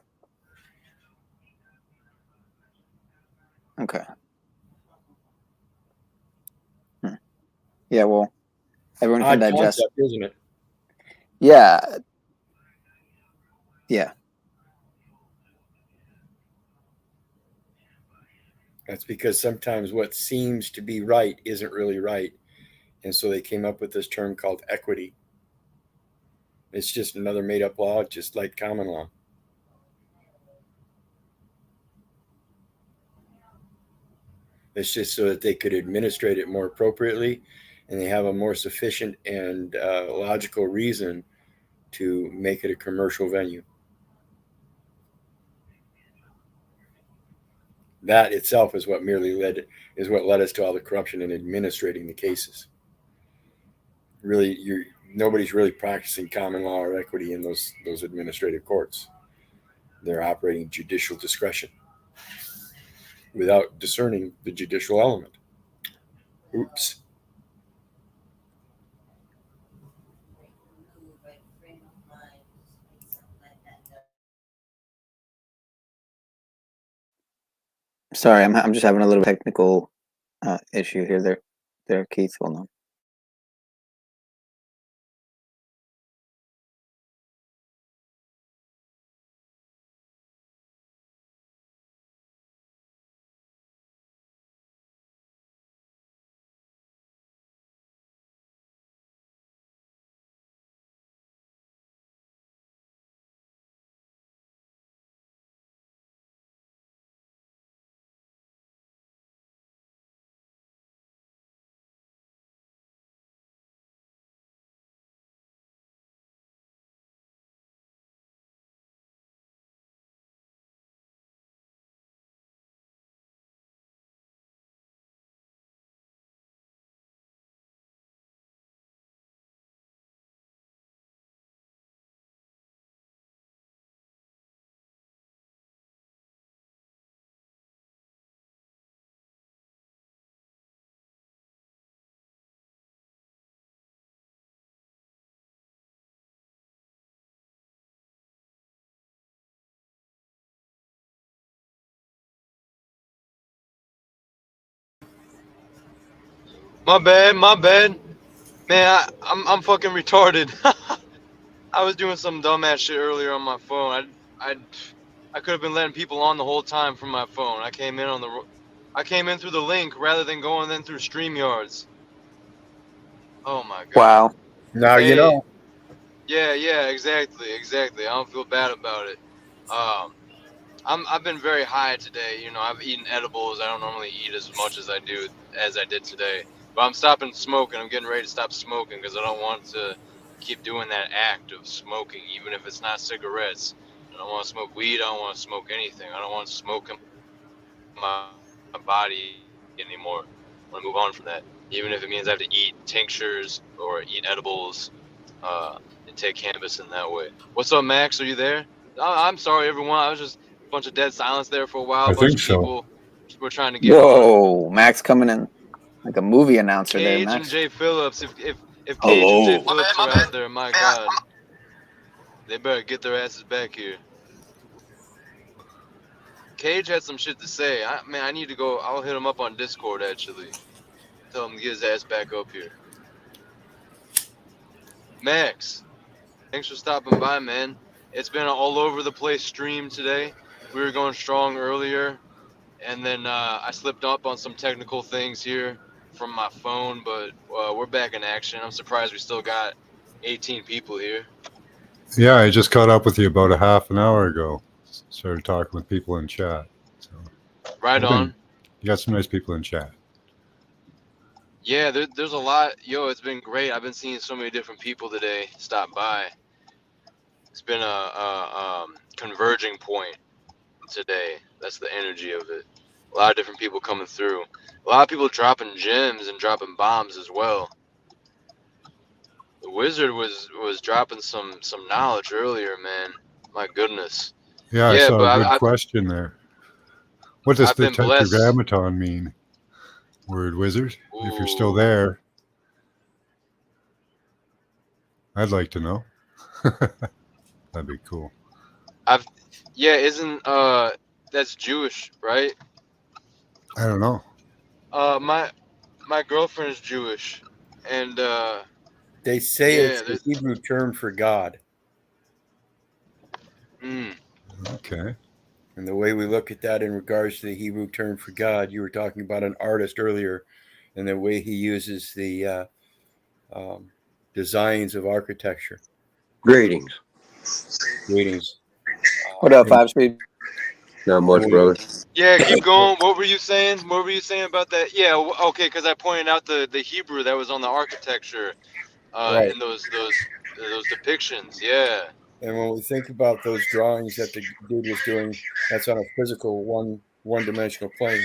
Yeah, well, everyone can digest. Concept, isn't it? Yeah. Yeah. That's because sometimes what seems to be right isn't really right. And so they came up with this term called equity. It's just another made-up law, just like common law. It's just so that they could administrate it more appropriately, and they have a more sufficient and logical reason to make it a commercial venue. That itself is what led us to all the corruption in administrating the cases. Really, nobody's really practicing common law or equity in those administrative courts. They're operating judicial discretion without discerning the judicial element. Oops. Sorry, I'm just having a little technical issue here. There, Keith. Hold on. My bad. Man, I'm fucking retarded. I was doing some dumbass shit earlier on my phone. I could have been letting people on the whole time from my phone. I came in through the link rather than going in through StreamYards. Oh my god. Wow. Now you know. Yeah, exactly. I don't feel bad about it. I've been very high today. You know, I've eaten edibles. I don't normally eat as much as I did today. But I'm stopping smoking. I'm getting ready to stop smoking because I don't want to keep doing that act of smoking, even if it's not cigarettes. I don't want to smoke weed. I don't want to smoke anything. I don't want to smoke in my body anymore. I want to move on from that, even if it means I have to eat tinctures or eat edibles and take cannabis in that way. What's up, Max? Are you there? I'm sorry, everyone. I was just a bunch of dead silence there for a while. A bunch of people were trying to get on. Whoa, Max coming in. Like a movie announcer there, Cage and Max. Jay Phillips. If Cage and Jay Phillips are out there, my God, they better get their asses back here. Cage had some shit to say. I need to go. I'll hit him up on Discord actually. Tell him to get his ass back up here. Max, thanks for stopping by, man. It's been an all over the place stream today. We were going strong earlier, and then I slipped up on some technical things here from my phone, but we're back in action. I'm surprised we still got 18 people here. Yeah, I just caught up with you about a half an hour ago. Started talking with people in chat. So Right on. You got some nice people in chat. Yeah, there's a lot. Yo, it's been great. I've been seeing so many different people today stop by. It's been a converging point today. That's the energy of it. A lot of different people coming through. A lot of people dropping gems and dropping bombs as well. The wizard was dropping some knowledge earlier, man. My goodness. Yeah, I saw but a good question there. What does I've the been blessed. tetragrammaton mean? Word wizard, if you're still there. I'd like to know. That'd be cool. Isn't that's Jewish, right? I don't know. My girlfriend is Jewish, and they say it's the Hebrew term for God. Okay. And the way we look at that in regards to the Hebrew term for God, you were talking about an artist earlier, and the way he uses the designs of architecture. Greetings. What up, 5 Speed? Not much, brother. Yeah, keep going. What were you saying? What were you saying about that? Yeah, okay, because I pointed out the Hebrew that was on the architecture, Right. in those depictions. Yeah. And when we think about those drawings that the dude was doing, that's on a physical one-dimensional plane.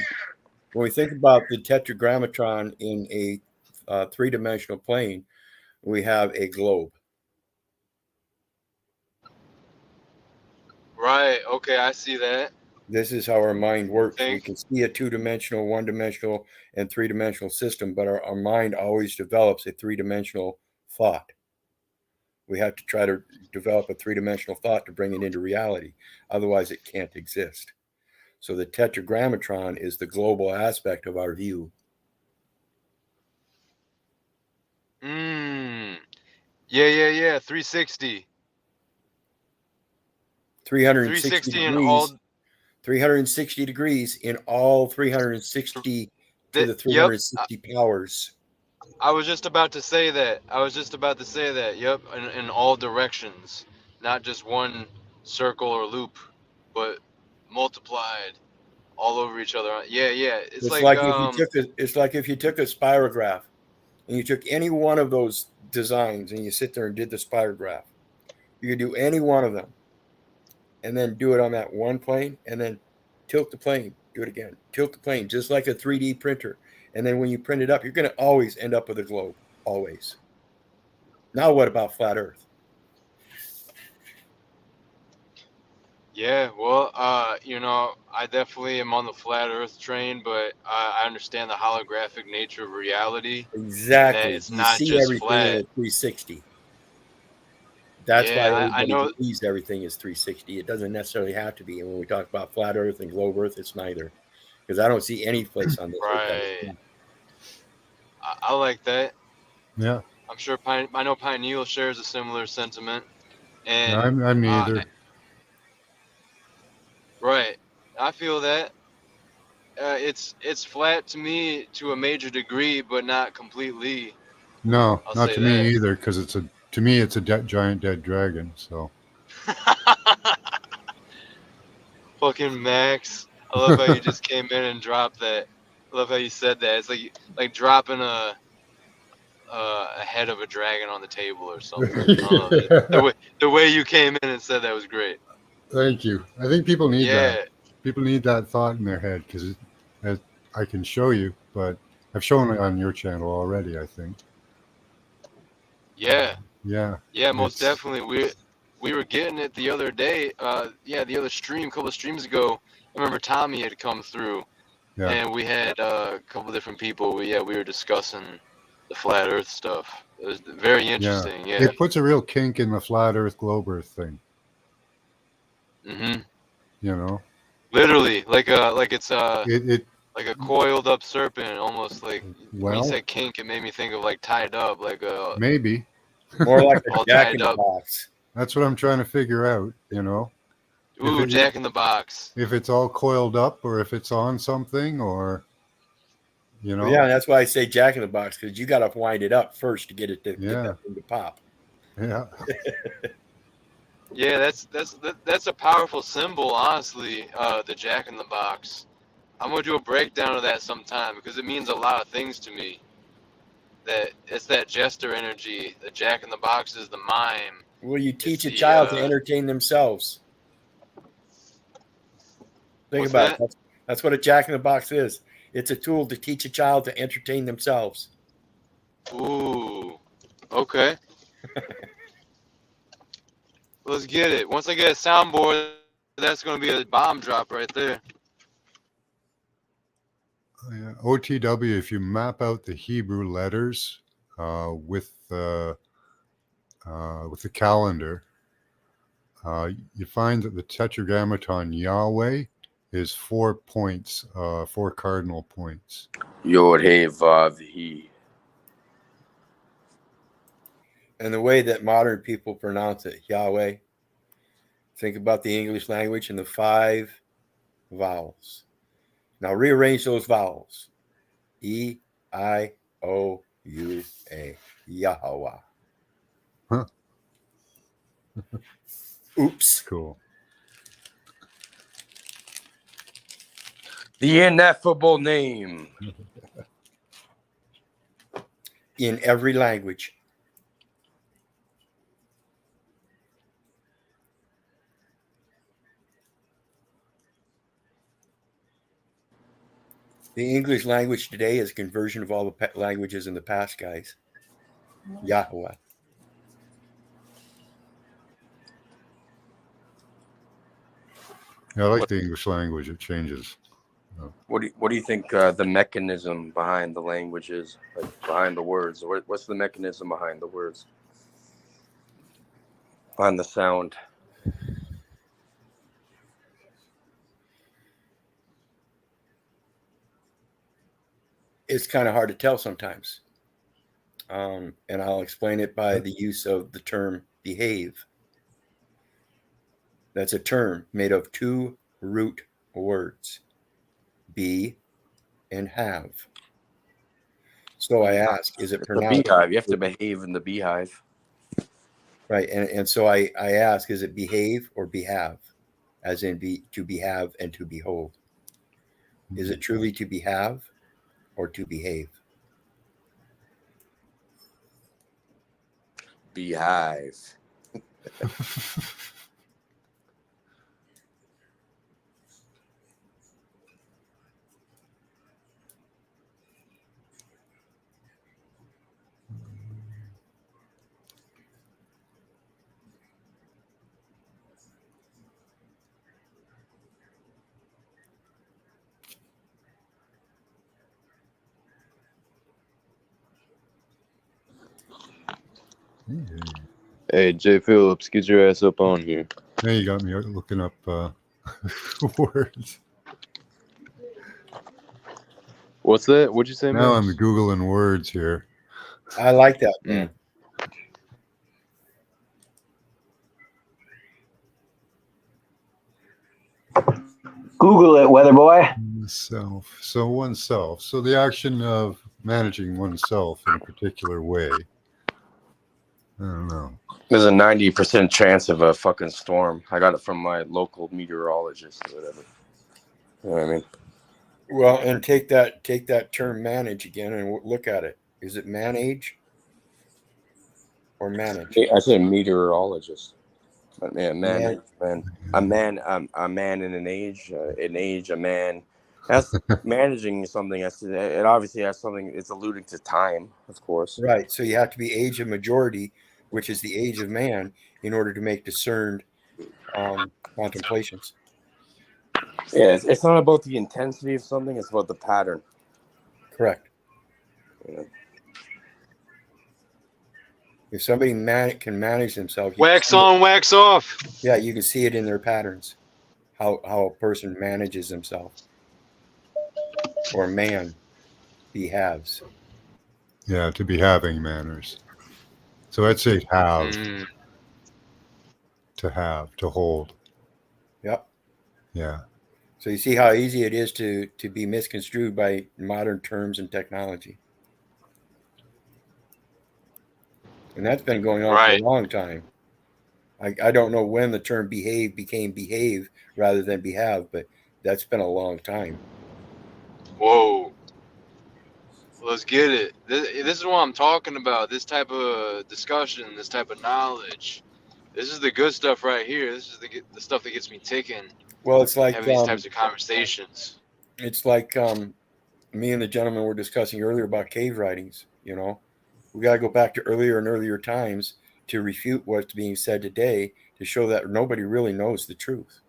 When we think about the tetragrammaton in a three-dimensional plane, we have a globe. Right. Okay, I see that. This is how our mind works. We can see a two-dimensional, one-dimensional, and three-dimensional system, but our mind always develops a three-dimensional thought. We have to try to develop a three-dimensional thought to bring it into reality. Otherwise, it can't exist. So the tetragrammaton is the global aspect of our view. Yeah. 360. 360 in degrees. all. 360 degrees in all 360 to the 360 powers. I was just about to say that. Yep, in all directions, not just one circle or loop, but multiplied all over each other. Yeah. It's like if you took a spirograph and you took any one of those designs and you sit there and did the spirograph. You could do any one of them and then do it on that one plane and then tilt the plane, do it again, tilt the plane, just like a 3D printer. And then when you print it up, you're going to always end up with a globe, always. Now what about flat Earth? Yeah, well, I definitely am on the flat Earth train, but I understand the holographic nature of reality. Exactly. It's you not see just everything flat. in a 360. That's why I everybody know. believes everything is 360. It doesn't necessarily have to be. And when we talk about flat Earth and globe Earth, it's neither. Because I don't see any place on this Earth that is flat. I like that. Yeah. I'm sure I know Pineal shares a similar sentiment. And Yeah, I'm neither. Right. I feel that. It's flat to me to a major degree, but not completely. No, I'll not say to that. me either, because to me it's a giant dead dragon. So. Fucking Max. I love how you just came in and dropped that. I love how you said that. It's like dropping a head of a dragon on the table or something. I don't know. The way you came in and said that was great. Thank you. I think people need that. People need that thought in their head because I can show you, but I've shown it on your channel already, I think. Yeah. Yeah. Yeah, most definitely. We were getting it the other day. The other stream, a couple of streams ago. I remember Tommy had come through, Yeah. and we had a couple different people. We were discussing the flat Earth stuff. It was very interesting. Yeah. It puts a real kink in the flat Earth, globe Earth thing. Mm-hmm. You know. Literally, like it's It like a coiled up serpent, almost like when you well said kink, it made me think of like tied up, like maybe More like a all jack tied in the up. box. that's what I'm trying to figure out. You know. Ooh, Jack in the Box. If it's all coiled up, or if it's on something, or you know. Yeah, that's why I say jack in the box, because you got to wind it up first to get it to get that thing to pop. Yeah. Yeah, that's a powerful symbol, honestly. The Jack in the Box. I'm gonna do a breakdown of that sometime because it means a lot of things to me. That it's that jester energy. The Jack in the Box is the mime. Well, you teach a the, child to entertain themselves. Think What's about that? it. That's what a jack in the box is. It's a tool to teach a child to entertain themselves. Ooh, okay. Let's get it. Once I get a soundboard, that's gonna be a bomb drop right there. Yeah. OTW, if you map out the Hebrew letters with the calendar, you find that the Tetragrammaton Yahweh is 4 points, 4 cardinal points. Yod He Vav He. And the way that modern people pronounce it, Yahweh, think about the English language and the 5 vowels. Now rearrange those vowels. E, I, O, U, A. Yahweh. Huh. Oops. Cool. The ineffable name. In every language. The English language today is a conversion of all the languages in the past, guys. Yahweh. Yeah, I like the English language. It changes. What do you think the mechanism behind the language is, like behind the words? What's the mechanism behind the words? Behind the sound? It's kind of hard to tell sometimes. And I'll explain it by the use of the term behave. That's a term made of 2 root words, be and have. So I ask, is it pronounced? The beehive. You have to behave in the beehive. Right. And so I ask, is it behave or behave? As in to behave and to behold. Is it truly to behave or to behave? Beehive. Hey, Jay Phillips, get your ass up on here. Now you got me looking up words. What's that? What'd you say, Now Max? I'm Googling words here. I like that, man. Google it, weather boy. Self. So oneself. So the action of managing oneself in a particular way. I don't know. There's a 90% chance of a fucking storm. I got it from my local meteorologist or whatever. You know what I mean? Well, and take that term manage again and look at it. Is it manage or manage? I said meteorologist. But yeah, man. A man in an age, a man. That's managing something. It obviously has something. It's alluding to time, of course. Right. So you have to be age of majority, which is the age of man, in order to make discerned contemplations. Yeah, it's not about the intensity of something; it's about the pattern. Correct. If somebody can manage themselves, wax on, wax off. Yeah, you can see it in their patterns, how a person manages himself, or man behaves. Yeah, to be having manners. So I'd say have. To have, to hold. Yep. Yeah. So you see how easy it is to be misconstrued by modern terms and technology. And that's been going on for a long time. I don't know when the term behave became behave rather than behave, but that's been a long time. Whoa. Let's get it. This is what I'm talking about. This type of discussion, this type of knowledge. This is the good stuff right here. This is the stuff that gets me ticking. Well, it's like having these types of conversations. It's like me and the gentleman were discussing earlier about cave writings. You know, we got to go back to earlier and earlier times to refute what's being said today to show that nobody really knows the truth.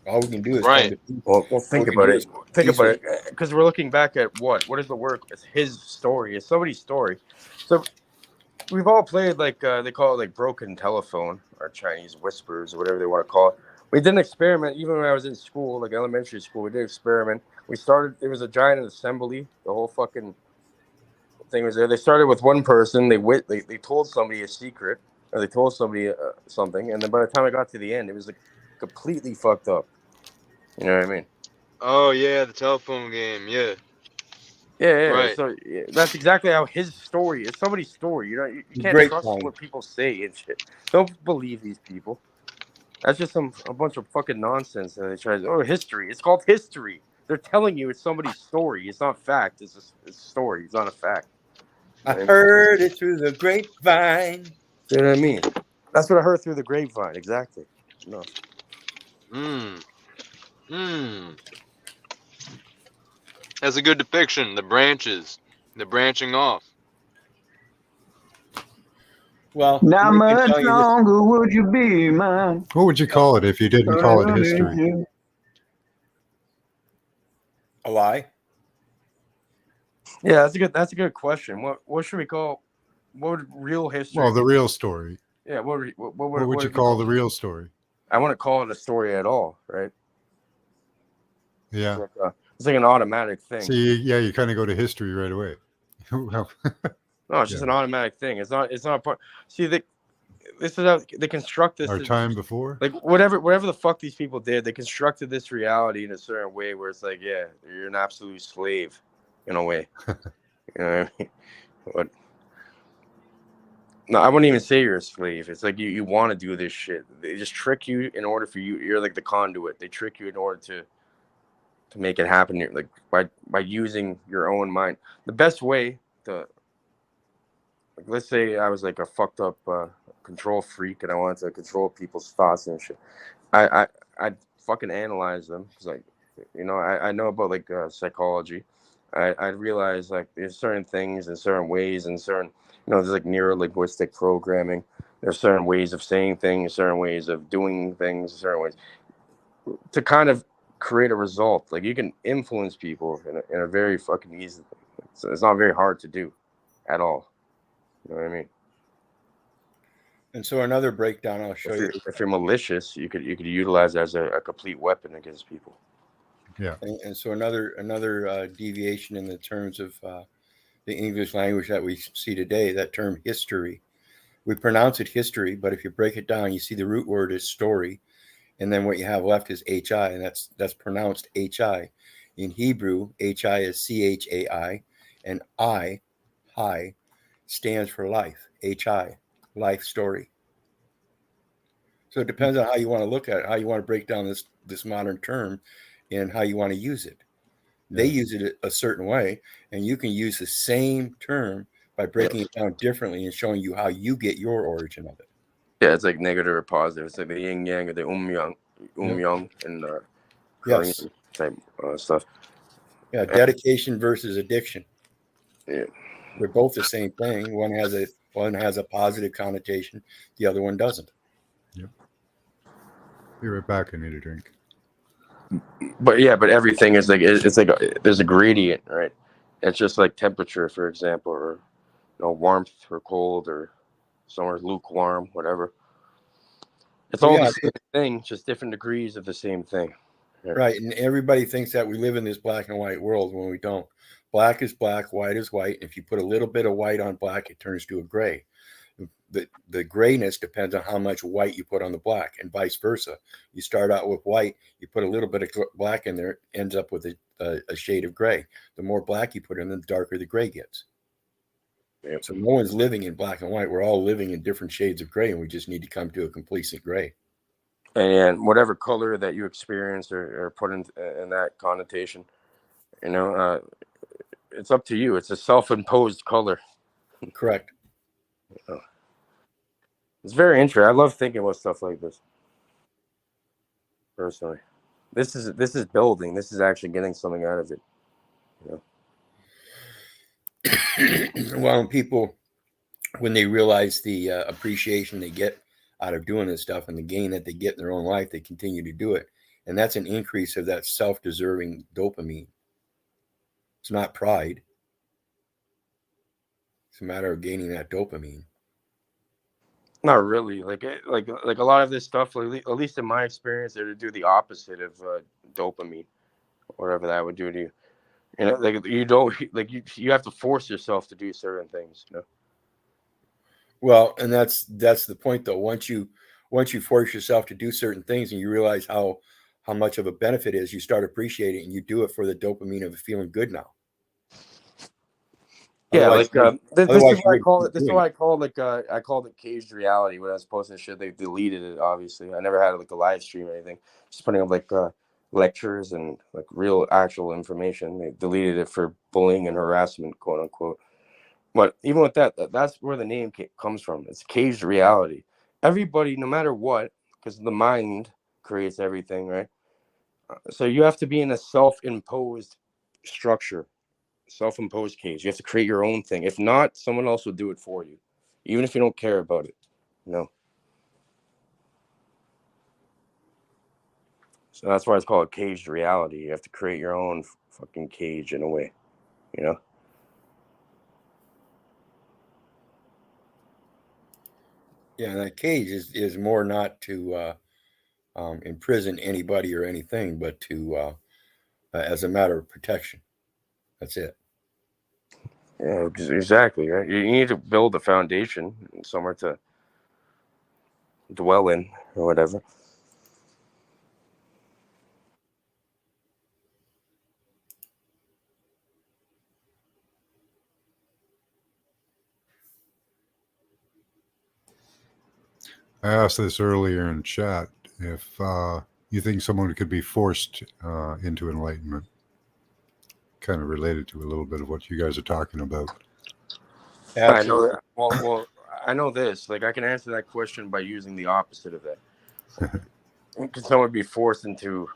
All we can do is right. Well, think about it. Think about it, because we're looking back at what is the work? It's his story. It's somebody's story. So we've all played like they call it like broken telephone or Chinese whispers or whatever they want to call it. We did an experiment even when I was in school, like elementary school. We did an experiment. We started. It was a giant assembly. The whole fucking thing was there. They started with one person. They told somebody a secret, or they told somebody something, and then by the time I got to the end, it was like completely fucked up. You know what I mean? Oh yeah, the telephone game. Yeah. Yeah. Right. So that's exactly how his story is. Somebody's story. You know, you can't trust what people say and shit. Don't believe these people. That's just a bunch of fucking nonsense. And they try to history. It's called history. They're telling you it's somebody's story. It's not fact. It's a story. It's not a fact. I heard it through the grapevine. You know what I mean? That's what I heard through the grapevine. Exactly. No. That's a good depiction. The branches, the branching off. Well, not much longer would you be mine? What would you call it if you didn't call it history? A lie? Yeah, that's a good question. What should we call? What would real history? Well, the real story. Yeah. What would you call the real story? I want to call it a story at all, right? Yeah. It's like an automatic thing. See, yeah, you kind of go to history right away. No, it's just an automatic thing. It's not a part. See, this is how they construct this. Our time before? Like whatever the fuck these people did, they constructed this reality in a certain way where it's like, yeah, you're an absolute slave, in a way. You know what I mean? But no, I wouldn't even say you're a slave. It's like you want to do this shit. They just trick you in order for you. You're like the conduit. They trick you in order to make it happen. You're like by using your own mind. The best way to, like, let's say I was like a fucked up control freak and I wanted to control people's thoughts and shit. I'd fucking analyze them. It's like, you know, I know about like psychology. I realize like there's certain things in certain ways and certain, you know, there's like neuro-linguistic programming. There's certain ways of saying things, certain ways of doing things, certain ways to kind of create a result. Like you can influence people in a very fucking easy. It's not very hard to do at all. You know what I mean? And so another breakdown I'll show you. If you're malicious, you could utilize it as a complete weapon against people. Yeah. And so another deviation in the terms of the English language that we see today, that term history. We pronounce it history, but if you break it down, you see the root word is story. And then what you have left is H-I, and that's pronounced H-I. In Hebrew, H-I is C-H-A-I, and I, hi, stands for life, H-I, life story. So it depends on how you want to look at it, how you want to break down this modern term and how you want to use it. They use it a certain way, and you can use the same term by breaking it down differently and showing you how you get your origin of it. Yeah, it's like negative or positive. It's like the yin yang or the yang and Korean type stuff. Yeah, dedication versus addiction. Yeah, they're both the same thing. One has a positive connotation, the other one doesn't. Yep. Be right back. I need a drink. But yeah, but everything is like it's like there's a gradient, right? It's just like temperature, for example, or warmth or cold, or somewhere lukewarm, whatever. It's all the same thing, just different degrees of the same thing. Right, and everybody thinks that we live in this black and white world when we don't. Black is black, white is white. If you put a little bit of white on black, it turns to a gray. The grayness depends on how much white you put on the black, and vice versa. You start out with white, you put a little bit of black in there, it ends up with a shade of gray. The more black you put in, the darker the gray gets. Yep. So no one's living in black and white. We're all living in different shades of gray, and we just need to come to a complete gray. And whatever color that you experience or put in that connotation, it's up to you. It's a self-imposed color. Correct. It's very interesting. I love thinking about stuff like this. Personally, this is building. This is actually getting something out of it. Well, people, when they realize the appreciation they get out of doing this stuff and the gain that they get in their own life, they continue to do it. And that's an increase of that self-deserving dopamine. It's not pride. It's a matter of gaining that dopamine. Not really. Like a lot of this stuff, at least in my experience, they would do the opposite of dopamine, whatever that would do to you. Like you don't you have to force yourself to do certain things. Well, and that's the point, though. Once you force yourself to do certain things and you realize how much of a benefit is, you start appreciating it, and you do it for the dopamine of feeling good now. Yeah, this is what I call it. This is what I call I called it caged reality. When I was posting shit, they deleted it. Obviously, I never had a live stream or anything. Just putting up lectures and real actual information. They deleted it for bullying and harassment, quote unquote. But even with that's where the name comes from. It's caged reality. Everybody, no matter what, because the mind creates everything, right? So you have to be in a self-imposed structure, self-imposed cage. You have to create your own thing. If not, someone else will do it for you, even if you don't care about it. So that's why it's called caged reality. You have to create your own fucking cage in a way, Yeah, that cage is more not to imprison anybody or anything, but to as a matter of protection. That's it. Yeah, exactly. Right. You need to build a foundation, somewhere to dwell in, or whatever. I asked this earlier in chat if you think someone could be forced into enlightenment. Kind of related to a little bit of what you guys are talking about. I know that. Well, I know this. I can answer that question by using the opposite of that. Can someone be forced into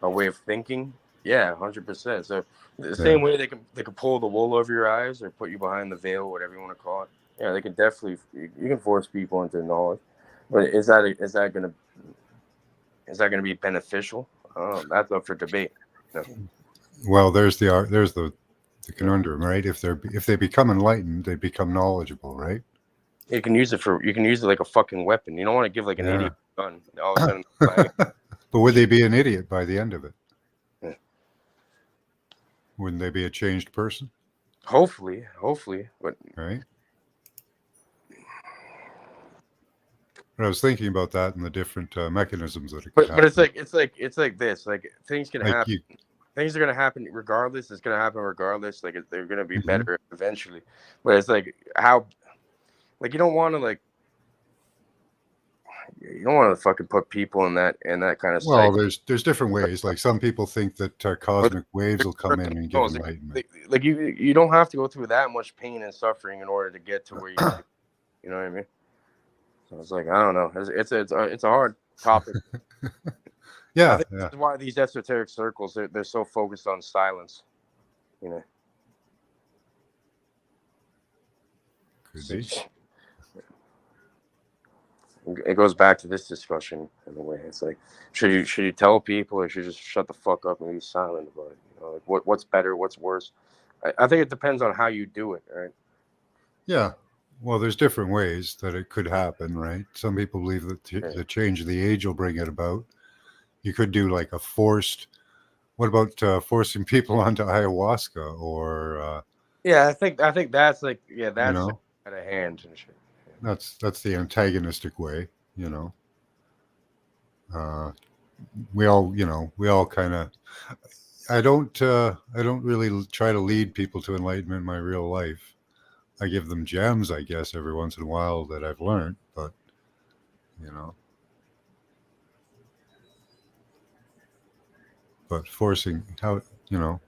a way of thinking? Yeah, 100%. So the same way they can pull the wool over your eyes or put you behind the veil, whatever you want to call it. Yeah, they can definitely. You can force people into knowledge, but is that gonna be beneficial? That's up for debate. Well, there's the conundrum, right? If they become enlightened, they become knowledgeable, right? You can use it like a fucking weapon. You don't want to give an idiot a gun. All of a sudden, but would they be an idiot by the end of it? Yeah. Wouldn't they be a changed person? Hopefully, but right. But I was thinking about that and the different mechanisms that it could but it's like this. Things can happen. Things are gonna happen regardless. It's gonna happen regardless. They're gonna be better eventually. But it's how, you don't want to fucking put people in that kind of. Well, there's different ways. Like some people think that cosmic waves will come in and give enlightenment. You don't have to go through that much pain and suffering in order to get to where you. You know what I mean? So it's I don't know. It's a hard topic. Yeah, I think this is why these esoteric circles they're so focused on silence. Could be. it goes back to this discussion in a way. It's like, should you tell people, or should you just shut the fuck up and be silent about it? You know, like what's better, what's worse? I think it depends on how you do it, right? Yeah. Well, there's different ways that it could happen, right? Some people believe that the change of the age will bring it about. You could do like a forced. What about forcing people onto ayahuasca or? Yeah, I think that's like that's you know, out of hand and shit. that's the antagonistic way. We all kind of. I don't really try to lead people to enlightenment in my real life. I give them gems, I guess, every once in a while that I've learned, but but forcing how I don't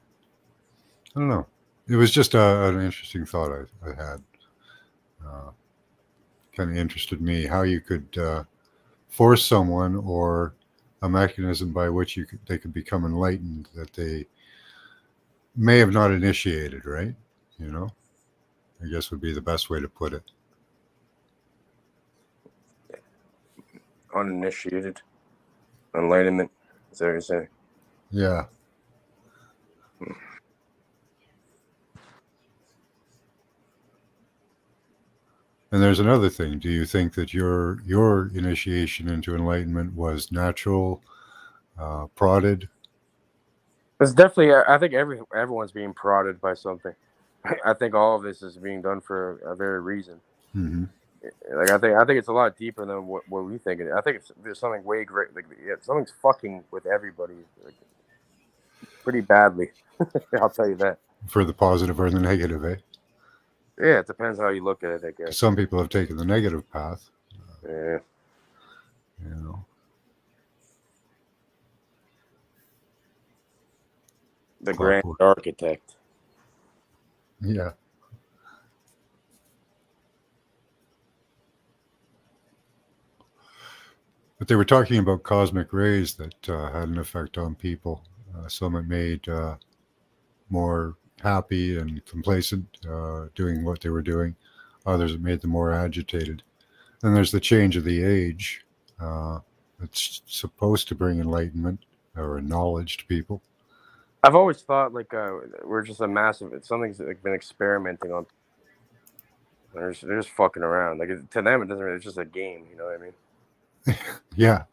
know. It was just an interesting thought I had. Kind of interested me how you could force someone or a mechanism by which they could become enlightened that they may have not initiated, right? I guess would be the best way to put it. Uninitiated enlightenment. Is that what you're saying? Yeah. And there's another thing. Do you think that your initiation into enlightenment was natural, prodded? It's definitely. I think everyone's being prodded by something. I think all of this is being done for a very reason. Mm-hmm. Like I think it's a lot deeper than what we think. I think there's something way great. Like something's fucking with everybody, like, pretty badly. I'll tell you that. For the positive or the negative, eh? Yeah, it depends how you look at it, I guess. Some people have taken the negative path. Yeah. The grand architect. Yeah. But they were talking about cosmic rays that had an effect on people. Some it made more happy and complacent doing what they were doing. Others it made them more agitated. Then there's the change of the age. It's supposed to bring enlightenment or knowledge to people. I've always thought like we're just a massive. Something's like been experimenting on. They're just fucking around. Like to them, it doesn't. It's just a game. You know what I mean? Yeah.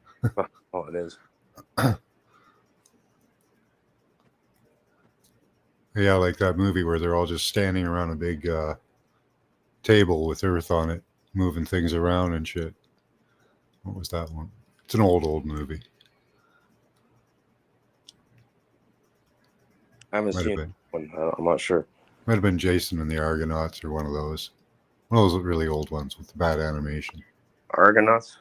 Oh, it is. Yeah, like that movie where they're all just standing around a big table with earth on it, moving things around and shit. What was that one? It's an old movie. I haven't seen one. I'm not sure. Might have been Jason and the Argonauts or one of those. One of those really old ones with the bad animation. Argonauts?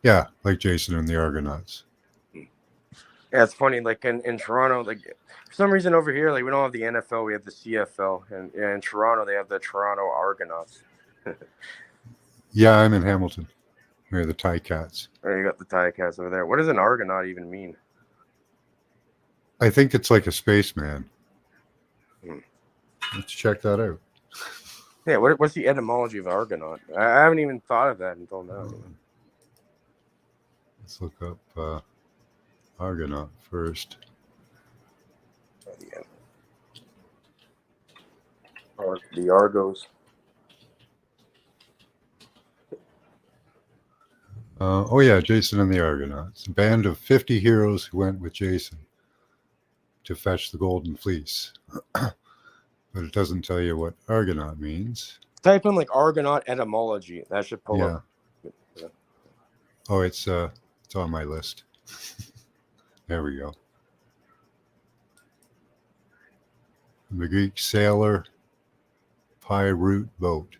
Yeah, like Jason and the Argonauts. Yeah, it's funny. Like in Toronto, like for some reason over here, like we don't have the NFL, we have the CFL, and in Toronto they have the Toronto Argonauts. Yeah, I'm in Hamilton. We're the Tie Cats. Oh, you got the Tie Cats over there. What does an Argonaut even mean? I think it's like a spaceman. Let's check that out. Yeah, what's the etymology of Argonaut? I haven't even thought of that until now. Let's look up Argonaut first. Or the Argos. Oh yeah, Jason and the Argonauts. A band of 50 heroes who went with Jason to fetch the Golden Fleece. But it doesn't tell you what Argonaut means. Type in like Argonaut etymology. That should pull up. Yeah. Oh, it's on my list. There we go. The Greek sailor, pirate boat.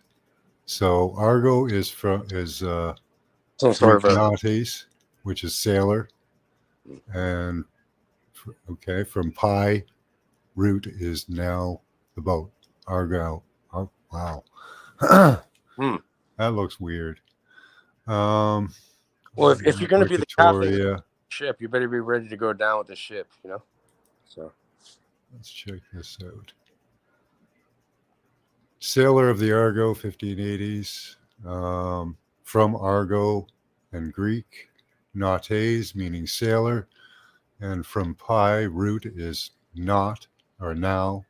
So Argo is some sort of nautes, which is sailor, and from pi, root is now the boat. Argo. Oh, wow. That looks weird. Well, if you're going to be the captain of the ship, you better be ready to go down with the ship, you know? So let's check this out. Sailor of the Argo, 1580s. from Argo and Greek, nautes, meaning sailor, and from pi, root is not or now,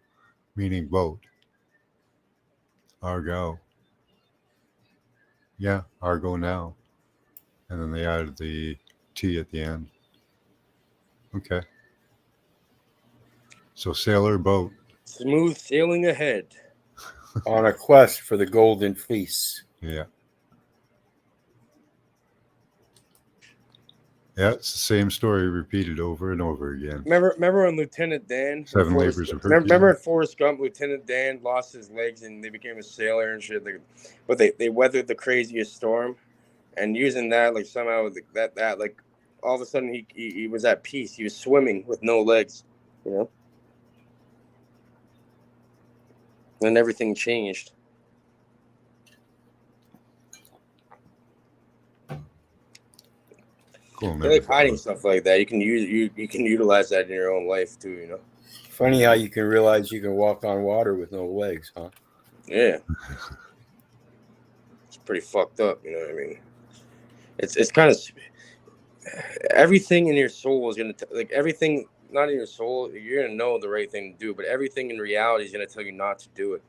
meaning boat. Argo. Yeah, Argo now. And then they added the T at the end. Okay. So sailor, boat. Smooth sailing ahead. On a quest for the golden fleece. Yeah. Yeah, it's the same story repeated over and over again. Remember when Lieutenant Dan? Seven labors of Remember Hercules. in Forrest Gump, Lieutenant Dan lost his legs and they became a sailor and shit. But they weathered the craziest storm, and using that like somehow that like all of a sudden he was at peace. He was swimming with no legs, you know. And everything changed. Cool. I like hiding stuff like that. You can utilize that in your own life too, you know. Funny how you can realize you can walk on water with no legs, huh? Yeah. It's pretty fucked up, you know what I mean? It's kind of everything in your soul is gonna like everything not in your soul. You're gonna know the right thing to do, but everything in reality is gonna tell you not to do it.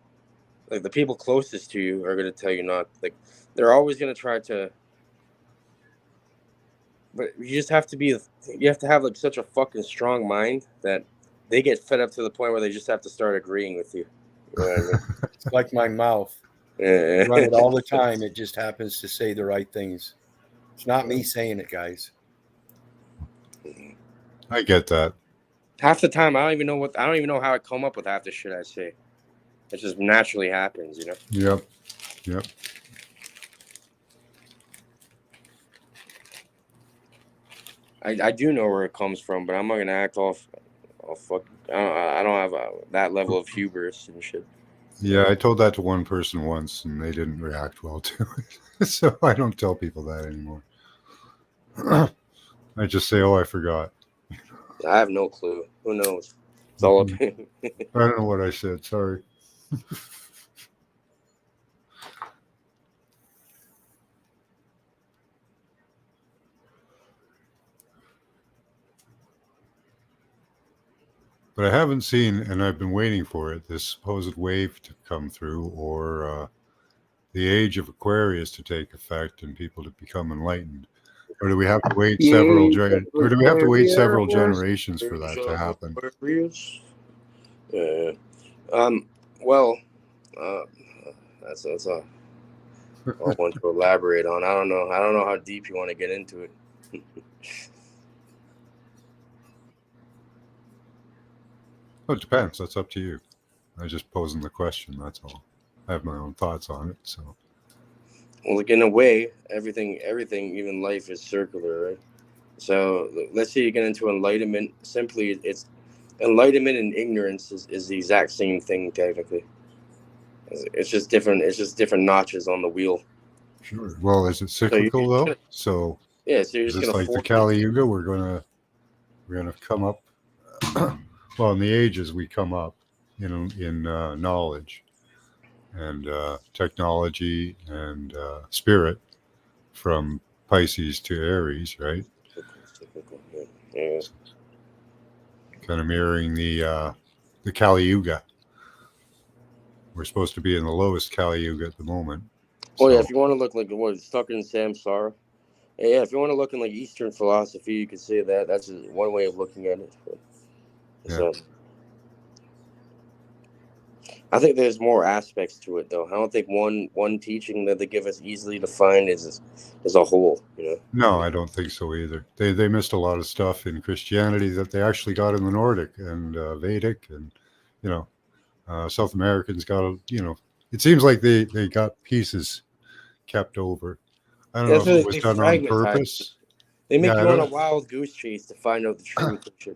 Like the people closest to you are gonna tell you not. Like they're always gonna try to. But you just have to be. You have to have like such a fucking strong mind that they get fed up to the point where they just have to start agreeing with you. You know what I mean? It's like my mouth. Yeah. I run it all the time. It just happens to say the right things. It's not me saying it, guys. I get that. Half the time, I don't even know how I come up with half the shit I say. It just naturally happens, you know. Yep. Yep. I do know where it comes from, but I'm not gonna act all fuck. I don't have that level of hubris and shit. Yeah, I told that to one person once, and they didn't react well to it. So I don't tell people that anymore. I just say, "Oh, I forgot." I have no clue. Who knows? It's all up. I don't know what I said. Sorry. But I haven't seen, and I've been waiting for it, this supposed wave to come through, or the age of Aquarius to take effect and people to become enlightened. Or do we have to wait several generations for that to happen? Well, that's a one to elaborate on. I don't know how deep you want to get into it. Well, it depends. That's up to you. I'm just posing the question. That's all. I have my own thoughts on it. So. Well, like in a way, everything, even life is circular, right? So let's say you get into enlightenment. Simply, it's enlightenment and ignorance is the exact same thing technically. It's just different. It's just different notches on the wheel. Sure. Well, is it cyclical though? So yeah. So you're just gonna like the Kali Yuga. We're gonna come up. Well, in the ages we come up in knowledge and technology and spirit from Pisces to Aries, right? Yeah. Kind of mirroring the Kali Yuga. We're supposed to be in the lowest Kali Yuga at the moment. Oh yeah, if you want to look like what stuck in samsara. Yeah, if you want to look in like Eastern philosophy, you could say that. That's one way of looking at it. So, I think there's more aspects to it, though. I don't think one teaching that they give us easily to find is a whole. You know. No, I don't think so either. They missed a lot of stuff in Christianity that they actually got in the Nordic and Vedic, and South Americans got it seems like they got pieces kept over. I don't know if it was done on purpose. They make you on a wild goose chase to find out the truth.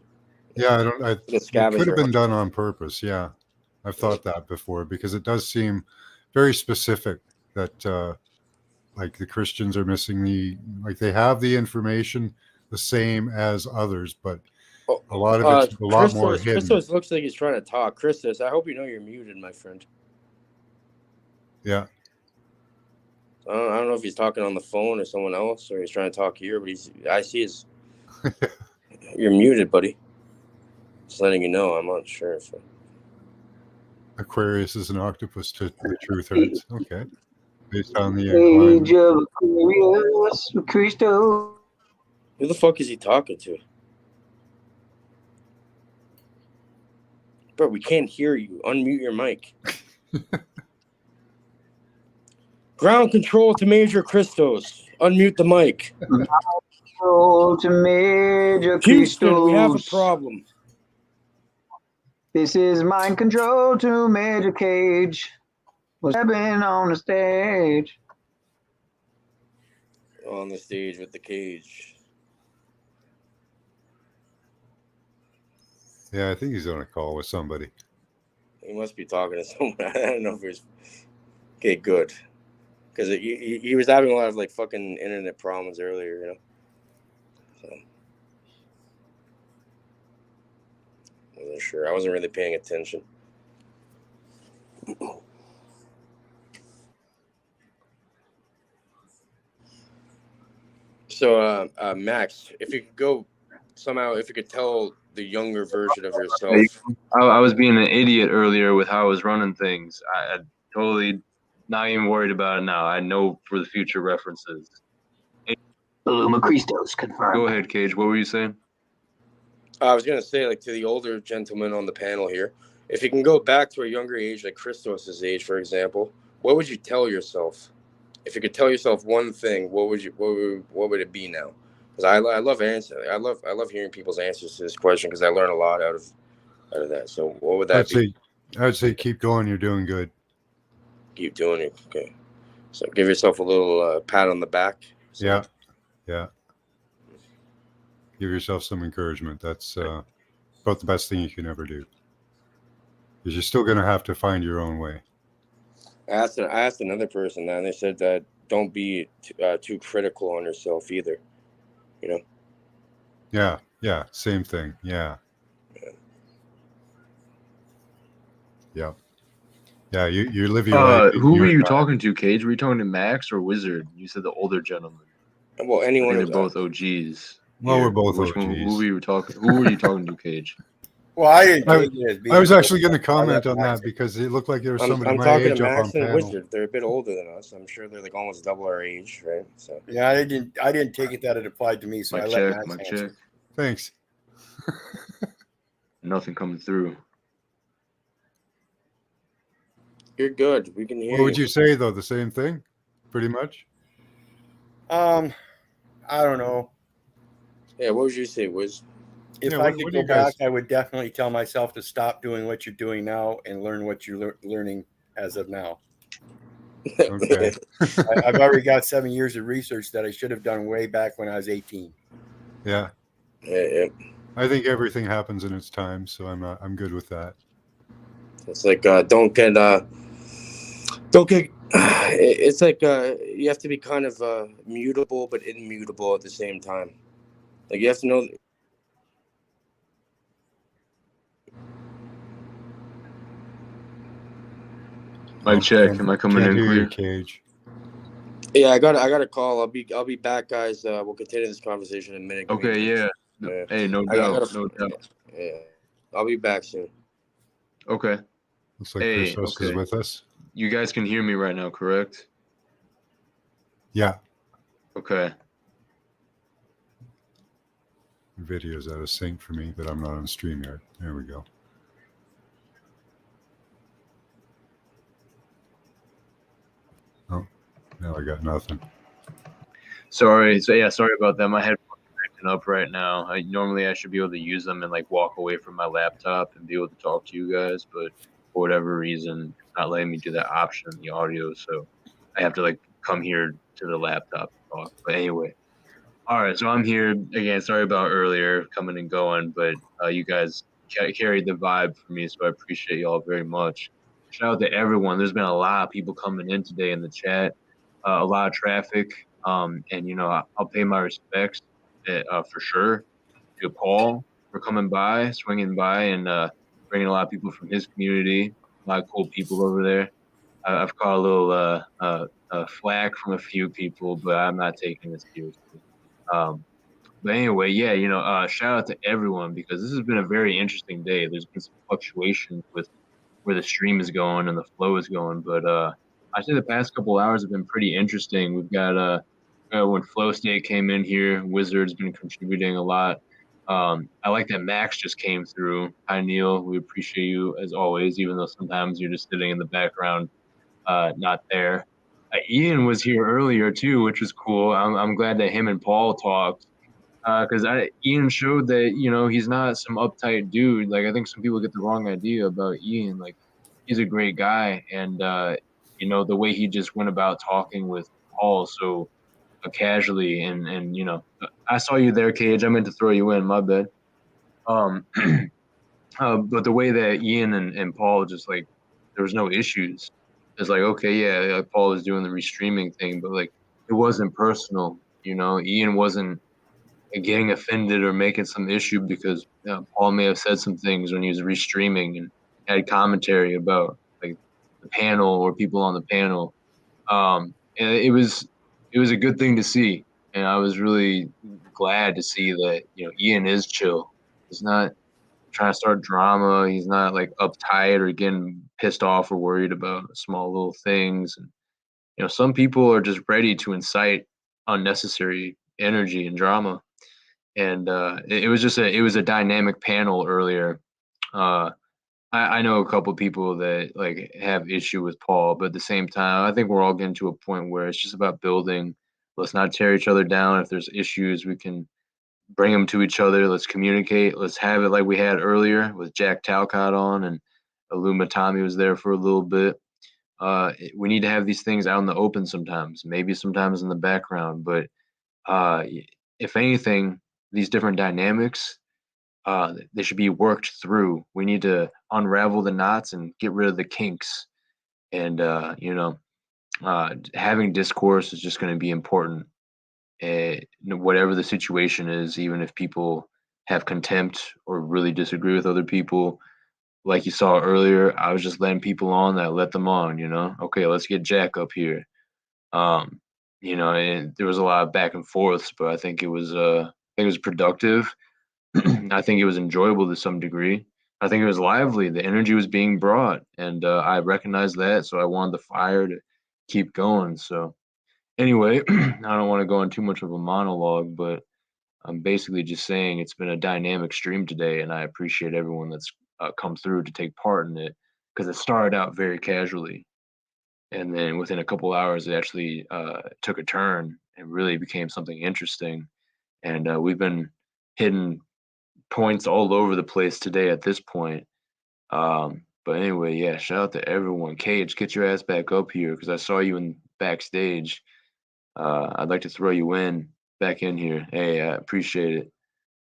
Yeah, it could have been done on purpose. Yeah, I've thought that before because it does seem very specific that like the Christians are missing they have the information the same as others, but a lot of it's a lot more hidden. Christos looks like he's trying to talk. Christos, I hope you know you're muted, my friend. Yeah. I don't know if he's talking on the phone or someone else, or he's trying to talk here, but I see his. You're muted, buddy. Just letting you know. I'm not sure if. Aquarius is an octopus to the truth hurts. Okay. Based on the Age of Aquarius, Christo. Who the fuck is he talking to? Bro, we can't hear you. Unmute your mic. Ground control to Major Christos. Unmute the mic. Ground control to Major Houston, we have a Christos. problem. This is mind control to Major Cage. What's happening on the stage? On the stage with the cage. Yeah, I think he's on a call with somebody. He must be talking to someone. I don't know if it's... Okay, good. Because he was having a lot of like fucking internet problems earlier, you know? So... I wasn't sure. I wasn't really paying attention. So, Max, if you could go somehow, if you could tell the younger version of yourself. I was being an idiot earlier with how I was running things. I totally not even worried about it now. I know for the future references. Luma Christos confirmed. Go ahead, Cage. What were you saying? I was going to say, like, to the older gentleman on the panel here, if you can go back to a younger age, like Christos' age, for example, what would you tell yourself? If you could tell yourself one thing, what would it be now? Because I love answering. I love hearing people's answers to this question because I learn a lot out of that. So what would that be? I'd say keep going. You're doing good. Keep doing it. Okay. So give yourself a little pat on the back. So. Yeah. Yeah. Give yourself some encouragement. That's about the best thing you can ever do. Because you're still going to have to find your own way. I asked another person that, and they said that don't be too critical on yourself either. You know? Yeah. Yeah. Same thing. Yeah. Yeah. Yeah. You live your life. Who were you talking to, Cage? Were you talking to Max or Wizard? You said the older gentleman. Well, anyone. They're both OGs. Well, we're both Which OGs. One, who were you talking to, Cage? Well, I didn't take it as being. I was actually going to comment on that because it looked like there was somebody I'm my talking age to up on Max and panel. Wizard. They're a bit older than us. I'm sure they're like almost double our age, right? So yeah, I didn't take it that it applied to me. So I let Max answer. Thanks. Nothing coming through. You're good. We can hear you. What would you say though? The same thing, pretty much. I don't know. Yeah, what would you say, Wiz? If I could go back, I would definitely tell myself to stop doing what you're doing now and learn what you're learning as of now. Okay. I've already got 7 years of research that I should have done way back when I was 18. Yeah. Yeah. I think everything happens in its time, so I'm good with that. It's like don't get. It's like you have to be kind of mutable but immutable at the same time. Like you have to know. Mic check. Am I coming in clear? Cage. Yeah, I got a call. I'll be back, guys. We'll continue this conversation in a minute. Okay. Yeah. Hey, no doubt. No doubt. Yeah, I'll be back soon. Okay. Looks like Christos is with us. You guys can hear me right now, correct? Yeah. Okay. Video's out of sync for me, but I'm not on StreamYard. There we go. Oh, now I got nothing. Sorry. So yeah, sorry about that. My headphones are acting up right now. Normally I should be able to use them and like walk away from my laptop and be able to talk to you guys, but for whatever reason, it's not letting me do that option in the audio. So I have to like come here to the laptop and talk. But anyway. All right, so I'm here again. Sorry about earlier coming and going, but you guys carried the vibe for me, so I appreciate y'all very much. Shout out to everyone. There's been a lot of people coming in today in the chat, a lot of traffic, and you know I'll pay my respects for sure to Paul for coming by, swinging by, and bringing a lot of people from his community. A lot of cool people over there. I've caught a little flack from a few people, but I'm not taking it seriously. But anyway, yeah, shout out to everyone because this has been a very interesting day. There's been some fluctuations with where the stream is going and the flow is going, but I say the past couple hours have been pretty interesting. We've got when Flow State came in here, Wizard's been contributing a lot. I like that Max just came through. Hi Neil, we appreciate you as always, even though sometimes you're just sitting in the background, not there. Ian was here earlier too, which was cool. I'm glad that him and Paul talked because Ian showed that he's not some uptight dude. Like I think some people get the wrong idea about Ian. Like he's a great guy, and the way he just went about talking with Paul so casually, and I saw you there, Cage. I meant to throw you in. My bad. Um, but the way that Ian and Paul just like there was no issues. It's like okay, yeah, like Paul was doing the restreaming thing, but like it wasn't personal. Ian wasn't getting offended or making some issue because Paul may have said some things when he was restreaming and had commentary about like the panel or people on the panel. And it was a good thing to see, and I was really glad to see that Ian is chill. He's not trying to start drama. He's not like uptight or getting pissed off or worried about small little things. And some people are just ready to incite unnecessary energy and drama. And it was just it was a dynamic panel earlier. I know a couple people that like have issue with Paul, but at the same time, I think we're all getting to a point where it's just about building. Let's not tear each other down. If there's issues, we can bring them to each other. Let's communicate. Let's have it like we had earlier with Jack Talcott on and Aluma Tommy was there for a little bit. We need to have these things out in the open sometimes, maybe sometimes in the background, but if anything, these different dynamics, they should be worked through. We need to unravel the knots and get rid of the kinks. And having discourse is just going to be important. Whatever the situation is, even if people have contempt or really disagree with other people, like you saw earlier, I was just letting people on that let them on. Okay, let's get Jack up here. And there was a lot of back and forths, but I think it was productive. I think it was enjoyable to some degree. I think it was lively. The energy was being brought, and I recognized that, so I wanted the fire to keep going. So, anyway, I don't want to go on too much of a monologue, but I'm basically just saying it's been a dynamic stream today, and I appreciate everyone that's come through to take part in it because it started out very casually, and then within a couple hours, it actually took a turn and really became something interesting. And we've been hitting points all over the place today at this point. But anyway, yeah, shout out to everyone. Cage, get your ass back up here because I saw you in backstage. I'd like to throw you back in here. Hey, I appreciate it.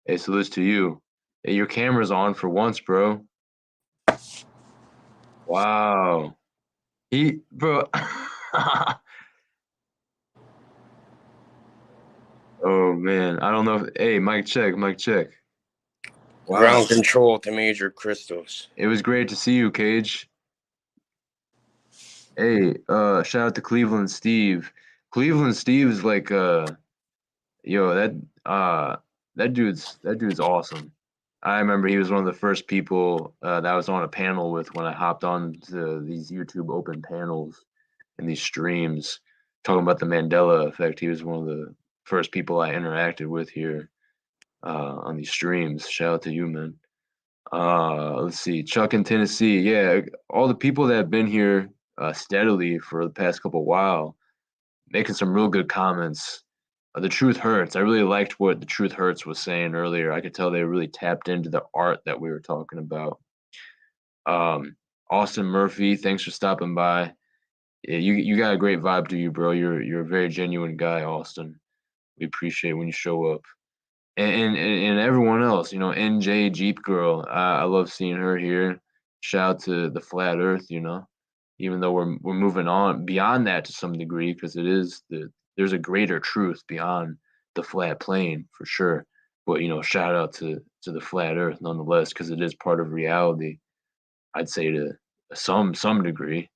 Hey, salutes to you. Hey, your camera's on for once, bro. Wow. Bro. Oh man, I don't know. Hey, mic check, mic check. Wow. Ground control to Major Crystals. It was great to see you, Cage. Hey, shout out to Cleveland Steve. Cleveland Steve is like that dude's awesome. I remember he was one of the first people that I was on a panel with when I hopped on to these YouTube open panels and these streams talking about the Mandela effect. He was one of the first people I interacted with here on these streams. Shout out to you, man. Let's see, Chuck in Tennessee. Yeah, all the people that have been here steadily for the past while, making some real good comments. The Truth Hurts. I really liked what The Truth Hurts was saying earlier. I could tell they really tapped into the art that we were talking about. Austin Murphy, thanks for stopping by. Yeah, you got a great vibe to you, bro. You're a very genuine guy, Austin. We appreciate when you show up. And everyone else, NJ Jeep Girl. I love seeing her here. Shout out to the Flat Earth, even though we're moving on beyond that to some degree because there's a greater truth beyond the flat plane for sure. But shout out to the Flat Earth nonetheless because it is part of reality. I'd say to some degree.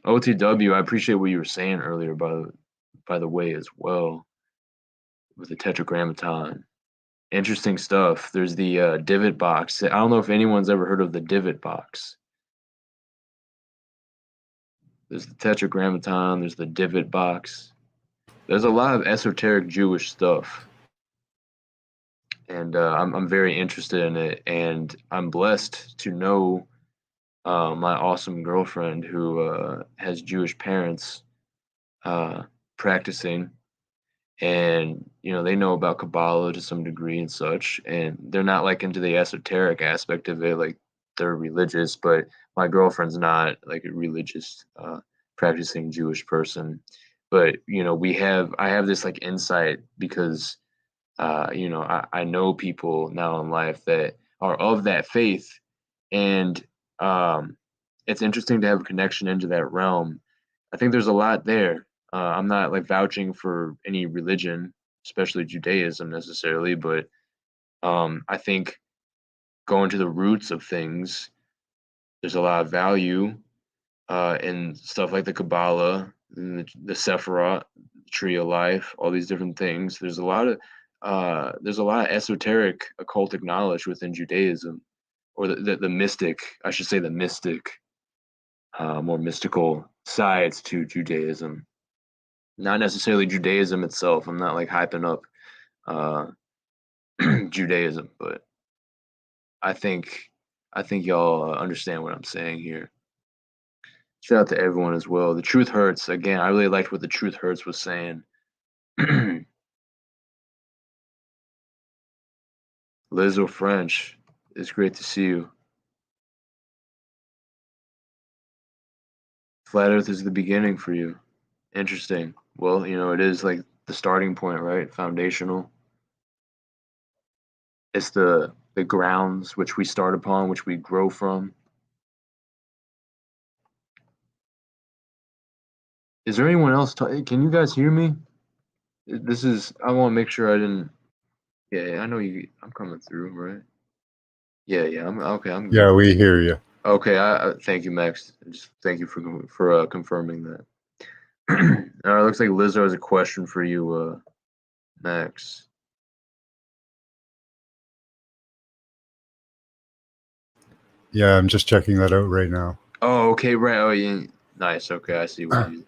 OTW, I appreciate what you were saying earlier, by the way, as well, with the Tetragrammaton. Interesting stuff. There's the divot box. I don't know if anyone's ever heard of the divot box. There's the Tetragrammaton. There's the divot box. There's a lot of esoteric Jewish stuff, and I'm very interested in it. And I'm blessed to know my awesome girlfriend who has Jewish parents practicing, and they know about Kabbalah to some degree and such, and they're not like into the esoteric aspect of it, like they're religious, but my girlfriend's not like a religious practicing Jewish person. But I have this like insight because I know people now in life that are of that faith, and it's interesting to have a connection into that realm. I think there's a lot there. I'm not like vouching for any religion, especially Judaism necessarily, but I think going to the roots of things, there's a lot of value in stuff like the Kabbalah, and the Sephirot, Tree of Life, all these different things. There's a lot of esoteric occultic knowledge within Judaism, or the mystic, I should say, the mystic, more mystical sides to Judaism. Not necessarily Judaism itself. I'm not like hyping up Judaism, but I think y'all understand what I'm saying here. Shout out to everyone as well. The Truth Hurts. Again, I really liked what the Truth Hurts was saying. Lizzo French, it's great to see you. Flat Earth is the beginning for you. Interesting. Well, it is like the starting point, right? Foundational. It's the grounds which we start upon, which we grow from. Is there anyone else? Can you guys hear me? I want to make sure I didn't. Yeah, I know you. I'm coming through, right? Yeah. I'm okay. I'm good. Yeah, we hear you. Okay. I thank you, Max. Just thank you for confirming that. All right. Looks like Lizzo has a question for you, Max. Yeah, I'm just checking that out right now. Oh, okay. Right. Oh, yeah. Nice. Okay, I see what you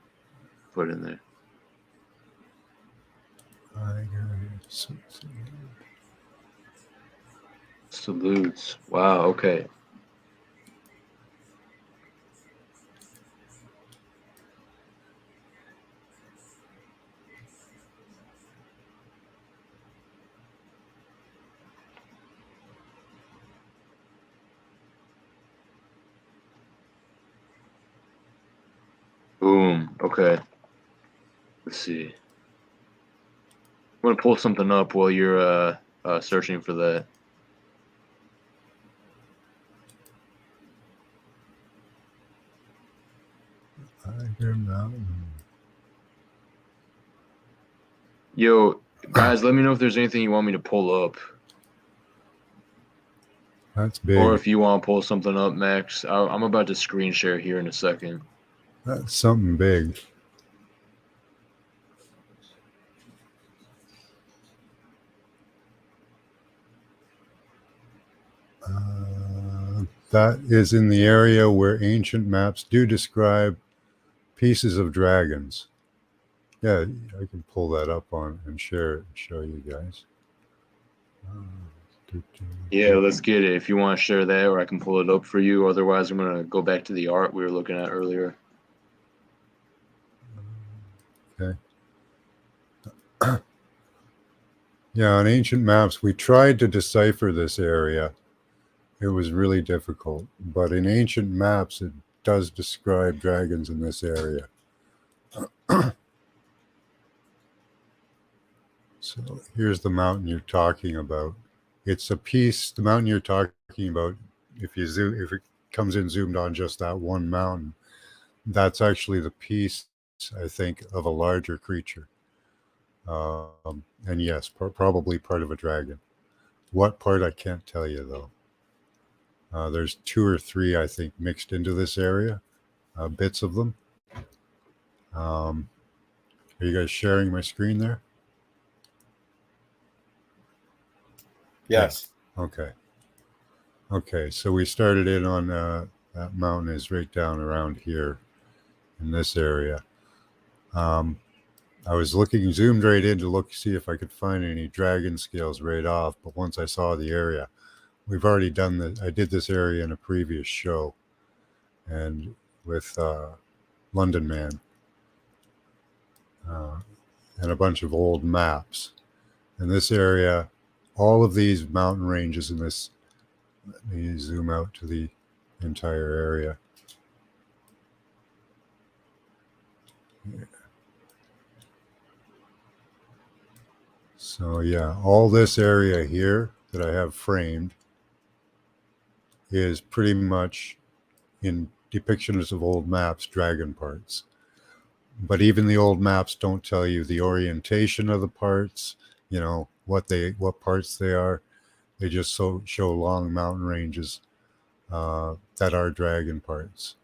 put in there. Salutes. Wow. Okay. Boom. Okay. Let's see. I'm gonna pull something up while you're searching for that. Yo, guys, let me know if there's anything you want me to pull up. That's big. Or if you want to pull something up, Max. I'm about to screen share here in a second. That's something big. That is in the area where ancient maps do describe pieces of dragons. Yeah, I can pull that up on and share it and show you guys. Yeah, let's get it. If you want to share that, or I can pull it up for you. Otherwise, I'm going to go back to the art we were looking at earlier. Okay. Yeah, on ancient maps, we tried to decipher this area. It was really difficult. But in ancient maps, it does describe dragons in this area. So here's the mountain you're talking about. It's a piece, the mountain you're talking about, if it comes in zoomed on just that one mountain, that's actually the piece, I think, of a larger creature. And yes, probably part of a dragon. What part, I can't tell you, though. There's 2 or 3, I think, mixed into this area, bits of them. Are you guys sharing my screen there? Yes. Yeah. Okay. Okay, so we started in on that mountain is right down around here in this area. I was zoomed right in to see if I could find any dragon scales right off, but once I saw the area, we've already done I did this area in a previous show, and with London Man and a bunch of old maps. In this area, all of these mountain ranges in this, let me zoom out to the entire area. So yeah, all this area here that I have framed is pretty much in depictions of old maps, dragon parts. But even the old maps don't tell you the orientation of the parts, you know, what parts they are. They just show long mountain ranges that are dragon parts.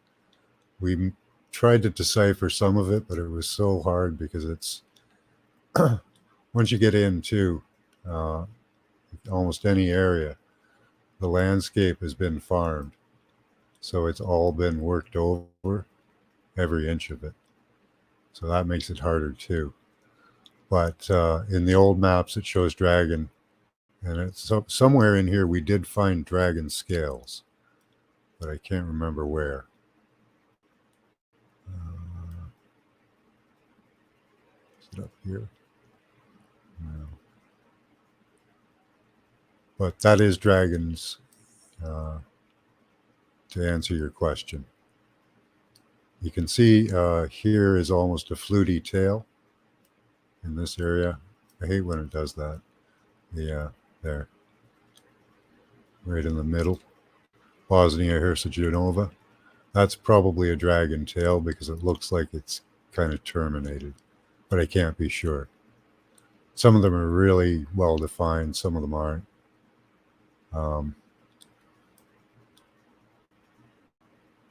We tried to decipher some of it, but it was so hard because it's once you get into almost any area, the landscape has been farmed. So it's all been worked over, every inch of it. So that makes it harder too. But in the old maps, it shows dragon. And it's somewhere in here we did find dragon scales, but I can't remember where. Is it up here? No. But that is dragons, to answer your question. You can see here is almost a fluty tail in this area. I hate when it does that. Yeah, there. Right in the middle. Bosnia-Herzegovina. That's probably a dragon tail because it looks like it's kind of terminated, but I can't be sure. Some of them are really well defined, some of them aren't.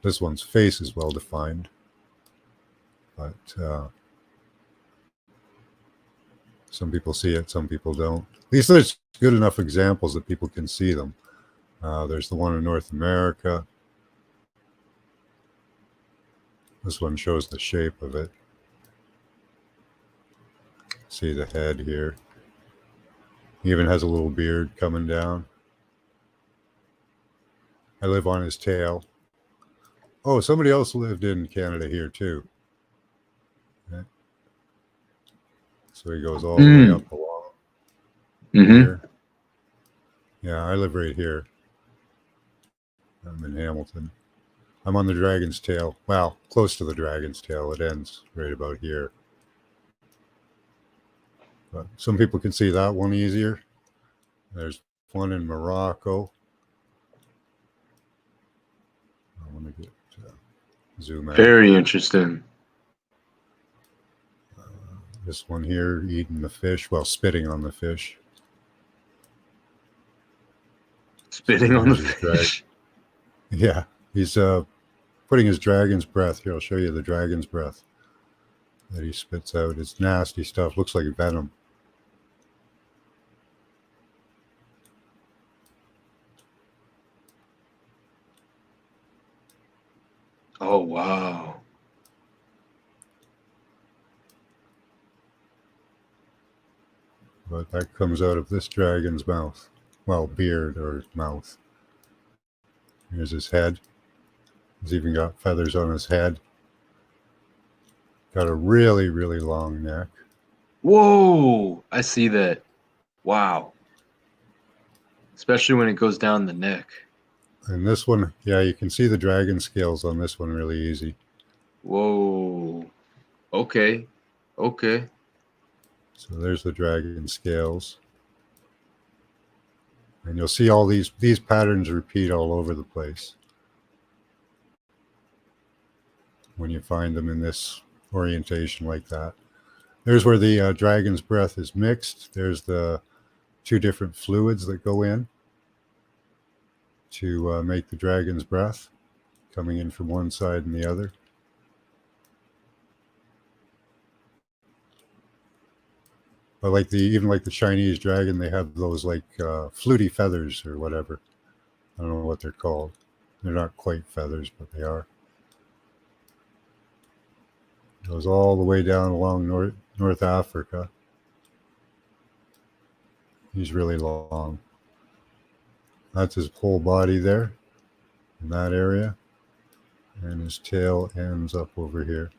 This one's face is well defined, but some people see it, some people don't. At least there's good enough examples that people can see them. There's the one in North America. This one shows the shape of it. See the head here. He even has a little beard coming down. I live on his tail. Oh, somebody else lived in Canada here too. Okay. So he goes all the way up along here. Yeah, I live right here. I'm in Hamilton. I'm on the dragon's tail. Well, close to the dragon's tail. It ends right about here. But some people can see that one easier. There's one in Morocco. I want to get zoom out. Very interesting. This one here eating the fish, well, spitting on the fish. Spitting on the fish. Yeah, he's putting his dragon's breath. Here, I'll show you the dragon's breath that he spits out. It's nasty stuff. Looks like venom. Oh, wow. But that comes out of this dragon's mouth. Well, beard or mouth. Here's his head. He's even got feathers on his head. Got a really, really long neck. Whoa, I see that. Wow. Especially when it goes down the neck. And this one, yeah, you can see the dragon scales on this one really easy. Whoa. Okay. Okay. So there's the dragon scales. And you'll see all these patterns repeat all over the place when you find them in this orientation like that. There's where the dragon's breath is mixed. There's the two different fluids that go in to make the dragon's breath, coming in from one side and the other. But like even like the Chinese dragon, they have those like fluty feathers or whatever. I don't know what they're called. They're not quite feathers, but they are. Goes all the way down along North Africa. He's really long. That's his whole body there in that area. And his tail ends up over here.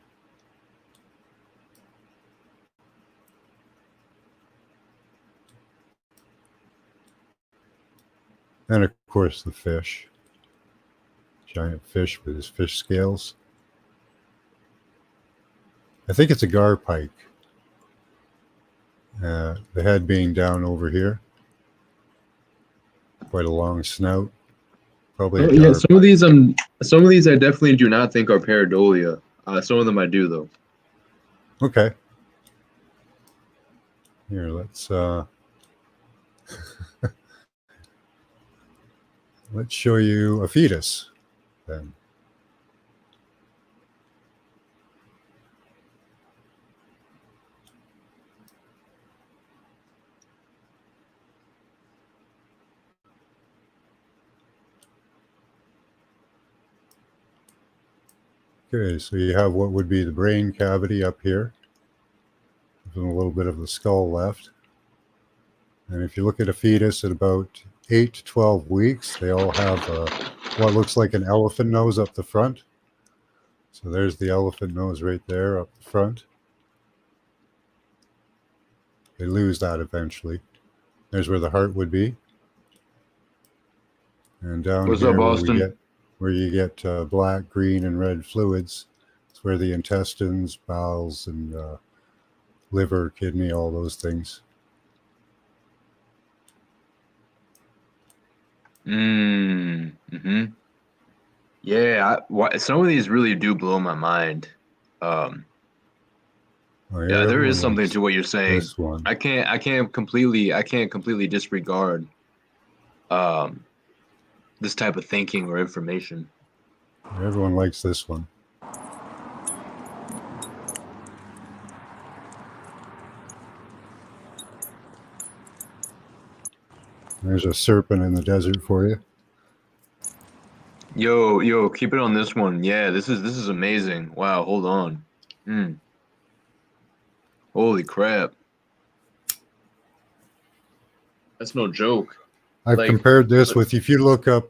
And of course the fish. Giant fish with his fish scales. I think it's a gar pike. The head being down over here. Quite a long snout. Probably. Oh, yeah, some of these I definitely do not think are pareidolia. Some of them I do though. Okay. Here, let's let's show you a fetus then. Okay, so you have what would be the brain cavity up here, with a little bit of the skull left. And if you look at a fetus at about 8 to 12 weeks, they all have what looks like an elephant nose up the front. So there's the elephant nose right there up the front. They lose that eventually. There's where the heart would be. And down What's here up, Austin? where you get black, green, and red fluids, it's where the intestines, bowels, and liver, kidney, all those things. Mm-hmm. Yeah, some of these really do blow my mind. Yeah, there is something to what you're saying. This one. I can't completely disregard this type of thinking or information. Everyone likes this one. There's a serpent in the desert for you. Yo, keep it on this one. Yeah, this is amazing. Wow, hold on. Holy crap. That's no joke. I've compared this with, if you look up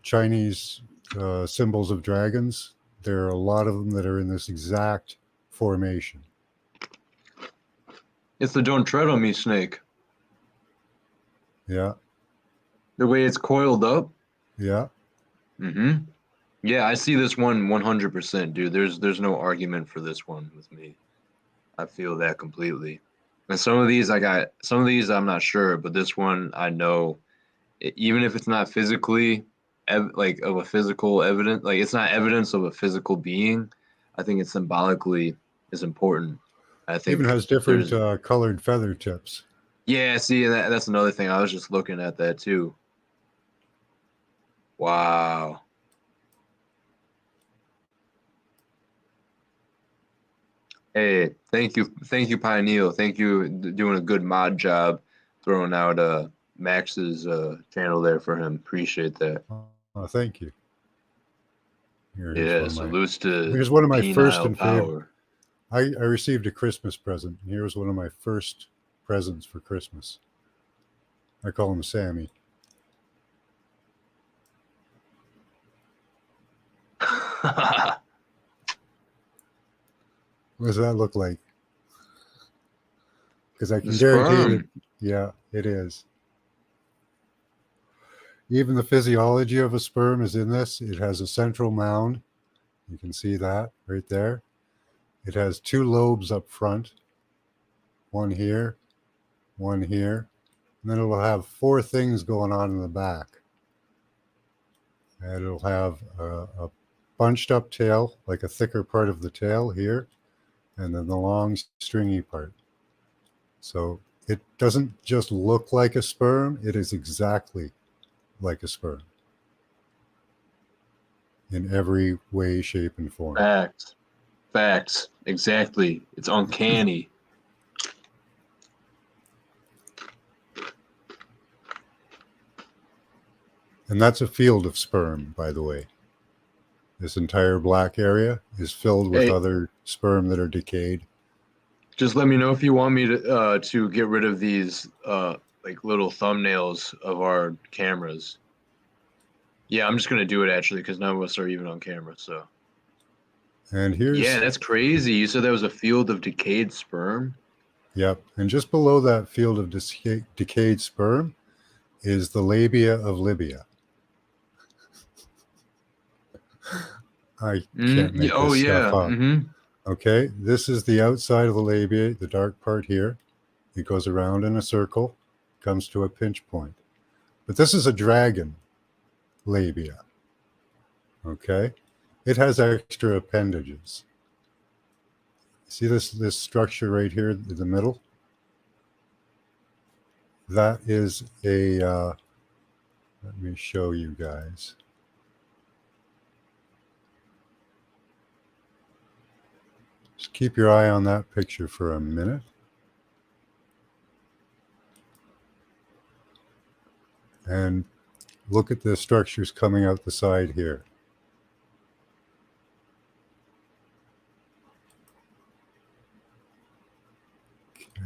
Chinese symbols of dragons, there are a lot of them that are in this exact formation. It's the don't tread on me snake. Yeah. The way it's coiled up. Yeah. Mm-hmm. Yeah, I see this one 100%, dude. There's no argument for this one with me. I feel that completely. And some of these I'm not sure, but this one I know. Even if it's not physically of a physical evidence, like it's not evidence of a physical being, I think it symbolically is important. I think even has different colored feather tips. Yeah, see, that's another thing. I was just looking at that too. Wow. Hey, thank you, Pioneer. Thank you, doing a good mod job, throwing out Max's channel there for him. Appreciate that. Thank you. Yeah, salutes to here's one of my first penile and favorite. I received a Christmas present. Here's one of my first presents for Christmas. I call him Sammy. What does that look like? Because I can guarantee that, yeah, it is. Even the physiology of a sperm is in this. It has a central mound. You can see that right there. It has two lobes up front. One here, and then it'll have four things going on in the back. And it'll have a bunched up tail, like a thicker part of the tail here, and then the long stringy part. So it doesn't just look like a sperm, it is exactly like a sperm. In every way, shape, and form. Facts. Exactly. It's uncanny. And that's a field of sperm, by the way. This entire black area is filled with Hey, other sperm that are decayed. just let me know if you want me to get rid of these like little thumbnails of our cameras. Yeah, I'm just gonna do it actually because none of us are even on camera. So. And here's Yeah, that's crazy. You said there was a field of decayed sperm. Yep. And just below that field of decayed sperm is the labia of Libya. I can't make Oh, this yeah. stuff up. Okay, this is the outside of the labia, the dark part here. It goes around in a circle, comes to a pinch point. But this is a dragon labia. Okay, it has extra appendages. See this structure right here in the middle? That is a, let me show you guys. Just keep your eye on that picture for a minute. And look at the structures coming out the side here.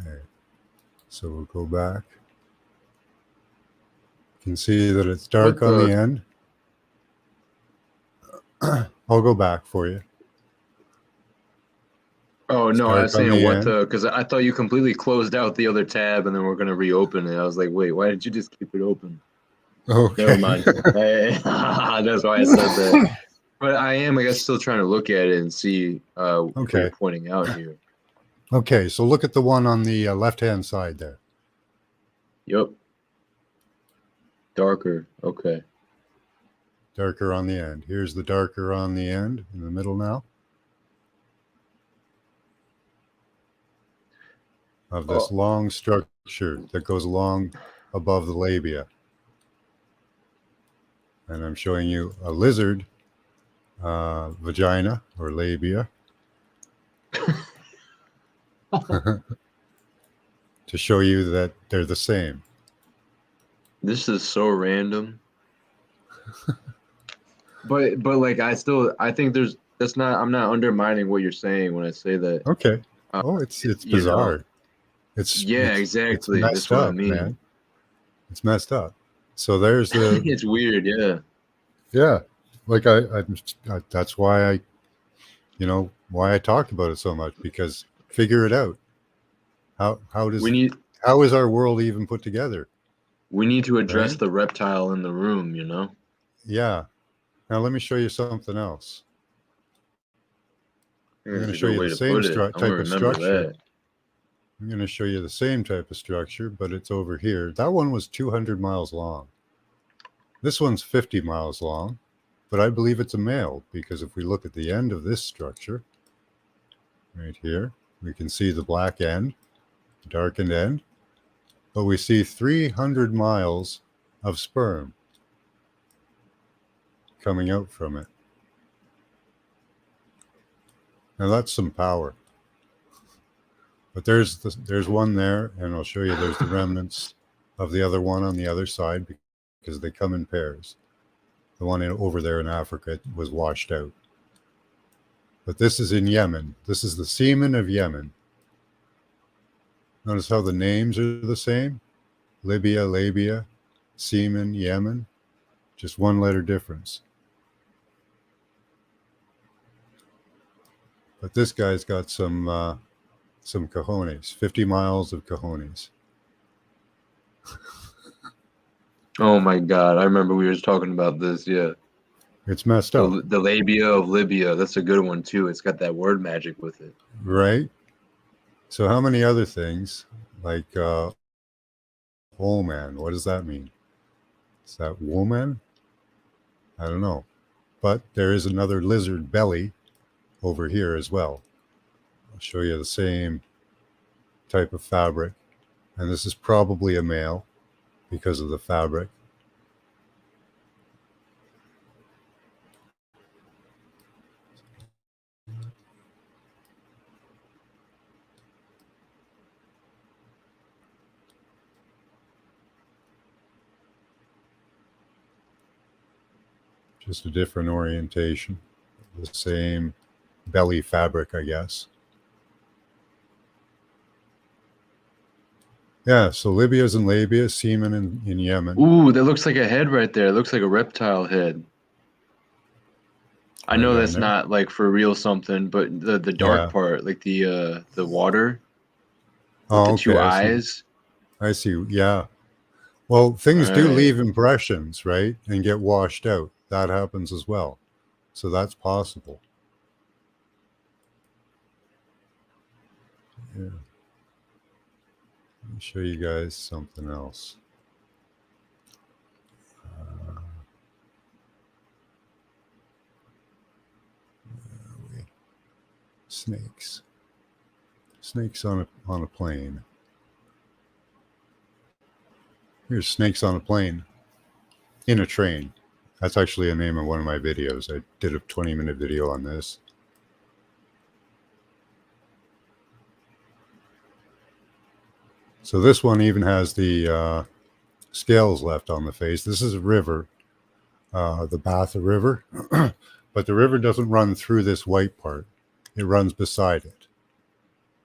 Okay, so we'll go back. You can see that it's dark on the end. I'll go back for you. Oh, no, I was saying what the, because I thought you completely closed out the other tab and then we're going to reopen it. I was like, wait, why did you just keep it open? Okay. Never mind. That's why I said that. But I am, I guess, still trying to look at it and see what you're pointing out here. Okay, so look at the one on the left-hand side there. Yep. Darker. Okay. Darker on the end. Here's the darker on the end in the middle now. Of this long structure that goes along above the labia. And I'm showing you a lizard vagina or labia. To show you that they're the same. This is so random. but like I think I'm not undermining what you're saying when I say that. Okay. It's bizarre. Know. Exactly. It's That's what I mean. Man. It's messed up. So there's the. It's weird, yeah. Yeah, like I that's why why I talk about it so much, because figure it out. How is our world even put together? We need to address the reptile in the room, you know? Yeah. Now let me show you something else. I'm going to show you the same type of structure. I'm going to show you the same type of structure, but it's over here. That one was 200 miles long. This one's 50 miles long, but I believe it's a male, because if we look at the end of this structure, right here, we can see the black end, darkened end, but we see 300 miles of sperm coming out from it. Now that's some power. But there's one there, and I'll show you there's the remnants of the other one on the other side, because they come in pairs. The one over there in Africa was washed out. But this is in Yemen. This is the semen of Yemen. Notice how the names are the same? Libya, labia, semen, Yemen. Just one letter difference. But this guy's got some cojones, 50 miles of cojones. Oh my God, I remember we were talking about this, yeah. It's messed up. The labia of Libya, that's a good one too. It's got that word magic with it. Right? So how many other things, like oh man, what does that mean? Is that woman? I don't know. But there is another lizard belly over here as well. I'll show you the same type of fabric. And this is probably a male because of the fabric. just a different orientation. The same belly fabric, I guess. Yeah, so libias and labia, semen in Yemen. Ooh, that looks like a head right there. It looks like a reptile head. I know that's not like for real something, but the dark part, like the water with the two eyes. I see. Yeah. Well, things do leave impressions, right? And get washed out. That happens as well. So that's possible. Yeah. Let me show you guys something else. Snakes. Snakes on a plane. Here's snakes on a plane. In a train. That's actually the name of one of my videos. I did a 20-minute video on this. So this one even has the scales left on the face. This is a river, the Bath River, but the river doesn't run through this white part. It runs beside it.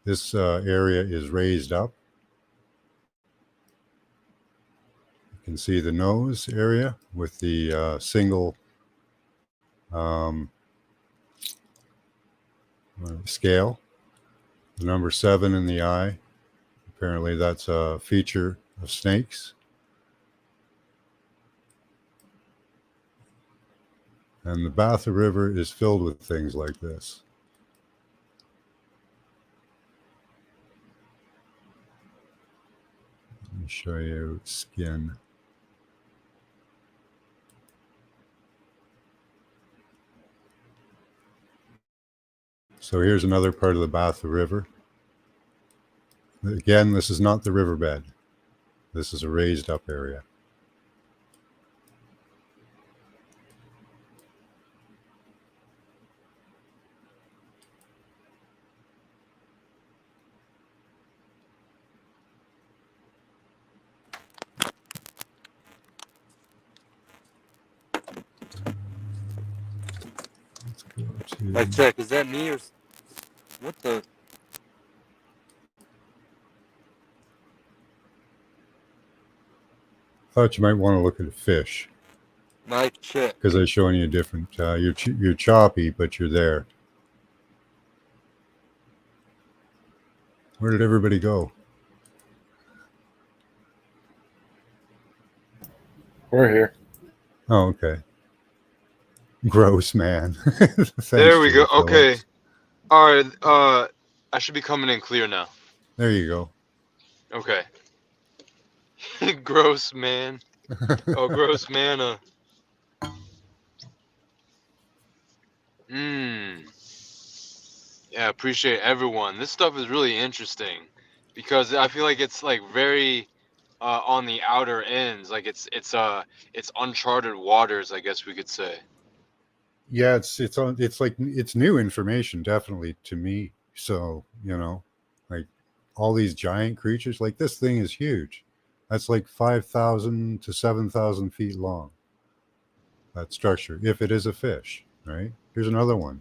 This area is raised up. You can see the nose area with the single scale, the number 7 in the eye. Apparently that's a feature of snakes. And the Bath River is filled with things like this. Let me show you skin. So here's another part of the Bath River. Again, this is not the riverbed. This is a raised up area. Like, check, is that me or what the? Thought you might want to look at a fish. Mike, check. Because I'm showing you a different. You're choppy, but you're there. Where did everybody go? We're here. Oh, okay. Gross, man. There we go. Okay. All right. I should be coming in clear now. There you go. Okay. Gross, man. Oh, gross, man. Yeah, appreciate everyone. This stuff is really interesting because I feel like it's like very on the outer ends. Like it's uncharted waters, I guess we could say. Yeah, it's new information, definitely, to me. So, like all these giant creatures, like this thing is huge. That's like 5,000 to 7,000 feet long. That structure, if it is a fish, right? Here's another one.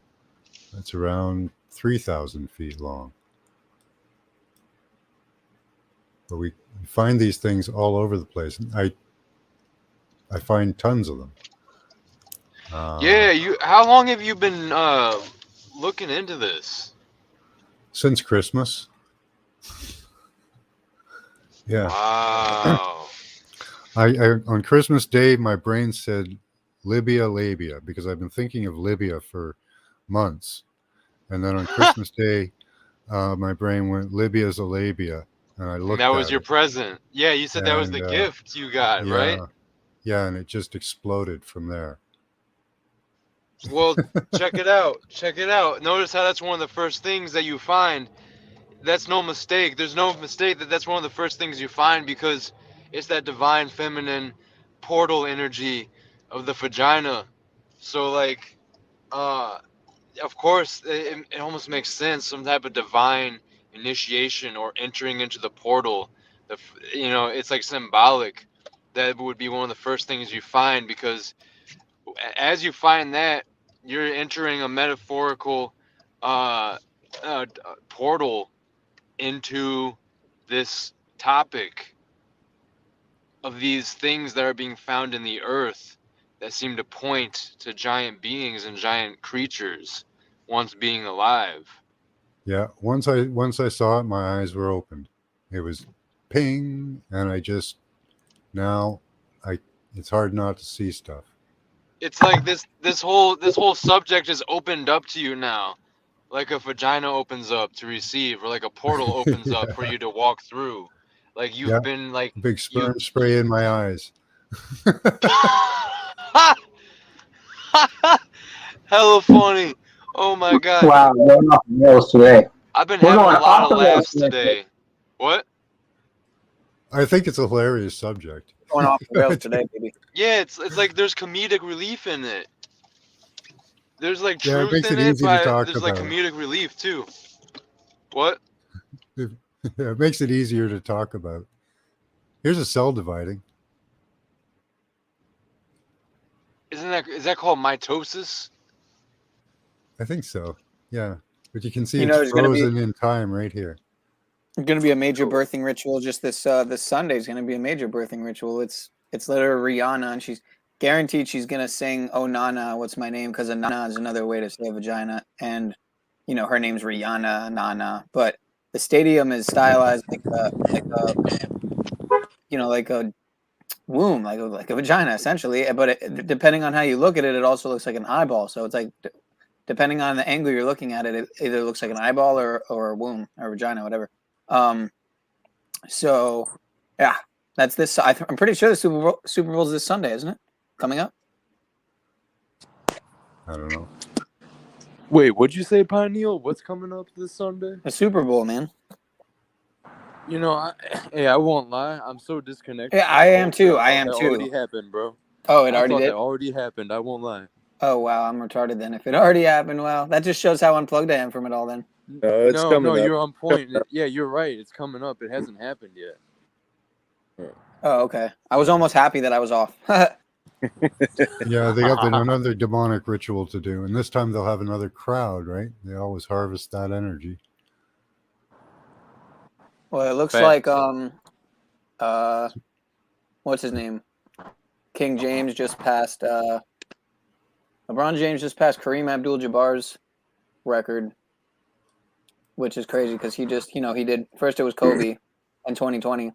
That's around 3,000 feet long. But we find these things all over the place. I find tons of them. Yeah, how long have you been looking into this? Since Christmas. Yeah. Wow. I on Christmas Day, my brain said Libya, labia, because I've been thinking of Libya for months. And then on Christmas Day, my brain went, Libya's a labia. And I looked at it. That was your present. Yeah, you said that was the gift you got, right? Yeah, and it just exploded from there. Well, check it out. Check it out. Notice how that's one of the first things that you find. That's no mistake. There's no mistake that that's one of the first things you find because it's that divine feminine portal energy of the vagina. So, like, of course, it almost makes sense. Some type of divine initiation or entering into the portal. It's like symbolic. That would be one of the first things you find because as you find that, you're entering a metaphorical portal into this topic of these things that are being found in the earth that seem to point to giant beings and giant creatures once being alive. Yeah, once I saw it, my eyes were opened. It was ping, and it's hard not to see stuff. It's like this whole subject is opened up to you now, like a vagina opens up to receive, or like a portal opens up for you to walk through. Like you've been like big sperm spray in my eyes. Hella funny. Oh my god. Wow, going off the rails today. I've been We're having going a lot off of the rails laughs today. What? I think it's a hilarious subject. Going off the rails today, baby. Yeah, it's like there's comedic relief in it. There's like Yeah, it truth makes in it it, easy to but talk there's like about. comedic relief too. What? It makes it easier to talk about. Here's a cell dividing. Is that called mitosis? I think so. Yeah, but you can see You know, it's there's gonna be frozen in time right here. going to be a major birthing ritual. Just this Sunday is going to be a major birthing ritual. It's literally Rihanna, and she's guaranteed she's going to sing "Oh Nana, What's My Name?" because Nana is another way to say vagina, and you know her name's Rihanna Nana. But the stadium is stylized like a you know like a womb, like a vagina essentially. But depending on how you look at it, it also looks like an eyeball. So it's like depending on the angle you're looking at it, it either looks like an eyeball or a womb or vagina, whatever. So yeah, that's this. I'm pretty sure the Super Bowl is this Sunday, isn't it? Coming up. I don't know. Wait, what'd you say, Pineal? What's coming up this Sunday? The Super Bowl, man. You know, I won't lie. I'm so disconnected. Yeah, I am too. I am that too. already happened, bro. Oh, it I already thought did? that already happened. I won't lie. Oh wow, I'm retarded then. If it already happened, well, that just shows how unplugged I am from it all. Then. No, you're on point. Yeah, you're right. It's coming up. It hasn't happened yet. Oh, okay. I was almost happy that I was off. Yeah, they got another demonic ritual to do, and this time they'll have another crowd, right? They always harvest that energy. Well, it looks like what's his name? King James just passed LeBron James just passed Kareem Abdul-Jabbar's record, which is crazy because he just, he did first it was Kobe in 2020.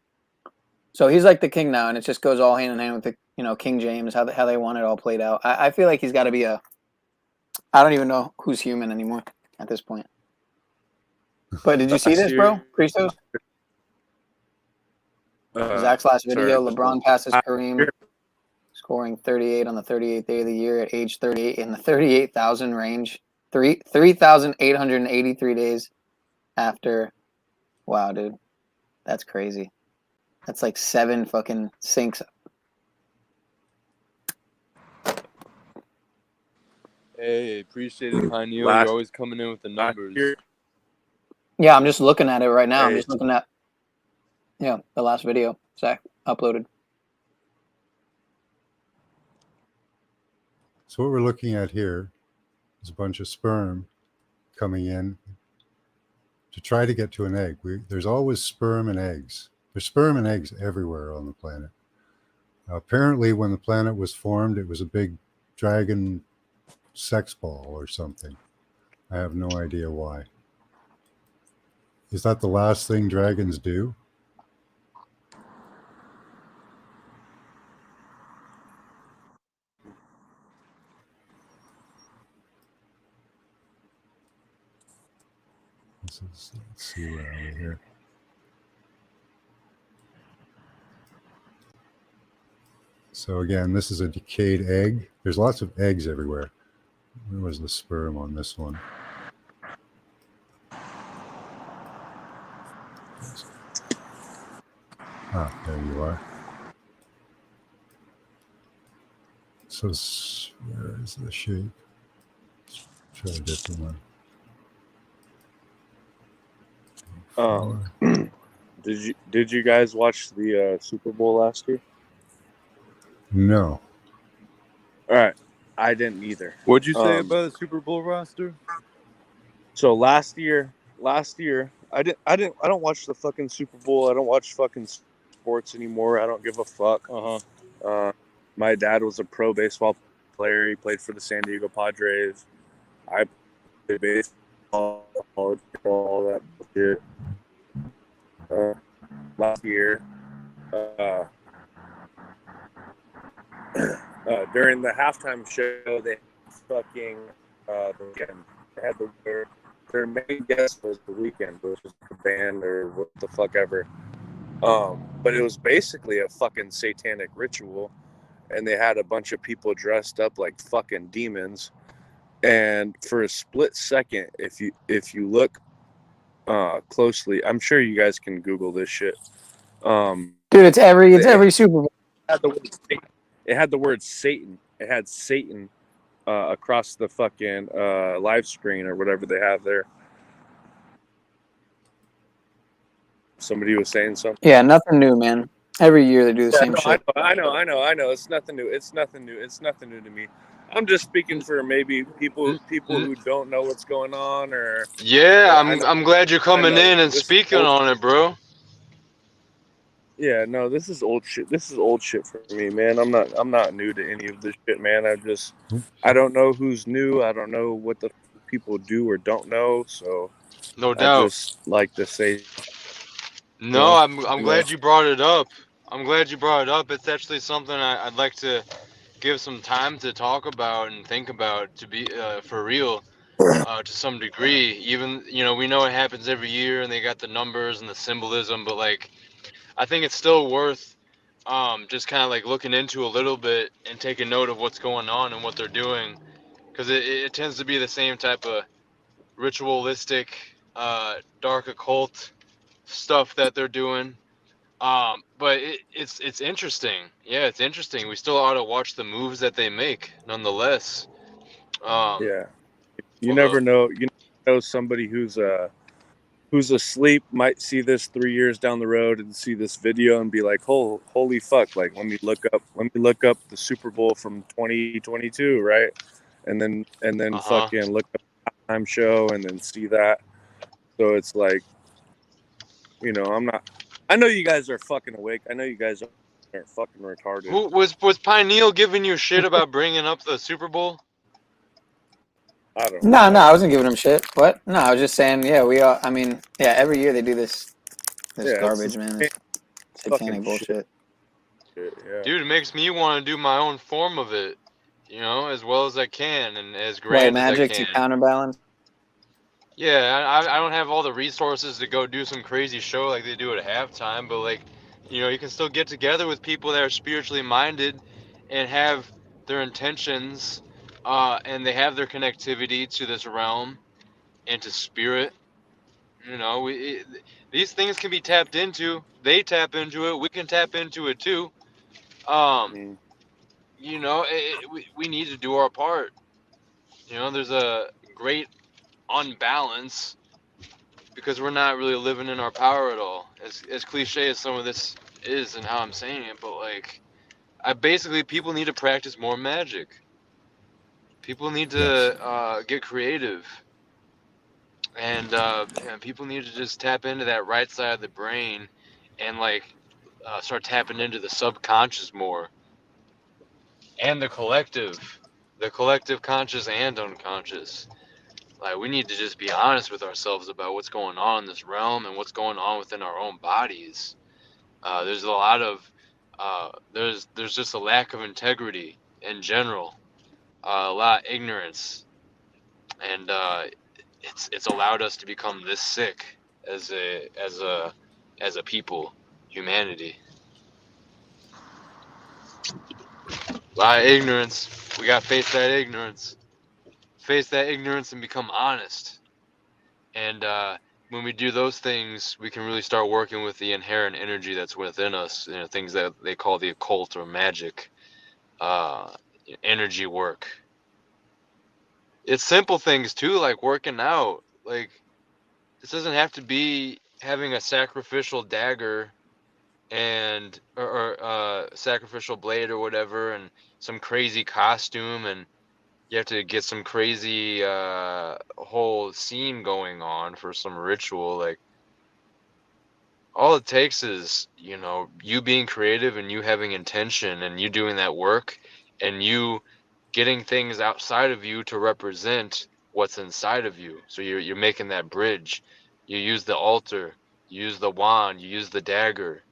So he's like the king now, and it just goes all hand in hand with the, King James, how they want it all played out. I feel like he's got to be I don't even know who's human anymore at this point. But did you see this, bro? Christos? Zach's last video, LeBron passes Kareem, scoring 38 on the 38th day of the year at age 38 in the 38,000 range. 3,883 days after. Wow, dude. That's crazy. That's like 7 fucking sinks. Hey, appreciate it, Pineal. You're always coming in with the numbers. Yeah, I'm just looking at it right now. I'm just looking at, the last video Zach uploaded. So what we're looking at here is a bunch of sperm coming in to try to get to an egg. There's always sperm and eggs. There's sperm and eggs everywhere on the planet. Apparently, when the planet was formed, it was a big dragon sex ball or something. I have no idea why. Is that the last thing dragons do? Let's see where are we here. So again, this is a decayed egg. There's lots of eggs everywhere. Where was the sperm on this one? Ah, there you are. So where is the shape? Let's try a different one. Did you guys watch the Super Bowl last year? No. All right. I didn't either. What'd you say about the Super Bowl roster? So last year, I don't watch the fucking Super Bowl. I don't watch fucking sports anymore. I don't give a fuck. My dad was a pro baseball player. He played for the San Diego Padres. I played baseball, college football, all that shit. Last year, during the halftime show, they fucking the weekend. They had their main guest was the Weekend, which was a band or what the fuck ever. But it was basically a fucking satanic ritual, and they had a bunch of people dressed up like fucking demons. And for a split second, if you look closely, I'm sure you guys can Google this shit. Dude, it's every Super Bowl. It had the word Satan. It had Satan across the fucking live screen or whatever they have there. Somebody was saying something. Yeah, nothing new, man. Every year they do the same No, shit. I know. It's nothing new. It's nothing new to me. I'm just speaking for maybe people who don't know what's going on, or Yeah, I know- I'm glad you're coming I know. in and This is speaking old- on it, bro. Yeah, no, this is old shit. This is old shit for me, man. I'm not new to any of this shit, man. I don't know who's new. I don't know what the people do or don't know. So No I doubt. just like to say. No, I'm glad you brought it up. I'm glad you brought it up. It's actually something I'd like to give some time to talk about and think about, to be for real, to some degree. Even, we know it happens every year and they got the numbers and the symbolism, but like I think it's still worth just kind of like looking into a little bit and taking note of what's going on and what they're doing, because it tends to be the same type of ritualistic, dark occult stuff that they're doing. But it's interesting. Yeah, it's interesting. We still ought to watch the moves that they make, nonetheless. Yeah, you never know. You know somebody who's asleep might see this 3 years down the road and see this video and be like, holy fuck, like let me look up the Super Bowl from 2022, right? And then fucking look up the halftime show and then see that. So it's like, I know you guys are fucking awake. I know you guys aren't fucking retarded. Who was Pineal giving you shit about bringing up the Super Bowl? I don't No, I wasn't giving him shit. What? No, I was just saying, yeah, we are. I mean, yeah, every year they do this Yeah, garbage, man. This satanic fucking bullshit. Yeah. Dude, it makes me want to do my own form of it, as well as I can and as White grand as I magic can. to counterbalance. Yeah, I don't have all the resources to go do some crazy show like they do at halftime, but like, you can still get together with people that are spiritually minded and have their intentions, and they have their connectivity to this realm and to spirit. These things can be tapped into. They tap into it. We can tap into it too. We need to do our part. There's a great unbalance because we're not really living in our power at all. As cliche as some of this is and how I'm saying it, but like, people need to practice more magic. People need to get creative, and people need to just tap into that right side of the brain, and like start tapping into the subconscious more, and the collective conscious and unconscious. Like, we need to just be honest with ourselves about what's going on in this realm and what's going on within our own bodies. There's a lot of there's just a lack of integrity in general, a lot of ignorance, and it's allowed us to become this sick as a people, humanity. A lot of ignorance. We gotta face that ignorance. Face that ignorance and become honest. And when we do those things, we can really start working with the inherent energy that's within us. Things that they call the occult or magic, energy work. It's simple things too, like working out. Like, this doesn't have to be having a sacrificial dagger or sacrificial blade or whatever, and some crazy costume and you have to get some crazy whole scene going on for some ritual. Like, all it takes is, you know, you being creative and you having intention and you doing that work and you getting things outside of you to represent what's inside of you. So you're making that bridge. You use the altar, you use the wand, you use the dagger,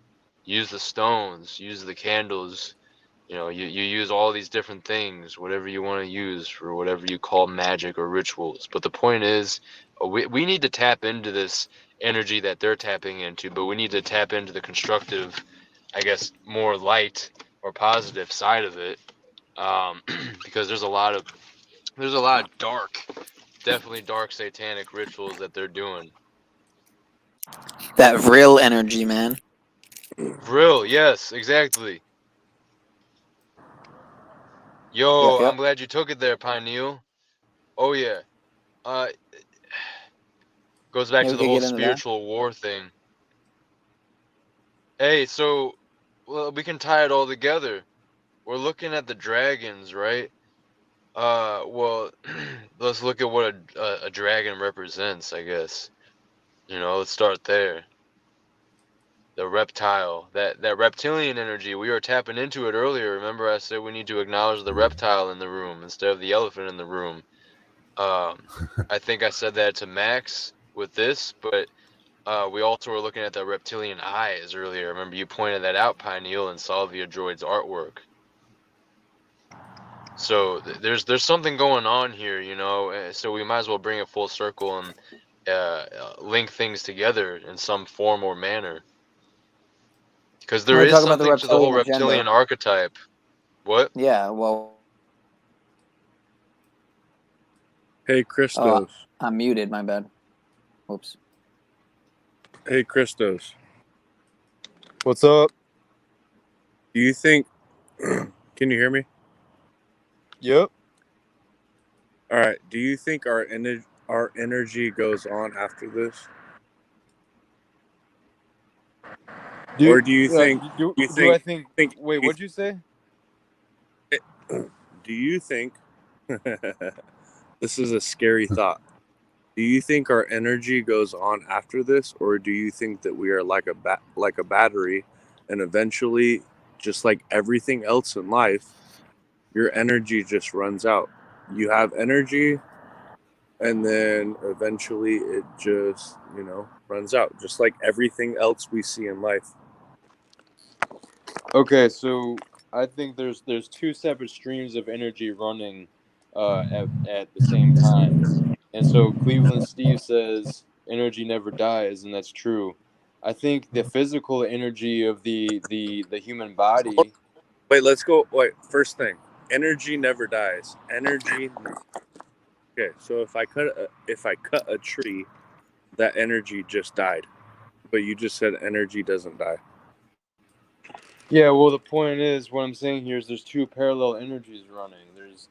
you use the stones, you use the candles. You know, you use all these different things, whatever you want to use for whatever you call magic or rituals. But the point is, we need to tap into this energy that they're tapping into, but we need to tap into the constructive, I guess, more light or positive side of it, because there's a lot of dark, definitely dark satanic rituals that they're doing. That real energy, man. Real, yes, exactly. Yo, Yep. I'm glad you took it there, Pineal. Oh yeah. Uh, Goes back Yeah, to we the could whole get into that. spiritual war thing. Hey, so, well, we can tie it all together. We're looking at the dragons, right? Well, let's look at what a dragon represents, I guess. You know, let's start there. The reptile, that reptilian energy, we were tapping into it earlier. Remember I said we need to acknowledge the reptile in the room instead of the elephant in the room. I think I said that to Max with this, but we also were looking at the reptilian eyes earlier. Remember you pointed that out, Pineal, in Salvia Droid's artwork. So there's something going on here, you know. So we might as well bring it full circle and link things together in some form or manner. Because there We're is talking about the something to the whole reptilian agenda. reptilian archetype. What? Yeah, well. Hey, Christos. I'm muted, my bad. Oops. Hey, Christos. What's up? Do you think... Can you hear me? Yep. All right. Do you think our energy goes on after this? Or do you think... I think... Wait, what'd you say? Do you think... This is a scary thought. Do you think our energy goes on after this, or do you think that we are like a battery, and eventually, just like everything else in life, your energy just runs out? You have energy, and then eventually it just, you know, runs out, just like everything else we see in life. Okay, so I think there's two separate streams of energy running at the same time. And so Cleveland Steve says energy never dies, and that's true. I think the physical energy of the human body. Wait, let's go. Wait, first thing, energy never dies. Energy. Okay, so if I cut a tree, that energy just died. But you just said energy doesn't die. Yeah, well, the point is, what I'm saying here is there's two parallel energies running. There's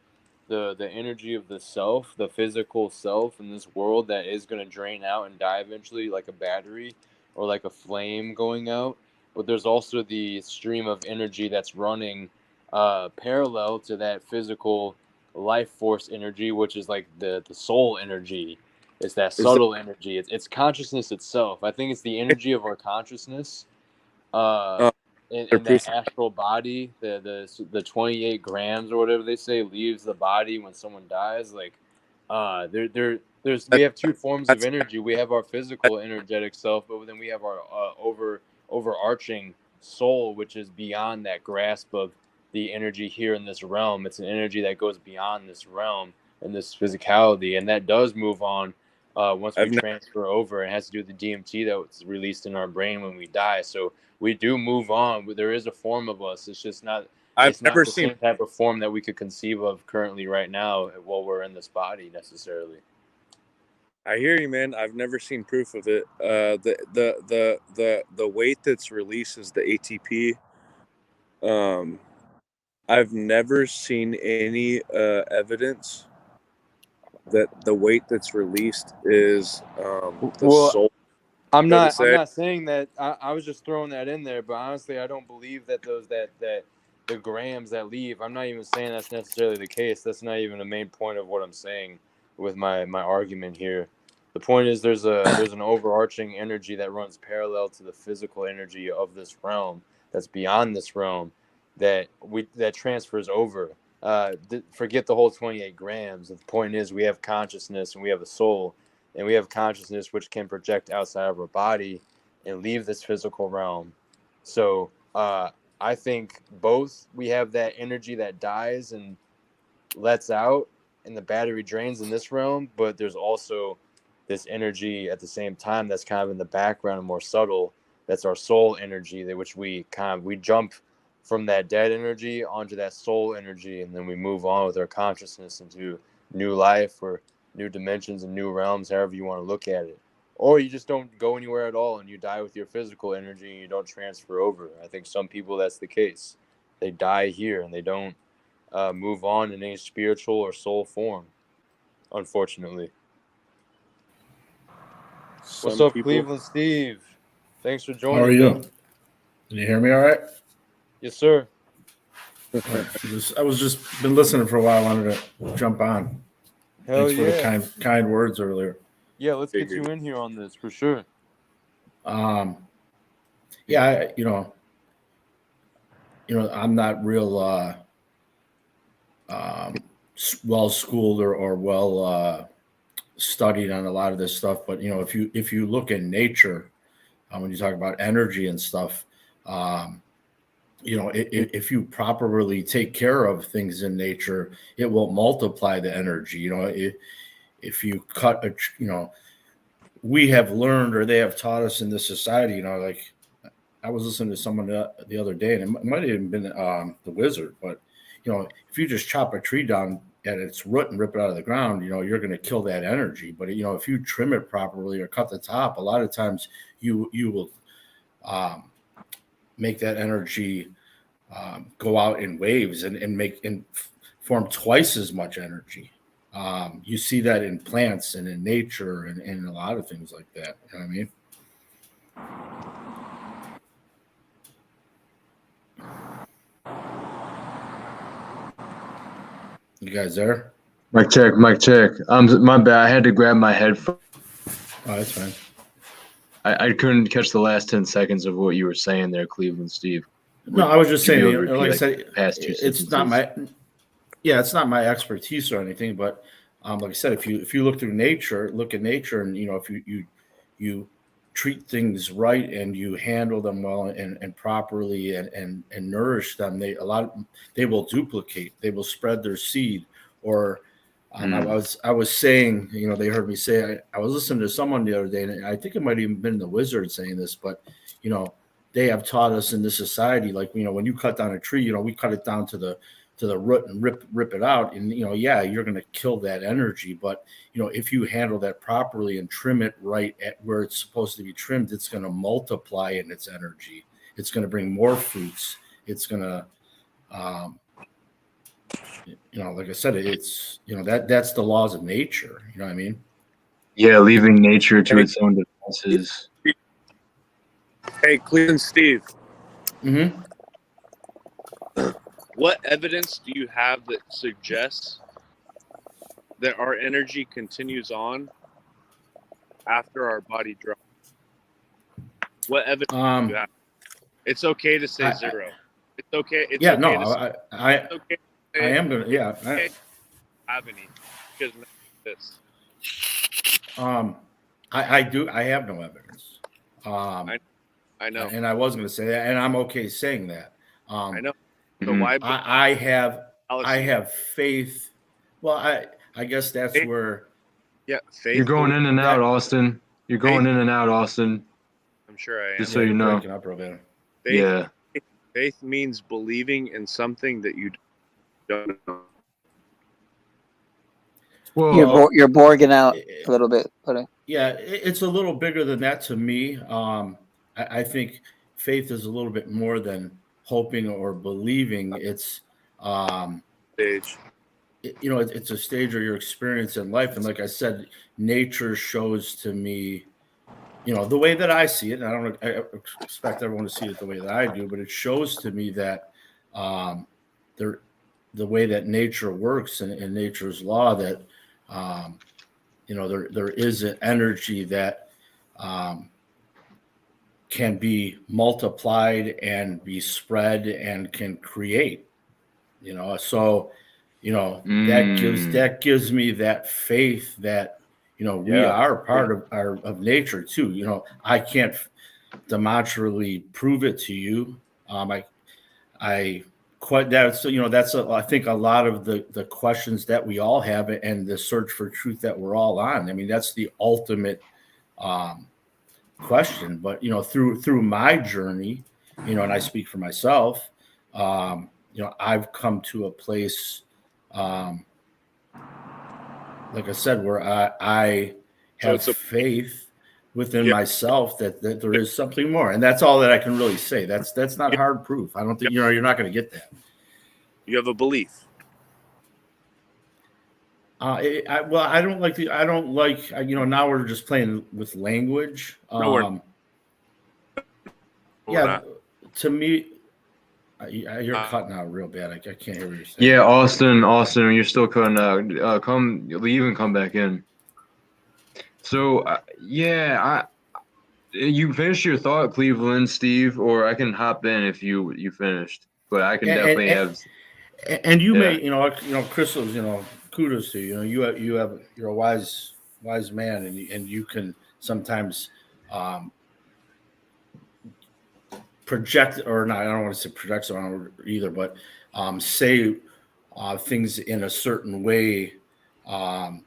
the energy of the self, the physical self in this world that is going to drain out and die eventually, like a battery or like a flame going out. But there's also the stream of energy that's running parallel to that physical life force energy, which is like the soul energy. It's that subtle energy. It's consciousness itself. I think it's the energy of our consciousness. In that astral body, the 28 grams or whatever they say leaves the body when someone dies. Like, we have two forms of energy. We have our physical energetic self, but then we have our overarching soul, which is beyond that grasp of the energy here in this realm. It's an energy that goes beyond this realm and this physicality, and that does move on once we transfer over. It has to do with the DMT that was released in our brain when we die. So we do move on. There is a form of us. It's just not. It's not the same type of form that we could conceive of currently right now while we're in this body necessarily. I hear you, man. I've never seen proof of it. The weight that's released is the ATP. I've never seen any evidence that the weight that's released is the soul. I'm not saying that. I was just throwing that in there, but honestly, I don't believe that the grams that leave. I'm not even saying that's necessarily the case. That's not even the main point of what I'm saying with my argument here. The point is there's an overarching energy that runs parallel to the physical energy of this realm that's beyond this realm that transfers over. Forget the whole 28 grams. The point is we have consciousness and we have a soul, and we have consciousness which can project outside of our body and leave this physical realm. So I think both we have that energy that dies and lets out and the battery drains in this realm, but there's also this energy at the same time that's kind of in the background and more subtle. That's our soul energy, which we jump from that dead energy onto that soul energy, and then we move on with our consciousness into new life or new dimensions and new realms, however you want to look at it. Or you just don't go anywhere at all and you die with your physical energy and you don't transfer over. I think some people, that's the case. They die here and they don't move on in any spiritual or soul form, unfortunately. What's up, Cleveland Steve? Thanks for joining. How are you? Man. Can you hear me all right? Yes, sir. I was just been listening for a while. I wanted to jump on. Hell Thanks for the kind words earlier. Yeah, let's get you in here on this for sure. Yeah, I'm not real well schooled or well studied on a lot of this stuff, but if you look in nature, when you talk about energy and stuff, if you properly take care of things in nature, it will multiply the energy. If you cut we have learned, or they have taught us in this society, like I was listening to someone the other day, and it might have even been the Wizard, but if you just chop a tree down at its root and rip it out of the ground, you're going to kill that energy. But if you trim it properly or cut the top, a lot of times you will make that energy go out in waves and form twice as much energy. You see that in plants and in nature and a lot of things like that. You know what I mean? You guys there? Mic check, mic check. My bad. I had to grab my headphone. Oh, that's fine. I couldn't catch the last 10 seconds of what you were saying there, Cleveland Steve. No, I was just saying, like I said, it's not my expertise or anything, but like I said, if you look at nature, and if you treat things right and you handle them well and properly and nourish them, they will duplicate, they will spread their seed. Or I was saying, they heard me say, I was listening to someone the other day, and I think it might have even been the Wizard saying this, but they have taught us in this society, like, when you cut down a tree, we cut it down to the root and rip it out. And, you're going to kill that energy. But, if you handle that properly and trim it right at where it's supposed to be trimmed, it's going to multiply in its energy. It's going to bring more fruits. It's going to, like I said, it's, that's the laws of nature. You know what I mean? Yeah. Leaving nature to its own devices. Hey, Cleveland Steve. Mm-hmm. What evidence do you have that suggests that our energy continues on after our body drops? What evidence do you have? It's okay to say zero. It's okay. It's okay to say, it's okay to say, I am gonna. Yeah. Okay, have any? Because this. I do. I have no evidence. I know. And I was going to say that, and I'm okay saying that. I know. So why? I have faith. Well, I guess that's faith. Where. Yeah, faith. You're going in and out, Austin. You're going in and out, Austin. I'm sure I am. Just so you know. Up real bit. Faith, faith means believing in something that you don't know. Well, you're borging out a little bit, buddy. Yeah, it's a little bigger than that to me. I think faith is a little bit more than hoping or believing. It's stage. It's a stage of your experience in life, and like I said, nature shows to me, the way that I see it. And I don't expect everyone to see it the way that I do, but it shows to me that there, the way that nature works and nature's law, that there is an energy that can be multiplied and be spread and can create. So that gives me that faith that we are part of nature too. I can't demonstrably prove it to you. I quite that. So that's I think a lot of the questions that we all have and the search for truth that we're all on. I mean, that's the ultimate question. But through my journey, and I speak for myself, I've come to a place, like I said, where I have faith within myself that there is something more, and that's all that I can really say. That's not hard proof. I don't think you're not going to get that. You have a belief. I don't like now we're just playing with language. To me, you're cutting out real bad. I can't hear what you're saying. Yeah, Austin, you're still cutting out. Leave and come back in. So you finished your thought, Cleveland, Steve, or I can hop in if you finished. But I can definitely have. And you may, Crystal's, kudos to you. You're a wise man, and you can sometimes project, or not. I don't want to say project either, but say things in a certain way that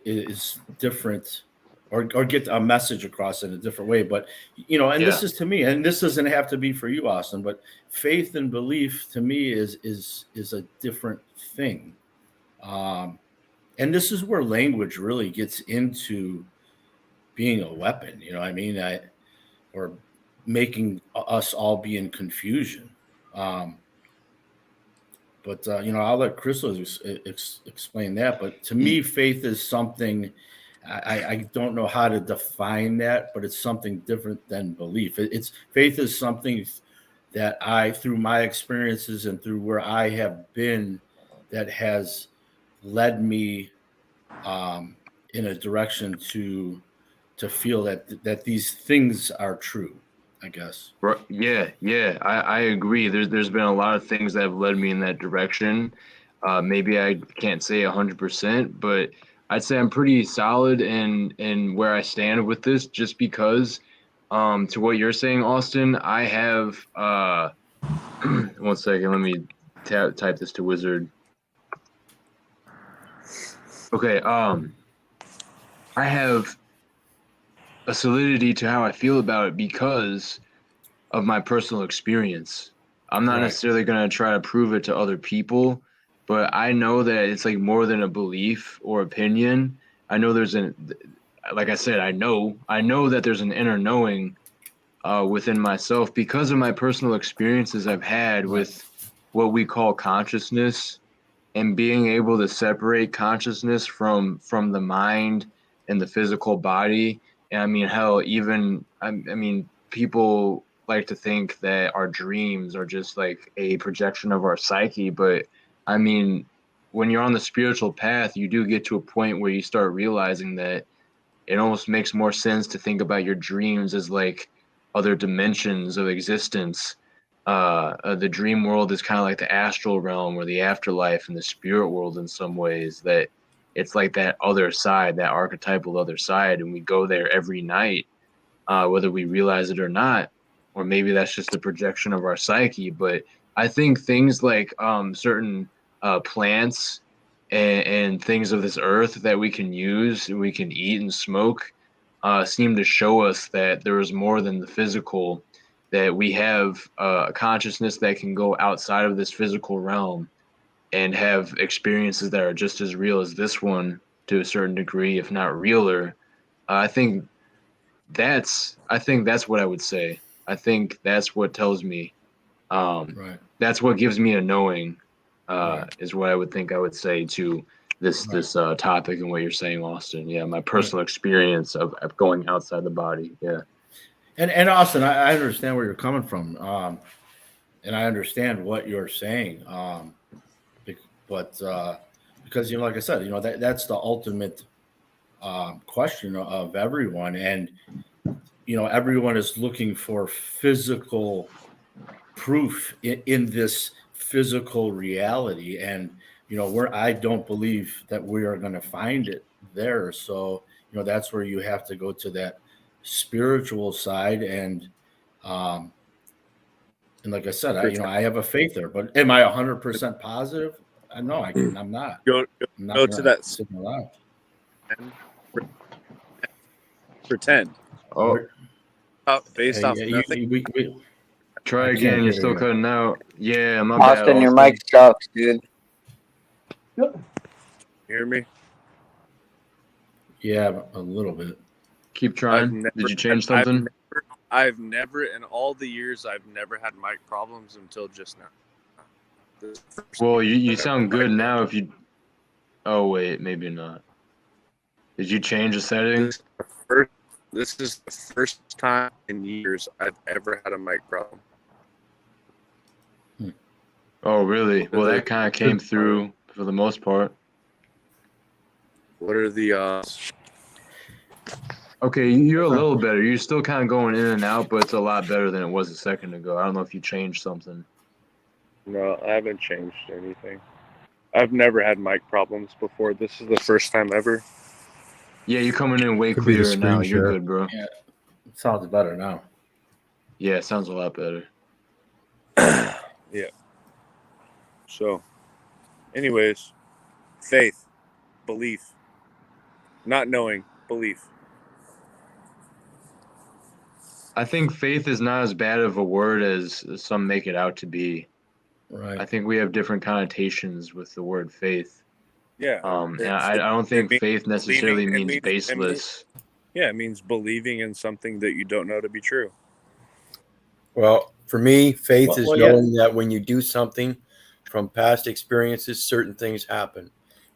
is different, or get a message across in a different way. But this is to me, and this doesn't have to be for you, Austin, but faith and belief to me is a different thing. And this is where language really gets into being a weapon, or making us all be in confusion. But I'll let Crystal explain that. But to me, faith is something, I don't know how to define that, but it's something different than belief. Faith is something that through my experiences and through where I have been, that has led me in a direction to feel that these things are true, I guess. Right. Yeah. I agree. There's been a lot of things that have led me in that direction. Maybe I can't say 100%, but I'd say I'm pretty solid in where I stand with this, just because to what you're saying, Austin, I have 1 second, let me type this to Wizard. Okay, I have a solidity to how I feel about it because of my personal experience. I'm not necessarily going to try to prove it to other people, but I know that it's like more than a belief or opinion. I know like I said, I know that there's an inner knowing within myself because of my personal experiences I've had with what we call consciousness, and being able to separate consciousness from the mind and the physical body. And I mean, hell, even, I mean, people like to think that our dreams are just like a projection of our psyche. But I mean, when you're on the spiritual path, you do get to a point where you start realizing that it almost makes more sense to think about your dreams as like other dimensions of existence. The dream world is kind of like the astral realm or the afterlife, and the spirit world in some ways, that it's like that other side, that archetypal other side, and we go there every night, whether we realize it or not, or maybe that's just a projection of our psyche. But I think things like certain plants and things of this earth that we can use and we can eat and smoke seem to show us that there is more than the physical, that we have a consciousness that can go outside of this physical realm and have experiences that are just as real as this one to a certain degree, if not realer. I think that's what I would say. I think that's what tells me. That's what gives me a knowing, is what I would think I would say to this topic and what you're saying, Austin. Yeah, my personal experience of going outside the body. Yeah. And Austin, I understand where you're coming from. and I understand what you're saying. But because like I said, that's the ultimate question of everyone, and everyone is looking for physical proof in this physical reality, and I don't believe that we are going to find it there. So that's where you have to go to that spiritual side, and like I said, I have a faith there, but am I 100% positive? No, I'm not. Go I'm not to gonna that sit around. and pretend. Oh, Based off nothing. try I again. can't You're hear still you. cutting out. Yeah, my bad, Austin, your Austin. mic sucks, dude. Hear me? Yeah, a little bit. Keep trying. Did you change something? I've never in all the years I've never had mic problems until just now. Well, you sound good now. If you. Oh wait, maybe not. Did you change the setting? This is the first time in years I've ever had a mic problem. Oh really? Well, that kind of came through for the most part. What are the Okay, you're a little better. You're still kind of going in and out, but it's a lot better than it was a second ago. I don't know if you changed something. No, I haven't changed anything. I've never had mic problems before. This is the first time ever. Yeah, you're coming in way Could be the clearer now. screen You're share. good, bro. Yeah, it sounds better now. Yeah, it sounds a lot better. Yeah. So, anyways, faith, belief, not knowing, belief. I think faith is not as bad of a word as some make it out to be. Right. I think we have different connotations with the word faith. Yeah. And I don't think faith necessarily means baseless. Yeah, it means believing in something that you don't know to be true. Well, for me, faith Well, is well, yeah. knowing that when you do something from past experiences, certain things happen.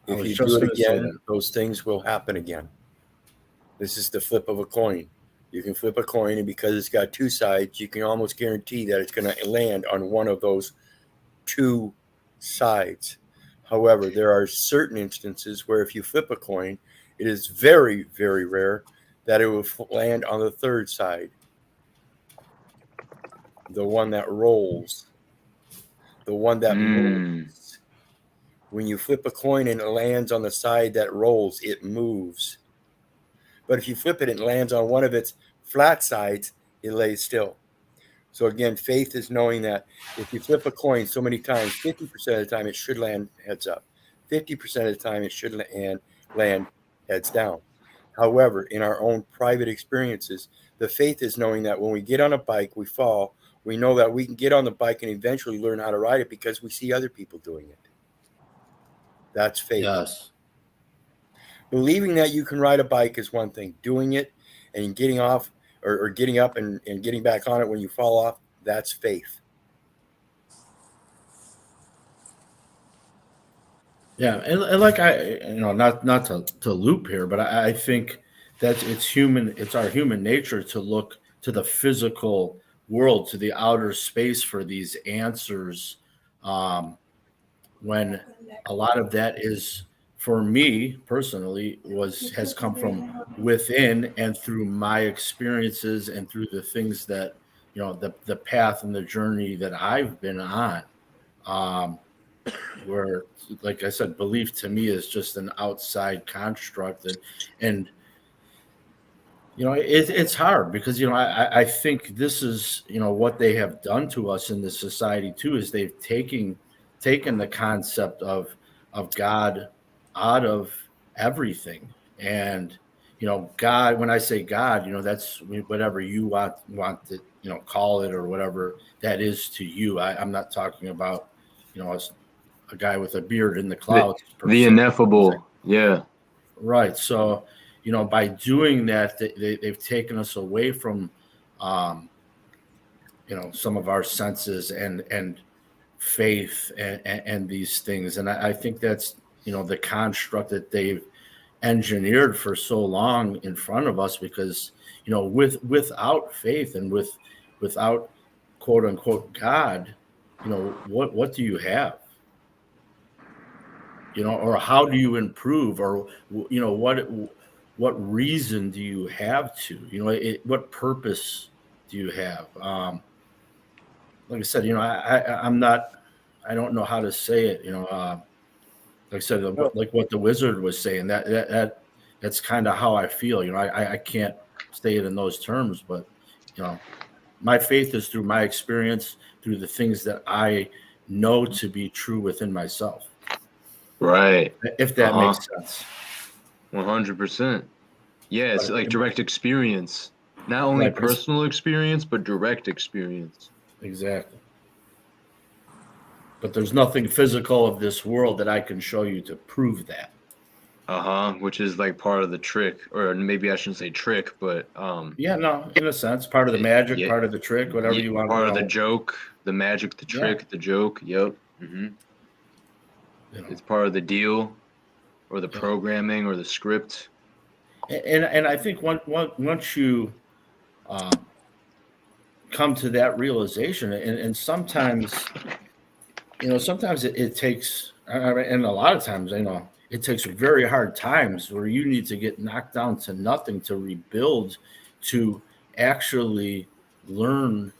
I If was you just do it gonna say again, that. those things will happen again. This is the flip of a coin. You can flip a coin, and because it's got two sides, you can almost guarantee that it's going to land on one of those two sides. However, there are certain instances where if you flip a coin, it is very, very rare that it will land on the third side, the one that rolls, the one that moves. When you flip a coin and it lands on the side that rolls, it moves. But if you flip it and it lands on one of its flat sides, it lays still. So again, faith is knowing that if you flip a coin so many times, 50% of the time it should land heads up. 50% of the time it should land heads down. However, in our own private experiences, the faith is knowing that when we get on a bike, we fall. We know that we can get on the bike and eventually learn how to ride it because we see other people doing it. That's faith. Yes. Believing that you can ride a bike is one thing. Doing it and getting off or getting up and getting back on it when you fall off, that's faith. Yeah, and like not to loop here, but I think that it's human. It's our human nature to look to the physical world, to the outer space for these answers. When a lot of that is, for me personally, has come from within and through my experiences and through the things that the path and the journey that I've been on. Where, like I said, belief to me is just an outside construct, and it's hard because I think this is what they have done to us in this society too, is they've taken the concept of God out of everything. And God, when I say God, that's whatever you want to call it, or whatever that is to you. I'm not talking about a guy with a beard in the clouds. The ineffable. Yeah. Right. So, by doing that, they've taken us away from, some of our senses and faith and these things. And I think that's, the construct that they've engineered for so long in front of us, because, without faith and without quote unquote God, what do you have? Or how do you improve, or what reason do you have to? What purpose do you have? Like I said, I don't know how to say it. Like I said, like what the wizard was saying. That's kind of how I feel. I can't say it in those terms, but my faith is through my experience, through the things that I know to be true within myself. Right. If that makes sense. 100%. Yeah, it's like direct experience. Not only personal experience, but direct experience. Exactly. But there's nothing physical of this world that I can show you to prove that. Which is like part of the trick, or maybe I shouldn't say trick, but yeah, no, in a sense, part of the magic, part of the trick, whatever you want. Part of the joke, the magic, the trick, the joke. Yep. It's part of the deal, or the programming, or the script. And I think once you come to that realization, and sometimes, sometimes it takes, and a lot of times, it takes very hard times where you need to get knocked down to nothing to rebuild, to actually learn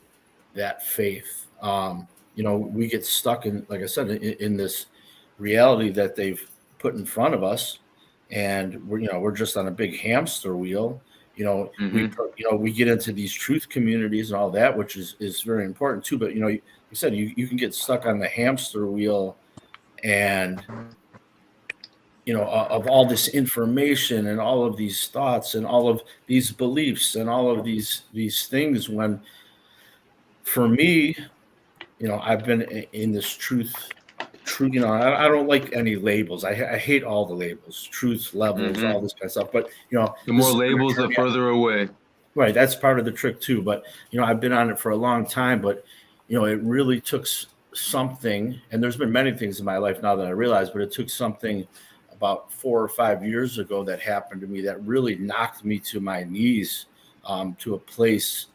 that faith. We get stuck in, like I said, in this reality that they've put in front of us, and we're just on a big hamster wheel. We get into these truth communities and all that, which is very important too. But you said you can get stuck on the hamster wheel, and of all this information and all of these thoughts and all of these beliefs and all of these things, when for me, I've been in this truth, I don't like any labels. I hate all the labels, truth levels, all this kind of stuff. But the more labels, the further away. Right, that's part of the trick too. But I've been on it for a long time. But it really took something, and there's been many things in my life now that I realize, but it took something about 4 or 5 years ago that happened to me that really knocked me to my knees, to a place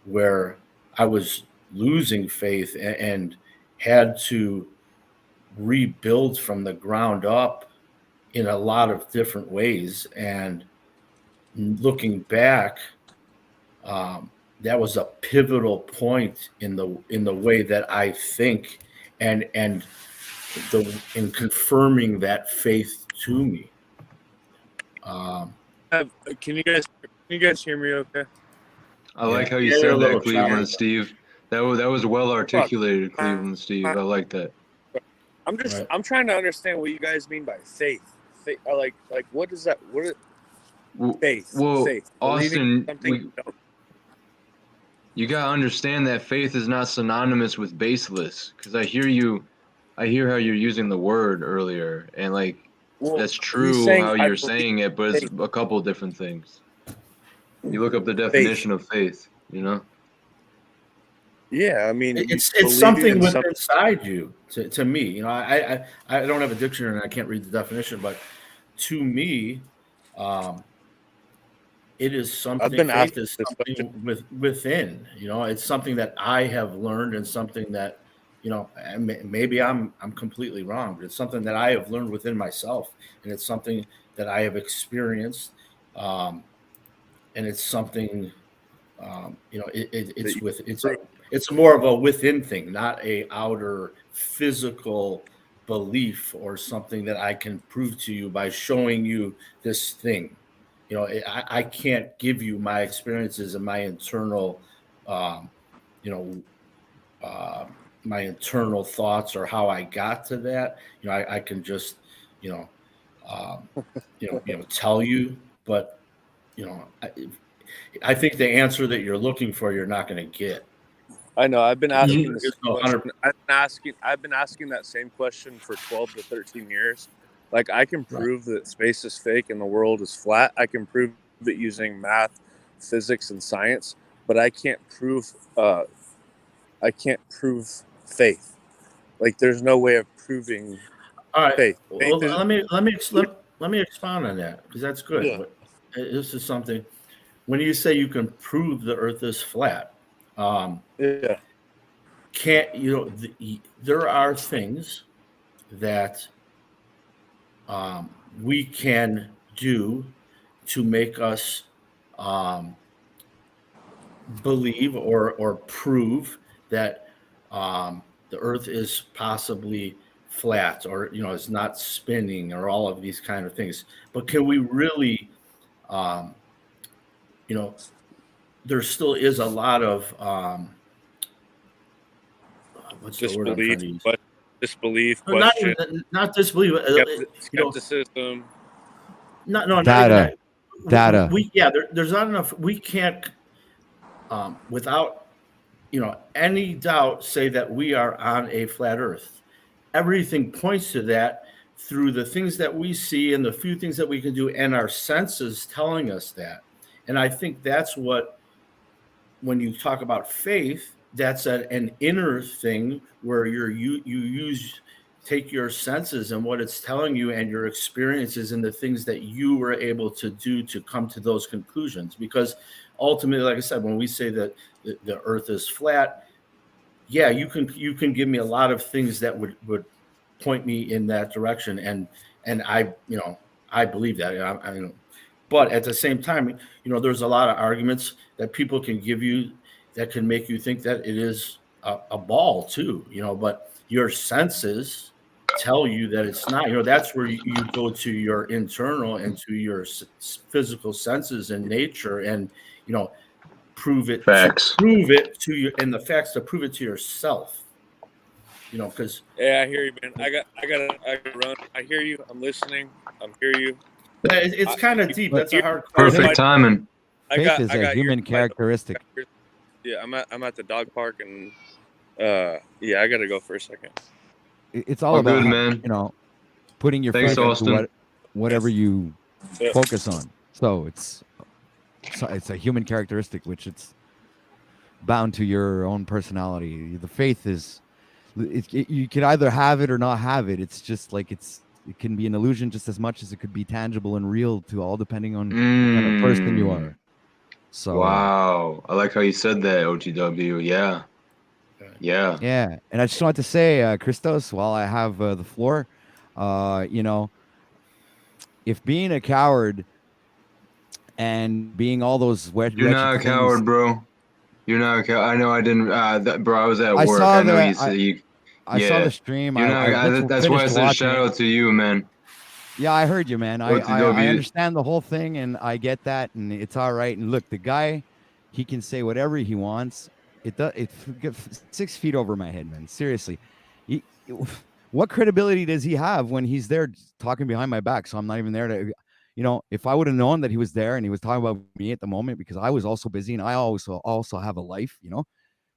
where I was losing faith and had to rebuild from the ground up in a lot of different ways. And looking back, that was a pivotal point in the way that I think, and in confirming that faith to me. Can you guys hear me okay? I like how you said that, Cleveland Steve. That was well articulated, Cleveland Steve. I like that. I'm trying to understand what you guys mean by faith. Like what is that? What is faith? Well, faith. Austin, you gotta understand that faith is not synonymous with baseless. Because I hear how you're using the word earlier, and that's true how you're saying it, but it's a couple different things. You look up the definition of faith, Yeah, I mean, it's something within inside you. To me, I don't have a dictionary and I can't read the definition, but to me, it is something. Faith is something within. It's something that I have learned, and something that maybe I'm completely wrong, but it's something that I have learned within myself, and it's something that I have experienced, and it's something. It's more of a within thing, not a outer physical belief or something that I can prove to you by showing you this thing. I can't give you my experiences and my internal, my internal thoughts or how I got to that. I can just, tell you, but I think the answer that you're looking for, you're not going to get. I know. I've been asking this question. I've been asking that same question for 12 to 13 years. Like, I can prove that space is fake and the world is flat. I can prove it using math, physics, and science, but I can't prove. Faith. Like, there's no way of proving. All right. Faith. Well, let me expound on that, because that's good. Yeah. This is something. When you say you can prove the Earth is flat, can't, there are things that we can do to make us believe or prove that the Earth is possibly flat, or is not spinning, or all of these kind of things. But can we really, there still is a lot of what's the word I'm trying to use? Disbelief, No, not question, even, not disbelief. skepticism. No, not Data. even that. Data. There's not enough. We can't, without any doubt, say that we are on a flat Earth. Everything points to that through the things that we see and the few things that we can do, and our senses telling us that. And I think that's what, when you talk about faith, that's an inner thing where you take your senses and what it's telling you, and your experiences, and the things that you were able to do to come to those conclusions. Because ultimately, like I said, when we say that the Earth is flat, yeah, you can give me a lot of things that would point me in that direction, and I believe that. But at the same time, there's a lot of arguments that people can give you that can make you think that it is a ball too. But your senses tell you that it's not. That's where you go to your internal and to your physical senses and nature, and prove it. Facts. Prove it to you, and the facts to prove it to yourself. Because I hear you, man. I gotta run. I hear you. I'm listening. I'm hear you. It's kind of deep. That's a hard Perfect question. timing. Faith is a human characteristic. Yeah, I'm at the dog park, and I gotta go for a second. It's all All about good, man. putting your Thanks, faith into Austin. whatever you Yeah. focus on. So it's a human characteristic, which it's bound to your own personality. The faith is, you can either have it or not have it. It's just like it can be an illusion just as much as it could be tangible and real, to all depending on what kind of person you are. So Wow, I like how you said that, OTW. Yeah. yeah, and I just want to say, Christos, while I have the floor, if being a coward and being all those You're not a coward, bro. You're not a coward. I know I didn't, bro. I was at work. I know you said you. I saw the stream. You're not. That's why I said shout out to you, man. Yeah, I heard you, man. I OTW. understand the whole thing, and I get that, and it's all right. And look, the guy, he can say whatever he wants. It's 6 feet over my head, man. Seriously, what credibility does he have when he's there talking behind my back? So I'm not even there to, if I would have known that he was there and he was talking about me at the moment, because I was also busy and I also have a life,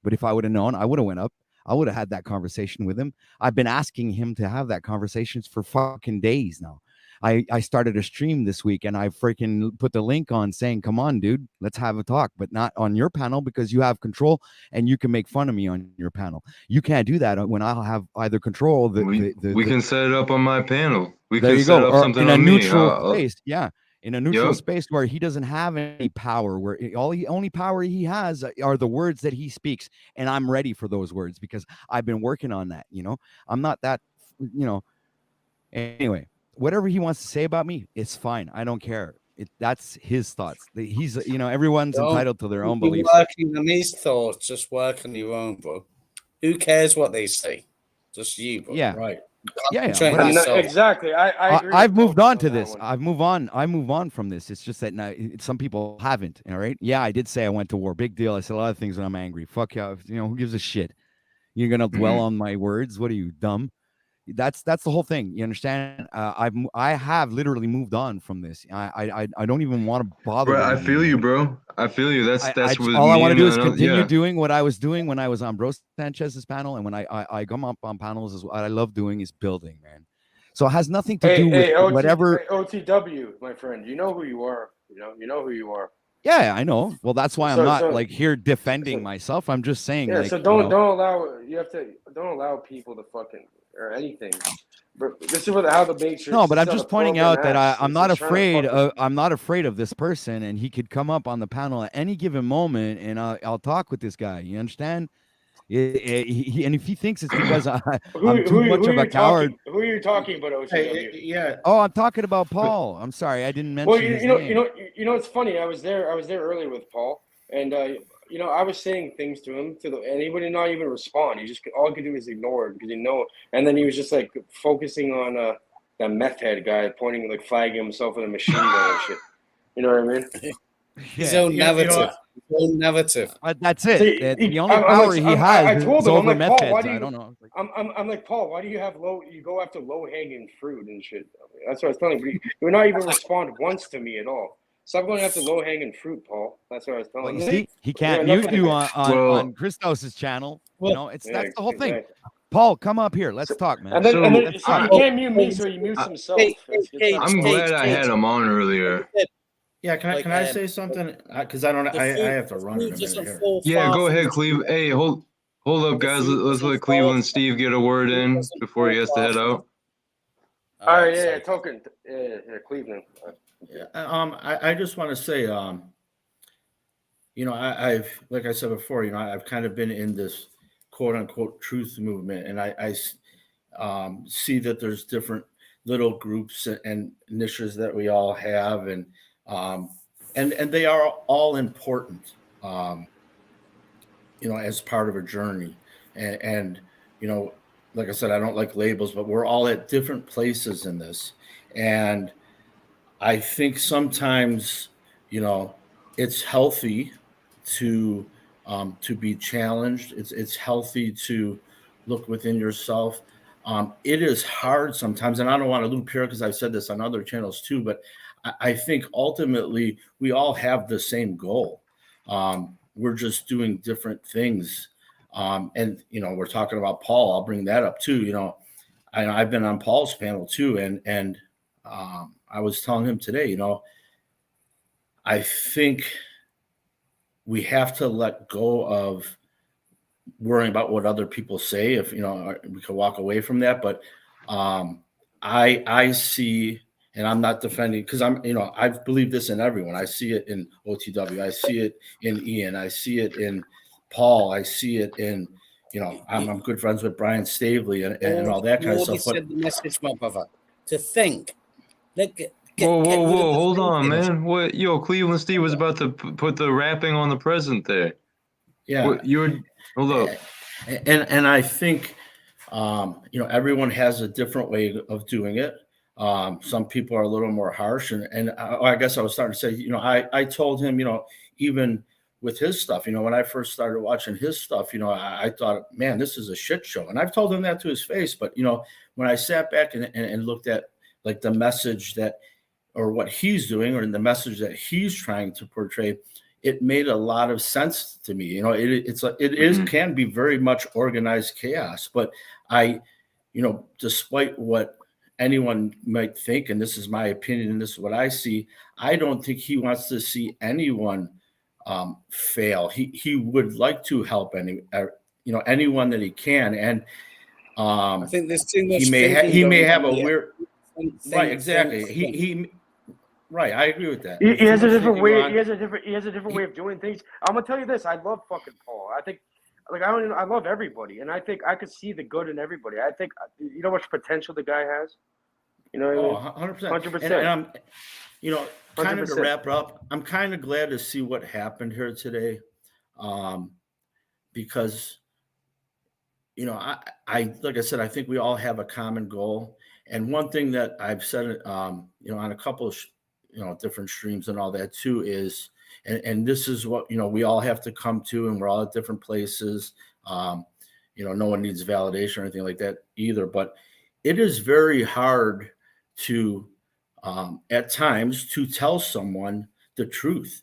But if I would have known, I would have went up. I would have had that conversation with him. I've been asking him to have that conversation for fucking days now. I started a stream this week, and I freaking put the link on saying, come on, dude, let's have a talk, but not on your panel, because you have control and you can make fun of me on your panel. You can't do that when I'll have either control. We can set it up on my panel. We there can you set go. up Or something in a on neutral me. space. Yeah. In a neutral Yep. space where he doesn't have any power, where only power he has are the words that he speaks. And I'm ready for those words because I've been working on that. I'm not that, anyway, whatever he wants to say about me, it's fine. I don't care. That's his thoughts. He's, everyone's entitled to their own You're beliefs. working on his thoughts, just work on your own, bro. Who cares what they say? Just you, bro. Yeah. Right. Yeah. Concentrate yourself. Exactly. I agree. I've moved on to that this. one. I move on from this. It's just that now some people haven't. All right. Yeah, I did say I went to war. Big deal. I said a lot of things when I'm angry. Fuck yeah. Who gives a shit? You're gonna dwell on my words? What are you, dumb? That's the whole thing. You understand? I have literally moved on from this. I don't even want to bother. Bro, I with it feel anymore. you, bro. I feel you. That's what all I me want to and do is another- continue yeah. doing what I was doing when I was on Bro Sanchez's panel, and when I come up on panels, is what I love doing is building, man. So it has nothing to do with whatever. OTW, my friend, you know who you are. You know who you are. Yeah, I know. Well, that's why I'm not So- like here defending myself. I'm just saying, Yeah, like, so don't allow people to fucking or anything. But this is how the Matrix. No, but I'm this is how just the pointing program out that acts. I'm not It's trying to afraid. fucking- I'm not afraid of this person, and he could come up on the panel at any given moment, and I'll talk with this guy. You understand? And if he thinks it's because I'm Who too much of a coward. Who are you talking about, OTW? Yeah. Oh, I'm talking about Paul. I'm sorry, I didn't Well, mention his name. it's funny. I was there earlier with Paul, and I was saying things to him and he would not even respond. He just all he could do was ignore it because and then he was just like focusing on that meth head guy pointing like flagging himself with a machine gun and shit. You know what I mean? His own narrative. His own narrative. That's it. See, the only power he has I told is him, I'm over like, meth Paul, why heads. do you, I don't know. I'm like, Paul, why do you go after low hanging fruit and shit? That's what I was telling you. You would not even respond once to me at all. Stop going after low hanging fruit, Paul. That's what I was telling you. See, he can't mute you on Christos's channel. That's the whole thing. Exactly. Paul, come up here. Let's talk, man. And then he can't mute me, so he mutes himself. I'm glad I had him on earlier. Yeah, can I say something? Because I have to run in a minute here. Yeah, go ahead, Cleve. Hey, hold up, guys. Let's let Cleveland Steve get a word in before he has to head out. All right, yeah, token, yeah, Cleveland. I just want to say, I've like I said before, I've kind of been in this quote unquote truth movement, and I see that there's different little groups and niches that we all have, and they are all important, as part of a journey, and like I said, I don't like labels, but we're all at different places in this, and I think sometimes, it's healthy to be challenged. It's healthy to look within yourself. It is hard sometimes, and I don't want to loop here because I've said this on other channels too, but I think ultimately we all have the same goal. We're just doing different things. And we're talking about Paul. I'll bring that up too. I've been on Paul's panel too, and I was telling him today, I think we have to let go of worrying about what other people say. If we could walk away from that, but I see, and I'm not defending because I believe this in everyone. I see it in OTW. I see it in Ian. I see it in Paul. I see it in I'm good friends with Brian Stavely and all that kind of stuff. But the message, my brother, to think. Whoa, hold on, man. What? Yo, Cleveland Steve was about to put the wrapping on the present there. Yeah. Hold up. And I think, everyone has a different way of doing it. Some people are a little more harsh, and I guess I was starting to say, I told him, even with his stuff, when I first started watching his stuff, I thought, man, this is a shit show. And I've told him that to his face. But, when I sat back and looked at like the message or what he's doing, or the message that he's trying to portray, it made a lot of sense to me. It can be very much organized chaos, but despite what anyone might think, and this is my opinion, and this is what I see, I don't think he wants to see anyone fail. He would like to help anyone that he can, and I think there's too much. He may have a weird. Right, exactly. He right. I agree with that. He has a different way. He has a different way of doing things. I'm gonna tell you this. I love fucking Paul. I think, I love everybody, and I think I could see the good in everybody. I think how much potential the guy has. You know what I mean? 100%. 100%. And I'm, kind of to 100%. wrap up, I'm kind of glad to see what happened here today, because, I like I said, I think we all have a common goal. And one thing that I've said, on a couple of, different streams and all that too is, and this is what, we all have to come to, and we're all at different places. No one needs validation or anything like that either, but it is very hard to, at times, to tell someone the truth,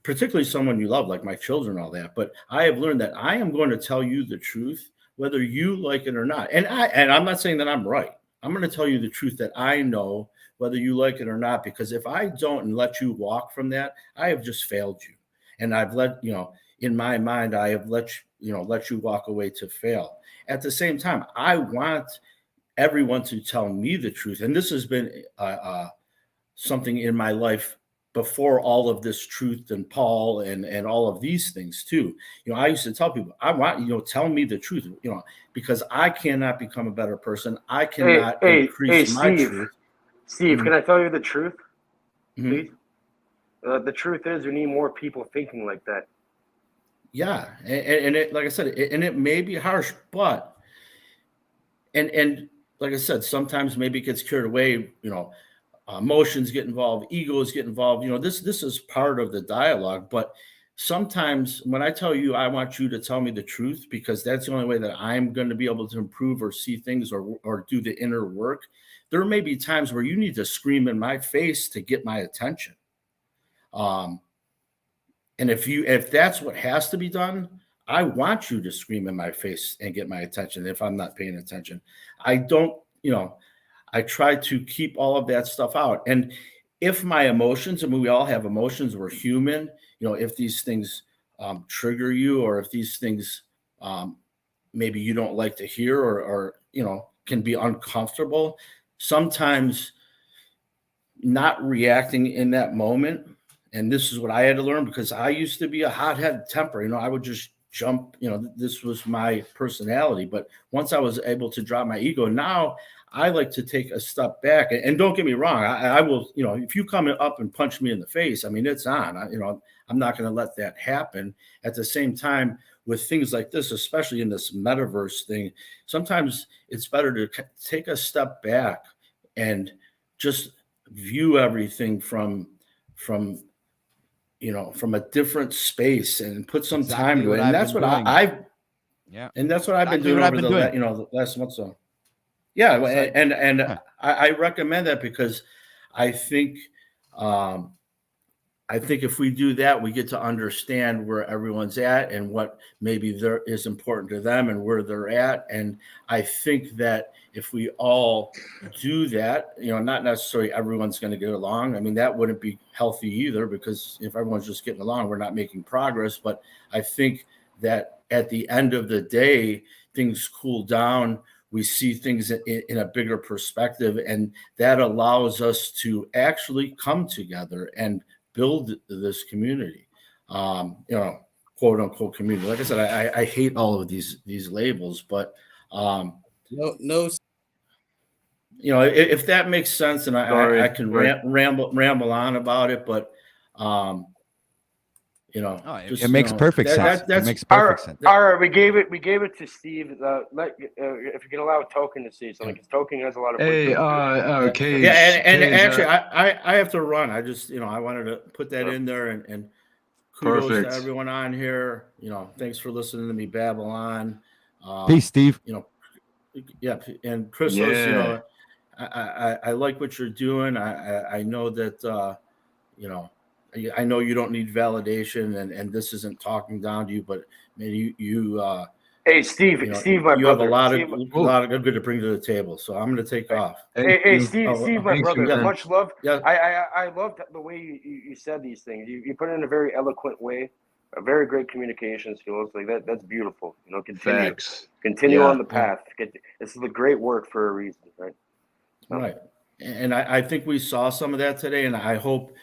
particularly someone you love, like my children, all that. But I have learned that I am going to tell you the truth, whether you like it or not. And I'm not saying that I'm right. I'm going to tell you the truth that I know, whether you like it or not, because if I don't and let you walk from that, I have just failed you. And I've in my mind, I have let you walk away to fail. At the same time, I want everyone to tell me the truth. And this has been something in my life before all of this truth and Paul and all of these things too. I used to tell people, I want, tell me the truth, because I cannot become a better person. I cannot increase my truth. Steve, can I tell you the truth, Mhm. please? The truth is, we need more people thinking like that. Yeah, and it, like I said, it may be harsh, but and like I said, sometimes maybe it gets carried away. Emotions get involved, egos get involved. This is part of the dialogue. But sometimes when I tell you, I want you to tell me the truth, because that's the only way that I'm going to be able to improve or see things or do the inner work. There may be times where you need to scream in my face to get my attention. And if that's what has to be done, I want you to scream in my face and get my attention if I'm not paying attention. I don't, I try to keep all of that stuff out. And if my emotions, I mean, we all have emotions, we're human, if these things trigger you, or if these things maybe you don't like to hear, or can be uncomfortable, sometimes not reacting in that moment. And this is what I had to learn, because I used to be a hot-headed temper. I would just jump, this was my personality. But once I was able to drop my ego, now I like to take a step back. And don't get me wrong, I will, if you come up and punch me in the face, I mean, it's on. I'm not going to let that happen. At the same time, with things like this, especially in this metaverse thing, sometimes it's better to take a step back and just view everything from a different space and put some time to it. And that's what I've been doing over the last month. So yeah, and I recommend that, because I think if we do that, we get to understand where everyone's at and what maybe there is important to them and where they're at. And I think that if we all do that, not necessarily everyone's going to get along. I mean, that wouldn't be healthy either, because if everyone's just getting along, we're not making progress. But I think that at the end of the day, things cool down. We see things in a bigger perspective, and that allows us to actually come together and build this community, quote unquote community. Like I said, I hate all of these labels, but if that makes sense, and I can ramble on about it, but it makes perfect sense. It makes perfect sense. All right, we gave it to Steve. If you can allow Token to say something, because Token has a lot of. Cage. Yeah, and Cage, actually, I have to run. I just I wanted to put that in there, and kudos Perfect. to everyone on here. Thanks for listening to me babble on. Peace, Steve. Yeah, and Christos, I like what you're doing. I know that I know you don't need validation, and this isn't talking down to you, but maybe you hey, Steve, Steve, my you brother. have a lot of good to bring to the table. So I'm going to take off. Hey, Steve, my brother. Yeah. Much love. Yeah. I loved the way you said these things. You put it in a very eloquent way, a very great communication skills. Like that. That's beautiful. Continue on the path. This is a great work for a reason, right? Right. And I think we saw some of that today, and I hope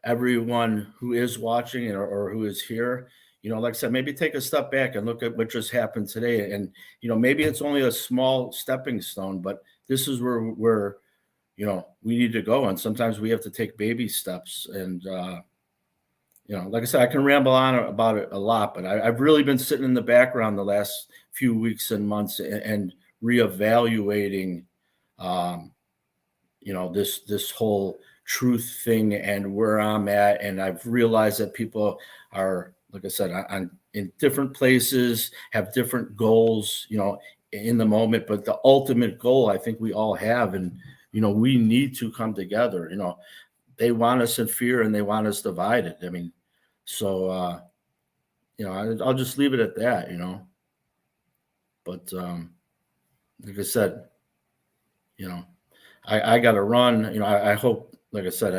everyone who is watching or who is here, like I said, maybe take a step back and look at what just happened today. And, maybe it's only a small stepping stone, but this is where we need to go. And sometimes we have to take baby steps. And, like I said, I can ramble on about it a lot, but I've really been sitting in the background the last few weeks and months and reevaluating, this whole truth thing and where I'm at. And I've realized that people are, like I said, in different places, have different goals, in the moment, but the ultimate goal I think we all have. And, we need to come together. They want us in fear and they want us divided. I mean, so, I'll just leave it at that, but, like I said, I got to run. I hope, like I said,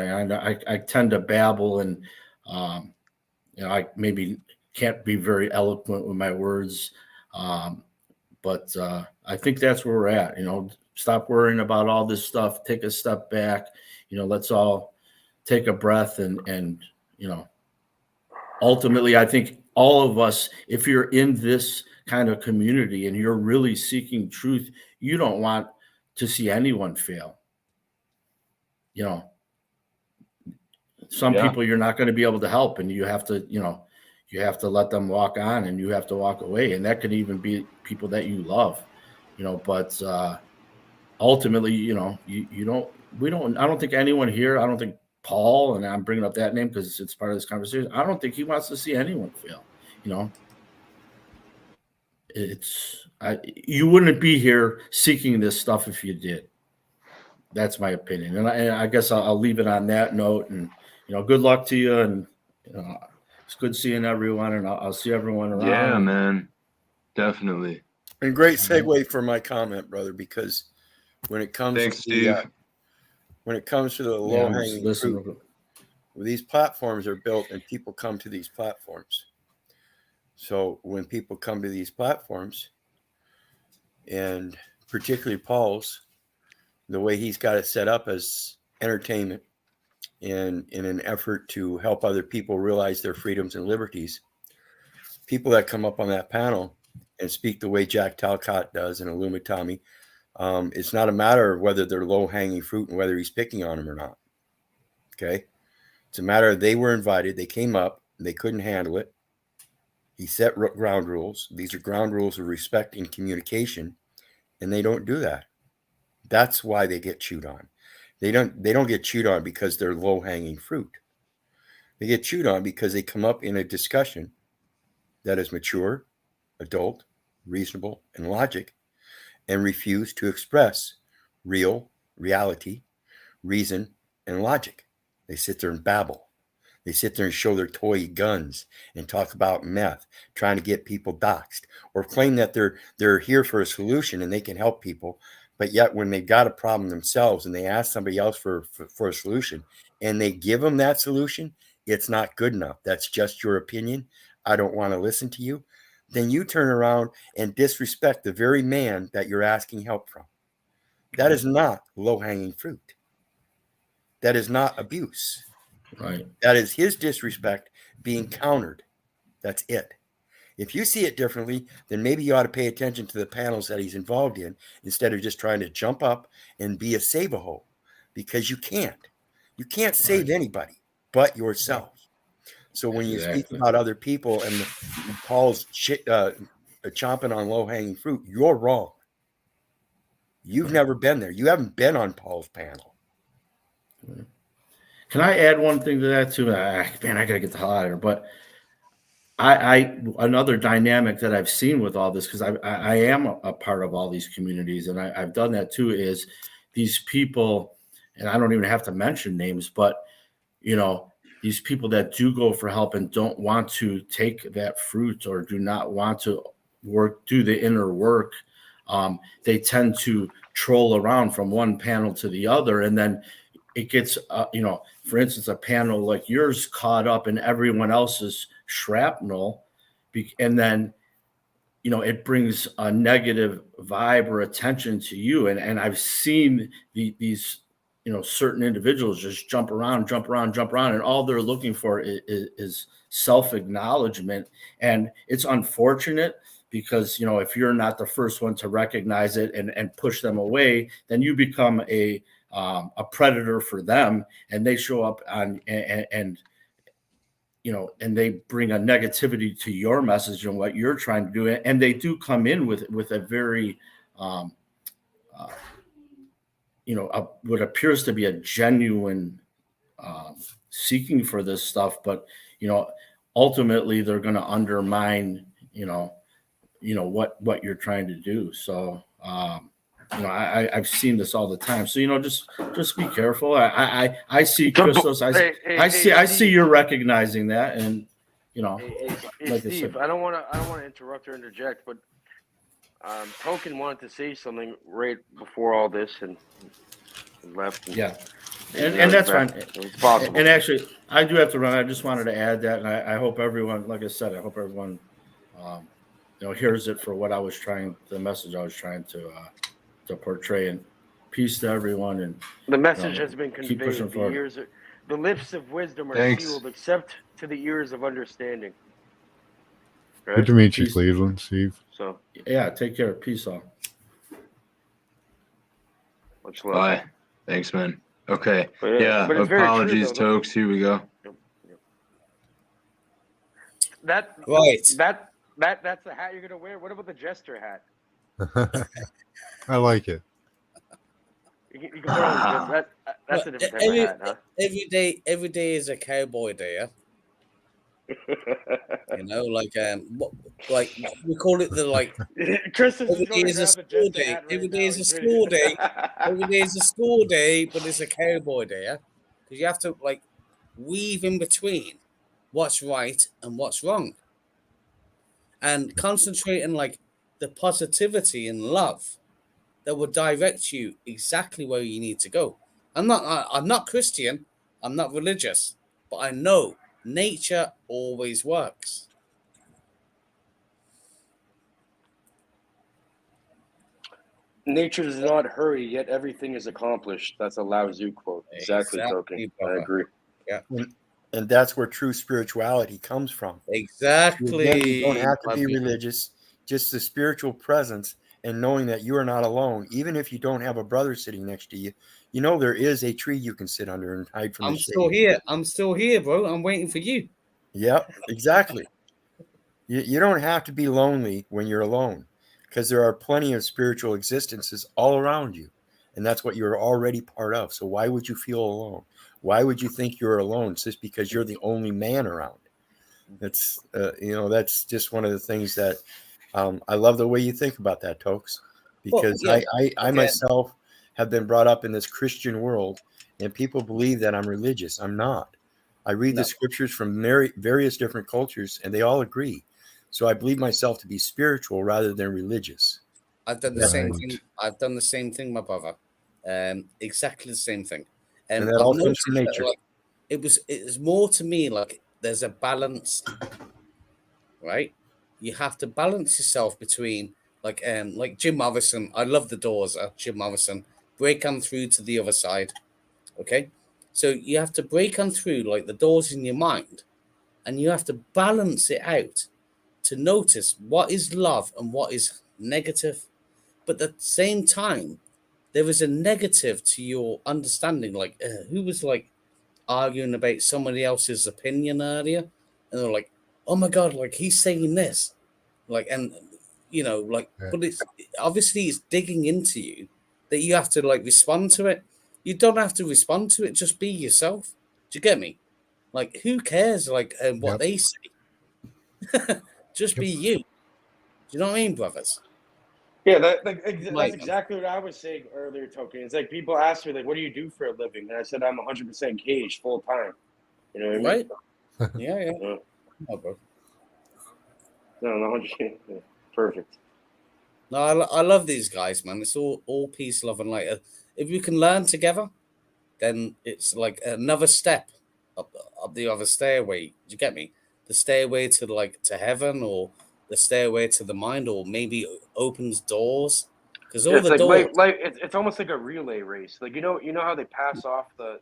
I tend to babble, and I maybe can't be very eloquent with my words, but I think that's where we're at. Stop worrying about all this stuff. Take a step back. Let's all take a breath and ultimately, I think all of us, if you're in this kind of community and you're really seeking truth, you don't want to see anyone fail. Some people you're not going to be able to help, and you have to let them walk on, and you have to walk away, and that could even be people that you love, but ultimately, I don't think anyone here, I don't think Paul, and I'm bringing up that name because it's part of this conversation, I don't think he wants to see anyone fail. You wouldn't be here seeking this stuff if you did. That's my opinion, and I guess I'll leave it on that note. And good luck to you, and it's good seeing everyone, and I'll see everyone around. Yeah, man, definitely. And great segue for my comment, brother, because when it comes to the low hanging fruit, these platforms are built, and people come to these platforms. So when people come to these platforms, and particularly Paul's, the way he's got it set up as entertainment and in an effort to help other people realize their freedoms and liberties, people that come up on that panel and speak the way Jack Talcott does and Illumitami, it's not a matter of whether they're low-hanging fruit and whether he's picking on them or not. Okay? It's a matter of they were invited, they came up, they couldn't handle it. He set ground rules. These are ground rules of respect and communication, and they don't do that. That's why they get chewed on. They don't get chewed on because they're low-hanging fruit. They get chewed on because they come up in a discussion that is mature, adult, reasonable, and logic, and refuse to express reality, reason, and logic. They sit there and babble. They sit there and show their toy guns and talk about meth, trying to get people doxxed, or claim that they're here for a solution and they can help people. But yet when they've got a problem themselves and they ask somebody else for a solution and they give them that solution, it's not good enough. That's just your opinion. I don't want to listen to you. Then you turn around and disrespect the very man that you're asking help from. That is not low-hanging fruit. That is not abuse. Right. That is his disrespect being countered. That's it. If you see it differently, then maybe you ought to pay attention to the panels that he's involved in instead of just trying to jump up and be a save-a-hole, because you can't. You can't save anybody but yourself. So when you speak about other people and Paul's chomping on low-hanging fruit, you're wrong. You've never been there. You haven't been on Paul's panel. Can I add one thing to that too? Man, I gotta get the hell out of here. But I another dynamic that I've seen with all this, because I am a part of all these communities, and I've done that too, is these people, and I don't even have to mention names, but these people that do go for help and don't want to take that fruit or do not want to do the inner work, they tend to troll around from one panel to the other, and then it gets, for instance, a panel like yours caught up in everyone else's shrapnel, and then, it brings a negative vibe or attention to you. And I've seen these, certain individuals just jump around, and all they're looking for is self-acknowledgement. And it's unfortunate because, if you're not the first one to recognize it and push them away, then you become a predator for them, and they show up and they bring a negativity to your message and what you're trying to do. And they do come in with a very, what appears to be a genuine seeking for this stuff, but ultimately they're going to undermine, what you're trying to do. So, I've seen this all the time. So, just be careful. I see Christos. I see you're recognizing that, and Hey, Steve, I don't want to interrupt or interject, but Token wanted to say something right before all this and left. Yeah, and that's fine. It's possible. And actually, I do have to run. I just wanted to add that, and I hope everyone, like I said, everyone, hears it for what the message I was trying to portray. And peace to everyone. And the message has been keep conveyed. pushing forward. The lips of wisdom are Thanks. sealed except to the ears of understanding. Good Right? to meet you, Peace. Cleveland, Steve. So, Yeah, take care. Peace all. much love. Bye. Thanks, man. Okay. But Yeah. but it's very true, Apologies, though. Tokes. Here we go. That Right. that's the hat you're gonna wear. What about the jester hat? I like it. You can put on the jester. That's a different type of hat, huh? Every day is a cowboy day. You know, like like we call it the like. Chris is Every going day to is a grab the school jester day. hat right Every now. day is a He's school ready. day. Every day is a school day, but it's a cowboy day, yeah? Because you have to like weave in between what's right and what's wrong, and concentrate on like the positivity and love that will direct you exactly where you need to go. I'm not Christian. I'm not religious, but I know nature always works. Nature does not hurry, yet everything is accomplished. That's a Lao Tzu quote. Exactly, Token. I agree. Yeah. And that's where true spirituality comes from. Exactly. Again, you don't have to be Lovely. religious, just the spiritual presence and knowing that you are not alone. Even if you don't have a brother sitting next to you, you know there is a tree you can sit under and hide from I'm the still shade. here. I'm still here, bro. I'm waiting for you. Yep, exactly. You don't have to be lonely when you're alone because there are plenty of spiritual existences all around you. And that's what you're already part of. So why would you feel alone? Why would you think you're alone just because you're the only man around? That's, that's just one of the things that I love the way you think about that, Tokes, because I myself have been brought up in this Christian world and people believe that I'm religious. I'm not. I read the scriptures from various different cultures and they all agree. So I believe myself to be spiritual rather than religious. I've done the same thing. I've done the same thing, my brother. Exactly the same thing. And that I've all comes noticed from that, nature. like, it was more to me like there's a balance, right? You have to balance yourself between like Jim Morrison. I love the Doors, Jim Morrison. Break on through to the other side. Okay. So you have to break on through like the doors in your mind, and you have to balance it out to notice what is love and what is negative. But at the same time, there is a negative to your understanding. Like, who was like arguing about somebody else's opinion earlier? And they're like, oh my God, like he's saying this. Like, and but it's obviously it's digging into you that you have to like respond to it. You don't have to respond to it, just be yourself. Do you get me? Like, who cares, like, what they say? Just be you. Do you know what I mean, brothers? Yeah, that's exactly what I was saying earlier, Token. It's like people ask me, like, what do you do for a living? And I said, I'm 100% caged full time. You know what I mean? Right? Yeah. Oh, bro. No, 100%. Yeah. Perfect. No, I love these guys, man. It's all peace, love, and light. If we can learn together, then it's like another step up the other stairway. Do you get me? The stairway to heaven, or the stairway to the mind, or maybe opens doors. Because all It's the doors. it's almost like a relay race. Like you know how they pass off the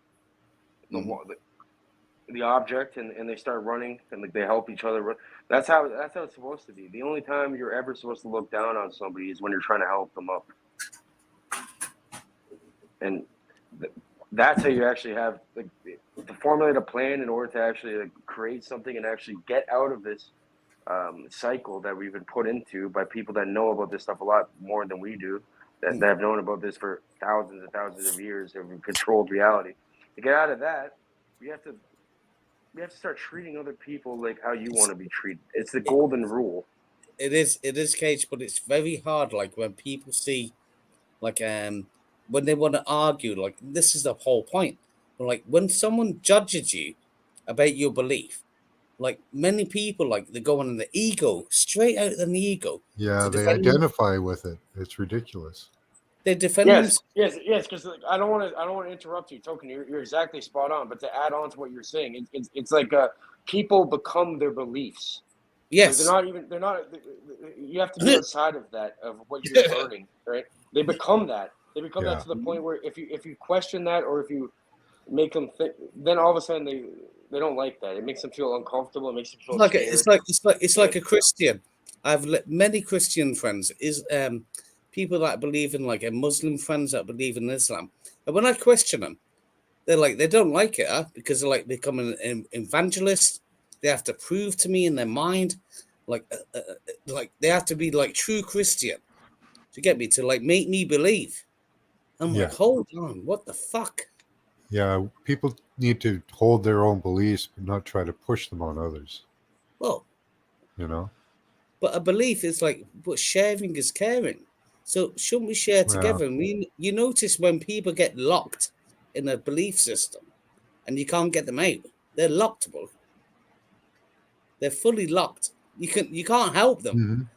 object and they start running and like they help each other run. That's how it's supposed to be. The only time you're ever supposed to look down on somebody is when you're trying to help them up. And that's how you actually have like to formulate a plan in order to actually like, create something and actually get out of this cycle that we've been put into by people that know about this stuff a lot more than we do, that have known about this for thousands and thousands of years, have controlled reality. To get out of that, we have to start treating other people like how you want to be treated. It's the golden rule. It is, Cage, but it's very hard. Like when people see, like when they want to argue, like this is the whole point. But like when someone judges you about your belief, like many people, like they go on the ego, straight out in the ego. Yeah, they defend identify with it. It's ridiculous. They defend Yes, because like, I don't want to interrupt you, Token. You're exactly spot on. But to add on to what you're saying, it's like people become their beliefs. Yes, like they're not. You have to be outside of that of what you're learning, right? They become that. They become that to the point where if you question that or if you make them think. Then all of a sudden they don't like that. It makes them feel uncomfortable. It makes them feel Like scared. it's like a Christian. I've many Christian friends. Is people that believe in like a Muslim friends that believe in Islam, and when I question them, they're like they don't like it because they're like becoming an evangelist. They have to prove to me in their mind, like they have to be like true Christian to get me to like make me believe. I'm Yeah. like, hold on, what the fuck? Yeah, people need to hold their own beliefs, but not try to push them on others. Well, You know. but a belief is like, but sharing is caring. So shouldn't we share together? Well, And you notice when people get locked in a belief system, and you can't get them out, they're locked, bro. They're fully locked. You can't help them.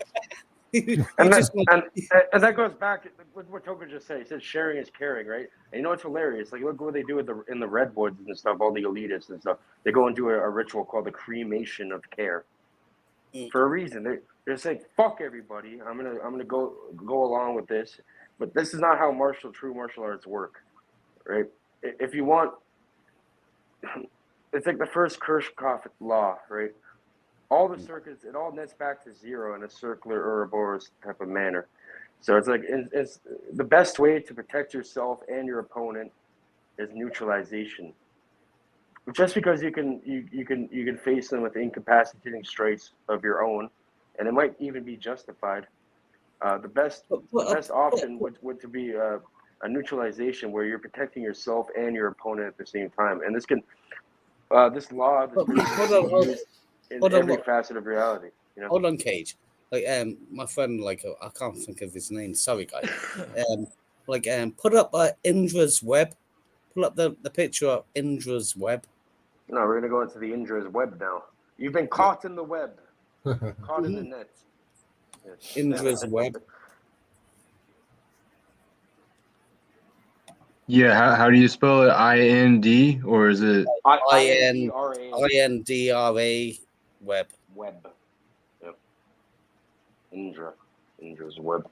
You And just and that goes back with what Toka just said. He said sharing is caring, right? And you know what's hilarious? Like look what they do in the redwoods and stuff. All the elitists and stuff. They go and do a ritual called the cremation of care for a reason. They're saying fuck everybody. I'm gonna go along with this, but this is not how true martial arts work, right? If you want, it's like the first Kirchhoff law, right? All the circuits, it all nets back to zero in a circular Ouroboros type of manner. So it's like it's the best way to protect yourself and your opponent is neutralization. Just because you can face them with incapacitating strikes of your own, and it might even be justified. The best option would to be a neutralization where you're protecting yourself and your opponent at the same time. And this law, in every facet of reality. You know? Hold on, Cage. Like my friend, like I can't think of his name. Sorry, guys. Put up Indra's web. Pull up the picture of Indra's web. No, we're gonna go into the Indra's web now. You've been caught in the web, caught in the net. Indra's web. Yeah, how do you spell it? IND or is it INDRA web. Web. Yep. Indra's web.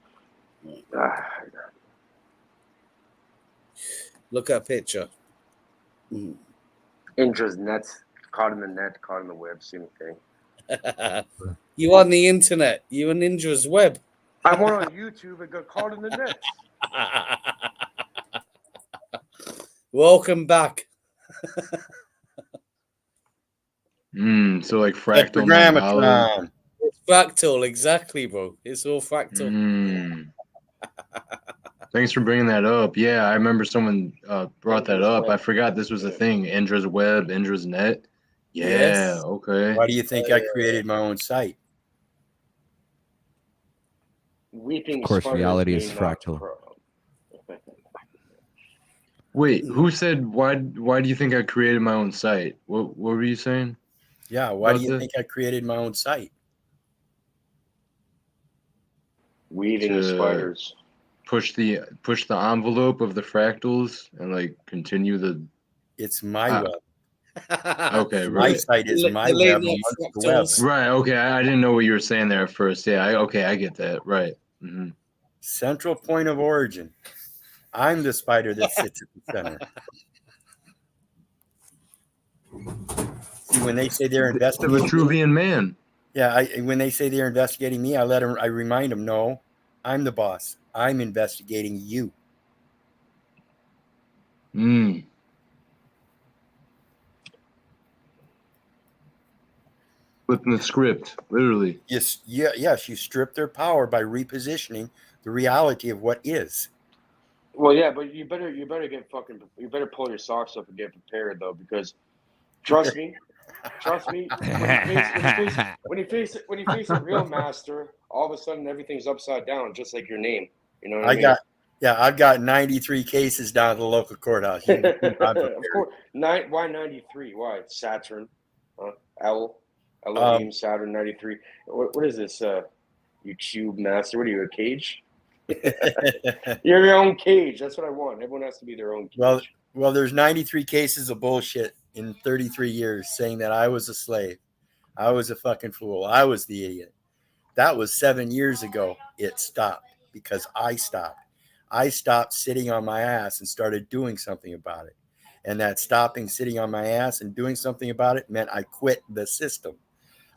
Look at a picture. Indra's net, caught in the net, caught in the web, same thing. You on the internet? You on Indra's web? I went on YouTube and got caught in the net. Welcome back. So like fractal Tetragrammatron. It's fractal, exactly, bro. It's all fractal. Thanks for bringing that up. Yeah, I remember someone brought that up. I forgot this was a thing. Indra's web, Indra's net. Yeah, Yes. okay. Why do you think I created my own site? Weeping Of course, spiders reality may is not fractal. crawl. Wait, who said why do you think I created my own site? What were you saying? Yeah, why do about you that? think I created my own site? Weaving To spiders. push the envelope of the fractals and like continue the It's my web. Okay, My right. site is my web amongst the web. Right, okay. I didn't know what you were saying there at first. Yeah, I get that. Right. Central point of origin. I'm the spider that sits at the center. See, when they say they're The investigating Vitruvian man. Yeah, when they say they're investigating me, I remind them, no, I'm the boss. I'm investigating you. Flipping the script, literally. Yes, you strip their power by repositioning the reality of what is. Well, yeah, but you better pull your socks up and get prepared though, because trust me, when you face a real master, all of a sudden everything's upside down, just like your name. You know what I mean? I've got 93 cases down at the local courthouse. Of course, why 93? Why Saturn? Elohim, Saturn 93. What is this? You cube master? What are you, a cage? You're your own cage. That's what I want. Everyone has to be their own cage. Well, there's 93 cases of bullshit in 33 years saying that I was a slave. I was a fucking fool. I was the idiot. That was 7 years ago. It stopped because I stopped. I stopped sitting on my ass and started doing something about it. and that stopping, sitting on my ass, and doing something about it meant I quit the system.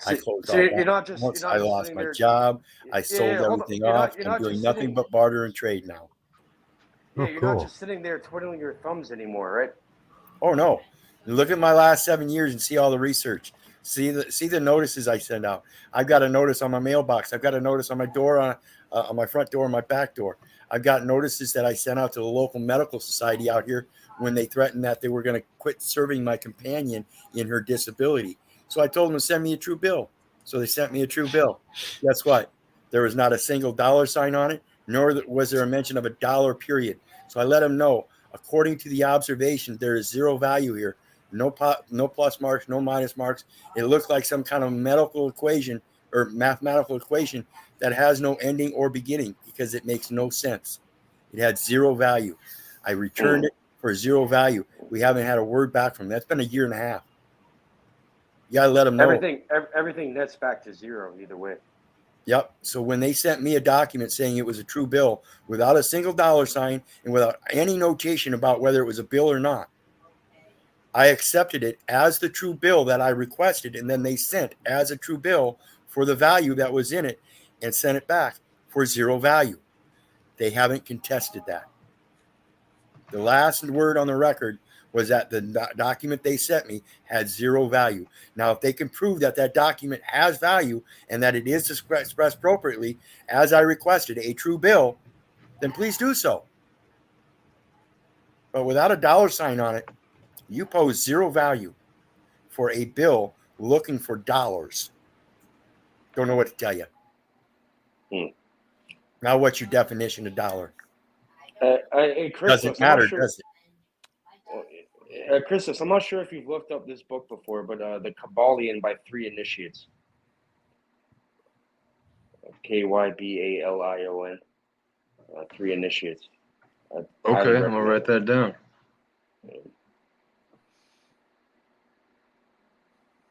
I closed So all you're not just banks. I lost sitting my there. job. I Yeah, sold hold on. everything You're off. not I'm doing just nothing sitting. but barter and trade now. Yeah, Oh, you're cool. not just sitting there twiddling your thumbs anymore, right? Oh no! Look at my last 7 years and see all the research. See the notices I send out. I've got a notice on my mailbox. I've got a notice on my door, on my front door, and my back door. I've got notices that I sent out to the local medical society out here when they threatened that they were going to quit serving my companion in her disability. So I told them to send me a true bill. So they sent me a true bill. Guess what? There was not a single dollar sign on it, nor was there a mention of a dollar period. So I let them know, according to the observation, there is zero value here. No plus marks, no minus marks. It looks like some kind of medical equation or mathematical equation that has no ending or beginning because it makes no sense. It had zero value. I returned it for zero value. We haven't had a word back from them. That's been a year and a half. You got to let them know. Everything nets back to zero either way. Yep. So when they sent me a document saying it was a true bill without a single dollar sign and without any notation about whether it was a bill or not, I accepted it as the true bill that I requested, and then they sent as a true bill for the value that was in it and sent it back for zero value. They haven't contested that. The last word on the record was that the document they sent me had zero value. Now, if they can prove that that document has value and that it is expressed appropriately as I requested, a true bill, then please do so. But without a dollar sign on it, you pose zero value for a bill looking for dollars. Don't know what to tell you. Now, what's your definition of dollar? Doesn't matter, does it? Christos, I'm not sure if you've looked up this book before, but The Kabbalion by Three Initiates. Kybalion. Three Initiates. Okay, I'm going to write that down.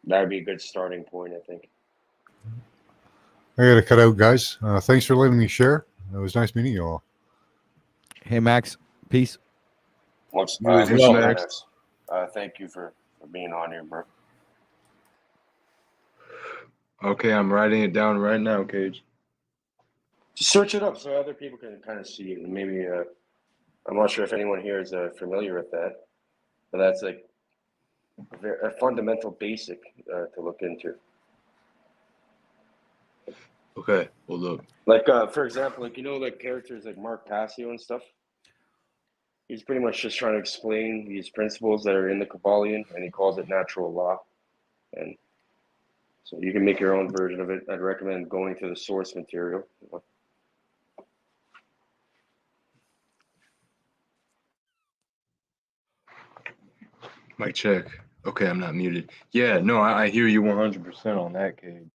That would be a good starting point, I think. I got to cut out, guys. Thanks for letting me share. It was nice meeting you all. Hey, Max. Peace. Max. Thank you for being on here, bro. Okay, I'm writing it down right now, Cage. Just search it up so other people can kind of see it. And maybe, I'm not sure if anyone here is familiar with that, but that's like a fundamental basic to look into. Okay, well, look. Like, for example, like, like characters like Mark Passio and stuff. He's pretty much just trying to explain these principles that are in the Kabbalion, and he calls it natural law. And so you can make your own version of it. I'd recommend going to the source material. Mic check. Okay, I'm not muted. Yeah, no, I hear you 100% on that, Cage.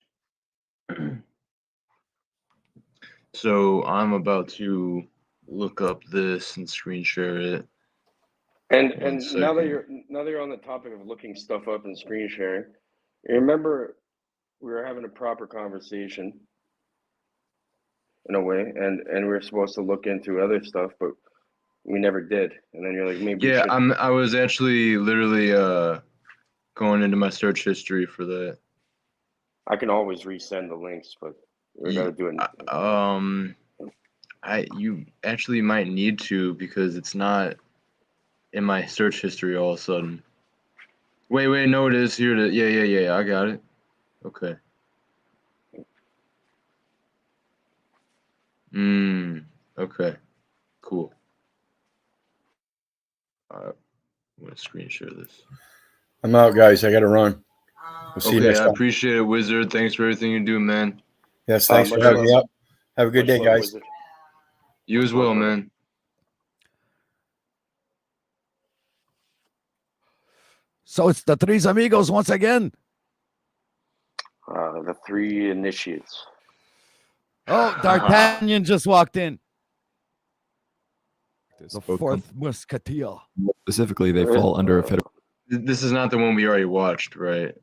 So I'm about to look up this and screen share it. And now that you're on the topic of looking stuff up and screen sharing, remember we were having a proper conversation in a way, and we were supposed to look into other stuff, but we never did. And then you're like, maybe we should. I was actually literally going into my search history for that. I can always resend the links, but we gotta do it. You actually might need to because it's not in my search history all of a sudden. Wait, no, it is here. Yeah, I got it. Okay. Okay. Cool. I'm gonna screen share this. I'm out, guys. I gotta run. We'll see you next time. I appreciate it, Wizard. Thanks for everything you do, man. Yes, thanks for having me up. Have a good day, guys. Wizard. You as well, man. So it's the Tres Amigos once again. The Three Initiates. Oh, D'Artagnan just walked in. The fourth Musketeer. Specifically, they fall under a federal. This is not the one we already watched, right?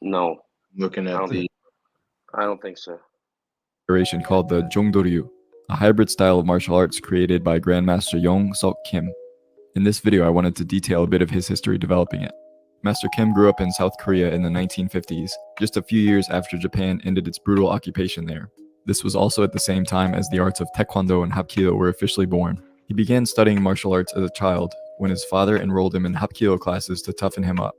No. Looking at I don't think so. Federation called the Jongdoryu, a hybrid style of martial arts created by Grandmaster Yong Sok Kim. In this video, I wanted to detail a bit of his history developing it. Master Kim grew up in South Korea in the 1950s, just a few years after Japan ended its brutal occupation there. This was also at the same time as the arts of Taekwondo and Hapkido were officially born. He began studying martial arts as a child when his father enrolled him in Hapkido classes to toughen him up.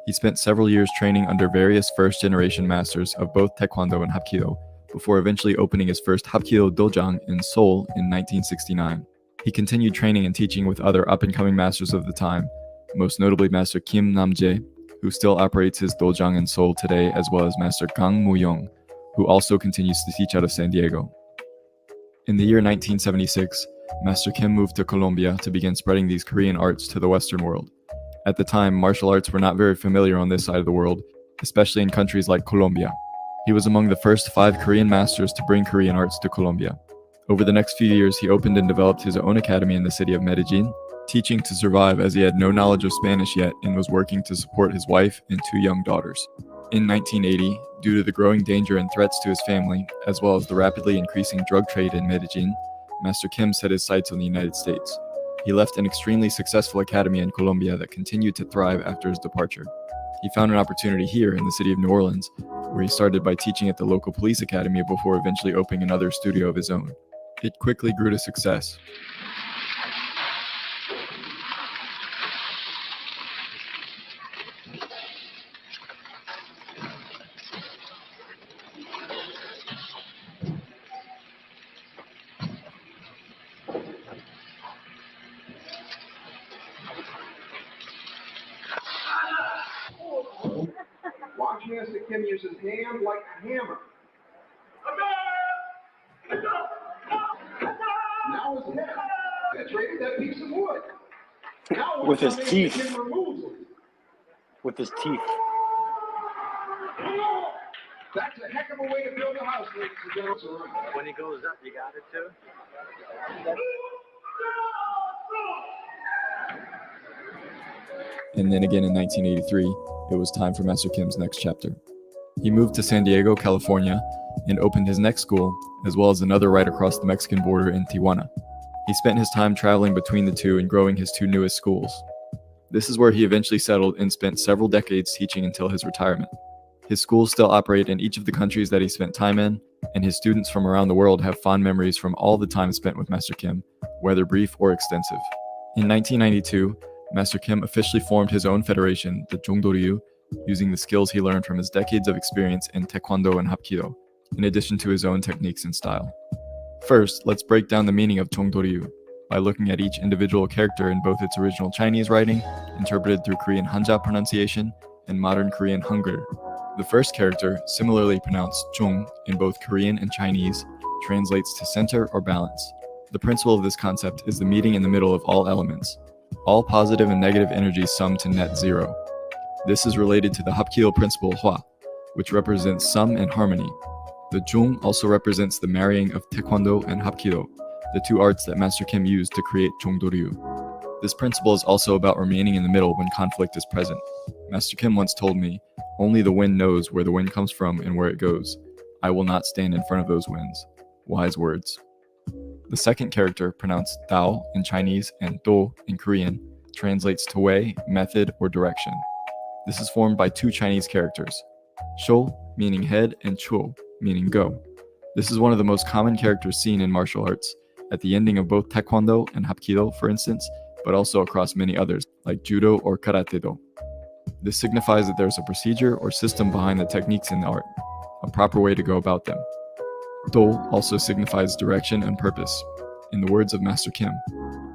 He spent several years training under various first-generation masters of both Taekwondo and Hapkido, before eventually opening his first Hapkido dojang in Seoul in 1969. He continued training and teaching with other up-and-coming masters of the time, most notably Master Kim Nam-jae, who still operates his dojang in Seoul today, as well as Master Kang Mu-young, who also continues to teach out of San Diego. In the year 1976, Master Kim moved to Colombia to begin spreading these Korean arts to the Western world. At the time, martial arts were not very familiar on this side of the world, especially in countries like Colombia. He was among the first 5 Korean masters to bring Korean arts to Colombia. Over the next few years, he opened and developed his own academy in the city of Medellin, teaching to survive as he had no knowledge of Spanish yet and was working to support his wife and 2 young daughters. In 1980, due to the growing danger and threats to his family, as well as the rapidly increasing drug trade in Medellin, Master Kim set his sights on the United States. He left an extremely successful academy in Colombia that continued to thrive after his departure. He found an opportunity here in the city of New Orleans, where he started by teaching at the local police academy before eventually opening another studio of his own. It quickly grew to success. Watch Master Kim use his hand like a hammer. Now his head. That's right, that piece of wood. Now With his Master teeth. Kim removes it. With his teeth. That's a heck of a way to build a house, ladies and gentlemen. When he goes up, you got it too? And then again in 1983, it was time for Master Kim's next chapter. He moved to San Diego, California, and opened his next school, as well as another right across the Mexican border in Tijuana. He spent his time traveling between the two and growing his 2 newest schools. This is where he eventually settled and spent several decades teaching until his retirement. His schools still operate in each of the countries that he spent time in, and his students from around the world have fond memories from all the time spent with Master Kim, whether brief or extensive. In 1992, Master Kim officially formed his own federation, the Jongdo-ryu, using the skills he learned from his decades of experience in Taekwondo and Hapkido, in addition to his own techniques and style. First, let's break down the meaning of Jongdo-ryu by looking at each individual character in both its original Chinese writing, interpreted through Korean Hanja pronunciation, and modern Korean Hangul. The first character, similarly pronounced Jung in both Korean and Chinese, translates to center or balance. The principle of this concept is the meeting in the middle of all elements. All positive and negative energies sum to net zero. This is related to the Hapkido principle Hua, which represents sum and harmony. The Jung also represents the marrying of Taekwondo and Hapkido, the 2 arts that Master Kim used to create Jongdo-ryu. This principle is also about remaining in the middle when conflict is present. Master Kim once told me, "Only the wind knows where the wind comes from and where it goes. I will not stand in front of those winds." Wise words. The second character, pronounced Dao in Chinese and Do in Korean, translates to way, method, or direction. This is formed by 2 Chinese characters, Shou, meaning head, and Chuo, meaning go. This is one of the most common characters seen in martial arts, at the ending of both Taekwondo and Hapkido, for instance, but also across many others, like Judo or Karate-do. This signifies that there's a procedure or system behind the techniques in the art, a proper way to go about them. Do also signifies direction and purpose. In the words of Master Kim,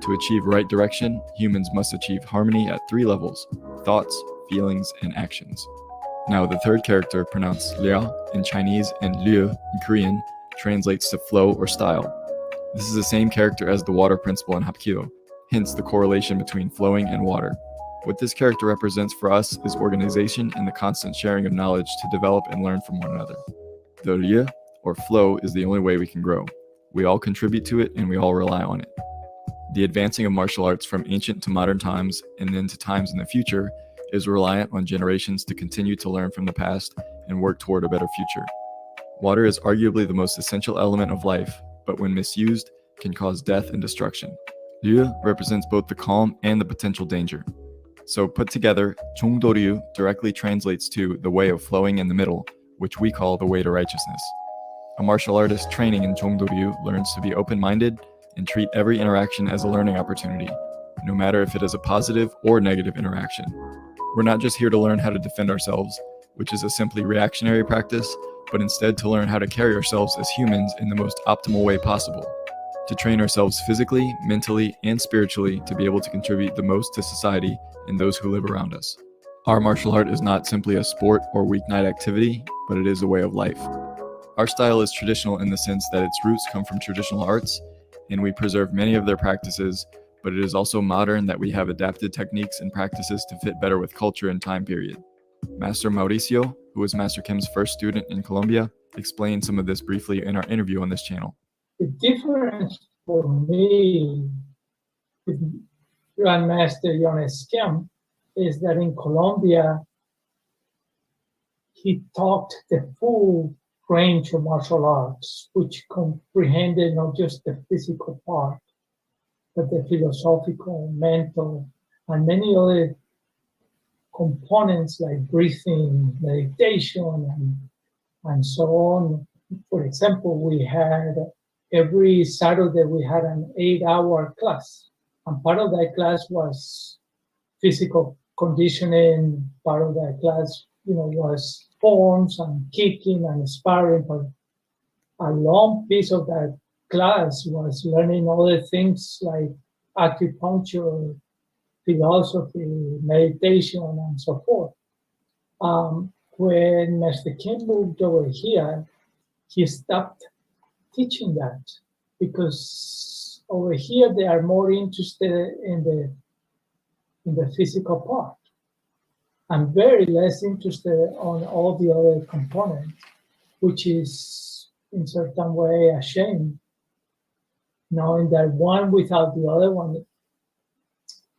to achieve right direction, humans must achieve harmony at 3 levels: thoughts, feelings, and actions. Now, the third character, pronounced Liao in Chinese and Liu in Korean, translates to flow or style. This is the same character as the water principle in Hapkido, hence the correlation between flowing and water. What this character represents for us is organization and the constant sharing of knowledge to develop and learn from one another. The Liu, or flow, is the only way we can grow. We all contribute to it and we all rely on it. The advancing of martial arts from ancient to modern times and then to times in the future is reliant on generations to continue to learn from the past and work toward a better future. Water is arguably the most essential element of life, but when misused, can cause death and destruction. Ryu represents both the calm and the potential danger. So put together, Chongdo-ryu directly translates to the way of flowing in the middle, which we call the way to righteousness. A martial artist training in Chongdo-ryu learns to be open-minded and treat every interaction as a learning opportunity, no matter if it is a positive or negative interaction. We're not just here to learn how to defend ourselves, which is a simply reactionary practice, but instead to learn how to carry ourselves as humans in the most optimal way possible, to train ourselves physically, mentally, and spiritually to be able to contribute the most to society and those who live around us. Our martial art is not simply a sport or weeknight activity, but it is a way of life. Our style is traditional in the sense that its roots come from traditional arts, and we preserve many of their practices, but it is also modern that we have adapted techniques and practices to fit better with culture and time period. Master Mauricio, who was Master Kim's first student in Colombia, explained some of this briefly in our interview on this channel. The difference for me with Grandmaster Jonas Kim is that in Colombia, he taught the full range of martial arts, which comprehended not just the physical part, but the philosophical, mental, and many other components like breathing, meditation, and so on. For example, we had every Saturday we had an 8-hour class, and part of that class was physical conditioning. Part of that class, was forms and kicking and sparring. But a long piece of that class was learning other things like acupuncture, philosophy, meditation, and so forth. When Master Kim moved over here, he stopped teaching that because over here they are more interested in the physical part and very less interested on all the other components, which is in certain way a shame, knowing that one without the other one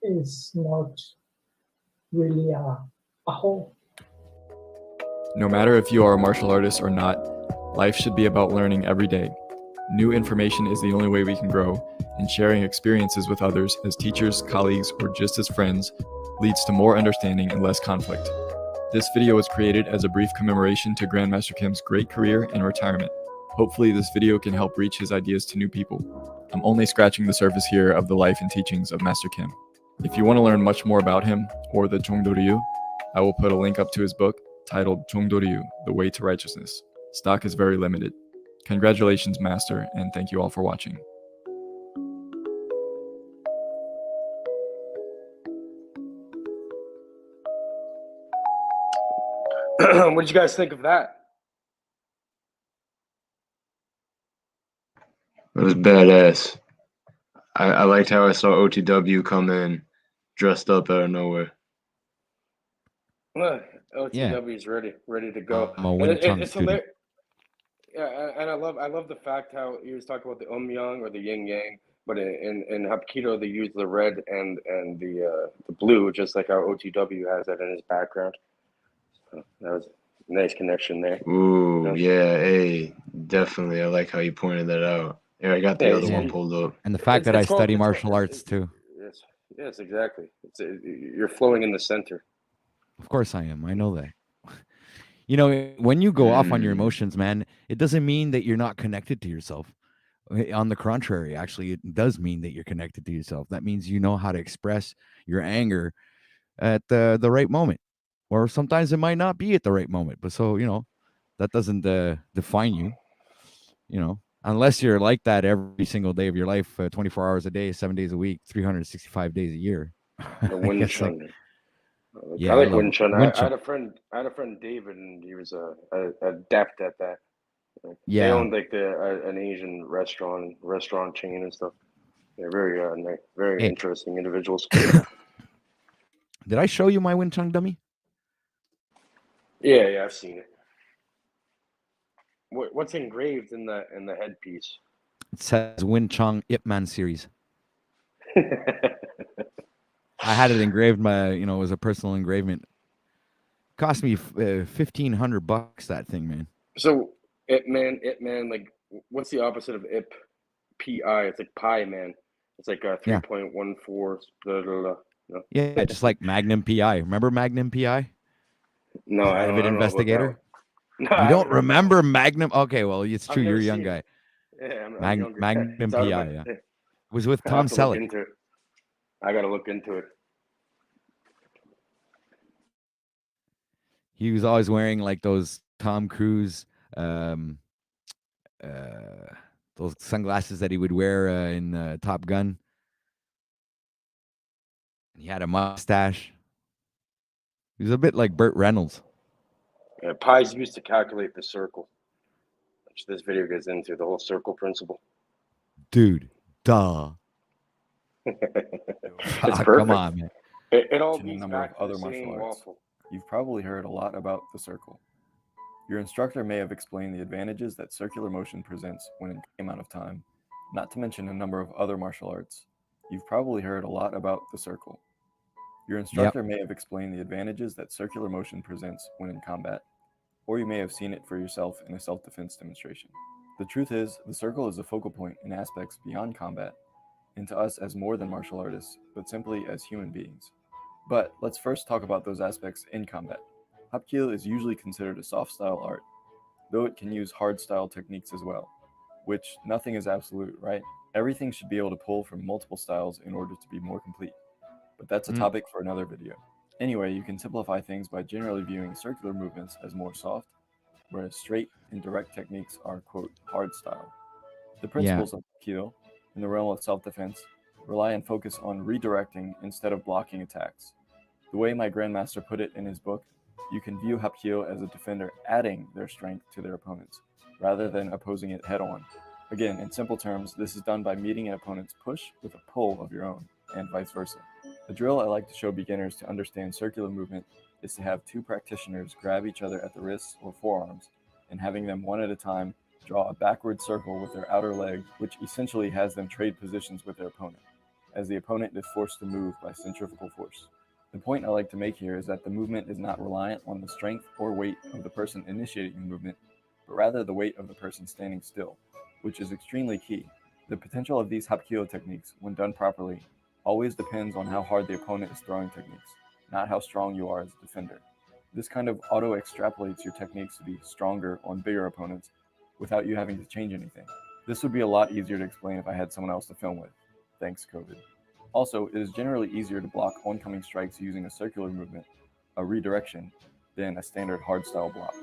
is not really a whole. No matter if you are a martial artist or not, life should be about learning every day. New information is the only way we can grow, and sharing experiences with others as teachers, colleagues, or just as friends leads to more understanding and less conflict. This video was created as a brief commemoration to Grandmaster Kim's great career and retirement. Hopefully this video can help reach his ideas to new people. I'm only scratching the surface here of the life and teachings of Master Kim. If you want to learn much more about him or the Chongdo-ryu, I will put a link up to his book titled Chongdo-ryu, The Way to Righteousness. Stock is very limited. Congratulations, Master, and thank you all for watching. What did you guys think of that? It was badass. I liked how I saw OTW come in dressed up out of nowhere. Look, OTW is ready to go. I'm a Wing Chun It's student. hilarious. Yeah, and I love the fact how he was talking about the yang or the yin yang, but in Hapkido they use the red and the blue, just like how OTW has that in his background. So that was a nice connection there. Ooh, yeah, hey, definitely. I like how you pointed that out. Yeah, I got the other one pulled up. And the fact that I study martial arts too. Yes, exactly. You're flowing in the center. Of course I am. I know that. When you go off on your emotions, man, it doesn't mean that you're not connected to yourself. On the contrary, actually, it does mean that you're connected to yourself. That means you know how to express your anger at the right moment. Or sometimes it might not be at the right moment. But so, that doesn't define you, unless you're like that every single day of your life, 24 hours a day, 7 days a week, 365 days a year. The Wing Chun. Yeah, I like Wing Chun. Wing I Chun. had a friend David, and he was a adept at that. They Yeah. owned like an Asian restaurant chain and stuff. They're very Hey. interesting individuals. Did I show you my Wing Chun dummy? Yeah, I've seen it. What's engraved in the headpiece? It says Wing Chun Ip Man series. I had it engraved. It was a personal engravement. Cost me $1,500. That thing, man. So Ip Man, like what's the opposite of Ip? P-I. It's like pie man. It's like a Yeah. 3.14. Blah, blah, blah. No. Yeah, just like Magnum PI. Remember Magnum PI? No, I Private don't know about that investigator. one. No, I You haven't don't heard that remember one. Magnum? Okay, well, it's I've true. You're never a young seen guy. it. Yeah, I'm younger. Magnum So I PI. don't know. Yeah, it was with I Tom have to look Selleck. into it. I gotta look into it. He was always wearing like those Tom Cruise, um, those sunglasses that he would wear in Top Gun. He had a mustache. He was a bit like Burt Reynolds. Pi's used to calculate the circle, which this video gets into, the whole circle principle. Dude, duh. It's Come perfect. on, man. It all A leads number back of to other the martial same arts. waffle. You've probably heard a lot about the circle. Your instructor may have explained the advantages that circular motion presents when in the amount of time, not to mention a number of other martial arts. You've probably heard a lot about the circle. Your instructor may have explained the advantages that circular motion presents when in combat, or you may have seen it for yourself in a self-defense demonstration. The truth is, the circle is a focal point in aspects beyond combat, and to us as more than martial artists, but simply as human beings. But let's first talk about those aspects in combat. Hapkido is usually considered a soft style art, though it can use hard style techniques as well, which nothing is absolute, right? Everything should be able to pull from multiple styles in order to be more complete. But that's a topic for another video. Anyway, you can simplify things by generally viewing circular movements as more soft, whereas straight and direct techniques are, quote, hard style. The principles of Hapkido, in the realm of self-defense, rely and focus on redirecting instead of blocking attacks. The way my grandmaster put it in his book, you can view Hapkido as a defender adding their strength to their opponents, rather than opposing it head-on. Again, in simple terms, this is done by meeting an opponent's push with a pull of your own, and vice versa. A drill I like to show beginners to understand circular movement is to have two practitioners grab each other at the wrists or forearms, and having them one at a time draw a backward circle with their outer leg, which essentially has them trade positions with their opponent, as the opponent is forced to move by centrifugal force. The point I like to make here is that the movement is not reliant on the strength or weight of the person initiating the movement, but rather the weight of the person standing still, which is extremely key. The potential of these Hapkido techniques, when done properly, always depends on how hard the opponent is throwing techniques, not how strong you are as a defender. This kind of auto-extrapolates your techniques to be stronger on bigger opponents without you having to change anything. This would be a lot easier to explain if I had someone else to film with. Thanks, COVID. Also, it is generally easier to block oncoming strikes using a circular movement, a redirection, than a standard hardstyle block.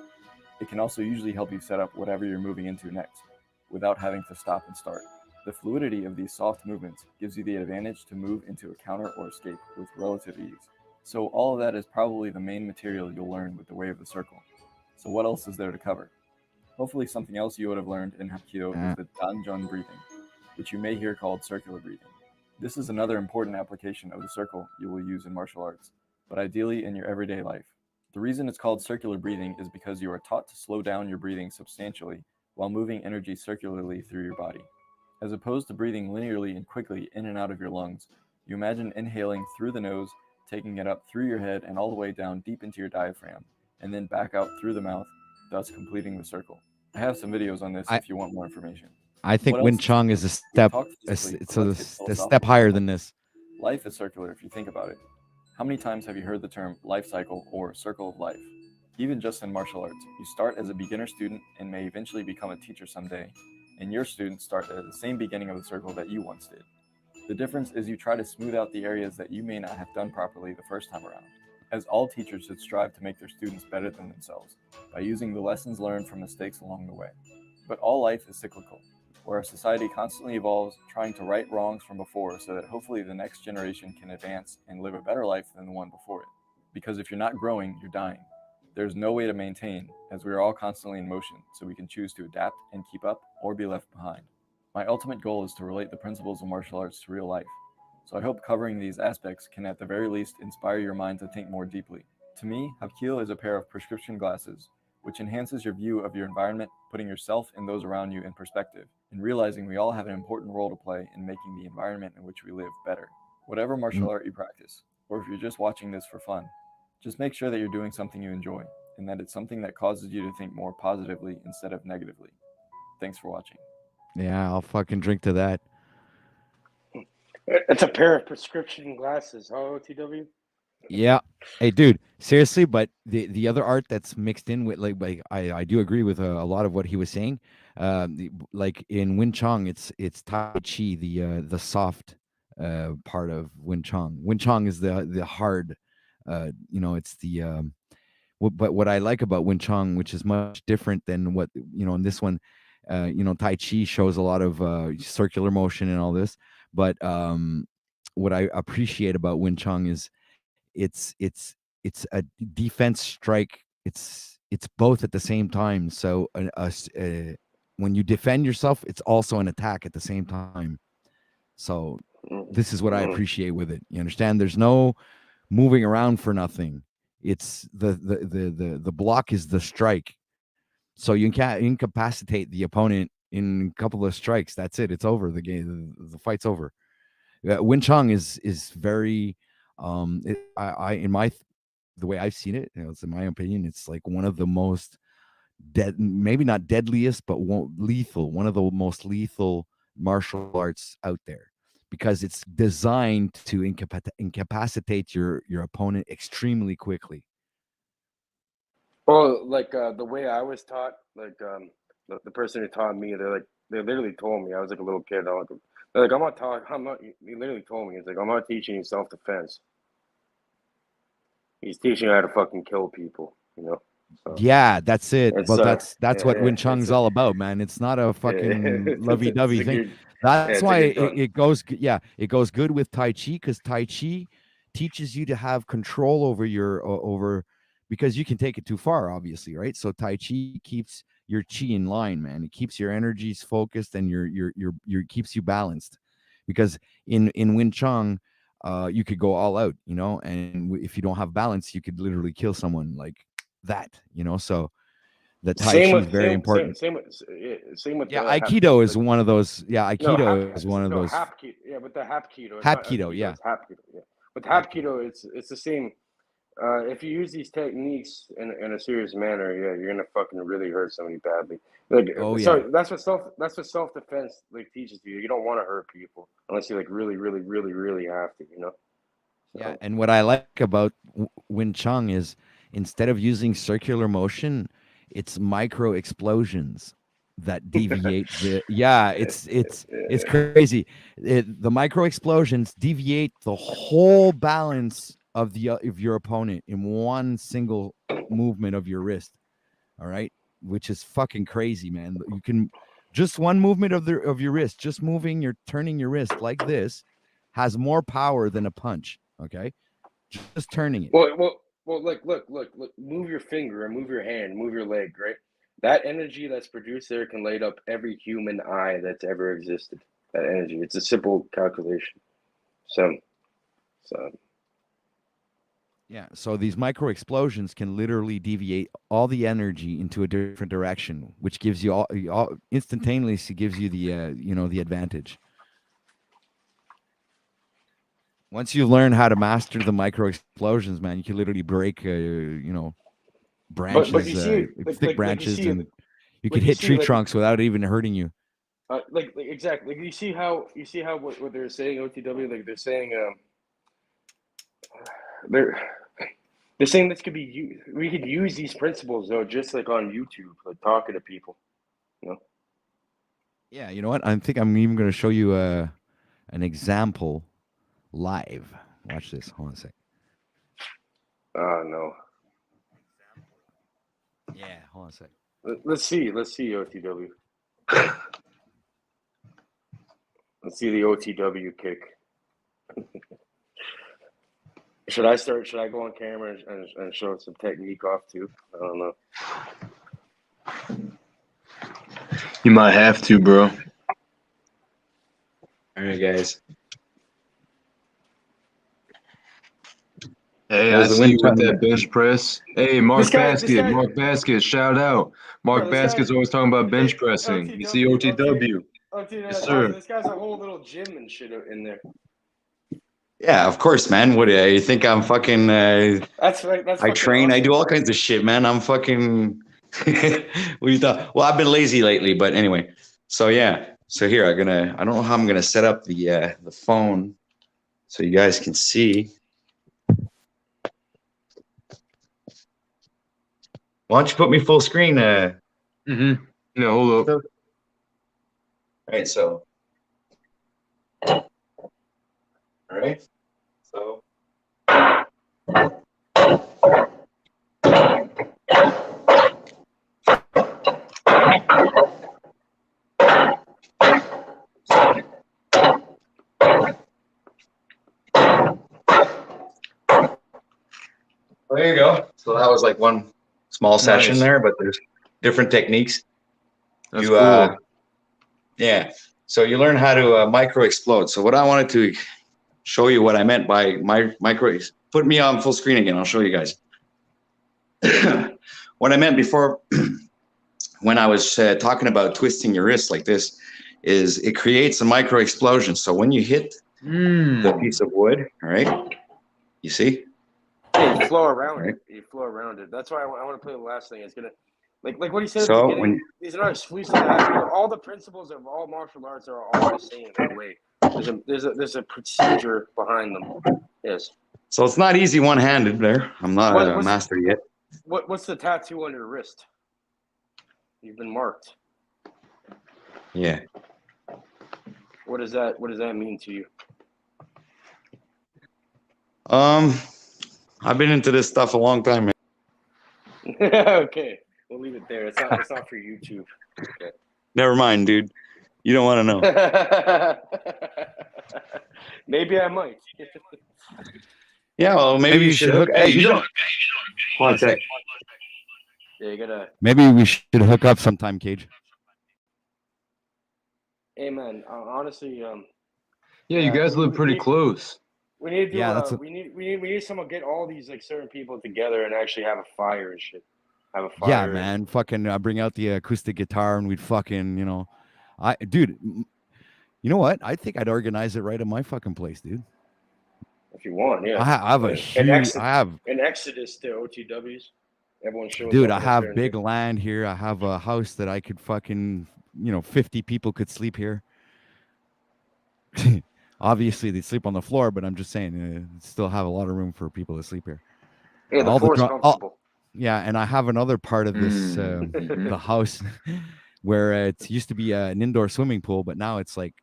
It can also usually help you set up whatever you're moving into next, without having to stop and start. The fluidity of these soft movements gives you the advantage to move into a counter or escape with relative ease. So all of that is probably the main material you'll learn with the Way of the Circle. So what else is there to cover? Hopefully something else you would have learned in Hapkido is the Danjon breathing, which you may hear called circular breathing. This is another important application of the circle you will use in martial arts, but ideally in your everyday life. The reason it's called circular breathing is because you are taught to slow down your breathing substantially while moving energy circularly through your body. As opposed to breathing linearly and quickly in and out of your lungs, you imagine inhaling through the nose, taking it up through your head and all the way down deep into your diaphragm, and then back out through the mouth, thus completing the circle. I have some videos on this if you want more information. I think What Wing else is Chun is a step, physically, it's but a, let's get a step philosophical. higher than this. Life is circular if you think about it. How many times have you heard the term life cycle or circle of life? Even just in martial arts, you start as a beginner student and may eventually become a teacher someday, and your students start at the same beginning of the circle that you once did. The difference is you try to smooth out the areas that you may not have done properly the first time around, as all teachers should strive to make their students better than themselves by using the lessons learned from mistakes along the way. But all life is cyclical, where our society constantly evolves, trying to right wrongs from before so that hopefully the next generation can advance and live a better life than the one before it. Because if you're not growing, you're dying. There's no way to maintain, as we are all constantly in motion, so we can choose to adapt and keep up or be left behind. My ultimate goal is to relate the principles of martial arts to real life, so I hope covering these aspects can at the very least inspire your mind to think more deeply. To me, Hapkido is a pair of prescription glasses, which enhances your view of your environment, putting yourself and those around you in perspective, and realizing we all have an important role to play in making the environment in which we live better. Whatever martial art you practice, or if you're just watching this for fun, just make sure that you're doing something you enjoy, and that it's something that causes you to think more positively instead of negatively. Thanks for watching. Yeah, I'll fucking drink to that. It's a pair of prescription glasses, huh, OTW? Yeah. Hey, dude, seriously, but the other art that's mixed in with like I do agree with a lot of what he was saying. Like in Wing Chun, it's Tai Chi, the soft part of Wing Chun. Wing Chun is the hard, it's the but what I like about Wing Chun, which is much different than what in this one, Tai Chi shows a lot of circular motion and all this. But what I appreciate about Wing Chun is it's a defense strike. It's both at the same time. So when you defend yourself, it's also an attack at the same time. So this is what I appreciate with it. You understand? There's no moving around for nothing. It's the block is the strike. So you can incapacitate the opponent in a couple of strikes. That's it. It's over. The game. The fight's over. Wing Chun is very the way I've seen it, it's in my opinion, it's like one of the most maybe not deadliest, but lethal, one of the most lethal martial arts out there, because it's designed to incapacitate your opponent extremely quickly. Well, like the way I was taught, like the person who taught me, they literally told me, I was like a little kid. They're like, he literally told me, it's like, I'm not teaching you self-defense. He's teaching you how to fucking kill people, So yeah, that's it. Well, that's what yeah, Wing Chun's all about, man. It's not a fucking lovey-dovey thing. That's why it goes good with Tai Chi, because Tai Chi teaches you to have control over your because you can take it too far, obviously, right? So Tai Chi keeps your chi in line, man. It keeps your energies focused and your keeps you balanced. Because in Wing Chun, you could go all out, and if you don't have balance, you could literally kill someone like that, So the Tai Chi is very important. Same with Aikido is one of those. Yeah, Aikido is one of those. Hapkido. Yeah, but the Hapkido. Hapkido, yeah. It's Hapkido. Yeah, with Hapkido, it's the same. If you use these techniques in a serious manner, yeah, you're gonna fucking really hurt somebody badly. Like, so that's what self defense like teaches you. You don't want to hurt people unless you like really, really, really, really have to, So. Yeah, and what I like about Wing Chun is instead of using circular motion, it's micro explosions that deviate it's crazy. The micro explosions deviate the whole balance of your opponent in one single movement of your wrist. All right, which is fucking crazy, man. You can just one movement of your wrist, just turning your wrist like this, has more power than a punch. Okay, just turning it. Well, like, look, move your finger and move your hand, move your leg, right? That energy that's produced there can light up every human eye that's ever existed. That energy. It's a simple calculation. So. Yeah, so these micro explosions can literally deviate all the energy into a different direction, which gives you all instantaneously gives you the the advantage. Once you learn how to master the micro explosions, man, you can literally break branches, but you see, thick branches, and you could hit tree trunks without it even hurting you. Exactly. Like you see how what they're saying, OTW, like they're saying they're saying this could be used. We could use these principles though, just like on YouTube, like talking to people, Yeah, you know what? I think I'm even going to show you an example live. Watch this. Hold on a sec. Oh no. Yeah, hold on a sec. Let's see OTW. Let's see the OTW kick. Should I go on camera and show some technique off too? I don't know. You might have to, bro. All right, guys. Hey, I see you with that bench press. Hey, Mark Basket, shout out. Mark Basket's always talking about bench pressing. You see OTW. Yes, sir. This guy's a whole little gym and shit in there. Yeah, of course, man. What do you think? I'm fucking. That's right. I train. Awesome. I do all kinds of shit, man. I'm fucking. What do you thought? Well, I've been lazy lately, but anyway. So yeah. So here I don't know how I'm gonna set up the phone so you guys can see. Why don't you put me full screen? No, hold up. All right, so. All right, so. There you go. So that was like one small session Nice. there, but there's different techniques. That's You, cool. yeah. So you learn how to micro explode. So what I wanted to show you what I meant by micro. Put me on full screen again. I'll show you guys. What I meant before, when I was talking about twisting your wrist like this, is it creates a micro explosion. So when you hit the piece of wood, all right, you see? Yeah, you flow around Right. it. You flow around it. That's why I want to play the last thing. It's gonna, like what he said at So the beginning. These are not exclusive. All the principles of all martial arts are all the same in a way. There's a procedure behind them. Yes. So it's not easy one-handed there. I'm not a master yet. What's the tattoo on your wrist? You've been marked. Yeah. What does that mean to you? I've been into this stuff a long time, man. Okay, we'll leave it there. It's not for YouTube. Okay. Never mind, dude. You don't want to know. Maybe I might. Yeah, well, maybe you should hook. Hey, you don't. One sec. Yeah, you gotta. Maybe we should hook up sometime, Cage. Hey, man. Honestly, Yeah, you guys live pretty close. We need to do. Yeah, that's we need someone to get all these like certain people together and actually have a fire and shit. Have a fire. Yeah, man. Fucking bring out the acoustic guitar and we'd fucking, dude, you know what? I think I'd organize it right at my fucking place, dude. If you want, yeah. I have a huge, an exodus to OTWs. Everyone shows dude, up I in have there big land here. I have a house that I could fucking, 50 people could sleep here. Obviously, they sleep on the floor, but I'm just saying, still have a lot of room for people to sleep here. Yeah, the floor is comfortable. Yeah, and I have another part of this, the house, where it used to be an indoor swimming pool, but now it's like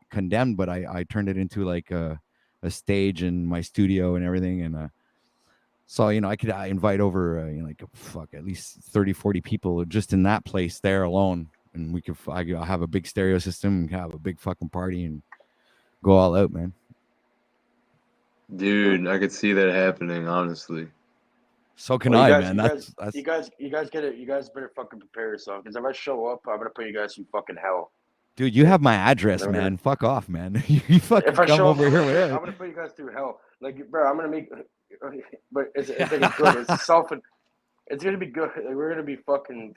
condemned. But I turned it into like a stage in my studio and everything, and so I could invite over at least 30, 40 people just in that place there alone, and we could I have a big stereo system, and have a big fucking party and go all out, man. Dude, I could see that happening, honestly. So can I, man. You guys better fucking prepare yourself, because if I show up, I'm gonna put you guys through fucking hell. Dude, you have my address, man. Fuck off, man. You fucking If I come show over up, here with it. I'm gonna put you guys through hell. Like, bro, I'm gonna make, but it's like good. It's gonna be good. Like, we're gonna be fucking.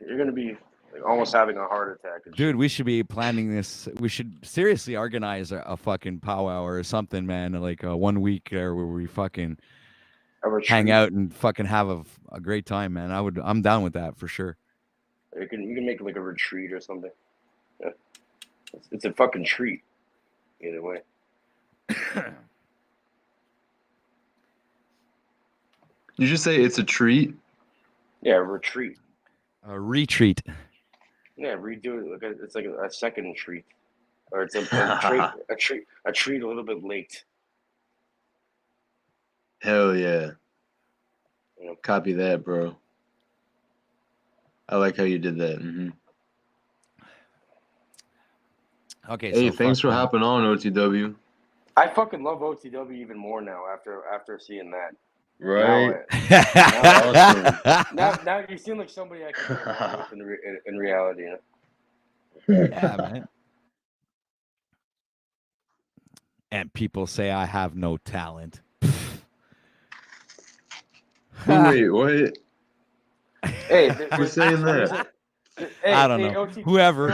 You're gonna be like almost having a heart attack. Dude, we should be planning this. We should seriously organize a fucking powwow or something, man. Like 1 week there where we fucking hang out and fucking have a great time, man. I'm down with that for sure. You can make like a retreat or something. Yeah. It's a fucking treat. Either way. You just say it's a treat? Yeah, retreat. A retreat. Yeah, redo it. Like it's like a second treat, or it's a treat a little bit late. Hell yeah. Copy that, bro. I like how you did that. Okay. Hey, so thanks for hopping on, OTW. I fucking love OTW even more now after seeing that. Right. Now you seem like somebody I can get with in reality. You know? Yeah, man. And people say I have no talent. Wait, what? Hey, who's saying that? I don't know. Whoever.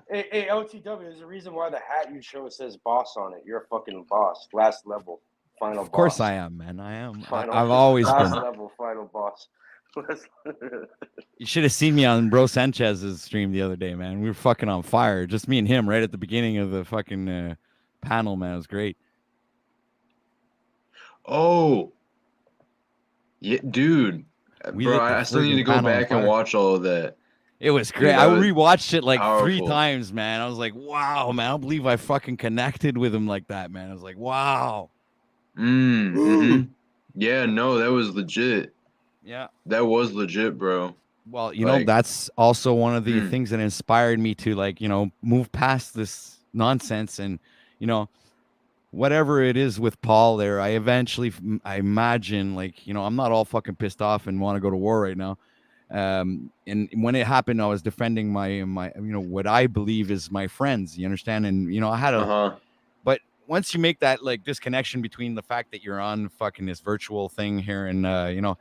Hey, OTW, there's a reason why the hat you show says boss on it. You're a fucking boss. Last level. Final boss. Of course I am, man. I am. Final, I've always last been. level final boss. You should have seen me on Bro Sanchez's stream the other day, man. We were fucking on fire. Just me and him right at the beginning of the fucking panel, man. It was great. Oh, yeah, dude, We bro, lit the I still need to friggin' go panel on back and fire. watch all of that. It was great. Dude, I that was rewatched it like 3 powerful. times, man. I was like, wow, man. I don't believe I fucking connected with him like that, man. I was like, wow. Mm-hmm. Yeah, no, that was legit. Yeah. That was legit, bro. Well, you know, Like, that's also one of the mm, things that inspired me to, like, you know, move past this nonsense and, you know, whatever it is with Paul there. I eventually, I imagine, like, you know, I'm not all fucking pissed off and want to go to war right now. And when it happened, I was defending my, you know, what I believe is my friends, you understand? And, you know, I had a, but once you make that like disconnection between the fact that you're on fucking this virtual thing here and, you know,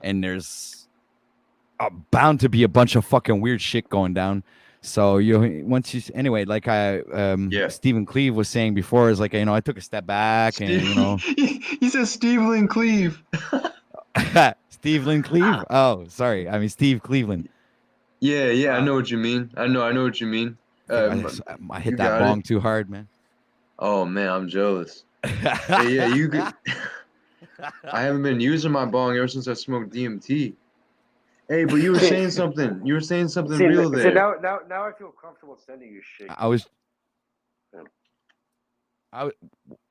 and there's bound to be a bunch of fucking weird shit going down. So anyway, like Stephen Cleve was saying before, is like, you know, I took a step back and, you know, he says Steve Cleve. Steve Lynn Cleve. Oh, sorry. I mean, Steve Cleveland. Yeah, I know what you mean. I know what you mean. I hit you that got bong it. too hard, man. Oh man, I'm jealous. Yeah, you could. I haven't been using my bong ever since I smoked DMT. Hey, but you were saying something. You were saying something real See, there. now I feel comfortable sending you shit.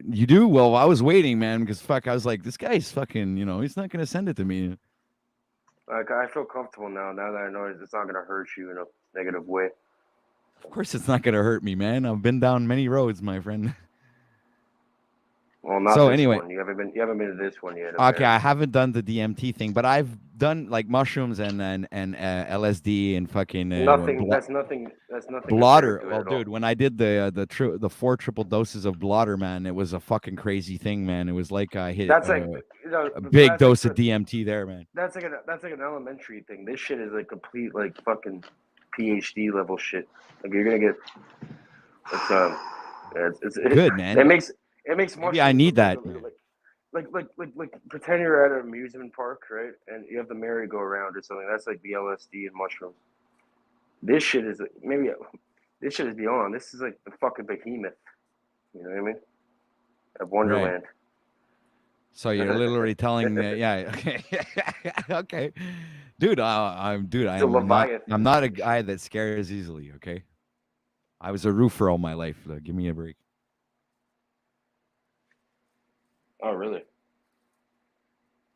You do? Well, I was waiting, man, because fuck, I was like, this guy's fucking, you know, he's not gonna send it to me. Like, I feel comfortable now that I know it's not gonna hurt you in a negative way. Of course, it's not gonna hurt me, man. I've been down many roads, my friend. Well, not So this anyway, one. You haven't been to this one yet. okay, I haven't done the DMT thing, but I've done like mushrooms and LSD and fucking Nothing. That's nothing. That's nothing. blotter. compared to it Well, at all. dude, when I did the 4 triple doses of blotter, man, it was a fucking crazy thing, man. It was like I hit That's like a big that's dose like of DMT there, man. That's like an elementary thing. This shit is like complete like fucking PhD level shit. Like you're gonna get it's Good, man. It makes Maybe I need that, man. like pretend you're at an amusement park, right? And you have the merry-go-round or something. That's like the LSD and mushrooms. This shit is this shit is beyond. This is like the fucking behemoth. You know what I mean? Of Wonderland. So you're literally telling me, yeah, okay, okay, dude. I'm not a guy that scares easily. Okay, I was a roofer all my life. Give me a break. Oh, really?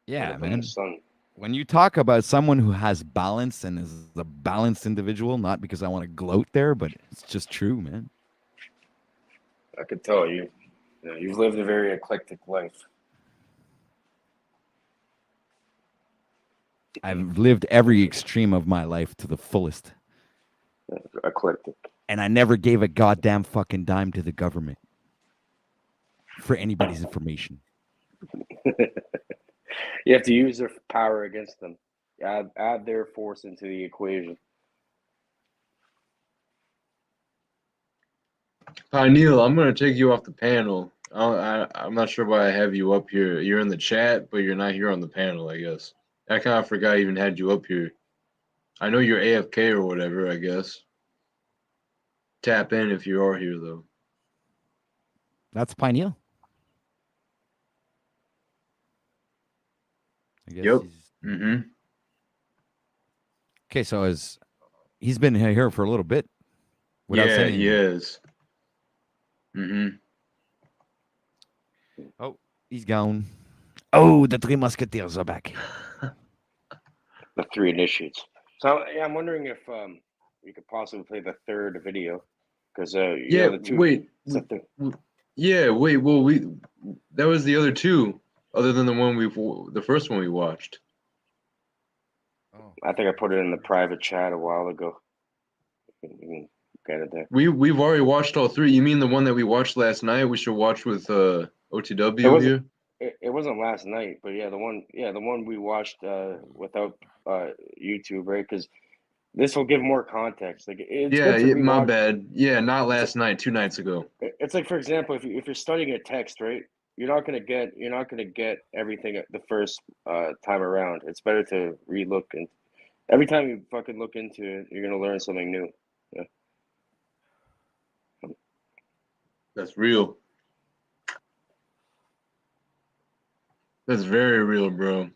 Yeah, man. When you talk about someone who has balance and is a balanced individual, not because I want to gloat there, but it's just true, man. I could tell you. You've lived a very eclectic life. I've lived every extreme of my life to the fullest. Eclectic. And I never gave a goddamn fucking dime to the government for anybody's information. You have to use their power against them. Add their force into the equation. Hi, Neil. I'm gonna take you off the panel. I'm not sure why I have you up here. You're in the chat, but you're not here on the panel, I guess. I kind of forgot I even had you up here. I know you're AFK or whatever, I guess. Tap in if you are here, though. That's Pineal. I guess Yep. Mm-hmm. Okay, so he's been here for a little bit. Without saying he is. Mm-hmm. Oh, he's gone. Oh, the Three Musketeers are back. The three initiates. So yeah, I'm wondering if you could possibly play the third video because Yeah. the two. Wait. Yeah. Wait. Well, that was the other two, other than the first one we watched. I think I put it in the private chat a while ago. You can get it there. We've already watched all three. You mean the one that we watched last night? We should watch with OTW here. It wasn't last night, but yeah, the one we watched without YouTube, right? Because this will give more context. Like it's good to my rewatch. bad. Yeah, not last night. 2 nights ago. It's like, for example, if you're studying a text, right? You're not gonna get everything the first time around. It's better to relook, and every time you fucking look into it, you're gonna learn something new. Yeah. That's real. That's very real, bro.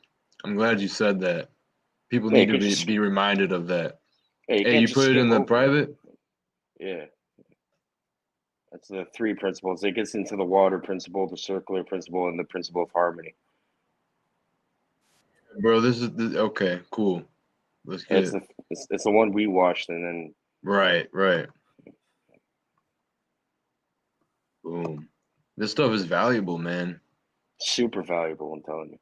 I'm glad you said that. People Yeah, you need to could just be reminded of that. yeah, you Hey, can't you just put it skip in the over it. private? Yeah. That's the three principles. It gets into the water principle, the circular principle, and the principle of harmony. Bro, this is okay, cool. Let's It's get the one we watched, and then right. Boom. This stuff is valuable, man. super valuable. I'm telling you.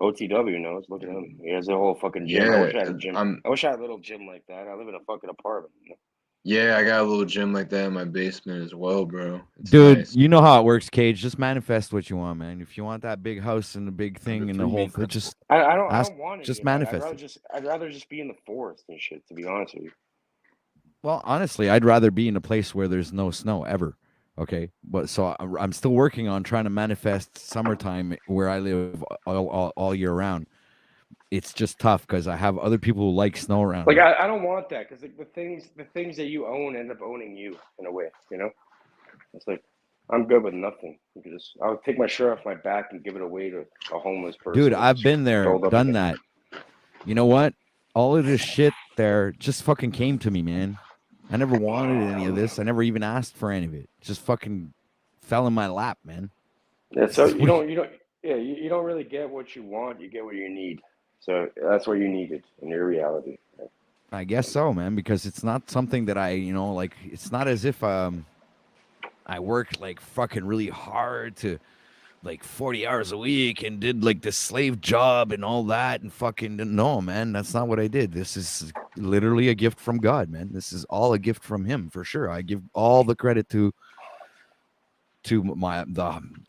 OTW knows. Look at him. He has a whole fucking gym. I Yeah, wish I had a gym. I wish I had a little gym like that. I live in a fucking apartment. You know? yeah, I got a little gym like that in my basement as well, bro. It's Dude, nice. you know how it works, Cage. Just manifest what you want, man. If you want that big house and the big thing and the whole thing, just I don't ask, want just it. manifest it. I'd rather just be in the forest and shit. To be honest with you. Well, honestly, I'd rather be in a place where there's no snow ever. Okay, but so I'm still working on trying to manifest summertime where I live all year round. It's just tough because I have other people who like snow around Like here. I don't want that because the things that you own end up owning you in a way. You know, it's like I'm good with nothing. You can just I'll take my shirt off my back and give it away to a homeless person. Dude, that's I've been there, curled up done again. that. You know what? All of this shit there just fucking came to me, man. I never wanted any of this. I never even asked for any of it. Just fucking fell in my lap, man. Yeah, so you don't you don't really get what you want. You get what you need. So that's what you needed in your reality. I guess so, man, because it's not something that I, like it's not as if I worked like fucking really hard to like 40 hours a week and did like the slave job and all that and fucking no, man, that's not what I did. This is literally a gift from God, man. This is all a gift from him for sure. I give all the credit to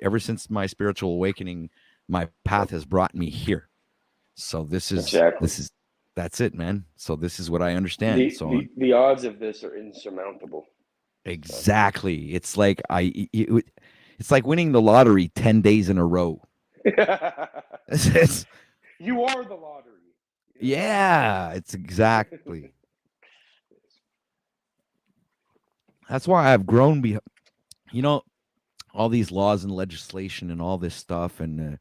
ever since my spiritual awakening, my path has brought me here. So this is that's it, man. So this is what I understand. The odds of this are insurmountable. Exactly. It's like it's like winning the lottery 10 days in a row. You are the lottery. Yeah, it's exactly. That's why I've grown all these laws and legislation and all this stuff. And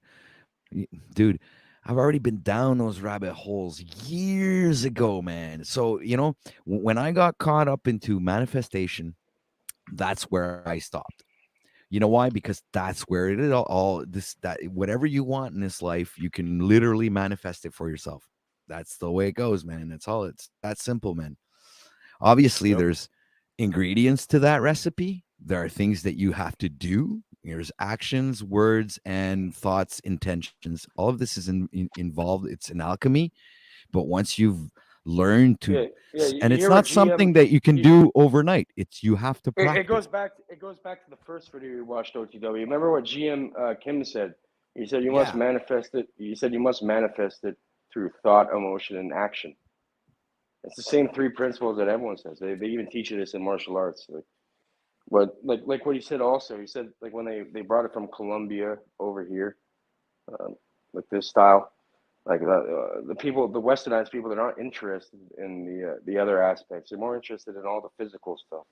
dude, I've already been down those rabbit holes years ago, man. So, when I got caught up into manifestation, that's where I stopped. You know why? Because that's where it all that whatever you want in this life, you can literally manifest it for yourself. That's the way it goes, man. That's all. It's that simple, man. Obviously, there's ingredients to that recipe. There are things that you have to do. There's actions, words, and thoughts, intentions. All of this is involved. It's an alchemy. But once you've learned to, and it's not something that you can do overnight. It's you have to practice. It goes back to the first video we watched, OTW. Remember what GM Kim said? He said you must manifest it. He said you must manifest it through thought, emotion, and action. It's the same three principles that everyone says. They even teach you this in martial arts. But like what he said also, he said like when they brought it from Colombia over here, like this style, like the people, the westernized people, they're not interested in the other aspects. They're more interested in all the physical stuff,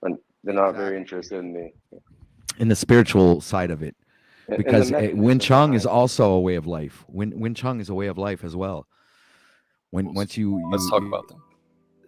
and they're not very interested in the spiritual side of it. Because Wing Chun is also a way of life. Wing Chun is a way of life as well. Once you let's talk about them.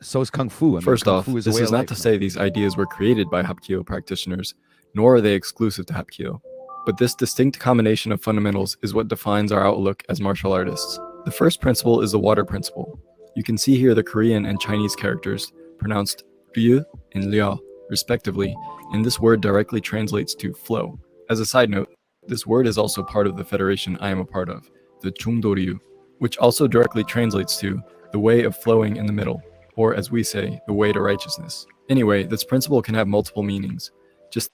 So is Kung Fu. First Kung off, Fu is this a way is of not life, to man. say these ideas were created by Hapkido practitioners, nor are they exclusive to Hapkido. But this distinct combination of fundamentals is what defines our outlook as martial artists. The first principle is the water principle. You can see here the Korean and Chinese characters, pronounced Ryu and Liao, respectively, and this word directly translates to flow. As a side note, this word is also part of the federation I am a part of, the Chungdo-ryu, which also directly translates to the way of flowing in the middle, or as we say, the way to righteousness. Anyway, this principle can have multiple meanings. Just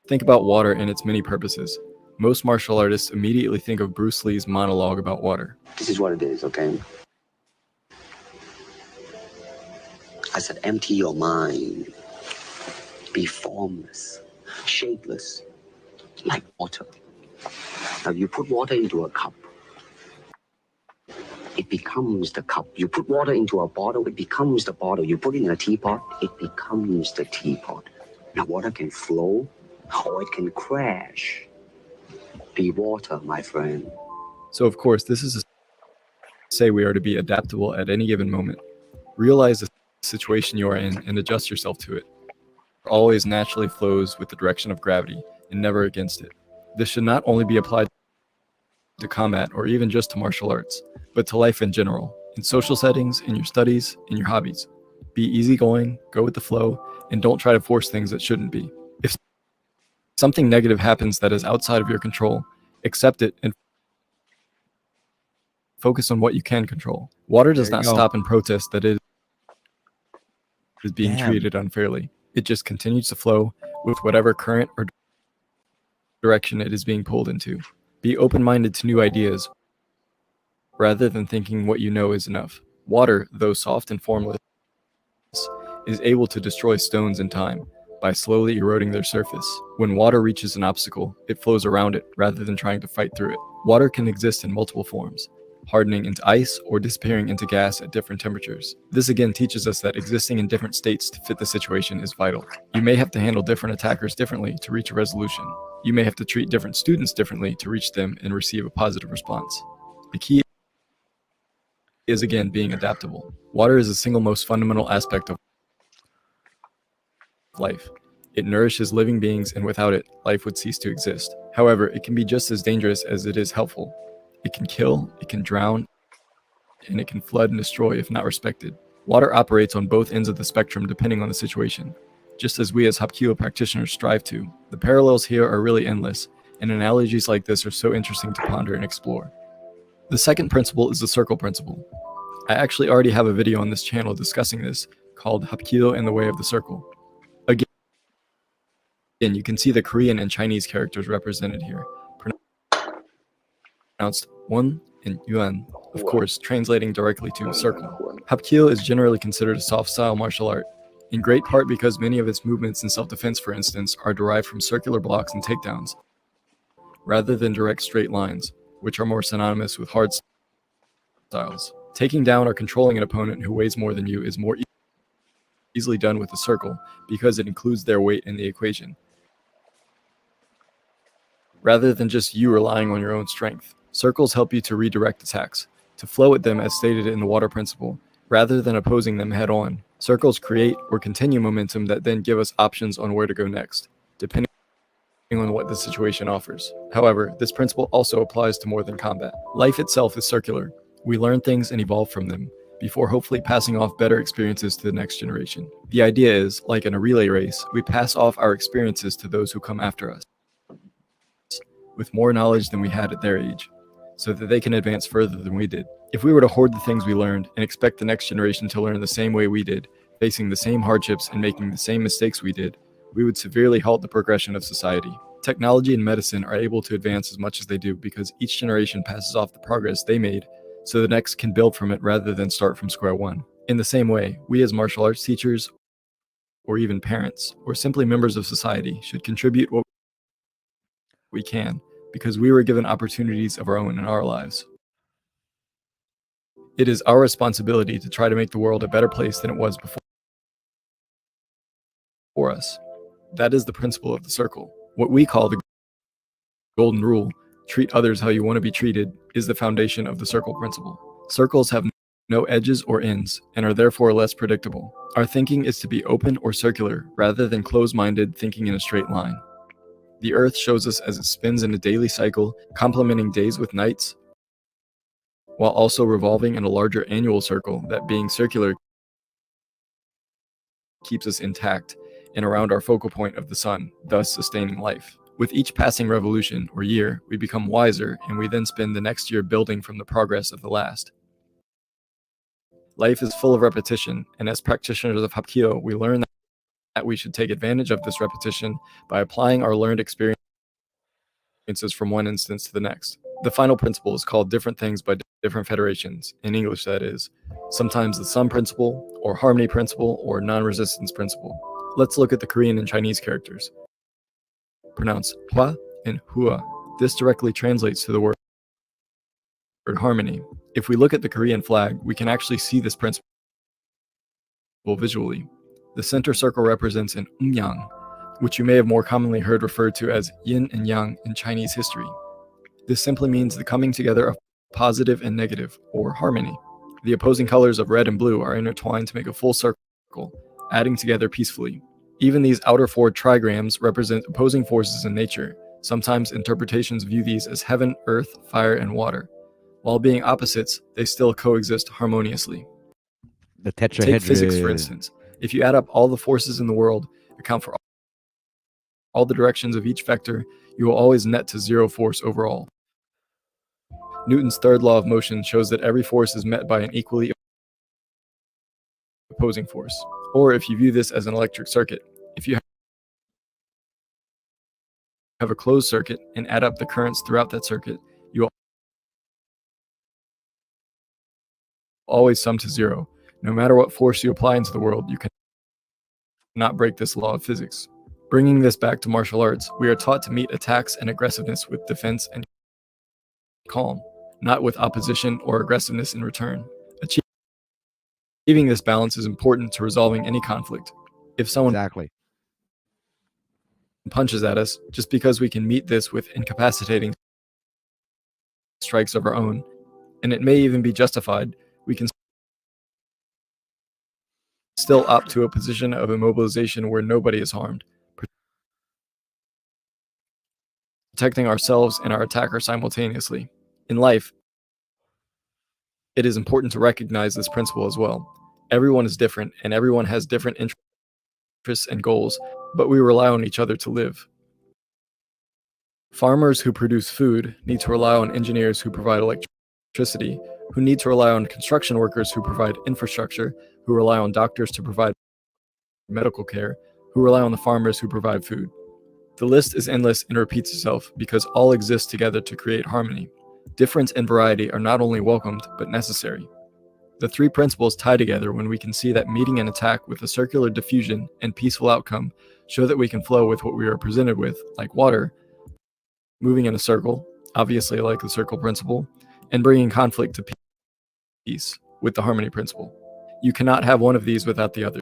think about water and its many purposes. Most martial artists immediately think of Bruce Lee's monologue about water. This is what it is, okay? I said, empty your mind. Be formless, shapeless, like water. Now you put water into a cup, it becomes the cup. You put water into a bottle, it becomes the bottle. You put it in a teapot, it becomes the teapot. Now water can flow or it can crash, be water, my friend. So of course, this is to say we are to be adaptable at any given moment. Realize the situation you are in and adjust yourself to it. Always naturally flows with the direction of gravity and never against it. This should not only be applied to combat or even just to martial arts, but to life in general, in social settings, in your studies, in your hobbies. Be easygoing, go with the flow, and don't try to force things that shouldn't be. If something negative happens that is outside of your control, accept it and focus on what you can control. Water does not stop and protest that it is being treated unfairly. It just continues to flow with whatever current or direction it is being pulled into. Be open-minded to new ideas rather than thinking what you know is enough. Water, though soft and formless, is able to destroy stones in time by slowly eroding their surface. When water reaches an obstacle, it flows around it rather than trying to fight through it. Water can exist in multiple forms, hardening into ice or disappearing into gas at different temperatures. This again teaches us that existing in different states to fit the situation is vital. You may have to handle different attackers differently to reach a resolution. You may have to treat different students differently to reach them and receive a positive response. The key is again being adaptable. Water is the single most fundamental aspect of life. It nourishes living beings, and without it, life would cease to exist. However, it can be just as dangerous as it is helpful. It can kill, it can drown, and it can flood and destroy if not respected. Water operates on both ends of the spectrum depending on the situation, just as we as Hapkido practitioners strive to. The parallels here are really endless, and analogies like this are so interesting to ponder and explore. The second principle is the circle principle. I actually already have a video on this channel discussing this, called Hapkido and the Way of the Circle. Again, you can see the Korean and Chinese characters represented here, pronounced won and yuan, of course, translating directly to circle. Hapkido is generally considered a soft-style martial art, in great part because many of its movements in self-defense, for instance, are derived from circular blocks and takedowns, rather than direct straight lines, which are more synonymous with hard styles. Taking down or controlling an opponent who weighs more than you is more easily done with a circle because it includes their weight in the equation, rather than just you relying on your own strength. Circles help you to redirect attacks, to flow at them as stated in the water principle, rather than opposing them head on. Circles create or continue momentum that then give us options on where to go next, depending on what the situation offers. However, this principle also applies to more than combat. Life itself is circular. We learn things and evolve from them, before hopefully passing off better experiences to the next generation. The idea is, like in a relay race, we pass off our experiences to those who come after us, with more knowledge than we had at their age, so that they can advance further than we did. If we were to hoard the things we learned and expect the next generation to learn the same way we did, facing the same hardships and making the same mistakes we did, we would severely halt the progression of society. Technology and medicine are able to advance as much as they do because each generation passes off the progress they made, so the next can build from it rather than start from square one. In the same way, we as martial arts teachers, or even parents, or simply members of society, should contribute what we can, because we were given opportunities of our own in our lives. It is our responsibility to try to make the world a better place than it was before us. That is the principle of the circle. What we call the golden rule, treat others how you want to be treated, is the foundation of the circle principle. Circles have no edges or ends, and are therefore less predictable. Our thinking is to be open or circular, rather than closed-minded thinking in a straight line. The earth shows us as it spins in a daily cycle, complementing days with nights, while also revolving in a larger annual circle that, being circular, keeps us intact and around our focal point of the sun, thus sustaining life. With each passing revolution or year, we become wiser, and we then spend the next year building from the progress of the last. Life is full of repetition, and as practitioners of Hapkido, we learn that we should take advantage of this repetition by applying our learned experiences from one instance to the next. The final principle is called different things by different federations, in English that is, sometimes the sum principle, or harmony principle, or non-resistance principle. Let's look at the Korean and Chinese characters. Pronounce hua and hua. This directly translates to the word harmony. If we look at the Korean flag, we can actually see this principle visually. The center circle represents an yang, which you may have more commonly heard referred to as yin and yang in Chinese history. This simply means the coming together of positive and negative, or harmony. The opposing colors of red and blue are intertwined to make a full circle, adding together peacefully. Even these outer four trigrams represent opposing forces in nature. Sometimes interpretations view these as heaven, earth, fire, and water. While being opposites, they still coexist harmoniously. The Take tetrahedron. physics, for instance. If you add up all the forces in the world, account for all the directions of each vector, you will always net to zero force overall. Newton's third law of motion shows that every force is met by an equally opposing force. Or if you view this as an electric circuit, if you have a closed circuit and add up the currents throughout that circuit, you will always sum to zero. No matter what force you apply into the world, you cannot break this law of physics. Bringing this back to martial arts, we are taught to meet attacks and aggressiveness with defense and calm, not with opposition or aggressiveness in return. Achieving this balance is important to resolving any conflict. If someone punches at us, just because we can meet this with incapacitating strikes of our own, and it may even be justified, we can still opt to a position of immobilization where nobody is harmed, protecting ourselves and our attacker simultaneously. In life, it is important to recognize this principle as well. Everyone is different, and everyone has different interests and goals, but we rely on each other to live. Farmers who produce food need to rely on engineers who provide electricity, who need to rely on construction workers who provide infrastructure, who rely on doctors to provide medical care, who rely on the farmers who provide food. The list is endless and repeats itself because all exist together to create harmony. Difference and variety are not only welcomed, but necessary. The three principles tie together when we can see that meeting an attack with a circular diffusion and peaceful outcome show that we can flow with what we are presented with, like water, moving in a circle, obviously like the circle principle, and bringing conflict to peace with the harmony principle. You cannot have one of these without the others.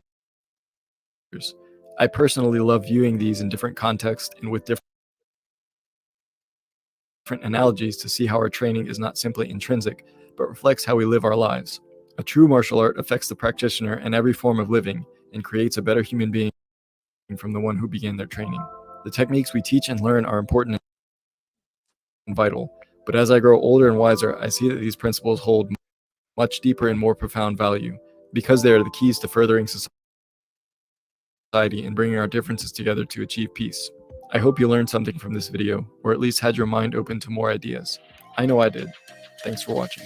I personally love viewing these in different contexts and with different analogies to see how our training is not simply intrinsic, but reflects how we live our lives. A true martial art affects the practitioner and every form of living and creates a better human being from the one who began their training. The techniques we teach and learn are important and vital, but as I grow older and wiser, I see that these principles hold much deeper and more profound value because they are the keys to furthering society and bringing our differences together to achieve peace. I hope you learned something from this video, or at least had your mind open to more ideas. I know I did. Thanks for watching.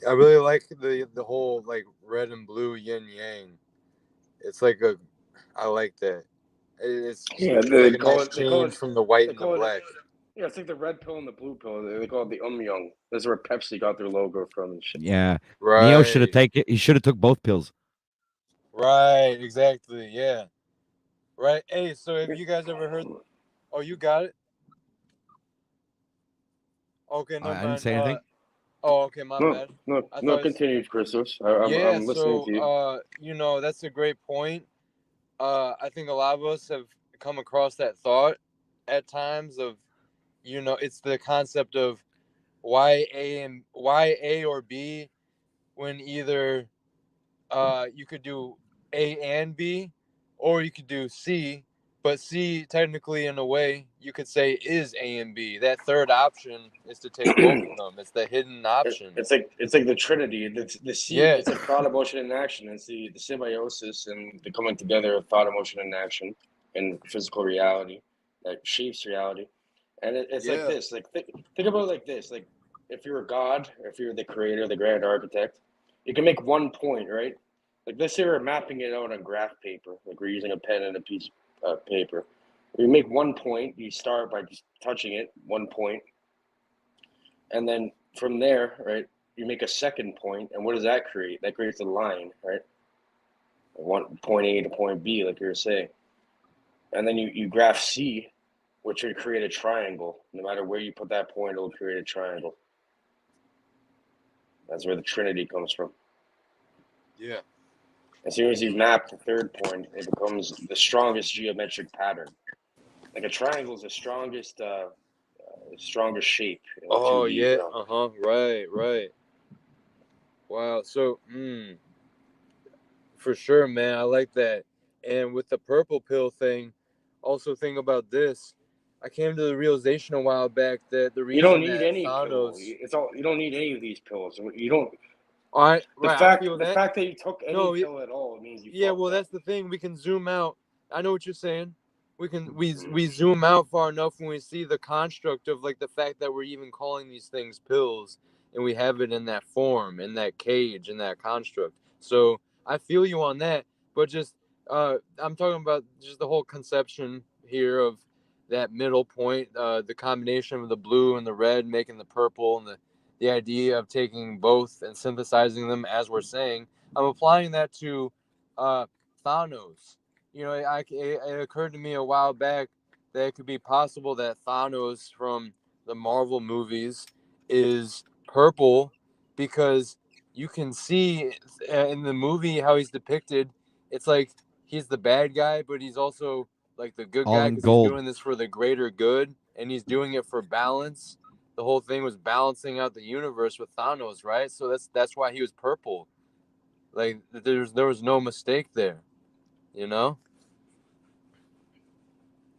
I really like the whole like red and blue yin yang. It's like I like that. It's Yeah, like they a call nice it. They call change it. from the white They and the call it. black. Yeah, it's like the red pill and the blue pill. They call it the Young. That's where Pepsi got their logo from and shit. Yeah. Neo should have taken. He should have took both pills. Right, exactly. Yeah. Right. Hey, so have you guys ever heard? Oh, you got it. Okay, no I didn't man. say anything. Oh, okay, my bad. I No. thought. Continue, Christos. Yeah. I'm listening to you. So, that's a great point. I think a lot of us have come across that thought at times of, it's the concept of why A or B when either you could do A and B, or you could do C, but C technically in a way you could say is A and B. That third option is to take both of them. It's the hidden option. It's like the Trinity. The C. Yeah. It's like thought, emotion, and action. It's the symbiosis and the coming together of thought, emotion, and action and physical reality that shapes reality. And it's like this. Like think about it like this. Like if you're a god, if you're the creator, the grand architect, you can make one point, right? Like let's say we're mapping it out on graph paper. Like we're using a pen and a piece of paper. You make one point. You start by just touching it, one point, and then from there, right, you make a second point, and what does that create? That creates a line, right? One point A to point B, like you were saying. And then you graph C, which would create a triangle. No matter where you put that point, it'll create a triangle. That's where the Trinity comes from. Yeah. As soon as you map the third point, it becomes the strongest geometric pattern. Like a triangle is the strongest shape in the Oh 2D yeah. realm. Right. Wow. So, for sure, man. I like that. And with the purple pill thing, also think about this. I came to the realization a while back that the You don't reason need that any pill. Thanos. It's all. You don't need any of these pills. You don't. I The feel that. fact that you took any No, pill at all means you. yeah, well, that's the thing. We can zoom out. I know what you're saying. We zoom out far enough when we see the construct of like the fact that we're even calling these things pills, and we have it in that form, in that cage, in that construct. So I feel you on that, but just I'm talking about just the whole conception here of that middle point, the combination of the blue and the red making the purple, and the idea of taking both and synthesizing them as we're saying. I'm applying that to Thanos. You know, it occurred to me a while back that it could be possible that Thanos from the Marvel movies is purple because you can see in the movie how he's depicted. It's like he's the bad guy, but he's also like the good All guy in because he's gold. doing this for the greater good and he's doing it for balance. The whole thing was balancing out the universe with Thanos, right? So that's why he was purple. Like there was no mistake there, you know?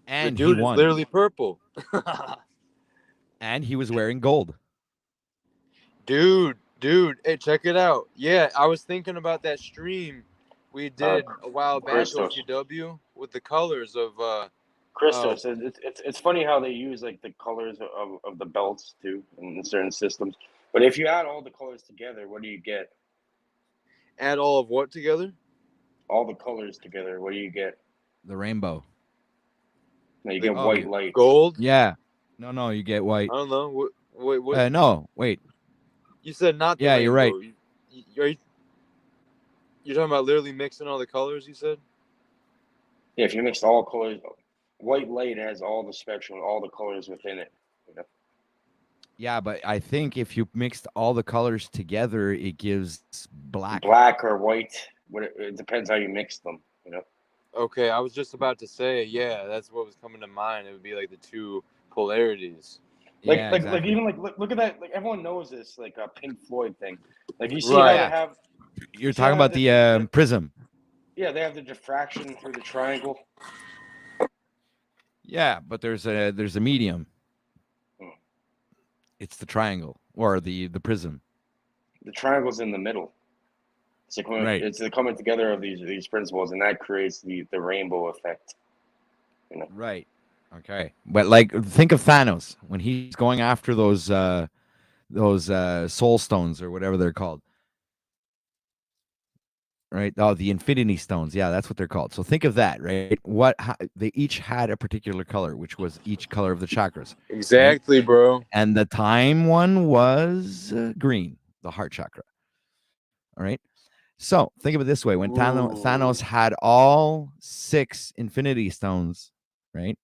And the he dude is won. literally purple. And he was wearing gold. Dude, hey, check it out. Yeah, I was thinking about that stream we did a while back, Christos. OGW, with the colors of Christos. It's funny how they use like the colors of the belts too in certain systems. But if you add all the colors together, what do you get? Add all of what together? All the colors together. What do you get? The rainbow. No, you get white light. Gold? Yeah. No, you get white. I don't know. What? No, wait. You said not the Yeah, rainbow. you're right. You're talking about literally mixing all the colors, you said? Yeah, if you mix all colors, white light has all the spectrum, all the colors within it. You know? Yeah, but I think if you mixed all the colors together, it gives black. Black or white. It depends how you mix them. You know. Okay, I was just about to say, yeah, that's what was coming to mind. It would be like the two polarities. Like even look at that. Like everyone knows this. Like a Pink Floyd thing. Like you see how they have. You're talking about the prism. Yeah, they have the diffraction through the triangle. Yeah, but there's a medium. It's the triangle or the prism. The triangle's in the middle. It's like it's the coming together of these principles, and that creates the rainbow effect. You know? Right. Okay. But like, think of Thanos when he's going after those soul stones or whatever they're called. Right. Oh, the Infinity Stones. Yeah, that's what they're called. So think of that, right? They each had a particular color, which was each color of the chakras. Exactly, right? bro. And the time one was green, the heart chakra. All right. So think of it this way: when Thanos had all 6 Infinity Stones, right?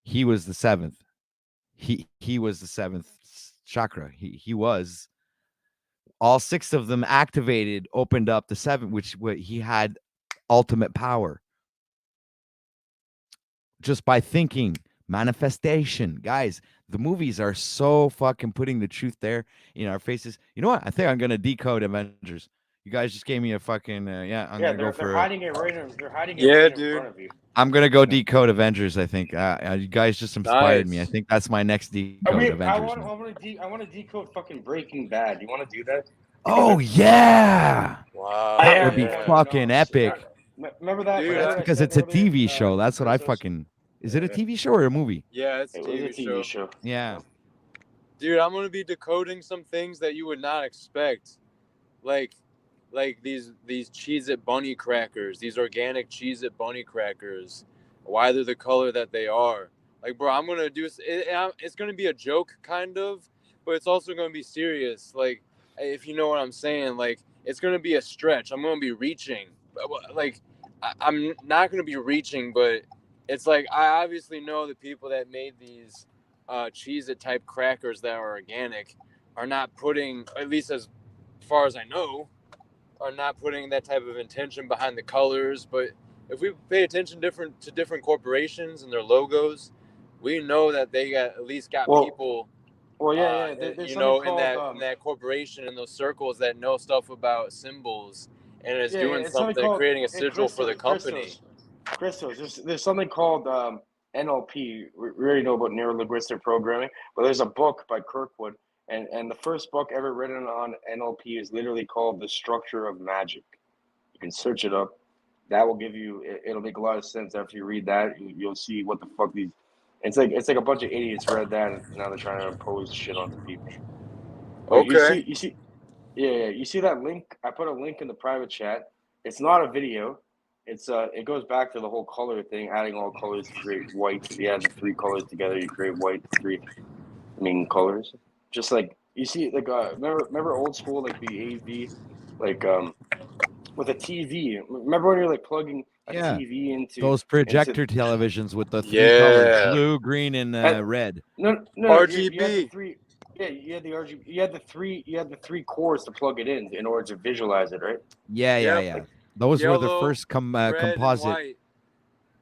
He was the 7th. He was the 7th chakra. He was. All 6 of them activated, opened up the 7th, which he had ultimate power. Just by thinking, manifestation. Guys, the movies are so fucking putting the truth there in our faces. You know what? I think I'm going to decode Avengers. You guys just gave me a fucking, I'm going to go for they're hiding it right in front of you. I'm going to go decode Avengers, I think. You guys just inspired me. I think that's my next decode, Avengers. I want to decode fucking Breaking Bad. You want to do that? Oh, yeah. Wow. That would be fucking epic. Remember that? Dude, That's because it's a TV show. That's what I fucking... Is it a TV show or a movie? Yeah, it's a TV show. Yeah. Dude, I'm gonna be decoding some things that you would not expect, like these Cheez-It bunny crackers, these organic Cheez-It bunny crackers, why they're the color that they are. Like, bro, I'm gonna do it's gonna be a joke kind of, but it's also gonna be serious. Like, if you know what I'm saying, like it's gonna be a stretch. I'm gonna be reaching, like I'm not gonna be reaching, but it's like I obviously know the people that made these Cheez-It type crackers that are organic are not putting, at least as as far as I know, are not putting that type of intention behind the colors. But if we pay attention to different corporations and their logos, we know that they at least got people. Well, yeah. There's You something know, called in that corporation, in those circles that know stuff about symbols, and is doing it's something something, called creating a sigil for the company. Christos. There's something called NLP. We already know about neuro-linguistic programming, but there's a book by Kirkwood, and the first book ever written on NLP is literally called The Structure of Magic. You can search it up. That will give you. It'll make a lot of sense after you read that. You'll see what the fuck these. It's like a bunch of idiots read that, and now they're trying to impose shit onto people. But Okay. you see that link? I put a link in the private chat. It's not a video. It goes back to the whole color thing, adding all colors to create white. You add the three colors together, you create white. Three main colors. Just like you see, like remember old school, like the AV, like with a TV. Remember when you're like plugging a TV into those projector televisions with the three Yeah. colors: blue, green, and red. No, RGB. You had the three. Yeah, you had the RGB. You had the three cores to plug it in order to visualize it, right? Yeah. Those were the Yellow, first red, and composite. white.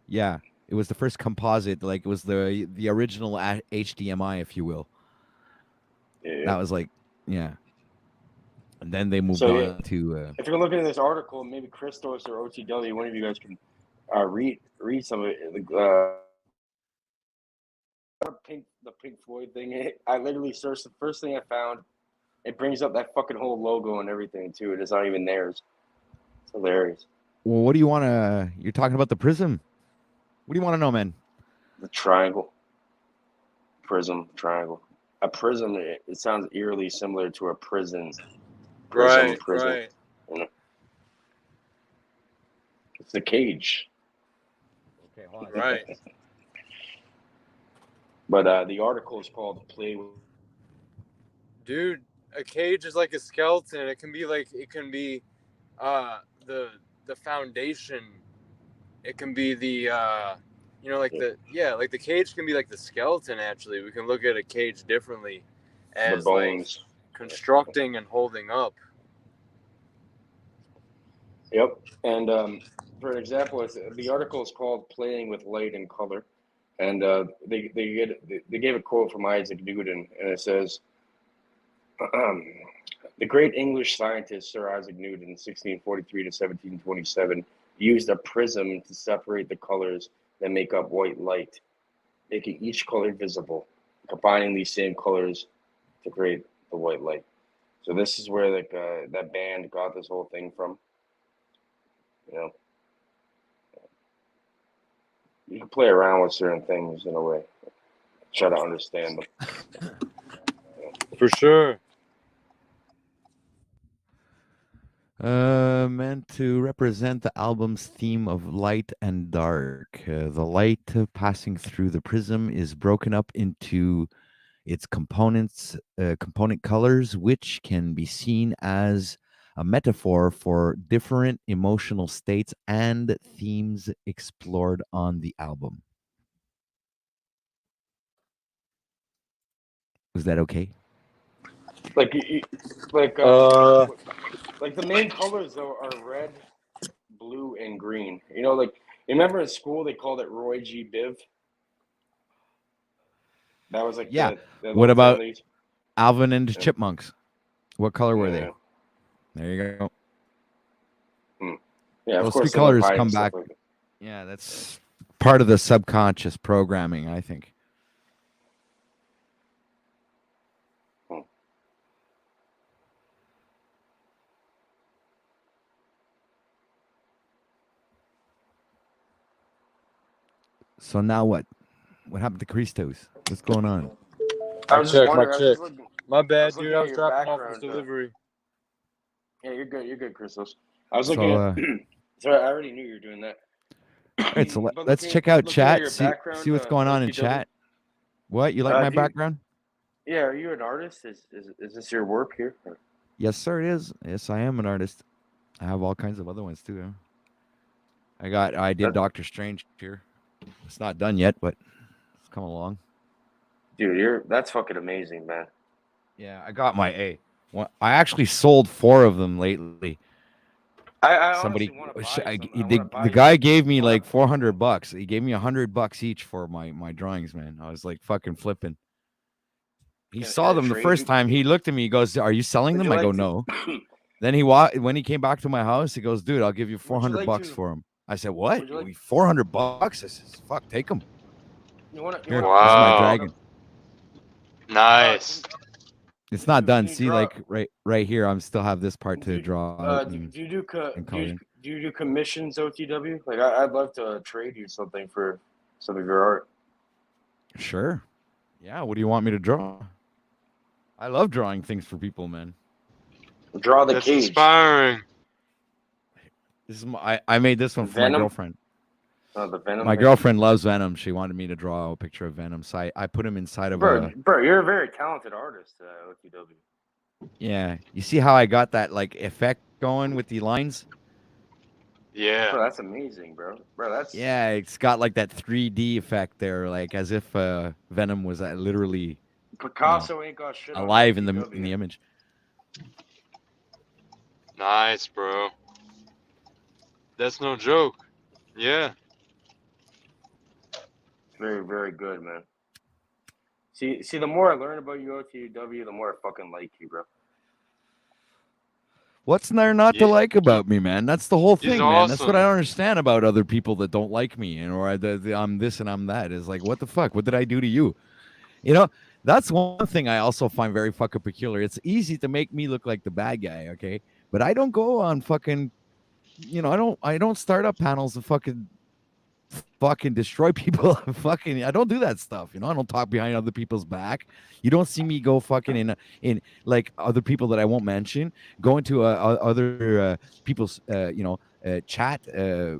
Yeah, it was the first composite. Like it was the original HDMI, if you will. Yeah. That was like, yeah. And then they moved So, on to. If you're looking at this article, maybe Christos or OTW, one of you guys can read some of it. The Pink Floyd thing. I literally searched the first thing I found. It brings up that fucking whole logo and everything too. It's not even theirs. It's hilarious. Well, what do you want to? You're talking about the prism. What do you want to know, man? The triangle. Prism, triangle. A prism. It sounds eerily similar to a prison. Prism. Right. You know? It's the cage. Okay, hold on. Right. But the article is called "Play with." Dude, a cage is like a skeleton. It can be the foundation. It can be the like the cage can be like the skeleton. Actually, we can look at a cage differently as The bones. like constructing and holding up. Yep. And for an example, the article is called "Playing with Light and Color," and they gave a quote from Isaac Newton, and it says, "The great English scientist Sir Isaac Newton, 1643 to 1727, used a prism to separate the colors that make up white light, making each color visible, combining these same colors to create the white light." So this is where that band got this whole thing from. You know, you can play around with certain things in a way, try to understand them. For sure. Meant to represent the album's theme of light and dark. The light passing through the prism is broken up into its component colors, which can be seen as a metaphor for different emotional states and themes explored on the album. Was that okay? Like the main colors though are red, blue, and green. You know, like remember in school they called it Roy G. Biv. That was like Yeah. the What about families. Alvin and the Chipmunks? What color were they? Yeah. There you go. Yeah, of Those course three they love colors pie and come stuff back. like that. Yeah, that's part of the subconscious programming, I think. So now what? What happened to Christos? What's going on? I was just wondering. My bad, looking dude. I at was your dropping off background, this delivery. Yeah, you're good. You're good, Christos. I was So, looking at. Sorry, I already knew you were doing that. All right, so But let's looking- check out looking at chat. your See background, what's going on in OTW. chat. What, you like my do you- background? Yeah, are you an artist? Is this your work here? Or- Yes, sir. It is. Yes, I am an artist. I have all kinds of other ones too. I did Doctor Strange here. It's not done yet, but it's coming along. Dude, that's fucking amazing, man. Yeah, I got my A. Well, I actually sold 4 of them lately. I Somebody, honestly want to buy some. I the, want to buy the guy gave I me wanna- like $400. He gave me $100 each for my drawings, man. I was like fucking flipping. He Can saw I them the trade first you? time. He looked at me. He goes, "Are you selling Would them?" you I go, like to? "No." Then when he came back to my house, he goes, "Dude, I'll give you Would you like $400 to? for them." I said, "What? Would you like? $400?" I says, "Fuck, take them." You want to? Here, Buy this is my some? Wow. dragon. Nice. It's not done. Can you See, draw? like right here, I'm still have this part to draw out Do and, you do and color in. do you do commissions OTW? Like I'd love to trade you something for some of your art. Sure. Yeah. What do you want me to draw? I love drawing things for people, man. Draw the That's cage. inspiring. This is I made this one for my Venom. girlfriend. Oh, the Venom. My thing? girlfriend loves Venom. She wanted me to draw a picture of Venom, so I put him inside of Bro, a. bro, you're a very talented artist, OTW. Yeah, you see how I got that like effect going with the lines? Yeah. Bro, that's amazing, bro. Bro, that's Yeah, it's got like that 3D effect there, like as if Venom was literally Picasso ain't got shit on alive in OTW. the image. Nice, bro. That's no joke. Yeah. Very, very good, man. See, the more I learn about you, OTW, the more I fucking like you, bro. What's there not to like about me, man? That's the whole He's thing, man. That's what I awesome. don't understand about other people that don't like me, and or I'm this and I'm that. Is like, what the fuck? What did I do to you? You know, that's one thing I also find very fucking peculiar. It's easy to make me look like the bad guy, okay? But I don't go on fucking, I don't start up panels of fucking destroy people. I don't do that stuff. I don't talk behind other people's back. You don't see me go fucking in like other people that I won't mention, go into other people's chat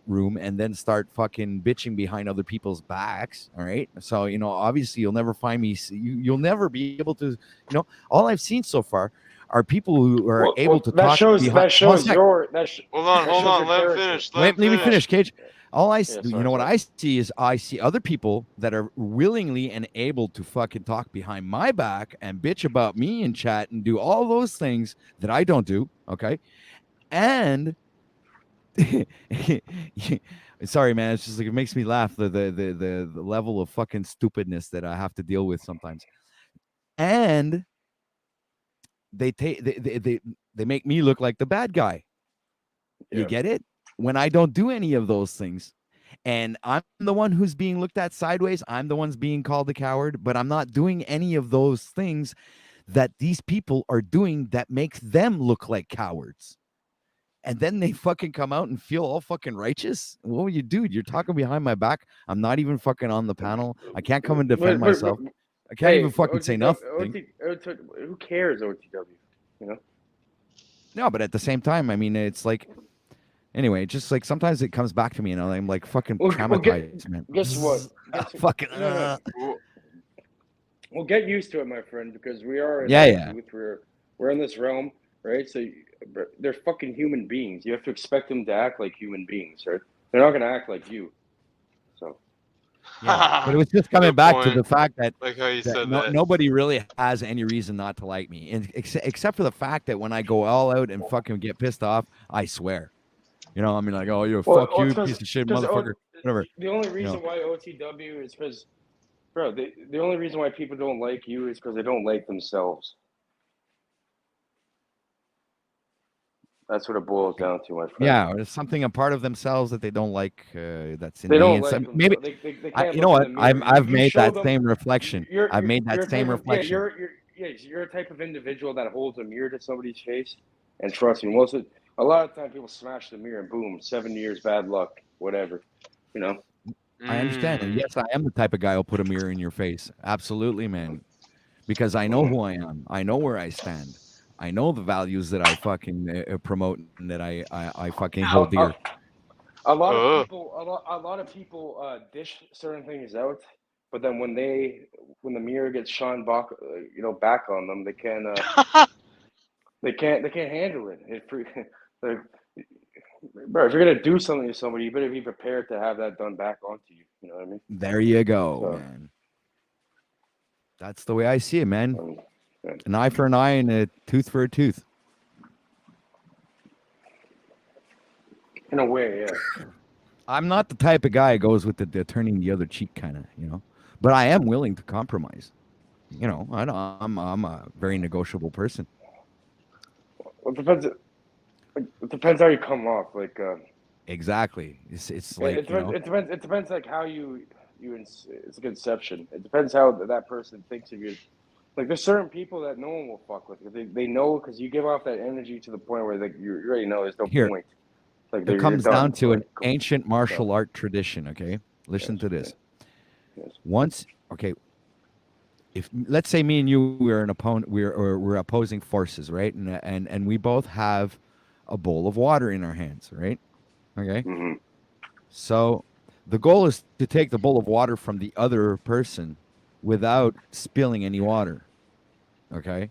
room and then start fucking bitching behind other people's backs. All right, so obviously you'll never find me. You'll never be able to. All I've seen so far are people who are able to that talk shows behind. that shows your that. Hold on, that hold shows on. your Let him character. finish. Let me finish, Cage. All I, Yeah, what sorry. I see other people that are willingly and able to fucking talk behind my back and bitch about me in chat and do all those things that I don't do. Okay, and sorry, man, it's just like it makes me laugh the level of fucking stupidness that I have to deal with sometimes, and they make me look like the bad guy. You get it? When I don't do any of those things, and I'm the one who's being looked at sideways, I'm the one's being called a coward, but I'm not doing any of those things that these people are doing that makes them look like cowards. And then they fucking come out and feel all fucking righteous. What would you do? You're talking behind my back. I'm not even fucking on the panel. I can't come and defend myself. I can't even fucking say nothing. Who cares, OTW? No, but at the same time, I mean, it's like, anyway, just like sometimes it comes back to me and I'm like fucking traumatized, man. Guess what? Fucking. Well, get used to it, my friend, because we are in Yeah. booth. We're in this realm, right? So they're fucking human beings. You have to expect them to act like human beings, right? They're not gonna act like you. So. Yeah, but it was just coming back to the fact that, like how you said that. Nobody really has any reason not to like me, and except for the fact that when I go all out and fucking get pissed off, I swear. I mean, like, oh, you're a fuck you, piece of shit, motherfucker, whatever. The only reason why OTW is because, bro, the only reason why people don't like you is because they don't like themselves. That's what it boils down to, my friend. Yeah, or there's something a part of themselves that they don't like. That's in They me. don't And like so maybe they can't you know look what? in the mirror. I've You made show that them- same reflection. I've made that same reflection. You're a type of individual that holds a mirror to somebody's face, and trust me, a lot of time people smash the mirror and boom, 7 years bad luck, whatever, I understand. And yes, I am the type of guy who'll put a mirror in your face. Absolutely, man. Because I know who I am. I know where I stand. I know the values that I fucking promote and that I fucking hold dear. A lot of people dish certain things out, but then when the mirror gets shone back, back on them, they can't handle it. Bro, if you're gonna do something to somebody, you better be prepared to have that done back onto you. You know what I mean? There you go, man. That's the way I see it, man. An eye for an eye and a tooth for a tooth. In a way, yeah. I'm not the type of guy who goes with the turning the other cheek kind of, but I am willing to compromise. I'm a very negotiable person. Well, it depends how you come off. Like Exactly. It's like it depends like how it's a conception. It depends how that person thinks of you. Like there's certain people that no one will fuck with. They know because you give off that energy to the point where like you already know there's no Here. point. Like It comes you're down done. to an ancient martial art tradition. Okay, listen to this. Once, okay, if let's say me and you we're an opponent, we're opposing forces, right? And we both have a bowl of water in our hands, right? Okay. Mm-hmm. So the goal is to take the bowl of water from the other person without spilling any water. Okay.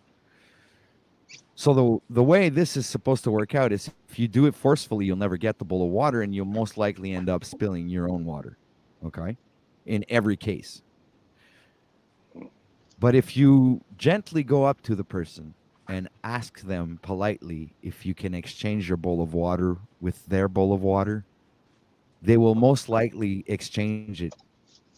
So the way this is supposed to work out is if you do it forcefully, you'll never get the bowl of water and you'll most likely end up spilling your own water. Okay. In every case. But if you gently go up to the person and ask them politely if you can exchange your bowl of water with their bowl of water, they will most likely exchange it.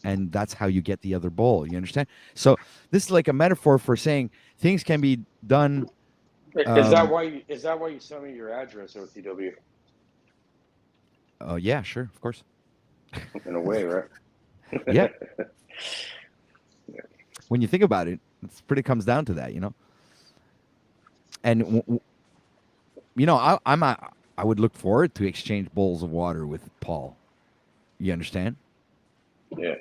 And that's how you get the other bowl. You understand? So this is like a metaphor for saying things can be done. Is that why you sent me your address, OTW? Yeah, sure, of course. In a way, right? Yeah. When you think about it, it's pretty comes down to that, And I would look forward to exchange bowls of water with Paul. You understand? Yeah.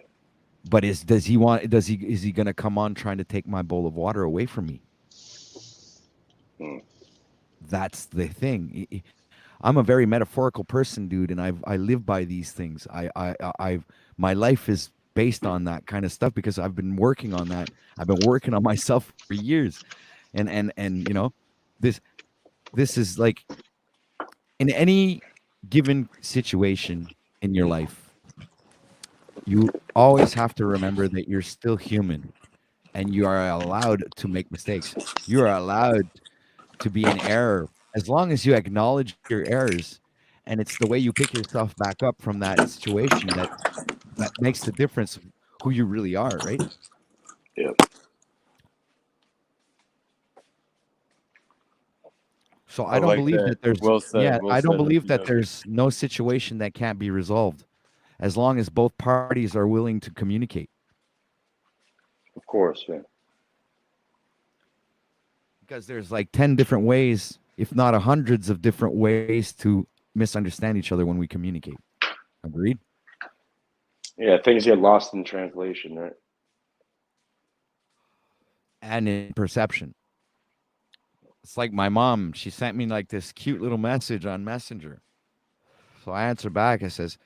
But is he going to come on trying to take my bowl of water away from me? That's the thing. I'm a very metaphorical person, dude, and I live by these things. My life is based on that kind of stuff because I've been working on that. I've been working on myself for years, and this is like in any given situation in your life, you always have to remember that you're still human, and you are allowed to make mistakes. You are allowed to be in error as long as you acknowledge your errors, and it's the way you pick yourself back up from that situation that makes the difference of who you really are, right? Yeah. So I don't believe that there's I don't believe that OTW. there's no situation that can't be resolved as long as both parties are willing to communicate. Of course, yeah. Because there's like 10 different ways, if not hundreds of different ways to misunderstand each other when we communicate. Agreed? Yeah, things get lost in translation, right? And in perception. It's like my mom, she sent me like this cute little message on Messenger. So I answered back. I says,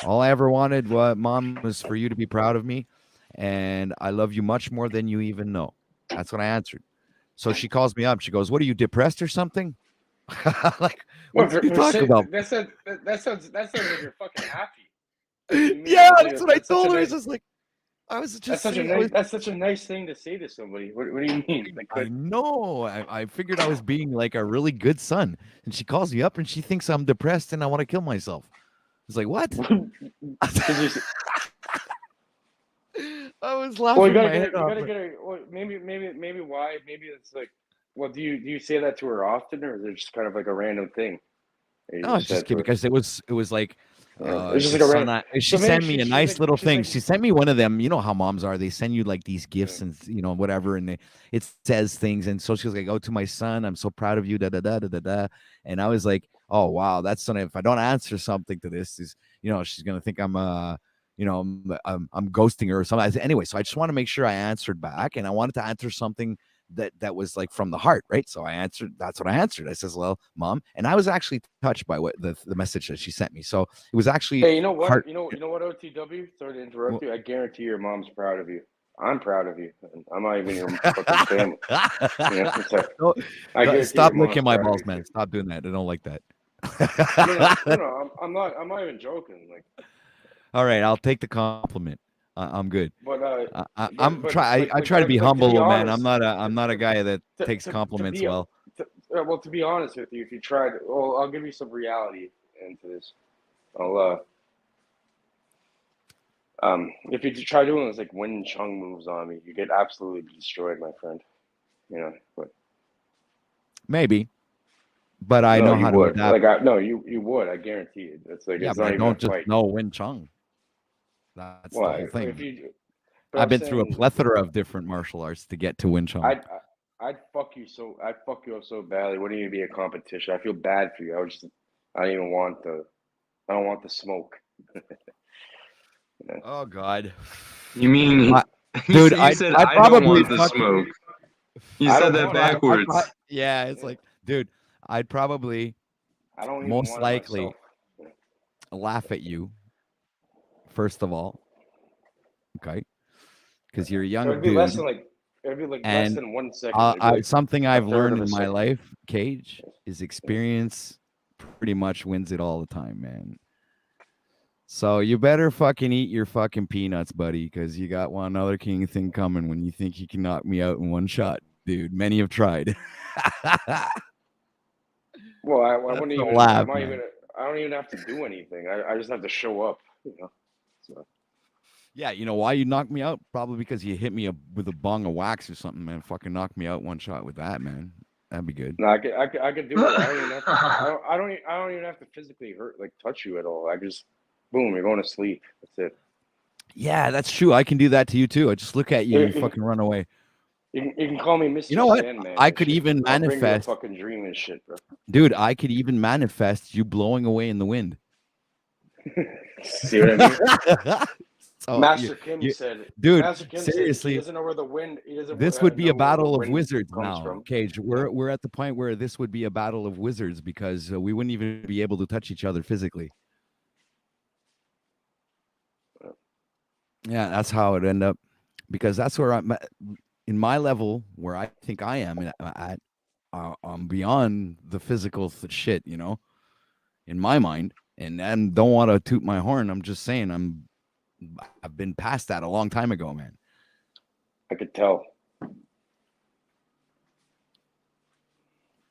all I ever wanted, Mom, was for you to be proud of me. And I love you much more than you even know. That's what I answered. So she calls me up. She goes, what, are you depressed or something? Like, what are you talking about? That sounds like you're fucking happy. Yeah, that's what I told her. It's just like, I was just saying, that's such a nice thing to say to somebody. What do you mean? Like, I know. I figured I was being like a really good son. And she calls me up and she thinks I'm depressed and I want to kill myself. It's like, what? I was laughing. Well, you gotta my get head her. You off, gotta but- get her. Well, maybe why? Maybe it's like, well, do you say that to her often, or is it just kind of like a random thing? that you No, it's said just to her? because it was like It's just like a random. she So maybe sent me a she's nice like, little she's thing. like, She sent me one of them. You know how moms are. They send you like these gifts and whatever, and it says things. And so she was like, "Oh, to my son, I'm so proud of you." Da da da da da da. And I was like, "Oh wow, that's something. If I don't answer something to this, is she's gonna think I'm I'm ghosting her or something." I said, anyway, so I just want to make sure I answered back, and I wanted to answer something that was like from the heart, right? So I answered. That's what I answered. I says, "Well, Mom," and I was actually touched by what the message that she sent me. So it was actually hey, you know what? heart. You know what? OTW. Sorry to interrupt you. I guarantee your mom's proud of you. I'm proud of you. And I'm not even your fucking family. I guarantee Stop your mom's licking my proud of balls, you, man. too. Stop doing that. I don't like that. No, I'm not even joking. Like, All right, I'll take the compliment. I'm good. But I try to be humble, man. I'm not a guy that takes to compliments be well. well, to be honest with you, if you tried, well, I'll give you some reality into this. If you try doing those like Wing Chun moves on me, you get absolutely destroyed, my friend. You know, but Maybe, but I know how to adapt. You would. I guarantee it. It's like Yeah, it's but not I even don't a just fight. know Wing Chun. That's the Well, whole thing. if you, but I've I'm been through a saying, plethora of different martial arts to get to Wing Chun. I'd fuck you up so badly. Wouldn't even be a competition. I feel bad for you. I don't even want I don't want the smoke. Yeah. Oh God. You mean, dude? you said I I probably don't want the fucking- smoke. You I said don't that want it. backwards. Yeah, it's like, dude, I'd probably I don't even most want it likely myself. laugh at you. First of all, okay, because you're a young It'd be dude. less than less than 1 second. It'd be like something a I've third learned of a in my second. life, Cage, is experience pretty much wins it all the time, man. So you better fucking eat your fucking peanuts, buddy, because you got one other king thing coming when you think you can knock me out in one shot, dude. Many have tried. Well, I wouldn't even. laugh, I man. don't even have to do anything. I just have to show up. You know. So. Yeah, you know why you knocked me out? Probably because you hit me with a bong of wax or something, man. Fucking knock me out one shot with that, man. That'd be good. No, I could do it. I don't even have to. I don't even have to physically touch you at all. I just, boom, you're going to sleep. That's it. Yeah, that's true. I can do that to you too. I just look at you and you fucking run away. You can call me Mr. You know what? Sandman. I and could shit. even I'll bring you a manifest. fucking dream and shit, bro. Dude, I could even manifest you blowing away in the wind. See what I mean? So, Master Kim said, dude, Master Kim seriously, said he doesn't know where the wind. He doesn't. this would be a know where the battle of wind wizards comes now, from. Cage. We're at the point where this would be a battle of wizards because we wouldn't even be able to touch each other physically. Yeah, that's how it end up, because that's where I'm at, in my level where I think I am at. I'm beyond the physical shit, you know, in my mind, and don't want to toot my horn. I'm just saying I've been past that a long time ago, man. I could tell.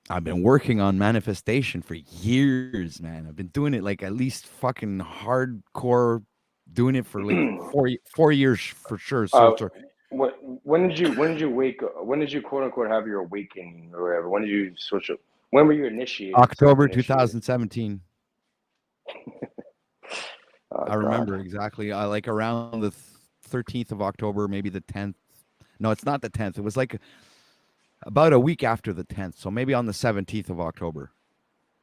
I've been working on manifestation for years, man. I've been doing it like at least fucking hardcore, doing it for like 4 years for sure. So When did you wake up? When did you quote unquote have your awakening or whatever? When did you switch up? When were you initiated? October 2017. Oh, I remember exactly. I like around the 13th of October, maybe the 10th. No, it's not the 10th. It was like about a week after the 10th. So maybe on the 17th of October,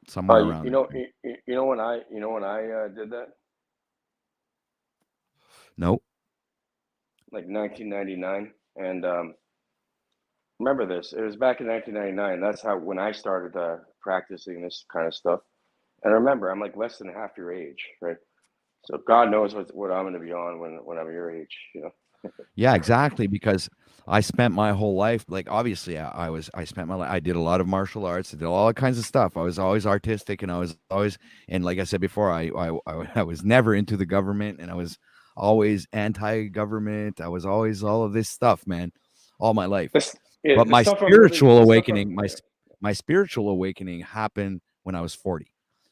somewhere around. You know when I did that? Nope. Like 1999, and remember this. It was back in 1999. That's when I started practicing this kind of stuff. And remember, I'm like less than half your age, right? So God knows what I'm going to be on when I'm your age, you know. Yeah, exactly. Because I spent my whole life, like obviously, I spent my life. I did a lot of martial arts. I did all kinds of stuff. I was always artistic, and I was always, and like I said before, I was never into the government, and I was always anti-government. I was always all of this stuff, man, all my life. But my spiritual awakening, my spiritual awakening happened when I was 40.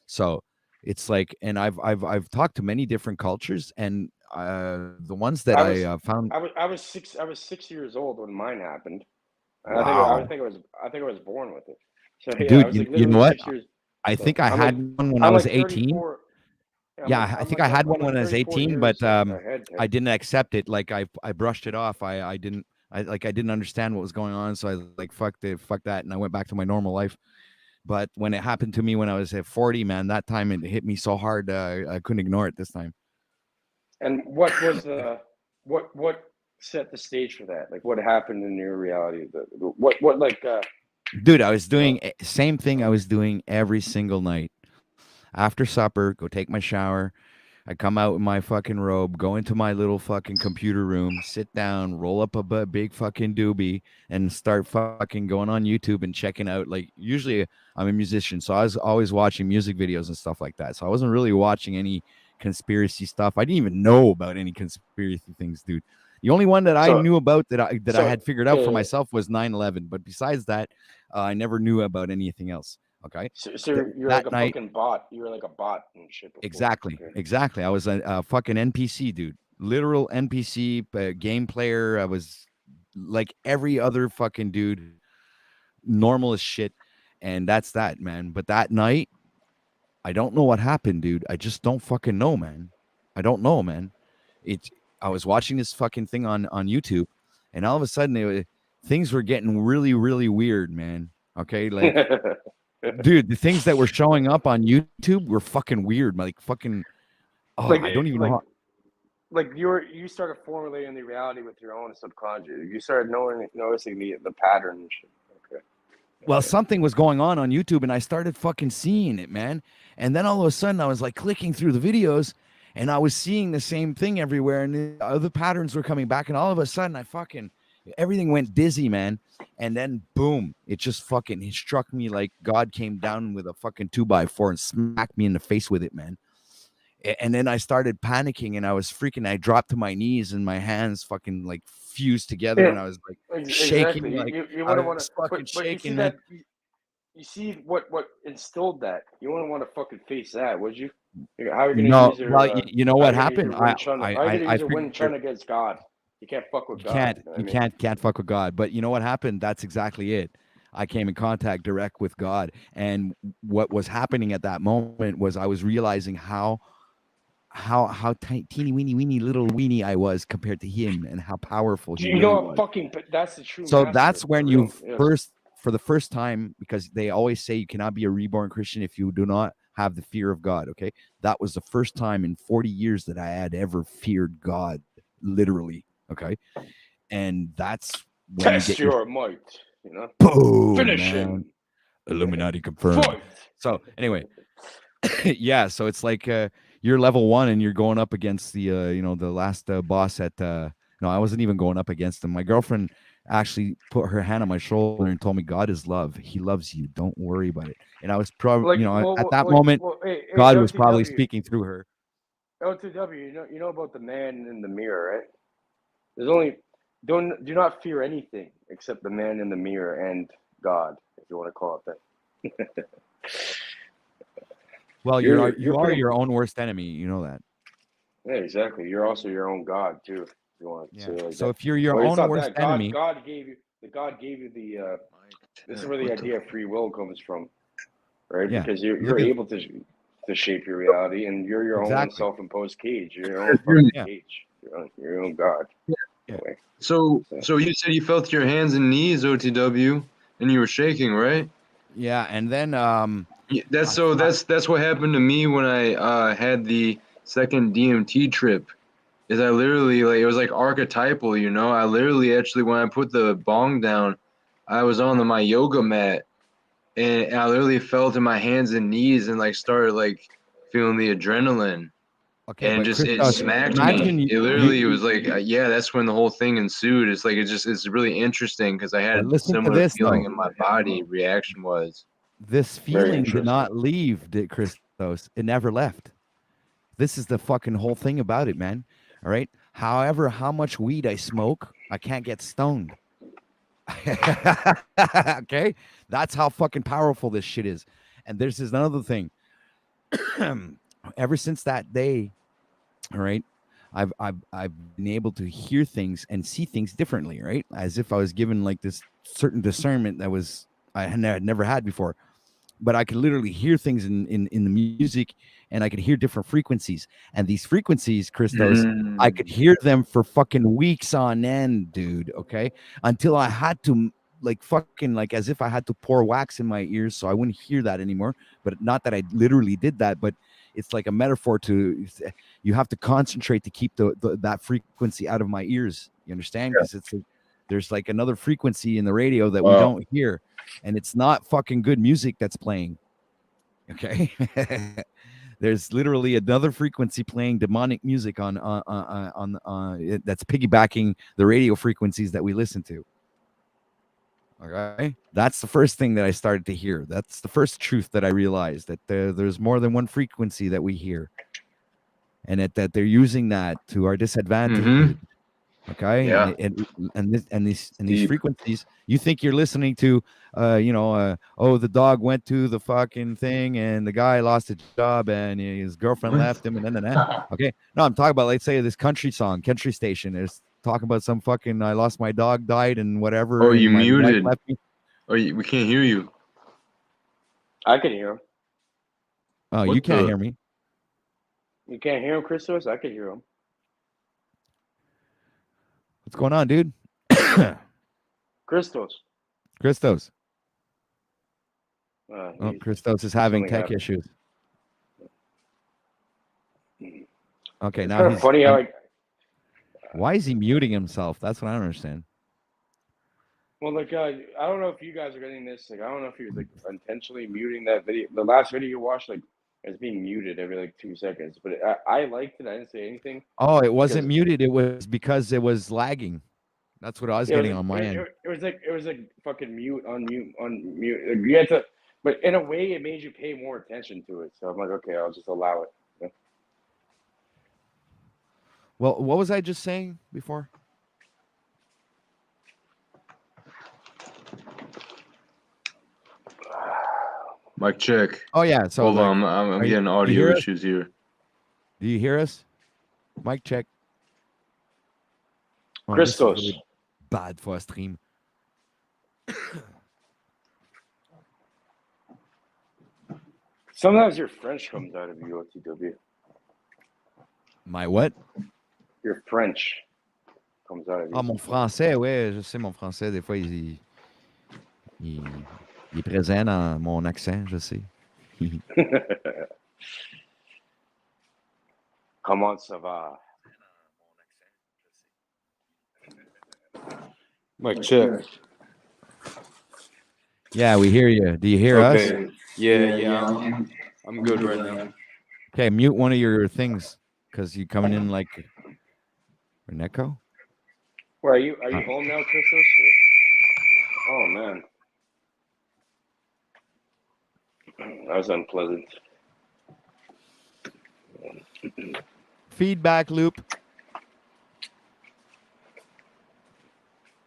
So it's like, and I've talked to many different cultures, and the ones that I found. I was 6 years old when mine happened. And Wow. I think I was born with it. So yeah, Dude, I was like you know literally what? 6 years. I think I I'm had like- one when I'm I was like 18. 34 Yeah, I think I had one when I was 18, but ahead, I didn't accept it. Like I brushed it off. I didn't understand what was going on, so I like fuck that, and I went back to my normal life. But when it happened to me when I was at 40, man, that time it hit me so hard I couldn't ignore it this time. And what was what set the stage for that? Like what happened in your reality? What like Dude, I was doing same thing I was doing every single night. After supper, go take my shower. I come out in my fucking robe, go into my little fucking computer room, sit down, roll up a big fucking doobie, and start fucking going on YouTube and checking out. Like, usually I'm a musician, so I was always watching music videos and stuff like that. So I wasn't really watching any conspiracy stuff. I didn't even know about any conspiracy things, dude. The only one that I knew about that I had figured out for myself was 9/11. But besides that, I never knew about anything else. Okay. So you're that like a night, fucking bot. You were like a bot and shit before. exactly, Okay. exactly. I was a fucking NPC, dude. Literal NPC, game player. I was like every other fucking dude, normal as shit. And that's that, man. But that night, I don't know what happened, dude. I just don't fucking know, man. I don't know, man. I was watching this fucking thing on YouTube, and all of a sudden things were getting really, really weird, man. Okay, like, dude, the things that were showing up on YouTube were fucking weird. Like fucking, I don't even know. Like you started formulating the reality with your own subconscious. You started noticing the pattern and shit. Okay. Well, something was going on YouTube, and I started fucking seeing it, man. And then all of a sudden, I was like clicking through the videos, and I was seeing the same thing everywhere, and the other patterns were coming back. And all of a sudden, everything went dizzy, man. And then boom, it struck me like God came down with a fucking 2x4 and smacked me in the face with it, man. And then I started panicking, and I was freaking. I dropped to my knees, and my hands fucking like fused together, and I was like shaking, Exactly. like You I wouldn't was want to, fucking but you see shaking, man. that. You see what instilled that. You wouldn't want to fucking face that, would you? How are you going to No, use your? well, you know what happened? How are you going to use your Wing Chun figured against God? You can't fuck with you God. can't, You know what you I mean? can't fuck with God. But you know what happened? That's exactly it. I came in contact direct with God, and what was happening at that moment was I was realizing how teeny weeny little weeny I was compared to him, and how powerful he You really know was. what? But that's the true. So master, that's when the real- you yes. for the first time, because they always say you cannot be a reborn Christian if you do not have the fear of God. Okay. That was the first time in 40 years that I had ever feared God, literally. Okay. And that's when Test you get your might. You know. boom, Finish man. him. Illuminati confirmed. Fight. So anyway, yeah. So it's like you're level 1 and you're going up against the the last boss at no, I wasn't even going up against him. My girlfriend actually put her hand on my shoulder and told me God is love. He loves you. Don't worry about it. And I was probably, at that moment, hey, God was probably LTW. speaking through her. LTW, you know about the man in the mirror, right? There's only do not fear anything except the man in the mirror and God, if you want to call it that. Well, you are pretty, your own worst enemy. You know that. Yeah, exactly. You're also your own God too. If you want to say it like So that. if you're your Well, it's own not worst that. enemy, God gave you the. This is where the idea of free will comes from, right? Yeah. Because you're Look at- able to shape your reality, and you're your own Exactly. self-imposed cage. You're your own fucking Yeah. cage. You're your own God. Yeah. So you said you felt your hands and knees, OTW, and you were shaking, right? Yeah, and then Yeah, that's what happened to me when I had the second DMT trip. Is I literally it was like archetypal, you know. I literally actually when I put the bong down, I was on my yoga mat, and I literally felt in my hands and knees and started feeling the adrenaline. Okay, and but just it Christos, smacked imagine me. you- It literally you- it was like yeah, that's when the whole thing ensued. It's like it's really interesting because I had But a listen to similar this, feeling though. in my body. Reaction was This Very feeling did interesting. not leave, Christos. It never left. This is the fucking whole thing about it, man. All right. However, how much weed I smoke, I can't get stoned. Okay, that's how fucking powerful this shit is. And there's this another thing. Ever since that day, all right, I've been able to hear things and see things differently, right? As if I was given like this certain discernment that was I had never had before. But I could literally hear things in the music, and I could hear different frequencies. And these frequencies, Christos, I could hear them for fucking weeks on end, dude. Okay, until I had to fucking as if I had to pour wax in my ears so I wouldn't hear that anymore. But not that I literally did that, but it's like a metaphor to you have to concentrate to keep that frequency out of my ears. You understand? Because there's like another frequency in the radio that we don't hear. And it's not fucking good music that's playing. Okay. There's literally another frequency playing demonic music on that's piggybacking the radio frequencies that we listen to. Okay. That's the first thing that I started to hear. That's the first truth that I realized, that there's more than one frequency that we hear. and that they're using that to our disadvantage. Mhm. Okay, Yeah. and these Deep. frequencies, you think you're listening to, oh, the dog went to the fucking thing, and the guy lost a job, and his girlfriend What? left him, and then. Okay, no, I'm talking about, let's say, this country station is talking about some fucking, I lost my dog, died, and whatever, Oh, and you my wife muted. left me. Oh, we can't hear you. I can hear him. Oh, you What can't the? hear me. You can't hear him, Christos? I can hear him. What's going on, dude? Christos. Christos. He's- Christos is having something tech happened. issues. Okay, It's now kind of he's. funny how Why is he muting himself? That's what I don't understand. well, like I don't know if you guys are getting this. Like I don't know if he was like intentionally muting that video. The last video you watched, like it's being muted every like 2 seconds. But I liked it. I didn't say anything. Oh, it wasn't because muted. It was because it was lagging. That's what I was it was getting like, on my end. it was like fucking mute, unmute, unmute. Like, you had to, but in a way, it made you pay more attention to it. So I'm like, okay, I'll just allow it. You know? Well, what was I just saying before? Mic check. Oh yeah. So Hold like, on, I'm are you- getting do you audio hear us? issues here. Do you hear us? Mic check. Oh, this is Christos. really bad for a stream. Sometimes your French comes out of you, OTW. My what? Your French comes out of you. Ah, mon français, ouais, je sais, mon français, des fois, il est présent dans mon accent, je sais. Comment ça va? Mic check. Yeah, we hear you. Do you hear us? Okay. Yeah. I'm good right now. Okay, mute one of your things because you coming in like an echo. Where are you? Are you home now, Christos? Oh man, that was unpleasant. Feedback loop.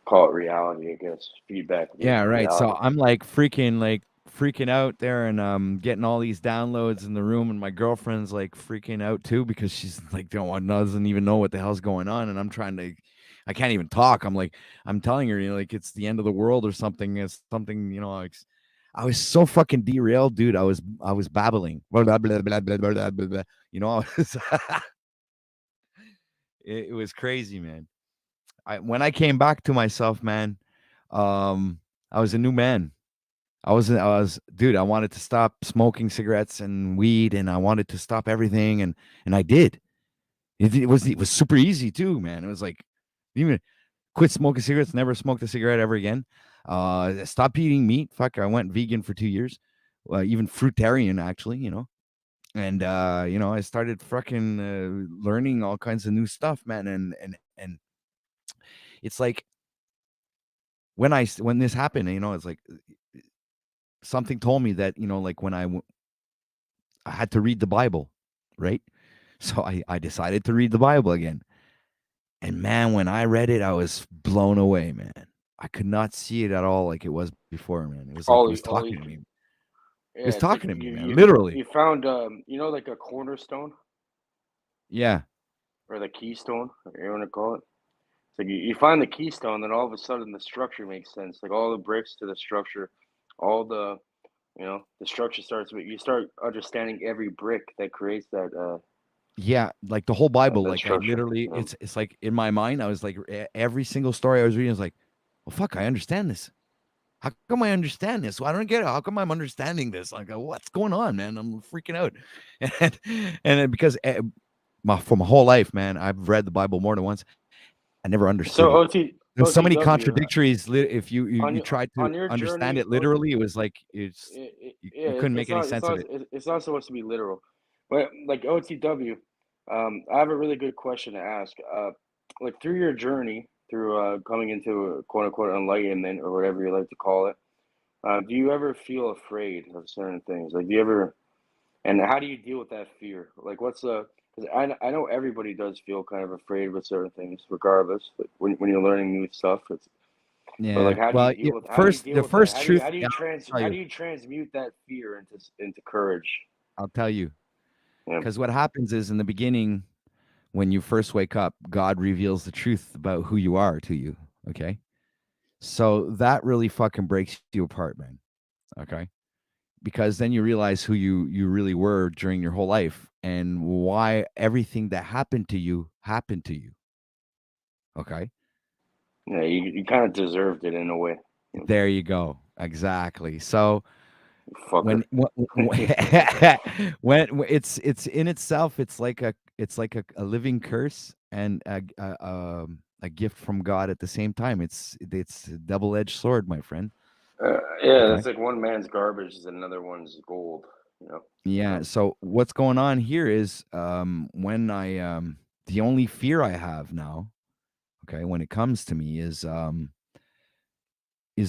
Call it reality, I guess. Feedback. Yeah, right. So reality. I'm like freaking out there, and getting all these downloads in the room, and my girlfriend's like freaking out too because she's like doesn't even know what the hell's going on, and I can't even talk. I'm telling her, like it's the end of the world or something. It's something, like I was so fucking derailed, dude. I was babbling. Blah, blah, blah, blah, blah, blah, blah, blah. It was crazy, man. When I came back to myself, man, I was a new man. I was, dude, I wanted to stop smoking cigarettes and weed, and I wanted to stop everything. And I did. It was super easy too, man. It was like, even quit smoking cigarettes, never smoked a cigarette ever again. Stop eating meat. Fuck, I went vegan for 2 years, even fruitarian actually, and I started fucking learning all kinds of new stuff, man. And it's like when this happened, it's like something told me that, like when I had to read the Bible, right? So I decided to read the Bible again. And man, when I read it, I was blown away, man. I could not see it at all like it was before, man. It was like it was talking to me. It was It's like talking to me, man. you Literally. you found like a cornerstone Yeah. or the keystone, whatever you want to call it. It's like you find the keystone, then all of a sudden the structure makes sense. Like all the bricks to the structure, all the the structure starts with you start understanding every brick that creates that Yeah, like the whole Bible, that like I structure. literally, it's like in my mind, I was like every single story I was reading, I was like, well, fuck, I understand this. How come I understand this? Well, I don't get it. How come I'm understanding this? Like, what's going on, man? I'm freaking out. And then because for my whole life, man, I've read the Bible more than once. I never understood So it. There's so many OTW contradictories. If you on try to your understand journey, it literally, it was like you couldn't make any sense of it. it's not supposed to be literal, but like OTW, I have a really good question to ask. Like through your journey, through coming into a quote unquote enlightenment or whatever you like to call it, do you ever feel afraid of certain things? Like, do you ever, and how do you deal with that fear? Like, what's 'Cause I know everybody does feel kind of afraid with certain things, regardless. Like when you're learning new stuff, it's but like Yeah. how do you Well, deal with the that? first truth. Yeah, I'll tell How you. do you transmute that fear into courage? I'll tell you. Yeah. Because what happens is in the beginning, when you first wake up, God reveals the truth about who you are to you. Okay. So that really fucking breaks you apart, man. Okay. Because then you realize who you really were during your whole life and why everything that happened to you happened to you. Okay. Yeah, you kind of deserved it in a way. There you go. Exactly. So Fucker. when it's in itself, it's like a living curse and a gift from God at the same time. It's a double-edged sword, my friend. Yeah, Okay. that's like one man's garbage is another one's gold. You know. Yeah. So what's going on here is when I the only fear I have now, okay, when it comes to me is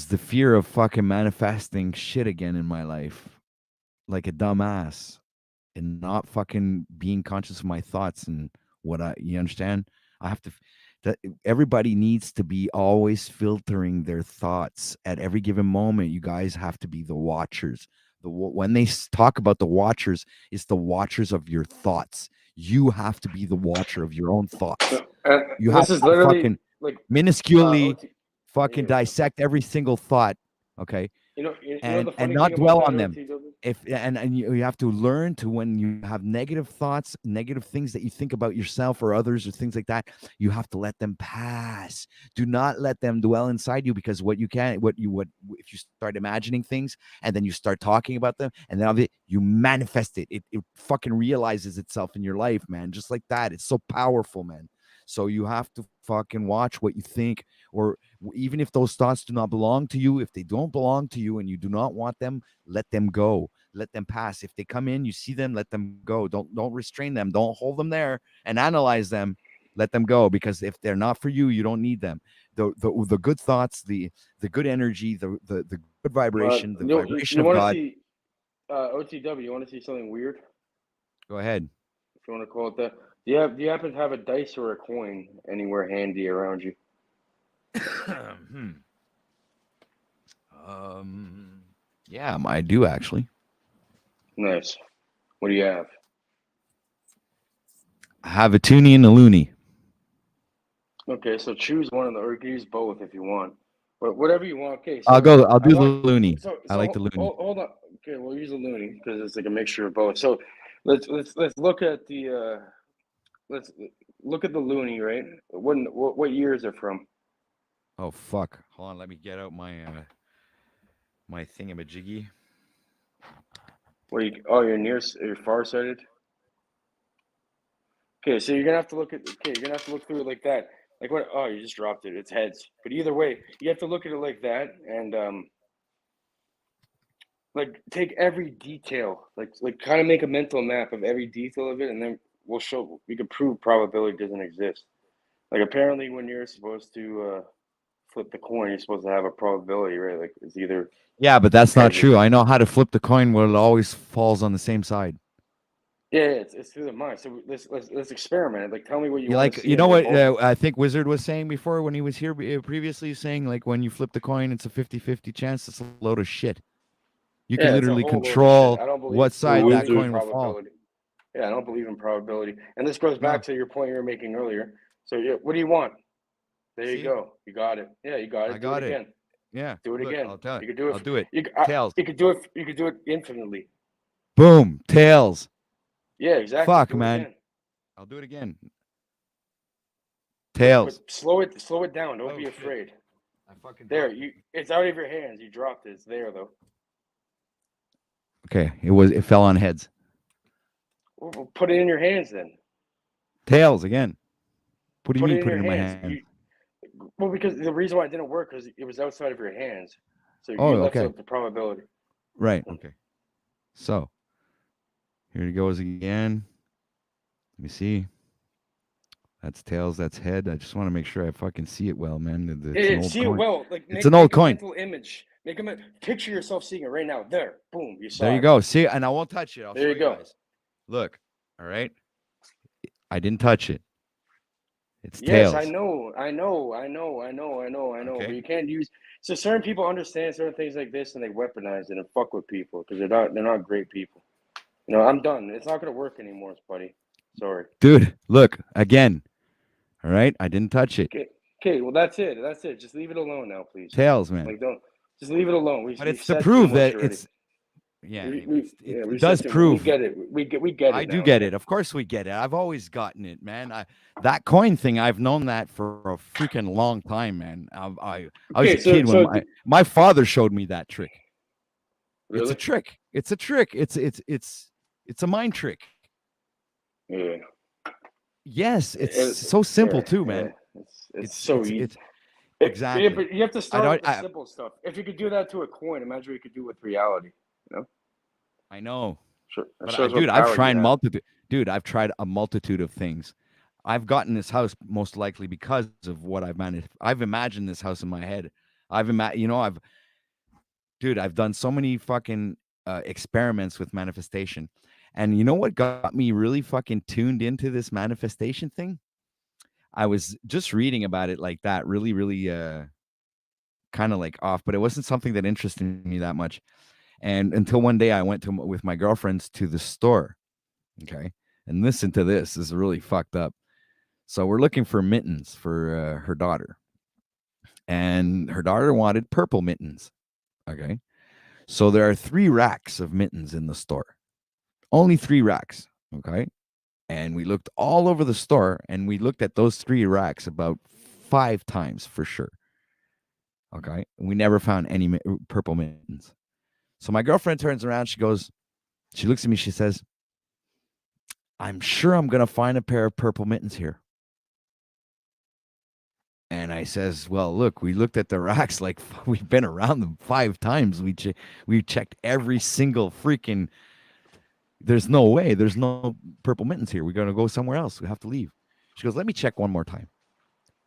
the fear of fucking manifesting shit again in my life like a dumbass and not fucking being conscious of my thoughts and you understand? I have to that everybody needs to be always filtering their thoughts at every given moment. You guys have to be the watchers. When they talk about the watchers, it's the watchers of your thoughts. You have to be the watcher of your own thoughts. You have This is to literally fucking like minusculely OT, fucking yeah. dissect every single thought, okay? You know the And funny not thing about dwell that on them. OTW? And you have to learn to, when you have negative thoughts, negative things that you think about yourself or others or things like that, you have to let them pass. Do not let them dwell inside you, because what if you start imagining things and then you start talking about them and then you manifest it fucking realizes itself in your life, man. Just like that. It's so powerful, man. So you have to fucking watch what you think, or even if those thoughts do not belong to you, if they don't belong to you and you do not want them, let them go. Let them pass. If they come in, you see them, let them go. Don't restrain them. Don't hold them there and analyze them. Let them go, because if they're not for you, you don't need them. The good thoughts, the good energy, the good vibration, the vibration You of want to God. see OTW? You want to see something weird? Go ahead. If you want to call it that. Do you happen to have a dice or a coin anywhere handy around you? Yeah, I do actually. Nice. What do you have? I have a toonie and a loony. Okay, so choose one of the, or you can use both if you want. But whatever you want. Okay, so I'll do I the want, loony. so I like the loony. hold on. Okay, we'll use a loony because it's like a mixture of both. So let's look at the let's look at the loony, right? What year is it from? Oh fuck! Hold on, let me get out my my thingamajiggy. You're farsighted. Okay, so you're gonna have to look through it like that. Like what? Oh, you just dropped it. It's heads. But either way, you have to look at it like that and like take every detail, like kind of make a mental map of every detail of it, and then we can prove probability doesn't exist. Like apparently, when you're supposed to flip the coin, you're supposed to have a probability, right? Like it's either Yeah, but that's not heads or true. I know how to flip the coin where it always falls on the same side. yeah, it's through the mind. So let's experiment. Like tell me what you You want to like, see. you And know we'll what both. I think Wizard was saying before when he was here previously, saying like when you flip the coin, it's a 50-50 chance. It's a load of shit. You can Yeah, it's a literally whole load of shit. control I don't what believe side that in coin will fall. probability. Yeah, I don't believe in probability. And this goes No. back to your point you were making earlier. So yeah, what do you want? There you See? go. You got it. Yeah, you got it. I Do it got it. again. Yeah. Do it Look, again. I'll tell You you. could do it. I'll do it. You Tails. could do it. You could do it infinitely. Boom. Tails. Yeah, exactly. Fuck, Do it man. again. I'll do it again. But Tails. slow it down. Don't Oh, be shit. afraid. I fucking There, dropped it. it's out of your hands. You dropped it. It's there though. Okay. It fell on heads. Well, put it in your hands then. Tails again. What do you Put mean it in put it your in my hands. hand? Well, because the reason why it didn't work is it was outside of your hands. So Oh, you left okay. out the probability. Right. Okay. So here it goes again. Let me see. That's tails. That's head. I just want to make sure I fucking see it well, man. It's an old See it coin. well. Like It's make, an old make a coin. mental image. Picture yourself seeing it right now. There. Boom. You saw There you it. go. See, and I won't touch it. I'll There show you you go. guys. Look. All right. I didn't touch it. It's Yes, I tails. know, I know, I know, I know, I know, I know. But Okay. you can't use. So certain people understand certain things like this, and they weaponize it and fuck with people because they're not great people. You know, I'm done. It's not gonna work anymore, buddy. Sorry. Dude, look again. All right, I didn't touch it. Okay, okay. Well, that's it. That's it. Just leave it alone now, please. Tails, man. Like, don't. Just leave it alone. But We've it's to said too prove much that already. it's yeah. We, Anyways, yeah, it we've does said too much. We prove. get it. We get I it do now. get it. Of course we get it. I've always gotten it, man. That coin thing, I've known that for a freaking long time, man. I was Okay, a kid when so my father showed me that trick. It's a really? trick. It's a trick. It's a mind trick. Yeah. Yes, it's so simple too, man. It's so easy. It's Yeah, exactly. but you have to I start don't. with the simple stuff. If you could do that to a coin, imagine what you could do with reality. You know? I know. Sure. That But shows dude, what I've power you tried have. I've tried a multitude of things. I've gotten this house most likely because of what I've managed. I've imagined this house in my head. I've done so many fucking experiments with manifestation. And you know what got me really fucking tuned into this manifestation thing? I was just reading about it like that, really, really kind of like off, but it wasn't something that interested me that much. And until one day I went with my girlfriends to the store. Okay. And listen to this. This is really fucked up. So we're looking for mittens for her daughter. And her daughter wanted purple mittens. Okay. So there are 3 racks of mittens in the store. Only 3 racks. Okay. And we looked all over the store and we looked at those 3 racks about 5 times for sure. Okay. We never found any purple mittens. So my girlfriend turns around. She looks at me. She says, I'm sure I'm going to find a pair of purple mittens here. And I says, well, look, we looked at the racks like we've been around them 5 times. We checked every single freaking. There's no way. There's no purple mittens here. We're going to go somewhere else. We have to leave. She goes, let me check one more time.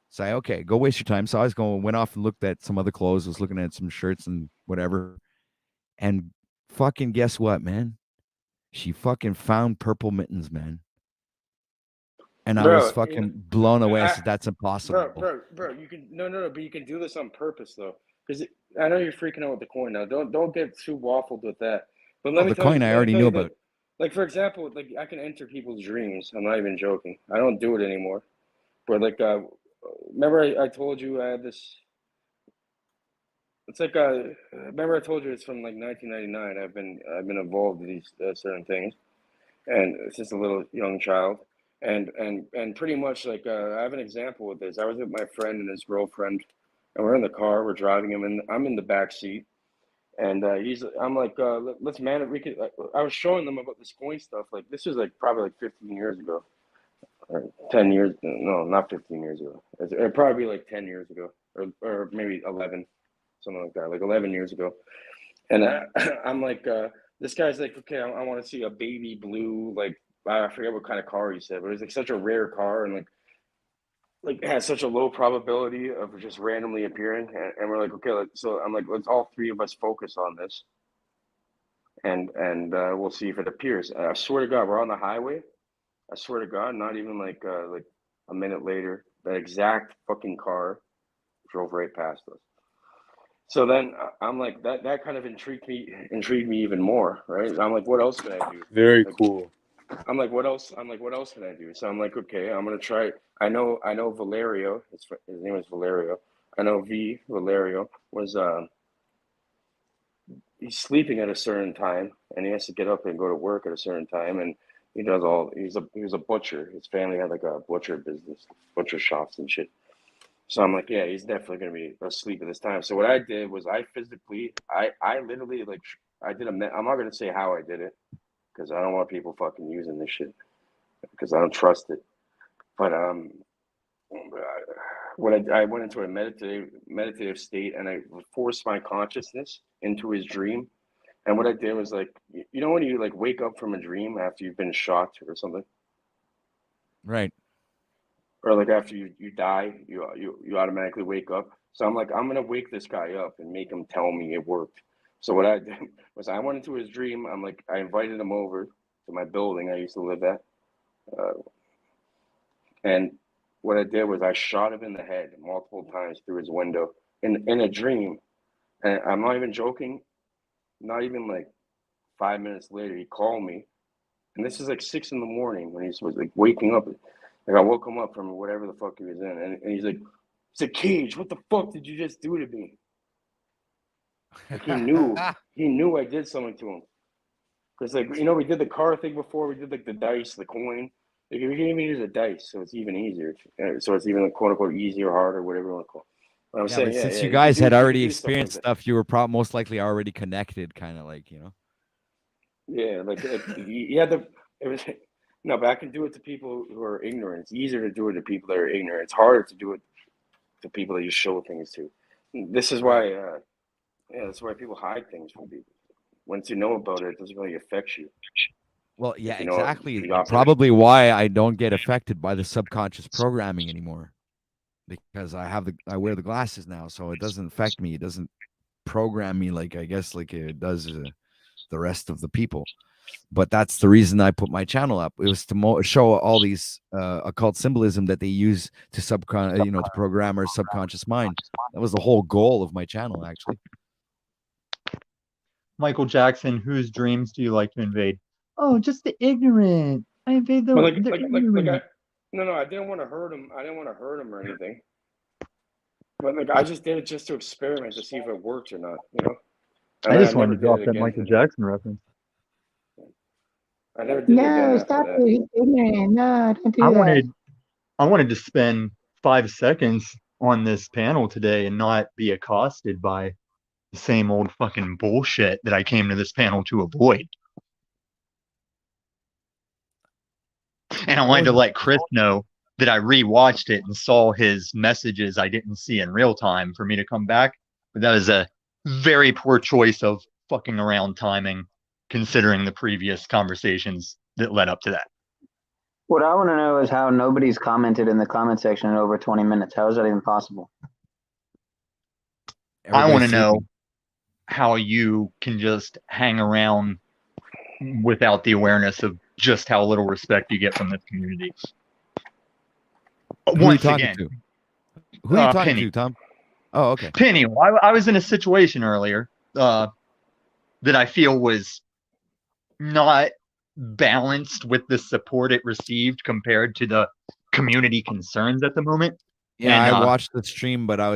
So okay, go waste your time. So I went off and looked at some other clothes. Was looking at some shirts and whatever. And fucking guess what, man? She fucking found purple mittens, man. And I was Bro, you know, fucking blown away. I said, that's impossible. bro, you can no, but you can do this on purpose though, because I know you're freaking out with the coin now. Don't get too waffled with that. But Oh, the coin I already knew you, about. like for example, like I can enter people's dreams. I'm not even joking. I don't do it anymore. But like, remember I told you I had this. It's like remember I told you it's from like 1999. I've been involved in these certain things, and it's just a little young child. And pretty much like I have an example with this. I was with my friend and his girlfriend, and we're in the car. We're driving him, and I'm in the back seat. And I'm like, let's man, we could. I was showing them about this coin stuff. Like this was like probably like 15 years ago, or 10 years. No, not 15 years ago. It'd probably be like 10 years ago, or maybe 11, something like that, like 11 years ago. And I'm like, this guy's like, okay, I want to see a baby blue, like I forget what kind of car he said, but it was like such a rare car, and like it has such a low probability of just randomly appearing. And we're like, okay, so I'm like, let's all 3 of us focus on this, and we'll see if it appears. I swear to God, we're on the highway. I swear to God, not even like a minute later, that exact fucking car drove right past us. So then I'm like, that kind of intrigued me even more, right? I'm like, what else can I do? Very Like, cool. I'm like, what else? I'm like, what else can I do? So I'm like, okay, I'm gonna try. I know Valerio. His name is Valerio. I know Valerio was he's sleeping at a certain time, and he has to get up and go to work at a certain time, and he does all. He was a butcher. His family had like a butcher business, butcher shops and shit. So I'm like, yeah, he's definitely gonna be asleep at this time. So what I did was I literally like I did I'm not gonna say how I did it because I don't want people fucking using this shit because I don't trust it. But when I went into a meditative state and I forced my consciousness into his dream. And what I did was like, you know when you like wake up from a dream after you've been shot or something, Right. or like after you die, you automatically wake up. So I'm like, I'm gonna wake this guy up and make him tell me it worked. So what I did was I went into his dream. I'm like, I invited him over to my building I used to live at. And what I did was I shot him in the head multiple times through his window in a dream. And I'm not even joking. Not even like 5 minutes later, he called me. And this is like 6 in the morning when he was like waking up. Like I woke him up from whatever the fuck he was in. And he's like, Cage, what the fuck did you just do to me? Like he knew I did something to him. Because like, we did the car thing before, we did like the dice, the coin. Like, we can even use a dice, so it's even easier. So it's even like, quote unquote easier, harder, whatever you want to call it. But I'm Yeah, saying, but since you you guys had already do stuff like experienced that. stuff, you were most likely already connected, kind of like, Yeah, like you had to. It was no, but I can do it to people who are ignorant. It's easier to do it to people that are ignorant. It's harder to do it to people that you show things to. This is why, that's why people hide things from people. Once you know about it, it doesn't really affect you. Well, yeah, If you know exactly. the opposite. Probably why I don't get affected by the subconscious programming anymore, because I wear the glasses now, so it doesn't affect me. It doesn't program me like, I guess, like it does the rest of the people. But that's the reason I put my channel up. It was to show all these occult symbolism that they use to to program our subconscious mind. That was the whole goal of my channel, actually. Michael Jackson, whose dreams do you like to invade? Oh, just the ignorant. I invade the, But the ignorant. no, I didn't want to hurt him. I didn't want to hurt him or anything. But like, I just did it just to experiment to see if it worked or not. And I then just wanted to never drop did it that again. Michael Jackson reference. I never did it again No, after stop that. it. He's ignorant. No, don't do that. I wanted to spend 5 seconds on this panel today and not be accosted by the same old fucking bullshit that I came to this panel to avoid. And I wanted to let Chris know that I rewatched it and saw his messages I didn't see in real time for me to come back. But that was a very poor choice of fucking around timing, considering the previous conversations that led up to that. What I want to know is how nobody's commented in the comment section in over 20 minutes. How is that even possible? I want to know how you can just hang around without the awareness of just how little respect you get from this community. Who are you talking to? Who are you talking Penny. to, Tom? Oh, okay. Penny, I was in a situation earlier that I feel was not balanced with the support it received compared to the community concerns at the moment. Yeah, and, I watched the stream, but I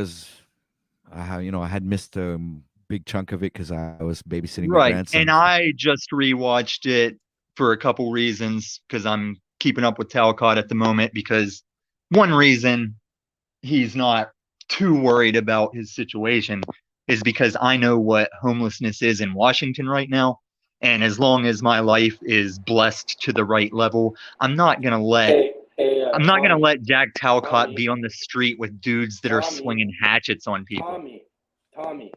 had missed a big chunk of it because I was babysitting my right. grandson. And I just rewatched it for a couple reasons because I'm keeping up with Talcott at the moment, because one reason he's not too worried about his situation is because I know what homelessness is in Washington right now. And as long as my life is blessed to the right level, I'm not going to let Jack Talcott be on the street with dudes that are swinging hatchets on people. Tommy,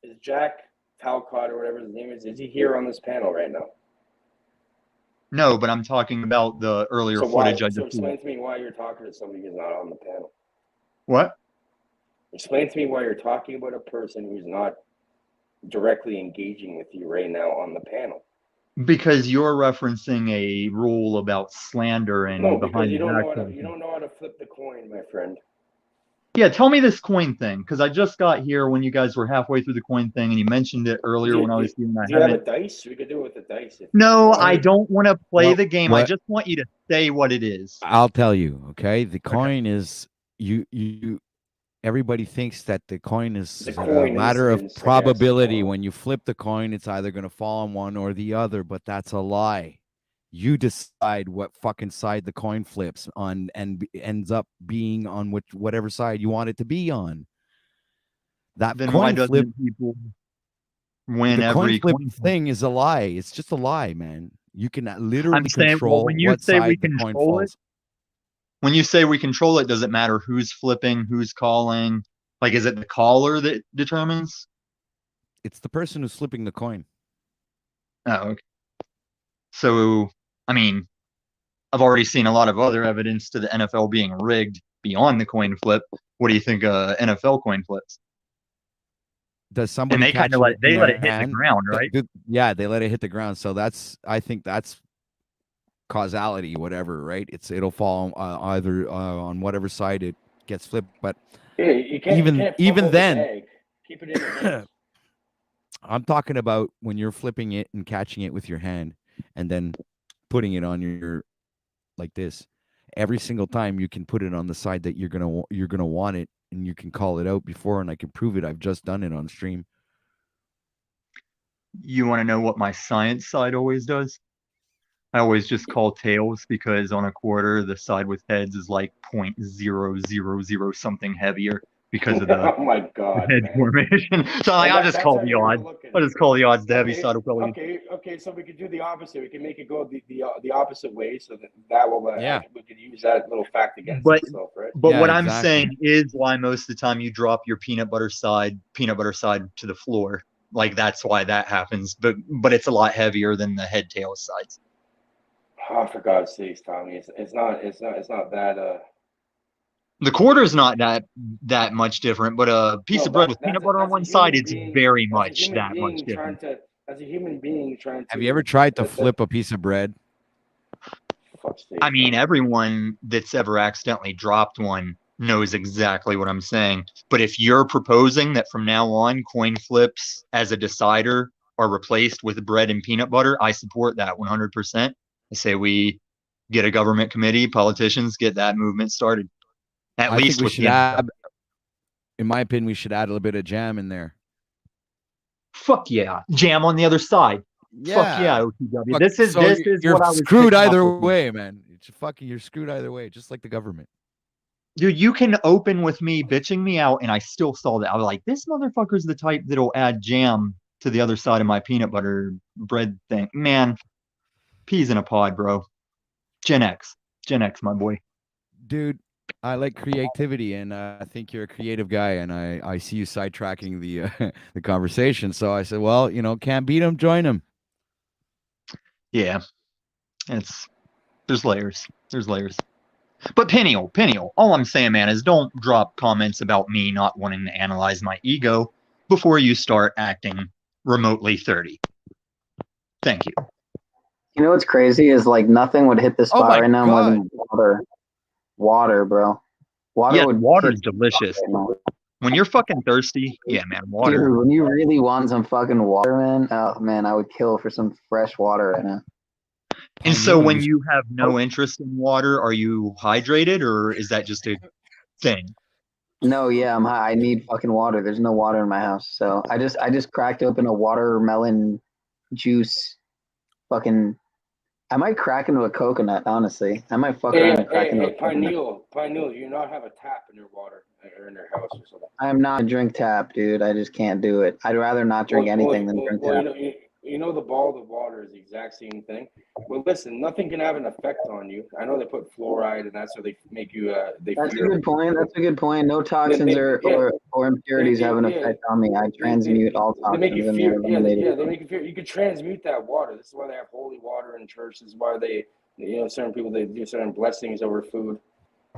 is Jack Talcott or whatever his name is he here on this panel right now? No, but I'm talking about the earlier footage I just explain to me why you're talking to somebody who's not on the panel. What? Explain to me why you're talking about a person who's not directly engaging with you right now on the panel. Because you're referencing a rule about slander and No, because behind you the don't back. know how to flip the coin, my friend. Yeah, tell me this coin thing, because I just got here when you guys were halfway through the coin thing, and you mentioned it earlier when I was here. Do you have a dice? We could do it with a dice. No, I don't want to play the game. I what- just want you to say what it is. I'll tell you, okay? The coin is you everybody thinks that the coin is a matter of probability. When you flip the coin, it's either going to fall on one or the other, but that's a lie. You decide what fucking side the coin flips on and ends up being on whatever side you want it to be on. That Then coin why doesn't flip people win the every coin flip coin thing is a lie. It's just a lie, man. You can literally I'm saying, control when you what say we side the coin control falls. it, when you say we control it, does it matter who's flipping, who's calling? Like, is it the caller that determines? It's the person who's flipping the coin. Oh, okay. So, I mean, I've already seen a lot of other evidence to the NFL being rigged beyond the coin flip. What do you think NFL coin flips? Does somebody And they catch kind of let in it their hit the hand? ground, right? Yeah, they let it hit the ground. So I think that's causality, whatever, right? It'll fall either on whatever side it gets flipped. But Yeah, you can't even fumble the then, bag. Keep it in your hands. I'm talking about when you're flipping it and catching it with your hand and then putting it on your like this. Every single time you can put it on the side that you're gonna want it, and you can call it out before, and I can prove it. I've just done it on stream. You want to know what my science side always does? I always just call tails because on a quarter, the side with heads is like 0.000 something heavier because of the Oh my god, head man. formation. So like, I'll just call the odds. I'll just call the odds. The heavy side will probably. Okay. So we could do the opposite. We can make it go the opposite way, so that will Yeah. we could use that little fact against But itself, right? but what I'm saying is why most of the time you drop your peanut butter side to the floor. Like that's why that happens. But it's a lot heavier than the head tail sides. Oh, for God's sakes, Tommy, it's not that. The quarter's not that much different, but a piece of bread with peanut butter on one side, it's very much that much different. As a human being trying to. Have you ever tried to flip a piece of bread? I mean, everyone that's ever accidentally dropped one knows exactly what I'm saying. But if you're proposing that from now on, coin flips as a decider are replaced with bread and peanut butter, I support that 100%. I say we get a government committee, politicians get that movement started. At I least think we with should add, in my opinion, we should add a little bit of jam in there. Fuck yeah, jam on the other side. Yeah. Fuck yeah, OTW. Fuck, This is so you're what I was screwed picking up either with. way, man. You're screwed either way, just like the government. Dude, you can open with me bitching me out, and I still saw that. I was like, this motherfucker's the type that'll add jam to the other side of my peanut butter bread thing. Man, peas in a pod, bro. Gen X, my boy. Dude, I like creativity, and I think you're a creative guy, and I see you sidetracking the the conversation. So I said, well, can't beat him, join him. Yeah, there's layers. There's layers. But Peniel, all I'm saying, man, is don't drop comments about me not wanting to analyze my ego before you start acting remotely 30. Thank you. You know what's crazy is like nothing would hit the spot right now more than water. Water, bro. Water's delicious. When you're fucking thirsty, yeah, man, water. Dude, when you really want some fucking water, man, oh man, I would kill for some fresh water right now. And so when you have no interest in water, are you hydrated or is that just a thing? No, yeah, I'm high. I need fucking water. There's no water in my house. So I just cracked open a watermelon juice. Fucking I might crack into a coconut, honestly. I might fuck around and crack into a coconut. Pineal, you not have a tap in your water or in your house or something. I am not a drink tap, dude. I just can't do it. I'd rather not drink anything than drink tap. You know the ball of water is the exact same thing. Well, listen, nothing can have an effect on you. I know they put fluoride, and that's how they make you. That's a good point. That's a good point. No toxins or impurities have an effect on me. I transmute all toxins. They make you feel. They make you feel. You can transmute that water. This is why they have holy water in church. This is why they, certain people they do certain blessings over food.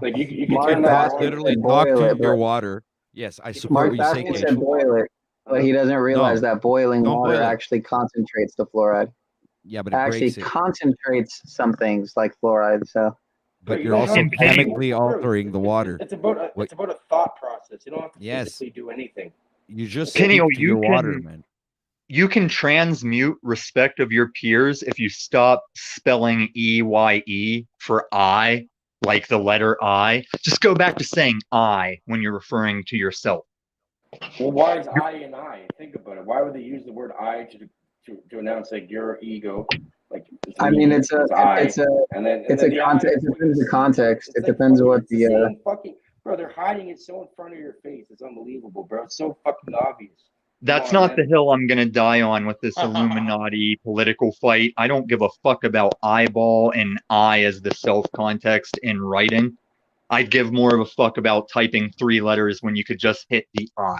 Like you can turn that water. Literally talk to your water. Yes, I support what you say. Mark said boil it. But he doesn't realize that boiling water actually concentrates the fluoride. Yeah, but it actually concentrates some things like fluoride. So, but you're also chemically altering the water. It's about a thought process. You don't have to physically do anything. You just Peniel, your water, man. You can transmute respect of your peers if you stop spelling EYE for I, like the letter I. Just go back to saying I when you're referring to yourself. Well, why is I and I? Think about it. Why would they use the word I to announce like your ego? Like I mean, it's a context. It depends the context. It depends what the. Bro, they're hiding it so in front of your face. It's unbelievable, bro. It's so fucking obvious. That's not the hill I'm gonna die on with this Illuminati political fight. I don't give a fuck about eyeball and I as the self context in writing. I'd give more of a fuck about typing 3 letters when you could just hit the I.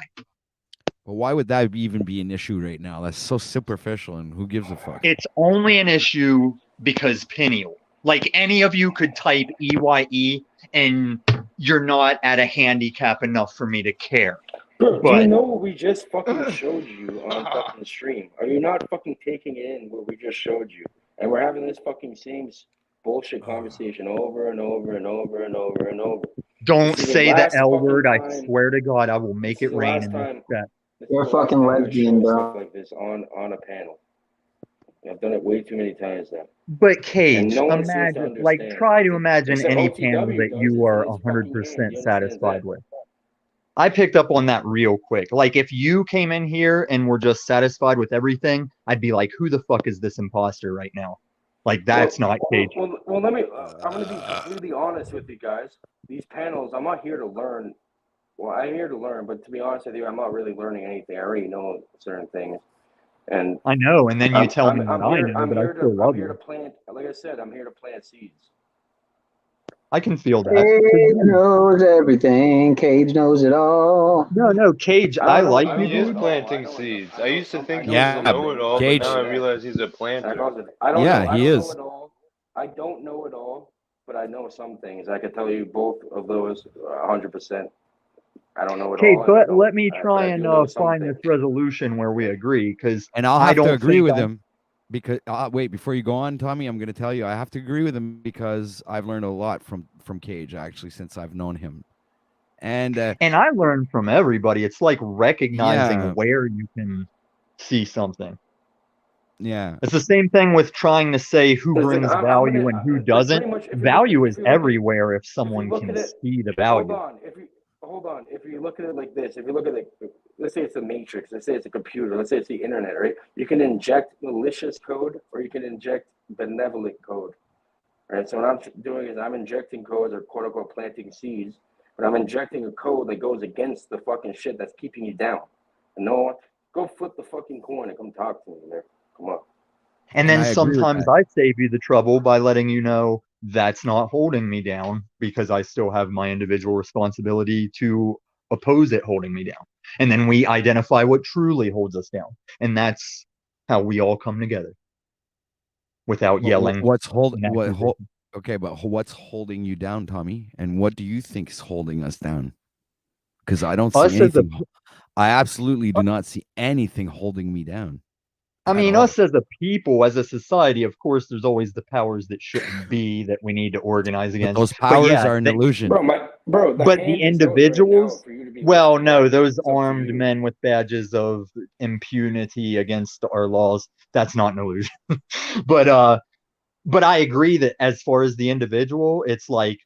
But why would that even be an issue right now? That's so superficial, and who gives a fuck? It's only an issue because Peniel. Like, any of you could type EYE, and you're not at a handicap enough for me to care. Bro, do you know what we just fucking showed you on fucking stream? Are you not fucking taking in what we just showed you? And we're having this fucking same bullshit conversation over and over and over and over and over. Don't This is say the last L fucking word. I time. swear to God, I will make This it is the rain last in this time. chat. This You're is a the last fucking time I lesbian, show bro. stuff like this on a panel. I've done it way too many times now. But And Cage, no one seems to imagine, like, understand. try to imagine Except any panel OTW that does. you It's in are his fucking hand. 100% He understands satisfied that. with. I picked up on that real quick. Like, if you came in here and were just satisfied with everything, I'd be like, who the fuck is this imposter right now? Like, that's not Cage. Well, let me. I'm going to be completely honest with you guys. These panels, I'm not here to learn. Well, I'm here to learn, but to be honest with you, I'm not really learning anything. I already know certain things, and I know, and then you tell me what I know, but I still I'm love here to you. plant. Like I said, I'm here to plant seeds. I can feel that. Cage knows everything. Cage knows it all. No, Cage, I like you, He is dude. planting seeds. I used to think he was Yeah, a but know-it-all, but Cage. now I realize he's a planter. I don't Yeah, know. I he don't is. know it all. I don't know it all, but I know some things. I can tell you both of those 100%. I don't know it Cage, all, and I don't. let me but try I and do know some find things. this resolution where we agree, because And I'll I have to don't agree think with I'm- him because wait, before you go on, Tommy, I'm going to tell you I have to agree with him because I've learned a lot from Cage actually since I've known him. And I learn from everybody. It's like recognizing Yeah. where you can see something. Yeah. It's the same thing with trying to say who Listen, brings I'm value gonna- and who like, doesn't. pretty much, if you Value look is at- if you look at- everywhere if If you someone look can at it, see the hold value. on. If you look at it like this, if you look at it, let's say it's a matrix, let's say it's a computer, let's say it's the internet, right? You can inject malicious code or you can inject benevolent code, right? So what I'm doing is I'm injecting codes or quote unquote planting seeds, but I'm injecting a code that goes against the fucking shit that's keeping you down. And no one, go flip the fucking coin and come talk to me, man. Come on. And then sometimes I save you the trouble by letting you know that's not holding me down because I still have my individual responsibility to oppose it holding me down. And then we identify what truly holds us down. And that's how we all come together without yelling. Okay, but what's holding you down, Tommy? And what do you think is holding us down? Because I don't see Us as a- anything. I absolutely do not see anything holding me down. I mean, us as a people, as a society, of course, there's always the powers that shouldn't be that we need to organize against. those powers are an illusion. But the individuals, well, no, those armed men with badges of impunity against our laws, that's not an illusion. But I agree that as far as the individual, it's like,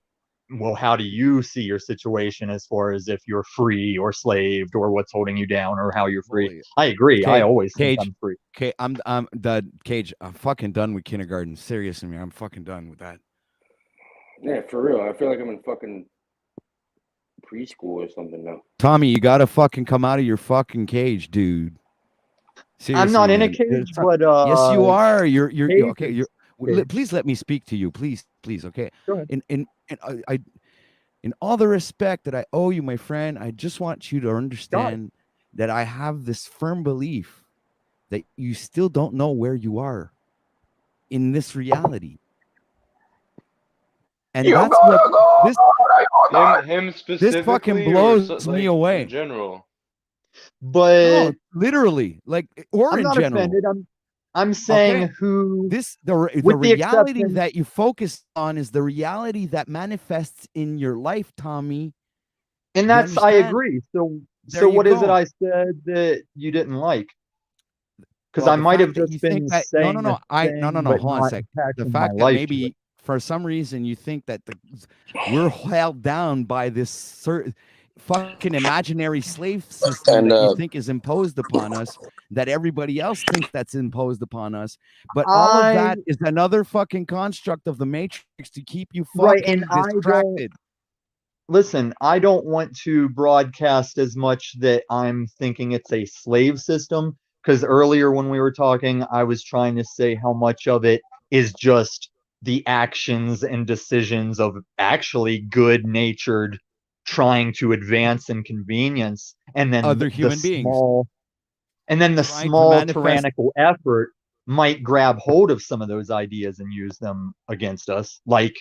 well, how do you see your situation as far as if you're free or slaved or what's holding you down or how you're free? I agree. I always think I'm free. Okay, I'm done. Cage, I'm fucking done with kindergarten. Seriously, man, I'm fucking done with that. Yeah, for real. I feel like I'm in fucking preschool or something now. Tommy, you gotta fucking come out of your fucking cage, dude. Seriously, I'm not in a man. cage, but yes, you are. You're Cage okay. is- You're Cage. please let me speak to you, please, okay. Go ahead. In all the respect that I owe you, my friend, I just want you to understand that I have this firm belief that you still don't know where you are in this reality. And that's what Him specifically, this fucking or blows like, me away. in general. But no, literally, like, or I'm in not general. offended. I'm saying Okay. who the with the reality exception- that you focus on is the reality that manifests in your life, Tommy. And You that's I understand? agree. So There you what is it go. I said that you didn't like? Because Well, I the might have fact that you just think been that saying no, but hold on a not sec. The attaching fact my that life maybe to it. for some reason you think that we're held down by this certain fucking imaginary slave system And, that you think is imposed upon us, that everybody else thinks that's imposed upon us. But all of that is another fucking construct of the matrix to keep you Right, fucking and I don't distracted. listen, I don't want to broadcast as much that I'm thinking it's a slave system. Because earlier when we were talking, I was trying to say how much of it is just the actions and decisions of actually good-natured trying to advance in convenience, and then Other the human beings small, and then the trying to small manifest- tyrannical effort might grab hold of some of those ideas and use them against us. Like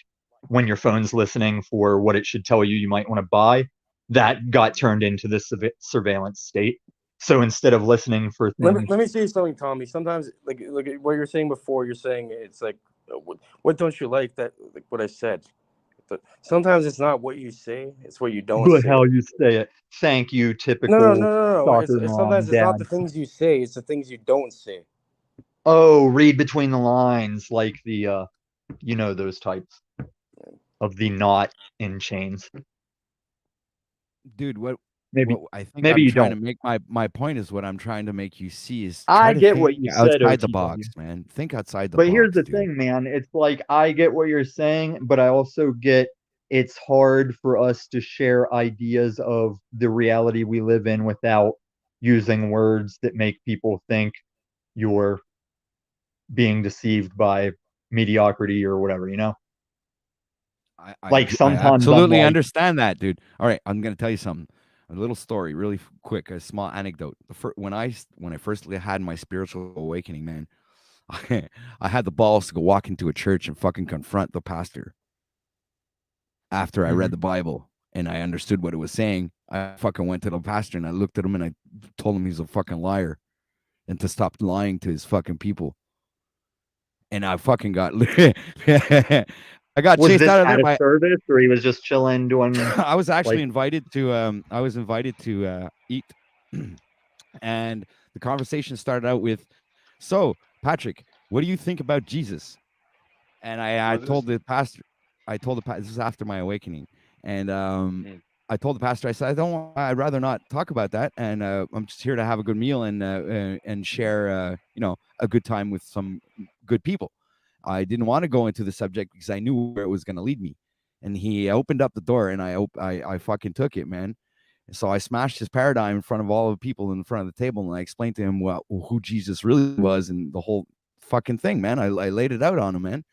when your phone's listening for what it should tell you, you might want to buy. That got turned into this surveillance state. So instead of listening for things, Let me say something, Tommy. Sometimes, like what you're saying before, you're saying it's like What don't you like? That like what I said. Sometimes it's not what you say; it's what you don't But say. how you say it. Thank you, No. typical soccer Sometimes mom it's not the dad. things you say; it's the things you don't say. Oh, read between the lines, like the those types of the knot in chains. Dude, what Maybe I think maybe I'm you trying to don't. make my point is what I'm trying to make you see is try I to get think what you said, outside the OTW. box, man. Think outside the But here's box, the dude. thing, man. It's like I get what you're saying, but I also get it's hard for us to share ideas of the reality we live in without using words that make people think you're being deceived by mediocrity or whatever, you know? Like I sometimes I'm absolutely like, understand that, dude. All right, I'm gonna tell you something. A little story, really quick, a small anecdote. When I first had my spiritual awakening, man, I had the balls to go walk into a church and fucking confront the pastor. After I read the Bible and I understood what it was saying, I fucking went to the pastor and I looked at him and I told him he's a fucking liar and to stop lying to his fucking people. And I fucking got I got was chased this out of there at a by service or he was just chilling doing I was actually like invited to eat and the conversation started out with, so Patrick, what do you think about Jesus? And I Was told this? the pastor, this is after my awakening, and Mm. I told the pastor, I said, I'd rather not talk about that, and I'm just here to have a good meal and share a good time with some good people. I didn't want to go into the subject because I knew where it was going to lead me. And he opened up the door, and I fucking took it, man. So I smashed his paradigm in front of all the people in front of the table, and I explained to him who Jesus really was and the whole fucking thing, man. I laid it out on him, man.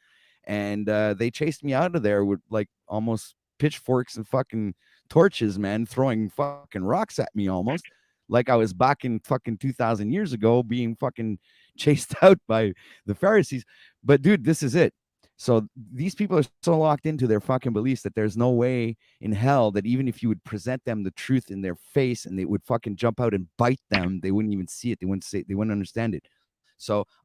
And they chased me out of there with like almost pitchforks and fucking torches, man, throwing fucking rocks at me almost like I was back in fucking 2000 years ago being fucking chased out by the Pharisees. But dude, this is it. So these people are so locked into their fucking beliefs that there's no way in hell that even if you would present them the truth in their face and they would fucking jump out and bite them, they wouldn't even see it. They wouldn't understand it. So